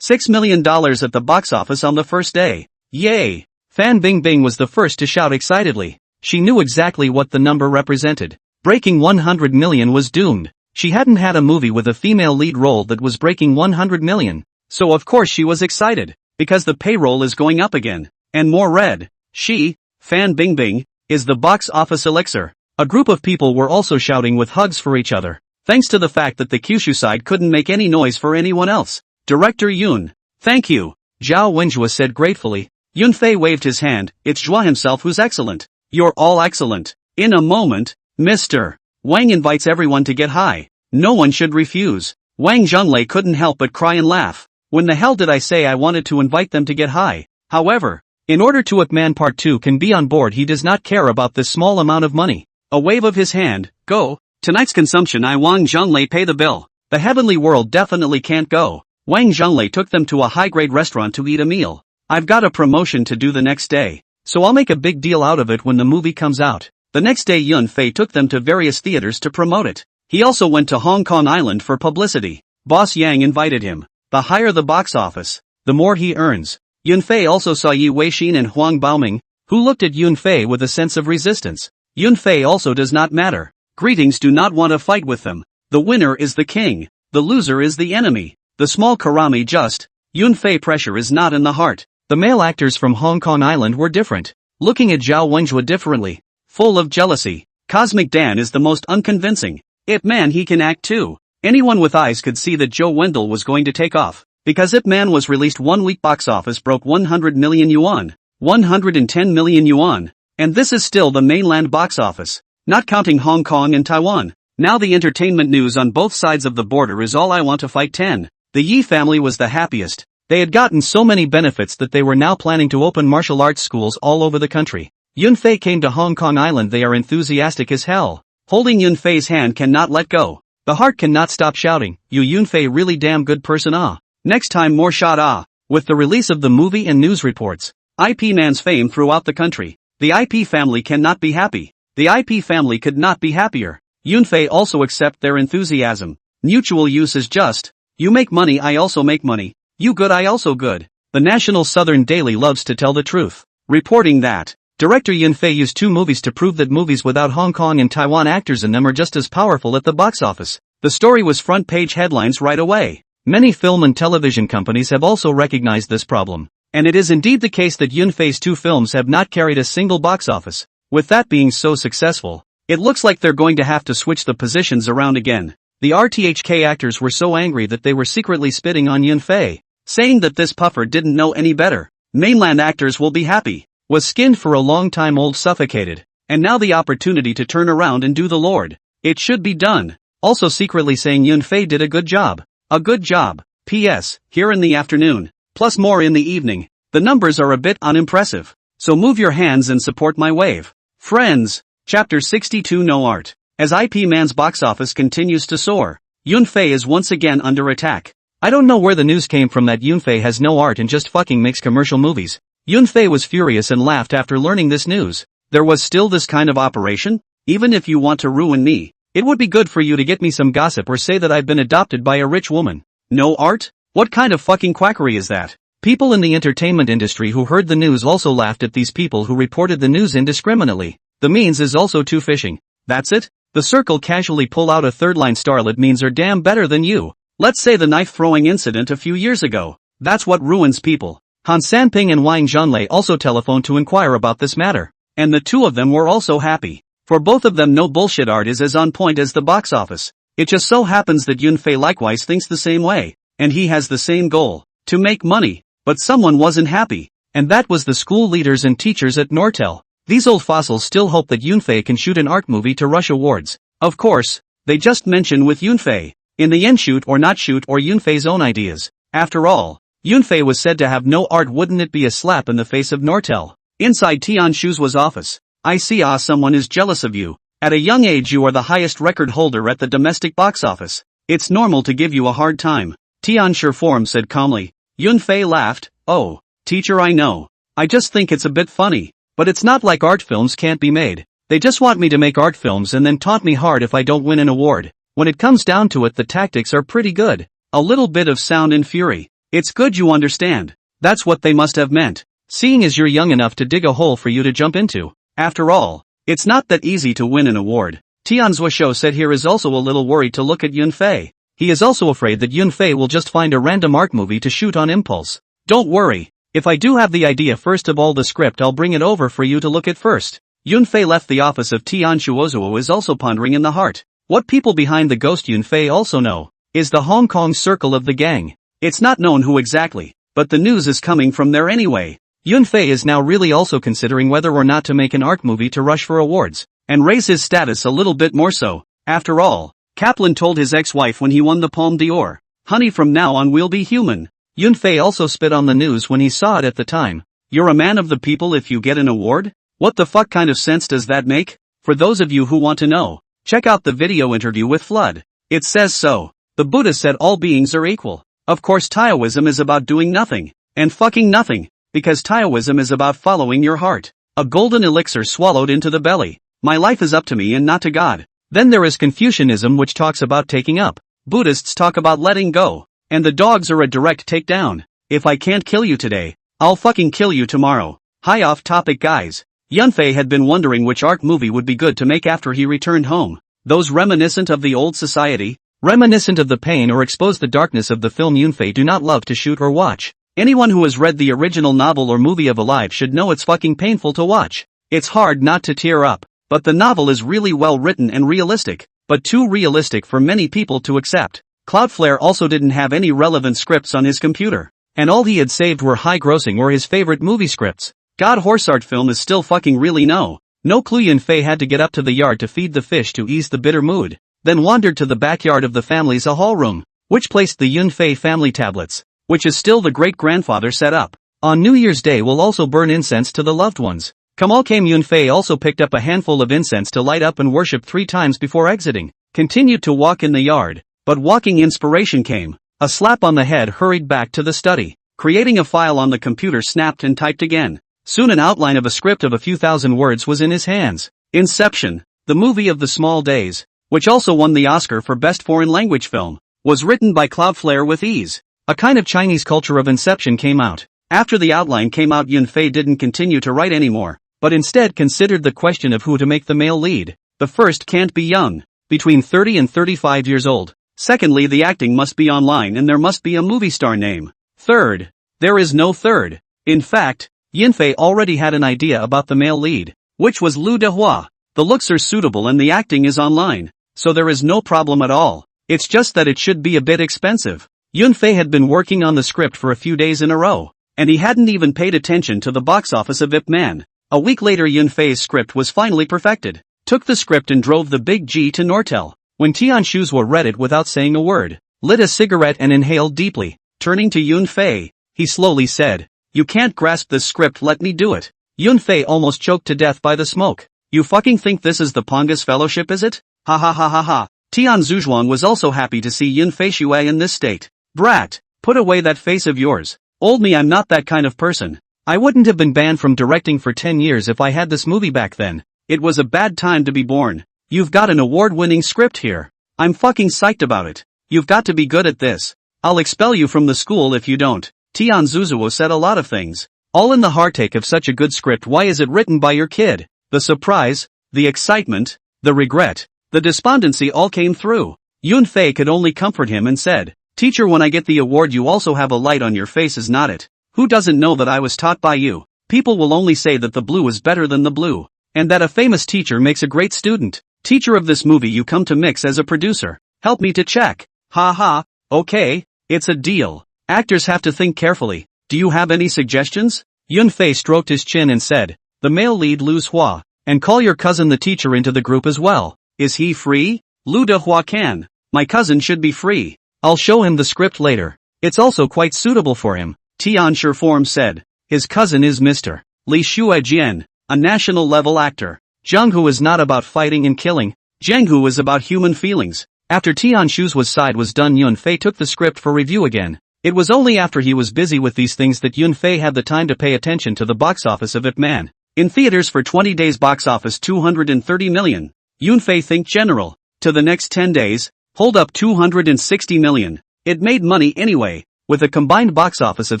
$6 million at the box office on the first day. Yay! Fan Bingbing was the first to shout excitedly. She knew exactly what the number represented. Breaking 100 million was doomed. She hadn't had a movie with a female lead role that was breaking 100 million. So of course she was excited. Because the payroll is going up again. And more red. She, Fan Bingbing, is the box office elixir. A group of people were also shouting with hugs for each other. Thanks to the fact that the Kyushu side couldn't make any noise for anyone else. Director Yun. Thank you. Zhao Wenjue said gratefully. Yunfei waved his hand. It's Zhua himself who's excellent. You're all excellent. In a moment, Mr. Wang invites everyone to get high. No one should refuse. Wang Zhonglei couldn't help but cry and laugh. When the hell did I say I wanted to invite them to get high? However, in order to Ip Man Part 2 can be on board he does not care about this small amount of money. A wave of his hand. Go. Tonight's consumption Wang Zhonglei pay the bill. The heavenly world definitely can't go. Wang Zhonglei took them to a high-grade restaurant to eat a meal. I've got a promotion to do the next day. So I'll make a big deal out of it when the movie comes out. The next day Yunfei took them to various theaters to promote it. He also went to Hong Kong Island for publicity. Boss Yang invited him. The higher the box office, the more he earns. Yunfei also saw Yi Weixin and Huang Baoming, who looked at Yunfei with a sense of resistance. Yunfei also does not matter. Greetings do not want to fight with them. The winner is the king. The loser is the enemy. The small Karami just. Yunfei pressure is not in the heart. The male actors from Hong Kong Island were different. Looking at Zhao Wenjue differently. Full of jealousy. Cosmic Dan is the most unconvincing. Ip Man he can act too. Anyone with eyes could see that Joe Wendell was going to take off. Because Ip Man was released 1 week box office broke 100 million yuan. 110 million yuan. And this is still the mainland box office. Not counting Hong Kong and Taiwan. Now the entertainment news on both sides of the border is all I want to fight 10. The Yi family was the happiest. They had gotten so many benefits that they were now planning to open martial arts schools all over the country. Yunfei came to Hong Kong Island. They are enthusiastic as hell. Holding Yunfei's hand cannot let go. The heart cannot stop shouting, "You Yunfei really damn good person ah. Next time more shot ah." With the release of the movie and news reports, IP Man's fame throughout the country, the IP family cannot be happy. The IP family could not be happier. Yunfei also accept their enthusiasm. Mutual use is just. You make money I also make money. You good I also good. The National Southern Daily loves to tell the truth, reporting that director Yunfei used 2 movies to prove that movies without Hong Kong and Taiwan actors in them are just as powerful at the box office. The story was front page headlines right away. Many film and television companies have also recognized this problem, and it is indeed the case that Yunfei's 2 films have not carried a single box office. With that being so successful, it looks like they're going to have to switch the positions around again. The RTHK actors were so angry that they were secretly spitting on Yunfei, saying that this puffer didn't know any better. Mainland actors will be happy. Was skinned for a long time old suffocated, and now the opportunity to turn around and do the Lord. It should be done. Also secretly saying Yunfei did a good job. A good job. P.S. Here in the afternoon, plus more in the evening. The numbers are a bit unimpressive. So move your hands and support my wave. Friends. Chapter 62 No Art. As IP Man's box office continues to soar, Yunfei is once again under attack. I don't know where the news came from that Yunfei has no art and just fucking makes commercial movies. Yunfei was furious and laughed after learning this news. There was still this kind of operation? Even if you want to ruin me, it would be good for you to get me some gossip or say that I've been adopted by a rich woman. No art? What kind of fucking quackery is that? People in the entertainment industry who heard the news also laughed at these people who reported the news indiscriminately. The means is also too fishing. That's it? The Circle casually pull out a third-line starlet means are damn better than you. Let's say the knife-throwing incident a few years ago. That's what ruins people. Han Sanping and Wang Zhanlei also telephoned to inquire about this matter. And the 2 of them were also happy. For both of them no bullshit art is as on point as the box office. It just so happens that Yunfei likewise thinks the same way. And he has the same goal. To make money. But someone wasn't happy. And that was the school leaders and teachers at Nortel. These old fossils still hope that Yunfei can shoot an art movie to rush awards. Of course, they just mention with Yunfei. In the end shoot or not shoot or Yunfei's own ideas. After all, Yunfei was said to have no art. Wouldn't it be a slap in the face of Nortel? Inside Tianshu's office. I see someone is jealous of you. At a young age you are the highest record holder at the domestic box office. It's normal to give you a hard time. Tianshu Form said calmly. Yunfei laughed. Oh, teacher I know. I just think it's a bit funny. But it's not like art films can't be made. They just want me to make art films and then taunt me hard if I don't win an award. When it comes down to it the tactics are pretty good. A little bit of sound and fury. It's good you understand. That's what they must have meant. Seeing as you're young enough to dig a hole for you to jump into. After all, it's not that easy to win an award. Tianzhuo said here is also a little worried to look at Yunfei. He is also afraid that Yunfei will just find a random art movie to shoot on impulse. Don't worry. If I do have the idea first of all the script I'll bring it over for you to look at first. Yunfei left the office of Tianshuo is also pondering in the heart. What people behind the ghost Yunfei also know is the Hong Kong circle of the gang. It's not known who exactly, but the news is coming from there anyway. Yunfei is now really also considering whether or not to make an art movie to rush for awards, and raise his status a little bit more so. After all, Kaplan told his ex-wife when he won the Palme d'Or, "Honey, from now on we'll be human." Yunfei also spit on the news when he saw it at the time. You're a man of the people if you get an award? What the fuck kind of sense does that make? For those of you who want to know, check out the video interview with Flood. It says so. The Buddha said all beings are equal. Of course Taoism is about doing nothing, and fucking nothing, because Taoism is about following your heart. A golden elixir swallowed into the belly. My life is up to me and not to God. Then there is Confucianism which talks about taking up. Buddhists talk about letting go. And the dogs are a direct takedown. If I can't kill you today, I'll fucking kill you tomorrow. Hi off topic guys. Yunfei had been wondering which art movie would be good to make after he returned home. Those reminiscent of the old society? Reminiscent of the pain or expose the darkness of the film Yunfei do not love to shoot or watch. Anyone who has read the original novel or movie of Alive should know it's fucking painful to watch. It's hard not to tear up. But the novel is really well written and realistic, but too realistic for many people to accept. Cloudflare also didn't have any relevant scripts on his computer. And all he had saved were high-grossing or his favorite movie scripts. God horse art film is still fucking really no clue. Yunfei had to get up to the yard to feed the fish to ease the bitter mood. Then wandered to the backyard of the family's hall room, which placed the Yunfei family tablets, which is still the great-grandfather set up. On New Year's Day will also burn incense to the loved ones. Kamal came. Yunfei also picked up a handful of incense to light up and worship 3 times before exiting. Continued to walk in the yard, but walking inspiration came. A slap on the head. Hurried back to the study. Creating a file on the computer, snapped and typed again. Soon an outline of a script of a few thousand words was in his hands. Inception, the movie of the small days, which also won the Oscar for Best Foreign Language Film, was written by Cloudflare with ease. A kind of Chinese culture of Inception came out. After the outline came out, Yunfei didn't continue to write anymore, but instead considered the question of who to make the male lead. The first can't be young, between 30 and 35 years old. Secondly, the acting must be online and there must be a movie star name. Third, there is no third. In fact, Yunfei already had an idea about the male lead, which was Lu Dehua. The looks are suitable and the acting is online, so there is no problem at all. It's just that it should be a bit expensive. Yunfei had been working on the script for a few days in a row, and he hadn't even paid attention to the box office of Ip Man. A week later, Yunfei's script was finally perfected. Took the script and drove the big G to Nortel. When Tian Shuzhua read it without saying a word, lit a cigarette and inhaled deeply. Turning to Yunfei, he slowly said, "You can't grasp this script, let me do it." Yunfei almost choked to death by the smoke. "You fucking think this is the Pongus Fellowship, is it? Ha ha ha ha ha." Tian Zhujuang was also happy to see Yunfei Shui in this state. "Brat, put away that face of yours. Old me, I'm not that kind of person. I wouldn't have been banned from directing for 10 years if I had this movie back then. It was a bad time to be born. You've got an award-winning script here. I'm fucking psyched about it. You've got to be good at this. I'll expel you from the school if you don't." Tian Zhuzuo said a lot of things, all in the heartache of such a good script. Why is it written by your kid? The surprise, the excitement, the regret, the despondency all came through. Yunfei could only comfort him and said, "Teacher, when I get the award you also have a light on your face, is not it? Who doesn't know that I was taught by you? People will only say that the blue is better than the blue, and that a famous teacher makes a great student. Teacher of this movie, you come to mix as a producer. Help me to check." "Ha ha, okay, it's a deal. Actors have to think carefully. Do you have any suggestions?" Yunfei stroked his chin and said, "The male lead, Lu Hua, and call your cousin the teacher into the group as well." "Is he free?" "Lu Dehua can. My cousin should be free. I'll show him the script later. It's also quite suitable for him." Tian Shiform said. His cousin is Mr. Li Shuejian, a national-level actor. Zhenghu is not about fighting and killing. Zhenghu is about human feelings. After Tian Shu's side was done, Yunfei took the script for review again. It was only after he was busy with these things that Yunfei had the time to pay attention to the box office of Ip Man. In theaters for 20 days, box office 230 million. Yunfei think general. To the next 10 days, hold up 260 million. It made money anyway, with a combined box office of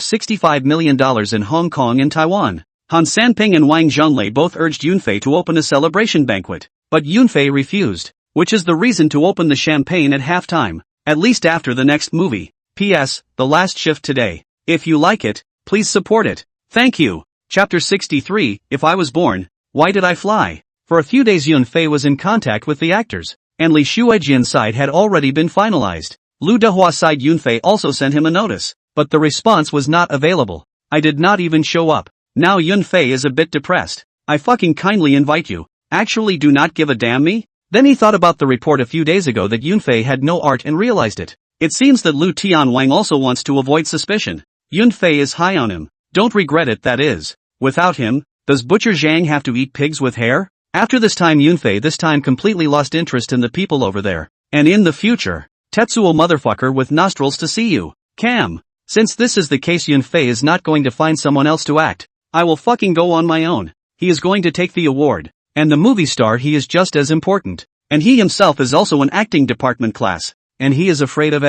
$65 million in Hong Kong and Taiwan. Han Sanping and Wang Zhonglei both urged Yunfei to open a celebration banquet, but Yunfei refused, which is the reason to open the champagne at halftime, at least after the next movie. P.S. The last shift today. If you like it, please support it. Thank you. Chapter 63, If I Was Born, Why Did I Fly? For a few days Yunfei was in contact with the actors, and Li Shuejian's side had already been finalized. Lu Dehua's side, Yunfei also sent him a notice, but the response was not available. "I did not even show up." Now Yunfei is a bit depressed. "I fucking kindly invite you. Actually do not give a damn me?" Then he thought about the report a few days ago that Yunfei had no art and realized it. It seems that Lu Tianwang also wants to avoid suspicion. Yunfei is high on him. Don't regret it, that is. Without him, does Butcher Zhang have to eat pigs with hair? After this time, Yunfei this time completely lost interest in the people over there. And in the future, Tetsuo motherfucker with nostrils to see you. Cam. Since this is the case, Yunfei is not going to find someone else to act. "I will fucking go on my own." He is going to take the award. And the movie star, he is just as important. And he himself is also an acting department class. And he is afraid of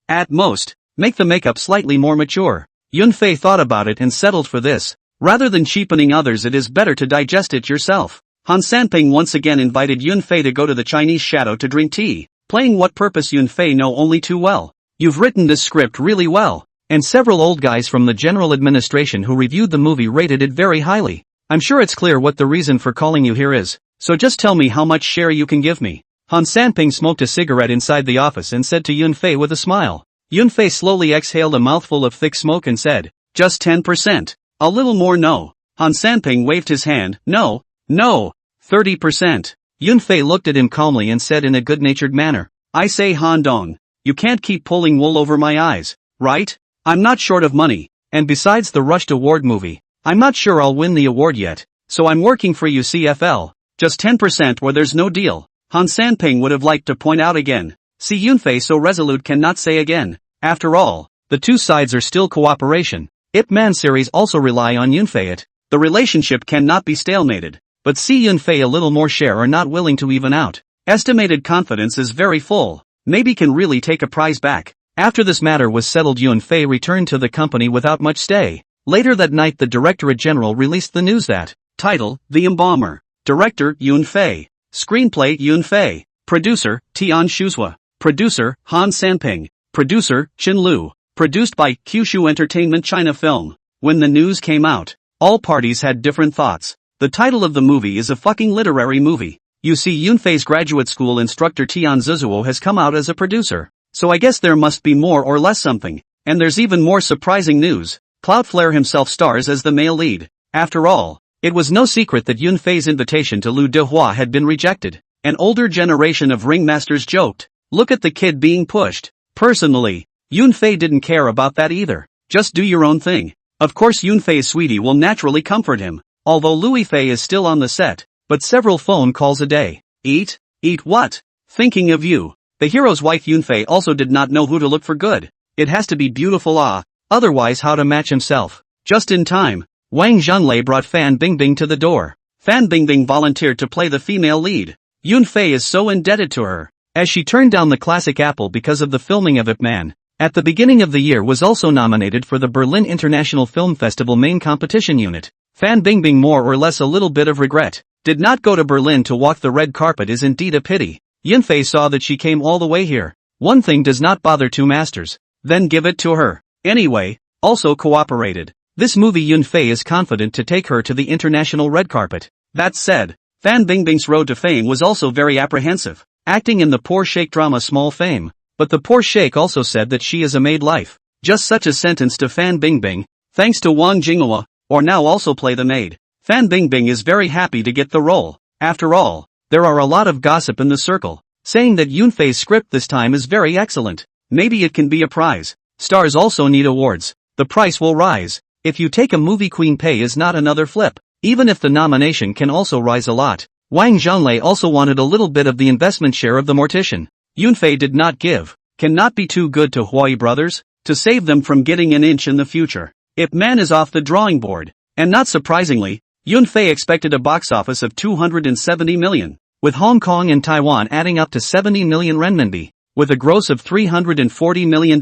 at most, make the makeup slightly more mature. Yunfei thought about it and settled for this. Rather than cheapening others, it is better to digest it yourself. Han Sanping once again invited Yunfei to go to the Chinese shadow to drink tea. Playing what purpose Yunfei know only too well. "You've written this script really well." And several old guys from the general administration who reviewed the movie rated it very highly. "I'm sure it's clear what the reason for calling you here is, so just tell me how much share you can give me." Han Sanping smoked a cigarette inside the office and said to Yunfei with a smile. Yunfei slowly exhaled a mouthful of thick smoke and said, "Just 10%. A little more, no." Han Sanping waved his hand. No, 30%. Yunfei looked at him calmly and said in a good-natured manner, "I say, Han Dong, you can't keep pulling wool over my eyes, right? I'm not short of money, and besides the rushed award movie, I'm not sure I'll win the award yet. so I'm working for you CFL. Just 10% or there's no deal. Han Sanping would have liked to point out again. See Yunfei so resolute cannot say again. After all, the two sides are still cooperation. Ip Man series also rely on Yunfei. The relationship cannot be stalemated. But see Yunfei a little more share are not willing to even out. Estimated confidence is very full. Maybe can really take a prize back. After this matter was settled, Yunfei returned to the company without much stay. Later that night the Directorate General released the news that title, The Embalmer. Director, Yunfei. Screenplay, Yunfei. Producer, Tian Shuzhua. Producer, Han Sanping. Producer, Chen Lu. Produced by Kyushu Entertainment China Film. When the news came out, all parties had different thoughts. The title of the movie is a fucking literary movie. You see Yunfei's graduate school instructor Tian Zizuo has come out as a producer. So I guess there must be more or less something. And there's even more surprising news. Cloudflare himself stars as the male lead. After all, it was no secret that Yunfei's invitation to Lu Dehua had been rejected. An older generation of ringmasters joked, "Look at the kid being pushed." Personally, Yunfei didn't care about that either. Just do your own thing. Of course Yunfei's sweetie will naturally comfort him. Although Louis Fei is still on the set, but several phone calls a day. Eat what? Thinking of you. The hero's wife Yunfei also did not know who to look for good. It has to be beautiful otherwise how to match himself. Just in time, Wang Zhonglei brought Fan Bingbing to the door. Fan Bingbing volunteered to play the female lead. Yunfei is so indebted to her, as she turned down the classic apple because of the filming of Ip Man. At the beginning of the year was also nominated for the Berlin International Film Festival main competition unit. Fan Bingbing more or less a little bit of regret. Did not go to Berlin to walk the red carpet is indeed a pity. Yunfei saw that she came all the way here. One thing does not bother two masters. Then give it to her. Anyway, also cooperated. This movie Yunfei is confident to take her to the international red carpet. That said, Fan Bingbing's road to fame was also very apprehensive. Acting in the Poor Sheikh drama Small Fame. But the Poor Sheikh also said that she is a made life. Just such a sentence to Fan Bingbing. Thanks to Wang Jinghua, or now also play the maid. Fan Bingbing is very happy to get the role. After all, there are a lot of gossip in the circle, saying that Yunfei's script this time is very excellent. Maybe it can be a prize. Stars also need awards. The price will rise. If you take a movie, Queen pay is not another flip. Even if the nomination can also rise a lot. Wang Zhonglei also wanted a little bit of the investment share of the Mortician. Yunfei did not give. Cannot be too good to Huai brothers, to save them from getting an inch in the future. Ip Man is off the drawing board. And not surprisingly, Yunfei expected a box office of 270 million, with Hong Kong and Taiwan adding up to 70 million renminbi, with a gross of $340 million.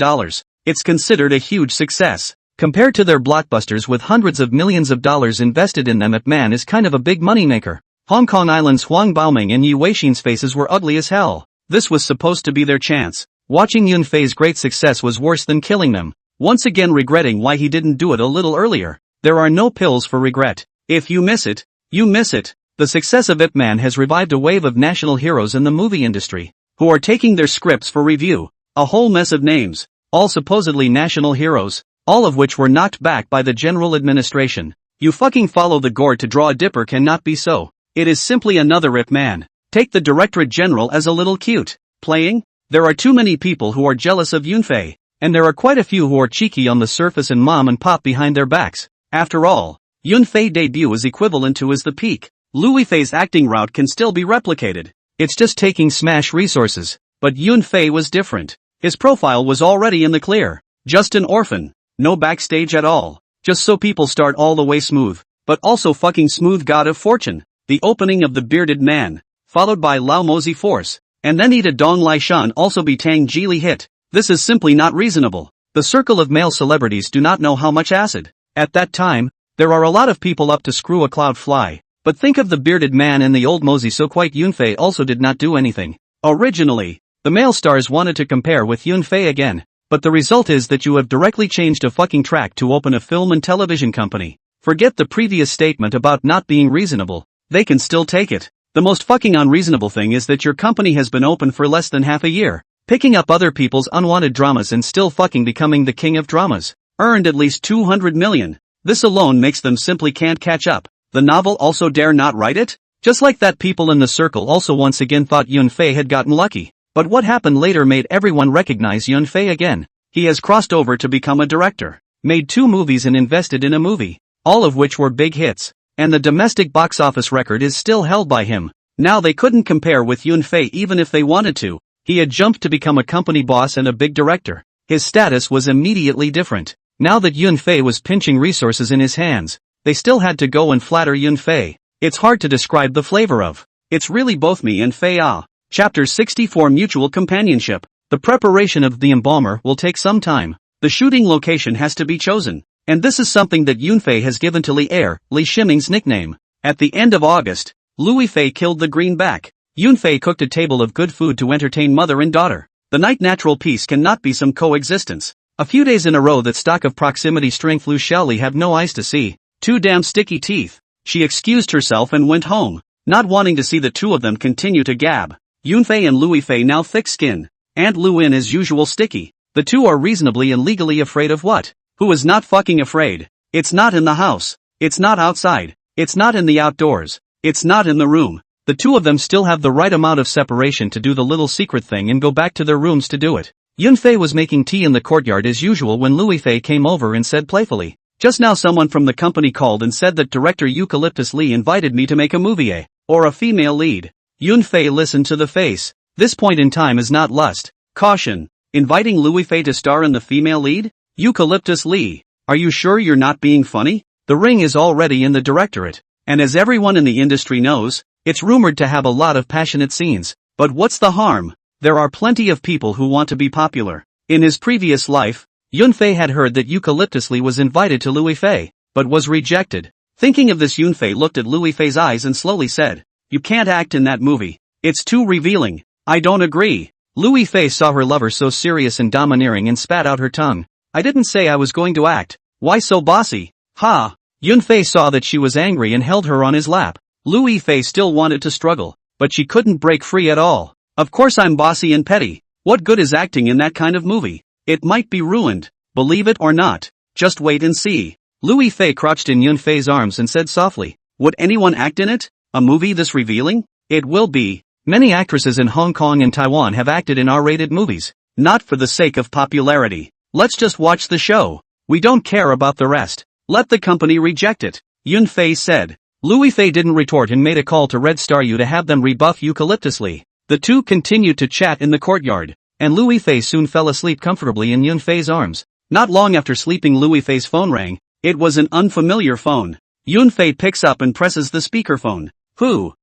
It's considered a huge success. Compared to their blockbusters with hundreds of millions of dollars invested in them, Ip Man is kind of a big moneymaker. Hong Kong Island's Huang Baoming and Yi Weixin's faces were ugly as hell. This was supposed to be their chance. Watching Yunfei's great success was worse than killing them. Once again regretting why he didn't do it a little earlier. There are no pills for regret. If you miss it, you miss it. The success of Ip Man has revived a wave of national heroes in the movie industry, who are taking their scripts for review. A whole mess of names, all supposedly national heroes, all of which were knocked back by the general administration. You fucking follow the gourd to draw a dipper cannot be so. It is simply another Ip Man. Take the Directorate General as a little cute. Playing? There are too many people who are jealous of Yunfei, and there are quite a few who are cheeky on the surface and mom and pop behind their backs. After all, Yunfei's debut is equivalent to the peak. Louis Fei's acting route can still be replicated. It's just taking smash resources. But Yunfei was different. His profile was already in the clear. Just an orphan. No backstage at all. Just so people start all the way smooth. But also fucking smooth God of Fortune. The opening of The Bearded Man, followed by Lao Mozi Force, and then Ida Dong Lai Shan also be Tang Jili hit. This is simply not reasonable. The circle of male celebrities do not know how much acid. At that time, there are a lot of people up to screw a cloud fly. But think of The Bearded Man and the old Mozi, so quite Yunfei also did not do anything. Originally, the male stars wanted to compare with Yunfei again. But the result is that you have directly changed a fucking track to open a film and television company. Forget the previous statement about not being reasonable. They can still take it. The most fucking unreasonable thing is that your company has been open for less than half a year, picking up other people's unwanted dramas and still fucking becoming the king of dramas. Earned at least 200 million. This alone makes them simply can't catch up. The novel also dare not write it? Just like that, people in the circle also once again thought Yunfei had gotten lucky. But what happened later made everyone recognize Yunfei again. He has crossed over to become a director, made 2 movies and invested in a movie, all of which were big hits. and the domestic box office record is still held by him. Now they couldn't compare with Yunfei even if they wanted to. He had jumped to become a company boss and a big director. His status was immediately different. Now that Yunfei was pinching resources in his hands, they still had to go and flatter Yunfei. It's hard to describe the flavor of. It's really both me and Fei Ah. Chapter 64 Mutual Companionship. The preparation of the embalmer will take some time. The shooting location has to be chosen. And this is something that Yunfei has given to Li Er, Li Shiming's nickname. At the end of August, Louis Fei killed the greenback. Yunfei cooked a table of good food to entertain mother and daughter. The night natural peace cannot be some coexistence. A few days in a row that stock of proximity strength Lu Xiaoli have no eyes to see. Too damn sticky teeth. She excused herself and went home, not wanting to see the two of them continue to gab. Yunfei and Louis Fei now thick skin. Aunt Lu In as usual sticky. The two are reasonably and legally afraid of what? Who is not fucking afraid? It's not in the house. It's not outside. It's not in the outdoors. It's not in the room. The two of them still have the right amount of separation to do the little secret thing and go back to their rooms to do it. Yunfei was making tea in the courtyard as usual when Louis Fei came over and said playfully, "Just now someone from the company called and said that director Eucalyptus Lee invited me to make a movie or a female lead." Yunfei listened to the face. This point in time is not lust. Caution. Inviting Louis Fei to star in the female lead? Eucalyptus Lee. Are you sure you're not being funny? The ring is already in the directorate. And as everyone in the industry knows, it's rumored to have a lot of passionate scenes. But what's the harm? There are plenty of people who want to be popular. In his previous life, Yunfei had heard that Eucalyptus Lee was invited to Louis Fei, but was rejected. Thinking of this, Yunfei looked at Louis Fei's eyes and slowly said, "You can't act in that movie. It's too revealing." "I don't agree." Louis Fei saw her lover so serious and domineering and spat out her tongue. "I didn't say I was going to act. Why so bossy?" "Ha!" Yunfei saw that she was angry and held her on his lap. Louis Fei still wanted to struggle, but she couldn't break free at all. "Of course I'm bossy and petty. What good is acting in that kind of movie? It might be ruined. Believe it or not. Just wait and see." Louis Fei crouched in Yunfei's arms and said softly, "Would anyone act in it? A movie this revealing? It will be. Many actresses in Hong Kong and Taiwan have acted in R-rated movies. Not for the sake of popularity. Let's just watch the show. We don't care about the rest. Let the company reject it," Yunfei said. Louis Fei didn't retort and made a call to Red Star U to have them rebuff Eucalyptus Lee. The two continued to chat in the courtyard, and Louis Fei soon fell asleep comfortably in Yunfei's arms. Not long after sleeping, Louis Fei's phone rang. It was an unfamiliar phone. Yunfei picks up and presses the speakerphone. "Who?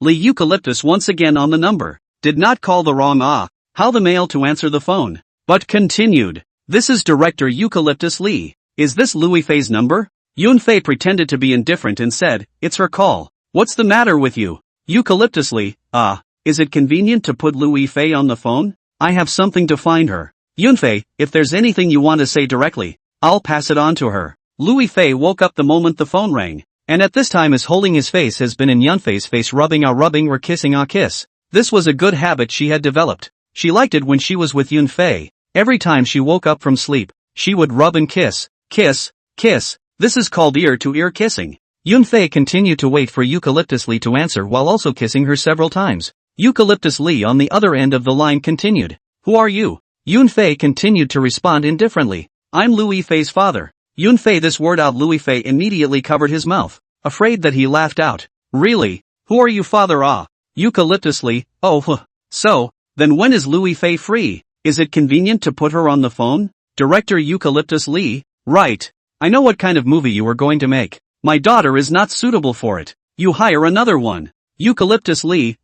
Lee Eucalyptus once again on the number. Did not call the wrong how the male to answer the phone, but continued. This is director Eucalyptus Lee. Is this Louis Fei's number?" Yunfei pretended to be indifferent and said, "It's her call. What's the matter with you?" Eucalyptus Lee, is it convenient to put Louis Fei on the phone? I have something to find her. Yunfei, if there's anything you want to say directly, I'll pass it on to her. Louis Fei woke up the moment the phone rang, and at this time is holding his face has been in Yunfei's face, rubbing or kissing kiss. This was a good habit she had developed. She liked it when she was with Yunfei. Every time she woke up from sleep, she would rub and kiss, kiss, kiss. This is called ear-to-ear kissing. Yunfei continued to wait for Eucalyptus Lee to answer while also kissing her several times. Eucalyptus Lee on the other end of the line continued. "Who are you?" Yunfei continued to respond indifferently. "I'm Louis Fei's father." Yunfei this word out. Louis Fei immediately covered his mouth, afraid that he laughed out. "Really? Who are you, father?" Eucalyptus Lee, "Oh, so, then when is Louis Fei free? Is it convenient to put her on the phone?" Director Eucalyptus Lee, "Right. I know what kind of movie you were going to make. My daughter is not suitable for it. You hire another one." Eucalyptus Lee,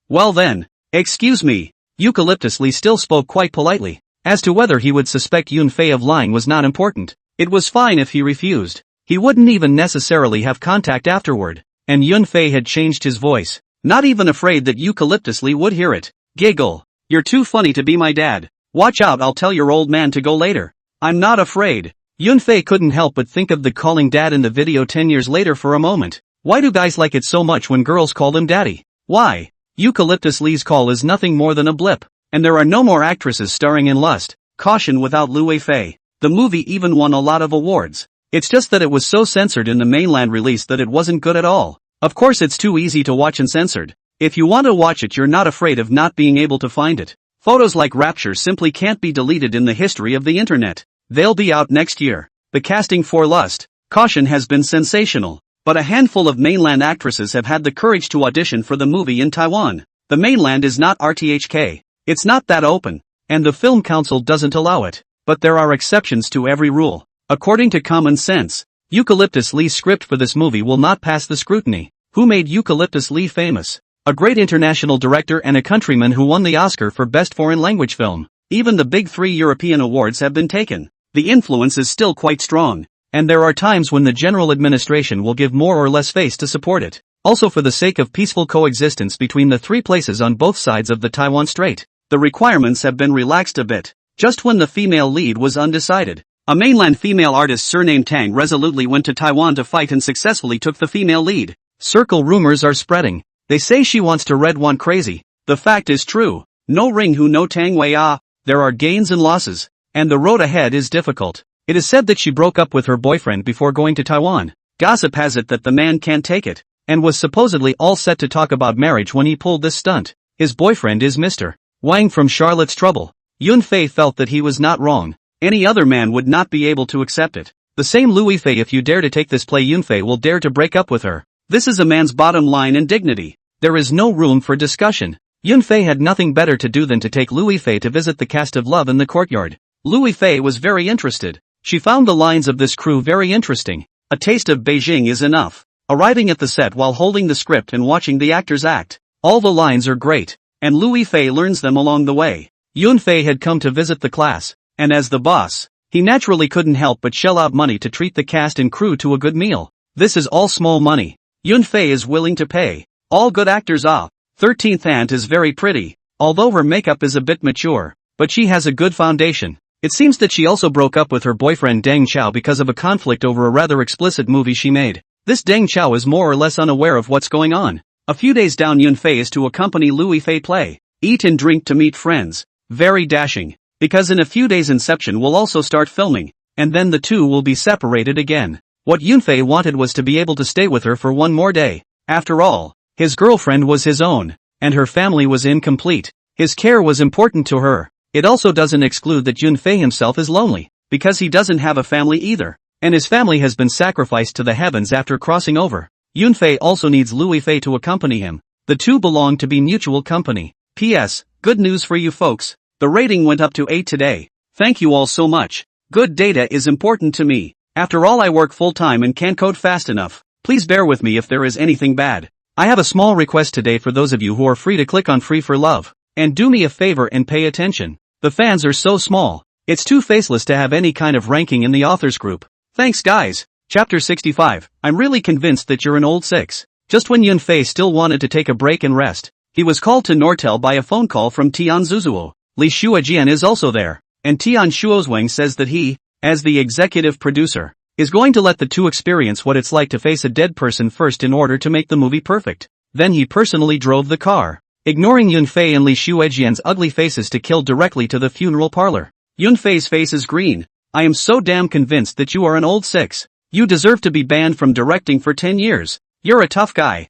well then. "Excuse me." Eucalyptus Lee still spoke quite politely. As to whether he would suspect Yunfei of lying was not important. It was fine if he refused. He wouldn't even necessarily have contact afterward. And Yunfei had changed his voice, not even afraid that Eucalyptus Lee would hear it. "Giggle. You're too funny to be my dad. Watch out, I'll tell your old man to go later." "I'm not afraid." Yunfei couldn't help but think of the calling dad in the video 10 years later for a moment. Why do guys like it so much when girls call them daddy? Why? Eucalyptus Lee's call is nothing more than a blip, and there are no more actresses starring in Lust, Caution without Louis Fei. The movie even won a lot of awards. It's just that it was so censored in the mainland release that it wasn't good at all. Of course it's too easy to watch and censored. If you want to watch it, you're not afraid of not being able to find it. Photos like Rapture simply can't be deleted in the history of the internet. They'll be out next year. The casting for Lust, Caution has been sensational. but a handful of mainland actresses have had the courage to audition for the movie in Taiwan. The mainland is not RTHK. It's not that open, and the Film Council doesn't allow it. But there are exceptions to every rule. According to common sense, Eucalyptus Lee's script for this movie will not pass the scrutiny. Who made Eucalyptus Lee famous? A great international director and a countryman who won the Oscar for Best Foreign Language Film. Even the big 3 European awards have been taken. The influence is still quite strong, and there are times when the general administration will give more or less face to support it. Also, for the sake of peaceful coexistence between the 3 places on both sides of the Taiwan Strait, the requirements have been relaxed a bit. Just when the female lead was undecided, a mainland female artist surnamed Tang resolutely went to Taiwan to fight and successfully took the female lead. Circle rumors are spreading. They say she wants to red one crazy. The fact is true. No ring who no Tang Wei ah. There are gains and losses, and the road ahead is difficult. It is said that she broke up with her boyfriend before going to Taiwan. Gossip has it that the man can't take it, and was supposedly all set to talk about marriage when he pulled this stunt. His boyfriend is Mr. Wang from Charlotte's Trouble. Yunfei felt that he was not wrong. Any other man would not be able to accept it. The same Louis Fei, if you dare to take this play, Yunfei will dare to break up with her. This is a man's bottom line and dignity. There is no room for discussion. Yunfei had nothing better to do than to take Louis Fei to visit the cast of Love in the Courtyard. Louis Fei was very interested. She found the lines of this crew very interesting. A taste of Beijing is enough. Arriving at the set while holding the script and watching the actors act. All the lines are great, and Louis Fei learns them along the way. Yunfei had come to visit the class, and as the boss, he naturally couldn't help but shell out money to treat the cast and crew to a good meal. This is all small money. Yunfei is willing to pay. All good actors ah. 13th aunt is very pretty, although her makeup is a bit mature, but she has a good foundation. It seems that she also broke up with her boyfriend Deng Chao because of a conflict over a rather explicit movie she made. This Deng Chao is more or less unaware of what's going on. A few days down, Yunfei is to accompany Louis Fei play, eat and drink to meet friends. Very dashing, because in a few days Inception will also start filming, and then the two will be separated again. What Yunfei wanted was to be able to stay with her for one more day. After all, his girlfriend was his own, and her family was incomplete. His care was important to her. It also doesn't exclude that Yunfei himself is lonely, because he doesn't have a family either, and his family has been sacrificed to the heavens after crossing over. Yunfei also needs Louis Fei to accompany him. The two belong to be mutual company. P.S. Good news for you folks. The rating went up to 8 today. Thank you all so much. Good data is important to me. After all, I work full-time and can't code fast enough. Please bear with me if there is anything bad. I have a small request today for those of you who are free to click on Free for Love. And do me a favor and pay attention. The fans are so small. It's too faceless to have any kind of ranking in the authors group. Thanks guys. Chapter 65. I'm really convinced that you're an old 6. Just when Yunfei still wanted to take a break and rest, he was called to Nortel by a phone call from Tian Zuzuo. Li Shuajian is also there, and Tian Shuozwang says that he, as the executive producer, is going to let the two experience what it's like to face a dead person first in order to make the movie perfect. Then he personally drove the car, ignoring Yunfei and Li Shuajian's ugly faces to kill directly to the funeral parlor. Yunfei's face is green. I am so damn convinced that you are an old 6. You deserve to be banned from directing for 10 years. You're a tough guy.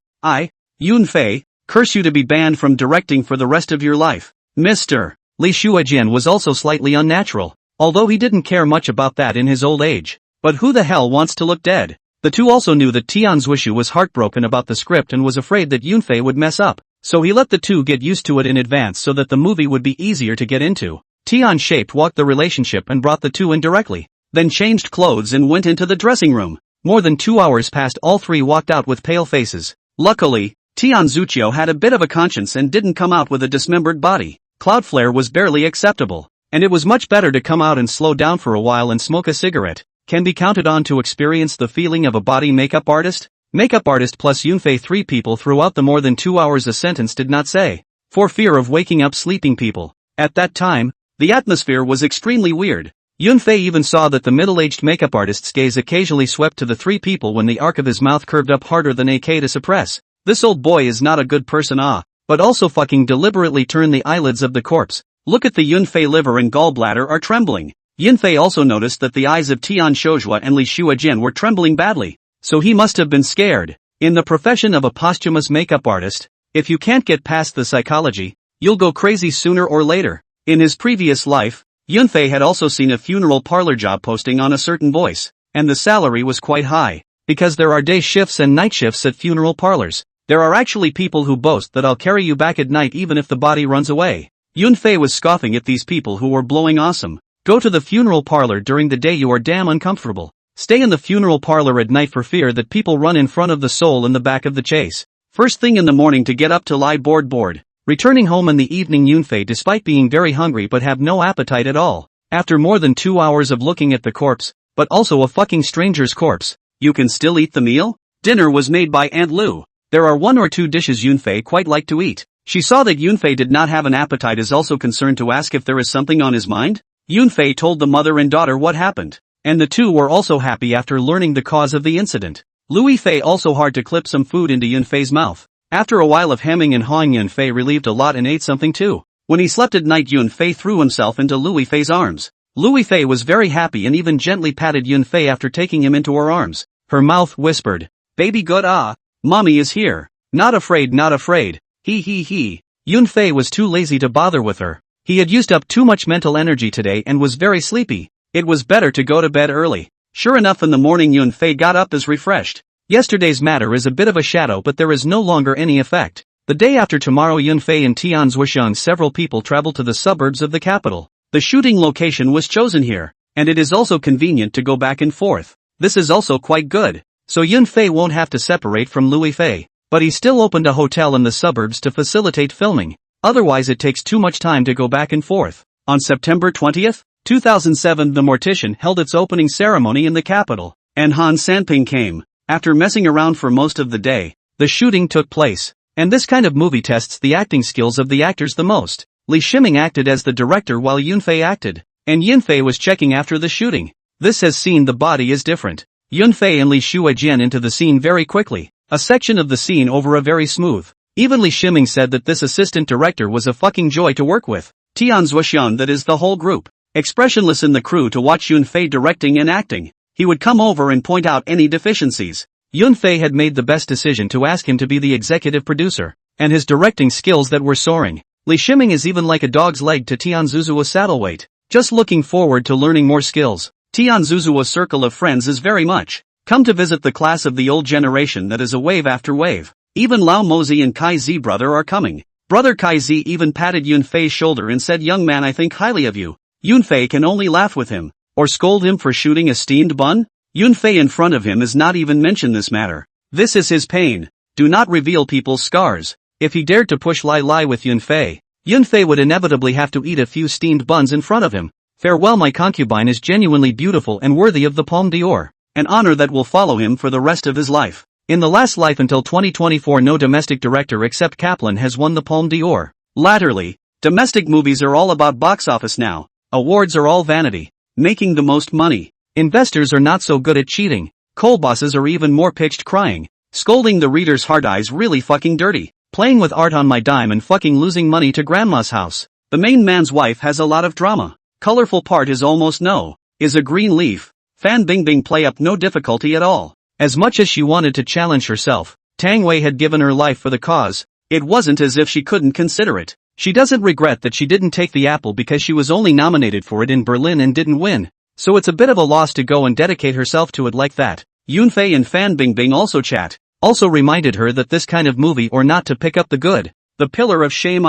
Yunfei, curse you to be banned from directing for the rest of your life. Mr. Li Shuajian was also slightly unnatural, although he didn't care much about that in his old age. But who the hell wants to look dead? The two also knew that Tian Zuishu was heartbroken about the script and was afraid that Yunfei would mess up, so he let the two get used to it in advance so that the movie would be easier to get into. Tian shaped walked the relationship and brought the two in directly, then changed clothes and went into the dressing room. More than 2 hours passed, all three walked out with pale faces. Luckily, Tian Zuchio had a bit of a conscience and didn't come out with a dismembered body. Cloudflare was barely acceptable, and it was much better to come out and slow down for a while and smoke a cigarette. Can be counted on to experience the feeling of a body makeup artist? Makeup artist plus Yunfei. 3 people throughout the more than 2 hours, a sentence did not say, for fear of waking up sleeping people. At that time, the atmosphere was extremely weird. Yunfei even saw that the middle-aged makeup artist's gaze occasionally swept to the 3 people when the arc of his mouth curved up harder than AK to suppress. This old boy is not a good person but also fucking deliberately turn the eyelids of the corpse. Look at the Yunfei liver and gallbladder are trembling. Yunfei also noticed that the eyes of Tian Shoujua and Li Shuajian were trembling badly, so he must have been scared. In the profession of a posthumous makeup artist, if you can't get past the psychology, you'll go crazy sooner or later. In his previous life, Yunfei had also seen a funeral parlor job posting on a certain voice, and the salary was quite high. because there are day shifts and night shifts at funeral parlors. There are actually people who boast that I'll carry you back at night even if the body runs away. Yunfei was scoffing at these people who were blowing awesome. Go to the funeral parlor during the day, you are damn uncomfortable. Stay in the funeral parlor at night for fear that people run in front of the soul in the back of the chase. First thing in the morning to get up to lie bored. Returning home in the evening, Yunfei despite being very hungry but have no appetite at all. After more than 2 hours of looking at the corpse, but also a fucking stranger's corpse. You can still eat the meal? Dinner was made by Aunt Lu. There are 1 or 2 dishes Yunfei quite like to eat. She saw that Yunfei did not have an appetite, is also concerned to ask if there is something on his mind. Yunfei told the mother and daughter what happened, and the two were also happy after learning the cause of the incident. Louis Fei also hard to clip some food into Yunfei's mouth. After a while of hemming and hawing, Yunfei relieved a lot and ate something too. When he slept at night, Yunfei threw himself into Louis Fei's arms. Louis Fei was very happy and even gently patted Yunfei after taking him into her arms. Her mouth whispered, "Baby good, ah, mommy is here. Not afraid, not afraid. He. Yunfei was too lazy to bother with her. He had used up too much mental energy today and was very sleepy. It was better to go to bed early. Sure enough, in the morning Yunfei got up as refreshed. Yesterday's matter is a bit of a shadow, but there is no longer any effect. The day after tomorrow, Yunfei and Tianzhuishan several people travel to the suburbs of the capital. The shooting location was chosen here, and it is also convenient to go back and forth. This is also quite good, so Yunfei won't have to separate from Louis Fei. But he still opened a hotel in the suburbs to facilitate filming. Otherwise it takes too much time to go back and forth. On September 20th, 2007, the Mortician held its opening ceremony in the capital, and Han Sanping came. After messing around for most of the day, the shooting took place. And this kind of movie tests the acting skills of the actors the most. Li Shiming acted as the director while Yunfei acted, and Yunfei was checking after the shooting. This has seen the body is different. Yunfei and Li Shuijian into the scene very quickly. A section of the scene over a very smooth. Even Li Shiming said that this assistant director was a fucking joy to work with. Tianzhuishan, that is the whole group, expressionless in the crew to watch Yunfei directing and acting. He would come over and point out any deficiencies. Yunfei had made the best decision to ask him to be the executive producer, and his directing skills that were soaring. Li Shiming is even like a dog's leg to Tianzuzua's saddleweight. Just looking forward to learning more skills. Tianzuzua's circle of friends is very much come to visit the class of the old generation that is a wave after wave. Even Lao Mozi and Kai Zi brother are coming. Brother Kai Zi even patted Yunfei's shoulder and said, "Young man, I think highly of you." Yunfei can only laugh with him, or scold him for shooting a steamed bun. Yunfei in front of him is not even mention this matter. This is his pain. Do not reveal people's scars. If he dared to push Lai with Yunfei, Yunfei would inevitably have to eat a few steamed buns in front of him. Farewell, my concubine is genuinely beautiful and worthy of the Palme d'Or. An honor that will follow him for the rest of his life. In the last life until 2024, no domestic director except Kaplan has won the Palme d'Or. Latterly, domestic movies are all about box office now. Awards are all vanity. Making the most money. Investors are not so good at cheating. Coal bosses are even more pitched crying. Scolding the reader's hard eyes really fucking dirty. Playing with art on my dime and fucking losing money to grandma's house. The main man's wife has a lot of drama. Colorful part is almost no. Is a green leaf. Fan Bingbing play up no difficulty at all. As much as she wanted to challenge herself, Tang Wei had given her life for the cause. It wasn't as if she couldn't consider it. She doesn't regret that she didn't take the apple because she was only nominated for it in Berlin and didn't win. So it's a bit of a loss to go and dedicate herself to it like that. Yunfei and Fan Bingbing also chat. Also reminded her that this kind of movie or not to pick up the good. The pillar of shame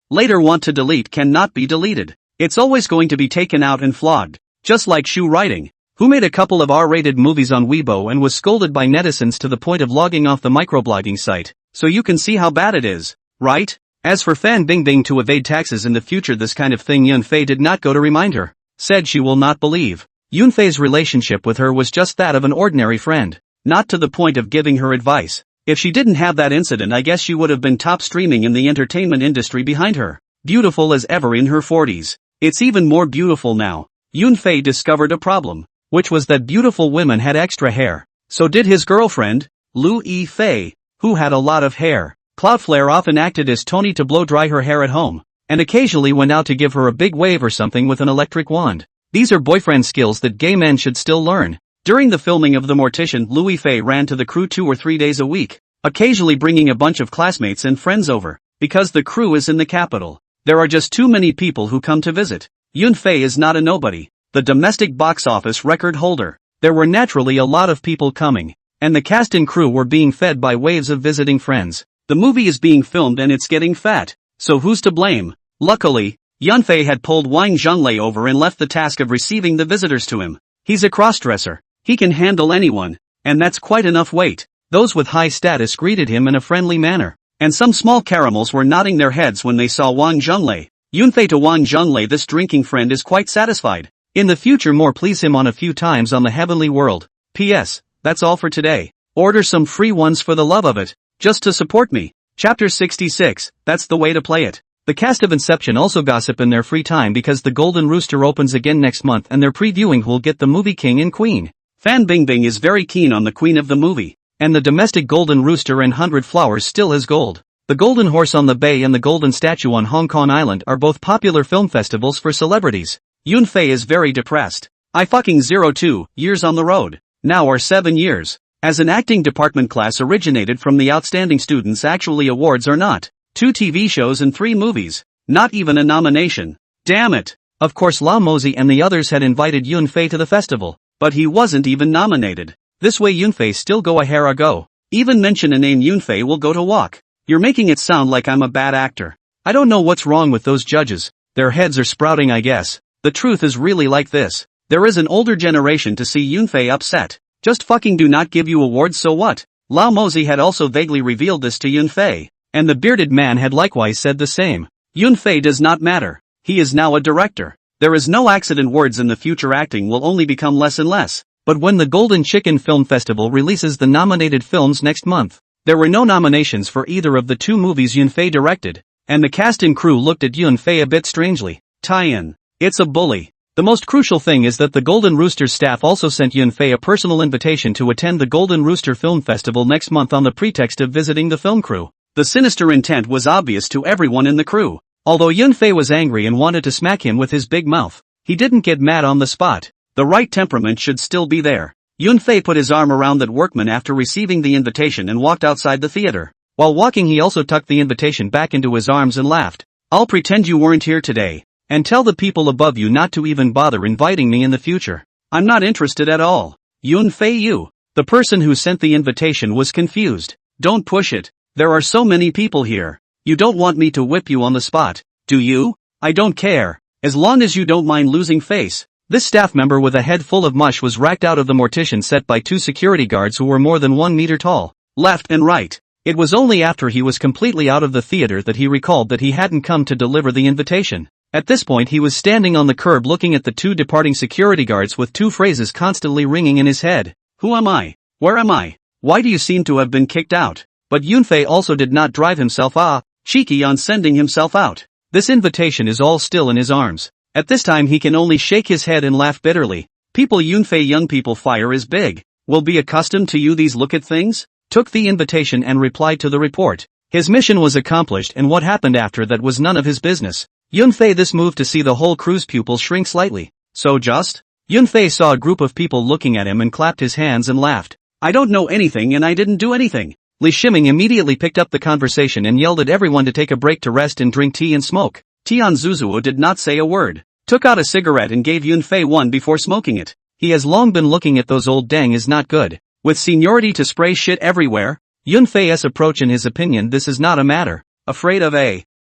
later want to delete cannot be deleted. It's always going to be taken out and flogged. Just like Shu Writing, who made a couple of R-rated movies on Weibo and was scolded by netizens to the point of logging off the microblogging site. So you can see how bad it is, right? As for Fan Bingbing to evade taxes in the future, this kind of thing Yunfei did not go to remind her. Said she will not believe. Yunfei's relationship with her was just that of an ordinary friend. Not to the point of giving her advice. If she didn't have that incident, I guess she would have been top streaming in the entertainment industry behind her. Beautiful as ever in her 40s. It's even more beautiful now. Yunfei discovered a problem, which was that beautiful women had extra hair. So did his girlfriend, Lu Yifei, who had a lot of hair. Cloudflare often acted as Tony to blow dry her hair at home, and occasionally went out to give her a big wave or something with an electric wand. These are boyfriend skills that gay men should still learn. During the filming of The Mortician, Lu Yifei ran to the crew 2 or 3 days a week, occasionally bringing a bunch of classmates and friends over, because the crew is in the capital. There are just too many people who come to visit. Yunfei is not a nobody, the domestic box office record holder. There were naturally a lot of people coming. and the cast and crew were being fed by waves of visiting friends. The movie is being filmed and it's getting fat, so who's to blame? Luckily, Yunfei had pulled Wang Zhonglei over and left the task of receiving the visitors to him. He's a crossdresser. He can handle anyone, and that's quite enough weight. Those with high status greeted him in a friendly manner, and some small caramels were nodding their heads when they saw Wang Zhonglei. Yunfei to Wang Zhonglei, this drinking friend is quite satisfied. In the future more please him on a few times on the heavenly world. P.S. That's all for today. Order some free ones for the love of it, just to support me. Chapter 66, that's the way to play it. The cast of Inception also gossip in their free time because the Golden Rooster opens again next month and they're previewing who'll get the movie King and Queen. Fan Bingbing is very keen on the queen of the movie, and the domestic Golden Rooster and 100 Flowers still has gold. The Golden Horse on the Bay and the Golden Statue on Hong Kong Island are both popular film festivals for celebrities. Yunfei is very depressed. I fucking 02 years on the road. Now are 7 years. As an acting department class originated from the Outstanding Students Actually Awards are not. 2 TV shows and 3 movies. Not even a nomination. Damn it. Of course Lao Mozi and the others had invited Yunfei to the festival, but he wasn't even nominated. This way Yunfei still go a hair ago. Even mention a name Yunfei will go to walk. You're making it sound like I'm a bad actor. I don't know what's wrong with those judges. Their heads are sprouting I guess. The truth is really like this. There is an older generation to see Yunfei upset. Just fucking do not give you awards so what? Lao Mozi had also vaguely revealed this to Yunfei, and the bearded man had likewise said the same. Yunfei does not matter. He is now a director. There is no accident words in the future acting will only become less and less. But when the Golden Chicken Film Festival releases the nominated films next month, there were no nominations for either of the 2 movies Yunfei directed, and the cast and crew looked at Yunfei a bit strangely. Tie-in. It's a bully. The most crucial thing is that the Golden Rooster staff also sent Yunfei a personal invitation to attend the Golden Rooster Film Festival next month on the pretext of visiting the film crew. The sinister intent was obvious to everyone in the crew. Although Yunfei was angry and wanted to smack him with his big mouth, he didn't get mad on the spot. The right temperament should still be there. Yunfei put his arm around that workman after receiving the invitation and walked outside the theater. While walking he also tucked the invitation back into his arms and laughed. I'll pretend you weren't here today, and tell the people above you not to even bother inviting me in the future. I'm not interested at all. Yunfei you. The person who sent the invitation was confused. Don't push it. There are so many people here. You don't want me to whip you on the spot, do you? I don't care. As long as you don't mind losing face. This staff member with a head full of mush was racked out of the mortician set by 2 security guards who were more than 1 meter tall, left and right. It was only after he was completely out of the theater that he recalled that he hadn't come to deliver the invitation. At this point he was standing on the curb looking at the 2 departing security guards with 2 phrases constantly ringing in his head. Who am I? Where am I? Why do you seem to have been kicked out? But Yunfei also did not drive himself cheeky on sending himself out. This invitation is all still in his arms. At this time he can only shake his head and laugh bitterly. People Yunfei young people fire is big. Will be accustomed to you these look at things? Took the invitation and replied to the report. His mission was accomplished and what happened after that was none of his business. Yunfei this move to see the whole crew's pupils shrink slightly. So just? Yunfei saw a group of people looking at him and clapped his hands and laughed. I don't know anything and I didn't do anything. Li Shiming immediately picked up the conversation and yelled at everyone to take a break to rest and drink tea and smoke. Tian Zuzuo did not say a word. Took out a cigarette and gave Yunfei one before smoking it. He has long been looking at those old dang is not good. With seniority to spray shit everywhere, Yunfei's approach in his opinion this is not a matter. Afraid of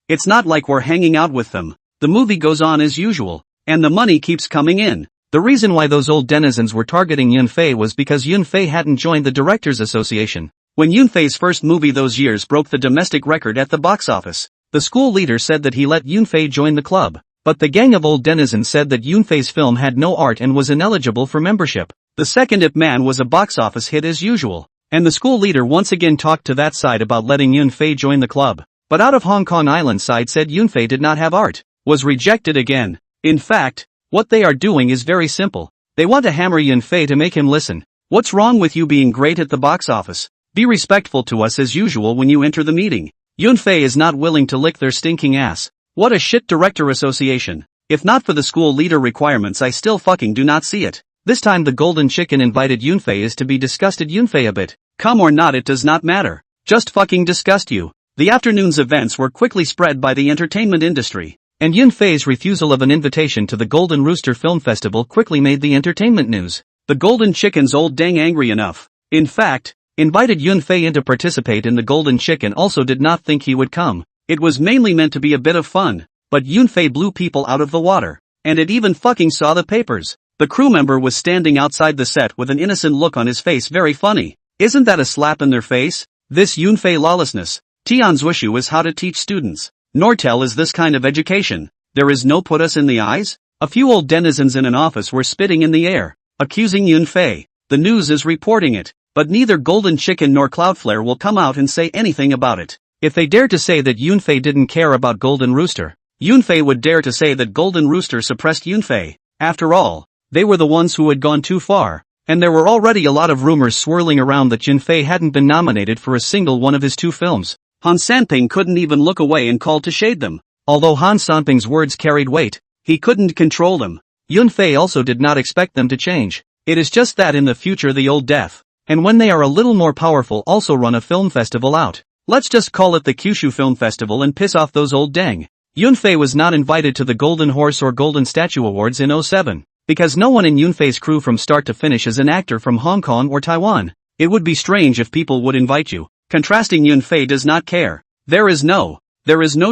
It's not like we're hanging out with them. The movie goes on as usual. And the money keeps coming in. The reason why those old denizens were targeting Yunfei was because Yunfei hadn't joined the Directors Association. When Yunfei's first movie those years broke the domestic record at the box office, the school leader said that he let Yunfei join the club. But the gang of old denizens said that Yunfei's film had no art and was ineligible for membership. The second Ip Man was a box office hit as usual. And the school leader once again talked to that side about letting Yunfei join the club. But out of Hong Kong Island side said Yunfei did not have art. Was rejected again. In fact, what they are doing is very simple. They want to hammer Yunfei to make him listen. What's wrong with you being great at the box office? Be respectful to us as usual when you enter the meeting. Yunfei is not willing to lick their stinking ass. What a shit director association. If not for the school leader requirements I still fucking do not see it. This time the golden chicken invited Yunfei is to be disgusted Yunfei a bit. Come or not it does not matter. Just fucking disgust you. The afternoon's events were quickly spread by the entertainment industry. And Yunfei's refusal of an invitation to the Golden Rooster Film Festival quickly made the entertainment news. The golden chicken's old dang angry enough. In fact, invited Yunfei in to participate in the Golden Chicken also did not think he would come. It was mainly meant to be a bit of fun, but Yunfei blew people out of the water. And it even fucking saw the papers. The crew member was standing outside the set with an innocent look on his face, very funny. Isn't that a slap in their face? This Yunfei lawlessness. Tian's wishu is how to teach students. Nortel is this kind of education. There is no put us in the eyes? A few old denizens in an office were spitting in the air, accusing Yunfei. The news is reporting it, but neither Golden Chicken nor Cloudflare will come out and say anything about it. If they dare to say that Yunfei didn't care about Golden Rooster, Yunfei would dare to say that Golden Rooster suppressed Yunfei. After all, they were the ones who had gone too far, and there were already a lot of rumors swirling around that Yunfei hadn't been nominated for a single one of his 2 films. Han Sanping couldn't even look away and called to shade them. Although Han Sanping's words carried weight, he couldn't control them. Yunfei also did not expect them to change. It is just that in the future the old deaf, and when they are a little more powerful, also run a film festival out. Let's just call it the Kyushu Film Festival and piss off those old deng. Yunfei was not invited to the Golden Horse or Golden Statue Awards in '07, because no one in Yunfei's crew from start to finish is an actor from Hong Kong or Taiwan. It would be strange if people would invite you. Contrasting Yunfei does not care. There is no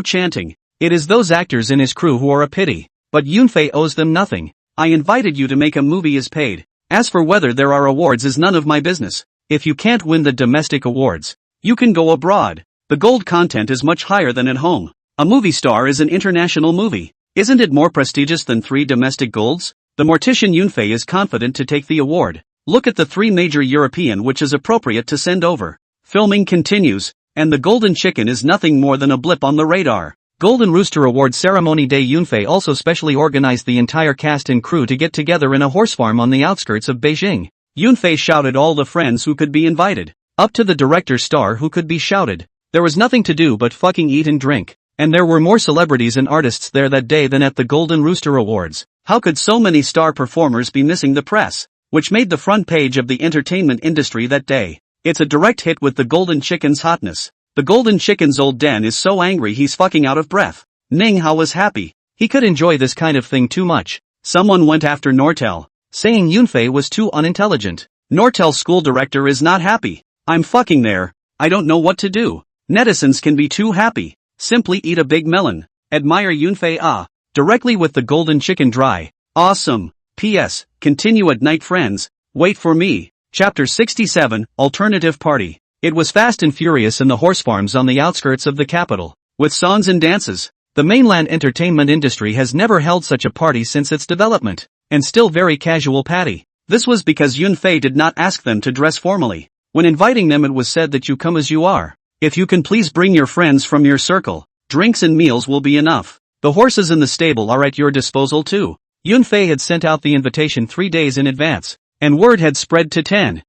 chanting. It is those actors in his crew who are a pity. But Yunfei owes them nothing. I invited you to make a movie is paid. As for whether there are awards is none of my business. If you can't win the domestic awards, you can go abroad. The gold content is much higher than at home. A movie star is an international movie. Isn't it more prestigious than 3 domestic golds? The mortician Yunfei is confident to take the award. Look at the 3 major European which is appropriate to send over. Filming continues, and the Golden Chicken is nothing more than a blip on the radar. Golden Rooster Award Ceremony Day. Yunfei also specially organized the entire cast and crew to get together in a horse farm on the outskirts of Beijing. Yunfei shouted all the friends who could be invited, up to the director star who could be shouted. There was nothing to do but fucking eat and drink, and there were more celebrities and artists there that day than at the Golden Rooster Awards. How could so many star performers be missing the press, which made the front page of the entertainment industry that day? It's a direct hit with the Golden Chicken's hotness. The Golden Chicken's old den is so angry he's fucking out of breath. Ning Hao was happy. He could enjoy this kind of thing too much. Someone went after Nortel, saying Yunfei was too unintelligent. Nortel's school director is not happy. I'm fucking there. I don't know what to do. Netizens can be too happy. Simply eat a big melon. Admire Yunfei directly with the Golden Chicken dry. Awesome. P.S. Continue at night friends. Wait for me. Chapter 67, Alternative Party. It was fast and furious in the horse farms on the outskirts of the capital, with songs and dances. The mainland entertainment industry has never held such a party since its development, and still very casual patty. This was because Yunfei did not ask them to dress formally. When inviting them it was said that you come as you are. If you can please bring your friends from your circle, drinks and meals will be enough. The horses in the stable are at your disposal too. Yunfei had sent out the invitation 3 days in advance, and word had spread to 10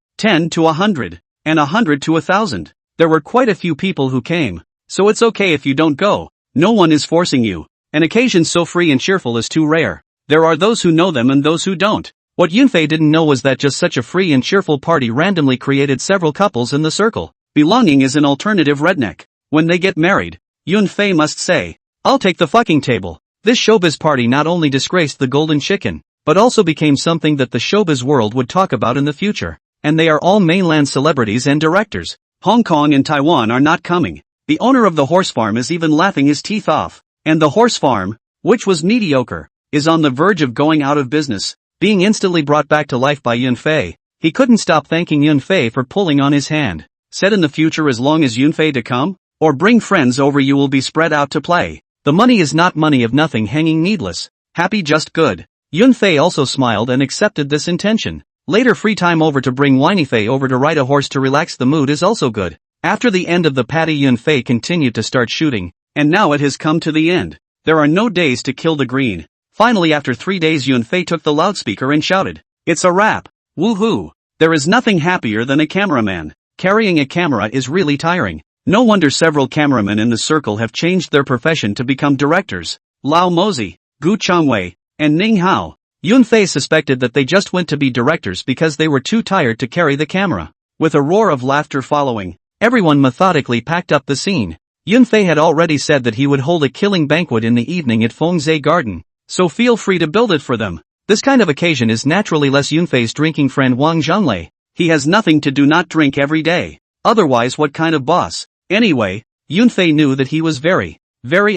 to 100. And 100 to 1,000. There were quite a few people who came, so it's okay if you don't go. No one is forcing you. An occasion so free and cheerful is too rare. There are those who know them and those who don't. What Yunfei didn't know was that just such a free and cheerful party randomly created several couples in the circle. Belonging is an alternative redneck. When they get married, Yunfei must say, I'll take the fucking table. This showbiz party not only disgraced the Golden Chicken, but also became something that the showbiz world would talk about in the future. And they are all mainland celebrities and directors. Hong Kong and Taiwan are not coming. The owner of the horse farm is even laughing his teeth off. And the horse farm, which was mediocre, is on the verge of going out of business. Being instantly brought back to life by Yunfei, he couldn't stop thanking Yunfei for pulling on his hand. Said in the future as long as Yunfei to come, or bring friends over you will be spread out to play. The money is not money of nothing hanging needless. Happy just good. Yunfei also smiled and accepted this intention. Later free time over to bring Winifei over to ride a horse to relax the mood is also good. After the end of the party Yunfei continued to start shooting, and now it has come to the end. There are no days to kill the green. Finally after 3 days Yunfei took the loudspeaker and shouted, it's a wrap. Woohoo! There is nothing happier than a cameraman. Carrying a camera is really tiring. No wonder several cameramen in the circle have changed their profession to become directors. Lao Mozi, Gu Changwei, and Ning Hao. Yunfei suspected that they just went to be directors because they were too tired to carry the camera. With a roar of laughter following, everyone methodically packed up the scene. Yunfei had already said that he would hold a killing banquet in the evening at Fengzhe Garden, so feel free to build it for them. This kind of occasion is naturally less Yunfei's drinking friend Wang Zhonglei. He has nothing to do, not drink every day. Otherwise what kind of boss? Anyway, Yunfei knew that he was very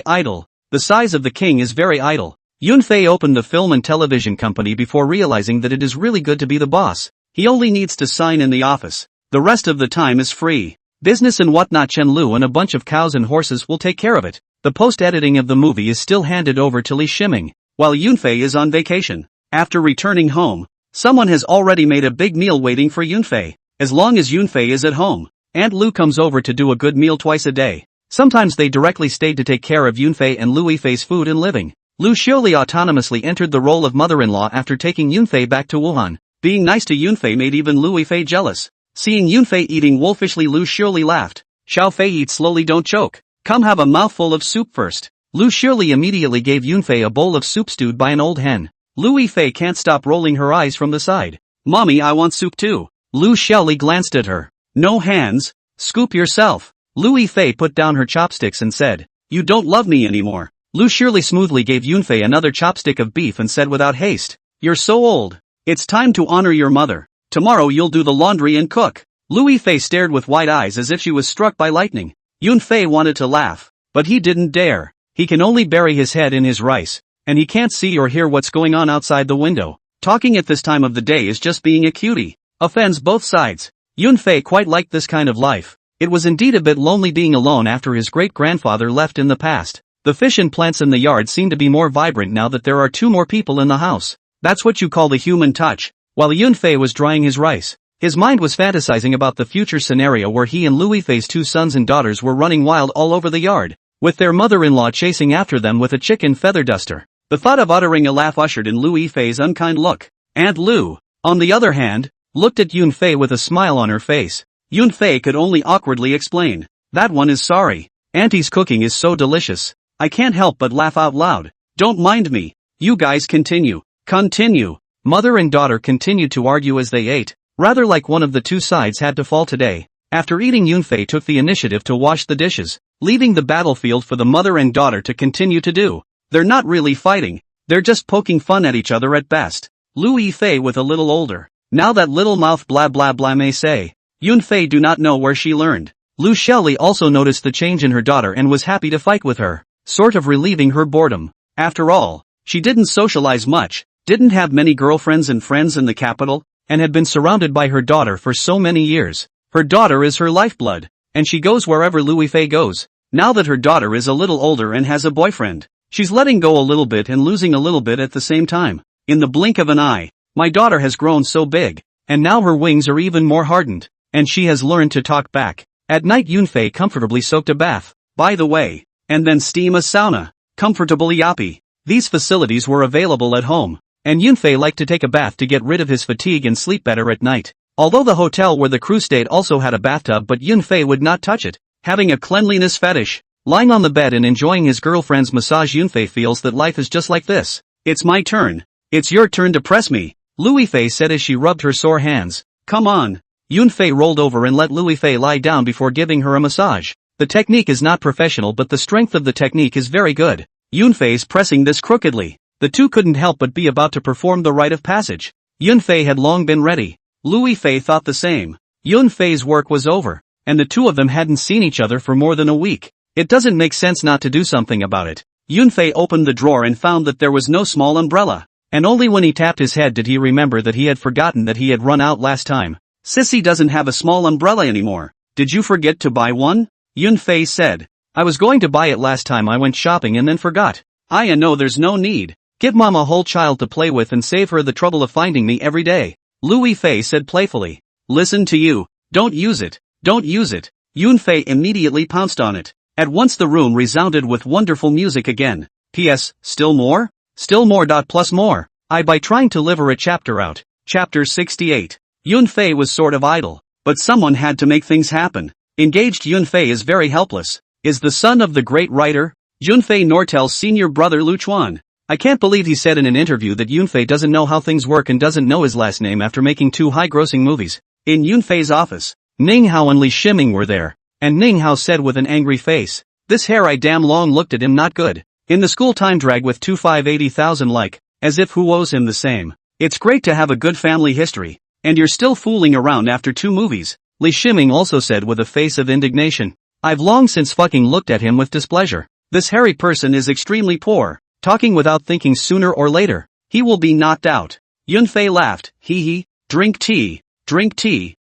idle. The size of the king is very idle. Yunfei opened the film and television company before realizing that it is really good to be the boss. He only needs to sign in the office. The rest of the time is free. Business and whatnot. Chen Lu and a bunch of cows and horses will take care of it. The post-editing of the movie is still handed over to Li Shiming, while Yunfei is on vacation. After returning home, someone has already made a big meal waiting for Yunfei. As long as Yunfei is at home, Aunt Lu comes over to do a good meal twice a day. Sometimes they directly stayed to take care of Yunfei and Lu Yifei's food and living. Lu Xiuli autonomously entered the role of mother-in-law after taking Yunfei back to Wuhan. Being nice to Yunfei made even Lu Yifei jealous. Seeing Yunfei eating wolfishly, Lu Xiuli laughed. Xiao Fei, eat slowly, don't choke. Come have a mouthful of soup first. Lu Xiuli immediately gave Yunfei a bowl of soup stewed by an old hen. Lu Yifei can't stop rolling her eyes from the side. Mommy, I want soup too. Lu Xiuli glanced at her. No hands, scoop yourself. Lu Yifei put down her chopsticks and said, you don't love me anymore. Lu Xiuli smoothly gave Yunfei another chopstick of beef and said without haste, you're so old. It's time to honor your mother. Tomorrow you'll do the laundry and cook. Lu Yifei stared with wide eyes as if she was struck by lightning. Yunfei wanted to laugh, but he didn't dare. He can only bury his head in his rice, and he can't see or hear what's going on outside the window. Talking at this time of the day is just being a cutie. Offends both sides. Yunfei quite liked this kind of life. It was indeed a bit lonely being alone after his great-grandfather left in the past. The fish and plants in the yard seem to be more vibrant now that there are 2 more people in the house. That's what you call the human touch. While Yunfei was drying his rice, his mind was fantasizing about the future scenario where he and Lu Yifei's 2 sons and daughters were running wild all over the yard, with their mother-in-law chasing after them with a chicken feather duster. The thought of uttering a laugh ushered in Lu Yifei's unkind look. Aunt Lu, on the other hand, looked at Yunfei with a smile on her face. Yunfei could only awkwardly explain, that one is sorry. Auntie's cooking is so delicious. I can't help but laugh out loud. Don't mind me. You guys continue. Continue. Mother and daughter continued to argue as they ate, rather like one of the 2 sides had to fall today. After eating, Yunfei took the initiative to wash the dishes, leaving the battlefield for the mother and daughter to continue to do. They're not really fighting, they're just poking fun at each other at best. Lu Yifei with a little older. Now that little mouth blah blah blah may say. Yunfei do not know where she learned. Lu Xiuli also noticed the change in her daughter and was happy to fight with her, sort of relieving her boredom. After all, she didn't socialize much, didn't have many girlfriends and friends in the capital, and had been surrounded by her daughter for so many years. Her daughter is her lifeblood, and she goes wherever Lu Yifei goes. Now that her daughter is a little older and has a boyfriend, she's letting go a little bit and losing a little bit at the same time. In the blink of an eye, my daughter has grown so big, and now her wings are even more hardened, and she has learned to talk back. At night, Yunfei comfortably soaked a bath, by the way, and then steam a sauna, comfortably yappy. These facilities were available at home, and Yunfei liked to take a bath to get rid of his fatigue and sleep better at night. Although the hotel where the crew stayed also had a bathtub, but Yunfei would not touch it, having a cleanliness fetish. Lying on the bed and enjoying his girlfriend's massage, Yunfei feels that life is just like this. It's my turn. It's your turn to press me, Lu Yifei said as she rubbed her sore hands. Come on. Yunfei rolled over and let Lu Yifei lie down before giving her a massage. The technique is not professional, but the strength of the technique is very good. Yunfei's pressing this crookedly. The 2 couldn't help but be about to perform the rite of passage. Yunfei had long been ready. Lu Yifei thought the same. Yunfei's work was over, and the 2 of them hadn't seen each other for more than a week. It doesn't make sense not to do something about it. Yunfei opened the drawer and found that there was no small umbrella, and only when he tapped his head did he remember that he had forgotten that he had run out last time. Sissy doesn't have a small umbrella anymore. Did you forget to buy one? Yunfei said. I was going to buy it last time I went shopping and then forgot. I know there's no need. Give Mom a whole child to play with and save her the trouble of finding me every day, Lu Yifei said playfully. Listen to you. Don't use it. Don't use it. Yunfei immediately pounced on it. At once the room resounded with wonderful music again. P.S. Still more? Still more. Plus more. By trying to live her a chapter out. Chapter 68. Yunfei was sort of idle, but someone had to make things happen. Engaged Yunfei is very helpless. Is the son of the great writer, Yunfei Nortel's senior brother Lu Chuan. I can't believe he said in an interview that Yunfei doesn't know how things work and doesn't know his last name after making 2 high-grossing movies. In Yunfei's office, Ning Hao and Li Shiming were there, and Ning Hao said with an angry face, this hair I damn long looked at him not good. In the school time drag with 2580,000 like, as if who owes him the same. It's great to have a good family history. And you're still fooling around after 2 movies, Li Shiming also said with a face of indignation. I've long since fucking looked at him with displeasure. This hairy person is extremely poor, talking without thinking. Sooner or later, he will be knocked out. Yunfei laughed, hee hee, drink tea,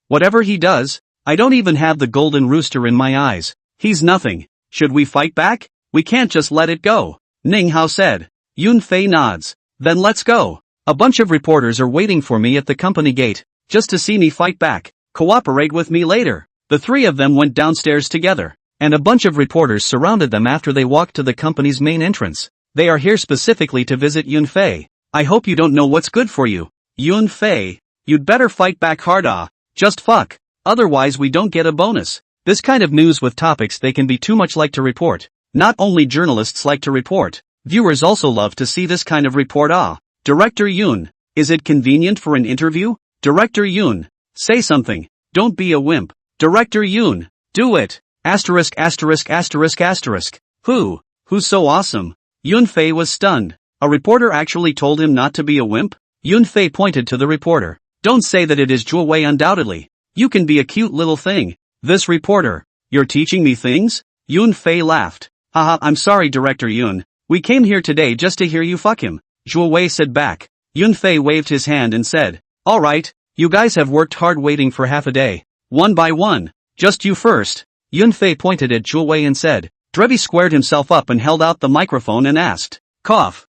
whatever he does, I don't even have the golden rooster in my eyes. He's nothing. Should we fight back? We can't just let it go, Ning Hao said. Yunfei nods. Then let's go. A bunch of reporters are waiting for me at the company gate, just to see me fight back. Cooperate with me later. The 3 of them went downstairs together, and a bunch of reporters surrounded them after they walked to the company's main entrance. They are here specifically to visit Yunfei. I hope you don't know what's good for you. Yunfei, you'd better fight back hard. Just fuck. Otherwise we don't get a bonus. This kind of news with topics they can be too much like to report. Not only journalists like to report, viewers also love to see this kind of report. Director Yun, is it convenient for an interview? Director Yun, say something. Don't be a wimp. Director Yun, do it. Asterisk. Who's so awesome? Yunfei was stunned. A reporter actually told him not to be a wimp? Yunfei pointed to the reporter. Don't say that it is Zhuo Wei. Undoubtedly. You can be a cute little thing. This reporter. You're teaching me things? Yunfei laughed. Haha, I'm sorry Director Yun. We came here today just to hear you fuck him. Zhuo Wei said back. Yunfei waved his hand and said, alright, you guys have worked hard waiting for half a day. One by one. Just you first. Yunfei pointed at Zhuo Wei and said. Drevi squared himself up and held out the microphone and asked. Cough.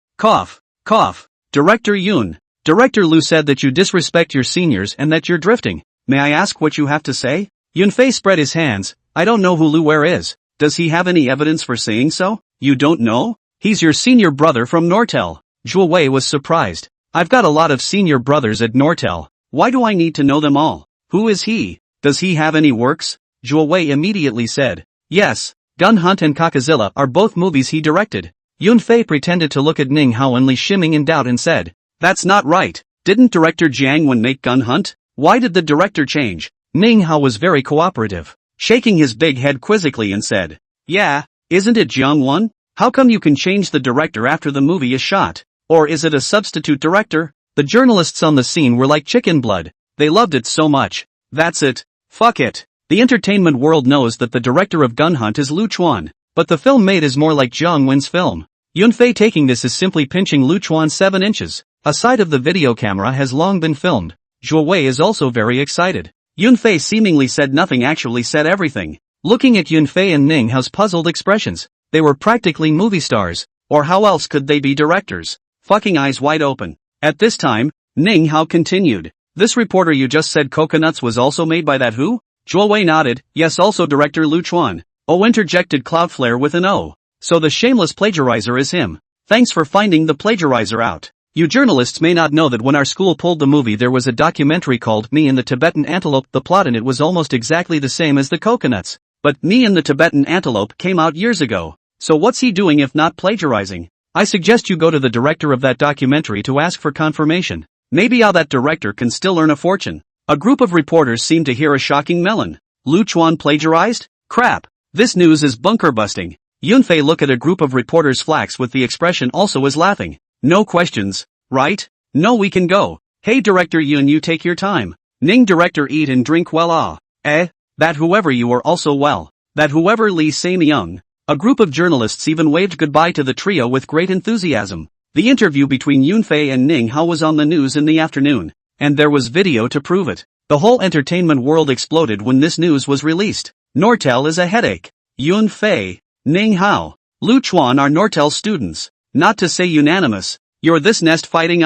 Director Yun. Director Lu said that you disrespect your seniors and that you're drifting. May I ask what you have to say? Yunfei spread his hands. I don't know who Lu Ware is. Does he have any evidence for saying so? You don't know? He's your senior brother from Nortel. Zhuo Wei was surprised. I've got a lot of senior brothers at Nortel. Why do I need to know them all? Who is he? Does he have any works? Zhuo Wei immediately said. Yes, Gun Hunt and Kakazilla are both movies he directed. Yunfei pretended to look at Ning Hao and Li Shiming in doubt and said. That's not right. Didn't director Jiang Wen make Gun Hunt? Why did the director change? Ning Hao was very cooperative, shaking his big head quizzically and said. Yeah, isn't it Jiang Wen? How come you can change the director after the movie is shot? Or is it a substitute director? The journalists on the scene were like chicken blood. They loved it so much. That's it. Fuck it. The entertainment world knows that the director of Gun Hunt is Lu Chuan, but the film made is more like Jiang Wen's film. Yunfei taking this is simply pinching Lu Chuan 7 inches. A side of the video camera has long been filmed. Zhuo Wei is also very excited. Yunfei seemingly said nothing, actually said everything. Looking at Yunfei and Ning Hao's puzzled expressions, they were practically movie stars, or how else could they be directors? Fucking eyes wide open. At this time, Ning Hao continued. This reporter you just said Coconuts was also made by that who? Zhuo Wei nodded. Yes, also director Lu Chuan. Oh, interjected Cloudflare with an O. So the shameless plagiarizer is him. Thanks for finding the plagiarizer out. You journalists may not know that when our school pulled the movie there was a documentary called Me and the Tibetan Antelope. The plot in it was almost exactly the same as the Coconuts. But Me and the Tibetan Antelope came out years ago. So what's he doing if not plagiarizing? I suggest you go to the director of that documentary to ask for confirmation. Maybe how that director can still earn a fortune. A group of reporters seemed to hear a shocking melon. Lu Chuan plagiarized? Crap. This news is bunker busting. Yunfei looked at a group of reporters flax with the expression also is laughing. No questions, right? No, we can go. Hey director Yun, you take your time. Ning director eat and drink well. That whoever you are also well. That whoever Li Samyang. A group of journalists even waved goodbye to the trio with great enthusiasm. The interview between Yunfei and Ning Hao was on the news in the afternoon, and there was video to prove it. The whole entertainment world exploded when this news was released. Nortel is a headache. Yunfei, Ning Hao, Lu Chuan are Nortel students. Not to say unanimous. You're this nest fighting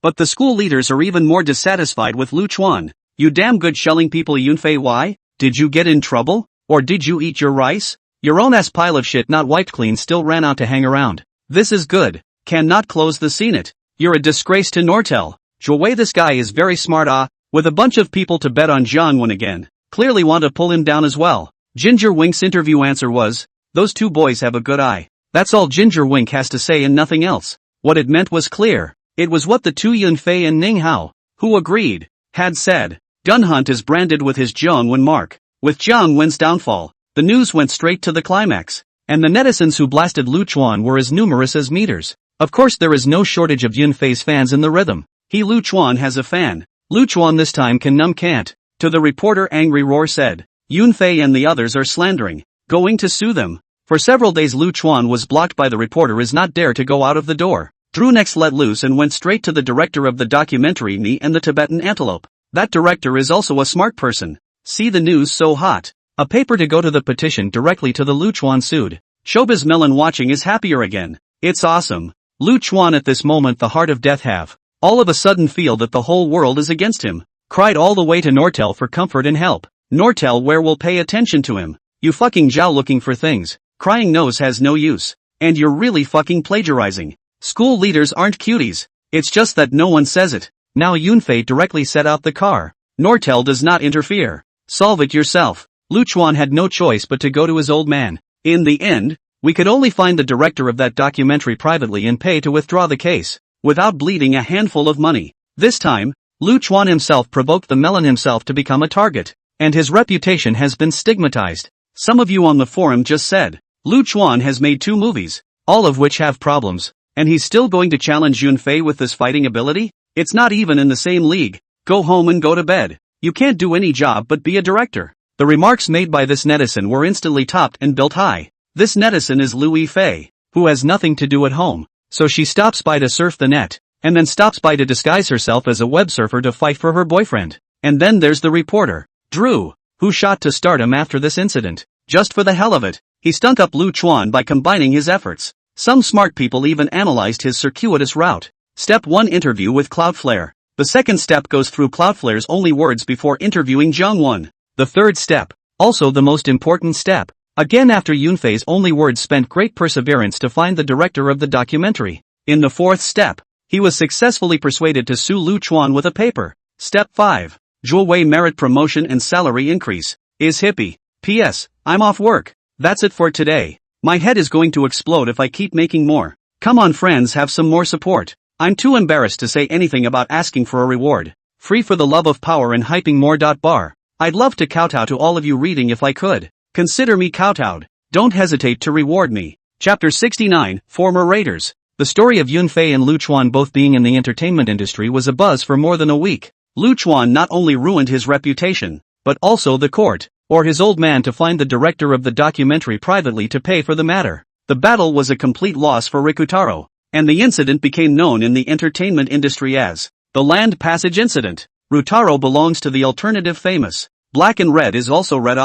but the school leaders are even more dissatisfied with Lu Chuan. You damn good shelling people. Yunfei, why? Did you get in trouble? Or did you eat your rice? Your own ass pile of shit not wiped clean still ran out to hang around. This is good. Cannot close the scene it. You're a disgrace to Nortel. Zhuo Wei, this guy is very smart with a bunch of people to bet on Jiang Wen again. Clearly want to pull him down as well. Ginger Wink's interview answer was, those two boys have a good eye. That's all Ginger Wink has to say and nothing else. What it meant was clear. It was what the two Yunfei and Ning Hao, who agreed, had said. Gun Hunt is branded with his Jiang Wen mark. With Jiang Wen's downfall, the news went straight to the climax, and the netizens who blasted Lu Chuan were as numerous as meters. Of course there is no shortage of Yunfei's fans in the rhythm. He Lu Chuan has a fan. Lu Chuan this time can't. To the reporter angry roar said. Yunfei and the others are slandering. Going to sue them. For several days Lu Chuan was blocked by the reporter is not dare to go out of the door. Drew next let loose and went straight to the director of the documentary Me and the Tibetan Antelope. That director is also a smart person. See the news so hot. A paper to go to the petition directly to the Lu Chuan sued. Showbiz Melon watching is happier again. It's awesome. Lu Chuan at this moment the heart of death have. All of a sudden feel that the whole world is against him. Cried all the way to Nortel for comfort and help. Nortel where will pay attention to him. You fucking Zhao looking for things. Crying nose has no use. And you're really fucking plagiarizing. School leaders aren't cuties. It's just that no one says it. Now Yunfei directly set out the car. Nortel does not interfere. Solve it yourself. Lu Chuan had no choice but to go to his old man. In the end, we could only find the director of that documentary privately and pay to withdraw the case, without bleeding a handful of money. This time, Lu Chuan himself provoked the melon himself to become a target, and his reputation has been stigmatized. Some of you on the forum just said, Lu Chuan has made 2 movies, all of which have problems, and he's still going to challenge Yunfei with this fighting ability? It's not even in the same league. Go home and go to bed. You can't do any job but be a director. The remarks made by this netizen were instantly topped and built high. This netizen is Louis Fei, who has nothing to do at home, so she stops by to surf the net, and then stops by to disguise herself as a web surfer to fight for her boyfriend. And then there's the reporter, Drew, who shot to stardom after this incident. Just for the hell of it, he stunk up Lu Chuan by combining his efforts. Some smart people even analyzed his circuitous route. Step 1 Interview with Cloudflare. The second step goes through Cloudflare's only words before interviewing Jungwon. The third step, also the most important step, again after Yunfei's only words spent great perseverance to find the director of the documentary. In the fourth step, he was successfully persuaded to sue Lu Chuan with a paper. Step 5. Zhuowei merit promotion and salary increase. Is hippie. P.S. I'm off work. That's it for today. My head is going to explode if I keep making more. Come on friends, have some more support. I'm too embarrassed to say anything about asking for a reward. Free for the love of power and hyping more. Bar. I'd love to kowtow to all of you reading if I could. Consider me kowtowed. Don't hesitate to reward me. Chapter 69, Former Raiders. The story of Yunfei and Lu Chuan both being in the entertainment industry was a buzz for more than a week. Lu Chuan not only ruined his reputation, but also the court, or his old man to find the director of the documentary privately to pay for the matter. The battle was a complete loss for Rikutaro, and the incident became known in the entertainment industry as the Land Passage Incident. Rutaro belongs to the alternative famous. Black and red is also red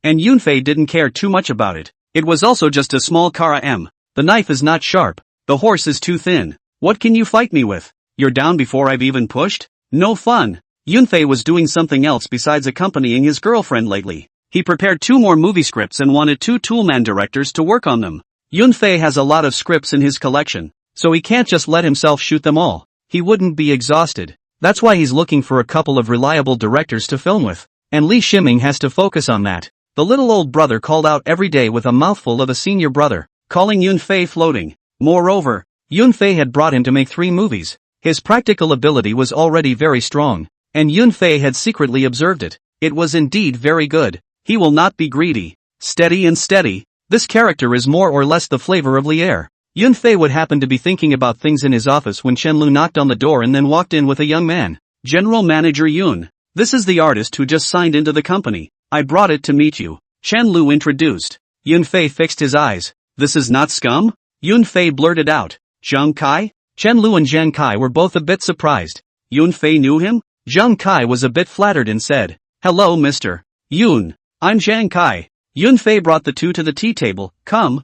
and Yunfei didn't care too much about it. It was also just a small Kara M. The knife is not sharp. The horse is too thin. What can you fight me with? You're down before I've even pushed? No fun. Yunfei was doing something else besides accompanying his girlfriend lately. He prepared 2 more movie scripts and wanted 2 toolman directors to work on them. Yunfei has a lot of scripts in his collection, so he can't just let himself shoot them all. He wouldn't be exhausted. That's why he's looking for a couple of reliable directors to film with. And Li Shiming has to focus on that. The little old brother called out every day with a mouthful of a senior brother, calling Yunfei floating. Moreover, Yunfei had brought him to make 3 movies. His practical ability was already very strong, and Yunfei had secretly observed it. It was indeed very good. He will not be greedy. Steady and steady. This character is more or less the flavor of Lier. Yunfei would happen to be thinking about things in his office when Chen Lu knocked on the door and then walked in with a young man. General Manager Yun. This is the artist who just signed into the company. I brought it to meet you. Chen Lu introduced. Yunfei fixed his eyes. This is not scum? Yunfei blurted out. Zheng Kai? Chen Lu and Zheng Kai were both a bit surprised. Yunfei knew him? Zheng Kai was a bit flattered and said, Hello Mr. Yun. I'm Zheng Kai. Yunfei brought the 2 to the tea table. Come.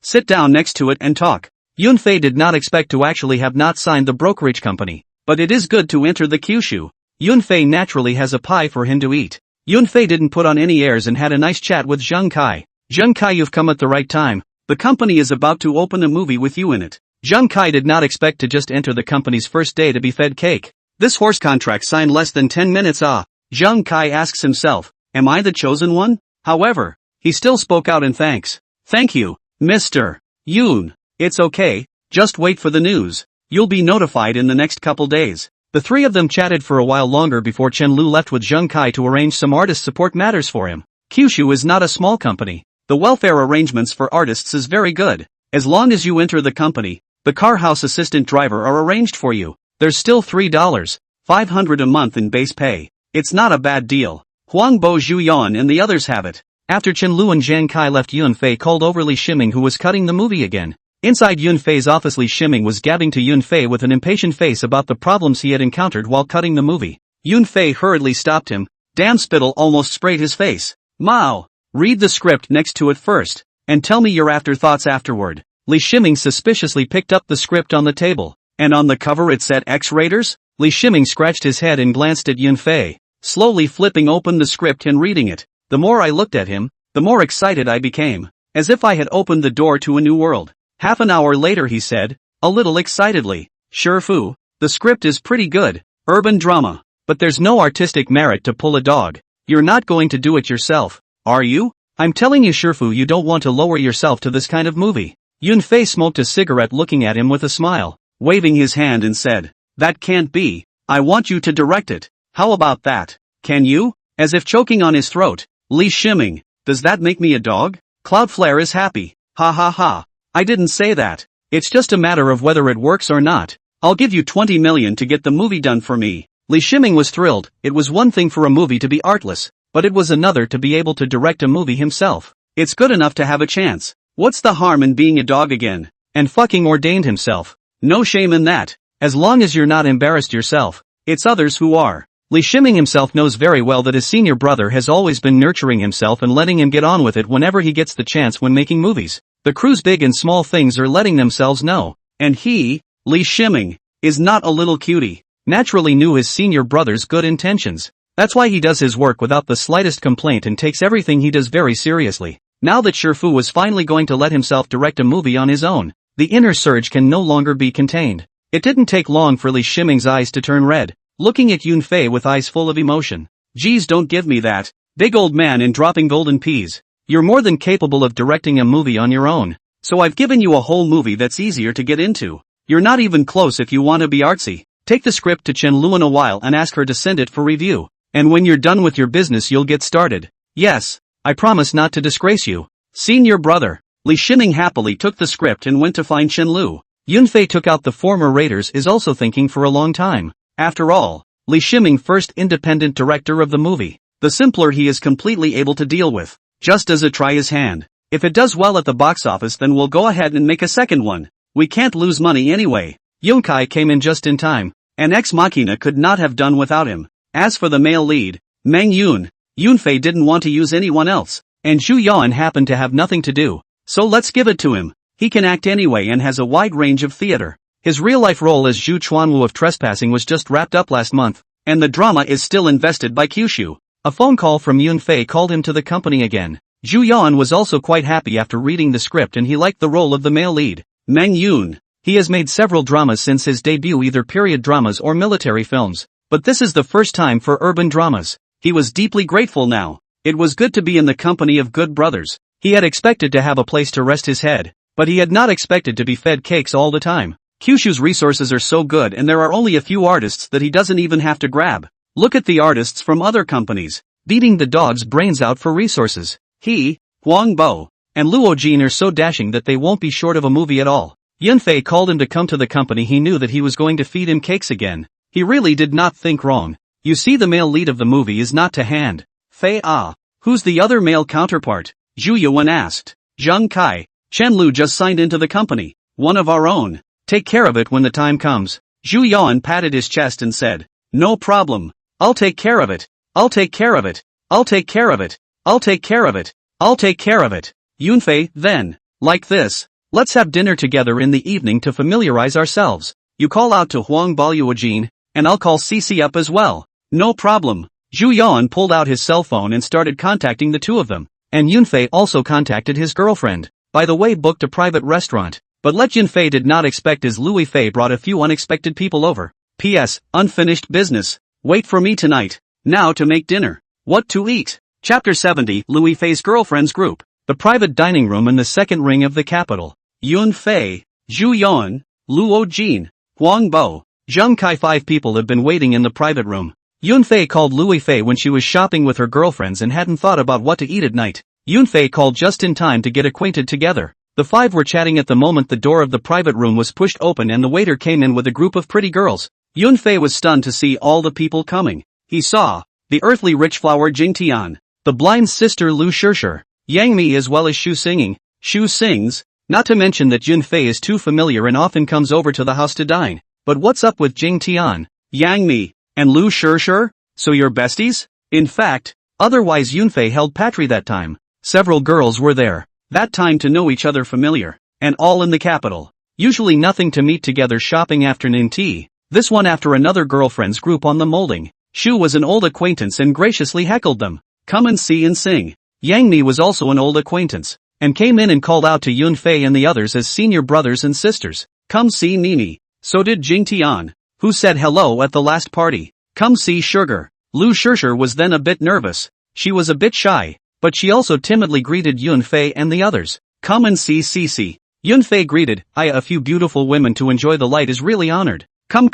Sit down next to it and talk. Yunfei did not expect to actually have not signed the brokerage company, but it is good to enter the Kyushu. Yunfei naturally has a pie for him to eat. Yunfei didn't put on any airs and had a nice chat with Zheng Kai. Zheng Kai, you've come at the right time. The company is about to open a movie with you in it. Zheng Kai did not expect to just enter the company's first day to be fed cake. This horse contract signed less than 10 minutes. Zheng Kai asks himself, am I the chosen one? However, he still spoke out in thanks. Thank you, Mr. Yun. It's okay, just wait for the news. You'll be notified in the next couple days. The 3 of them chatted for a while longer before Chen Lu left with Zheng Kai to arrange some artist support matters for him. Kyushu is not a small company. The welfare arrangements for artists is very good. As long as you enter the company, the car house assistant driver are arranged for you. There's still $3 500 a month in base pay. It's not a bad deal. Huang Bo Zhu Yan and the others have it. After Chen Lu and Zhang Kai left, Yunfei called over Li Shiming, who was cutting the movie again. Inside Yunfei's office, Li Shiming was gabbing to Yunfei with an impatient face about the problems he had encountered while cutting the movie. Yunfei hurriedly stopped him. Damn, spittle almost sprayed his face. Mao! Read the script next to it first, and tell me your afterthoughts afterward. Li Shiming suspiciously picked up the script on the table. And on the cover it said X-Raters? Li Shiming scratched his head and glanced at Yunfei, slowly flipping open the script and reading it. The more I looked at him, the more excited I became, as if I had opened the door to a new world. Half an hour later he said, a little excitedly, Shifu, the script is pretty good, urban drama, but there's no artistic merit to pull a dog. You're not going to do it yourself, are you? I'm telling you, Shifu, you don't want to lower yourself to this kind of movie. Yunfei smoked a cigarette, looking at him with a smile, waving his hand, and said, that can't be. I want you to direct it. How about that? Can you? As if choking on his throat, Li Shiming, does that make me a dog? Cloudflare is happy. Ha ha ha. I didn't say that. It's just a matter of whether it works or not. I'll give you 20 million to get the movie done for me. Li Shiming was thrilled. It was one thing for a movie to be artless, but it was another to be able to direct a movie himself. It's good enough to have a chance. What's the harm in being a dog again? And fucking ordained himself. No shame in that. As long as you're not embarrassed yourself. It's others who are. Li Shiming himself knows very well that his senior brother has always been nurturing himself and letting him get on with it whenever he gets the chance when making movies. The crew's big and small things are letting themselves know. And he, Li Shiming, is not a little cutie. Naturally knew his senior brother's good intentions. That's why he does his work without the slightest complaint and takes everything he does very seriously. Now that Shifu was finally going to let himself direct a movie on his own, the inner surge can no longer be contained. It didn't take long for Li Shiming's eyes to turn red, looking at Yunfei with eyes full of emotion. Geez, don't give me that, big old man in dropping golden peas. You're more than capable of directing a movie on your own, so I've given you a whole movie that's easier to get into. You're not even close if you want to be artsy. Take the script to Chen Lu in a while and ask her to send it for review, and when you're done with your business you'll get started. Yes, I promise not to disgrace you. Senior brother. Li Shiming happily took the script and went to find Chen Lu. Yunfei took out the former Raiders is also thinking for a long time. After all, Li Shiming first independent director of the movie. The simpler he is completely able to deal with. Just does it try his hand. If it does well at the box office then we'll go ahead and make a second one. We can't lose money anyway. Yunkai came in just in time. An ex machina could not have done without him. As for the male lead, Meng Yun, Yunfei didn't want to use anyone else, and Zhu Yan happened to have nothing to do. So let's give it to him. He can act anyway and has a wide range of theater. His real-life role as Zhu Chuanwu of Trespassing was just wrapped up last month, and the drama is still invested by Kyushu. A phone call from Yunfei called him to the company again. Zhu Yan was also quite happy after reading the script and he liked the role of the male lead, Meng Yun. He has made several dramas since his debut, either period dramas or military films, but this is the first time for urban dramas. He was deeply grateful now. It was good to be in the company of good brothers. He had expected to have a place to rest his head, but he had not expected to be fed cakes all the time. Kyushu's resources are so good and there are only a few artists that he doesn't even have to grab. Look at the artists from other companies, beating the dog's brains out for resources. He, Huang Bo, and Luo Jin are so dashing that they won't be short of a movie at all. Yunfei called him to come to the company. He knew that he was going to feed him cakes again. He really did not think wrong. You see, the male lead of the movie is not to hand. Fei Ah. Who's the other male counterpart? Zhu Yuan asked. Zheng Kai. Chen Lu just signed into the company. One of our own. Take care of it when the time comes. Zhu Yuan patted his chest and said, no problem. I'll take care of it. I'll take care of it. I'll take care of it. I'll take care of it. I'll take care of it. Yunfei, then. Like this. Let's have dinner together in the evening to familiarize ourselves. You call out to Huang Baoyuojin, and I'll call Cici up as well. No problem. Zhu Yan pulled out his cell phone and started contacting the two of them, and Yunfei also contacted his girlfriend. By the way, booked a private restaurant, but Let Yunfei did not expect as Louis Fei brought a few unexpected people over. P.S. Unfinished business. Wait for me tonight. Now to make dinner. What to eat? Chapter 70, Louis Fei's girlfriend's group. The private dining room in the second ring of the capital. Yunfei, Zhu Yan, Luo Jin, Huang Bo, Zheng Kai. 5 people have been waiting in the private room. Yunfei called Louis Fei when she was shopping with her girlfriends and hadn't thought about what to eat at night. Yunfei called just in time to get acquainted together. The 5 were chatting at the moment the door of the private room was pushed open and the waiter came in with a group of pretty girls. Yunfei was stunned to see all the people coming. He saw the earthly rich flower Jingtian, the blind sister Lu Shishir, Yang Mi as well as Shu singing. Shu sings, not to mention that Yunfei is too familiar and often comes over to the house to dine. But what's up with Jingtian, Yang Mi, and Lu Shishir? So you're besties? In fact, otherwise Yunfei held patry that time. Several girls were there, that time to know each other familiar, and all in the capital. Usually nothing to meet together shopping afternoon tea, this one after another girlfriend's group on the molding. Shu was an old acquaintance and graciously heckled them. Come and see and sing. Yang Mi was also an old acquaintance, and came in and called out to Yunfei and the others as senior brothers and sisters. Come see Mimi. So did Jingtian, who said hello at the last party. Come see Sugar. Lu Shishir was then a bit nervous. She was a bit shy, but she also timidly greeted Yunfei and the others. Come and see Cici. Yunfei greeted, a few beautiful women to enjoy the light is really honored. Come.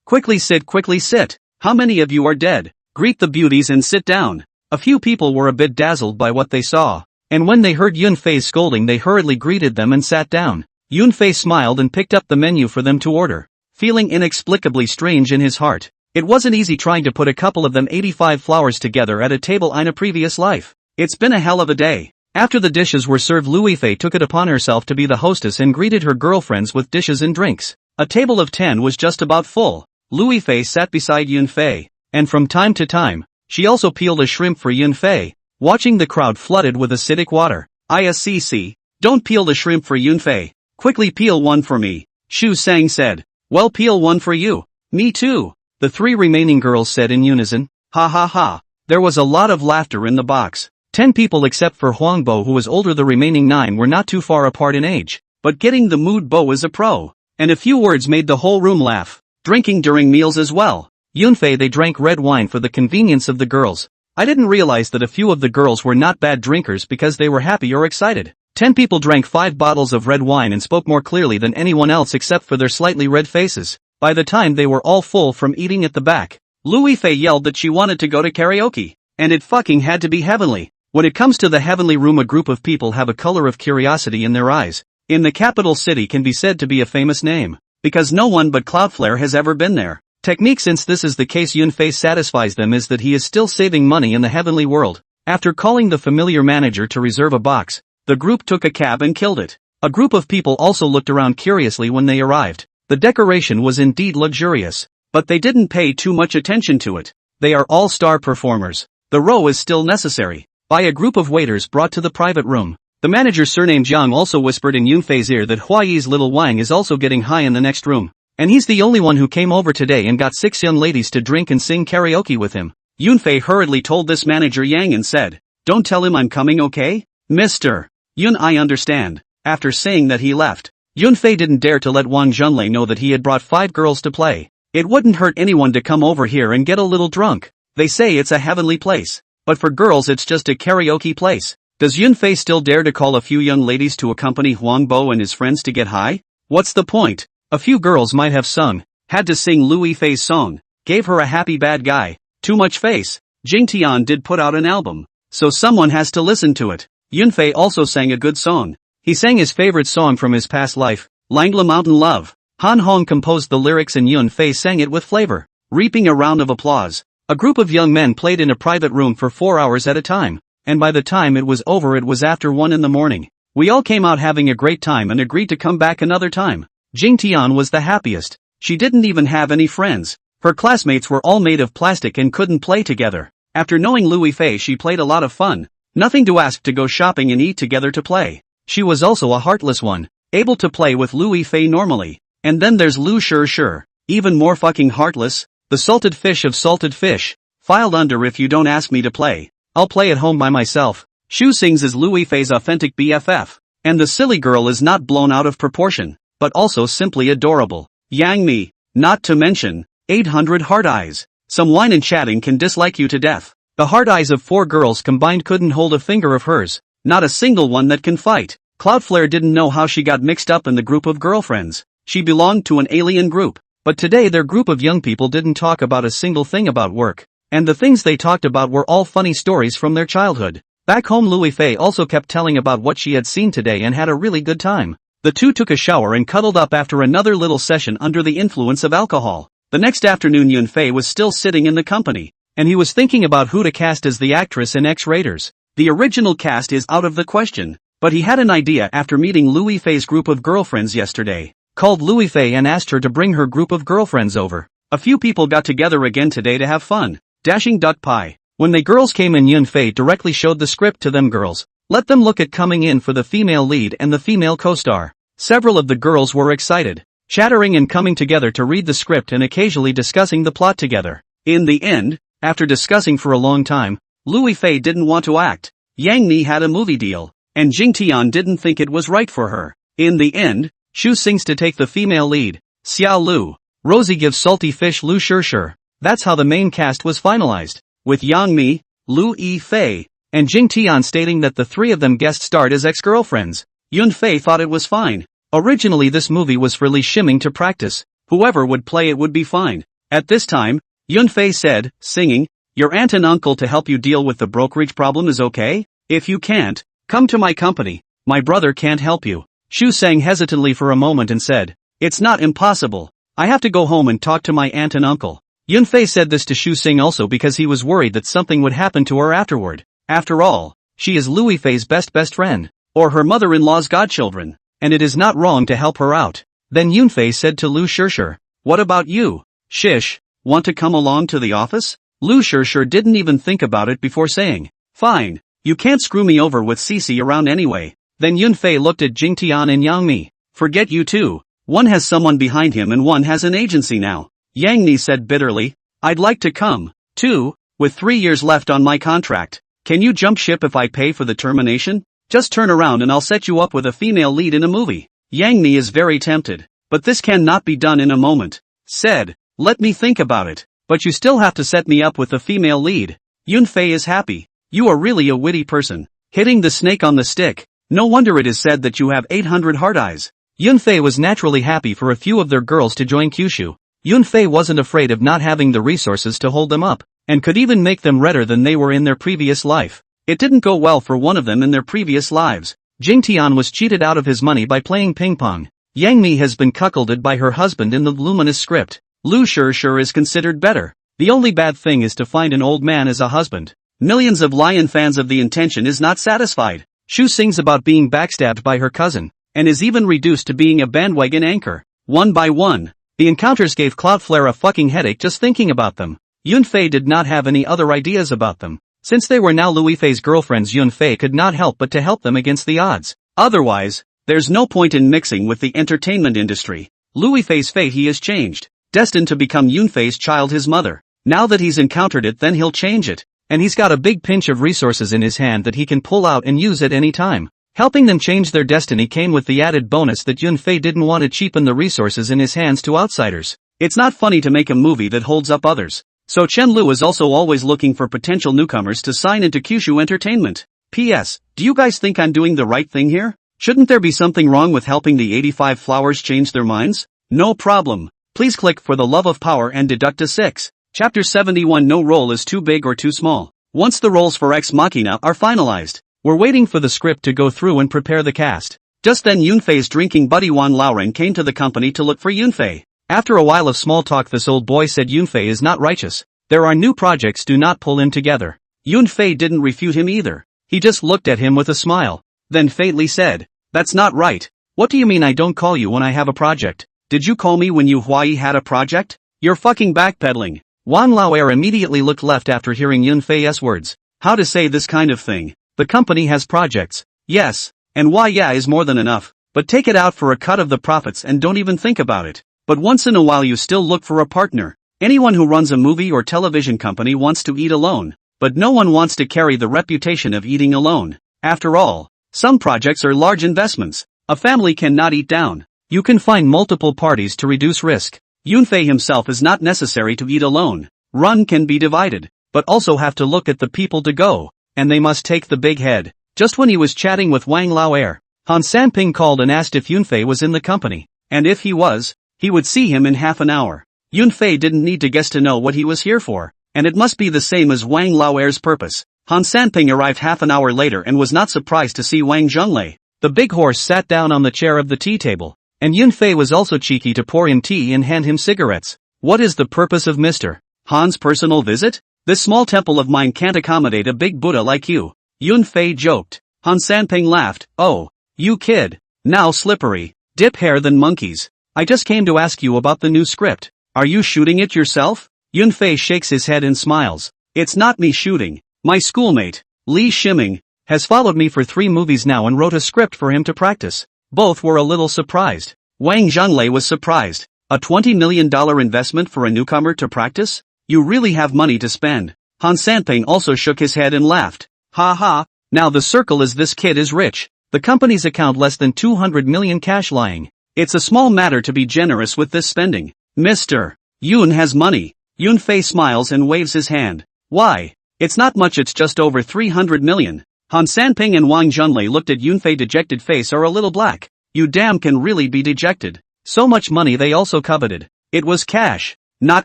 Quickly sit. How many of you are dead? Greet the beauties and sit down. A few people were a bit dazzled by what they saw, and when they heard Yunfei's scolding they hurriedly greeted them and sat down. Yunfei smiled and picked up the menu for them to order, feeling inexplicably strange in his heart. It wasn't easy trying to put a couple of them 85 flowers together at a table in a previous life. It's been a hell of a day. After the dishes were served, Luifei took it upon herself to be the hostess and greeted her girlfriends with dishes and drinks. A table of 10 was just about full. Luifei sat beside Yunfei, and from time to time, she also peeled a shrimp for Yunfei, watching the crowd flooded with acidic water. Cici, don't peel the shrimp for Yunfei. Quickly peel one for me. Shu Sang said. Well, peel one for you. Me too. The three remaining girls said in unison. Ha ha ha. There was a lot of laughter in the box. 10 people except for Huangbo, who was older. The remaining 9 were not too far apart in age, but getting the mood. Bo is a pro, and a few words made the whole room laugh. Drinking during meals as well. Yunfei, they drank red wine for the convenience of the girls. I didn't realize that a few of the girls were not bad drinkers because they were happy or excited. 10 people drank 5 bottles of red wine and spoke more clearly than anyone else except for their slightly red faces. By the time they were all full from eating at the back, Luifei yelled that she wanted to go to karaoke, and it fucking had to be heavenly. When it comes to the heavenly room, a group of people have a color of curiosity in their eyes. In the capital city can be said to be a famous name, because no one but Cloudflare has ever been there. Technique: since this is the case, Yunfei satisfies them is that he is still saving money in the heavenly world. After calling the familiar manager to reserve a box, the group took a cab and killed it. A group of people also looked around curiously when they arrived. The decoration was indeed luxurious, but they didn't pay too much attention to it. They are all star performers. The row is still necessary. By a group of waiters brought to the private room. The manager, surnamed Jiang, also whispered in Yunfei's ear that Huayi's little Wang is also getting high in the next room, and he's the only one who came over today and got 6 young ladies to drink and sing karaoke with him. Yunfei hurriedly told this manager Yang and said, "Don't tell him I'm coming, okay? Mr. Yun, I understand." After saying that, he left. Yunfei didn't dare to let Wang Junlei know that he had brought 5 girls to play. It wouldn't hurt anyone to come over here and get a little drunk. They say it's a heavenly place, but for girls it's just a karaoke place. Does Yunfei still dare to call a few young ladies to accompany Huangbo and his friends to get high? What's the point? A few girls might have sung, had to sing Luifei's song, gave her a happy bad guy, too much face. Jingtian did put out an album, so someone has to listen to it. Yunfei also sang a good song. He sang his favorite song from his past life, Langla Mountain Love. Han Hong composed the lyrics and Yunfei sang it with flavor, reaping a round of applause. A group of young men played in a private room for 4 hours at a time, and by the time it was over it was after 1 in the morning. We all came out having a great time and agreed to come back another time. Jingtian was the happiest. She didn't even have any friends. Her classmates were all made of plastic and couldn't play together. After knowing Luifei, she played a lot of fun. Nothing to ask to go shopping and eat together to play. She was also a heartless one, able to play with Luifei normally. And then there's Lu Shishir, even more fucking heartless. The salted fish of salted fish, filed under if you don't ask me to play. I'll play at home by myself. Shu sings as Luifei's authentic BFF. And the silly girl is not blown out of proportion, but also simply adorable. Yang Mi, not to mention, 800 hard eyes. Some wine and chatting can dislike you to death. The hard eyes of 4 girls combined couldn't hold a finger of hers, not a single one that can fight. Cloudflare didn't know how she got mixed up in the group of girlfriends. She belonged to an alien group, but today their group of young people didn't talk about a single thing about work, and the things they talked about were all funny stories from their childhood. Back home, Luifei also kept telling about what she had seen today and had a really good time. The two took a shower and cuddled up after another little session under the influence of alcohol. The next afternoon Yunfei was still sitting in the company, and he was thinking about who to cast as the actress in X-Raiders. The original cast is out of the question, but he had an idea after meeting Louis Fei's group of girlfriends yesterday. Called Louis Fei and asked her to bring her group of girlfriends over. A few people got together again today to have fun. Dashing duck pie. When the girls came in, Yunfei directly showed the script to them girls. Let them look at coming in for the female lead and the female co-star. Several of the girls were excited, chattering and coming together to read the script and occasionally discussing the plot together. In the end, after discussing for a long time, Louis Fei didn't want to act. Yang Ni had a movie deal, and Jing Tian didn't think it was right for her. In the end, Xu Xing's to take the female lead. Xiao Lu. Rosie gives salty fish Lu Shishir. That's how the main cast was finalized, with Yang Mi, Lu Yifei, and Jing Tian stating that the three of them guest starred as ex-girlfriends. Yunfei thought it was fine. Originally this movie was for Li Shiming to practice. Whoever would play it would be fine. At this time, Yunfei said, singing, "Your aunt and uncle to help you deal with the brokerage problem is okay? If you can't, come to my company. My brother can't help you." Xu sang hesitantly for a moment and said, "It's not impossible. I have to go home and talk to my aunt and uncle." Yunfei said this to Xu Xing also because he was worried that something would happen to her afterward. After all, she is Louis Fei's best friend, or her mother-in-law's godchildren, and it is not wrong to help her out. Then Yunfei said to Lu Shishir, "What about you, Shish, want to come along to the office?" Lu Shishir didn't even think about it before saying, "Fine, you can't screw me over with Cici around anyway." Then Yunfei looked at Jing Tian and Yang Mi. "Forget you two. One has someone behind him and one has an agency now." Yang Ni said bitterly, "I'd like to come, too, with 3 years left on my contract. Can you jump ship if I pay for the termination? Just turn around and I'll set you up with a female lead in a movie." Yang Ni is very tempted, but this cannot be done in a moment. Said, "Let me think about it, but you still have to set me up with a female lead." Yunfei is happy. "You are really a witty person. Hitting the snake on the stick. No wonder it is said that you have 800 hard eyes." Yunfei was naturally happy for a few of their girls to join Kyushu. Yunfei wasn't afraid of not having the resources to hold them up, and could even make them redder than they were in their previous life. It didn't go well for one of them in their previous lives. Jing Tian was cheated out of his money by playing ping pong. Yang Mi has been cuckolded by her husband in the luminous script. Lu Shishir is considered better. The only bad thing is to find an old man as a husband. Millions of Lion fans of the intention is not satisfied. Xu sings about being backstabbed by her cousin, and is even reduced to being a bandwagon anchor. One by one, the encounters gave Cloudflare a fucking headache just thinking about them. Yunfei did not have any other ideas about them. Since they were now Louis Fei's girlfriends, Yunfei could not help but to help them against the odds. Otherwise, there's no point in mixing with the entertainment industry. Louis Fei's fate he has changed. Destined to become Yunfei's child his mother. Now that he's encountered it, then he'll change it. And he's got a big pinch of resources in his hand that he can pull out and use at any time. Helping them change their destiny came with the added bonus that Yunfei didn't want to cheapen the resources in his hands to outsiders. It's not funny to make a movie that holds up others. So Chen Lu is also always looking for potential newcomers to sign into Kyushu Entertainment. P.S. Do you guys think I'm doing the right thing here? Shouldn't there be something wrong with helping the 85 flowers change their minds? No problem. Please click for the love of power and deduct a 6. Chapter 71. No role is too big or too small. Once the roles for Ex Machina are finalized, we're waiting for the script to go through and prepare the cast. Just then Yunfei's drinking buddy Wan Laoren came to the company to look for Yunfei. After a while of small talk, this old boy said Yunfei is not righteous. There are new projects, do not pull him together. Yunfei didn't refute him either. He just looked at him with a smile. Then faintly said, "That's not right. What do you mean I don't call you when I have a project? Did you call me when you Huai had a project? You're fucking backpedaling." Wan Laoer immediately looked left after hearing Yunfei's words. How to say this kind of thing? The company has projects. Yes, and why yeah is more than enough, but take it out for a cut of the profits and don't even think about it. But once in a while you still look for a partner. Anyone who runs a movie or television company wants to eat alone, but no one wants to carry the reputation of eating alone. After all, some projects are large investments. A family cannot eat down. You can find multiple parties to reduce risk. Yunfei himself is not necessary to eat alone. Run can be divided, but also have to look at the people to go, and they must take the big head. Just when he was chatting with Wang Laoer, Han Sanping called and asked if Yunfei was in the company, and if he was, he would see him in half an hour. Yunfei didn't need to guess to know what he was here for, and it must be the same as Wang Laoer's purpose. Han Sanping arrived half an hour later and was not surprised to see Wang Zhonglei. The big horse sat down on the chair of the tea table, and Yunfei was also cheeky to pour him tea and hand him cigarettes. What is the purpose of Mr. Han's personal visit? This small temple of mine can't accommodate a big Buddha like you. Yunfei joked. Han Sanping laughed. Oh, you kid. Now slippery. Dip hair than monkeys. I just came to ask you about the new script. Are you shooting it yourself? Yunfei shakes his head and smiles. It's not me shooting. My schoolmate, Li Shiming, has followed me for 3 movies now and wrote a script for him to practice. Both were a little surprised. Wang Zhonglei was surprised. A $20 million investment for a newcomer to practice? You really have money to spend. Han Sanping also shook his head and laughed. Ha ha, now the circle is this kid is rich. The company's account less than 200 million cash lying. It's a small matter to be generous with this spending. Mr. Yun has money. Yunfei smiles and waves his hand. Why? It's not much, it's just over 300 million. Han Sanping and Wang Zhonglei looked at Yunfei, dejected face are a little black. You damn can really be dejected. So much money they also coveted. It was cash, not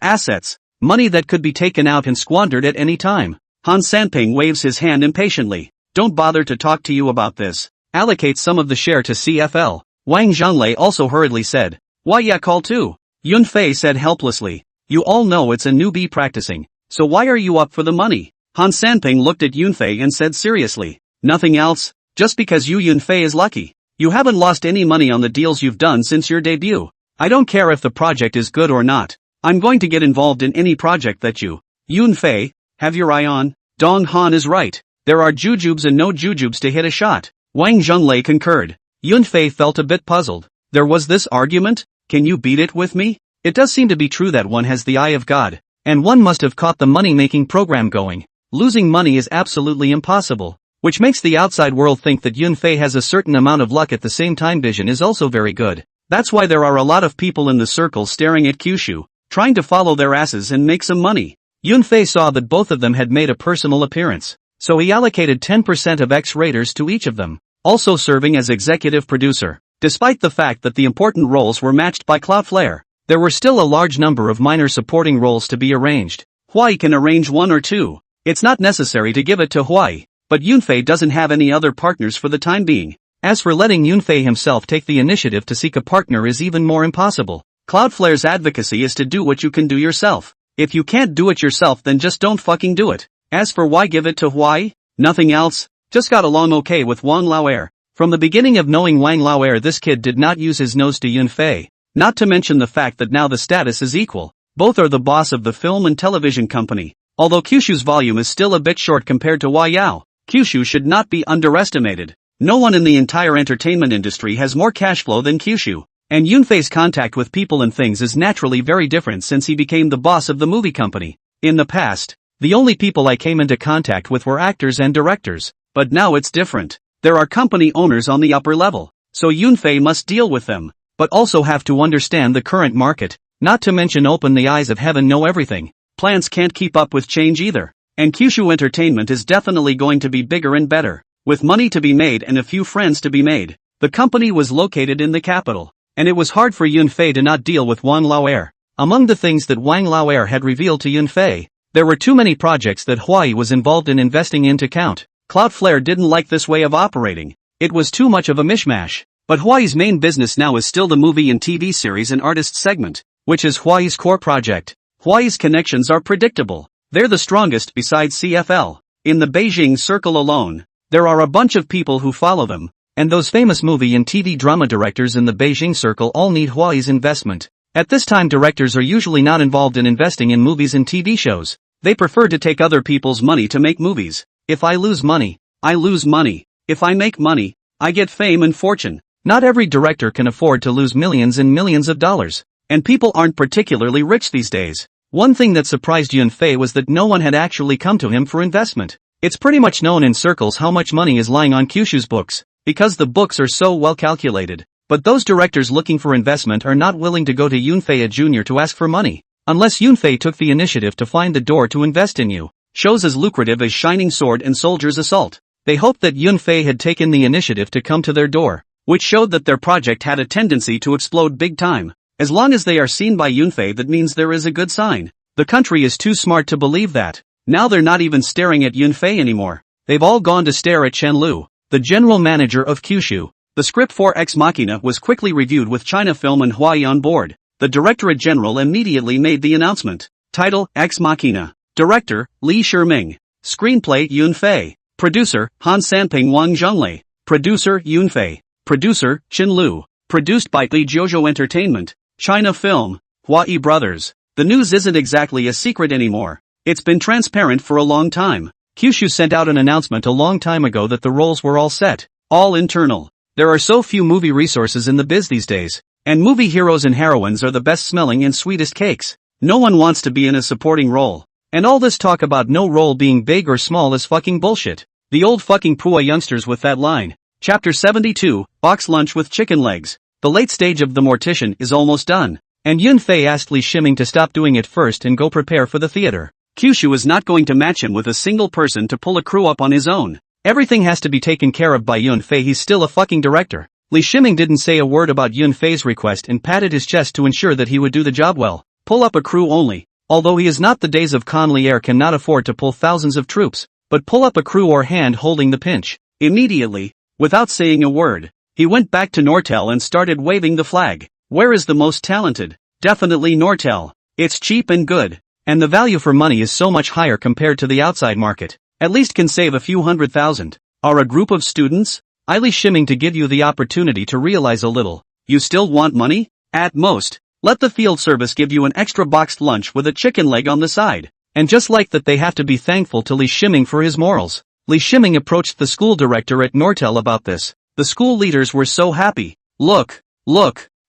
assets. Money that could be taken out and squandered at any time. Han Sanping waves his hand impatiently. Don't bother to talk to you about this. Allocate some of the share to CFL. Wang Zhonglei also hurriedly said. Why yeah, call too? Yunfei said helplessly. You all know it's a newbie practicing, so why are you up for the money? Han Sanping looked at Yunfei and said seriously. Nothing else, just because you Yunfei is lucky. You haven't lost any money on the deals you've done since your debut. I don't care if the project is good or not. I'm going to get involved in any project that you, Yunfei, have your eye on. Dong Han is right. There are jujubes and no jujubes to hit a shot. Wang Zhonglei concurred. Yunfei felt a bit puzzled. There was this argument? Can you beat it with me? It does seem to be true that one has the eye of God, and one must have caught the money-making program going. Losing money is absolutely impossible, which makes the outside world think that Yunfei has a certain amount of luck. At the same time, vision is also very good. That's why there are a lot of people in the circle staring at Kyushu, trying to follow their asses and make some money. Yunfei saw that both of them had made a personal appearance, so he allocated 10% of X-raters to each of them, also serving as executive producer. Despite the fact that the important roles were matched by Cloudflare, there were still a large number of minor supporting roles to be arranged. Huai can arrange 1 or 2. It's not necessary to give it to Huai, but Yunfei doesn't have any other partners for the time being. As for letting Yunfei himself take the initiative to seek a partner is even more impossible. Cloudflare's advocacy is to do what you can do yourself. If you can't do it yourself, then just don't fucking do it. As for why give it to Huai? Nothing else. Just got along okay with Wang Laoer. From the beginning of knowing Wang Laoer, this kid did not use his nose to Yunfei. Not to mention the fact that now the status is equal. Both are the boss of the film and television company. Although Kyushu's volume is still a bit short compared to Hua Yao, Kyushu should not be underestimated. No one in the entire entertainment industry has more cash flow than Kyushu. And Yunfei's contact with people and things is naturally very different since he became the boss of the movie company. In the past, the only people I came into contact with were actors and directors, but now it's different. There are company owners on the upper level, so Yunfei must deal with them, but also have to understand the current market, not to mention open the eyes of heaven, know everything. Plants can't keep up with change either, and Kyushu Entertainment is definitely going to be bigger and better, with money to be made and a few friends to be made. The company was located in the capital, and it was hard for Yunfei to not deal with Wang Laoer. Among the things that Wang Laoer had revealed to Yunfei, there were too many projects that Huai was involved in investing in to count. Cloudflare didn't like this way of operating. It was too much of a mishmash. But Huai's main business now is still the movie and TV series and artists segment, which is Huai's core project. Huai's connections are predictable. They're the strongest besides CFL. In the Beijing circle alone, there are a bunch of people who follow them, and those famous movie and TV drama directors in the Beijing circle all need Huai's investment. At this time, directors are usually not involved in investing in movies and TV shows. They prefer to take other people's money to make movies. If I lose money, I lose money. If I make money, I get fame and fortune. Not every director can afford to lose millions and millions of dollars. And people aren't particularly rich these days. One thing that surprised Yunfei was that no one had actually come to him for investment. It's pretty much known in circles how much money is lying on Kyushu's books, because the books are so well calculated. But those directors looking for investment are not willing to go to Yunfei a junior to ask for money, unless Yunfei took the initiative to find the door to invest in you. Shows as lucrative as Shining Sword and Soldier's Assault. They hoped that Yunfei had taken the initiative to come to their door, which showed that their project had a tendency to explode big time. As long as they are seen by Yunfei, that means there is a good sign. The country is too smart to believe that. Now they're not even staring at Yunfei anymore. They've all gone to stare at Chen Lu, the general manager of Kyushu. The script for Ex Machina was quickly reviewed with China Film and Huai on board. the Directorate General immediately made the announcement. Title, Ex Machina. Director, Li Shiming. Screenplay, Yunfei. Producer, Han Sanping Wang Zhonglei. Producer, Yunfei. Producer, Chen Lu. Produced by Li Jojo Entertainment, China Film, Huai Brothers. The news isn't exactly a secret anymore. It's been transparent for a long time. Kyushu sent out an announcement a long time ago that the roles were all set. All internal. There are so few movie resources in the biz these days. And movie heroes and heroines are the best smelling and sweetest cakes. No one wants to be in a supporting role. And all this talk about no role being big or small is fucking bullshit. The old fucking Pua youngsters with that line. Chapter 72, Box Lunch with Chicken Legs. The late stage of The Mortician is almost done. And Yunfei asked Li Shiming to stop doing it first and go prepare for the theater. Kyushu is not going to match him with a single person to pull a crew up on his own. Everything has to be taken care of by Yunfei. He's still a fucking director. Li Shiming didn't say a word about Yunfei's request and patted his chest to ensure that he would do the job well. Pull up a crew only. Although he is not the days of Con Lier cannot afford to pull thousands of troops, but pull up a crew or hand holding the pinch. Immediately, without saying a word, he went back to Nortel and started waving the flag. Where is the most talented? Definitely Nortel. It's cheap and good. And the value for money is so much higher compared to the outside market. At least can save a few $100,000. Are a group of students? Li Shiming to give you the opportunity to realize a little. You still want money? At most, let the field service give you an extra boxed lunch with a chicken leg on the side. And just like that they have to be thankful to Li Shiming for his morals. Li Shiming approached the school director at Nortel about this. The school leaders were so happy. Look,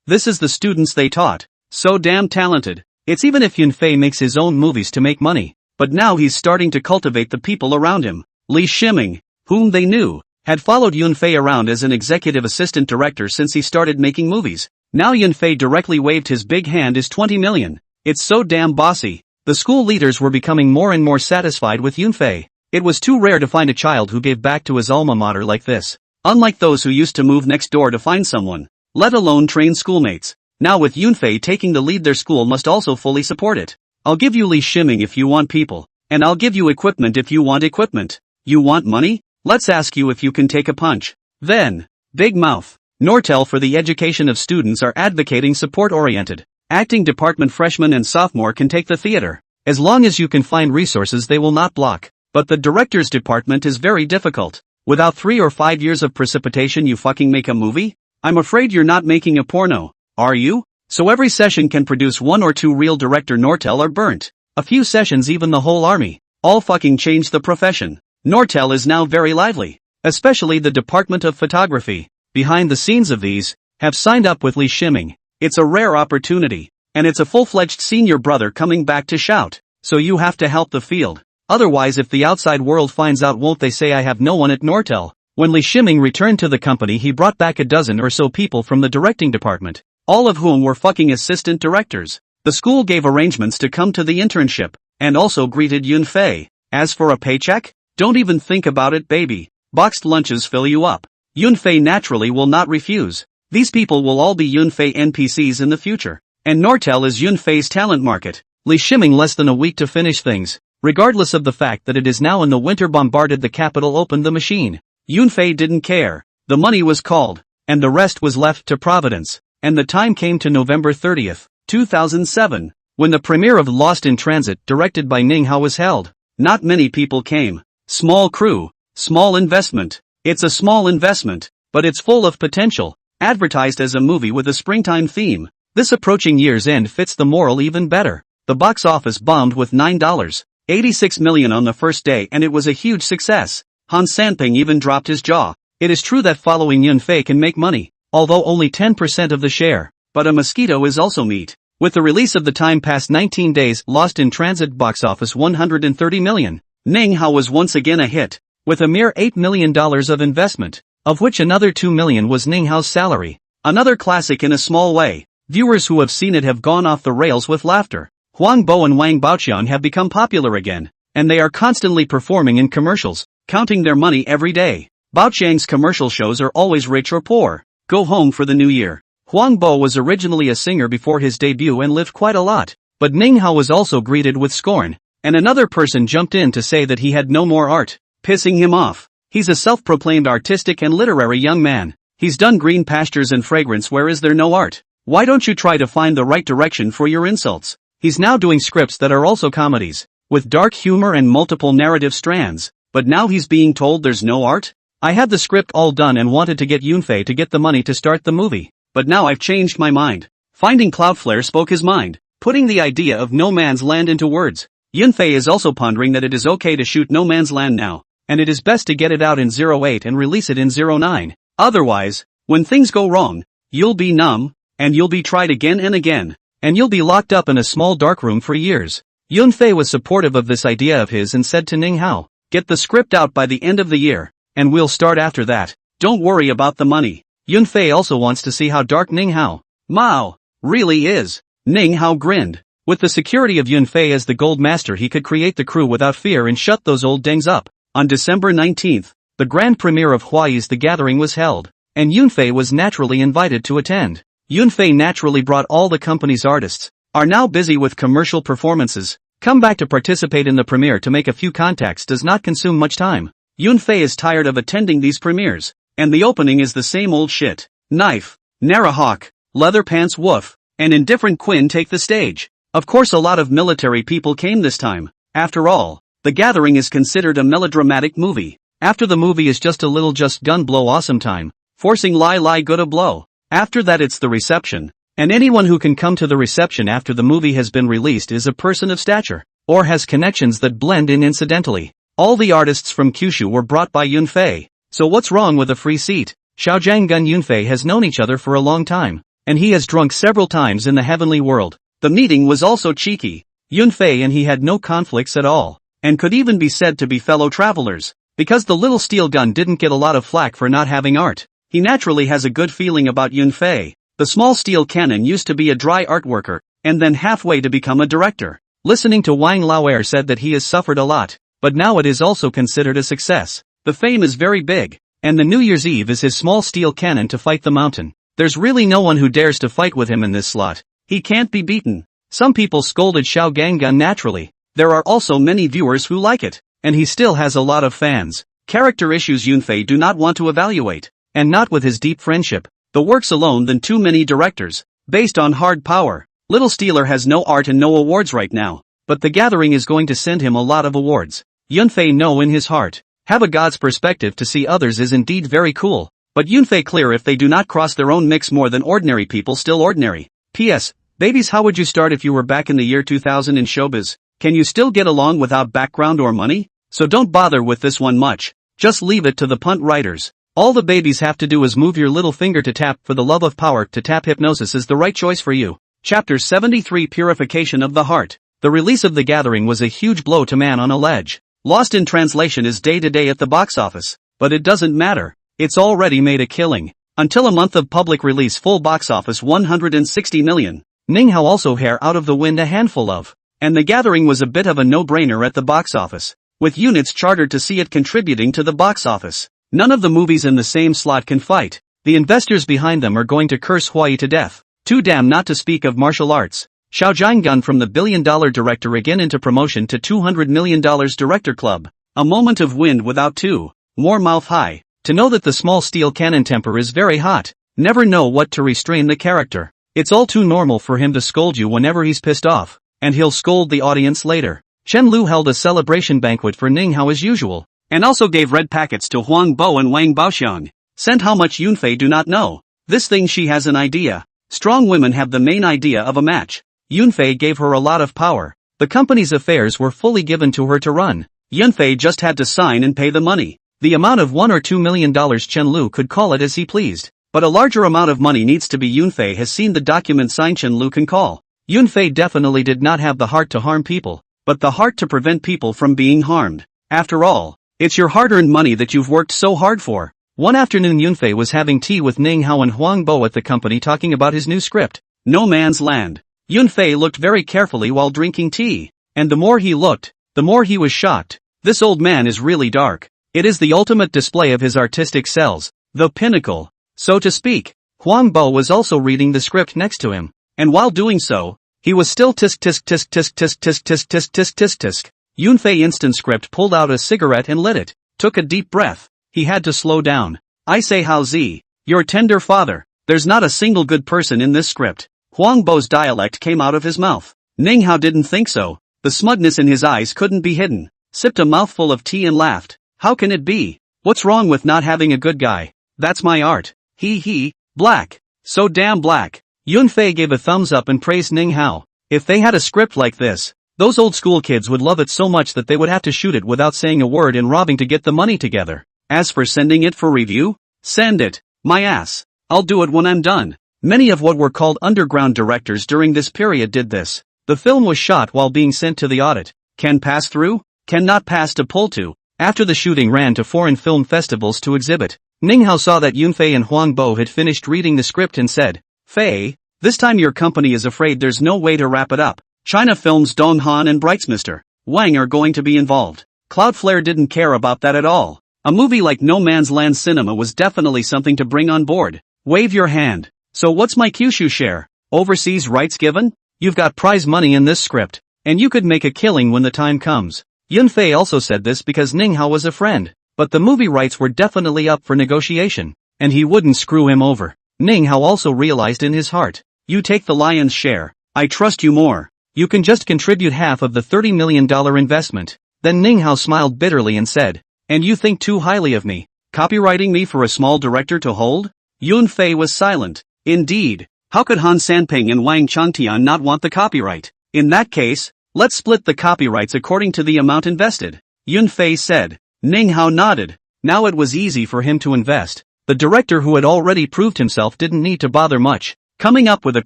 this is the students they taught. So damn talented. It's even if Yunfei makes his own movies to make money. But now he's starting to cultivate the people around him. Li Shiming, whom they knew, had followed Yunfei around as an executive assistant director since he started making movies. Now Yunfei directly waved his big hand is 20 million. It's so damn bossy. The school leaders were becoming more and more satisfied with Yunfei. It was too rare to find a child who gave back to his alma mater like this. Unlike those who used to move next door to find someone, let alone train schoolmates. Now with Yunfei taking the lead, their school must also fully support it. I'll give you Li Shiming if you want people. And I'll give you equipment if you want equipment. You want money? Let's ask you if you can take a punch. Then, big mouth. Nortel for the education of students are advocating support-oriented. Acting department freshman and sophomore can take the theater. As long as you can find resources they will not block. But the director's department is very difficult. Without 3 or 5 years of precipitation you fucking make a movie? I'm afraid you're not making a porno. Are you? So every session can produce 1 or 2 real director Nortel are burnt. A few sessions even the whole army. All fucking change the profession. Nortel is now very lively. Especially the Department of Photography. Behind the scenes of these, have signed up with Li Shiming. It's a rare opportunity. And it's a full-fledged senior brother coming back to shout. So you have to help the field. Otherwise if the outside world finds out won't they say I have no one at Nortel. When Li Shiming returned to the company he brought back a dozen or so people from the directing department. All of whom were fucking assistant directors. The school gave arrangements to come to the internship. And also greeted Yunfei. As for a paycheck? Don't even think about it baby. Boxed lunches fill you up. Yunfei naturally will not refuse. These people will all be Yunfei NPCs in the future. And Nortel is Yunfei's talent market. Li Shiming less than a week to finish things. Regardless of the fact that it is now in the winter bombarded the capital opened the machine. Yunfei didn't care. The money was called. And the rest was left to Providence. And the time came to November 30th, 2007. When the premiere of Lost in Transit directed by Ning Hao was held. Not many people came. Small crew. Small investment. It's a small investment. But it's full of potential. Advertised as a movie with a springtime theme. This approaching year's end fits the moral even better. The box office bombed with $9.86 million on the first day and it was a huge success. Han Sanping even dropped his jaw. It is true that following Yunfei can make money, although only 10% of the share. But a mosquito is also meat. With the release of the time past 19 days, Lost in Transit box office $130 million. Ning Hao was once again a hit, with a mere $8 million of investment, of which another $2 million was Ning Hao's salary. Another classic in a small way. Viewers who have seen it have gone off the rails with laughter. Huang Bo and Wang Baoqian have become popular again, and they are constantly performing in commercials, counting their money every day. Baoqiang's commercial shows are always rich or poor. Go home for the new year. Huang Bo was originally a singer before his debut and lived quite a lot, but Ning Hao was also greeted with scorn, and another person jumped in to say that he had no more art, pissing him off. He's a self-proclaimed artistic and literary young man. He's done Green Pastures and Fragrance. Where is there no art? Why don't you try to find the right direction for your insults? He's now doing scripts that are also comedies, with dark humor and multiple narrative strands, but now he's being told there's no art? I had the script all done and wanted to get Yunfei to get the money to start the movie, but now I've changed my mind. Finding Cloudflare spoke his mind, putting the idea of No Man's Land into words. Yunfei is also pondering that it is okay to shoot No Man's Land now, and it is best to get it out in 08 and release it in 09. Otherwise, when things go wrong, you'll be numb, and you'll be tried again and again, and you'll be locked up in a small darkroom for years. Yunfei was supportive of this idea of his and said to Ning Hao, "Get the script out by the end of the year, and we'll start after that. Don't worry about the money." Yunfei also wants to see how dark Ning Hao Mao really is. Ning Hao grinned. With the security of Yunfei as the gold master, he could create the crew without fear and shut those old dengs up. On December 19th, the grand premiere of Huai's The Gathering was held, and Yunfei was naturally invited to attend. Yunfei naturally brought all the company's artists, are now busy with commercial performances. Come back to participate in the premiere to make a few contacts does not consume much time. Yunfei is tired of attending these premieres, and the opening is the same old shit. Knife, Nara Hawk, Leather Pants Woof, and Indifferent Quinn take the stage. Of course, a lot of military people came this time. After all, The Gathering is considered a melodramatic movie. After the movie is just a little just gun blow awesome time, forcing lie good a blow. After that it's the reception. And anyone who can come to the reception after the movie has been released is a person of stature, or has connections that blend in incidentally. All the artists from Kyushu were brought by Yunfei, so what's wrong with a free seat? Xiaojiang Gun Yunfei has known each other for a long time, and he has drunk several times in the heavenly world. The meeting was also cheeky. Yunfei and he had no conflicts at all, and could even be said to be fellow travelers, because the little steel gun didn't get a lot of flack for not having art. He naturally has a good feeling about Yunfei. The small steel cannon used to be a dry art worker, and then halfway to become a director. Listening to Wang Lauer said that he has suffered a lot, but now it is also considered a success. The fame is very big, and the New Year's Eve is his small steel cannon to fight the mountain. There's really no one who dares to fight with him in this slot. He can't be beaten. Some people scolded Xiao Gangun naturally. There are also many viewers who like it, and he still has a lot of fans. Character issues Yunfei do not want to evaluate, and not with his deep friendship. The works alone than too many directors, based on hard power. Little Steeler has no art and no awards right now, but The Gathering is going to send him a lot of awards. Yunfei know in his heart, have a god's perspective to see others is indeed very cool, but Yunfei clear if they do not cross their own mix more than ordinary people still ordinary. P.S. Babies, how would you start if you were back in the year 2000 in showbiz? Can you still get along without background or money? So don't bother with this one much, just leave it to the punt writers. All the babies have to do is move your little finger to tap. For the love of power, to tap hypnosis is the right choice for you. Chapter 73 Purification of the Heart. The release of The Gathering was a huge blow to Man on a Ledge. Lost in Translation is day to day at the box office, but it doesn't matter. It's already made a killing. Until a month of public release, full box office 160 million. Ning Hao also hair out of the wind a handful of. And The Gathering was a bit of a no-brainer at the box office, with units chartered to see it contributing to the box office. None of the movies in the same slot can fight. The investors behind them are going to curse Huai to death. Too damn not to speak of martial arts. Xiao Jiangun from the billion-dollar director again into promotion to $200 million director club. A moment of wind without two. More mouth high. To know that the small steel cannon temper is very hot. Never know what to restrain the character. It's all too normal for him to scold you whenever he's pissed off, and he'll scold the audience later. Chen Lu held a celebration banquet for Ning Hao as usual, and also gave red packets to Huang Bo and Wang Baoxiang. Sent how much Yunfei do not know. This thing she has an idea. Strong women have the main idea of a match. Yunfei gave her a lot of power. The company's affairs were fully given to her to run. Yunfei just had to sign and pay the money. The amount of $1 or $2 million Chen Lu could call it as he pleased. But a larger amount of money needs to be. Yunfei has seen the document signed Chen Lu can call. Yunfei definitely did not have the heart to harm people, but the heart to prevent people from being harmed. After all, it's your hard-earned money that you've worked so hard for. One afternoon Yunfei was having tea with Ning Hao and Huang Bo at the company talking about his new script, No Man's Land. Yunfei looked very carefully while drinking tea, and the more he looked, the more he was shocked. This old man is really dark. It is the ultimate display of his artistic cells, the pinnacle, so to speak. Huang Bo was also reading the script next to him, and while doing so, he was still tisk tisk tisk tisk tisk tisk tisk tisk tisk tisk tisk. Yunfei instant script pulled out a cigarette and lit it, took a deep breath. He had to slow down. I say Hao Zi, your tender father, There's not a single good person in this script. Huang Bo's dialect came out of his mouth. Ning Hao didn't think so. The smugness in his eyes couldn't be hidden. Sipped a mouthful of tea and laughed. How can it be? What's wrong with not having a good guy? That's my art. He, black. So damn black. Yunfei gave a thumbs up and praised Ning Hao. If they had a script like this, those old school kids would love it so much that they would have to shoot it without saying a word and robbing to get the money together. As for sending it for review, send it. My ass. I'll do it when I'm done. Many of what were called underground directors during this period did this. The film was shot while being sent to the audit. Can pass through, cannot pass to pull to. After the shooting ran to foreign film festivals to exhibit. Ning Hao saw that Yunfei and Huang Bo had finished reading the script and said, Fei, this time your company is afraid there's no way to wrap it up. China Films Dong Han and Mr. Wang are going to be involved. Cloudflare didn't care about that at all. A movie like No Man's Land cinema was definitely something to bring on board. Wave your hand. So what's my Kyushu share? Overseas rights given? You've got prize money in this script, and you could make a killing when the time comes. Yunfei also said this because Ning Hao was a friend, but the movie rights were definitely up for negotiation, and he wouldn't screw him over. Ning Hao also realized in his heart, you take the lion's share, I trust you more. You can just contribute half of the $30 million investment. Then Ning Hao smiled bitterly and said, and you think too highly of me, copywriting me for a small director to hold? Yunfei was silent. Indeed, how could Han Sanping and Wang Changtian not want the copyright? In that case, let's split the copyrights according to the amount invested. Yunfei said. Ning Hao nodded. Now it was easy for him to invest. The director who had already proved himself didn't need to bother much. Coming up with a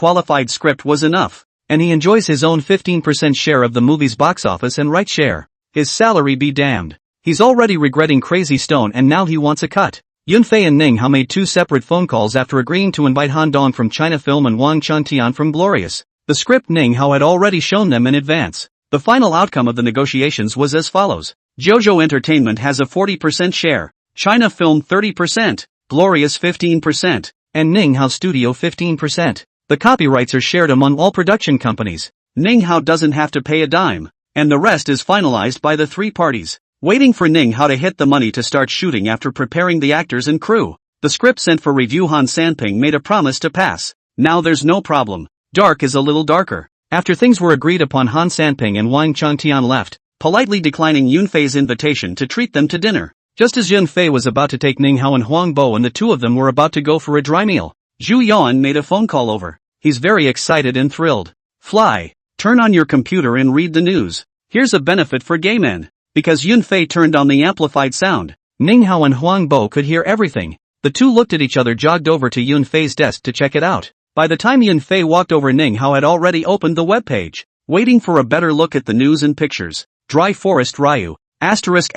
qualified script was enough. And he enjoys his own 15% share of the movie's box office and right share. His salary be damned. He's already regretting Crazy Stone and now he wants a cut. Yunfei and Ning Hao made 2 separate phone calls after agreeing to invite Han Dong from China Film and Wang Changtian from Glorious. The script Ning Hao had already shown them in advance. The final outcome of the negotiations was as follows. JoJo Entertainment has a 40% share, China Film 30%, Glorious 15%, and Ning Hao Studio 15%. The copyrights are shared among all production companies. Ning Hao doesn't have to pay a dime, and the rest is finalized by the 3 parties. Waiting for Ning Hao to hit the money to start shooting after preparing the actors and crew. The script sent for review. Han Sanping made a promise to pass. Now there's no problem. Dark is a little darker. After things were agreed upon, Han Sanping and Wang Changtian left, politely declining Yunfei's invitation to treat them to dinner. Just as Yunfei was about to take Ning Hao and Huang Bo and the 2 of them were about to go for a dry meal, Zhu Yuan made a phone call over. He's very excited and thrilled. Fly, turn on your computer and read the news. Here's a benefit for gay men. Because Yunfei turned on the amplified sound, Ning Hao and Huang Bo could hear everything. The 2 looked at each other, jogged over to Yunfei's desk to check it out. By the time Yunfei walked over, Ning Hao had already opened the webpage. Waiting for a better look at the news and pictures. Dry Forest Ryu. Asterisk.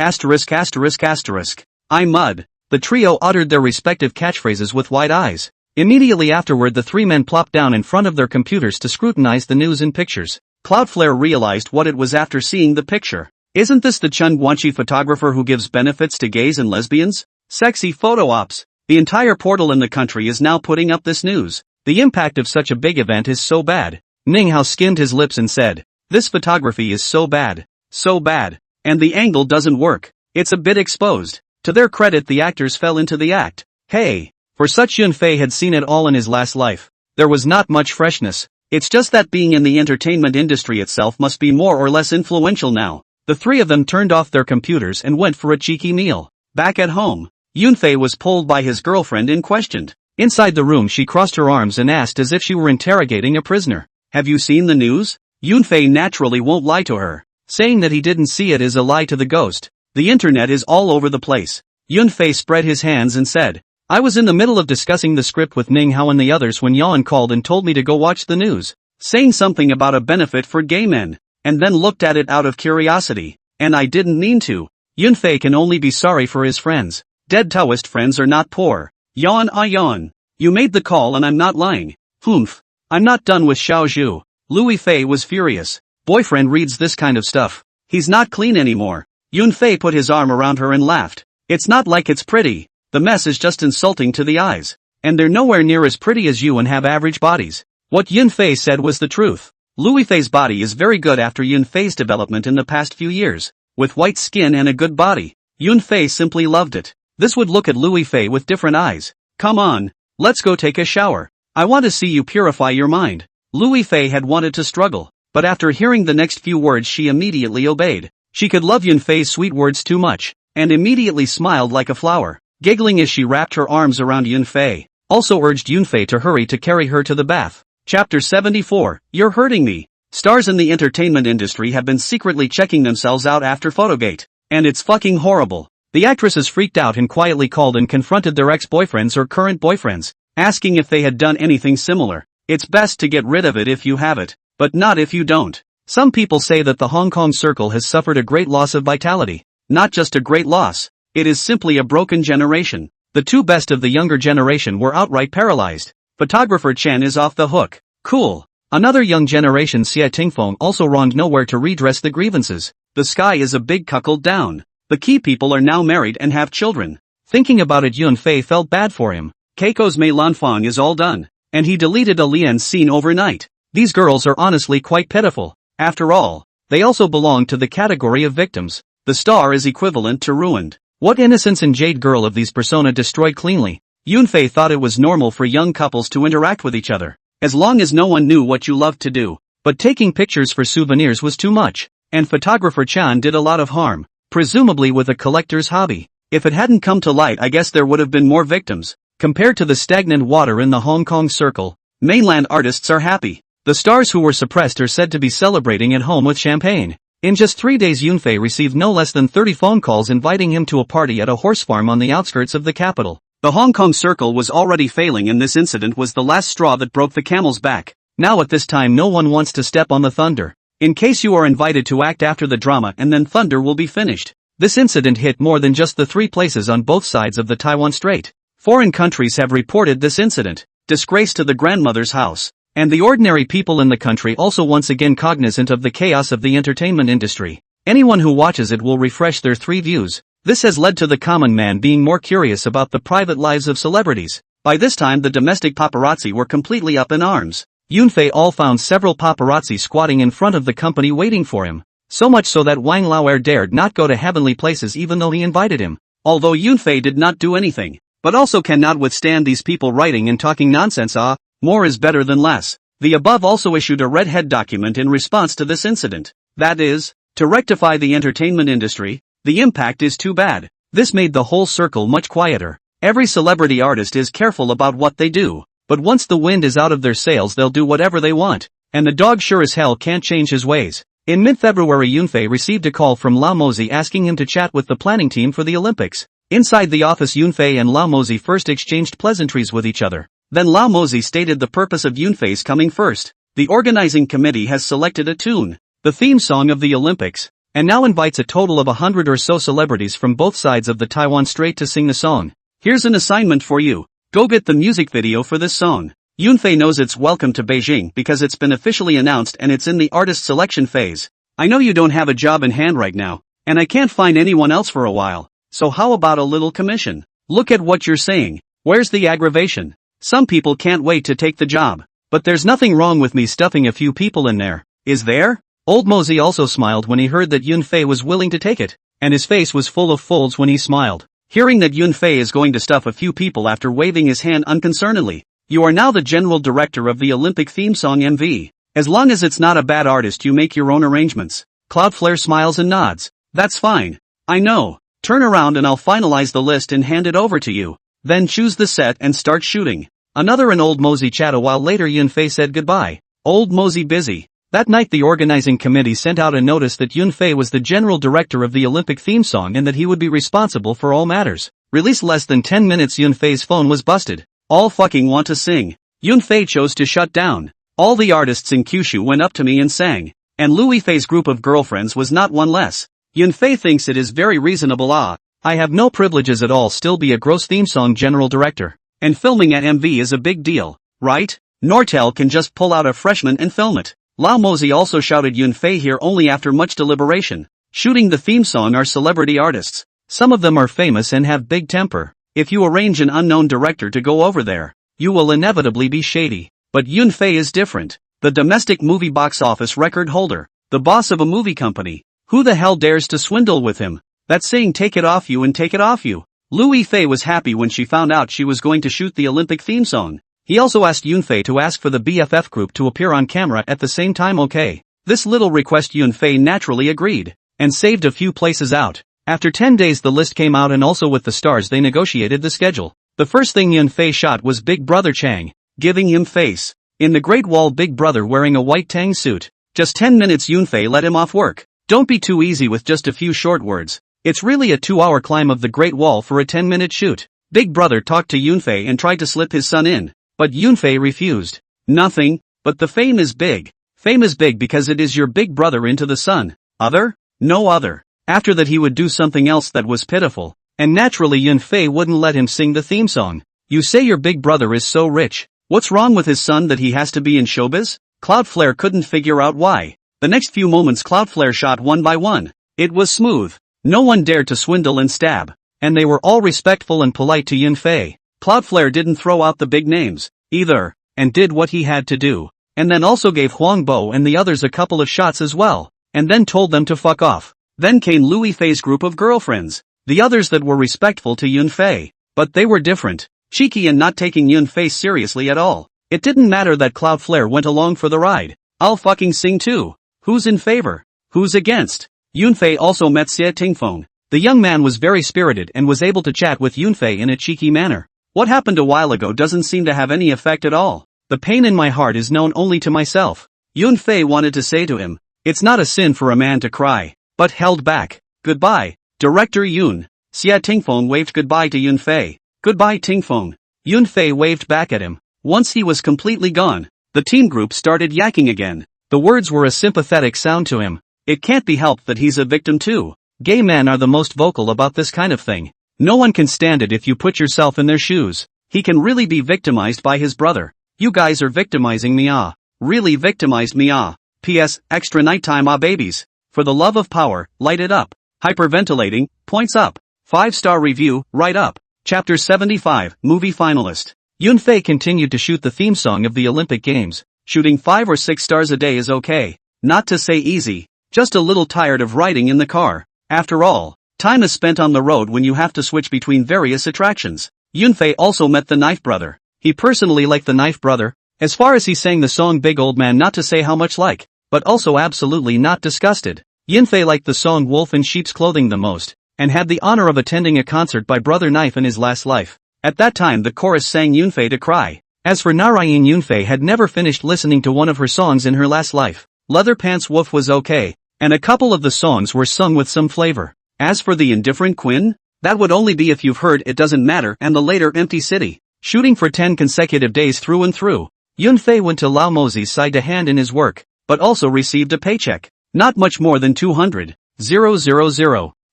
I mud. The trio uttered their respective catchphrases with wide eyes. Immediately afterward, the 3 men plopped down in front of their computers to scrutinize the news and pictures. Cloudflare realized what it was after seeing the picture. Isn't this the Chun Guanqi photographer who gives benefits to gays and lesbians? Sexy photo ops. The entire portal in the country is now putting up this news. The impact of such a big event is so bad. Ning Hao skimmed his lips and said, this photography is so bad. So bad. And the angle doesn't work. It's a bit exposed. To their credit, the actors fell into the act. Hey. For such Yunfei had seen it all in his last life. There was not much freshness. It's just that being in the entertainment industry itself must be more or less influential now. The 3 of them turned off their computers and went for a cheeky meal. Back at home, Yunfei was pulled by his girlfriend and questioned. Inside the room, she crossed her arms and asked as if she were interrogating a prisoner. Have you seen the news? Yunfei naturally won't lie to her. Saying that he didn't see it is a lie to the ghost. The internet is all over the place. Yunfei spread his hands and said, I was in the middle of discussing the script with Ning Hao and the others when Yuan called and told me to go watch the news, saying something about a benefit for gay men. And then looked at it out of curiosity, and I didn't mean to. Yunfei can only be sorry for his friends. Dead Taoist friends are not poor. Yawn. You made the call and I'm not lying. Humph. I'm not done with Xiao Zhu. Louis Fei was furious. Boyfriend reads this kind of stuff. He's not clean anymore. Yunfei put his arm around her and laughed. It's not like it's pretty. The mess is just insulting to the eyes. And they're nowhere near as pretty as you and have average bodies. What Yunfei said was the truth. Louis Fei's body is very good after Yunfei's development in the past few years. With white skin and a good body. Yunfei simply loved it. This would look at Louis Fei with different eyes. Come on, Let's go take a shower. I want to see you purify your mind. Louis Fei had wanted to struggle, but after hearing the next few words she immediately obeyed. She could love Yunfei's sweet words too much, and immediately smiled like a flower, giggling as she wrapped her arms around Yunfei, also urged Yunfei to hurry to carry her to the bath. Chapter 74, You're Hurting Me. Stars in the entertainment industry have been secretly checking themselves out after Photogate, and it's fucking horrible. The actresses freaked out and quietly called and confronted their ex-boyfriends or current boyfriends, asking if they had done anything similar. It's best to get rid of it if you have it, but not if you don't. Some people say that the Hong Kong circle has suffered a great loss of vitality. Not just a great loss, it is simply a broken generation. The two best of the younger generation were outright paralyzed. Photographer Chen is off the hook. Cool. Another young generation Xie Tingfeng also wronged nowhere to redress the grievances. The sky is a big cuckold down. The key people are now married and have children. Thinking about it, Yunfei felt bad for him. Keiko's Mei Lanfang is all done, and he deleted a Lian scene overnight. These girls are honestly quite pitiful. After all, they also belong to the category of victims. The star is equivalent to ruined. What innocence and jade girl of these persona destroyed cleanly? Yunfei thought it was normal for young couples to interact with each other, as long as no one knew what you loved to do. But taking pictures for souvenirs was too much, and photographer Chan did a lot of harm, presumably with a collector's hobby. If it hadn't come to light, I guess there would have been more victims. Compared to the stagnant water in the Hong Kong circle, mainland artists are happy. The stars who were suppressed are said to be celebrating at home with champagne. In just 3 days, Yunfei received no less than 30 phone calls inviting him to a party at a horse farm on the outskirts of the capital. The Hong Kong circle was already failing, and this incident was the last straw that broke the camel's back. Now at this time no one wants to step on the thunder. In case you are invited to act after the drama, and then thunder will be finished. This incident hit more than just the 3 places on both sides of the Taiwan Strait. Foreign countries have reported this incident. Disgrace to the grandmother's house. And the ordinary people in the country also once again cognizant of the chaos of the entertainment industry. Anyone who watches it will refresh their 3 views. This has led to the common man being more curious about the private lives of celebrities. By this time the domestic paparazzi were completely up in arms. Yunfei all found several paparazzi squatting in front of the company waiting for him. So much so that Wang Lauer dared not go to heavenly places even though he invited him. Although Yunfei did not do anything, but also cannot withstand these people writing and talking nonsense. More is better than less. The above also issued a red-head document in response to this incident. That is, to rectify the entertainment industry. The impact is too bad. This made the whole circle much quieter. Every celebrity artist is careful about what they do, but once the wind is out of their sails they'll do whatever they want, and the dog sure as hell can't change his ways. In mid-February, Yunfei received a call from Lao Mozi asking him to chat with the planning team for the Olympics. Inside the office, Yunfei and Lao Mozi first exchanged pleasantries with each other. Then Lao Mozi stated the purpose of Yunfei's coming first. The organizing committee has selected a tune, the theme song of the Olympics, and now invites a total of 100 or so celebrities from both sides of the Taiwan Strait to sing the song. Here's an assignment for you. Go get the music video for this song. Yunfei knows it's welcome to Beijing because it's been officially announced and it's in the artist selection phase. I know you don't have a job in hand right now, and I can't find anyone else for a while, so how about a little commission? Look at what you're saying. Where's the aggravation? Some people can't wait to take the job, but there's nothing wrong with me stuffing a few people in there, is there? Old Mozi also smiled when he heard that Yunfei was willing to take it, and his face was full of folds when he smiled. Hearing that Yunfei is going to stuff a few people after waving his hand unconcernedly. You are now the general director of the Olympic theme song MV. As long as it's not a bad artist you make your own arrangements. Cloudflare smiles and nods. That's fine. I know. Turn around and I'll finalize the list and hand it over to you. Then choose the set and start shooting. Another and Old Mozi chat. A while later Yunfei said goodbye. Old Mozi busy. That night the organizing committee sent out a notice that Yunfei was the general director of the Olympic theme song and that he would be responsible for all matters. Released less than 10 minutes Yunfei's phone was busted. All fucking want to sing. Yunfei chose to shut down. All the artists in Kyushu went up to me and sang. And Louis Fei's group of girlfriends was not one less. Yunfei thinks it is very reasonable. I have no privileges at all, still be a gross theme song general director. And filming at MV is a big deal, right? Nortel can just pull out a freshman and film it. Lao Mozi also shouted Yunfei here only after much deliberation. Shooting the theme song are celebrity artists. Some of them are famous and have big temper. If you arrange an unknown director to go over there, you will inevitably be shady. But Yunfei is different. The domestic movie box office record holder. The boss of a movie company. Who the hell dares to swindle with him? That's saying take it off you and take it off you. Liu Yifei was happy when she found out she was going to shoot the Olympic theme song. He also asked Yunfei to ask for the BFF group to appear on camera at the same time. Okay. This little request Yunfei naturally agreed, and saved a few places out. After 10 days the list came out and also with the stars they negotiated the schedule. The first thing Yunfei shot was Big Brother Chang, giving him face. In the Great Wall Big Brother wearing a white tang suit. Just 10 minutes Yunfei let him off work. Don't be too easy with just a few short words. It's really a 2-hour climb of the Great Wall for a 10-minute shoot. Big Brother talked to Yunfei and tried to slip his son in, but Yunfei refused. Nothing, but the fame is big. Fame is big because it is your big brother into the sun. Other? No other. After that he would do something else that was pitiful, and naturally Yunfei wouldn't let him sing the theme song. You say your big brother is so rich. What's wrong with his son that he has to be in showbiz? Cloudflare couldn't figure out why. The next few moments Cloudflare shot one by one. It was smooth. No one dared to swindle and stab. And they were all respectful and polite to Yunfei. Cloudflare didn't throw out the big names, either, and did what he had to do. And then also gave Huangbo and the others a couple of shots as well, and then told them to fuck off. Then came Liu Yifei's group of girlfriends. The others that were respectful to Yunfei. But they were different. Cheeky and not taking Yunfei seriously at all. It didn't matter that Cloudflare went along for the ride. I'll fucking sing too. Who's in favor? Who's against? Yunfei also met Xie Tingfeng. The young man was very spirited and was able to chat with Yunfei in a cheeky manner. What happened a while ago doesn't seem to have any effect at all. The pain in my heart is known only to myself. Yunfei wanted to say to him, it's not a sin for a man to cry, but held back. Goodbye, Director Yun. Xie Tingfeng waved goodbye to Yunfei. Goodbye Tingfeng. Yunfei waved back at him. Once he was completely gone, the team group started yakking again. The words were a sympathetic sound to him. It can't be helped that he's a victim too. Gay men are the most vocal about this kind of thing. No one can stand it if you put yourself in their shoes. He can really be victimized by his brother. You guys are victimizing me ah. Really victimized me ah. P.S. Extra nighttime ah babies. For the love of power, light it up. Hyperventilating, points up. 5-star review, right up. Chapter 75, Movie Finalist. Yunfei continued to shoot the theme song of the Olympic Games. Shooting 5 or 6 stars a day is okay. Not to say easy. Just a little tired of riding in the car. After all, time is spent on the road when you have to switch between various attractions. Yunfei also met the Knife Brother. He personally liked the Knife Brother, as far as he sang the song Big Old Man, not to say how much like, but also absolutely not disgusted. Yunfei liked the song Wolf in Sheep's Clothing the most, and had the honor of attending a concert by Brother Knife in his last life. At that time the chorus sang Yunfei to cry. As for Narayan, Yunfei had never finished listening to one of her songs in her last life. Leather Pants Wolf was okay, and a couple of the songs were sung with some flavor. As for the Indifferent Quinn, that would only be if you've heard It Doesn't Matter and the later Empty City. Shooting for 10 consecutive days through and through, Yunfei went to Lao Mozi's side to hand in his work, but also received a paycheck. Not much more than 200,000.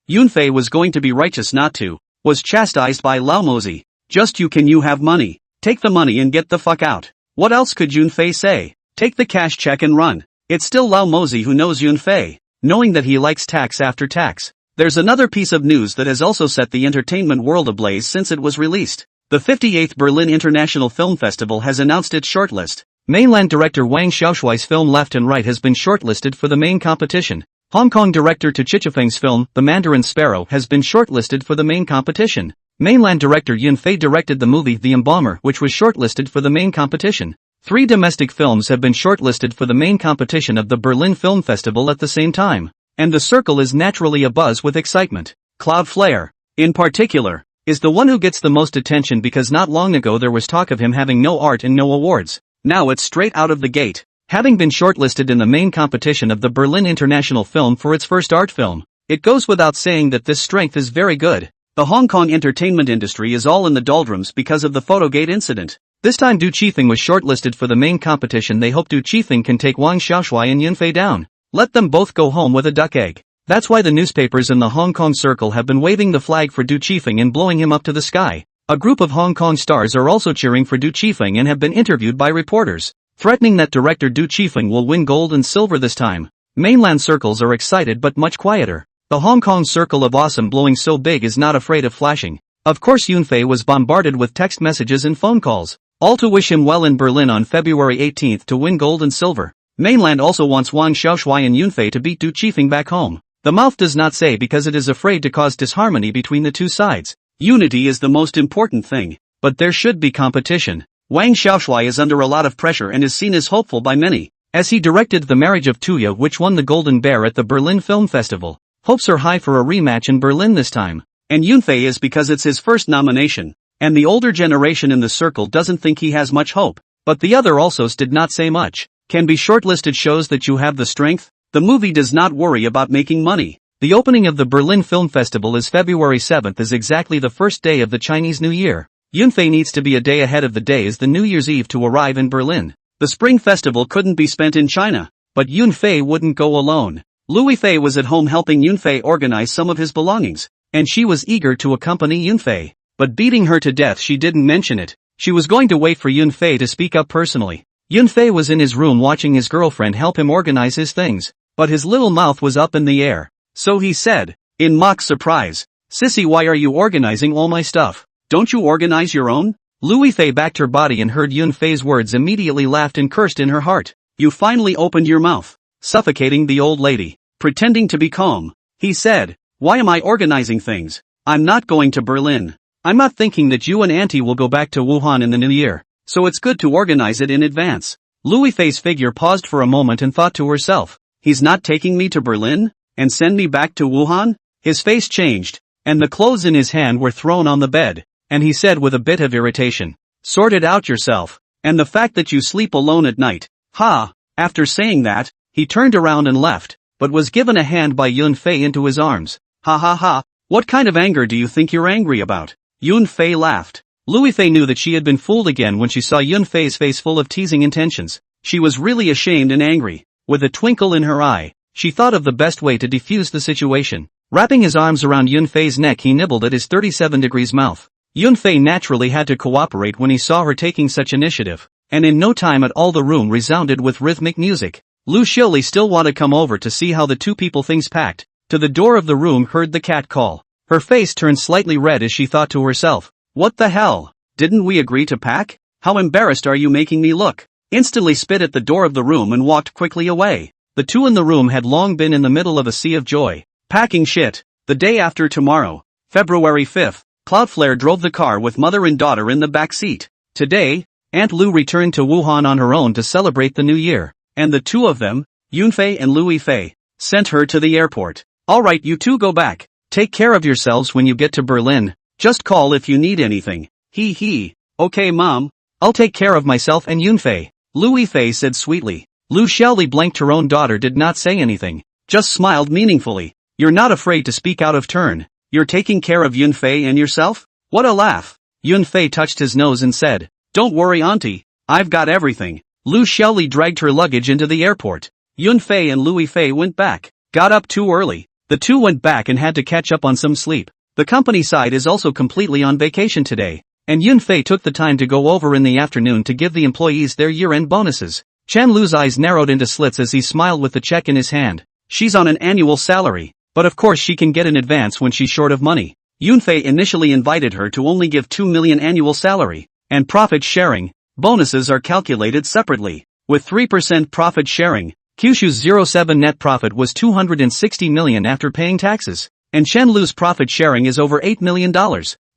Yunfei was going to be righteous not to, was chastised by Lao Mozi. Just you have money. Take the money and get the fuck out. What else could Yunfei say? Take the cash check and run. It's still Lao Mozi who knows Yunfei, knowing that he likes tax after tax. There's another piece of news that has also set the entertainment world ablaze since it was released. The 58th Berlin International Film Festival has announced its shortlist. Mainland director Wang Xiaoshuai's film Left and Right has been shortlisted for the main competition. Hong Kong director Tu Chichifeng's film The Mandarin Sparrow has been shortlisted for the main competition. Mainland director Yunfei directed the movie The Embalmer, which was shortlisted for the main competition. 3 domestic films have been shortlisted for the main competition of the Berlin Film Festival at the same time. And the circle is naturally abuzz with excitement. Cloudflare, in particular, is the one who gets the most attention because not long ago there was talk of him having no art and no awards. Now it's straight out of the gate, having been shortlisted in the main competition of the Berlin International Film for its first art film. It goes without saying that this strength is very good. The Hong Kong entertainment industry is all in the doldrums because of the Photogate incident. This time Du Chifeng was shortlisted for the main competition. They hope Du Chifeng can take Wang Xiaoshuai and Yunfei down. Let them both go home with a duck egg. That's why the newspapers in the Hong Kong circle have been waving the flag for Du Chifeng and blowing him up to the sky. A group of Hong Kong stars are also cheering for Du Chifeng and have been interviewed by reporters, threatening that director Du Chifeng will win gold and silver this time. Mainland circles are excited but much quieter. The Hong Kong circle of awesome blowing so big is not afraid of flashing. Of course Yunfei was bombarded with text messages and phone calls, all to wish him well in Berlin on February 18th to win gold and silver. Mainland also wants Wang Xiaoshuai and Yunfei to beat Du Chifeng back home. The mouth does not say because it is afraid to cause disharmony between the two sides. Unity is the most important thing, but there should be competition. Wang Xiaoshui is under a lot of pressure and is seen as hopeful by many, as he directed The Marriage of Tuya, which won the Golden Bear at the Berlin Film Festival. Hopes are high for a rematch in Berlin this time. And Yunfei is because it's his first nomination, and the older generation in the circle doesn't think he has much hope. But the other alsos did not say much. Can be shortlisted shows that you have the strength. The movie does not worry about making money. The opening of the Berlin Film Festival is February 7th, is exactly the first day of the Chinese New Year. Yunfei needs to be a day ahead of the day as the New Year's Eve to arrive in Berlin. The Spring Festival couldn't be spent in China, but Yunfei wouldn't go alone. Lui Fei was at home helping Yunfei organize some of his belongings, and she was eager to accompany Yunfei. But beating her to death, she didn't mention it. She was going to wait for Yunfei to speak up personally. Yunfei was in his room watching his girlfriend help him organize his things, but his little mouth was up in the air. So he said, in mock surprise, "Sissy, why are you organizing all my stuff? Don't you organize your own?" Lui Fei backed her body and heard Yunfei's words, immediately laughed and cursed in her heart. "You finally opened your mouth." Suffocating the old lady. Pretending to be calm, he said, "Why am I organizing things? I'm not going to Berlin. I'm not thinking that you and Auntie will go back to Wuhan in the new year, so it's good to organize it in advance." Lui Fei's figure paused for a moment and thought to herself, "He's not taking me to Berlin, and send me back to Wuhan?" His face changed, and the clothes in his hand were thrown on the bed, and he said with a bit of irritation, "Sort it out yourself, and the fact that you sleep alone at night, ha." After saying that, he turned around and left, but was given a hand by Yunfei into his arms. "Ha ha ha, what kind of anger do you think you're angry about?" Yunfei laughed. Lui Fei knew that she had been fooled again when she saw Yunfei's face full of teasing intentions. She was really ashamed and angry. With a twinkle in her eye, she thought of the best way to defuse the situation. Wrapping his arms around Yunfei's neck, he nibbled at his 37 degrees mouth. Yunfei naturally had to cooperate when he saw her taking such initiative, and in no time at all the room resounded with rhythmic music. Lu Xiaoli still wanted to come over to see how the two people things packed. To the door of the room heard the cat call. Her face turned slightly red as she thought to herself, "What the hell? Didn't we agree to pack? How embarrassed are you making me look?" Instantly spit at the door of the room and walked quickly away. The two in the room had long been in the middle of a sea of joy. Packing shit. The day after tomorrow, February 5th, Cloudflare drove the car with mother and daughter in the back seat. Today, Aunt Lu returned to Wuhan on her own to celebrate the new year. And the two of them, Yunfei and Lui Fei, sent her to the airport. "Alright, you two go back. Take care of yourselves when you get to Berlin. Just call if you need anything." He. "Okay mom, I'll take care of myself and Yunfei," Lui Fei said sweetly. Lu Xiaoli blinked her own daughter, did not say anything, just smiled meaningfully. "You're not afraid to speak out of turn. You're taking care of Yunfei and yourself?" What a laugh. Yunfei touched his nose and said, "Don't worry auntie, I've got everything." Lu Xiaoli dragged her luggage into the airport. Yunfei and Lui Fei went back. Got up too early. The two went back and had to catch up on some sleep. The company side is also completely on vacation today, and Yunfei took the time to go over in the afternoon to give the employees their year-end bonuses. Chen Lu's eyes narrowed into slits as he smiled with the check in his hand. She's on an annual salary, but of course she can get an advance when she's short of money. Yunfei initially invited her to only give 2 million annual salary, and profit sharing. Bonuses are calculated separately. With 3% profit sharing, Kyushu's 07 net profit was 260 million after paying taxes, and Chen Lu's profit sharing is over $8 million,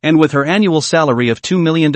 and with her annual salary of $2 million,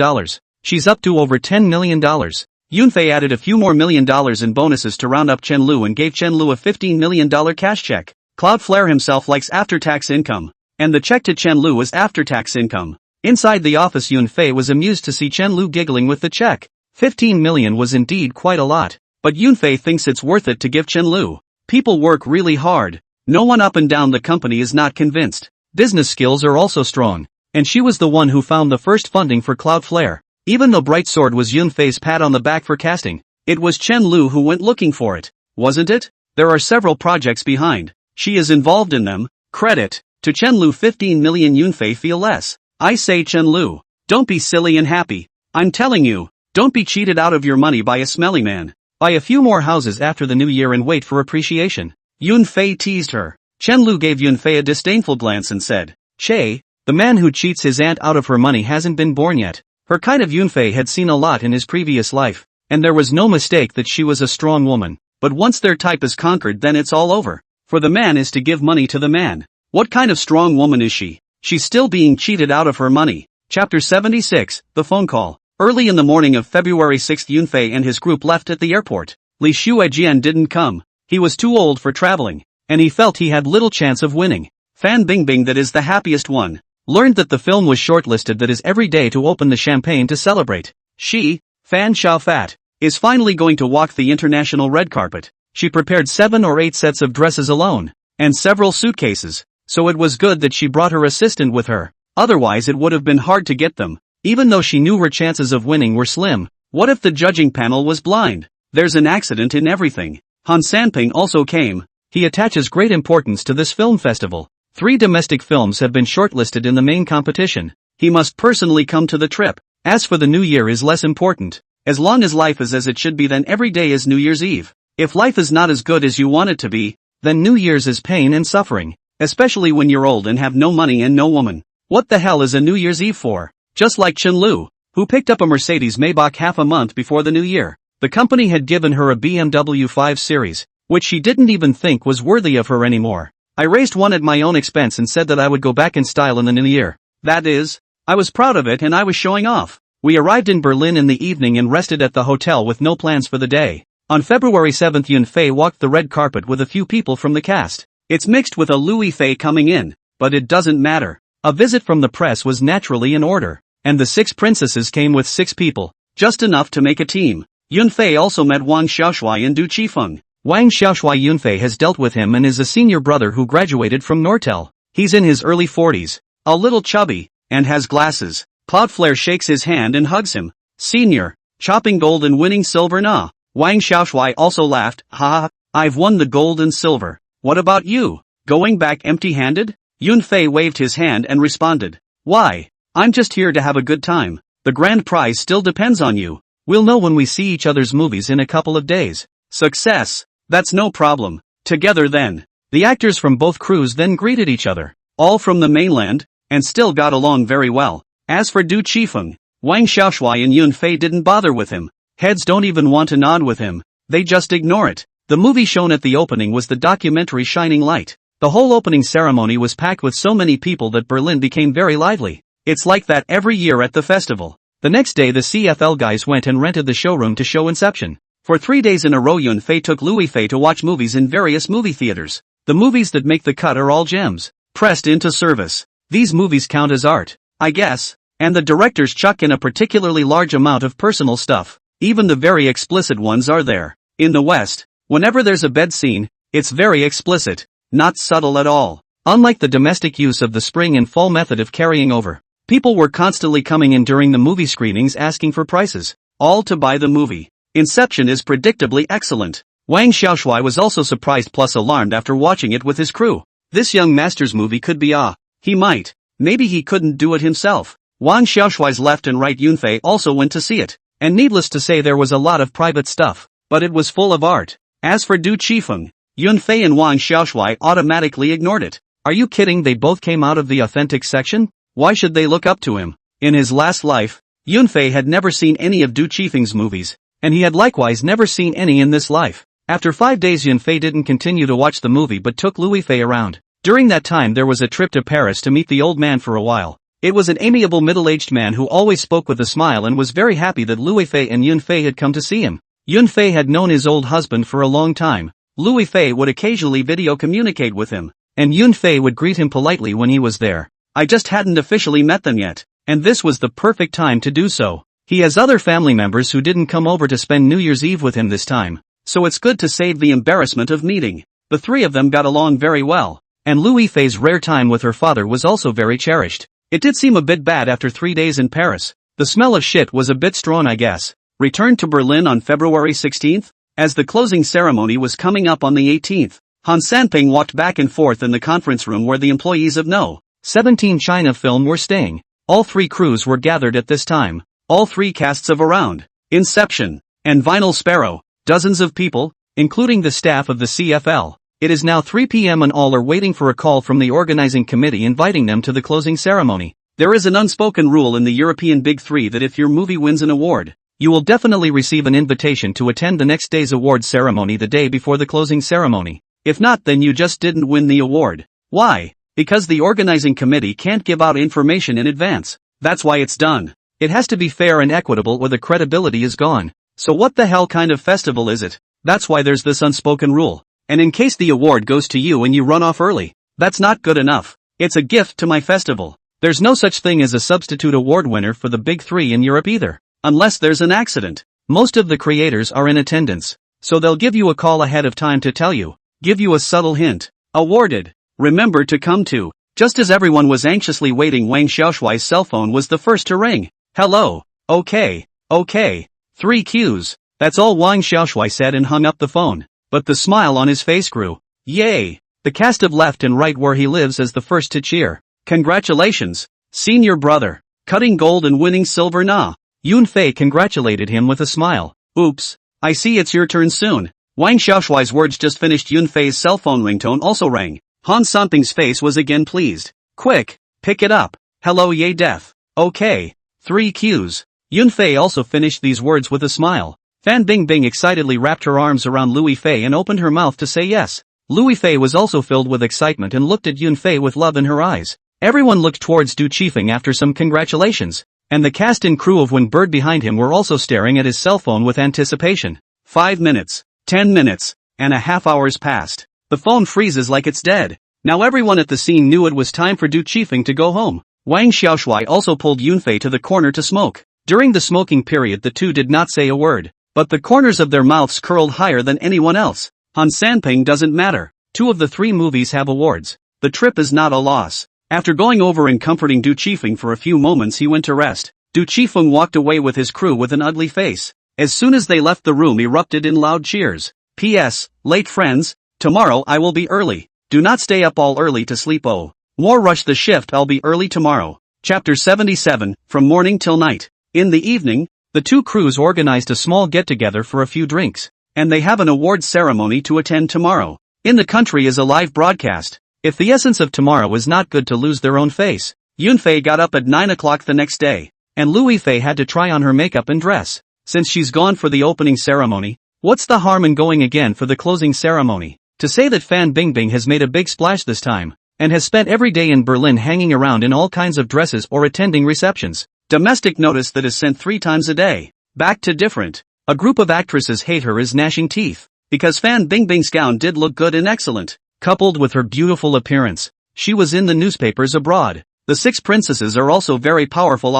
she's up to over $10 million. Yunfei added a few more $1 million in bonuses to round up Chen Lu and gave Chen Lu a $15 million cash check. Cloudflare himself likes after-tax income, and the check to Chen Lu was after-tax income. Inside the office, Yunfei was amused to see Chen Lu giggling with the check. 15 million was indeed quite a lot, but Yunfei thinks it's worth it to give Chen Lu. People work really hard. No one up and down the company is not convinced. Business skills are also strong, and she was the one who found the first funding for Cloudflare. Even though Bright Sword was Yunfei's pat on the back for casting, it was Chen Lu who went looking for it, wasn't it? There are several projects behind. She is involved in them. Credit to Chen Lu. 15 million. Yunfei feel less. I say Chen Lu, don't be silly and happy. I'm telling you, don't be cheated out of your money by a smelly man. Buy a few more houses after the new year and wait for appreciation. Yunfei teased her. Chen Lu gave Yunfei a disdainful glance and said, "Che, the man who cheats his aunt out of her money hasn't been born yet." Her kind of Yunfei had seen a lot in his previous life, and there was no mistake that she was a strong woman. But once their type is conquered, then it's all over. For the man is to give money to the man. What kind of strong woman is she? She's still being cheated out of her money. Chapter 76, The Phone Call. Early in the morning of February 6, Yunfei and his group left at the airport. Li Shuejian didn't come. He was too old for traveling, and he felt he had little chance of winning. Fan Bingbing, that is the happiest one, learned that the film was shortlisted that is every day to open the champagne to celebrate. She, Fan Xiaofat, is finally going to walk the international red carpet. She prepared 7 or 8 sets of dresses alone, and several suitcases, so it was good that she brought her assistant with her. Otherwise it would have been hard to get them. Even though she knew her chances of winning were slim, what if the judging panel was blind? There's an accident in everything. Han Sanping also came. He attaches great importance to this film festival. 3 domestic films have been shortlisted in the main competition. He must personally come to the trip. As for the New Year is less important. As long as life is as it should be, then every day is New Year's Eve. If life is not as good as you want it to be, then New Year's is pain and suffering. Especially when you're old and have no money and no woman. What the hell is a New Year's Eve for? Just like Chen Lu, who picked up a Mercedes Maybach half a month before the new year. The company had given her a BMW 5 Series, which she didn't even think was worthy of her anymore. I raised one at my own expense and said that I would go back in style in the new year. That is, I was proud of it and I was showing off. We arrived in Berlin in the evening and rested at the hotel with no plans for the day. On February 7, Yunfei walked the red carpet with a few people from the cast. It's mixed with a Louis Fei coming in, but it doesn't matter. A visit from the press was naturally in order, and the 6 princesses came with 6 people, just enough to make a team. Yunfei also met Wang Xiaoshui and Du Qifeng. Wang Xiaoshui Yunfei has dealt with him and is a senior brother who graduated from Nortel. He's in his early 40s, a little chubby, and has glasses. Cloudflare shakes his hand and hugs him. Senior, chopping gold and winning silver nah. Wang Xiaoshui also laughed, ha, I've won the gold and silver. What about you? Going back empty-handed? Yunfei waved his hand and responded. Why? I'm just here to have a good time. The grand prize still depends on you. We'll know when we see each other's movies in a couple of days. Success. That's no problem. Together then. The actors from both crews then greeted each other. All from the mainland, and still got along very well. As for Du Qifeng, Wang Xiaoshui and Yunfei didn't bother with him. Heads don't even want to nod with him. They just ignore it. The movie shown at the opening was the documentary Shining Light. The whole opening ceremony was packed with so many people that Berlin became very lively. It's like that every year at the festival. The next day the CFL guys went and rented the showroom to show Inception. For 3 days in a row Yunfei took Louis Fei to watch movies in various movie theaters. The movies that make the cut are all gems, pressed into service. These movies count as art, I guess, and the directors chuck in a particularly large amount of personal stuff. Even the very explicit ones are there. In the West, whenever there's a bed scene, it's very explicit, not subtle at all. Unlike the domestic use of the spring and fall method of carrying over. People were constantly coming in during the movie screenings asking for prices, all to buy the movie. Inception is predictably excellent. Wang Xiaoshui was also surprised plus alarmed after watching it with his crew. This young master's movie could be he might. Maybe he couldn't do it himself. Wang Xiaoshui's left and right Yunfei also went to see it. And needless to say there was a lot of private stuff, but it was full of art. As for Du Qifeng, Yunfei and Wang Xiaoshui automatically ignored it. Are you kidding? They both came out of the authentic section? Why should they look up to him? In his last life, Yunfei had never seen any of Du Qifeng's movies, and he had likewise never seen any in this life. After 5 days Yunfei didn't continue to watch the movie but took Louis Fei around. During that time there was a trip to Paris to meet the old man for a while. It was an amiable middle-aged man who always spoke with a smile and was very happy that Louis Fei and Yunfei had come to see him. Yunfei had known his old husband for a long time. Louis Fei would occasionally video communicate with him, and Yunfei would greet him politely when he was there. I just hadn't officially met them yet, and this was the perfect time to do so. He has other family members who didn't come over to spend New Year's Eve with him this time, so it's good to save the embarrassment of meeting. The 3 of them got along very well, and Louis Fei's rare time with her father was also very cherished. It did seem a bit bad after 3 days in Paris. The smell of shit was a bit strong, I guess. Returned to Berlin on February 16th? As the closing ceremony was coming up on the 18th, Han Sanping walked back and forth in the conference room where the employees of No. 17 China Film were staying. All 3 crews were gathered at this time. All 3 casts of Around, Inception, and Vinyl Sparrow. Dozens of people, including the staff of the CFL. It is now 3 p.m. and all are waiting for a call from the organizing committee inviting them to the closing ceremony. There is an unspoken rule in the European Big Three that if your movie wins an award, you will definitely receive an invitation to attend the next day's award ceremony the day before the closing ceremony. If not, then you just didn't win the award. Why? Because the organizing committee can't give out information in advance. That's why it's done. It has to be fair and equitable or the credibility is gone. So what the hell kind of festival is it? That's why there's this unspoken rule. And in case the award goes to you and you run off early, that's not good enough. It's a gift to my festival. There's no such thing as a substitute award winner for the big three in Europe either. Unless there's an accident. Most of the creators are in attendance. So they'll give you a call ahead of time to tell you. Give you a subtle hint. Awarded. Remember to come to. Just as everyone was anxiously waiting, Wang Xiaoshuai's cell phone was the first to ring. Hello. Okay. 3 Qs. That's all Wang Xiaoshuai said and hung up the phone. But the smile on his face grew. Yay. The cast of Left and Right where he lives as the first to cheer. Congratulations. Senior brother. Cutting gold and winning silver na. Yunfei congratulated him with a smile. Oops. I see it's your turn soon. Wang Xiaoshuai's words just finished. Yunfei's cell phone ringtone also rang. Han Sanping's face was again pleased. Quick. Pick it up. Hello Ye Death. Okay. 3 Qs. Yunfei also finished these words with a smile. Fan Bingbing excitedly wrapped her arms around Louis Fei and opened her mouth to say yes. Louis Fei was also filled with excitement and looked at Yunfei with love in her eyes. Everyone looked towards Du Qifeng after some congratulations. And the cast and crew of When Bird behind him were also staring at his cell phone with anticipation. 5 minutes, 10 minutes, and a half hours passed. The phone freezes like it's dead. Now everyone at the scene knew it was time for Du Qifeng to go home. Wang Xiaoshuai also pulled Yunfei to the corner to smoke. During the smoking period the two did not say a word. But the corners of their mouths curled higher than anyone else. Han Sanping doesn't matter. 2 of the 3 movies have awards. The trip is not a loss. After going over and comforting Du Qifeng for a few moments he went to rest. Du Qifeng walked away with his crew with an ugly face. As soon as they left the room erupted in loud cheers. P.S. Late friends, tomorrow I will be early. Do not stay up all early to sleep. Oh. More rush the shift, I'll be early tomorrow. Chapter 77, From Morning Till Night. In the evening, the 2 crews organized a small get-together for a few drinks. And they have an awards ceremony to attend tomorrow. In the country is a live broadcast. If the essence of tomorrow is not good to lose their own face. Yunfei got up at 9 o'clock the next day. And Louis Fei had to try on her makeup and dress. Since she's gone for the opening ceremony, what's the harm in going again for the closing ceremony? To say that Fan Bingbing has made a big splash this time, and has spent every day in Berlin hanging around in all kinds of dresses or attending receptions. Domestic notice that is sent 3 times a day. Back to different. A group of actresses hate her is gnashing teeth. Because Fan Bingbing's gown did look good and excellent. Coupled with her beautiful appearance, she was in the newspapers abroad. The 6 princesses are also very powerful.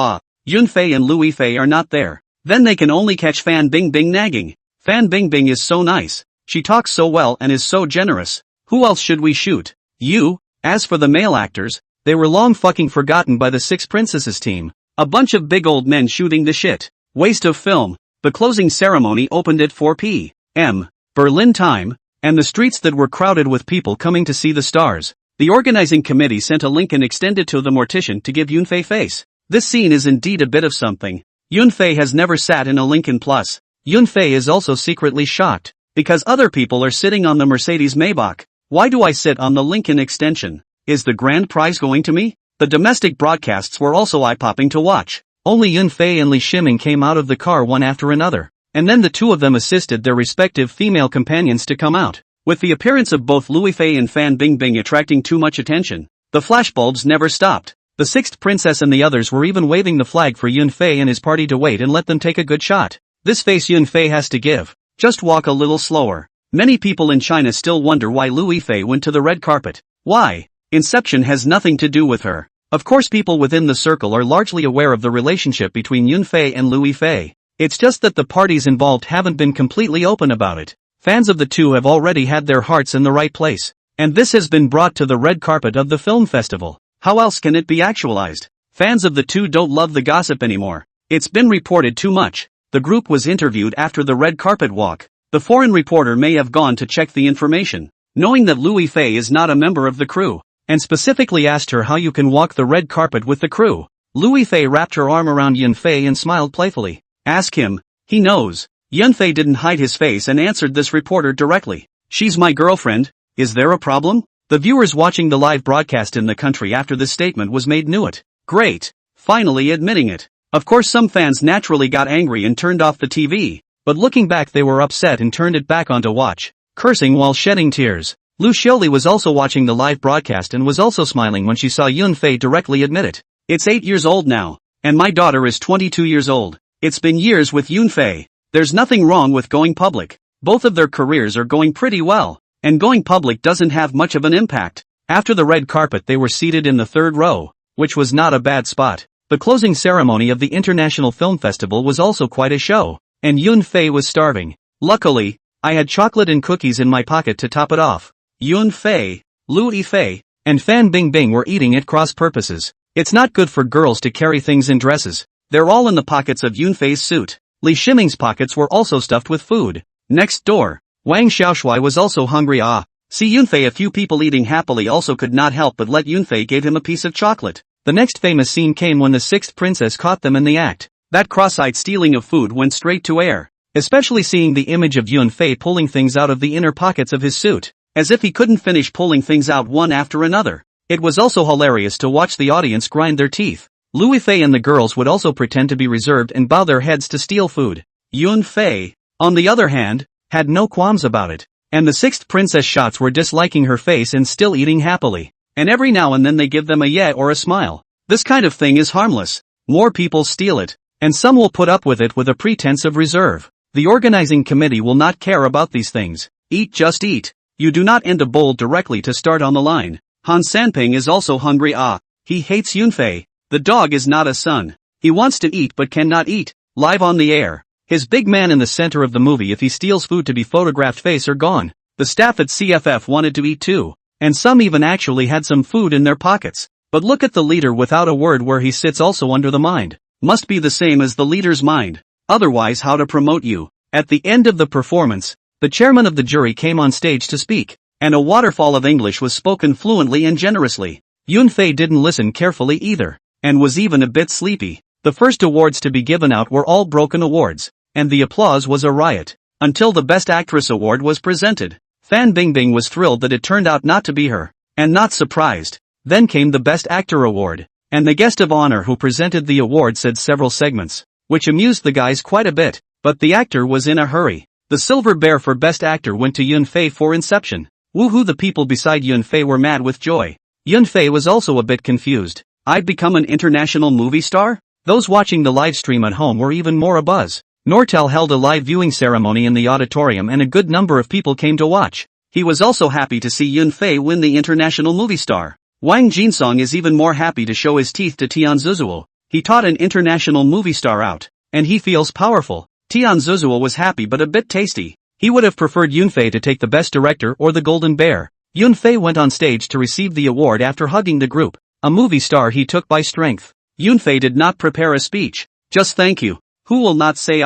Yunfei and Louis Fei are not there. Then they can only catch Fan Bingbing nagging. Fan Bingbing is so nice. She talks so well and is so generous. Who else should we shoot? You? As for the male actors, they were long fucking forgotten by the 6 princesses team. A bunch of big old men shooting the shit. Waste of film. The closing ceremony opened at 4 p.m. Berlin time, and the streets that were crowded with people coming to see the stars. The organizing committee sent a link and extended to the mortician to give Yunfei face. This scene is indeed a bit of something. Yunfei has never sat in a Lincoln Plus. Yunfei is also secretly shocked, because other people are sitting on the Mercedes Maybach. Why do I sit on the Lincoln extension? Is the grand prize going to me? The domestic broadcasts were also eye-popping to watch. Only Yunfei and Li Shiming came out of the car one after another, and then the 2 of them assisted their respective female companions to come out. With the appearance of both Louis Fei and Fan Bingbing attracting too much attention, the flashbulbs never stopped. The 6th princess and the others were even waving the flag for Yunfei and his party to wait and let them take a good shot. This face Yunfei has to give. Just walk a little slower. Many people in China still wonder why Louis Fei went to the red carpet. Why? Inception has nothing to do with her. Of course people within the circle are largely aware of the relationship between Yunfei and Louis Fei. It's just that the parties involved haven't been completely open about it. Fans of the 2 have already had their hearts in the right place. And this has been brought to the red carpet of the film festival. How else can it be actualized? Fans of the 2 don't love the gossip anymore. It's been reported too much. The group was interviewed after the red carpet walk. The foreign reporter may have gone to check the information, knowing that Louis Fei is not a member of the crew, and specifically asked her how you can walk the red carpet with the crew. Louis Fei wrapped her arm around Yunfei and smiled playfully. Ask him. He knows. Yunfei didn't hide his face and answered this reporter directly. She's my girlfriend. Is there a problem? The viewers watching the live broadcast in the country after this statement was made knew it. Great. Finally admitting it. Of course some fans naturally got angry and turned off the TV, but looking back they were upset and turned it back on to watch, cursing while shedding tears. Lu Xiaoli was also watching the live broadcast and was also smiling when she saw Yunfei directly admit it. It's 8 years old now. And my daughter is 22 years old. It's been years with Yunfei. There's nothing wrong with going public. Both of their careers are going pretty well. And going public doesn't have much of an impact. After the red carpet they were seated in the third row, which was not a bad spot. The closing ceremony of the International Film Festival was also quite a show. And Yunfei was starving. Luckily, I had chocolate and cookies in my pocket to top it off. Yunfei, Lu Yifei, and Fan Bingbing were eating at cross purposes. It's not good for girls to carry things in dresses. They're all in the pockets of Yunfei's suit. Li Shiming's pockets were also stuffed with food. Next door, Wang Xiaoshui was also hungry. See Yunfei. A few people eating happily also could not help but let Yunfei give him a piece of chocolate. The next famous scene came when the sixth princess caught them in the act. That cross-eyed stealing of food went straight to air. Especially seeing the image of Yunfei pulling things out of the inner pockets of his suit. As if he couldn't finish pulling things out one after another. It was also hilarious to watch the audience grind their teeth. Lu Yifei and the girls would also pretend to be reserved and bow their heads to steal food. Yunfei, on the other hand, had no qualms about it. And the sixth princess shots were disliking her face and still eating happily. And every now and then they give them a yeah or a smile. This kind of thing is harmless. More people steal it. And some will put up with it with a pretense of reserve. The organizing committee will not care about these things. Eat, just eat. You do not end a bowl directly to start on the line. Han Sanping is also hungry. He hates Yunfei. The dog is not a son. He wants to eat but cannot eat. Live on the air. His big man in the center of the movie. If he steals food to be photographed, face are gone. The staff at CFF wanted to eat too. And some even actually had some food in their pockets. But look at the leader without a word where he sits also under the mind. Must be the same as the leader's mind. Otherwise how to promote you. At the end of the performance, the chairman of the jury came on stage to speak. And a waterfall of English was spoken fluently and generously. Yunfei didn't listen carefully either. And was even a bit sleepy. The first awards to be given out were all broken awards. And the applause was a riot. Until the Best Actress award was presented. Fan Bingbing was thrilled that it turned out not to be her. And not surprised. Then came the Best Actor award. And the guest of honor who presented the award said several segments. Which amused the guys quite a bit. But the actor was in a hurry. The silver bear for Best Actor went to Yunfei for Inception. Woohoo! The people beside Yunfei were mad with joy. Yunfei was also a bit confused. I've become an international movie star? Those watching the live stream at home were even more abuzz. Nortel held a live viewing ceremony in the auditorium and a good number of people came to watch. He was also happy to see Yunfei win the international movie star. Wang Jinsong is even more happy to show his teeth to Tian Zuzuo. He taught an international movie star out. And he feels powerful. Tian Zuzuo was happy but a bit tasty. He would have preferred Yunfei to take the Best Director or the Golden Bear. Yunfei went on stage to receive the award after hugging the group. A movie star he took by strength. Yunfei did not prepare a speech. Just thank you. Who will not say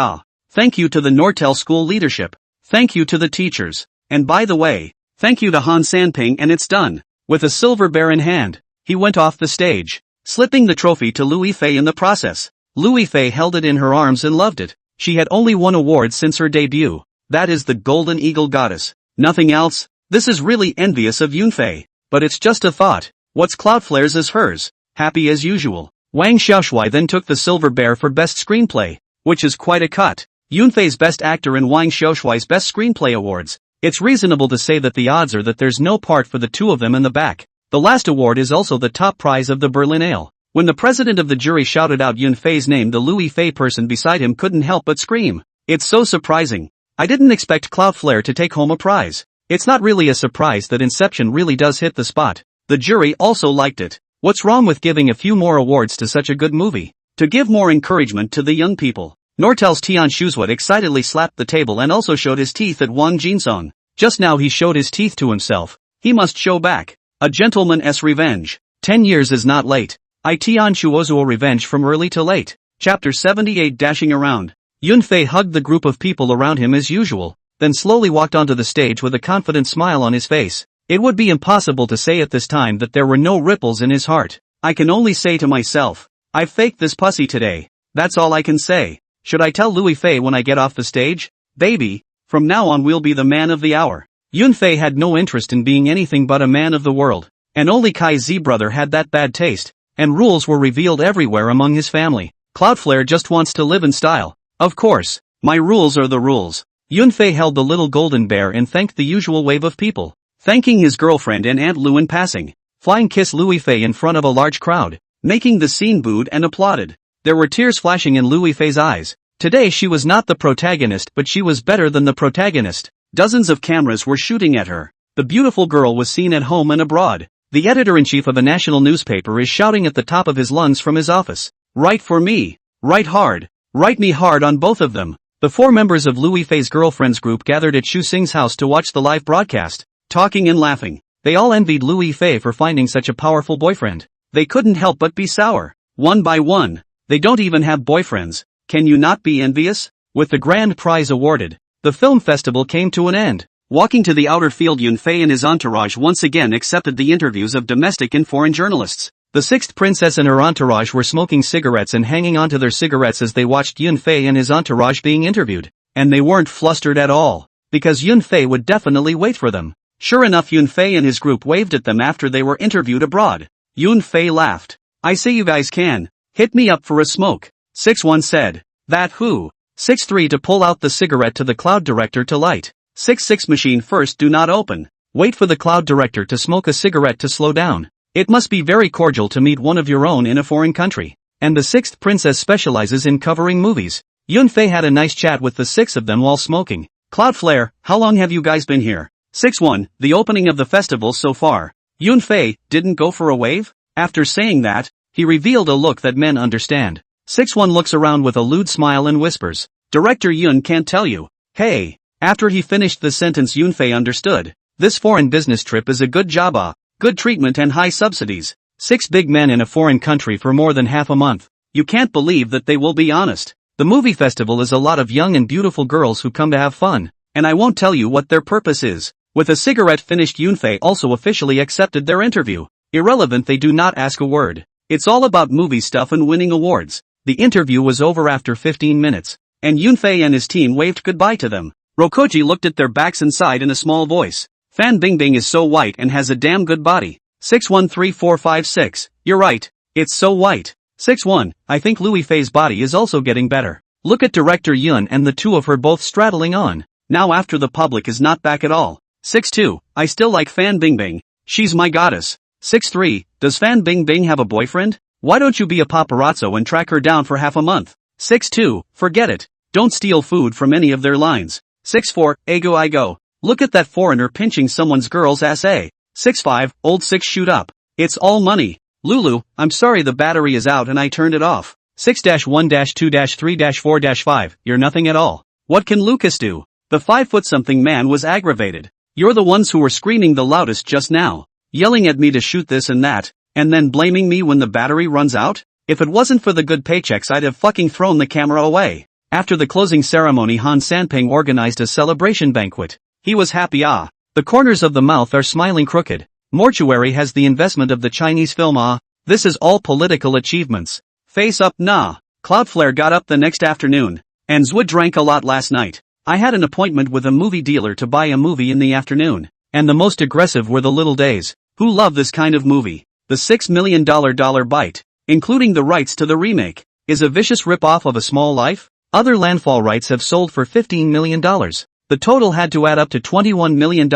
Thank you to the Nortel school leadership. Thank you to the teachers. And by the way, thank you to Han Sanping, and it's done. With a silver bear in hand, he went off the stage, slipping the trophy to Lu Yifei in the process. Lu Yifei held it in her arms and loved it. She had only one award since her debut. That is the Golden Eagle Goddess. Nothing else. This is really envious of Yunfei. But it's just a thought. What's Cloudflare's is hers. Happy as usual. Wang Xiaoshui then took the silver bear for Best Screenplay. Which is quite a cut. Yunfei's Best Actor and Wang Xiaoshui's Best Screenplay awards. It's reasonable to say that the odds are that there's no part for the two of them in the back. The last award is also the top prize of the Berlinale. When the president of the jury shouted out Yunfei's name, the Lu Yifei person beside him couldn't help but scream. It's so surprising. I didn't expect Cloudflare to take home a prize. It's not really a surprise that Inception really does hit the spot. The jury also liked it. What's wrong with giving a few more awards to such a good movie? To give more encouragement to the young people. Nortel's Tian Shuzhuat excitedly slapped the table and also showed his teeth at Wang Jinsong. Just now he showed his teeth to himself. He must show back. A gentleman's revenge. 10 years is not late. Tian Shuozuo revenge from early to late. Chapter 78. Dashing around. Yunfei hugged the group of people around him as usual, then slowly walked onto the stage with a confident smile on his face. It would be impossible to say at this time that there were no ripples in his heart. I can only say to myself, I've faked this pussy today. That's all I can say. Should I tell Lu Yifei when I get off the stage? Baby, from now on we'll be the man of the hour. Yunfei had no interest in being anything but a man of the world. And only Kai Z brother had that bad taste. And rules were revealed everywhere among his family. Cloudflare just wants to live in style. Of course, my rules are the rules. Yunfei held the little golden bear and thanked the usual wave of people. thanking his girlfriend and Aunt Lu in passing, flying kiss Louis Fei in front of a large crowd, making the scene booed and applauded. There were tears flashing in Louis Fei's eyes. Today she was not the protagonist, but she was better than the protagonist. Dozens of cameras were shooting at her. The beautiful girl was seen at home and abroad. The editor-in-chief of a national newspaper is shouting at the top of his lungs from his office, "Write for me. Write hard. Write me hard on both of them." The 4 members of Louis Fei's girlfriends group gathered at Shu Xing's house to watch the live broadcast, talking and laughing. They all envied Louis Fei for finding such a powerful boyfriend. They couldn't help but be sour. One by one. They don't even have boyfriends. Can you not be envious? With the grand prize awarded, the film festival came to an end. Walking to the outer field, Yunfei and his entourage once again accepted the interviews of domestic and foreign journalists. The 6th princess and her entourage were smoking cigarettes and hanging onto their cigarettes as they watched Yunfei and his entourage being interviewed. And they weren't flustered at all, because Yunfei would definitely wait for them. Sure enough, Yunfei and his group waved at them after they were interviewed abroad. Yunfei laughed. "I say you guys can. Hit me up for a smoke." 6-1 said. "That who?" 6-3 to pull out the cigarette to the cloud director to light. 6-6 machine first, do not open. Wait for the cloud director to smoke a cigarette to slow down. It must be very cordial to meet one of your own in a foreign country. And the 6th princess specializes in covering movies. Yunfei had a nice chat with the 6 of them while smoking. "Cloudflare, how long have you guys been here?" 6-1, "The opening of the festival so far." Yunfei, "Didn't go for a wave?" After saying that, he revealed a look that men understand. 6-1 looks around with a lewd smile and whispers, "Director Yun can't tell you. Hey." After he finished the sentence, Yunfei understood. This foreign business trip is a good job, good treatment and high subsidies. 6 big men in a foreign country for more than half a month. You can't believe that they will be honest. The movie festival is a lot of young and beautiful girls who come to have fun. And I won't tell you what their purpose is. With a cigarette finished, Yunfei also officially accepted their interview. Irrelevant, they do not ask a word. It's all about movie stuff and winning awards. The interview was over after 15 minutes. And Yunfei and his team waved goodbye to them. Rokoji looked at their backs and sighed in a small voice. "Fan Bingbing is so white and has a damn good body." 6-1-3-4-5-6, "You're right. It's so white." 6-1, "I think Louis Fei's body is also getting better. Look at Director Yun and the 2 of her both straddling on. Now after the public is not back at all." 6-2, "I still like Fan Bingbing. She's my goddess." 6-3, "Does Fan Bingbing have a boyfriend? Why don't you be a paparazzo and track her down for half a month?" 6-2, "Forget it. Don't steal food from any of their lines." 6-4, "Ego I go. Look at that foreigner pinching someone's girl's ass, eh?" 6-5, "Old 6 shoot up. It's all money." "Lulu, I'm sorry the battery is out and I turned it off." 6-1-2-3-4-5, "You're nothing at all. What can Lucas do?" The 5-foot-something man was aggravated. "You're the ones who were screaming the loudest just now. Yelling at me to shoot this and that, and then blaming me when the battery runs out? If it wasn't for the good paychecks I'd have fucking thrown the camera away." After the closing ceremony, Han Sanping organized a celebration banquet. He was happy. The corners of the mouth are smiling crooked. Mortuary has the investment of the Chinese film. This is all political achievements. Face up, nah. Cloudflare got up the next afternoon. And Zwood drank a lot last night. I had an appointment with a movie dealer to buy a movie in the afternoon. And the most aggressive were the little days, who love this kind of movie. The $6 million Bite, including the rights to the remake, is a vicious rip-off of A Small Life. Other landfall rights have sold for $15 million. The total had to add up to $21 million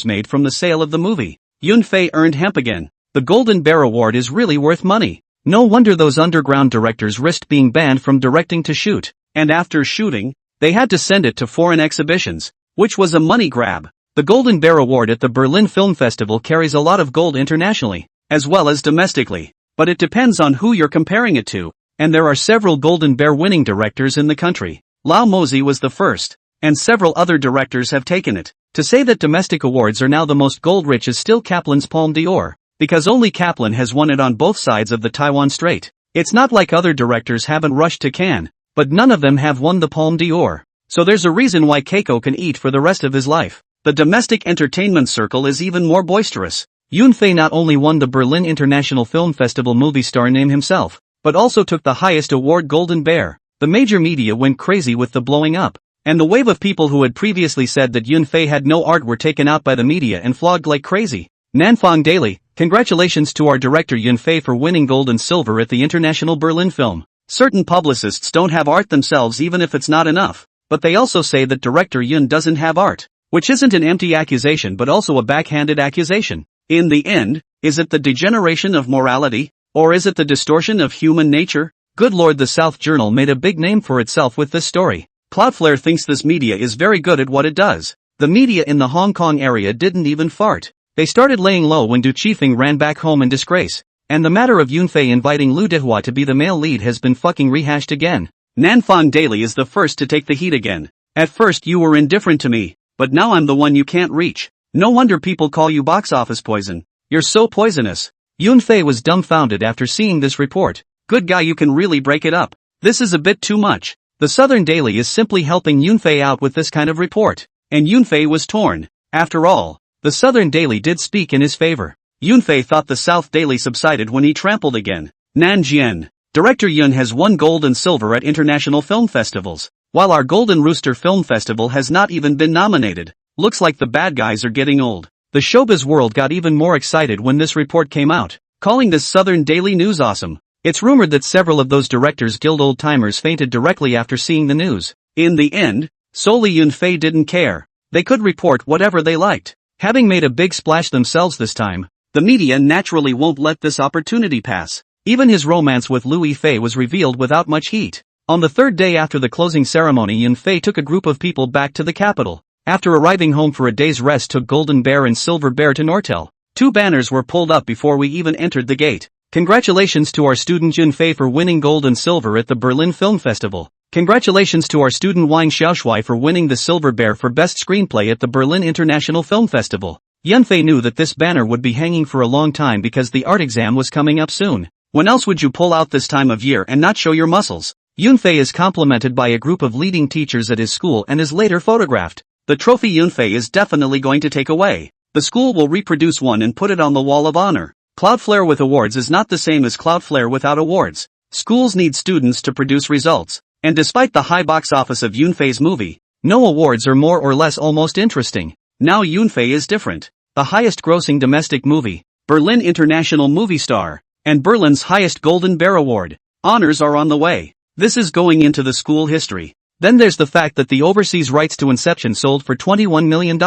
made from the sale of the movie. Yunfei earned hemp again. The Golden Bear Award is really worth money. No wonder those underground directors risked being banned from directing to shoot. And after shooting, they had to send it to foreign exhibitions, which was a money grab. The Golden Bear Award at the Berlin Film Festival carries a lot of gold internationally, as well as domestically. But it depends on who you're comparing it to. And there are several Golden Bear winning directors in the country. Lao Mozi was the first, and several other directors have taken it. To say that domestic awards are now the most gold-rich is still Kaplan's Palme d'Or, because only Kaplan has won it on both sides of the Taiwan Strait. It's not like other directors haven't rushed to Cannes, but none of them have won the Palme d'Or. So there's a reason why Keiko can eat for the rest of his life. The domestic entertainment circle is even more boisterous. Yunfei not only won the Berlin International Film Festival movie star name himself, but also took the highest award, Golden Bear. The major media went crazy with the blowing up. And the wave of people who had previously said that Yunfei had no art were taken out by the media and flogged like crazy. Nanfang Daily, congratulations to our director Yunfei for winning gold and silver at the International Berlin Film. Certain publicists don't have art themselves even if it's not enough. But they also say that director Yun doesn't have art. Which isn't an empty accusation but also a backhanded accusation. In the end, is it the degeneration of morality? Or is it the distortion of human nature? Good lord, the South Journal made a big name for itself with this story. Cloudflare thinks this media is very good at what it does. The media in the Hong Kong area didn't even fart. They started laying low when Du Chifeng ran back home in disgrace. And the matter of Yunfei inviting Lu Dehua to be the male lead has been fucking rehashed again. Nanfang Daily is the first to take the heat again. At first you were indifferent to me, but now I'm the one you can't reach. No wonder people call you box office poison. You're so poisonous. Yunfei was dumbfounded after seeing this report. Good guy, you can really break it up. This is a bit too much. The Southern Daily is simply helping Yunfei out with this kind of report. And Yunfei was torn. After all, the Southern Daily did speak in his favor. Yunfei thought the South Daily subsided when he trampled again. Nan Jian. Director Yun has won gold and silver at international film festivals, while our Golden Rooster Film Festival has not even been nominated. Looks like the bad guys are getting old. The showbiz world got even more excited when this report came out, calling this Southern Daily News awesome. It's rumored that several of those Directors Guild old-timers fainted directly after seeing the news. In the end, solely Yunfei didn't care. They could report whatever they liked. Having made a big splash themselves this time, the media naturally won't let this opportunity pass. Even his romance with Lu Yifei was revealed without much heat. On the third day after the closing ceremony, Yunfei took a group of people back to the capital. After arriving home for a day's rest, took Golden Bear and Silver Bear to Nortel. 2 banners were pulled up before we even entered the gate. Congratulations to our student Yunfei for winning gold and silver at the Berlin Film Festival. Congratulations to our student Wang Xiaoshui for winning the Silver Bear for Best Screenplay at the Berlin International Film Festival. Yunfei knew that this banner would be hanging for a long time because the art exam was coming up soon. When else would you pull out this time of year and not show your muscles? Yunfei is complimented by a group of leading teachers at his school and is later photographed. The trophy Yunfei is definitely going to take away. The school will reproduce one and put it on the wall of honor. Cloudflare with awards is not the same as Cloudflare without awards. Schools need students to produce results. And despite the high box office of Yunfei's movie, no awards are more or less almost interesting. Now Yunfei is different. The highest grossing domestic movie, Berlin International Movie Star, and Berlin's highest Golden Bear Award. Honors are on the way. This is going into the school history. Then there's the fact that the overseas rights to Inception sold for $21 million.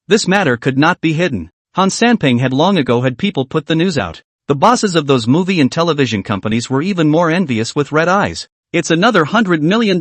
This matter could not be hidden. Han Sanping had long ago had people put the news out. The bosses of those movie and television companies were even more envious with red eyes. It's another $100 million.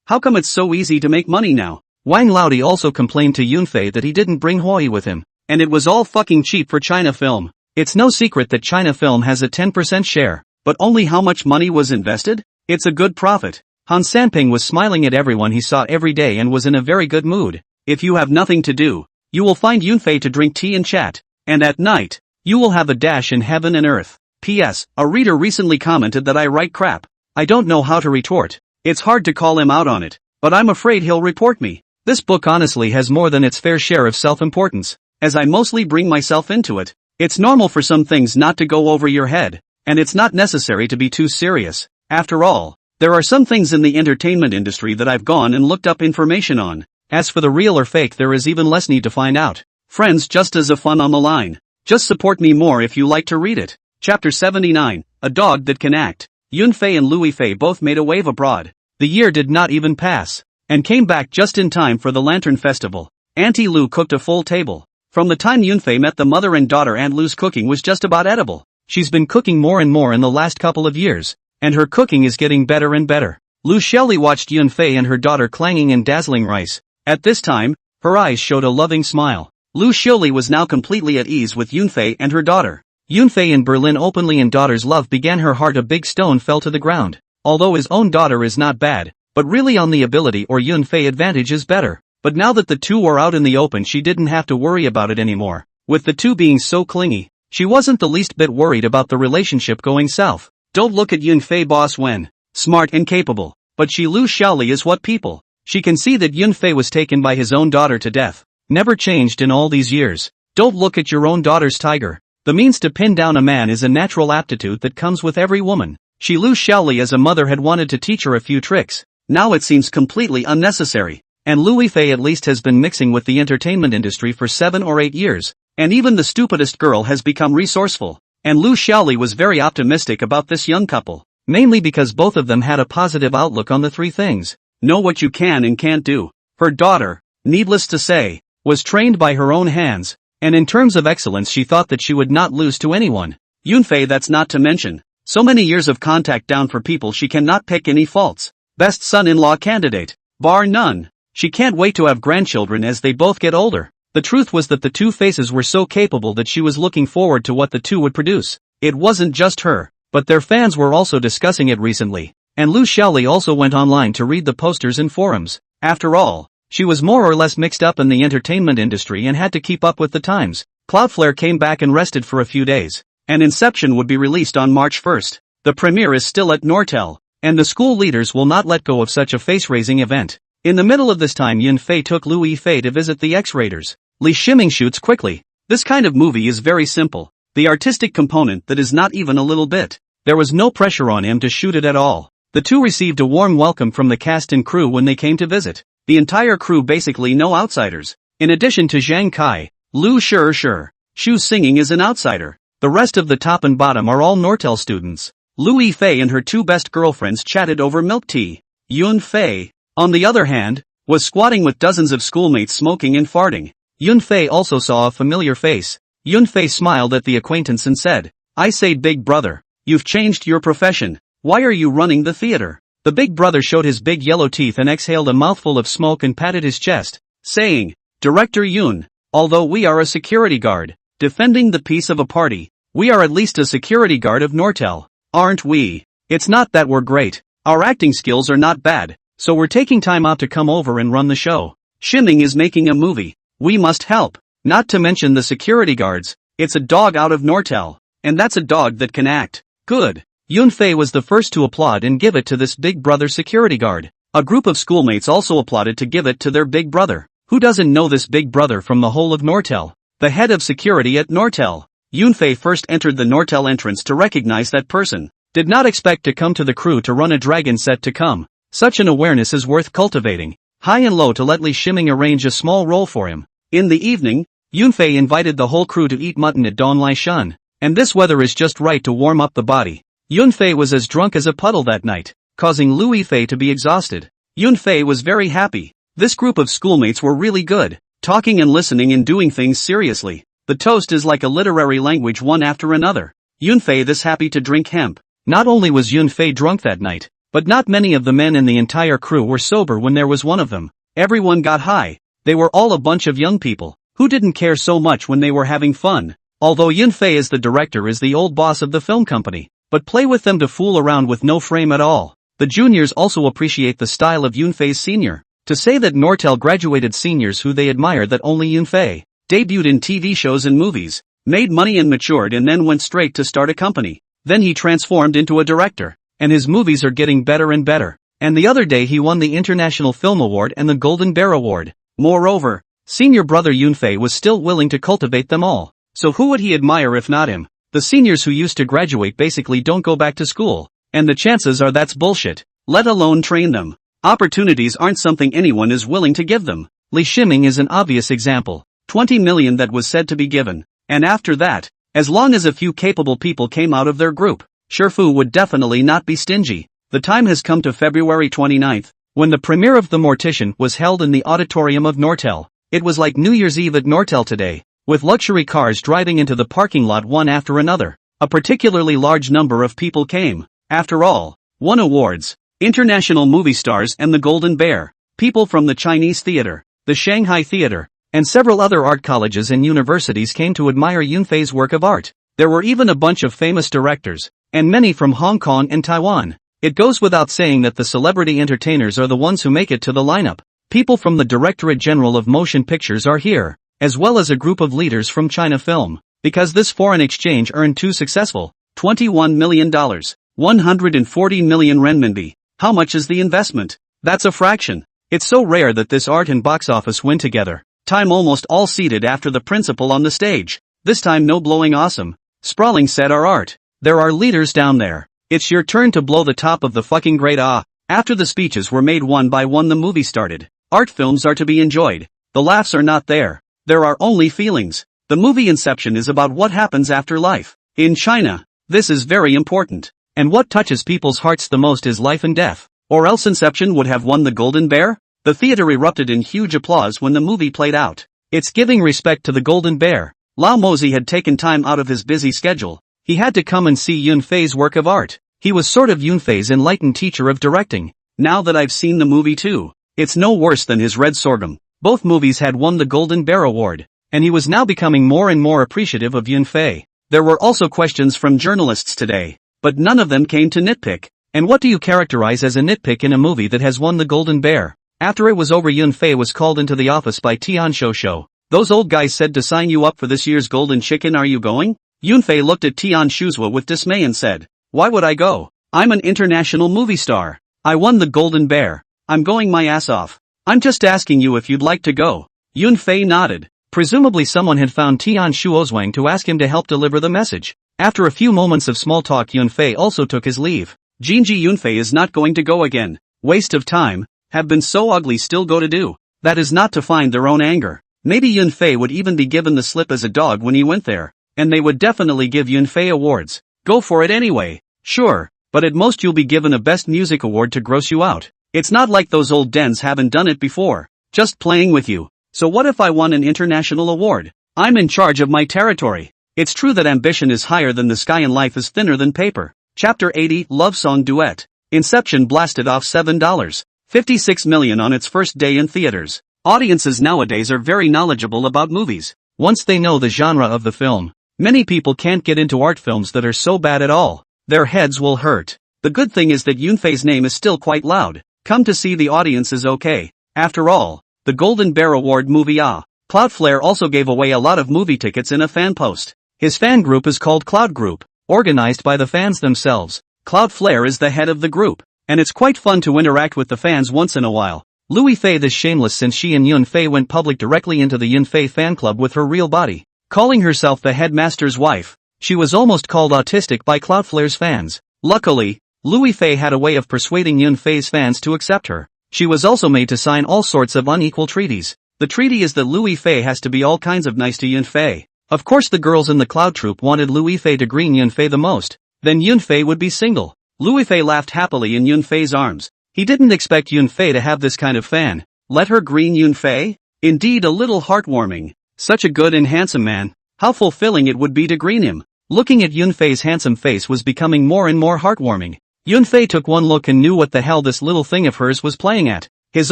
How come it's so easy to make money now? Wang Laodi also complained to Yunfei that he didn't bring Hui with him. And it was all fucking cheap for China Film. It's no secret that China Film has a 10% share. But only how much money was invested? It's a good profit. Han Sanping was smiling at everyone he saw every day and was in a very good mood. If you have nothing to do, you will find Yunfei to drink tea and chat. And at night, you will have a dash in heaven and earth. P.S. A reader recently commented that I write crap. I don't know how to retort. It's hard to call him out on it, but I'm afraid he'll report me. This book honestly has more than its fair share of self-importance, as I mostly bring myself into it. It's normal for some things not to go over your head, and it's not necessary to be too serious. After all, there are some things in the entertainment industry that I've gone and looked up information on. As for the real or fake, there is even less need to find out. Friends, just as a fun on the line. Just support me more if you like to read it. Chapter 79, A Dog That Can Act. Yunfei and Lu Yifei both made a wave abroad. The year did not even pass, and came back just in time for the Lantern Festival. Auntie Lu cooked a full table. From the time Yunfei met the mother and daughter, Aunt Lu's cooking was just about edible. She's been cooking more and more in the last couple of years, and her cooking is getting better and better. Lu Xiaoli watched Yunfei and her daughter clanging and dazzling rice. At this time, her eyes showed a loving smile. Lu Xiaoli was now completely at ease with Yunfei and her daughter. Yunfei in Berlin openly, and daughter's love began her heart. A big stone fell to the ground. Although his own daughter is not bad, but really on the ability or Yunfei advantage is better. But now that the two were out in the open, she didn't have to worry about it anymore. With the two being so clingy, she wasn't the least bit worried about the relationship going south. Don't look at Yunfei, boss Wen. Smart and capable. But Lu Xiaoli is what people. She can see that Yunfei was taken by his own daughter to death. Never changed in all these years. Don't look at your own daughter's tiger. The means to pin down a man is a natural aptitude that comes with every woman. Lu Xiaoli as a mother had wanted to teach her a few tricks. Now it seems completely unnecessary. And Lu Yifei at least has been mixing with the entertainment industry for 7 or 8 years. And even the stupidest girl has become resourceful. And Lu Xiaoli was very optimistic about this young couple. Mainly because both of them had a positive outlook on the 3 things. Know what you can and can't do. Her daughter, needless to say, was trained by her own hands, and in terms of excellence she thought that she would not lose to anyone. Yunfei, that's not to mention. So many years of contact down for people she cannot pick any faults. Best son-in-law candidate. Bar none. She can't wait to have grandchildren as they both get older. The truth was that the two faces were so capable that she was looking forward to what the two would produce. It wasn't just her, but their fans were also discussing it recently. And Lu Xiaoli also went online to read the posters and forums. After all, she was more or less mixed up in the entertainment industry and had to keep up with the times. Cloudflare came back and rested for a few days, and Inception would be released on March 1st. The premiere is still at Nortel, and the school leaders will not let go of such a face-raising event. In the middle of this time, Yunfei took Lu Yifei to visit the X-Raiders. Li Shiming shoots quickly. This kind of movie is very simple. The artistic component that is not even a little bit. There was no pressure on him to shoot it at all. The two received a warm welcome from the cast and crew when they came to visit. The entire crew basically no outsiders. In addition to Zhang Kai, Lu Shu's singing is an outsider. The rest of the top and bottom are all Nortel students. Lu Yifei and her two best girlfriends chatted over milk tea. Yunfei, on the other hand, was squatting with dozens of schoolmates smoking and farting. Yunfei also saw a familiar face. Yunfei smiled at the acquaintance and said, "I say, big brother, you've changed your profession. Why are you running the theater?" The big brother showed his big yellow teeth and exhaled a mouthful of smoke and patted his chest, saying, "Director Yun, although we are a security guard, defending the peace of a party, we are at least a security guard of Nortel, aren't we? It's not that we're great. Our acting skills are not bad, so we're taking time out to come over and run the show. Shiming is making a movie. We must help. Not to mention the security guards. It's a dog out of Nortel, and that's a dog that can act. Good." Yunfei was the first to applaud and give it to this big brother security guard. A group of schoolmates also applauded to give it to their big brother. Who doesn't know this big brother from the whole of Nortel? The head of security at Nortel. Yunfei first entered the Nortel entrance to recognize that person. Did not expect to come to the crew to run a dragon set to come. Such an awareness is worth cultivating. High and low to let Li Shiming arrange a small role for him. In the evening, Yunfei invited the whole crew to eat mutton at Don Lai Shun. And this weather is just right to warm up the body. Yunfei was as drunk as a puddle that night, causing Lu Yifei to be exhausted. Yunfei was very happy. This group of schoolmates were really good, talking and listening and doing things seriously. The toast is like a literary language one after another. Yunfei this happy to drink hemp. Not only was Yunfei drunk that night, but not many of the men in the entire crew were sober when there was one of them. Everyone got high. They were all a bunch of young people, who didn't care so much when they were having fun. Although Yunfei as the director is the old boss of the film company, but play with them to fool around with no frame at all. The juniors also appreciate the style of Yunfei's senior. To say that Nortel graduated seniors who they admire that only Yunfei debuted in TV shows and movies, made money and matured and then went straight to start a company. Then he transformed into a director, and his movies are getting better and better. And the other day he won the International Film Award and the Golden Bear Award. Moreover, senior brother Yunfei was still willing to cultivate them all. So who would he admire if not him? The seniors who used to graduate basically don't go back to school, and the chances are that's bullshit, let alone train them. Opportunities aren't something anyone is willing to give them. Li Shiming is an obvious example. 20 million that was said to be given. And after that, as long as a few capable people came out of their group, Shifu would definitely not be stingy. The time has come to February 29th, when the premiere of The Mortician was held in the auditorium of Nortel. It was like New Year's Eve at Nortel today, with luxury cars driving into the parking lot one after another. A particularly large number of people came. After all, won awards, international movie stars and the Golden Bear, people from the Chinese theater, the Shanghai theater, and several other art colleges and universities came to admire Yunfei's work of art. There were even a bunch of famous directors, and many from Hong Kong and Taiwan. It goes without saying that the celebrity entertainers are the ones who make it to the lineup. People from the Directorate General of Motion Pictures are here, as well as a group of leaders from China Film. Because this foreign exchange earned too successful, $21 million, 140 million renminbi. How much is the investment? That's a fraction. It's so rare that this art and box office win together. Time almost all seated after the principal on the stage. This time no blowing awesome. Sprawling said our art. There are leaders down there. It's your turn to blow the top of the fucking great ah. After the speeches were made one by one the movie started. Art films are to be enjoyed. The laughs are not there. There are only feelings. The movie Inception is about what happens after life. In China, this is very important. And what touches people's hearts the most is life and death. Or else Inception would have won the Golden Bear? The theater erupted in huge applause when the movie played out. It's giving respect to the Golden Bear. Lao Mozi had taken time out of his busy schedule. He had to come and see Yunfei's work of art. He was sort of Yunfei's enlightened teacher of directing. Now that I've seen the movie too, it's no worse than his Red Sorghum. Both movies had won the Golden Bear Award, and he was now becoming more and more appreciative of Yunfei. There were also questions from journalists today, but none of them came to nitpick. And what do you characterize as a nitpick in a movie that has won the Golden Bear? After it was over, Yunfei was called into the office by Tian Shou. Those old guys said to sign you up for this year's Golden Chicken, are you going? Yunfei looked at Tian Shuzhua with dismay and said, why would I go? I'm an international movie star. I won the Golden Bear. I'm going my ass off. I'm just asking you if you'd like to go. Yunfei nodded. Presumably someone had found Tian Shuozwang to ask him to help deliver the message. After a few moments of small talk, Yunfei also took his leave. Jinji Yunfei is not going to go again. Waste of time. Have been so ugly, still go to do. That is not to find their own anger. Maybe Yunfei would even be given the slip as a dog when he went there. And they would definitely give Yunfei awards. Go for it anyway. Sure, but at most you'll be given a Best Music Award to gross you out. It's not like those old dens haven't done it before. Just playing with you. So what if I won an international award? I'm in charge of my territory. It's true that ambition is higher than the sky and life is thinner than paper. Chapter 80, Love Song Duet. Inception blasted off $7.56 million on its first day in theaters. Audiences nowadays are very knowledgeable about movies. Once they know the genre of the film, many people can't get into art films that are so bad at all. Their heads will hurt. The good thing is that Yunfei's name is still quite loud. Come to see the audience is okay. After all, the Golden Bear Award movie Cloudflare also gave away a lot of movie tickets in a fan post. His fan group is called Cloud Group, organized by the fans themselves. Cloudflare is the head of the group, and it's quite fun to interact with the fans once in a while. Louis Fei is shameless since she and Yunfei went public directly into the Yunfei fan club with her real body. Calling herself the headmaster's wife, she was almost called autistic by Cloudflare's fans. Luckily, Louis Fei had a way of persuading Yunfei's fans to accept her. She was also made to sign all sorts of unequal treaties. The treaty is that Louis Fei has to be all kinds of nice to Yunfei. Of course the girls in the Cloud Troop wanted Louis Fei to green Yunfei the most. Then Yunfei would be single. Louis Fei laughed happily in Yunfei's arms. He didn't expect Yunfei to have this kind of fan. Let her green Yunfei? Indeed, a little heartwarming. Such a good and handsome man. How fulfilling it would be to green him. Looking at Yunfei's handsome face was becoming more and more heartwarming. Yunfei took one look and knew what the hell this little thing of hers was playing at. His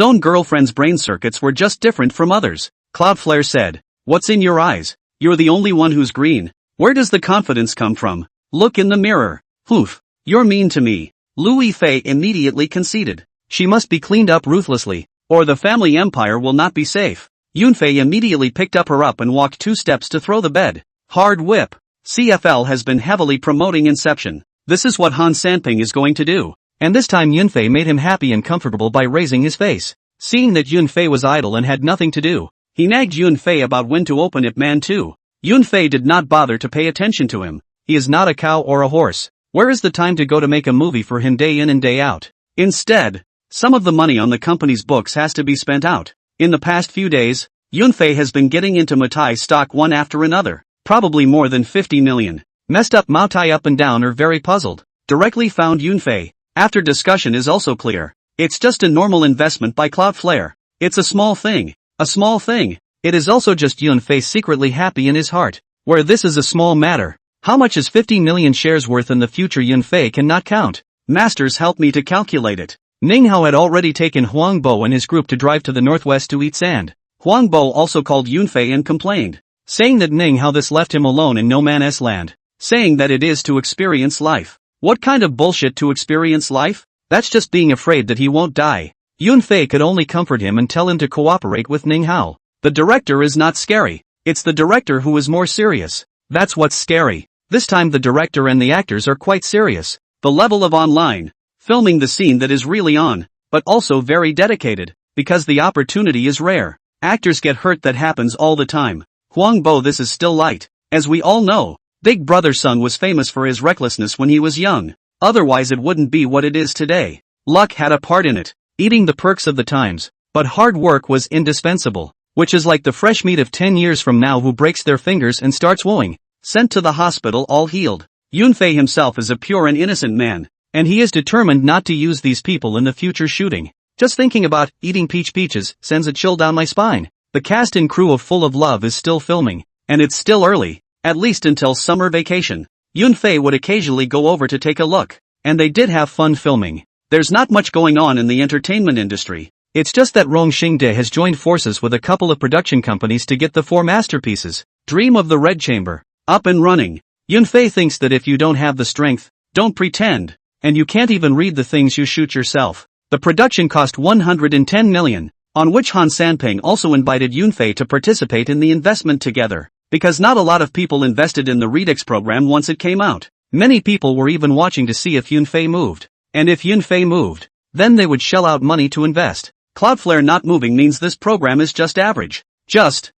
own girlfriend's brain circuits were just different from others. Cloudflare said, "What's in your eyes? You're the only one who's green. Where does the confidence come from? Look in the mirror. Oof. You're mean to me." Louis Fei immediately conceded. She must be cleaned up ruthlessly, or the family empire will not be safe. Yunfei immediately picked her up and walked 2 steps to throw the bed. Hard whip. CFL has been heavily promoting Inception. This is what Han Sanping is going to do. And this time Yunfei made him happy and comfortable by raising his face. Seeing that Yunfei was idle and had nothing to do, he nagged Yunfei about when to open Ip Man 2. Yunfei did not bother to pay attention to him. He is not a cow or a horse. Where is the time to go to make a movie for him day in and day out? Instead, some of the money on the company's books has to be spent out. In the past few days, Yunfei has been getting into Matai stock one after another. Probably more than 50 million. Messed up Matai up and down are very puzzled. Directly found Yunfei. After discussion is also clear. It's just a normal investment by Cloudflare. It's a small thing. A small thing. It is also just Yunfei secretly happy in his heart. Where this is a small matter. How much is 50 million shares worth in the future? Yunfei cannot count. Masters, help me to calculate it. Ning Hao had already taken Huang Bo and his group to drive to the northwest to eat sand. Huang Bo also called Yunfei and complained, saying that Ning Hao this left him alone in no man's land, saying that it is to experience life. What kind of bullshit to experience life? That's just being afraid that he won't die. Yunfei could only comfort him and tell him to cooperate with Ning Hao. The director is not scary. It's the director who is more serious. That's what's scary. This time the director and the actors are quite serious. The level of online filming the scene that is really on, but also very dedicated, because the opportunity is rare. Actors get hurt, that happens all the time. Huang Bo, this is still light. As we all know, Big Brother Son was famous for his recklessness when he was young. Otherwise it wouldn't be what it is today. Luck had a part in it, eating the perks of the times, but hard work was indispensable, which is like the fresh meat of 10 years from now who breaks their fingers and starts wooing. Sent to the hospital all healed. Yunfei himself is a pure and innocent man, and he is determined not to use these people in the future shooting. Just thinking about eating peaches sends a chill down my spine. The cast and crew of Full of Love is still filming, and it's still early, at least until summer vacation. Yunfei would occasionally go over to take a look, and they did have fun filming. There's not much going on in the entertainment industry. It's just that Rong Xingde has joined forces with a couple of production companies to get the 4 masterpieces, Dream of the Red Chamber, up and running. Yunfei thinks that if you don't have the strength, don't pretend, and you can't even read the things you shoot yourself. The production cost 110 million, on which Han Sanping also invited Yunfei to participate in the investment together, because not a lot of people invested in the Redux program once it came out. Many people were even watching to see if Yunfei moved, and if Yunfei moved, then they would shell out money to invest. Cloudflare not moving means this program is just average. Just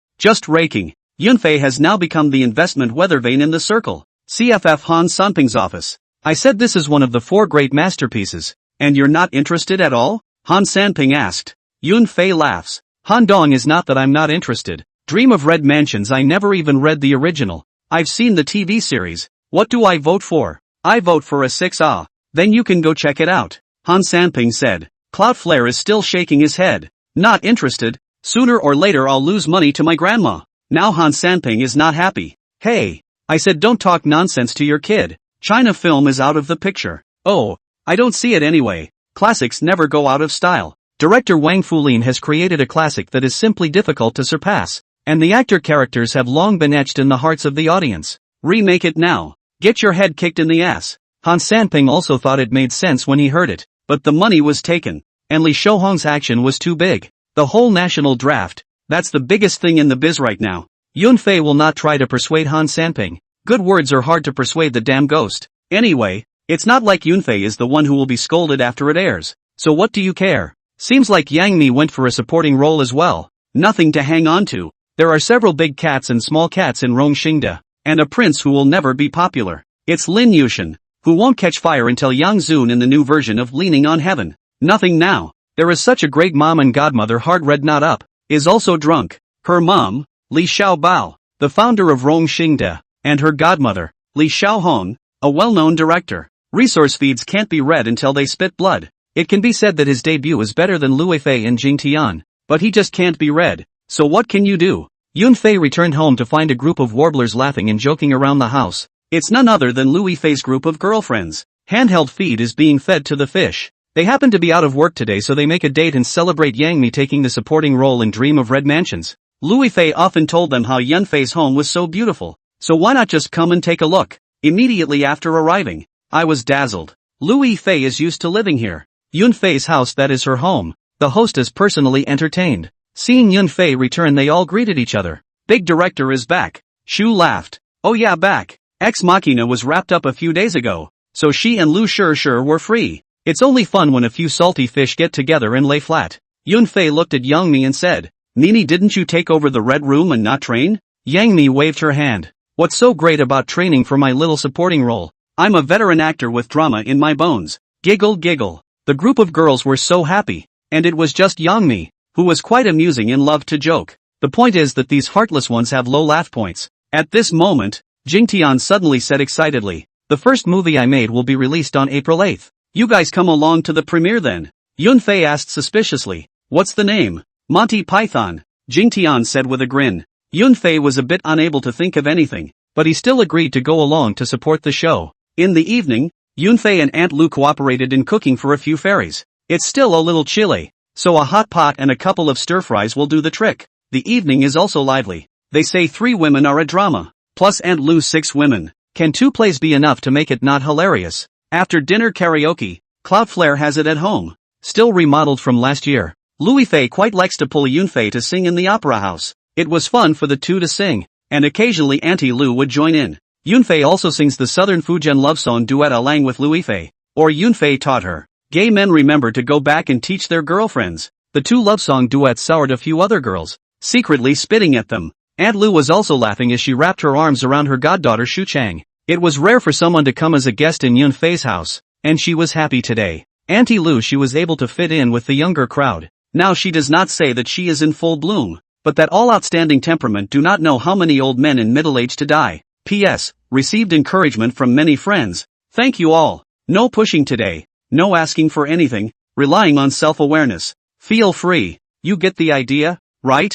raking. Yunfei has now become the investment weathervane in the circle. CFF Han Sanping's office. I said this is one of the 4 great masterpieces, and you're not interested at all? Han Sanping asked. Yunfei laughs. Han Dong is not that I'm not interested. Dream of Red Mansions I never even read the original. I've seen the TV series. What do I vote for? I vote for a 6A. Then you can go check it out. Han Sanping said. Cloudflare is still shaking his head. Not interested. Sooner or later I'll lose money to my grandma. Now Han Sanping is not happy. Hey, I said don't talk nonsense to your kid. China film is out of the picture. Oh, I don't see it anyway. Classics never go out of style. Director Wang Fulin has created a classic that is simply difficult to surpass, and the actor characters have long been etched in the hearts of the audience. Remake it now. Get your head kicked in the ass. Han Sanping also thought it made sense when he heard it, but the money was taken, and Li Shouhong's action was too big. The whole national draft, that's the biggest thing in the biz right now. Yunfei will not try to persuade Han Sanping. Good words are hard to persuade the damn ghost. Anyway, it's not like Yunfei is the one who will be scolded after it airs. So what do you care? Seems like Yang Mi went for a supporting role as well. Nothing to hang on to. There are several big cats and small cats in Rong Xingde, and a prince who will never be popular. It's Lin Yushin, who won't catch fire until Yang Zun in the new version of Leaning on Heaven. Nothing now. There is such a great mom and godmother hard red not up, is also drunk. Her mom, Li Xiaobao, the founder of Rong Xingde, and her godmother, Li Xiaohong, a well-known director. Resource feeds can't be read until they spit blood. It can be said that his debut is better than Luifei and Jingtian, but he just can't be read. So what can you do? Yunfei returned home to find a group of warblers laughing and joking around the house. It's none other than Luifei's group of girlfriends. Handheld feed is being fed to the fish. They happen to be out of work today, so they make a date and celebrate Yang Mi taking the supporting role in Dream of Red Mansions. Luifei often told them how Yunfei's home was so beautiful, so why not just come and take a look? Immediately after arriving, I was dazzled. Luifei is used to living here. Yunfei's house, that is her home. The hostess personally entertained. Seeing Yunfei return, they all greeted each other. Big director is back. Shu laughed. Oh yeah, back. Ex Machina was wrapped up a few days ago, so she and Lu Shur were free. It's only fun when a few salty fish get together and lay flat. Yunfei looked at Yang Mi and said, Nini, didn't you take over the Red Room and not train? Yang Mi waved her hand. What's so great about training for my little supporting role? I'm a veteran actor with drama in my bones. Giggle giggle. The group of girls were so happy, and it was just Yang Mi, who was quite amusing and loved to joke. The point is that these heartless ones have low laugh points. At this moment, Jingtian suddenly said excitedly, the first movie I made will be released on April 8th. You guys come along to the premiere then? Yunfei asked suspiciously. What's the name? Monty Python, Jingtian said with a grin. Yunfei was a bit unable to think of anything, but he still agreed to go along to support the show. In the evening, Yunfei and Aunt Lu cooperated in cooking for a few fairies. It's still a little chilly, so a hot pot and a couple of stir-fries will do the trick. The evening is also lively. They say 3 women are a drama, plus Aunt Lu 6 women. Can 2 plays be enough to make it not hilarious? After dinner karaoke, Cloudflare has it at home. Still remodeled from last year. Luifei quite likes to pull Yunfei to sing in the opera house. It was fun for the two to sing, and occasionally Auntie Lu would join in. Yunfei also sings the Southern Fujian love song duet Alang with Luifei, or Yunfei taught her. Gay men remember to go back and teach their girlfriends. The 2 love song duets soured a few other girls, secretly spitting at them. Aunt Lu was also laughing as she wrapped her arms around her goddaughter Shu Chang. It was rare for someone to come as a guest in Yunfei's house, and she was happy today. Auntie Lu, she was able to fit in with the younger crowd. Now she does not say that she is in full bloom, but that all outstanding temperament do not know how many old men in middle age to die. P.S. Received encouragement from many friends. Thank you all. No pushing today. No asking for anything. Relying on self-awareness. Feel free. You get the idea, right?